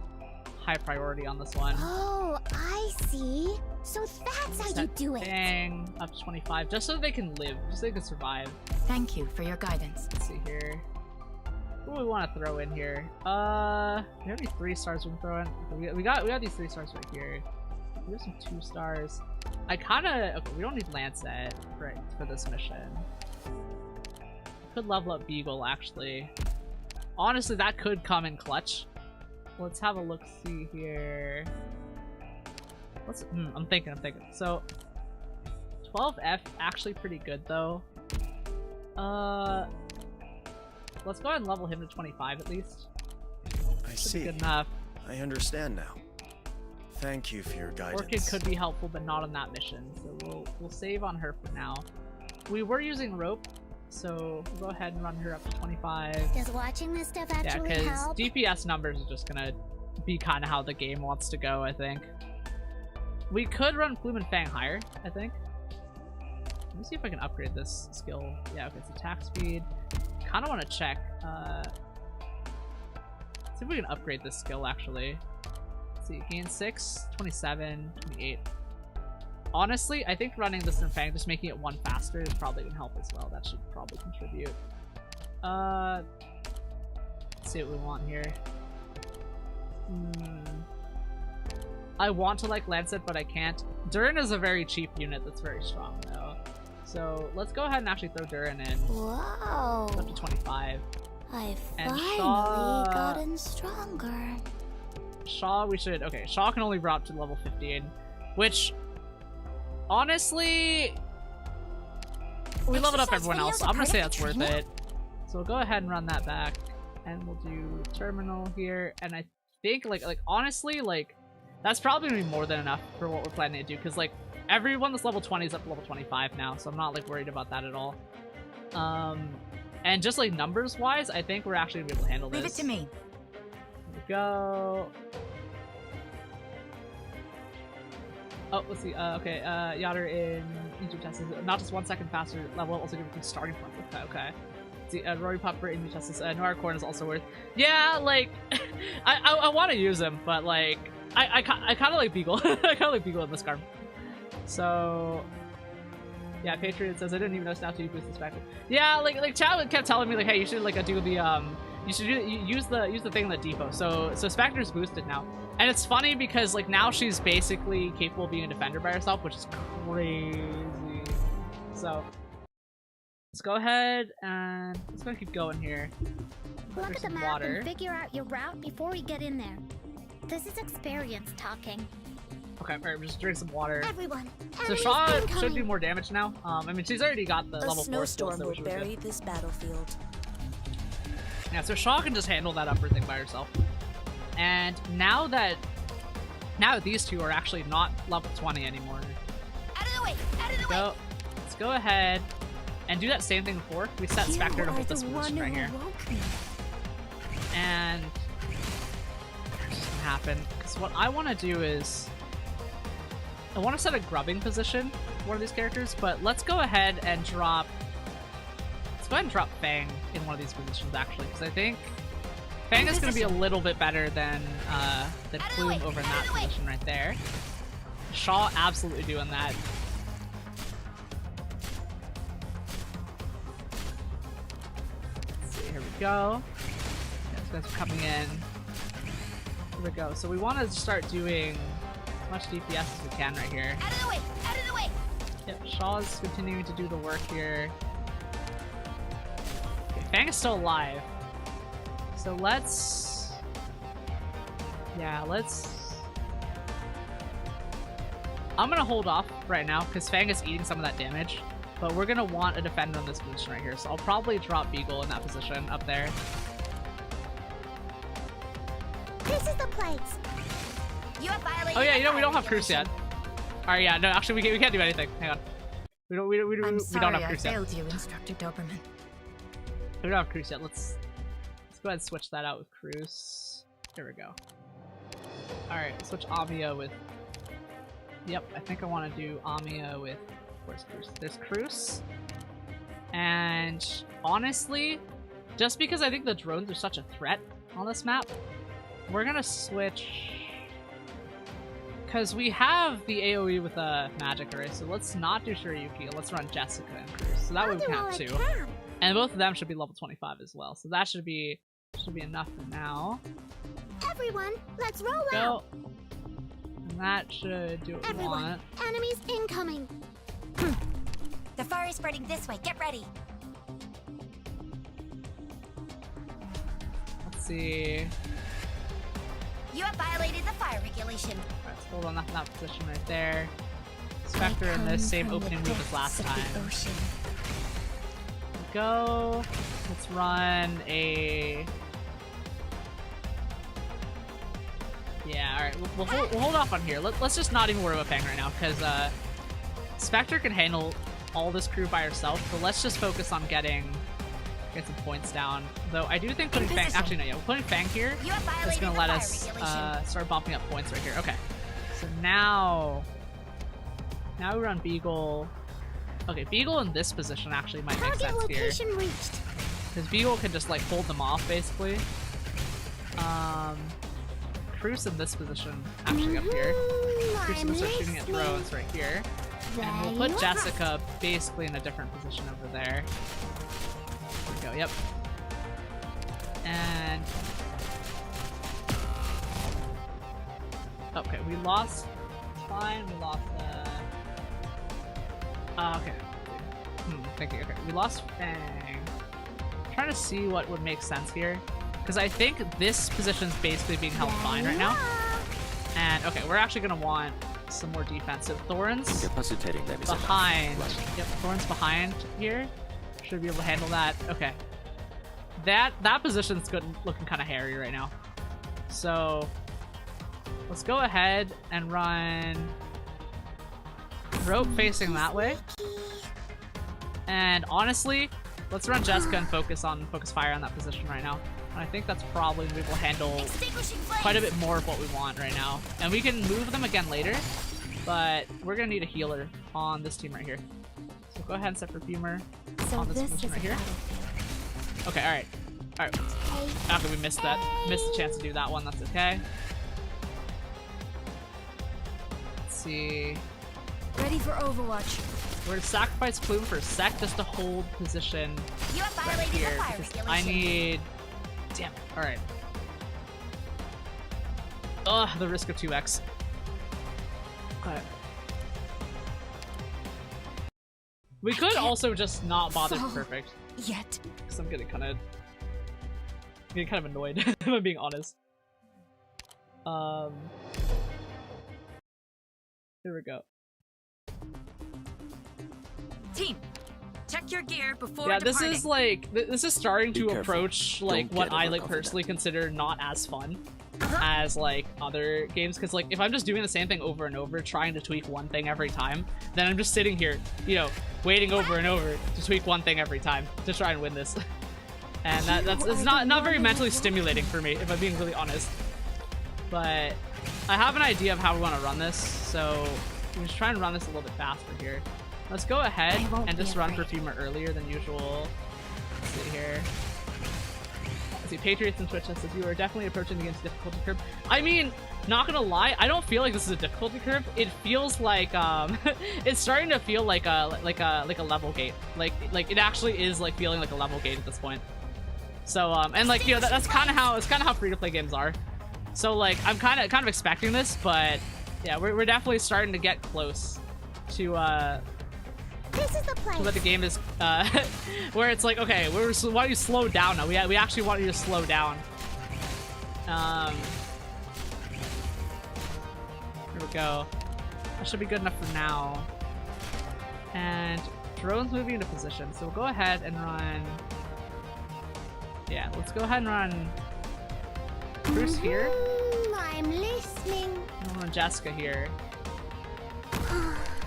high priority on this one. Oh, I see. So that's how you do it. Fang up to 25, just so they can live, just so they can survive. Thank you for your guidance. Let's see here. What do we want to throw in here? Do we have any 3 stars we can throw in? We got these 3 stars right here. We have some 2 stars. Okay, we don't need Lancet for this mission. Could level up Beagle actually. Honestly, that could come in clutch. Let's have a look. See here. I'm thinking. So 12F actually pretty good though. Let's go ahead and level him to 25 at least. I see. Good enough. I understand now. Thank you for your guidance. Orchid could be helpful, but not on that mission. So we'll save on her for now. We were using rope, so we'll go ahead and run her up to 25. Does watching this stuff actually because help? DPS numbers are just gonna be kind of how the game wants to go, I think. We could run Plume and Fang higher, I think. Let me see if I can upgrade this skill. Yeah, okay, it's attack speed. Kind of want to check. See if we can upgrade this skill actually. Let's see, gain 6, 27, 28. Honestly, I think running this in Fang, just making it 1 faster is probably gonna help as well. That should probably contribute. Let's see what we want here. I want to like Lancet, but I can't. Durin is a very cheap unit that's very strong though. So let's go ahead and actually throw Durin in. Whoa. Up to 25. I've And finally Shaw... gotten stronger. Shaw, we should... Okay, Shaw can only drop to level 15, which... Honestly... We leveled up everyone else, so I'm gonna say that's worth it. So we'll go ahead and run that back. And we'll do Terminal here. And I think, like honestly, like... That's probably gonna be more than enough for what we're planning to do, because, like, everyone that's level 20 is up to level 25 now, so I'm not, like, worried about that at all. And just, like, numbers-wise, I think we're actually gonna be able to handle this. Leave it to me. Here we go. Oh, let's see. Okay, Yatter in Egypt test is not just 1 second faster level, also give it starting point. Okay. Let's see, Rory Popper in test is Noir Corn is also worth. Yeah, like, I want to use him, but, like, I kind of like Beagle. I kind of like Beagle in this card. So, yeah, Patriot says I didn't even know Snap to boost this factor. Yeah, like Chad kept telling me like, hey, you should like do the you should use the thing in the depot. So Spectre's boosted now, and it's funny because like now she's basically capable of being a defender by herself, which is crazy. So let's go ahead and let's go keep going here. Look at the map and figure out your route before we get in there. This is experience talking. Okay, alright, just drink some water. Everyone, so Shaw should do more damage now. I mean, she's already got the level 4 skill, snowstorm will bury this battlefield. Yeah, so Shaw can just handle that upper thing by herself. And now that these two are actually not level 20 anymore. Out of the way! Out of the way! Let's go ahead and do that same thing before. We set Spectre to hold this position right here. And happen. Because what I want to do is... I want to set a grubbing position for one of these characters, but let's go ahead and drop... Let's go ahead and drop Fang in one of these positions, actually, because I think Fang is going to be a little bit better than Plume over in that position right there. Shaw absolutely doing that. Let's see, here we go. Yeah, so coming in. Here we go. So we want to start doing as much DPS as we can right here. Out of the way! Out of the way! Yep, Shaw's continuing to do the work here. Okay, Fang is still alive. So let's... Yeah, let's... I'm gonna hold off right now, because Fang is eating some of that damage. But we're gonna want a defender in this position right here, so I'll probably drop Beagle in that position up there. This is the place. You have violated. Oh yeah, you know we don't have Cruise yet. Alright, yeah, no, actually we can't do anything. Hang on. We don't have Cruise yet. failed you, Instructor Doberman. We don't have Cruise yet. Let's go ahead and switch that out with Cruise. Here we go. Alright, switch Amia with... Yep, I think I want to do Amia with... Where's Cruise? There's Cruise. And honestly, just because I think the drones are such a threat on this map, we're gonna switch... Because we have the AoE with a magic array, so let's not do Shiryuki. Let's run Jessica and Cruise. So that way we can have two. And both of them should be level 25 as well. So that should be enough for now. Everyone, let's roll Go. out. And that should do what we want. Enemies incoming. The fire is spreading this way. Get ready. Let's see. You have violated the fire regulation. Alright, let's hold on that position right there. Spectre in this same opening move as last time. Go. Let's run a... Yeah, alright. We'll hold off on here. Let's just not even worry about Fang right now, because Spectre can handle all this crew by herself, but let's just focus on get some points down. Though I do think putting Fang... Actually, no, yeah. Putting Fang here is going to let us start bumping up points right here. Okay. So now we run Beagle. Okay, Beagle in this position actually might make sense here. Because Beagle can just like hold them off basically. Cruise in this position actually up here. Cruise can start shooting at drones right here. And we'll put Jessica basically in a different position over there. There we go, yep. And... Okay, we lost... Fine, we lost, okay. Thank you, okay. We lost Fang. I'm trying to see what would make sense here. Because I think this position's basically being held fine right now. And, okay, we're actually going to want some more defensive. Thorns behind. Yep, Thorns behind here. Should be able to handle that. Okay. That position's good, looking kind of hairy right now. So, let's go ahead and run Rope facing that way. And honestly, let's run Jessica and focus fire on that position right now. And I think that's probably we will handle quite a bit more of what we want right now. And we can move them again later, but we're gonna need a healer on this team right here. So go ahead and set Perfumer on this position right here. Okay, alright. Alright. Okay, we missed that. Missed the chance to do that one, that's okay. Let's see. Ready for Overwatch. We're gonna sacrifice Plume for a sec just to hold position right here. Because I need... Damn it. Alright. Ugh, the risk of 2x. Okay. We could also just not bother perfect. Yet. Because I'm getting kind of annoyed, if I'm being honest. Here we go. Team, check your gear before Yeah, departing. this is starting to approach like what I like personally consider not as fun as like other games, because like if I'm just doing the same thing over and over, trying to tweak one thing every time, then I'm just sitting here, you know, waiting over and over to tweak one thing every time to try and win this. And it's not very mentally stimulating for me, if I'm being really honest. but I have an idea of how we want to run this, so we'll just try and run this a little bit faster here. Let's go ahead and just run Perfumer earlier than usual. Let's see here. Let's see, Patriots and Twitch says you are definitely approaching against difficulty curve. I mean, not gonna lie, I don't feel like this is a difficulty curve. It feels like it's starting to feel like a level gate. Like it actually is like feeling like a level gate at this point. So and like, you know, that's kind of how free-to-play games are. So like I'm kind of expecting this, but yeah, we're definitely starting to get close to This is the place. to what the game is where it's like, okay, why don't you slow down now? We actually want you to slow down. Here we go. That should be good enough for now. And drone's moving into position, so we'll go ahead and run. Yeah, let's go ahead and run Bruce here. I'm listening. And we'll run Jessica here.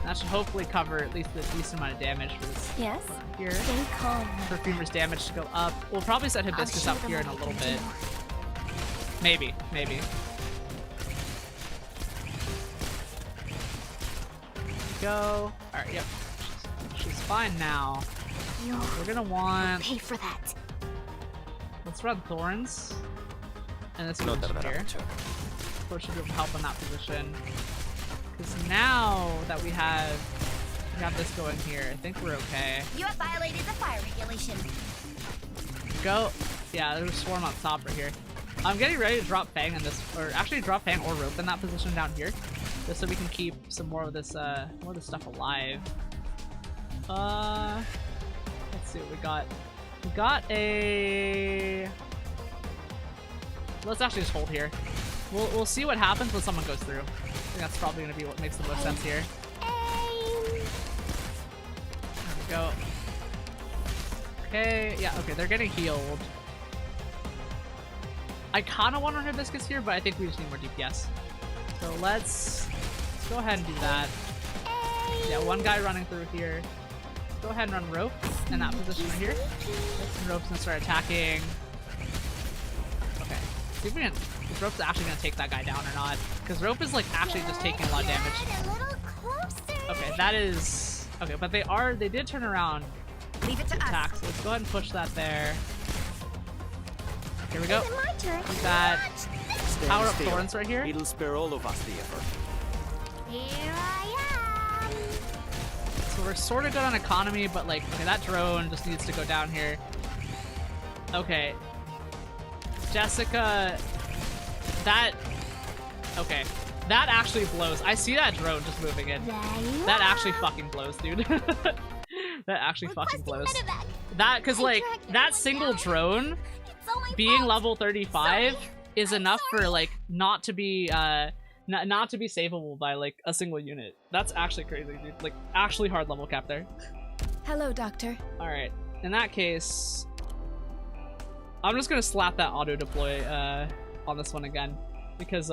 That should hopefully cover at least a decent amount of damage for this. Yes. Here. Stay calm. Perfumer's damage to go up. We'll probably set Hibiscus up here in a little bit. Maybe. Go. Alright, yep. She's fine now. We're gonna want... Pay for that. Let's run Thorns. And this one here. Thorns should be able to help in that position. Because now that we have this going here, I think we're okay. You have violated the fire regulation. Go. Yeah, there's a swarm on top right here. I'm getting ready to drop Fang in this, or actually drop Fang or Rope in that position down here, just so we can keep some more of this stuff alive. Let's see what we got. We got a. Let's actually just hold here. We'll see what happens when someone goes through. I think that's probably gonna be what makes the most sense here. There we go. Okay, yeah, okay, they're getting healed. I kind of want to run Hibiscus here, but I think we just need more DPS. So let's go ahead and do that. Yeah, one guy running through here. Go ahead and run Rope in that position right here. And Rope's gonna start attacking. Okay, see if we can. If Rope's actually gonna take that guy down or not, because Rope is like actually just taking a lot of damage. Okay, that is okay, but they did turn around. Leave it to attack. So let's go ahead and push that there. Here we go. Use that. Power up Thorns right here. It'll spare all of us the effort. Here I am. So we're sort of good on economy, but like, okay, that drone just needs to go down here. Okay. Jessica, okay. That actually blows. I see that drone just moving in. That actually fucking blows, dude. That actually fucking blows. That, cause like, that single drone being level 35 is enough for like not to be savable by like a single unit. That's actually crazy, dude. Like actually hard level cap there. Hello, Doctor. All right. In that case, I'm just gonna slap that auto deploy on this one again because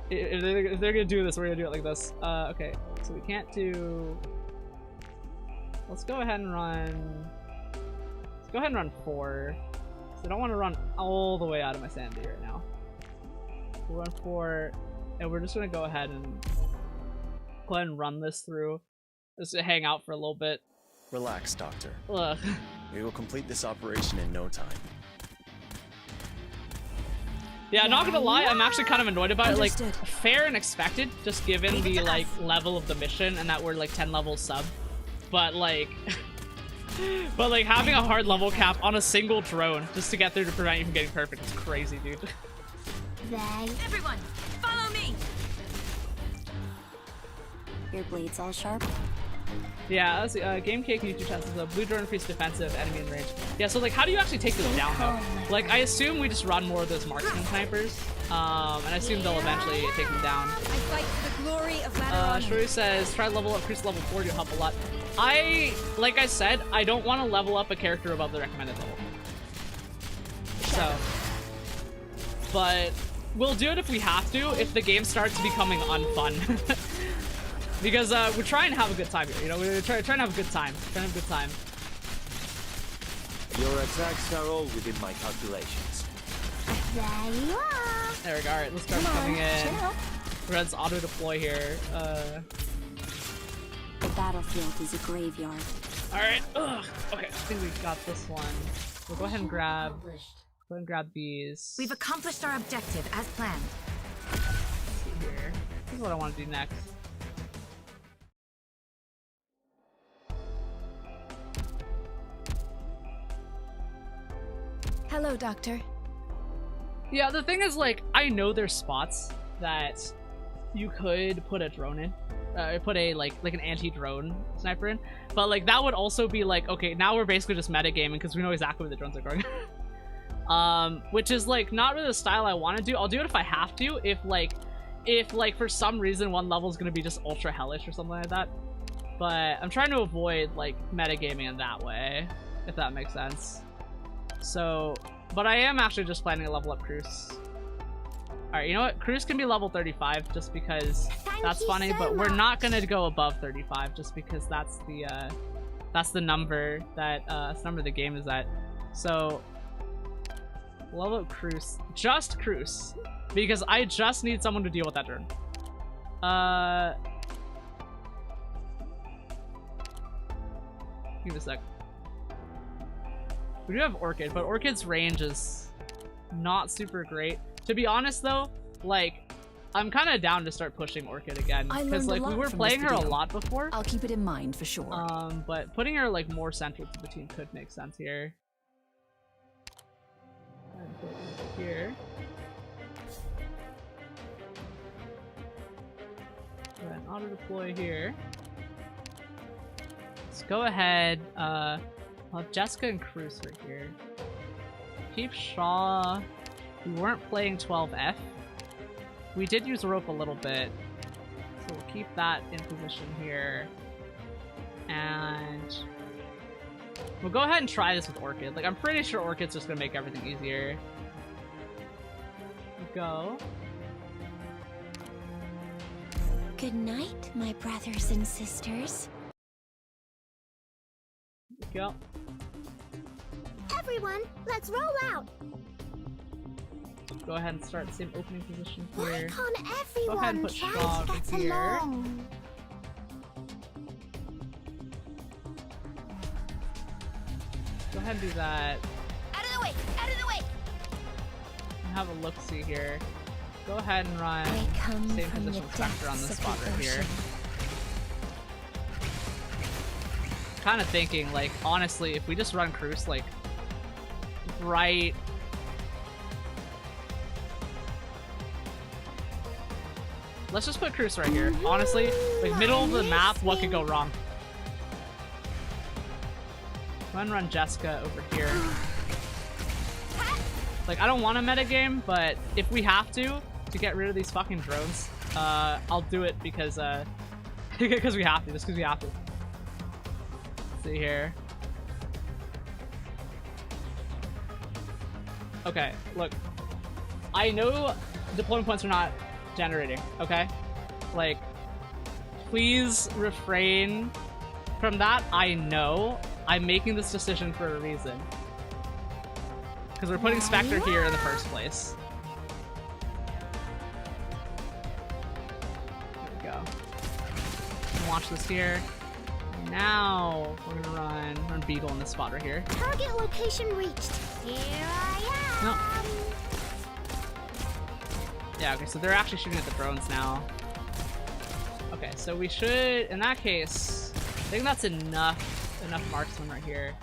if they're gonna do this, we're gonna do it like this. Okay. So we can't do. Let's go ahead and run. Let's go ahead and run 4. So I don't want to run all the way out of my sanity right now. We'll run 4, and we're just gonna go ahead and run this through. Just to hang out for a little bit. Relax, Doctor. Ugh. We will complete this operation in no time. Yeah, not gonna lie, I'm actually kind of annoyed about it. Like, fair and expected, just given the like level of the mission and that we're like 10 levels sub. But like, having a hard level cap on a single drone just to get through to prevent you from getting perfect is crazy, dude. Everyone, follow me. Your blade's all sharp. Yeah, let's see. Game Cake YouTube chat says blue drone increased defensive, enemy in range. Yeah, so like, how do you actually take this down though? Like, I assume we just run more of those marksman snipers, and I assume they'll eventually take them down. I fight for the glory of Ladder. Shuri says try level up, increase level 4 to help a lot. Like I said, I don't want to level up a character above the recommended level. So, but we'll do it if we have to, if the game starts becoming unfun. Because we're trying to have a good time here, you know? We're trying to have a good time. Your attacks are all within my calculations. There you are. There we go. Alright, this card's coming in. Red's auto deploy here. The battlefield is a graveyard. Alright. Okay, I think we got this one. We'll go ahead and grab these. We've accomplished our objective as planned. Let's see here. This is what I want to do next. Hello, Doctor. Yeah, the thing is, like, I know there's spots that you could put a drone in. Put a, like an anti-drone sniper in. But, like, that would also be like, okay, now we're basically just metagaming because we know exactly where the drones are going. Which is, like, not really the style I want to do. I'll do it if I have to. If for some reason one level is going to be just ultra hellish or something like that. But I'm trying to avoid, like, metagaming in that way, if that makes sense. So, but I am actually just planning to level up Cruz. Alright, you know what? Cruz can be level 35 just because that's funny, but we're not gonna go above 35 just because that's the number that the game is at. So level up Cruz. Just Cruz. Because I just need someone to deal with that turn. Give me a sec. We do have Orchid, but Orchid's range is not super great. To be honest though, like, I'm kind of down to start pushing Orchid again. Because, like, we were playing her a lot before. I'll keep it in mind for sure. But putting her, like, more central to the team could make sense here. And put it here. Go ahead and auto deploy here. Let's go ahead. I'll have Jessica and Cruz right here. Keep Shaw. We weren't playing 12F. We did use rope a little bit. So we'll keep that in position here. And we'll go ahead and try this with Orchid. Like, I'm pretty sure Orchid's just gonna make everything easier. Go. Good night, my brothers and sisters. Go. Everyone, let's roll out. Go ahead and start the same opening position here. Why can't Go ahead and everyone put try Shaw to over get here. along? Go ahead and do that. Out of the way! Out of the way! And have a look-see here. Go ahead and run I come same from the position Spectre on this depths spot of the right here. ocean. Kind of thinking, like, honestly, if we just run Cruz, like, right... Let's just put Cruz right here. Honestly, like, middle of the map, what could go wrong? Go ahead and run Jessica over here. Like, I don't want to metagame, but if we have to get rid of these fucking drones, I'll do it because, because we have to, just because we have to. Let's see here. Okay, look. I know deployment points are not generating, okay? Like, please refrain from that. I know. I'm making this decision for a reason. Because we're putting Spectre here in the first place. There we go. Watch this here. Now we're gonna run Beagle in this spot right here. Target location reached. Here I am. No. Yeah, okay, so they're actually shooting at the drones now. Okay, so we should, in that case, I think that's enough marksman right here.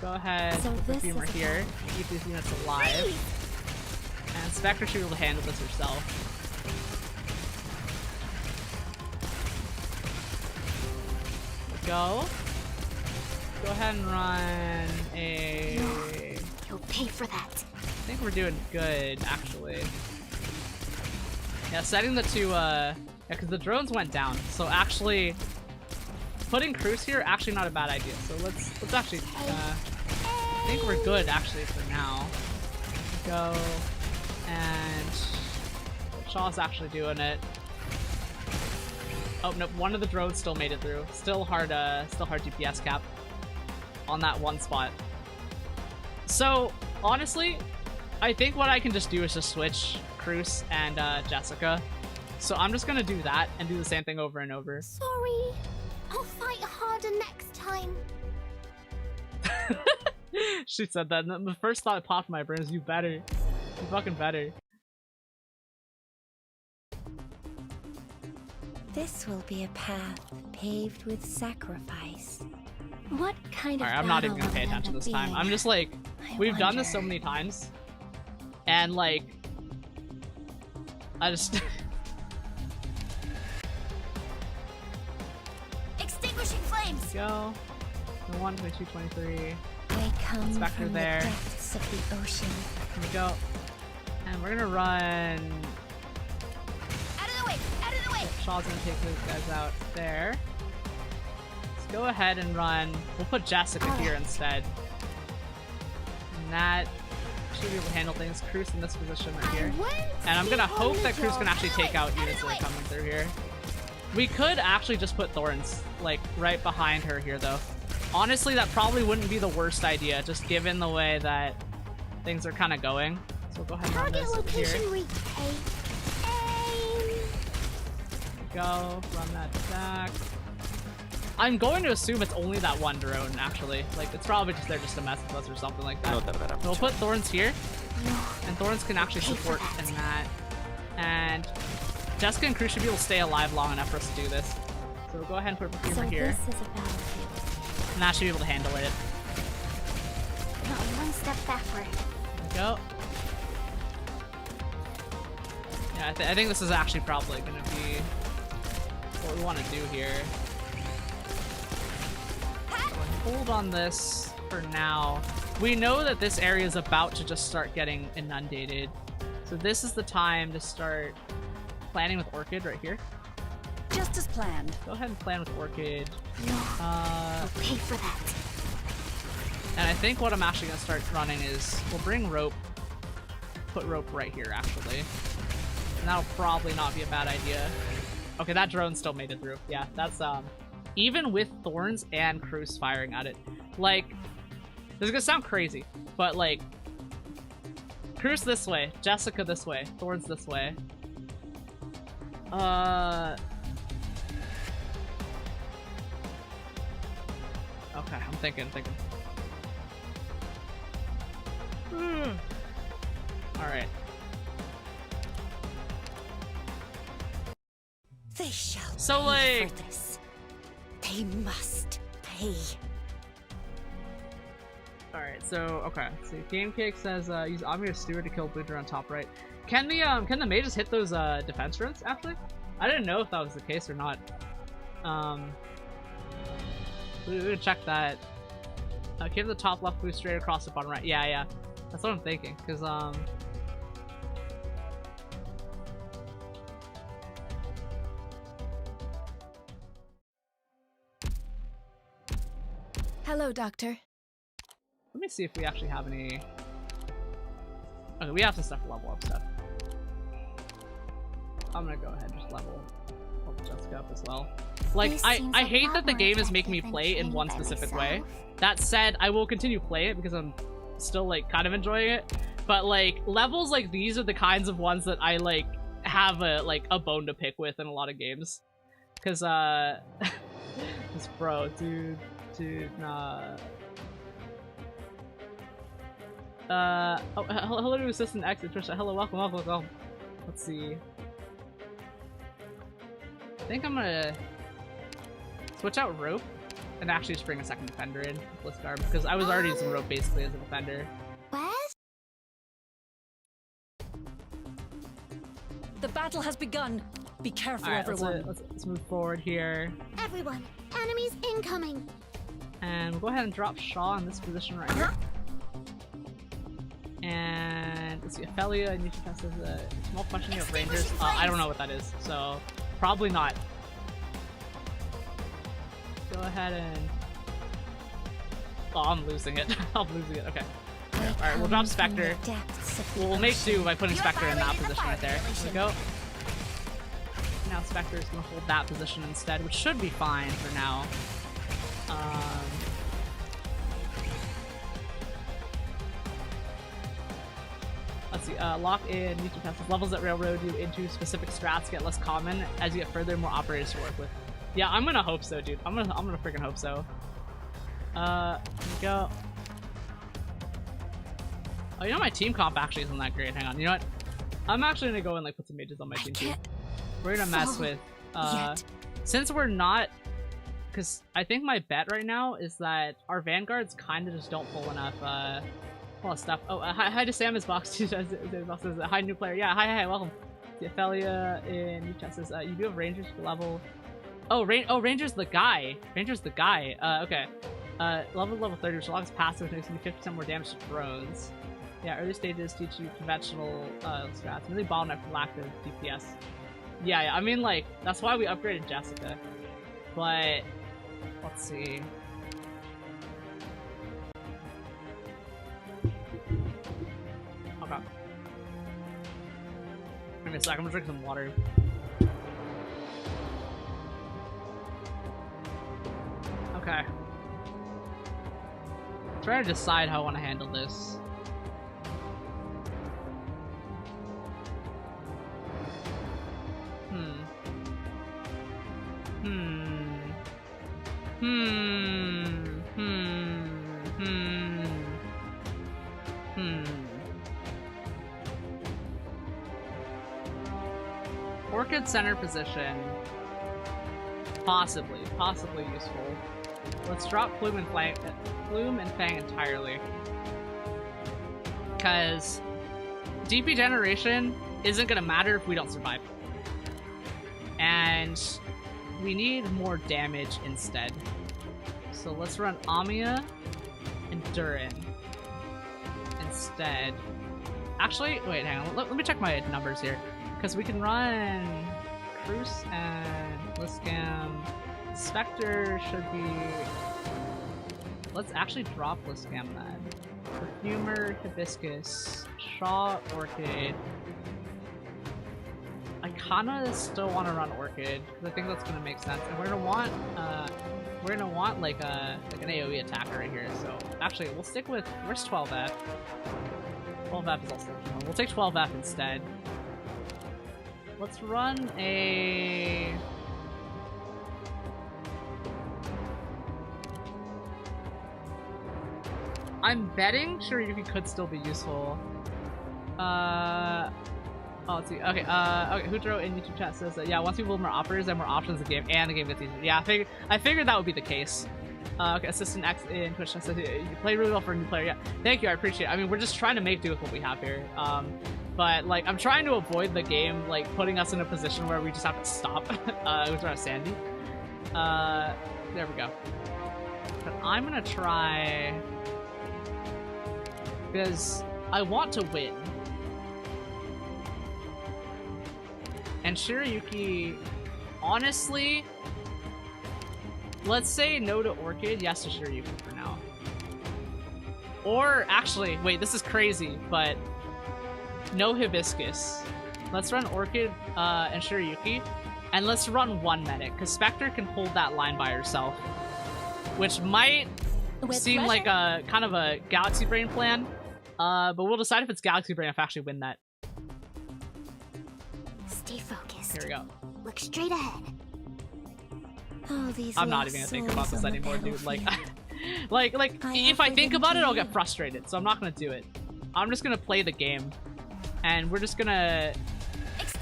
Go ahead, So put Beamer here, keep these units alive. And Spectre should be able to handle this herself. Go ahead and run a... You'll pay for that. I think we're doing good, actually. Yeah, setting the two, yeah, because the drones went down. So actually, putting Cruz here, actually not a bad idea. So let's actually, I think we're good, actually, for now. Go, and Shaw's actually doing it. Oh, nope, one of the drones still made it through. Still hard DPS cap on that one spot. So, honestly, I think what I can just do is just switch Cruz and Jessica. So I'm just gonna do that and do the same thing over and over. Sorry. I'll fight harder next time. She said that, and the first thought that popped in my brain is, you better. You fucking better. This will be a path paved with sacrifice. What kind of Alright, I'm not even gonna pay attention this time. I'm just like, we've done this so many times. And like, I just... Extinguishing flames! Go. 1, 22, 23. I come Spectre from there. the depths of the ocean. Here we go. And we're gonna run... Out of the way! Out of the way! Shaw's gonna take those guys out there. Let's go ahead and run. We'll put Jessica here instead. And that should be able to handle things. Cruz in this position right here. And I'm gonna hope that Cruz can actually take out units that are coming through here. We could actually just put Thorns, like, right behind her here, though. Honestly, that probably wouldn't be the worst idea, just given the way that things are kind of going. So we'll go ahead and run this over here. Go, run that back. I'm going to assume it's only that one drone, actually. Like, it's probably just there just to mess with us or something like that. So we'll put Thorns here, and Thorns can actually support in that. And Jessica and Cruz should be able to stay alive long enough for us to do this. So we'll go ahead and put Perfumer here. This is a battlefield. And that should be able to handle it. Not one step backward. There we go. Yeah, I think this is actually probably going to be what we want to do here. So hold on this for now. We know that this area is about to just start getting inundated. So this is the time to start planning with Orchid right here. Just as planned. Go ahead and plan with Orchid. I'll pay for that. And I think what I'm actually going to start running is we'll bring Rope. Put Rope right here, actually. And that'll probably not be a bad idea. Okay, that drone still made it through. Yeah, that's, even with Thorns and Cruz firing at it. Like, this is gonna sound crazy, but like, Cruz this way, Jessica this way, Thorns this way. Okay, I'm thinking. Alright. They shall So, pay like, for this. They must pay. Alright, so, okay. So, Game Cake says, use Omni or Steward to kill Blue Drone on top right. Can the mages hit those, defense drones, actually? I didn't know if that was the case or not. We would check that. Give the top left boost straight across the bottom right. Yeah. That's what I'm thinking, because, Hello, Doctor. let me see if we actually have any... Okay, we have some stuff to level up stuff. I'm gonna go ahead and just level Jessica up as well. Like, I hate that the game is making me play in one specific way. That said, I will continue playing it because I'm still, like, kind of enjoying it. But, like, levels like these are the kinds of ones that I, like, have a bone to pick with in a lot of games. Because, this bro, dude, nah. Oh, hello to Assistant X, Trisha. Hello, welcome. Let's see. I think I'm gonna switch out Rope and actually just bring a second defender in with Blitzgarb, because I was already using Rope basically as a defender. Where's... The battle has begun. Be careful, Alright, everyone. let's move forward here. Everyone, enemies incoming. And we'll go ahead and drop Shaw in this position right here. And let's see, Ophelia and Yuki Test is a small questioning of Rangers. I don't know what that is, so probably not. Go ahead and... Oh, I'm losing it. I'm losing it, okay. Alright, we'll drop Spectre. We'll make do by putting Spectre in that position right there. There we go. Now Spectre is going to hold that position instead, which should be fine for now. let's see. Lock in YouTube tests. Levels that railroad you into specific strats get less common as you get further, more operators to work with. Yeah, I'm gonna hope so, dude. I'm gonna freaking hope so. Here we go. Oh, you know my team comp actually isn't that great. Hang on. You know what? I'm actually gonna go and like put some mages on my team too. We're gonna mess with since we're not, because I think my bet right now is that our vanguards kind of just don't pull enough stuff. Oh, hi to Samus Box too. Box says hi new player. Yeah, hi, welcome. The Ophelia in new chat says you do have Rangers level. Oh, Ranger's the guy. Ranger's the guy. Okay. Level 30, which allows passive, makes you 50% more damage to drones. Yeah, early stages teach you conventional strats. Really bottleneck for lack of DPS. Yeah, I mean, like, that's why we upgraded Jessica. But, let's see. Okay. Give me a sec, I'm gonna drink some water. Okay. Try to decide how I want to handle this. Orchid center position. Possibly useful. Let's drop Plume and Fang entirely. Because DP generation isn't gonna matter if we don't survive. And we need more damage instead. So let's run Amiya and Durin instead. Actually, wait, hang on. Let me check my numbers here. Because we can run Cruz and Blitzcam. Spectre should be... Let's actually drop Blitzcam then. Perfumer, Hibiscus, Shaw, Orchid. I kinda still want to run Orchid because I think that's gonna make sense, and we're gonna want like an AOE attacker right here. So actually, we'll stick with where's 12F. 12F is also we'll take 12F instead. Let's run a. I'm betting Shiryuki could still be useful. Oh, let's see. Okay, okay. Hudro in YouTube chat says that, yeah, once we build more operators, there are more options in the game, and the game gets easier. Yeah, I figured that would be the case. Okay, Assistant X in Twitch says you play really well for a new player. Yeah, thank you. I appreciate it. I mean, we're just trying to make do with what we have here. But like, I'm trying to avoid the game like putting us in a position where we just have to stop. It was around Sandy. There we go. But I'm gonna try because I want to win. And Shiryuki, honestly, let's say no to Orchid, yes to Shiryuki for now. Or actually, wait, this is crazy, but no Hibiscus. Let's run Orchid and Shiryuki, and let's run one medic, because Spectre can hold that line by herself, which might seem like a kind of a Galaxy Brain plan, but we'll decide if it's Galaxy Brain if I actually win that. Stay focused. Here we go. Look straight ahead. Oh, these I'm not even gonna think about this anymore, dude. Like, if I think about it, I'll get frustrated. So I'm not gonna do it. I'm just gonna play the game, and we're gonna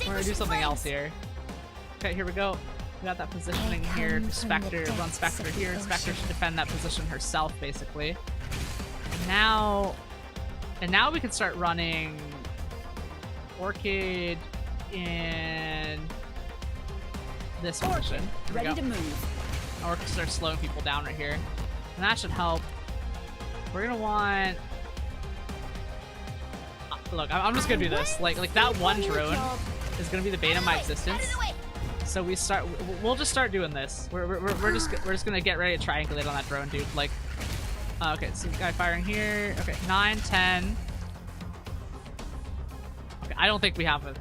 do something else here. Okay, here we go. We got that positioning here. Spectre, run Spectre here. Spectre should defend that position herself, basically. And now we can start running Orchid in this position. Ready to move. Orchid starts slowing people down right here, and that should help. We're gonna want. Look, I'm just gonna do this. Like that one drone is gonna be the bane of my existence. So we'll just start doing this. We're just gonna get ready to triangulate on that drone, dude. Like, okay, so guy firing here. Okay, 9, 10. Okay, I don't think we have a.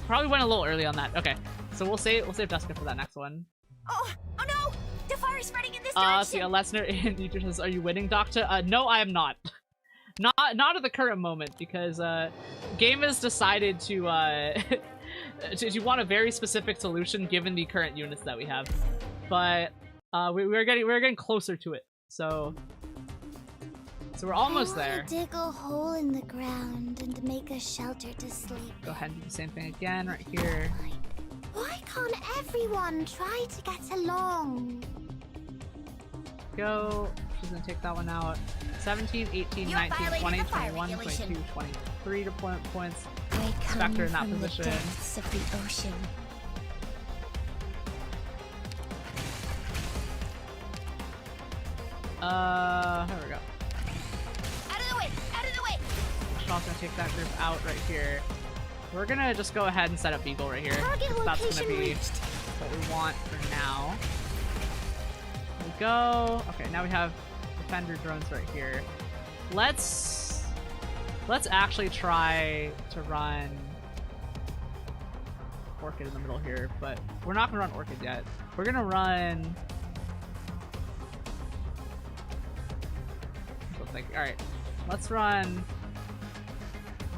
Probably went a little early on that. Okay, so we'll save Jessica for that next one. Oh no! The fire is spreading in this direction. See, Lesnar in YouTube says, "Are you winning, Doctor?" No, I am not. Not at the current moment, because game has decided to to want a very specific solution given the current units that we have. But we're getting closer to it. So we're almost there. Dig a hole in the ground and make a shelter to sleep. Go ahead and do the same thing again right here. Why can't everyone try to get along? Go. She's gonna take that one out. 17, 18, 19, 20, 21, 22, 23 deployment points. Expect her in that position. The depths of the ocean. Here we go. Out of the way! Out of the way! Shaw's gonna take that group out right here. We're gonna just go ahead and set up Beagle right here. That's gonna be what we want for now. There we go. Okay, now we have defender drones right here. Let's actually try to run Orchid in the middle here, but we're not gonna run Orchid yet. We're gonna run something. Alright. Let's run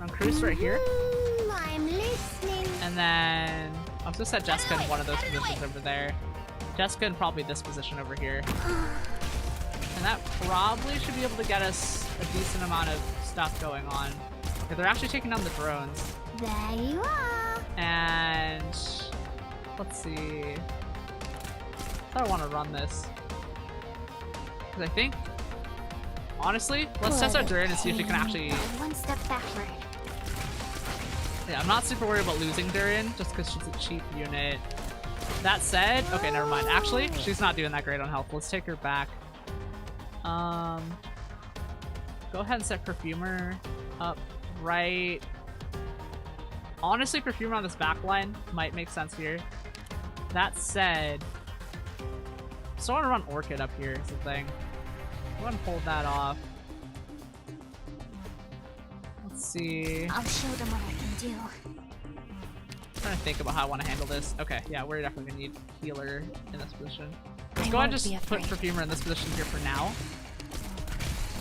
Cruz right here. I'm listening. And then I'll just set Jessica in one of those positions over there. Jessica in probably this position over here. And that probably should be able to get us a decent amount of stuff going on. Okay, they're actually taking down the drones. There you are. And let's see. I don't want to run this. Because I think, honestly, let's test out Durin and see if we can actually... One step backward. Yeah, I'm not super worried about losing Durin, just because she's a cheap unit. That said, okay, never mind. Actually, she's not doing that great on health. Let's take her back. Go ahead and set Perfumer up right. Honestly, Perfumer on this back line might make sense here. That said, still want to run Orchid up here is the thing. Go ahead and pull that off. Let's see. I'll show them what I can do. I'm trying to think about how I want to handle this. Okay, yeah, we're definitely gonna need healer in this position. Let's go ahead and just put Perfumer in this position here for now.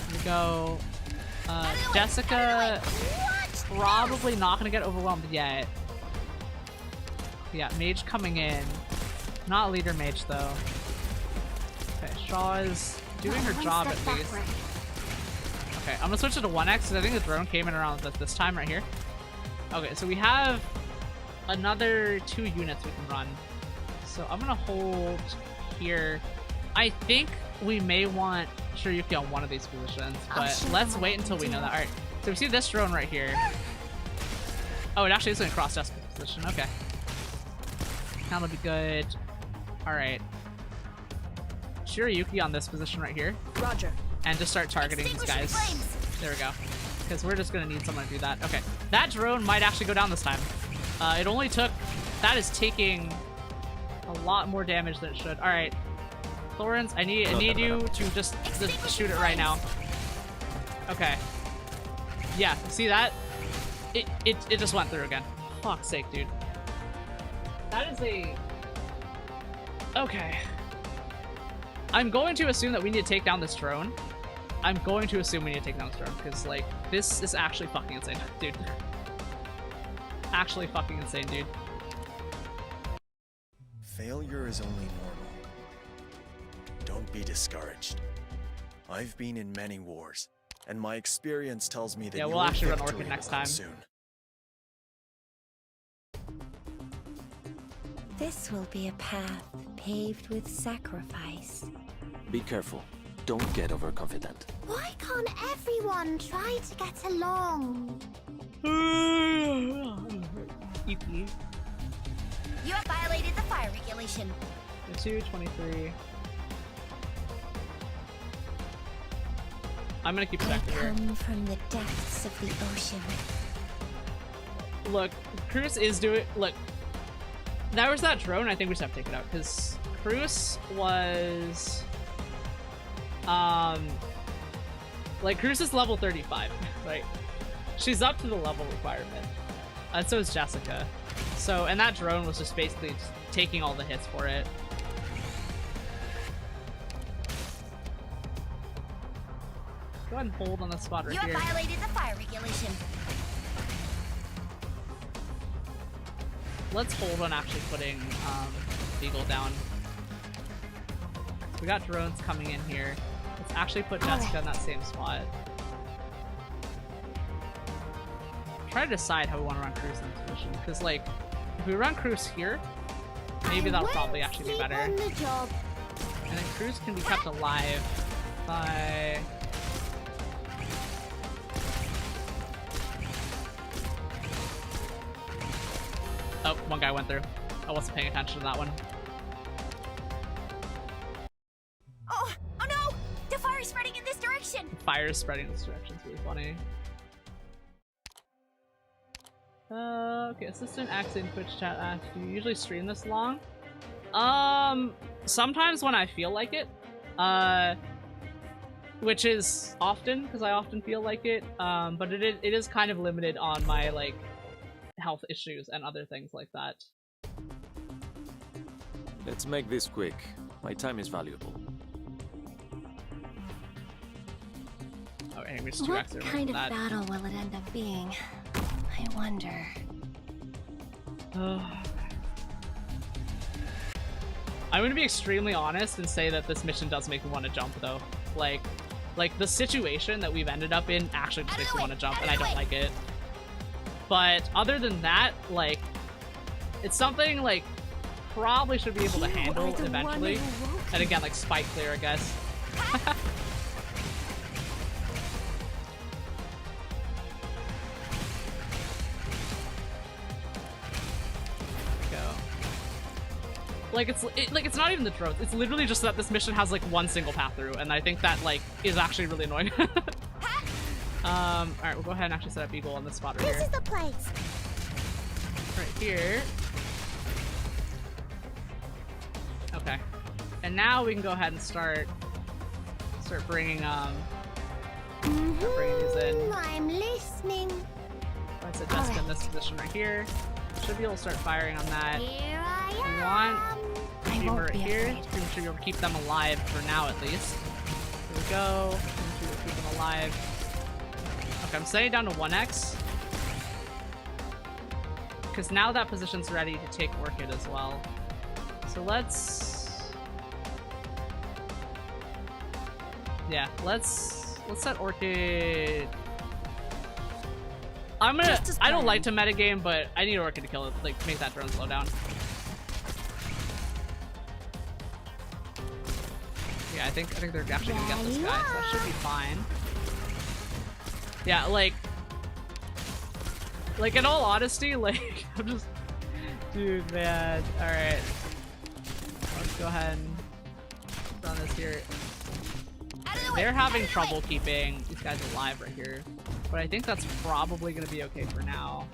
Here we go. Jessica probably not gonna get overwhelmed yet. Yeah, Mage coming in. Not leader Mage though. Okay, Shaw is doing her job at least. Okay, I'm gonna switch it to 1x because I think the drone came in around this time right here. Okay, so we have another 2 units we can run. So I'm gonna hold here. I think we may want Shiryuki on one of these positions, but let's wait until we know that. Alright, so we see this drone right here. Oh, it actually is gonna cross Jessica's position. Okay. That'll be good. Alright. Shiryuki on this position right here. Roger. And just start targeting these guys. There we go. Because we're just gonna need someone to do that. Okay. That drone might actually go down this time. It only took... That is taking a lot more damage than it should. Alright. Thorns, I need you to just shoot it right now. Okay. Yeah, see that? It just went through again. Fuck's sake, dude. That is a... Okay. I'm going to assume that we need to take down this drone. I'm going to assume we need to take down this drone, because, like, this is actually fucking insane, dude. Actually fucking insane, dude. Failure is only normal. Don't be discouraged. I've been in many wars, and my experience tells me that yeah, we'll actually run Orchid next time. Soon. This will be a path paved with sacrifice. Be careful. Don't get overconfident. Why can't everyone try to get along? EP. You have violated the fire regulation. 2, 23. I'm gonna keep it back here. Come from the depths of the ocean. Look, Cruz is doing. Look, that was that drone. I think we just have to take it out because Cruz was. Like Cruz is level 35, right? She's up to the level requirement, and so is Jessica. So, and that drone was just basically just taking all the hits for it. go ahead and hold on the spot right You here. have violated the fire regulation. Let's hold on actually putting Beagle down. We got drones coming in here. Let's actually put Jessica in that same spot. Try to decide how we want to run Cruz in this position, because like if we run Cruz here, maybe that'll probably actually be better. And then Cruz can be kept alive by... Oh, one guy went through. I wasn't paying attention to that one. Oh no! The fire is spreading in this direction! Fire is spreading in this direction. It's really funny. Okay, assistant acts in Twitch chat asks, do you usually stream this long? Sometimes when I feel like it. Which is often, because I often feel like it. But it is kind of limited on my, like, health issues and other things like that. Let's make this quick. My time is valuable. Oh, anyway, just 2x What kind of battle will it end up being? I wonder. I'm gonna be extremely honest and say that this mission does make me want to jump, though. Like the situation that we've ended up in actually just makes me want to jump, and I don't like it. But other than that, like, it's something like probably should be able to handle eventually. And again, like spike clear, I guess. Like it's not even the drones. It's literally just that this mission has like one single path through, and I think that like is actually really annoying. All right, we'll go ahead and actually set up Beagle on this spot right here. This is the place. Right here. Okay, and now we can go ahead and start bringing bringing these in. I'm listening. Let's set Jessica in this position right here. Should be able to start firing on that. Here I We am. want I won't right be here. afraid. Pretty sure you'll keep them alive for now, at least. Here we go. Pretty sure you'll keep them alive. Okay, I'm setting it down to 1x. Because now that position's ready to take Orchid as well. So let's... Yeah, let's set Orchid... I don't like to metagame, but I need Orchid to kill it, like, make that drone slow down. Yeah, I think they're actually gonna get this guy, so that should be fine. Yeah, like in all honesty, like, I'm just... Dude, man. Alright. Let's go ahead and run this here. They're having trouble keeping these guys alive right here. But I think that's probably going to be okay for now.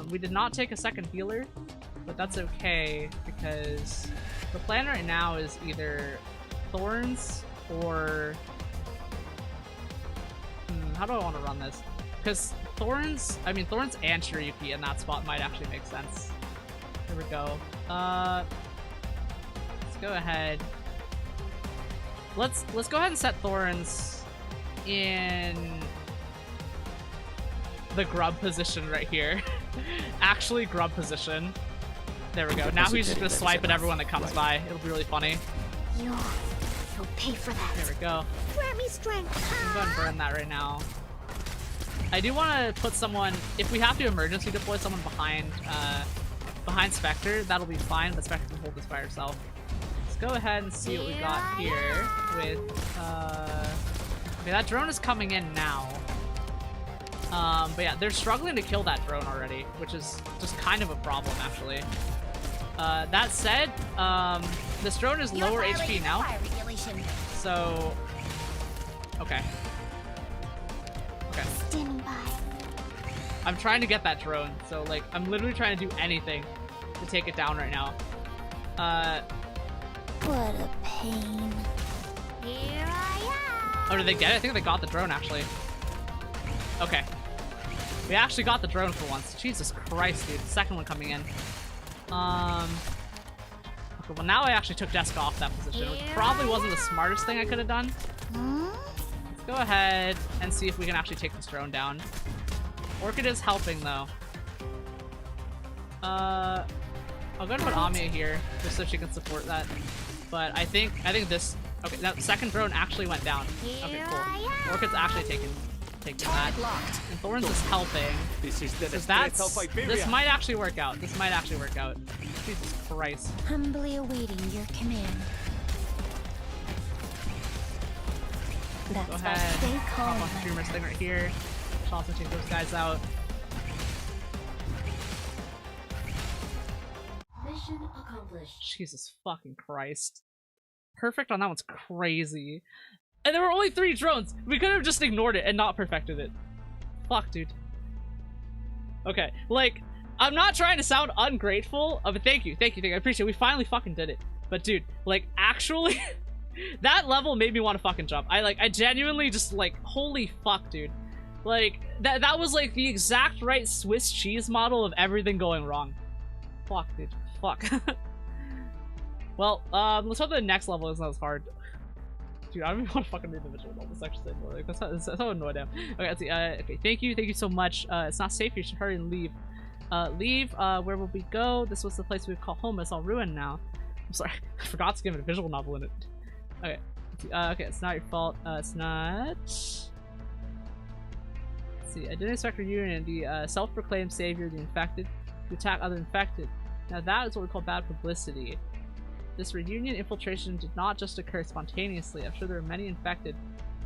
We did not take a second healer, but that's okay because the plan right now is either Thorns or... how do I want to run this? Because Thorns and Shiryuki in that spot might actually make sense. Here we go. Let's go ahead. Let's go ahead and set Thorns in the grub position right here. Actually grub position. There we go. Now he's just gonna swipe at everyone that comes by. It'll be really funny. You'll pay for that. There we go. Grant me strength. I'm going to burn that right now. I do want to put someone, if we have to emergency deploy someone behind Spectre, that'll be fine, but Spectre can hold this by herself. Let's go ahead and see what we got here with, okay, that drone is coming in now. But yeah, they're struggling to kill that drone already, which is just kind of a problem, actually. That said, this drone is lower HP now, so... Okay. Okay. Stand by. I'm trying to get that drone, so, like, I'm literally trying to do anything to take it down right now. What a pain. Here I am. Oh, did they get it? I think they got the drone, actually. Okay. We actually got the drone for once. Jesus Christ, dude. The second one coming in. Okay, well, now I actually took Jessica off that position, which probably wasn't the smartest thing I could have done. go ahead and see if we can actually take this drone down. Orchid is helping though. I'll go ahead and put Amia here just so she can support that. But I think this. Okay, now the second drone actually went down. Okay, cool. Orchid's actually taking that. And Thorns is helping. This is the this might actually work out. This might actually work out. Jesus Christ. Humbly awaiting your command. Go ahead. Stay Pop calm. off Dreamer's thing right here. Should also take those guys out. Mission accomplished. Jesus fucking Christ. Perfect on that one's crazy. And there were only 3 drones. We could have just ignored it and not perfected it. Fuck, dude. Okay, like, I'm not trying to sound ungrateful, but thank you. I appreciate it. We finally fucking did it. But dude, like, actually, that level made me want to fucking jump. I genuinely just, like, holy fuck, dude. Like, that was, like, the exact right Swiss cheese model of everything going wrong. Fuck, dude. Fuck. Well, let's hope the next level isn't as hard. Dude, I don't even want to fucking read the visual novel section anymore. Like, that's how annoyed I am. Okay, let's see. Okay, thank you so much. It's not safe. You should hurry and leave. Where will we go? This was the place we would call home. It's all ruined now. I'm sorry, I forgot to give it a visual novel in it. Okay, let's see. Okay, it's not your fault. It's not. Let's see. Identity Spectre Union, the self-proclaimed savior of the infected, to attack other infected. Now that is what we call bad publicity. This reunion infiltration did not just occur spontaneously. I'm sure there are many infected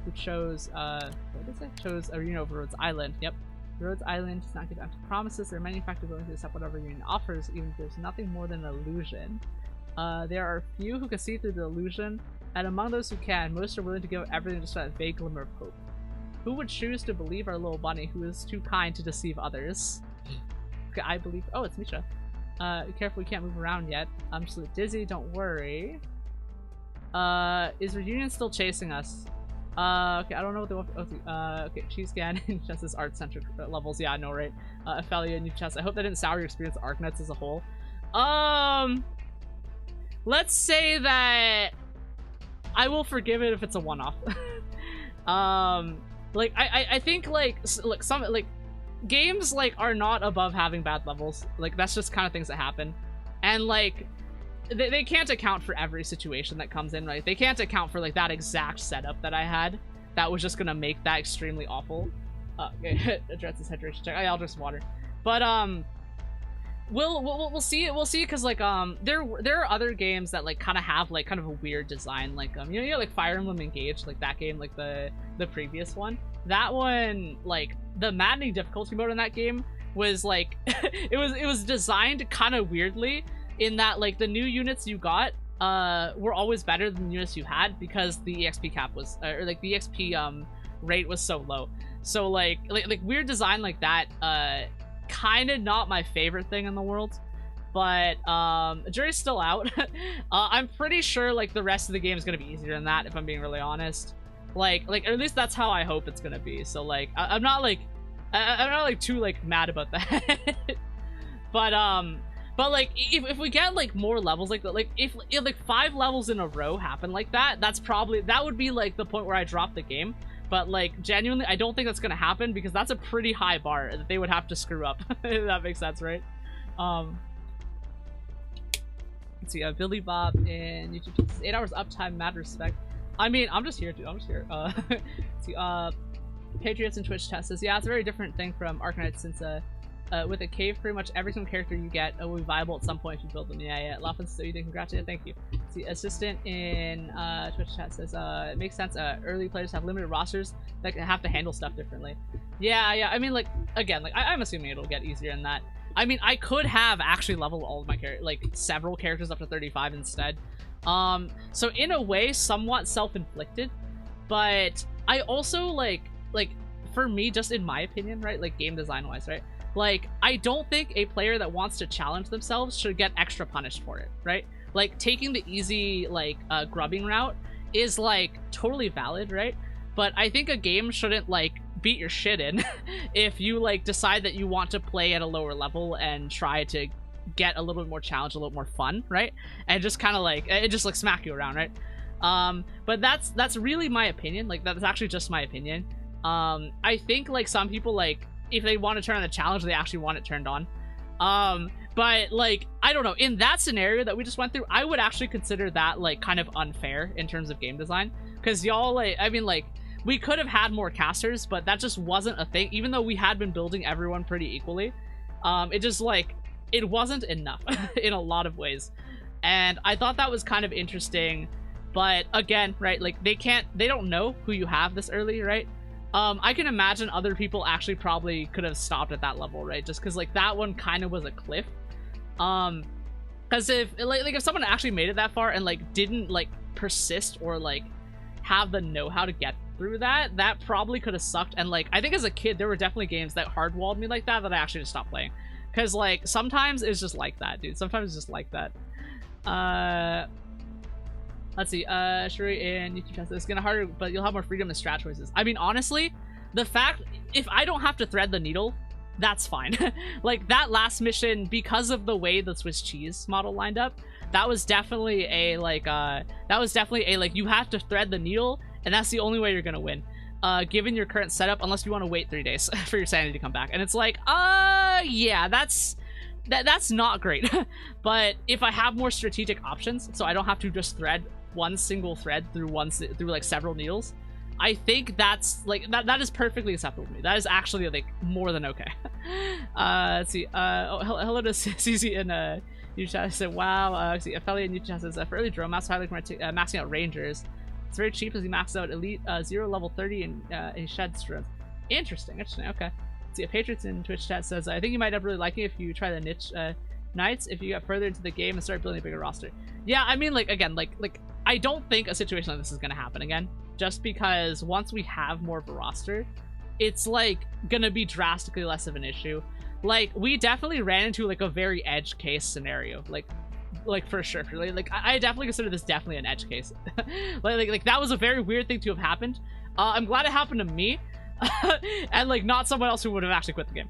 who chose, what is it? Chose a reunion over Rhodes Island. Yep. Rhodes Island does not give empty promises. There are many infected willing to accept whatever reunion offers, even if there's nothing more than an illusion. There are few who can see through the illusion, and among those who can, most are willing to give everything just for that vague glimmer of hope. Who would choose to believe our little bunny who is too kind to deceive others? Okay, I believe- oh, it's Misha. Be careful, we can't move around yet. I'm just a little dizzy, don't worry. Is Reunion still chasing us? Okay, I don't know what they want. Okay, Cheese Gan and just this art-centric levels. Yeah, I know, right? Ophelia, new chest. I hope that didn't sour your experience of Arknights as a whole. Let's say that I will forgive it if it's a one-off. Like, I think, like, look, some, like, games, like, are not above having bad levels. Like, that's just kind of things that happen. And, like, they can't account for every situation that comes in, right? They can't account for, like, that exact setup that I had that was just gonna make that extremely awful. Okay, address this hydration check. I'll drink some water. But, we'll see it. We'll see, because, like, there are other games that, like, kind of have, like, kind of a weird design, like, you know, like Fire Emblem Engage, like that game, like the previous one. That one, like, the maddening difficulty mode in that game was, like, it was designed kind of weirdly in that, like, the new units you got were always better than the units you had because the EXP cap was, or like the EXP rate was so low. So like weird design like that, kind of not my favorite thing in the world. But jury's still out. I'm pretty sure like the rest of the game is gonna be easier than that, if I'm being really honest. Like at least that's how I hope it's gonna be. So like I'm not like too like mad about that. But like if we get like more levels like that, like if like 5 levels in a row happen like that, that would be like the point where I drop the game. But like genuinely, I don't think that's gonna happen because that's a pretty high bar that they would have to screw up. If that makes sense, right? Let's see, Billy Bob in YouTube says 8 hours uptime, mad respect. I mean, I'm just here, dude. I'm just here. Let's see, Patriots and Twitch test says, yeah, it's a very different thing from Arknights since with a cave, pretty much every single character you get will be viable at some point if you build them. Yeah. Laughin, so you did congratulate. Thank you. See, assistant in Twitch chat says, it makes sense. Early players have limited rosters that have to handle stuff differently. Yeah. I mean, like, again, like I'm assuming it'll get easier than that. I mean, I could have actually leveled all of my several characters up to 35 instead. So in a way, somewhat self-inflicted, but I also like for me, just in my opinion, right, like game design wise, right, like I don't think a player that wants to challenge themselves should get extra punished for it, right? Like taking the easy grubbing route is like totally valid, right? But I think a game shouldn't like beat your shit in if you like decide that you want to play at a lower level and try to get a little bit more challenge, a little more fun, right? And just kind of like it just like smack you around, right? But that's really my opinion. Like, that's actually just my opinion. I think, like, some people, like, if they want to turn on the challenge, they actually want it turned on. But, like, I don't know. In that scenario that we just went through, I would actually consider that, like, kind of unfair in terms of game design. Because y'all, like, I mean, like, we could have had more casters, but that just wasn't a thing. Even though we had been building everyone pretty equally, it just, like, it wasn't enough in a lot of ways. And I thought that was kind of interesting. But, again, right, like, they don't know who you have this early, right? I can imagine other people actually probably could have stopped at that level, right? Just because, like, that one kind of was a cliff. Because if someone actually made it that far and, like, didn't, like, persist or, like, have the know-how to get through that, that probably could have sucked. And, like, I think as a kid, there were definitely games that hardwalled me like that I actually just stopped playing. Because, like, sometimes it's just like that, dude. Sometimes it's just like that. Let's see, Shuri and YouTube chat says it's gonna harder, but you'll have more freedom and strat choices. I mean, honestly, the fact, if I don't have to thread the needle, that's fine. Like, that last mission, because of the way the Swiss cheese model lined up, that was definitely a, like, you have to thread the needle, and that's the only way you're gonna win. Given your current setup, unless you want to wait 3 days for your sanity to come back. And it's like, yeah, that's not great. But if I have more strategic options, so I don't have to just thread one single thread through like several needles, I think that's like that is perfectly acceptable to me. That is actually like more than okay. Let's see. Hello to CZ in YouTube chat. I said, wow. Let's see. Ophelia in YouTube chat says, for early drone maps, highly maxing out rangers. It's very cheap as he maxes out elite 0 level 30 and he sheds drones. Interesting. Okay. Let's see. Patriots in Twitch chat says, I think you might really like it if you try the niche Knights if you get further into the game and start building a bigger roster. Yeah, I mean, like, again, like I don't think a situation like this is gonna happen again, just because once we have more of a roster, it's like gonna be drastically less of an issue. Like, we definitely ran into like a very edge case scenario, like for sure. Like I definitely consider this definitely an edge case. like that was a very weird thing to have happened. I'm glad it happened to me and like not someone else who would have actually quit the game.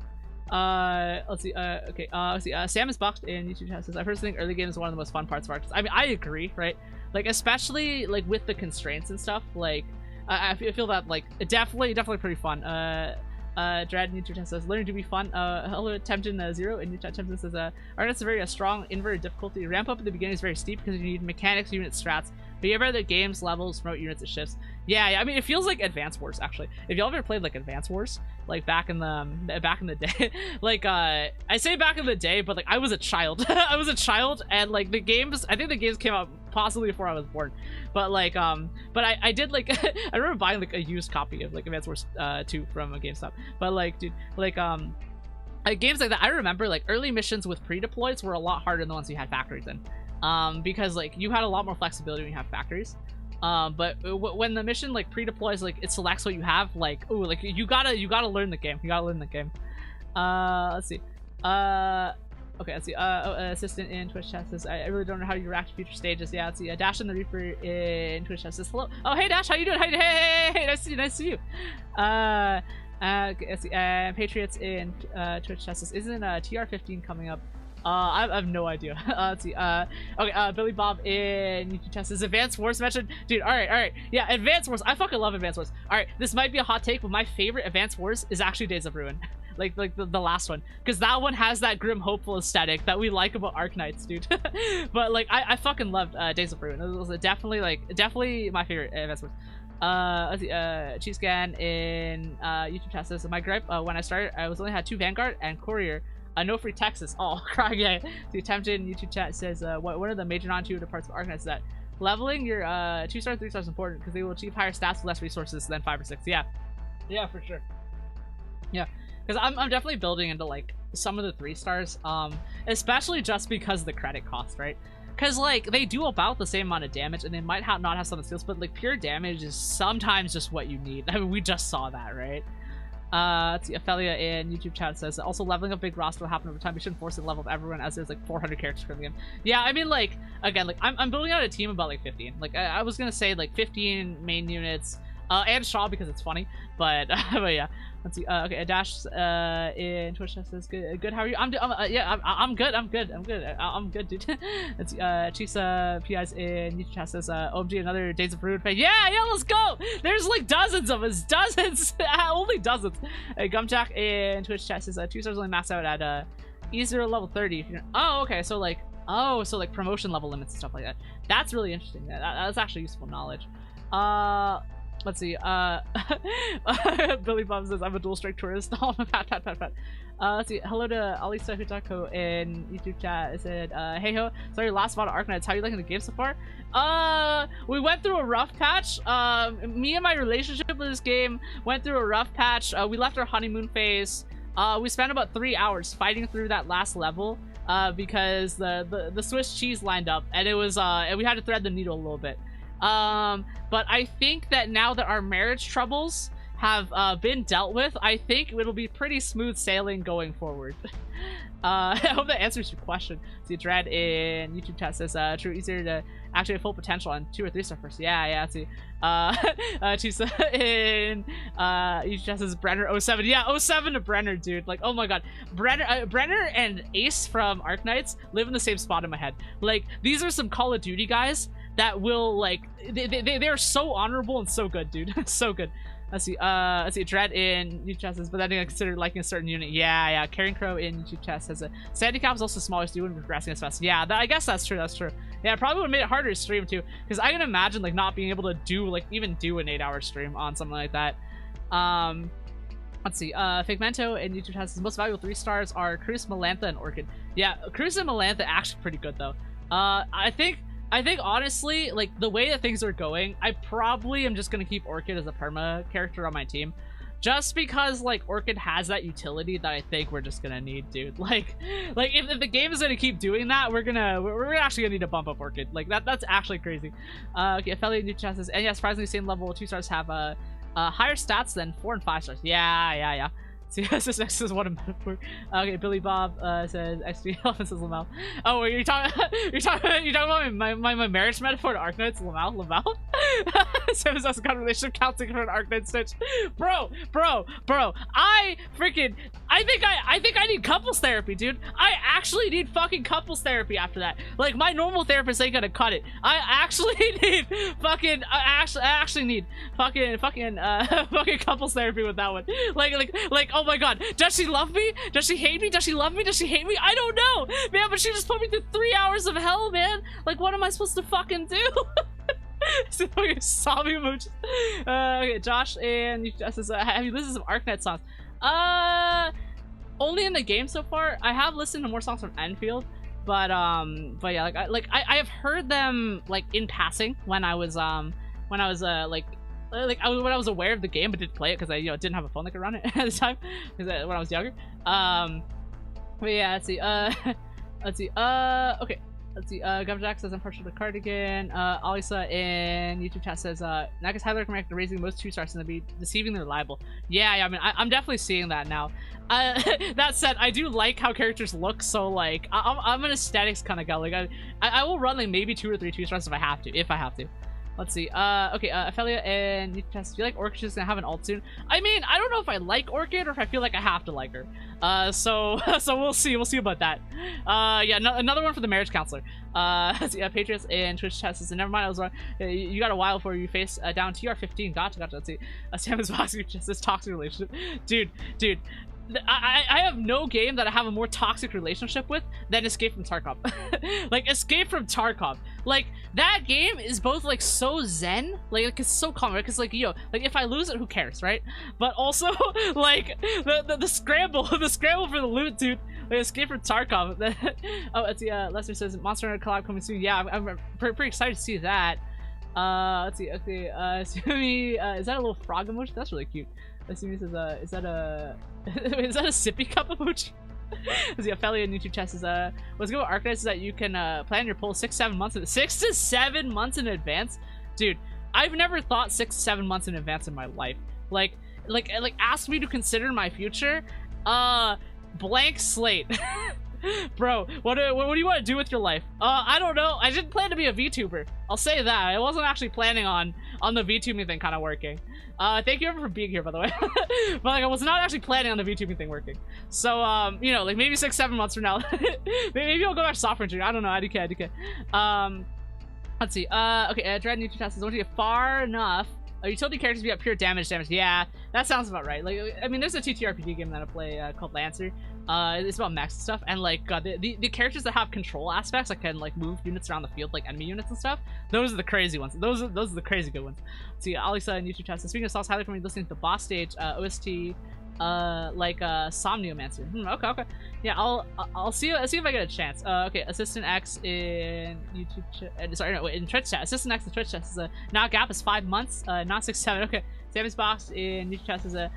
Let's see. Okay. Let's see. Sam is boxed in YouTube chat says, I personally think early game is one of the most fun parts of Arknights. I mean, I agree, right? Like, especially like with the constraints and stuff. Like, I feel that like definitely pretty fun. Dread in YouTube chat says, learning to be fun. Hello, Tempton 0 in YouTube chat. Tempton says, Arknights is very strong inverted difficulty. Ramp up at the beginning is very steep because you need mechanics, unit strats. But you have other games, levels, promote units, it shifts. Yeah, I mean, it feels like Advance Wars, actually. If y'all ever played, like, Advance Wars, like, back in the day, like, I say back in the day, but, like, I was a child. I was a child, and, like, I think the games came out possibly before I was born. But, like, but I did, like, I remember buying, like, a used copy of, like, Advance Wars 2 from a GameStop. But, like, dude, like, games like that, I remember, like, early missions with pre-deploys were a lot harder than the ones you had factories in. Because, like, you had a lot more flexibility when you have factories. But when the mission, like, pre-deploys, like, it selects what you have, like, ooh, like, you gotta learn the game. You gotta learn the game. Let's see. Okay, let's see. Assistant in Twitch chat says, I really don't know how you react to future stages. Yeah, let's see. Dash and the Reaper in Twitch chat says, hello. Oh, hey, Dash, how you doing? Hey, nice to see you. Okay, let's see. Patriots in Twitch chat says, isn't TR15 coming up? I have no idea. Let's see. Okay, Billy Bob in YouTube chat says, Advance Wars mentioned. Dude, alright. Yeah, Advance Wars. I fucking love Advance Wars. Alright, this might be a hot take, but my favorite Advance Wars is actually Days of Ruin. like the last one. Because that one has that grim, hopeful aesthetic that we like about Arknights, dude. But, like, I fucking loved Days of Ruin. It was definitely my favorite Advance Wars. Let's see, Cheesegan in YouTube chat says, my gripe, when I started, I only had 2 Vanguard and Courier. No free Texas. Oh, crying. Yeah. The Tempted in YouTube chat says, one of the major non-intuitive parts of Arknights is that leveling your 2-star, 3-star is important because they will achieve higher stats with less resources than 5 or 6. Yeah, for sure. Yeah, because I'm definitely building into like some of the 3-stars, especially just because of the credit cost, right? Because like they do about the same amount of damage, and they might not have some of the skills, but like pure damage is sometimes just what you need. I mean, we just saw that, right? Let's see, Ophelia in YouTube chat says, also leveling up big roster will happen over time. We shouldn't force it to level up everyone as there's like 400 characters for the game. Yeah, I mean, like, again, like I'm building out a team about like 15. Like I was gonna say like 15 main units, and Shaw because it's funny. But yeah, let's see. Okay, Dash in Twitch chat says good. How are you? I'm good. I'm good, dude. Let's see. Chisa PIs in YouTube chat says OMG, another Days of Ruin fan. Yeah, let's go. There's like dozens of us, only dozens. Gumjack in Twitch chat says 2 stars only max out at E0 level 30. If you're... Oh, okay. So like, so like promotion level limits and stuff like that. That's really interesting. That's actually useful knowledge. Let's see. Billy Bob says I'm a dual strike tourist. Pat. Let's see. Hello to Alisa Hutako in YouTube chat. It said, hey ho. Sorry, last spot of Arknights. How are you liking the game so far? We went through a rough patch. Me and my relationship with this game went through a rough patch. We left our honeymoon phase. We spent about 3 hours fighting through that last level. Because the Swiss cheese lined up, and it was and we had to thread the needle a little bit. But I think that now that our marriage troubles have been dealt with, I think it'll be pretty smooth sailing going forward. I hope that answers your question. See, Dread in YouTube chat says, true, easier to activate full potential on 2 or 3 star first. Yeah, see. Chisa in YouTube chat says Brenner 07. Yeah, 07 to Brenner, dude. Like, oh my god. Brenner and Ace from Arknights live in the same spot in my head. Like, these are some Call of Duty guys that will, like, they're so honorable and so good, dude. So good. Let's see, Dread in YouTube chat says, but then I consider liking a certain unit. Yeah, Carrying Crow in YouTube chat says, Sandycap is also the smallest dude and progressing as fast. Yeah, I guess that's true, Yeah, it probably would have made it harder to stream too, because I can imagine, like, not being able to do, like, even do an 8-hour stream on something like that. Let's see, Figmento in YouTube chat says, most valuable 3 stars are Cruz, Melantha, and Orchid. Yeah, Cruz and Melantha actually pretty good, though. I think honestly, like, the way that things are going, I probably am just gonna keep Orchid as a perma character on my team, just because, like, Orchid has that utility that I think we're just gonna need, dude. Like if the game is gonna keep doing that, we're actually gonna need to bump up Orchid. Like, that's actually crazy. Okay, Affiliate new chat says, and yeah, surprisingly, same level 2 stars have higher stats than 4 and 5 stars. Yeah. See, this is what a metaphor. Okay, Billy Bob says XP Elephant says Lamau. Oh, you're talking about my marriage metaphor to Arknights, Lamau? Says that's a kind of relationship counting for an Arknight stitch. Bro. I think I need couples therapy, dude. I actually need fucking couples therapy after that. Like, my normal therapist ain't gonna cut it. I actually need fucking fucking couples therapy with that one. Like, oh my god, does she love me? Does she hate me? Does she love me? Does she hate me? I don't know, man, but she just put me through 3 hours of hell, man. Like, what am I supposed to fucking do? So fucking sobbing emoji. Okay, Josh and you just says, have you listened to some Arknight songs? Only in the game so far. I have listened to more songs from Endfield, but yeah, I have heard them, like, in passing when I was when I was aware of the game but didn't play it because I didn't have a phone that could run it at the time, because when I was younger. But yeah, let's see. Okay. Let's see, Gumjack says I'm partial to Cardigan. Alisa in YouTube chat says, Nagas highly recommend raising most 2 stars and be deceivingly reliable. Yeah, I mean, I'm definitely seeing that now. That said, I do like how characters look, so, like, I'm an aesthetics kind of guy. Like, I will run, like, maybe 2 or 3 2 stars if I have to. Let's see. Okay, Ophelia and YouTube chat says, do you like Orchid is gonna have an ult soon? I mean, I don't know if I like Orchid or if I feel like I have to like her. So we'll see about that. Yeah, another one for the marriage counselor. Patriots and Twitch chat says, never mind, I was wrong. You got a while before you face down TR15. Gotcha. Let's see. Sam is boxing just this toxic relationship. Dude. I have no game that I have a more toxic relationship with than Escape from Tarkov. Like, Escape from Tarkov. Like, that game is both, like, so zen, like it's so calm, right? Because, like, like, if I lose it, who cares, right? But also, like, the scramble for the loot, dude. Like, Escape from Tarkov. Oh, let's see, Lester says, Monster Hunter collab coming soon. Yeah, I'm pretty excited to see that. Let's see, okay, Sumi, is that a little frog emoji? That's really cute. Sumi says, is that a sippy cup emoji? The Ophelia YouTube chat says, what's good with Arknights is that you can plan your poll 6 to 7 months in advance. Dude, I've never thought 6 to 7 months in advance in my life. Like ask me to consider my future. Blank slate. Bro, what do you want to do with your life? I don't know. I didn't plan to be a VTuber. I'll say that. I wasn't actually planning on on the VTubing thing kind of working. Thank you everyone for being here, by the way. But like I was not actually planning on the VTubing thing working. So you know, like maybe 6-7 months from now, maybe I'll go back to software engineering. I don't know. IDK. Let's see. Okay. Dread YouTube test is only get far enough. Utility characters be at pure damage. Yeah, that sounds about right. Like, I mean, there's a TTRPG game that I play called Lancer. It's about mechs and stuff, and like the characters that have control aspects, that can like move units around the field, like enemy units and stuff. Those are the crazy ones. Those are the crazy good ones. Let's see, Alisa in YouTube chat says, speaking of songs, highly from me listening to the boss stage OST. Like Somniomancer. Okay. Yeah, I'll see if I get a chance. Okay, Assistant X in YouTube sorry, no, wait, in Twitch chat. Assistant X in Twitch chat is a now gap is 5 months, not 6-7. Okay, Sammy's box in YouTube chat is a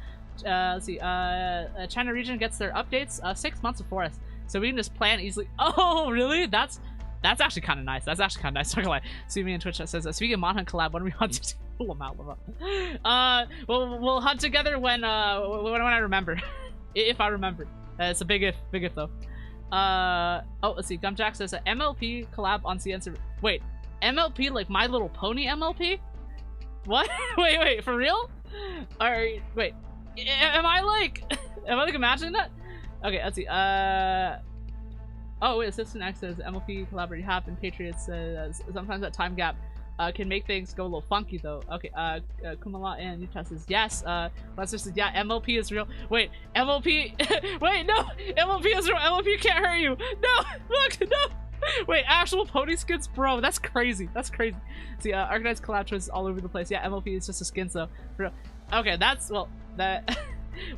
let's see, China region gets their updates 6 months before us, so we can just plan easily. Oh, really? That's actually kind of nice. Not gonna lie. See me in Twitch chat says, speaking of Monhunt collab, when we want to pull them out. We'll hunt together when I remember. If I remember. It's a big if though. Oh, let's see. Gumjack says MLP collab on CN server. Wait, MLP like My Little Pony MLP? What? wait, for real? Alright, wait. Am I like imagining that? Okay, let's see. Oh wait, Assistant X says MLP collaborate happen. Patriots says sometimes that time gap can make things go a little funky though. Okay, Kumala and Utah says yes. Lester says yeah, MLP is real. Wait, MLP wait, no! MLP is real, MLP can't hurt you! No! Look, no! Wait, actual pony skins? Bro, that's crazy. See, Arknights collab choices all over the place. Yeah, MLP is just a skin, so for real. Okay, that's well that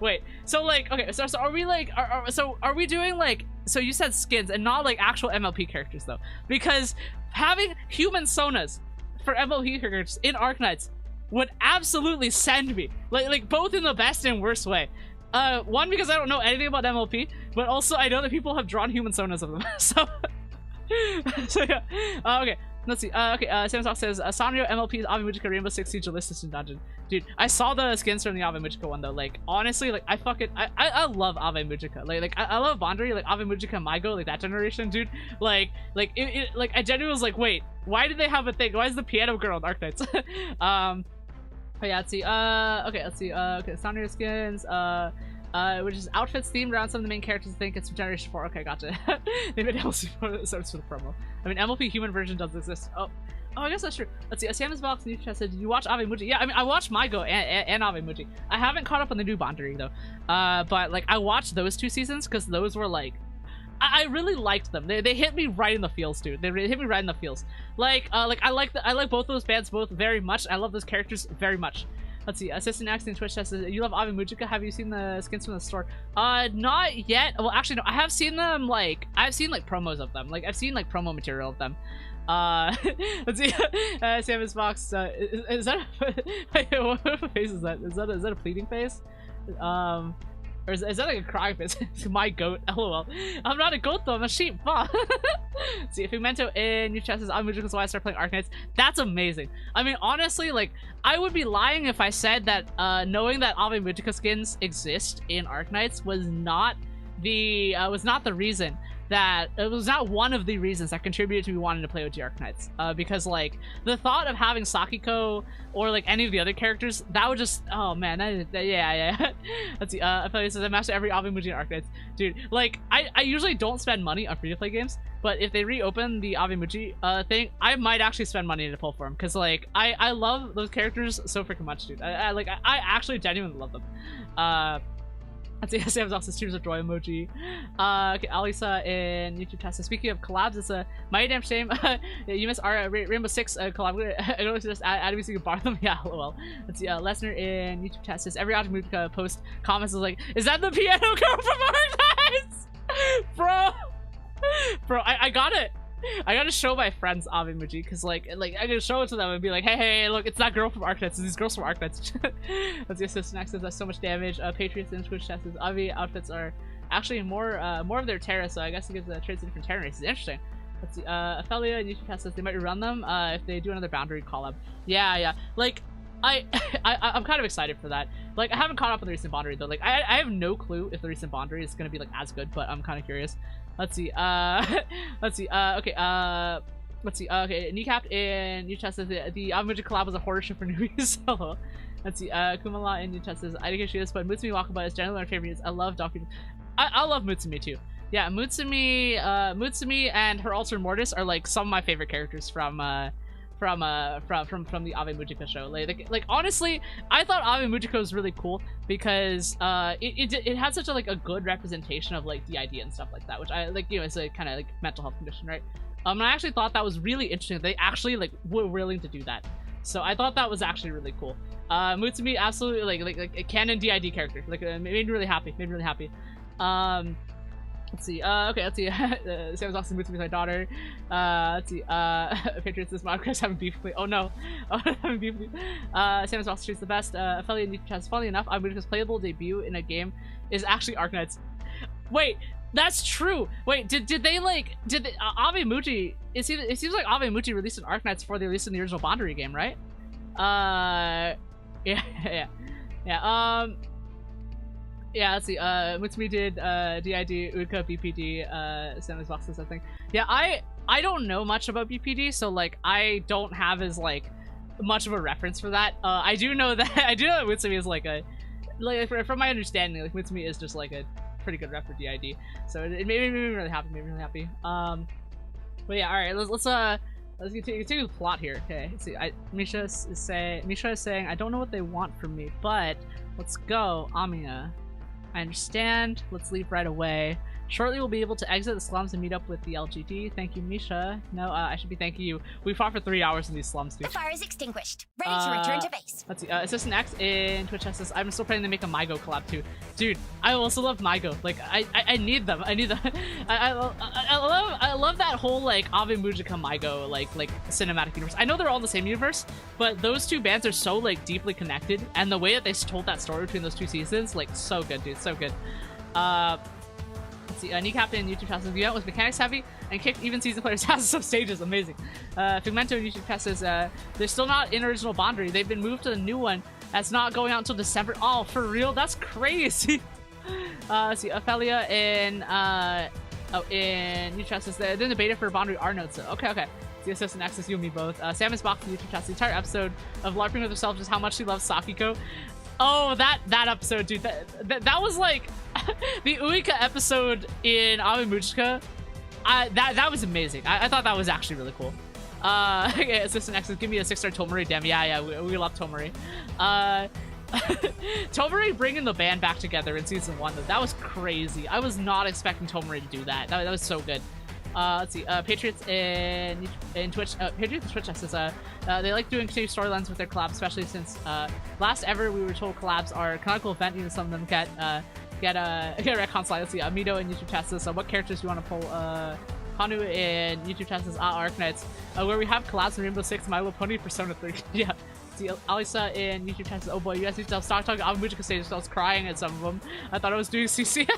wait, so like okay, so are we like are we doing like, so you said skins and not like actual MLP characters though? Because having human sonas for MLP characters in Arknights would absolutely send me like both in the best and worst way. One, because I don't know anything about MLP, but also I know that people have drawn human sonas of them. So yeah. Okay, let's see. Okay, Samsung says Sanrio, MLP's Ave Mujika, Rainbow Six Siege, Ulysses, and Dungeon. Dude, I saw the skins from the Ave Mujika one though. Like honestly, like I love Ave Mujika. Like I love Bondry, like Ave Mujika, Maigo, like that generation, dude. Like I genuinely was like, wait, why did they have a thing? Why is the piano girl in Arknights? Oh yeah, let's see. Okay, let's see. Okay, Sanrio skins. Which is outfits themed around some of the main characters. I think it's from Generation 4. Okay, gotcha. They made DLC for the promo. I mean, MLP human version does exist. Oh, I guess that's true. Let's see. Sam's box in YouTube chat said, did you watch Ave Muji? Yeah, I mean, I watched Maigo and Ave Muji. I haven't caught up on the new Bondary though. But like, I watched those 2 seasons because those were like, I really liked them. They hit me right in the feels, dude. They hit me right in the feels. Like I like both of those bands both very much. I love those characters very much. Let's see, Assistant X in Twitch says, you love Ave Mujika. Have you seen the skins from the store? Not yet. Well, actually, no. I have seen them, like, I've seen, like, promos of them. Like, I've seen, like, promo material of them. Let's see, Samus Fox, is that wait, what face is that? Is that a pleading face? Or is that like a crying face? My goat, lol. I'm not a goat though, I'm a sheep. See, if Pigmento in your chest is I'm Mujika's why I start playing Arknights. That's amazing. I mean, honestly, like, I would be lying if I said that knowing that Ave Mujika skins exist in Arknights was not the reason that it was not one of the reasons that contributed to me wanting to play OG Arknights. Because like the thought of having Sakiko or like any of the other characters, that would just, oh man, yeah. Let's see. Affiliate says I master every Ave Muji Arknights. Dude, like I usually don't spend money on free-to-play games, but if they reopen the Ave Muji thing, I might actually spend money to pull for them because like I love those characters so freaking much, dude. I actually genuinely love them. Let's see, Sam's also streams of joy emoji. Okay, Alisa in YouTube chat says, speaking of collabs, it's a mighty damn shame you missed our Rainbow Six collab. I don't just add me so you can borrow them. Yeah, lol. Let's see, Lesnar in YouTube chat says, every Ave Muji post comments is like, is that the piano girl from Arknights? Bro, I got it. I gotta show my friends Ave Muji because like I gotta show it to them and be like, hey, look, it's that girl from Arknights, it's these girls from Arknights. Let's see, Assistant X says that's so much damage. Patriots in Twitch chat says Ave outfits are actually more of their Terra, so I guess it gives traits to different Terra races. Interesting. Let's see, Ophelia in YouTube chat says they might rerun them if they do another Boundary collab. Yeah. Like I'm kind of excited for that. Like I haven't caught up on the recent Boundary though. Like I have no clue if the recent Boundary is gonna be like as good, but I'm kind of curious. Let's see. Okay. Let's see. Okay, Kneecap and Utah says the Avimuji collab was a horror show for newbies. So, let's see. Kumala and Utah says I didn't get this, but Mutsumi Wakaba is generally my favorite. I love Donkey. I love Mutsumi too. Yeah, Mutsumi and her Alter Mortis are like some of my favorite characters from the Ave Mujika show. Like honestly, I thought Ave Mujika was really cool because it had such a good representation of like DID and stuff like that, which I like, you know, it's a kind of like mental health condition, right? And I actually thought that was really interesting. They actually like were willing to do that, so I thought that was actually really cool. Mutsumi absolutely like a canon DID character. Like made me really happy. Let's see. Okay, let's see. Sam's also moved to be my daughter. Let's see. Patriots this Minecraft having beef with me. Oh no. Oh, having beef with me. Sam's also treats the best. Ophelia Nichas. Funny enough, Avimuji's playable debut in a game is actually Arknights. Wait, that's true. Wait, did Avimuji? It seems like Avimuji released an Arknights before they released the original Bondary game, right? Yeah. Yeah, let's see. Mutsumi did DID, Uka, BPD, Samus Box and something. Yeah, I don't know much about BPD, so like I don't have as like much of a reference for that. I do know that Mutsumi is like from my understanding, like Mutsumi is just like a pretty good rep for DID. So it made me really happy. But yeah, all right, let's continue the plot here. Okay, let's see. Misha is saying I don't know what they want from me, but let's go, Amiya. I understand. Let's leave right away. Shortly, we'll be able to exit the slums and meet up with the LGD. Thank you, Misha. No, I should be thanking you. We fought for 3 hours in these slums, dude. The fire is extinguished. Ready to return to base. Let's see. Assistant X in Twitch says, I'm still planning to make a Mygo collab too. Dude, I also love Mygo. Like, I need them. I love that whole, like, Ave Mujika Mygo, like cinematic universe. I know they're all in the same universe, but those two bands are so, like, deeply connected, and the way that they told that story between those two seasons, like, so good, dude. So good. Let's see, Kneecap and YouTube Pass the event was mechanics heavy and kicked even season players' asses some stages. Amazing. Figmento and YouTube Pass says they're still not in original Bondary. They've been moved to the new one that's not going out until December. Oh, for real? That's crazy. Let's see, Ophelia and YouTube Pass says they're in the beta for Bondary R notes. Okay. The assistant access you and me both. Samus Box and YouTube Pass the entire episode of LARPing with herself just how much she loves Sakiko. Oh, that episode, dude. That was like the Uika episode in Ave Mujika. That was amazing. I thought that was actually really cool. Okay, Assistant X, give me a 6-star Tomori dem. Yeah, we love Tomori. Tomori bringing the band back together in season 1, though, that was crazy. I was not expecting Tomori to do that. That was so good. Let's see, Patriots in Twitch, Patriots in Twitch says, they like doing continued storylines with their collabs, especially since, last ever we were told collabs are a canonical event, even some of them get reconciled. Let's see, Mito in YouTube chat says, what characters do you want to pull, Hanu in YouTube chat says, Arknights, where we have collabs in Rainbow Six, My Little Pony, Persona 3, yeah. See, Alisa in YouTube chat says, oh boy, you guys need to stop talking Ave Mujika stages, I was crying at some of them. I thought I was doing CC.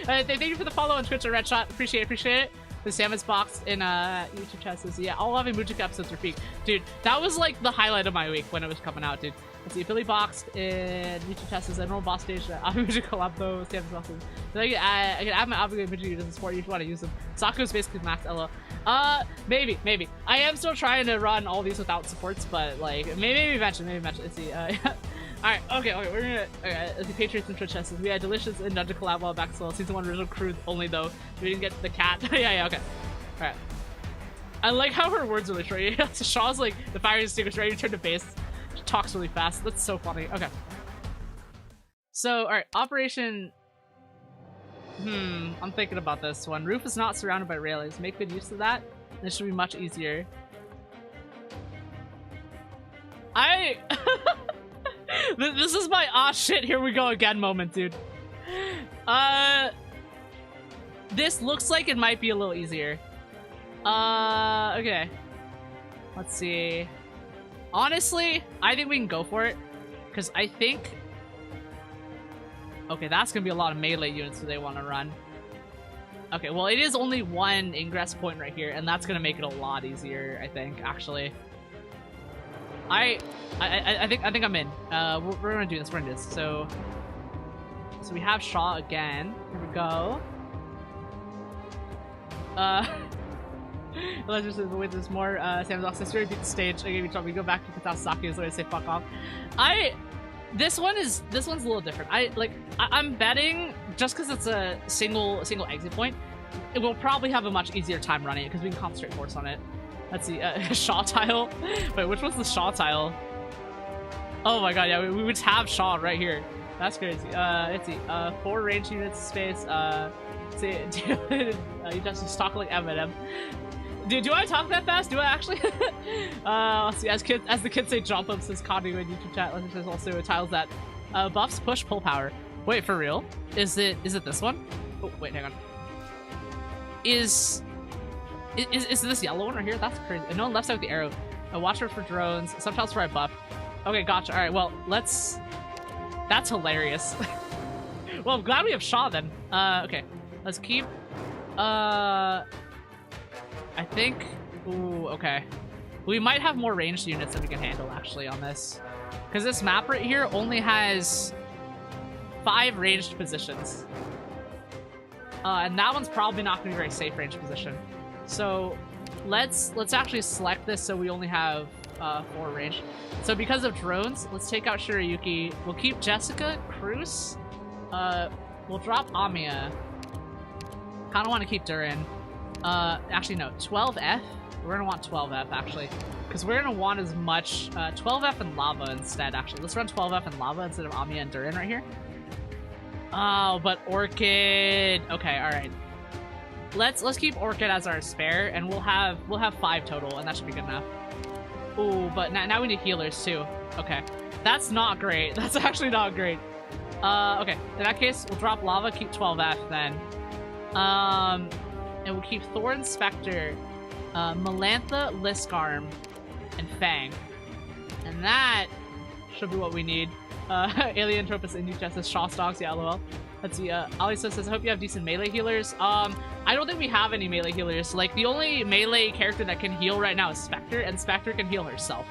Thank you for the follow on Twitch or Red Shot, appreciate it. The Samus Box in YouTube chat says, yeah, all Ave Mujika episodes are peak. Dude, that was like the highlight of my week when it was coming out, dude. Let's see, Billy Box in YouTube chat says, normal boss stage, Ave Mujika collab though, Samus Box. I can add my Ave Mujika to support you if you want to use them. Saku's basically max LO. Maybe. I am still trying to run all these without supports, but like, maybe eventually. Let's see, Alright, okay, we're gonna, let's see, Patriots and Twitch says, we had Delicious and Dungeon collab while back slow. Season 1 original crew only though. We didn't get the cat. yeah, okay. Alright. I like how her words are really short. Shaw's like, the fire extinguisher, ready to turn to base. She talks really fast. That's so funny. Okay. So, alright, Operation... I'm thinking about this one. Roof is not surrounded by railings. Make good use of that. This should be much easier. This is my aw shit, here we go again moment, dude. This looks like it might be a little easier. Okay. Let's see. Honestly, I think we can go for it. Because I think... Okay, that's gonna be a lot of melee units that they want to run. Okay, well, it is only one ingress point right here, and that's gonna make it a lot easier, I think, actually. I think I'm in. We're gonna do this. We're gonna do this. So we have Shaw again. Here we go. Unless there's more Sam's off sister beat the stage. I gave you trouble. We go back to Katasaki is the way to say fuck off. This one's a little different. I'm betting just because it's a single exit point, it will probably have a much easier time running it because we can concentrate force on it. Let's see, Shaw tile. Wait, which one's the Shaw tile? Oh my god, yeah, we would have Shaw right here. That's crazy. Let's see, 4 range units space. See, you just talk like Eminem. Do I talk that fast? Do I actually? Let's see, as the kids say, jump up, says Connie in YouTube chat. There's also tiles that buffs push pull power. Wait, for real? Is it this one? Oh, wait, hang on. Is this yellow one right here? That's crazy. No one left side with the arrow. Watch out for drones. Some tiles for I buff. Okay, gotcha. All right, well, let's. That's hilarious. Well, I'm glad we have Shaw then. Okay, let's keep. I think. Ooh, okay. We might have more ranged units than we can handle actually on this, because this map right here only has 5 ranged positions. And that one's probably not going to be a very safe range position. So let's actually select this so we only have 4 range. So because of drones, let's take out Shirayuki. We'll keep Jessica, Cruz. We'll drop Amiya. Kind of want to keep Durin. Actually no, 12F. We're going to want 12F actually. Because we're going to want as much 12F and Lava instead actually. Let's run 12F and Lava instead of Amiya and Durin right here. Oh, but Orchid. Okay, all right. Let's keep Orchid as our spare, and we'll have 5 total, and that should be good enough. Ooh, but now we need healers too. Okay, that's not great. That's actually not great. Okay, in that case, we'll drop Lava, keep 12F then. And we'll keep Thorn Spectre, Melantha, Liskarm, and Fang, and that should be what we need. Alien Tropus in New Justice, Shaw Stocks, yeah, lol. Let's see, Alisa says, I hope you have decent melee healers. I don't think we have any melee healers. Like, the only melee character that can heal right now is Spectre, and Spectre can heal herself.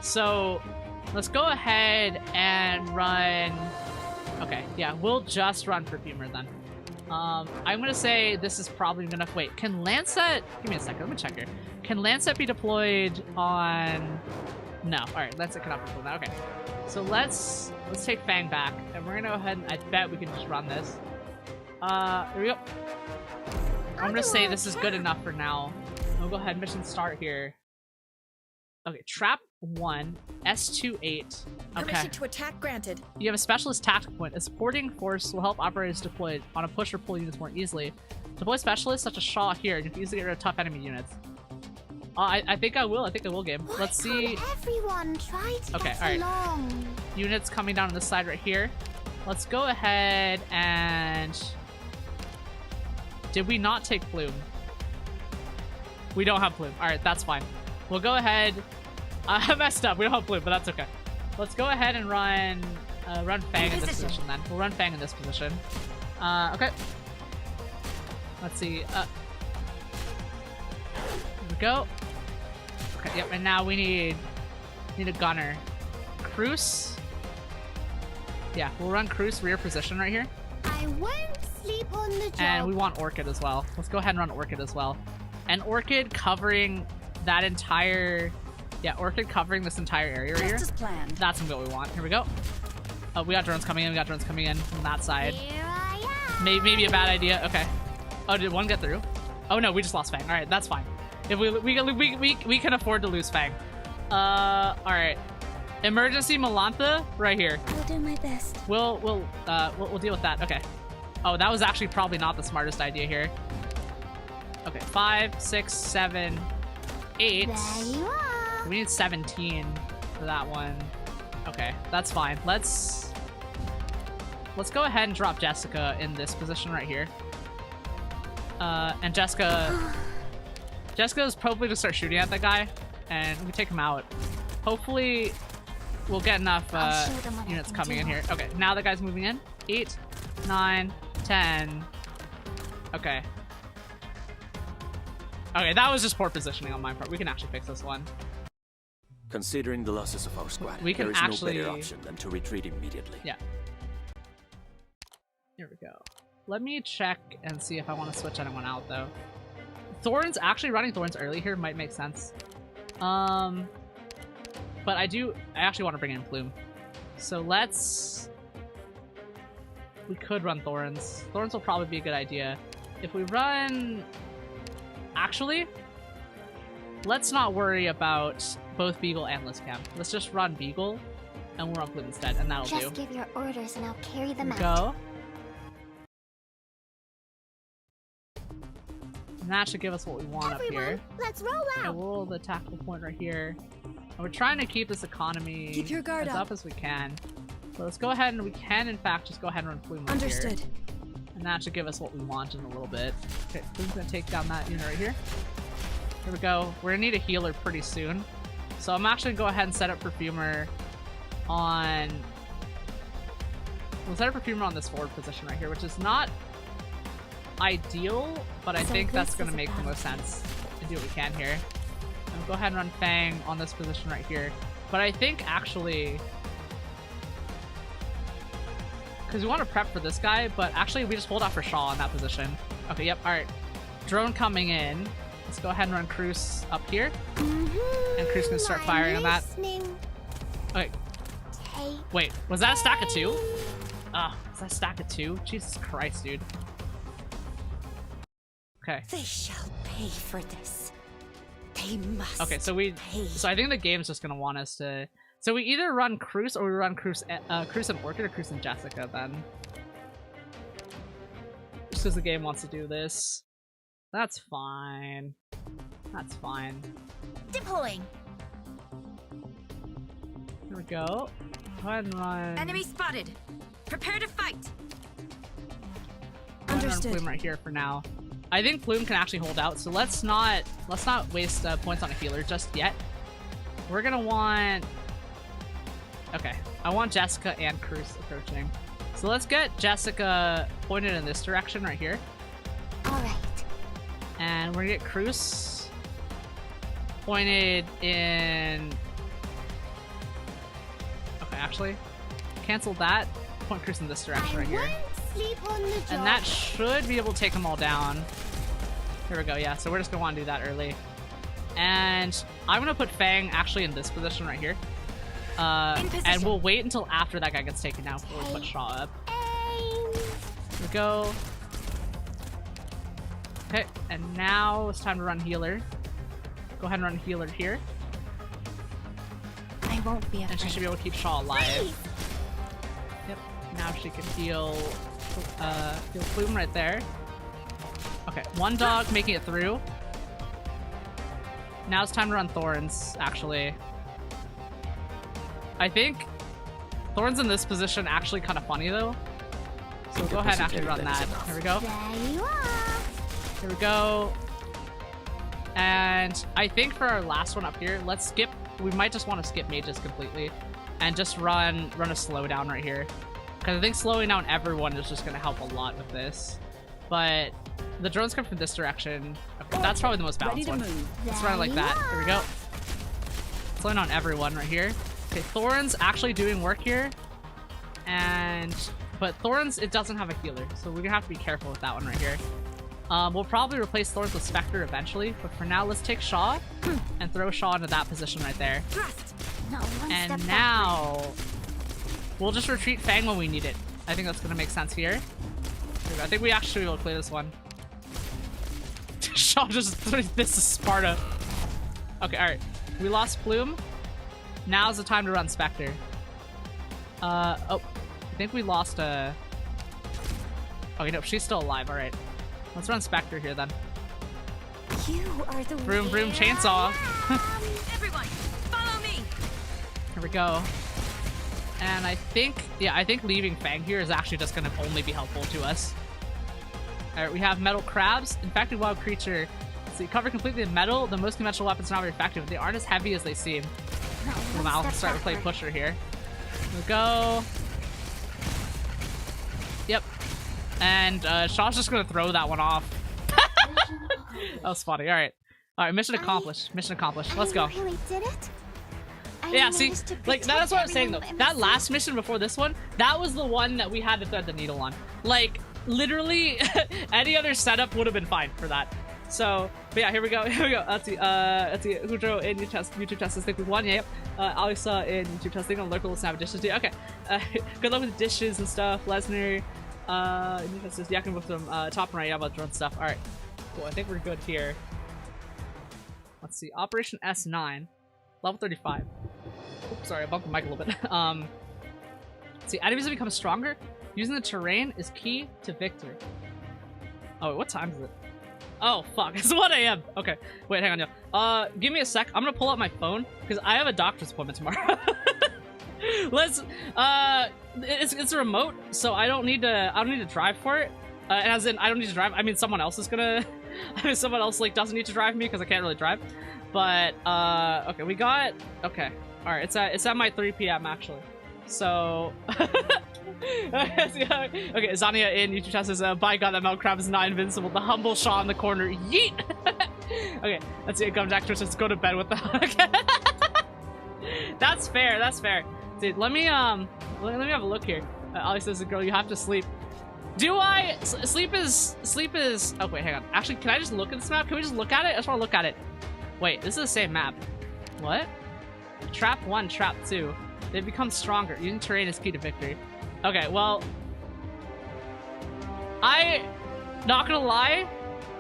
So, let's go ahead and run... Okay, yeah, we'll just run Perfumer then. I'm gonna say this is probably gonna... Wait, can Lancet... Give me a second, let me check here. Can Lancet be deployed on... No, alright, Lancet cannot be deployed now, okay. So let's take Fang back, and we're gonna go ahead and I bet we can just run this. Here we go. I'm gonna say this is good enough for now. We'll go ahead, mission start here. Okay, Trap 1, S28. Okay. Permission to attack granted. You have a specialist tactical point. A supporting force will help operators deploy on a push or pull units more easily. Deploy specialists such as Shaw here, and you can easily get rid of tough enemy units. I think I will. I think I will, game. Let's see. Everyone try to okay, get all right. along. Units coming down on this side right here. Let's go ahead and... Did we not take Plume? We don't have Plume. All right, that's fine. We'll go ahead. I messed up. We don't have Plume, but that's okay. Let's go ahead and run Fang in this position then. We'll run Fang in this position. Okay. Let's see. Here we go. Okay, yep, and now we need a gunner. Cruz. Yeah, we'll run Cruz rear position right here. I won't sleep on the job. And we want Orchid as well. Let's go ahead and run Orchid as well. And Orchid covering that entire... Yeah, Orchid covering this entire area right here. Just as planned. That's what we want. Here we go. Oh, we got drones coming in. We got drones coming in from that side. Here I am. Maybe a bad idea. Okay. Oh, did one get through? Oh no, we just lost Fang. All right, that's fine. If we can afford to lose Fang. All right. Emergency Melantha right here. I'll do my best. We'll deal with that. Okay. Oh, that was actually probably not the smartest idea here. Okay, 5, 6, 7, 8. There you are. We need 17 for that one. Okay, that's fine. Let's go ahead and drop Jessica in this position right here. And Jessica's probably to start shooting at that guy, and we take him out. Hopefully, we'll get enough units coming in here. Okay, now the guy's moving in. 8, 9, 10. Okay. Okay, that was just poor positioning on my part. We can actually fix this one. Considering the losses of our squad, we can there is actually... no better option than to retreat immediately. Yeah. Here we go. Let me check and see if I want to switch anyone out, though. Thorns, actually running Thorns early here might make sense. But I actually want to bring in Plume. So we could run Thorns. Thorns will probably be a good idea. If we run... Actually, let's not worry about both Beagle and Listcam. Let's just run Beagle, and we'll run Plume instead, and that'll do. Just give your orders and I'll carry them out. Go. And that should give us what we want up here. Let's roll out. Okay, we'll roll the tactical point right here. And we're trying to keep this economy Keep your guard as up as we can. So let's go ahead and we can, in fact, just go ahead and run Plume right Understood. here. And that should give us what we want in a little bit. Okay, Plume's gonna take down that unit right here. Here we go. We're gonna need a healer pretty soon. So I'm actually gonna go ahead and set up Perfumer on... We'll set up Perfumer on this forward position right here, which is not ideal, but I think that's gonna make the most sense to do what we can here. And we'll go ahead and run Fang on this position right here. But I think actually... Because we want to prep for this guy, but actually we just hold out for Shaw in that position. Okay, yep, alright. Drone coming in. Let's go ahead and run Cruz up here. And Cruz can start firing on that. Okay. Wait, was that a stack of 2? Ah, is that a stack of 2? Jesus Christ, dude. Okay. They shall pay for this. They must. Okay, so I think the game's just gonna want us to... So we either run Cruz or we run Cruz and Orchid or Cruz and Jessica then. Just because the game wants to do this. That's fine. That's fine. Deploying. Here we go. Go ahead and run... Enemy spotted. Prepare to fight. Understood. Run Plume right here for now. I think Plume can actually hold out, so let's not waste points on a healer just yet. We're gonna want... Okay, I want Jessica and Cruz approaching. So let's get Jessica pointed in this direction right here. Alright. And we're gonna get Cruz pointed in... Okay, actually, cancel that. Point Cruz in this direction right here. And that should be able to take them all down. Here we go, yeah, so we're just gonna want to do that early. And I'm gonna put Fang actually in this position right here. And we'll wait until after that guy gets taken down before we put Shaw up. Here we go. Okay, and now it's time to run healer. Go ahead and run healer here. I won't be afraid. And she should be able to keep Shaw alive. Yep, now she can heal Plume right there. Okay, one dog making it through. Now it's time to run Thorns, actually. I think Thorns in this position actually kind of funny though. So we'll go ahead and actually run that. Here we go. There you are. Here we go. And I think for our last one up here, let's skip. We might just want to skip mages completely and just run a slowdown right here. Because I think slowing down everyone is just going to help a lot with this. But the drones come from this direction. Okay, that's probably the most balanced one. Let's run it like that. Here we go. Slowing down everyone right here. Okay, Thorns actually doing work here. But Thorns, it doesn't have a healer, so we're gonna have to be careful with that one right here. We'll probably replace Thorns with Spectre eventually, but for now, let's take Shaw and throw Shaw into that position right there. And now, we'll just retreat Fang when we need it. I think that's gonna make sense here. I think we actually will clear this one. Shaw just, this is Sparta. Okay, alright. We lost Plume. Now's the time to run Spectre. Oh, I think we lost a... Okay, no, she's still alive, alright. Let's run Spectre here then. You are the Vroom vroom chainsaw. Everyone, follow me. Here we go. And I think, yeah, I think leaving Fang here is actually just gonna only be helpful to us. Alright, we have metal crabs. Infected wild creature. So you cover completely in metal. The most conventional weapons are not very effective. They aren't as heavy as they seem. Well, now I'll start to play pusher here. Here we go. Yep. And Shaw's just gonna throw that one off. That was funny. Alright. Alright, mission accomplished. Mission accomplished. Let's go. Really did it? Yeah, see, like, that's what I'm saying though. That last mission before this one, that was the one that we had to thread the needle on. Like, literally, any other setup would have been fine for that. So, but yeah, here we go. Here we go. Let's see. Hudro in YouTube test. I think we won. Yep. Alisa in YouTube testing on local snap dishes. Okay. Good luck with the dishes and stuff. Lesnar. Yapping with them. Top right. Yeah, about drone stuff. All right. Cool. I think we're good here. Let's see. Operation S9, level 35. Oops, sorry, I bumped the mic a little bit. Let's see. Enemies have become stronger. Using the terrain is key to victory. Oh, wait, what time is it? Oh, fuck. It's 1 a.m. Okay. Wait, hang on, yo. Give me a sec. I'm gonna pull out my phone because I have a doctor's appointment tomorrow. Let's. It's a remote, so I don't need to drive for it. As in, I don't need to drive. I mean, someone else is gonna. I mean, someone else like doesn't need to drive me because I can't really drive. But okay, we got. Okay, all right. It's at my 3 p.m. actually. So. Okay, Zania in YouTube chat says, by God, that milk crab is not invincible. The humble Shaw in the corner. Yeet! Okay, let's see. It comes back to us. Let's go to bed with the. That's fair. That's fair. Dude, let me have a look here. Alex says, girl, you have to sleep. Do I? Sleep is. Oh wait, hang on. Actually, can I just look at this map? Can we just look at it? I just want to look at it. Wait, this is the same map. What? Trap 1, Trap 2. They become stronger. Using terrain is key to victory. Okay, well, not gonna lie,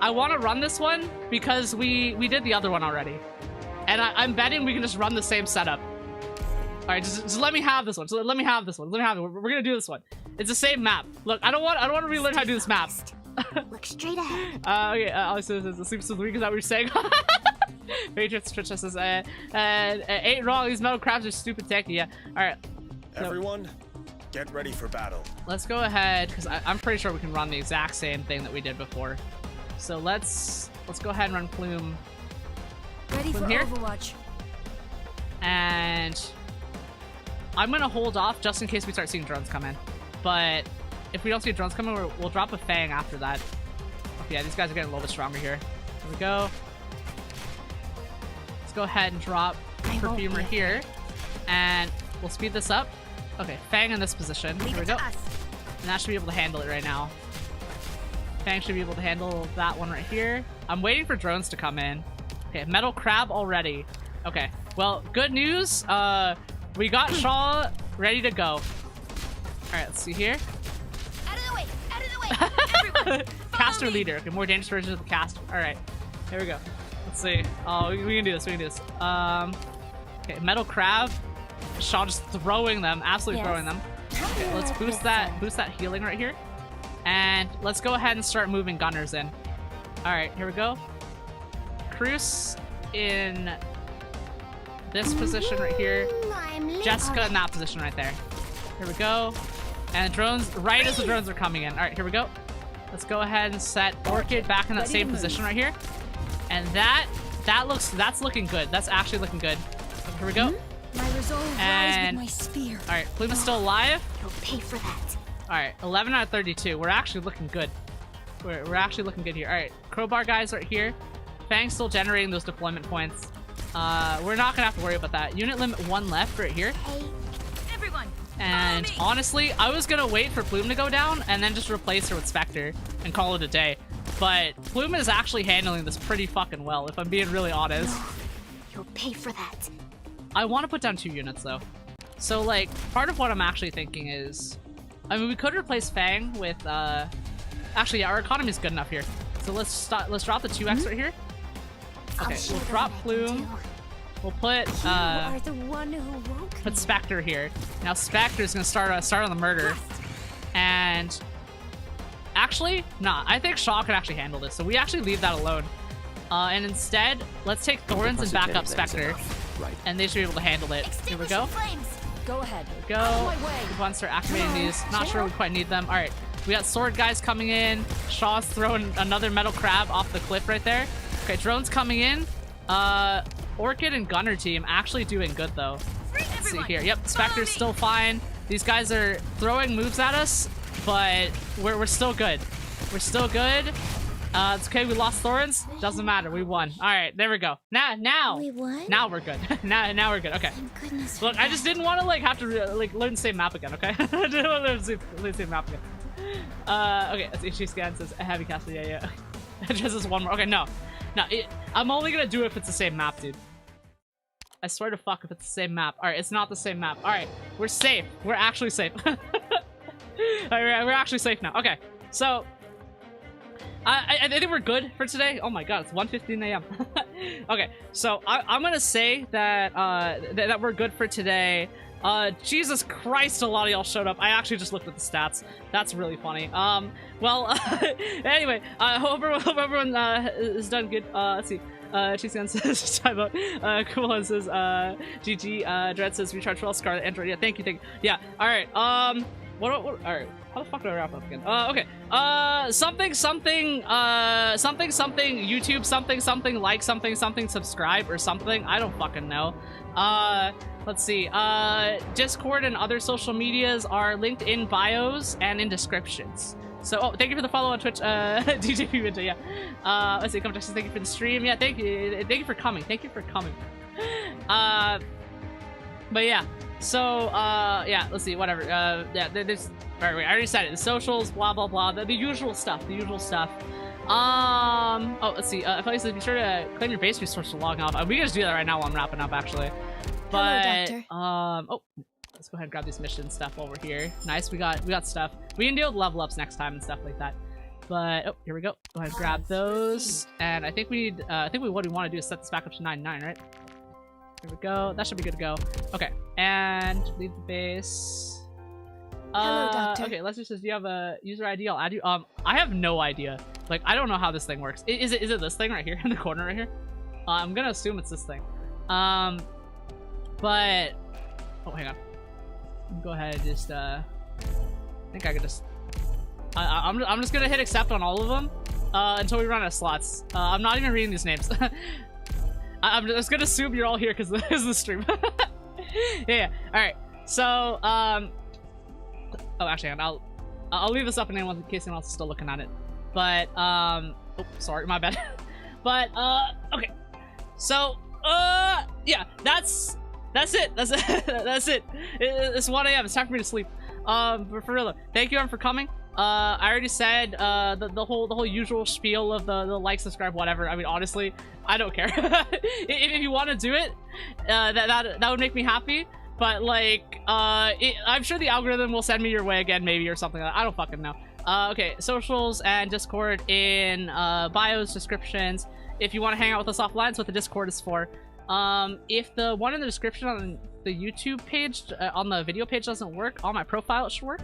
I want to run this one because we did the other one already, and I'm betting we can just run the same setup. All right, just let me have this one. So let me have this one. Let me have it. We're gonna do this one. It's the same map. Look, I don't want to relearn how to do this map. Look straight ahead. Okay, Alex says the sleep of the week. Is that what you're saying? Patriots Twitch says, ain't wrong. These metal crabs are stupid techy. Yeah. All right. Everyone, get ready for battle. Let's go ahead because I'm pretty sure we can run the exact same thing that we did before. So let's go ahead and run Plume. Ready Plume for here. Overwatch. And I'm gonna hold off just in case we start seeing drones come in. But if we don't see drones coming, we'll drop a Fang after that. Okay, yeah, these guys are getting a little bit stronger here. Here we go. Let's go ahead and drop Perfumer here, and we'll speed this up. Okay, Fang in this position. Here we go. And that should be able to handle it right now. Fang should be able to handle that one right here. I'm waiting for drones to come in. Okay, Metal Crab already. Okay, well, good news. We got Shaw ready to go. All right, let's see here. Out of the way! Out of the way! Everyone, Caster leader. Okay, more dangerous version of the caster. All right, here we go. Let's see. Oh, we can do this. We can do this. Okay, Metal Crab. Shaw just throwing them, absolutely throwing them. Okay, let's boost that healing right here. And let's go ahead and start moving gunners in. All right, here we go. Cruz in this position right here. Jessica in that position right there. Here we go. And drones, right as the drones are coming in. All right, here we go. Let's go ahead and set Orchid back in that same position right here. And that's looking good. That's actually looking good. Okay, here we go. My resolve and lies with my spear. All right, Plume is still alive. You'll pay for that. All right, 11 out of 32. We're actually looking good. We're actually looking good here. All right, Crowbar guys right here. Fang's still generating those deployment points. We're not gonna have to worry about that. Unit limit 1 left right here. Hey, everyone! And honestly, I was gonna wait for Plume to go down and then just replace her with Spectre and call it a day. But Plume is actually handling this pretty fucking well, if I'm being really honest. you'll pay for that. I want to put down 2 units though. So like, part of what I'm actually thinking is, I mean, we could replace Fang with, actually, yeah, our economy is good enough here. So let's drop the 2x right here. Okay, we'll drop Plume. We'll put, You are the one who woke put me. Spectre here. Now Spectre's gonna start on the murder. And actually, nah, I think Shaw can actually handle this. So we actually leave that alone. And instead, let's take Thorns and back up Spectre. Right. And they should be able to handle it. Here we go. Flames. Go ahead. Go. We want to start activating these. Not sure we quite need them. All right. We got sword guys coming in. Shaw's throwing another metal crab off the cliff right there. Okay, drones coming in. Orchid and Gunner team actually doing good though. Let's see here. Yep, Spectre's still fine. These guys are throwing moves at us, but we're still good. We're still good. It's okay. We lost Thorns. Doesn't matter. We won. All right, there we go. Now We won? now we're good. now we're good. Okay. Thank goodness. Look, I just didn't want to like have to learn the same map again. Okay. I didn't want to learn the same map again. Okay. As HG Scan says, a heavy caster. Yeah. Just this one more. Okay, no. I'm only gonna do it if it's the same map, dude. I swear to fuck if it's the same map. Alright, it's not the same map. Alright, we're safe. We're actually safe. Alright, we're actually safe now. Okay, so... I think we're good for today. Oh my god, it's 1:15 a.m. Okay, so I'm gonna say that that we're good for today. Jesus Christ, a lot of y'all showed up. I actually just looked at the stats. That's really funny. Well, anyway, hope everyone is done good. Let's see. Cheesegun says time out. Cool one says GG. Dread says recharge for all Scarlet Android. Yeah, thank you. Yeah. All right. What alright, how the fuck do I wrap up again? Okay, something, YouTube, something, like something, subscribe, or something, I don't fucking know. Let's see, Discord and other social medias are linked in bios and in descriptions. So, oh, thank you for the follow on Twitch, DJ Winter, yeah. Let's see, come Texas, thank you for the stream, yeah, thank you for coming, but yeah. So, yeah, let's see, whatever, yeah, there's, alright, I already said it, the socials, blah, blah, blah, the usual stuff, oh, let's see, if I said be sure to claim your base resource to log off, we can just do that right now while I'm wrapping up, actually, but, hello, Doctor. Oh, let's go ahead and grab this mission stuff over here, nice, we got stuff, we can deal with level ups next time and stuff like that, but, oh, here we go, go ahead and grab those, and I think we need, what we want to do is set this back up to 99, right? Here we go. That should be good to go. Okay, and leave the base. Hello, Doctor. Okay, Lester says, do you have a user ID? I'll add you. I have no idea. Like, I don't know how this thing works. Is it this thing right here in the corner right here? I'm gonna assume it's this thing. But oh, hang on. Go ahead, just I think I could just. I'm just gonna hit accept on all of them until we run out of slots. I'm not even reading these names. I'm just gonna assume you're all here because this is the stream. yeah. All right. So, oh, actually, I'll leave this up in case anyone else is still looking at it. But, oh, sorry, my bad. But, okay. So, yeah, that's it. That's it. It's 1 a.m. It's time for me to sleep. But for real though, thank you everyone for coming. I already said the whole usual spiel of the like, subscribe, whatever. I mean, honestly, I don't care. if you want to do it, that would make me happy. But like, I'm sure the algorithm will send me your way again, maybe, or something like that. I don't fucking know. Okay, socials and Discord in bios, descriptions. If you want to hang out with us offline, that's what the Discord is for. If the one in the description on the YouTube page, on the video page doesn't work, on my profile it should work.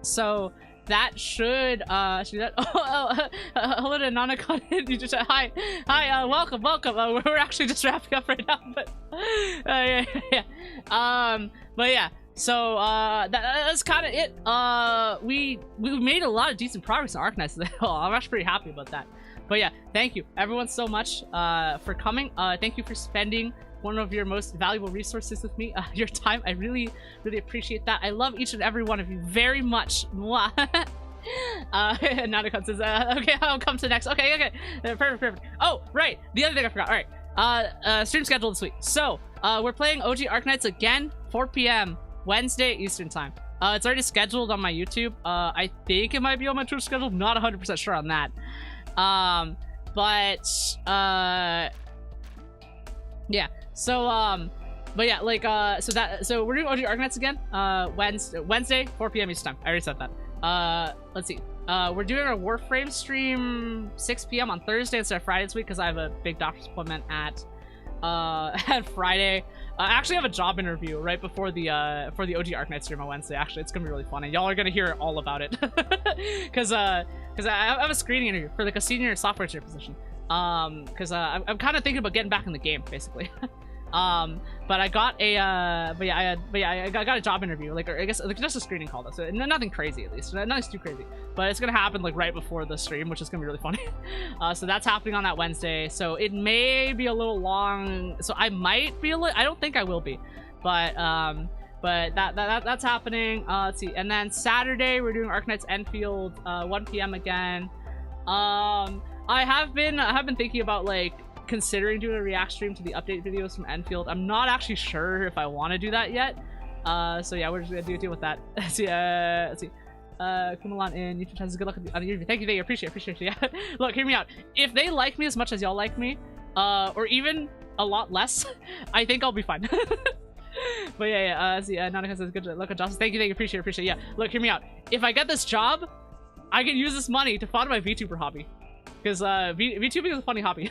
So that should do that. Hello to Nanakon. You just hi, welcome. We're actually just wrapping up right now, but yeah. But yeah. So that's kind of it. We made a lot of decent progress in Arknights today. I'm actually pretty happy about that. But yeah, thank you everyone so much for coming. Thank you for spending one of your most valuable resources with me, your time. I really appreciate that. I love each and every one of you very much. Nanakon says, okay, I'll come to next. Okay, perfect. Oh, right, the other thing I forgot. All right, stream schedule this week. So we're playing OG Arknights again, 4 p.m. Wednesday Eastern time. It's already scheduled on my YouTube. I think it might be on my Twitch schedule. Not 100% sure on that. Yeah. So but yeah, like so we're doing OG Arknights again. Wednesday 4 p.m. Eastern time. I already said that. Let's see. We're doing our Warframe stream 6 p.m. on Thursday instead of Friday this week because I have a big doctor's appointment at Friday. I actually have a job interview right before the OG Arknights stream on Wednesday. Actually, it's gonna be really funny. Y'all are gonna hear all about it because I have a screening interview for like a senior software engineer position. Because I'm kind of thinking about getting back in the game, basically. But I got a I got a job interview, like, or I guess like just a screening call though, so nothing crazy, at least nothing too crazy, but it's gonna happen like right before the stream, which is gonna be really funny. So that's happening on that Wednesday, so it may be a little long, so I might be a little, I don't think I will be, but that's happening. Let's see, and then Saturday we're doing Arknights Endfield 1 p.m. again. I have been thinking about like considering doing a react stream to the update videos from Endfield. I'm not actually sure if I want to do that yet. So yeah, we're just gonna deal with that. Let's see. Kumalan in YouTube channel. Good luck on the interview. Thank you, appreciate it, yeah. Look, hear me out. If they like me as much as y'all like me, or even a lot less, I think I'll be fine. But yeah, see, Nanika says good luck on Jocelyn. Thank you, appreciate it, yeah. Look, hear me out. If I get this job, I can use this money to fund my VTuber hobby. Because VTubing is a funny hobby.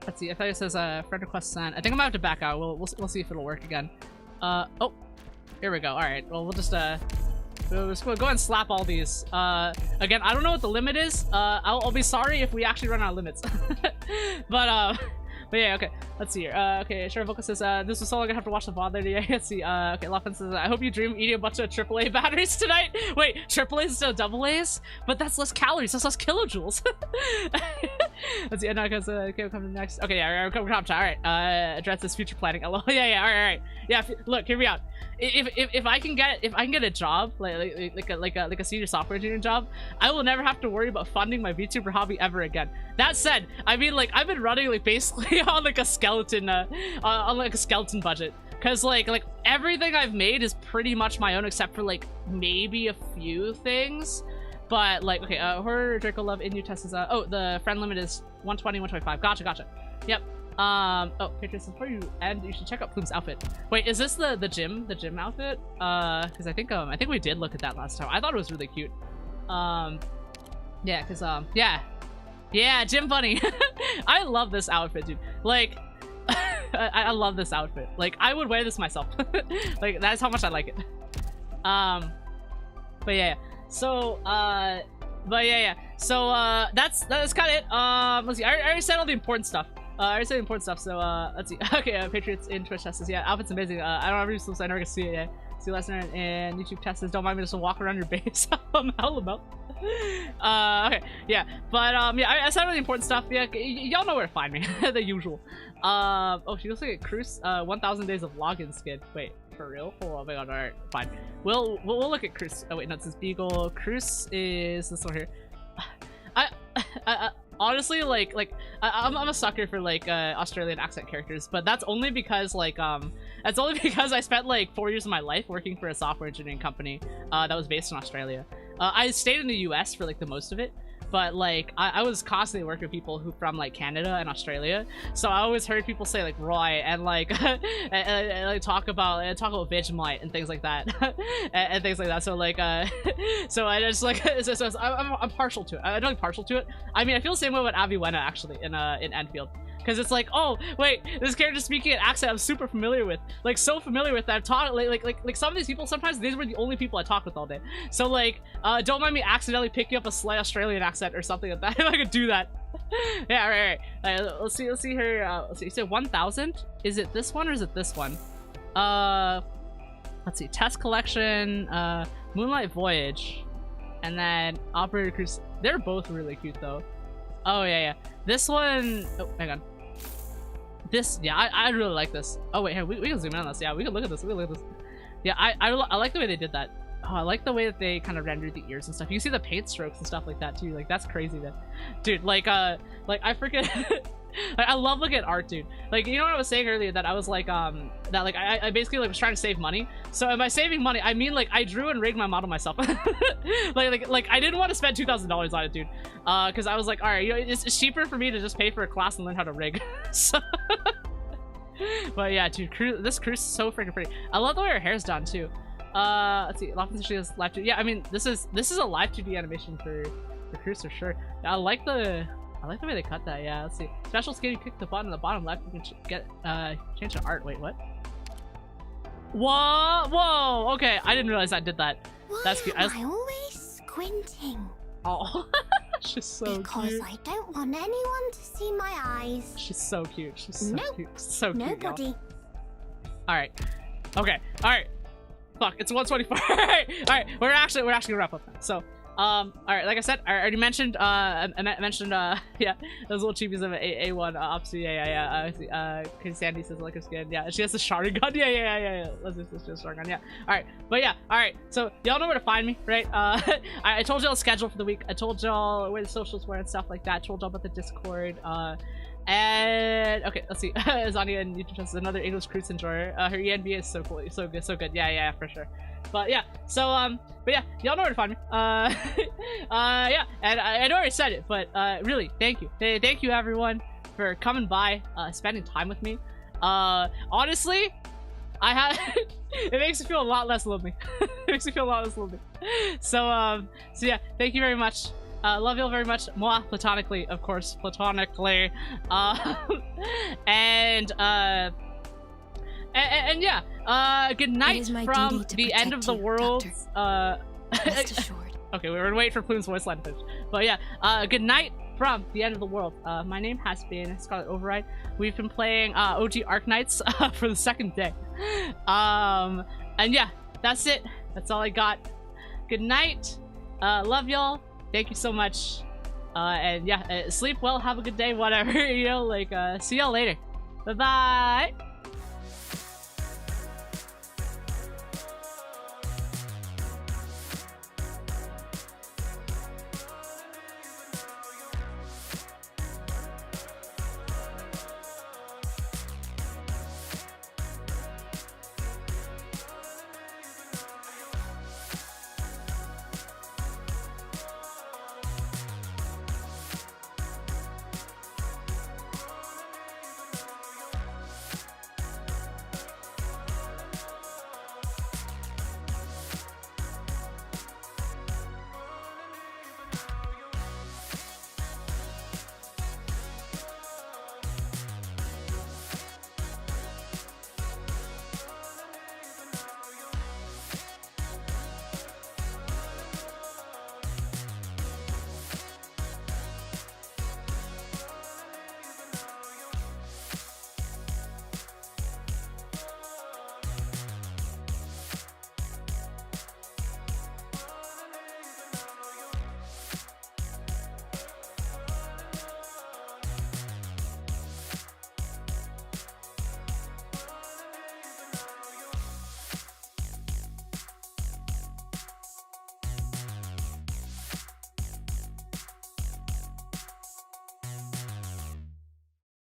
Let's see, I thought it says friend request sent. I think I'm gonna have to back out. We'll see if it'll work again. Oh, here we go. All right, well, we'll just go and slap all these. Again, I don't know what the limit is. I'll be sorry if we actually run out of limits. But yeah, okay. Let's see here. Okay, Sure Vocal says, this was so long I have to watch the VOD later. Yeah, let's see. Okay, Loffin says, I hope you dream eating a bunch of AAA batteries tonight. Wait, AAAs instead of AA's? But that's less calories, that's less kilojoules. Let's see, okay, we'll come to the next. Okay, yeah, come to alright. Address this future planning. Hello. Yeah, alright. Yeah, look, hear me out. If I can get a job, like a senior software engineering job, I will never have to worry about funding my VTuber hobby ever again. That said, I mean, like, I've been running like basically on like a skeleton budget, because like everything I've made is pretty much my own except for like maybe a few things. But like, okay, horror Draco love in new test is oh, the friend limit is 120, 125. Gotcha. Yep. Oh, Patriots, before you end, you should check out Plume's outfit. Wait, is this the gym outfit? Because I think we did look at that last time. I thought it was really cute. Yeah, because yeah, Gym Bunny. I love this outfit, dude. Like, I love this outfit. Like, I would wear this myself. Like, that's how much I like it. But yeah. So, So, that's kind of it. Let's see. I already said all the important stuff. I already said important stuff. So, let's see. Okay, Patriots in Twitch tests. Yeah, outfit's amazing. I don't have any so I never get to see it yet. See Lesnar and YouTube tests. Don't mind me just to walk around your base. Okay, yeah, but yeah, I said all the important stuff. Yeah, y'all know where to find me. The usual. Oh, she looks like a Cruise 1000 days of login skin. Wait, for real? Oh my god, alright, fine. We'll look at Cruise. Oh wait, no, this is Beagle. Cruise is this one here. I honestly like I'm a sucker for like Australian accent characters, but that's only because like I spent like 4 years of my life working for a software engineering company that was based in Australia. I stayed in the US for like the most of it, but like I was constantly working with people who from like Canada and Australia, so I always heard people say like Roy and like and like talk about Vegemite and things like that. and things like that. So like so I just like I'm partial to it. I'm not partial to it. I mean, I feel the same way about Aviwenna actually in Endfield. Because it's like, oh wait, this character speaking an accent I'm super familiar with, like so familiar with that I've taught like some of these people. Sometimes these were the only people I talked with all day. So like, don't mind me accidentally picking up a slight Australian accent or something like that. If I could do that. Yeah, right. Let's see her. Let's see. You said 1000. Is it this one or is it this one? Let's see. Test Collection, Moonlight Voyage, and then Operator Cruise. They're both really cute though. Oh yeah. This one. Oh, hang on. This, yeah, I really like this. Oh wait, here we can zoom in on this. Yeah, we can look at this. Yeah, I like the way they did that. Oh, I like the way that they kind of rendered the ears and stuff. You can see the paint strokes and stuff like that too. Like that's crazy, man. Dude, like I freaking I love looking at art, dude. Like, you know what I was saying earlier, that I was like that like I basically like was trying to save money. So by saving money, I mean like I drew and rigged my model myself. like I didn't want to spend $2,000 on it, dude. Because I was like, all right, you know, it's cheaper for me to just pay for a class and learn how to rig. So but yeah, dude, this Cruise is so freaking pretty. I love the way her hair's done too. Let's see, Loffin says she has live 2D. Yeah, I mean this is a live 2D animation for Cruise for sure. I like the way they cut that. Yeah, let's see. Special skin, you click the button on the bottom left, you can change the art. Wait, what? Whoa, okay, I didn't realize I did that. That's cute. Why am I always squinting? Oh, she's so because cute. I don't want anyone to see my eyes. She's so cute. She's so cute. So cute. Nobody. Alright. Okay. Alright. Fuck, it's 124. Alright, we're actually gonna wrap up now. So alright, like I said, I already mentioned I mentioned yeah, those little cheapies of A1 opposite. Yeah. Cause Sandy says like her skin. Yeah, she has a Sharingan. Yeah. Let's just Sharingan. Yeah. Alright, but yeah, alright. So y'all know where to find me, right? I told y'all the schedule for the week. I told y'all where the socials were and stuff like that. I told y'all about the Discord. And okay, let's see. Zania and YouTube says another English Cruise enjoyer. Her ENB is so cool, so good. Yeah, for sure. But yeah, so but yeah, y'all know where to find me. Yeah, and I already said it, but really, thank you. Thank you everyone for coming by, spending time with me. Honestly, it makes me feel a lot less lonely. It makes me feel a lot less lonely. So yeah, thank you very much. Love y'all very much. Moi, platonically, of course, platonically. And yeah, good night from the end of the world. Rest assured. Okay, we were waiting for Plume's voice line to finish. But yeah, good night from the end of the world. My name has been Scarlet Override. We've been playing OG Arknights for the 2nd day. And yeah, that's it. That's all I got. Good night. Love y'all. Thank you so much. And yeah, sleep well, have a good day, whatever, you know, like, see y'all later. Bye-bye.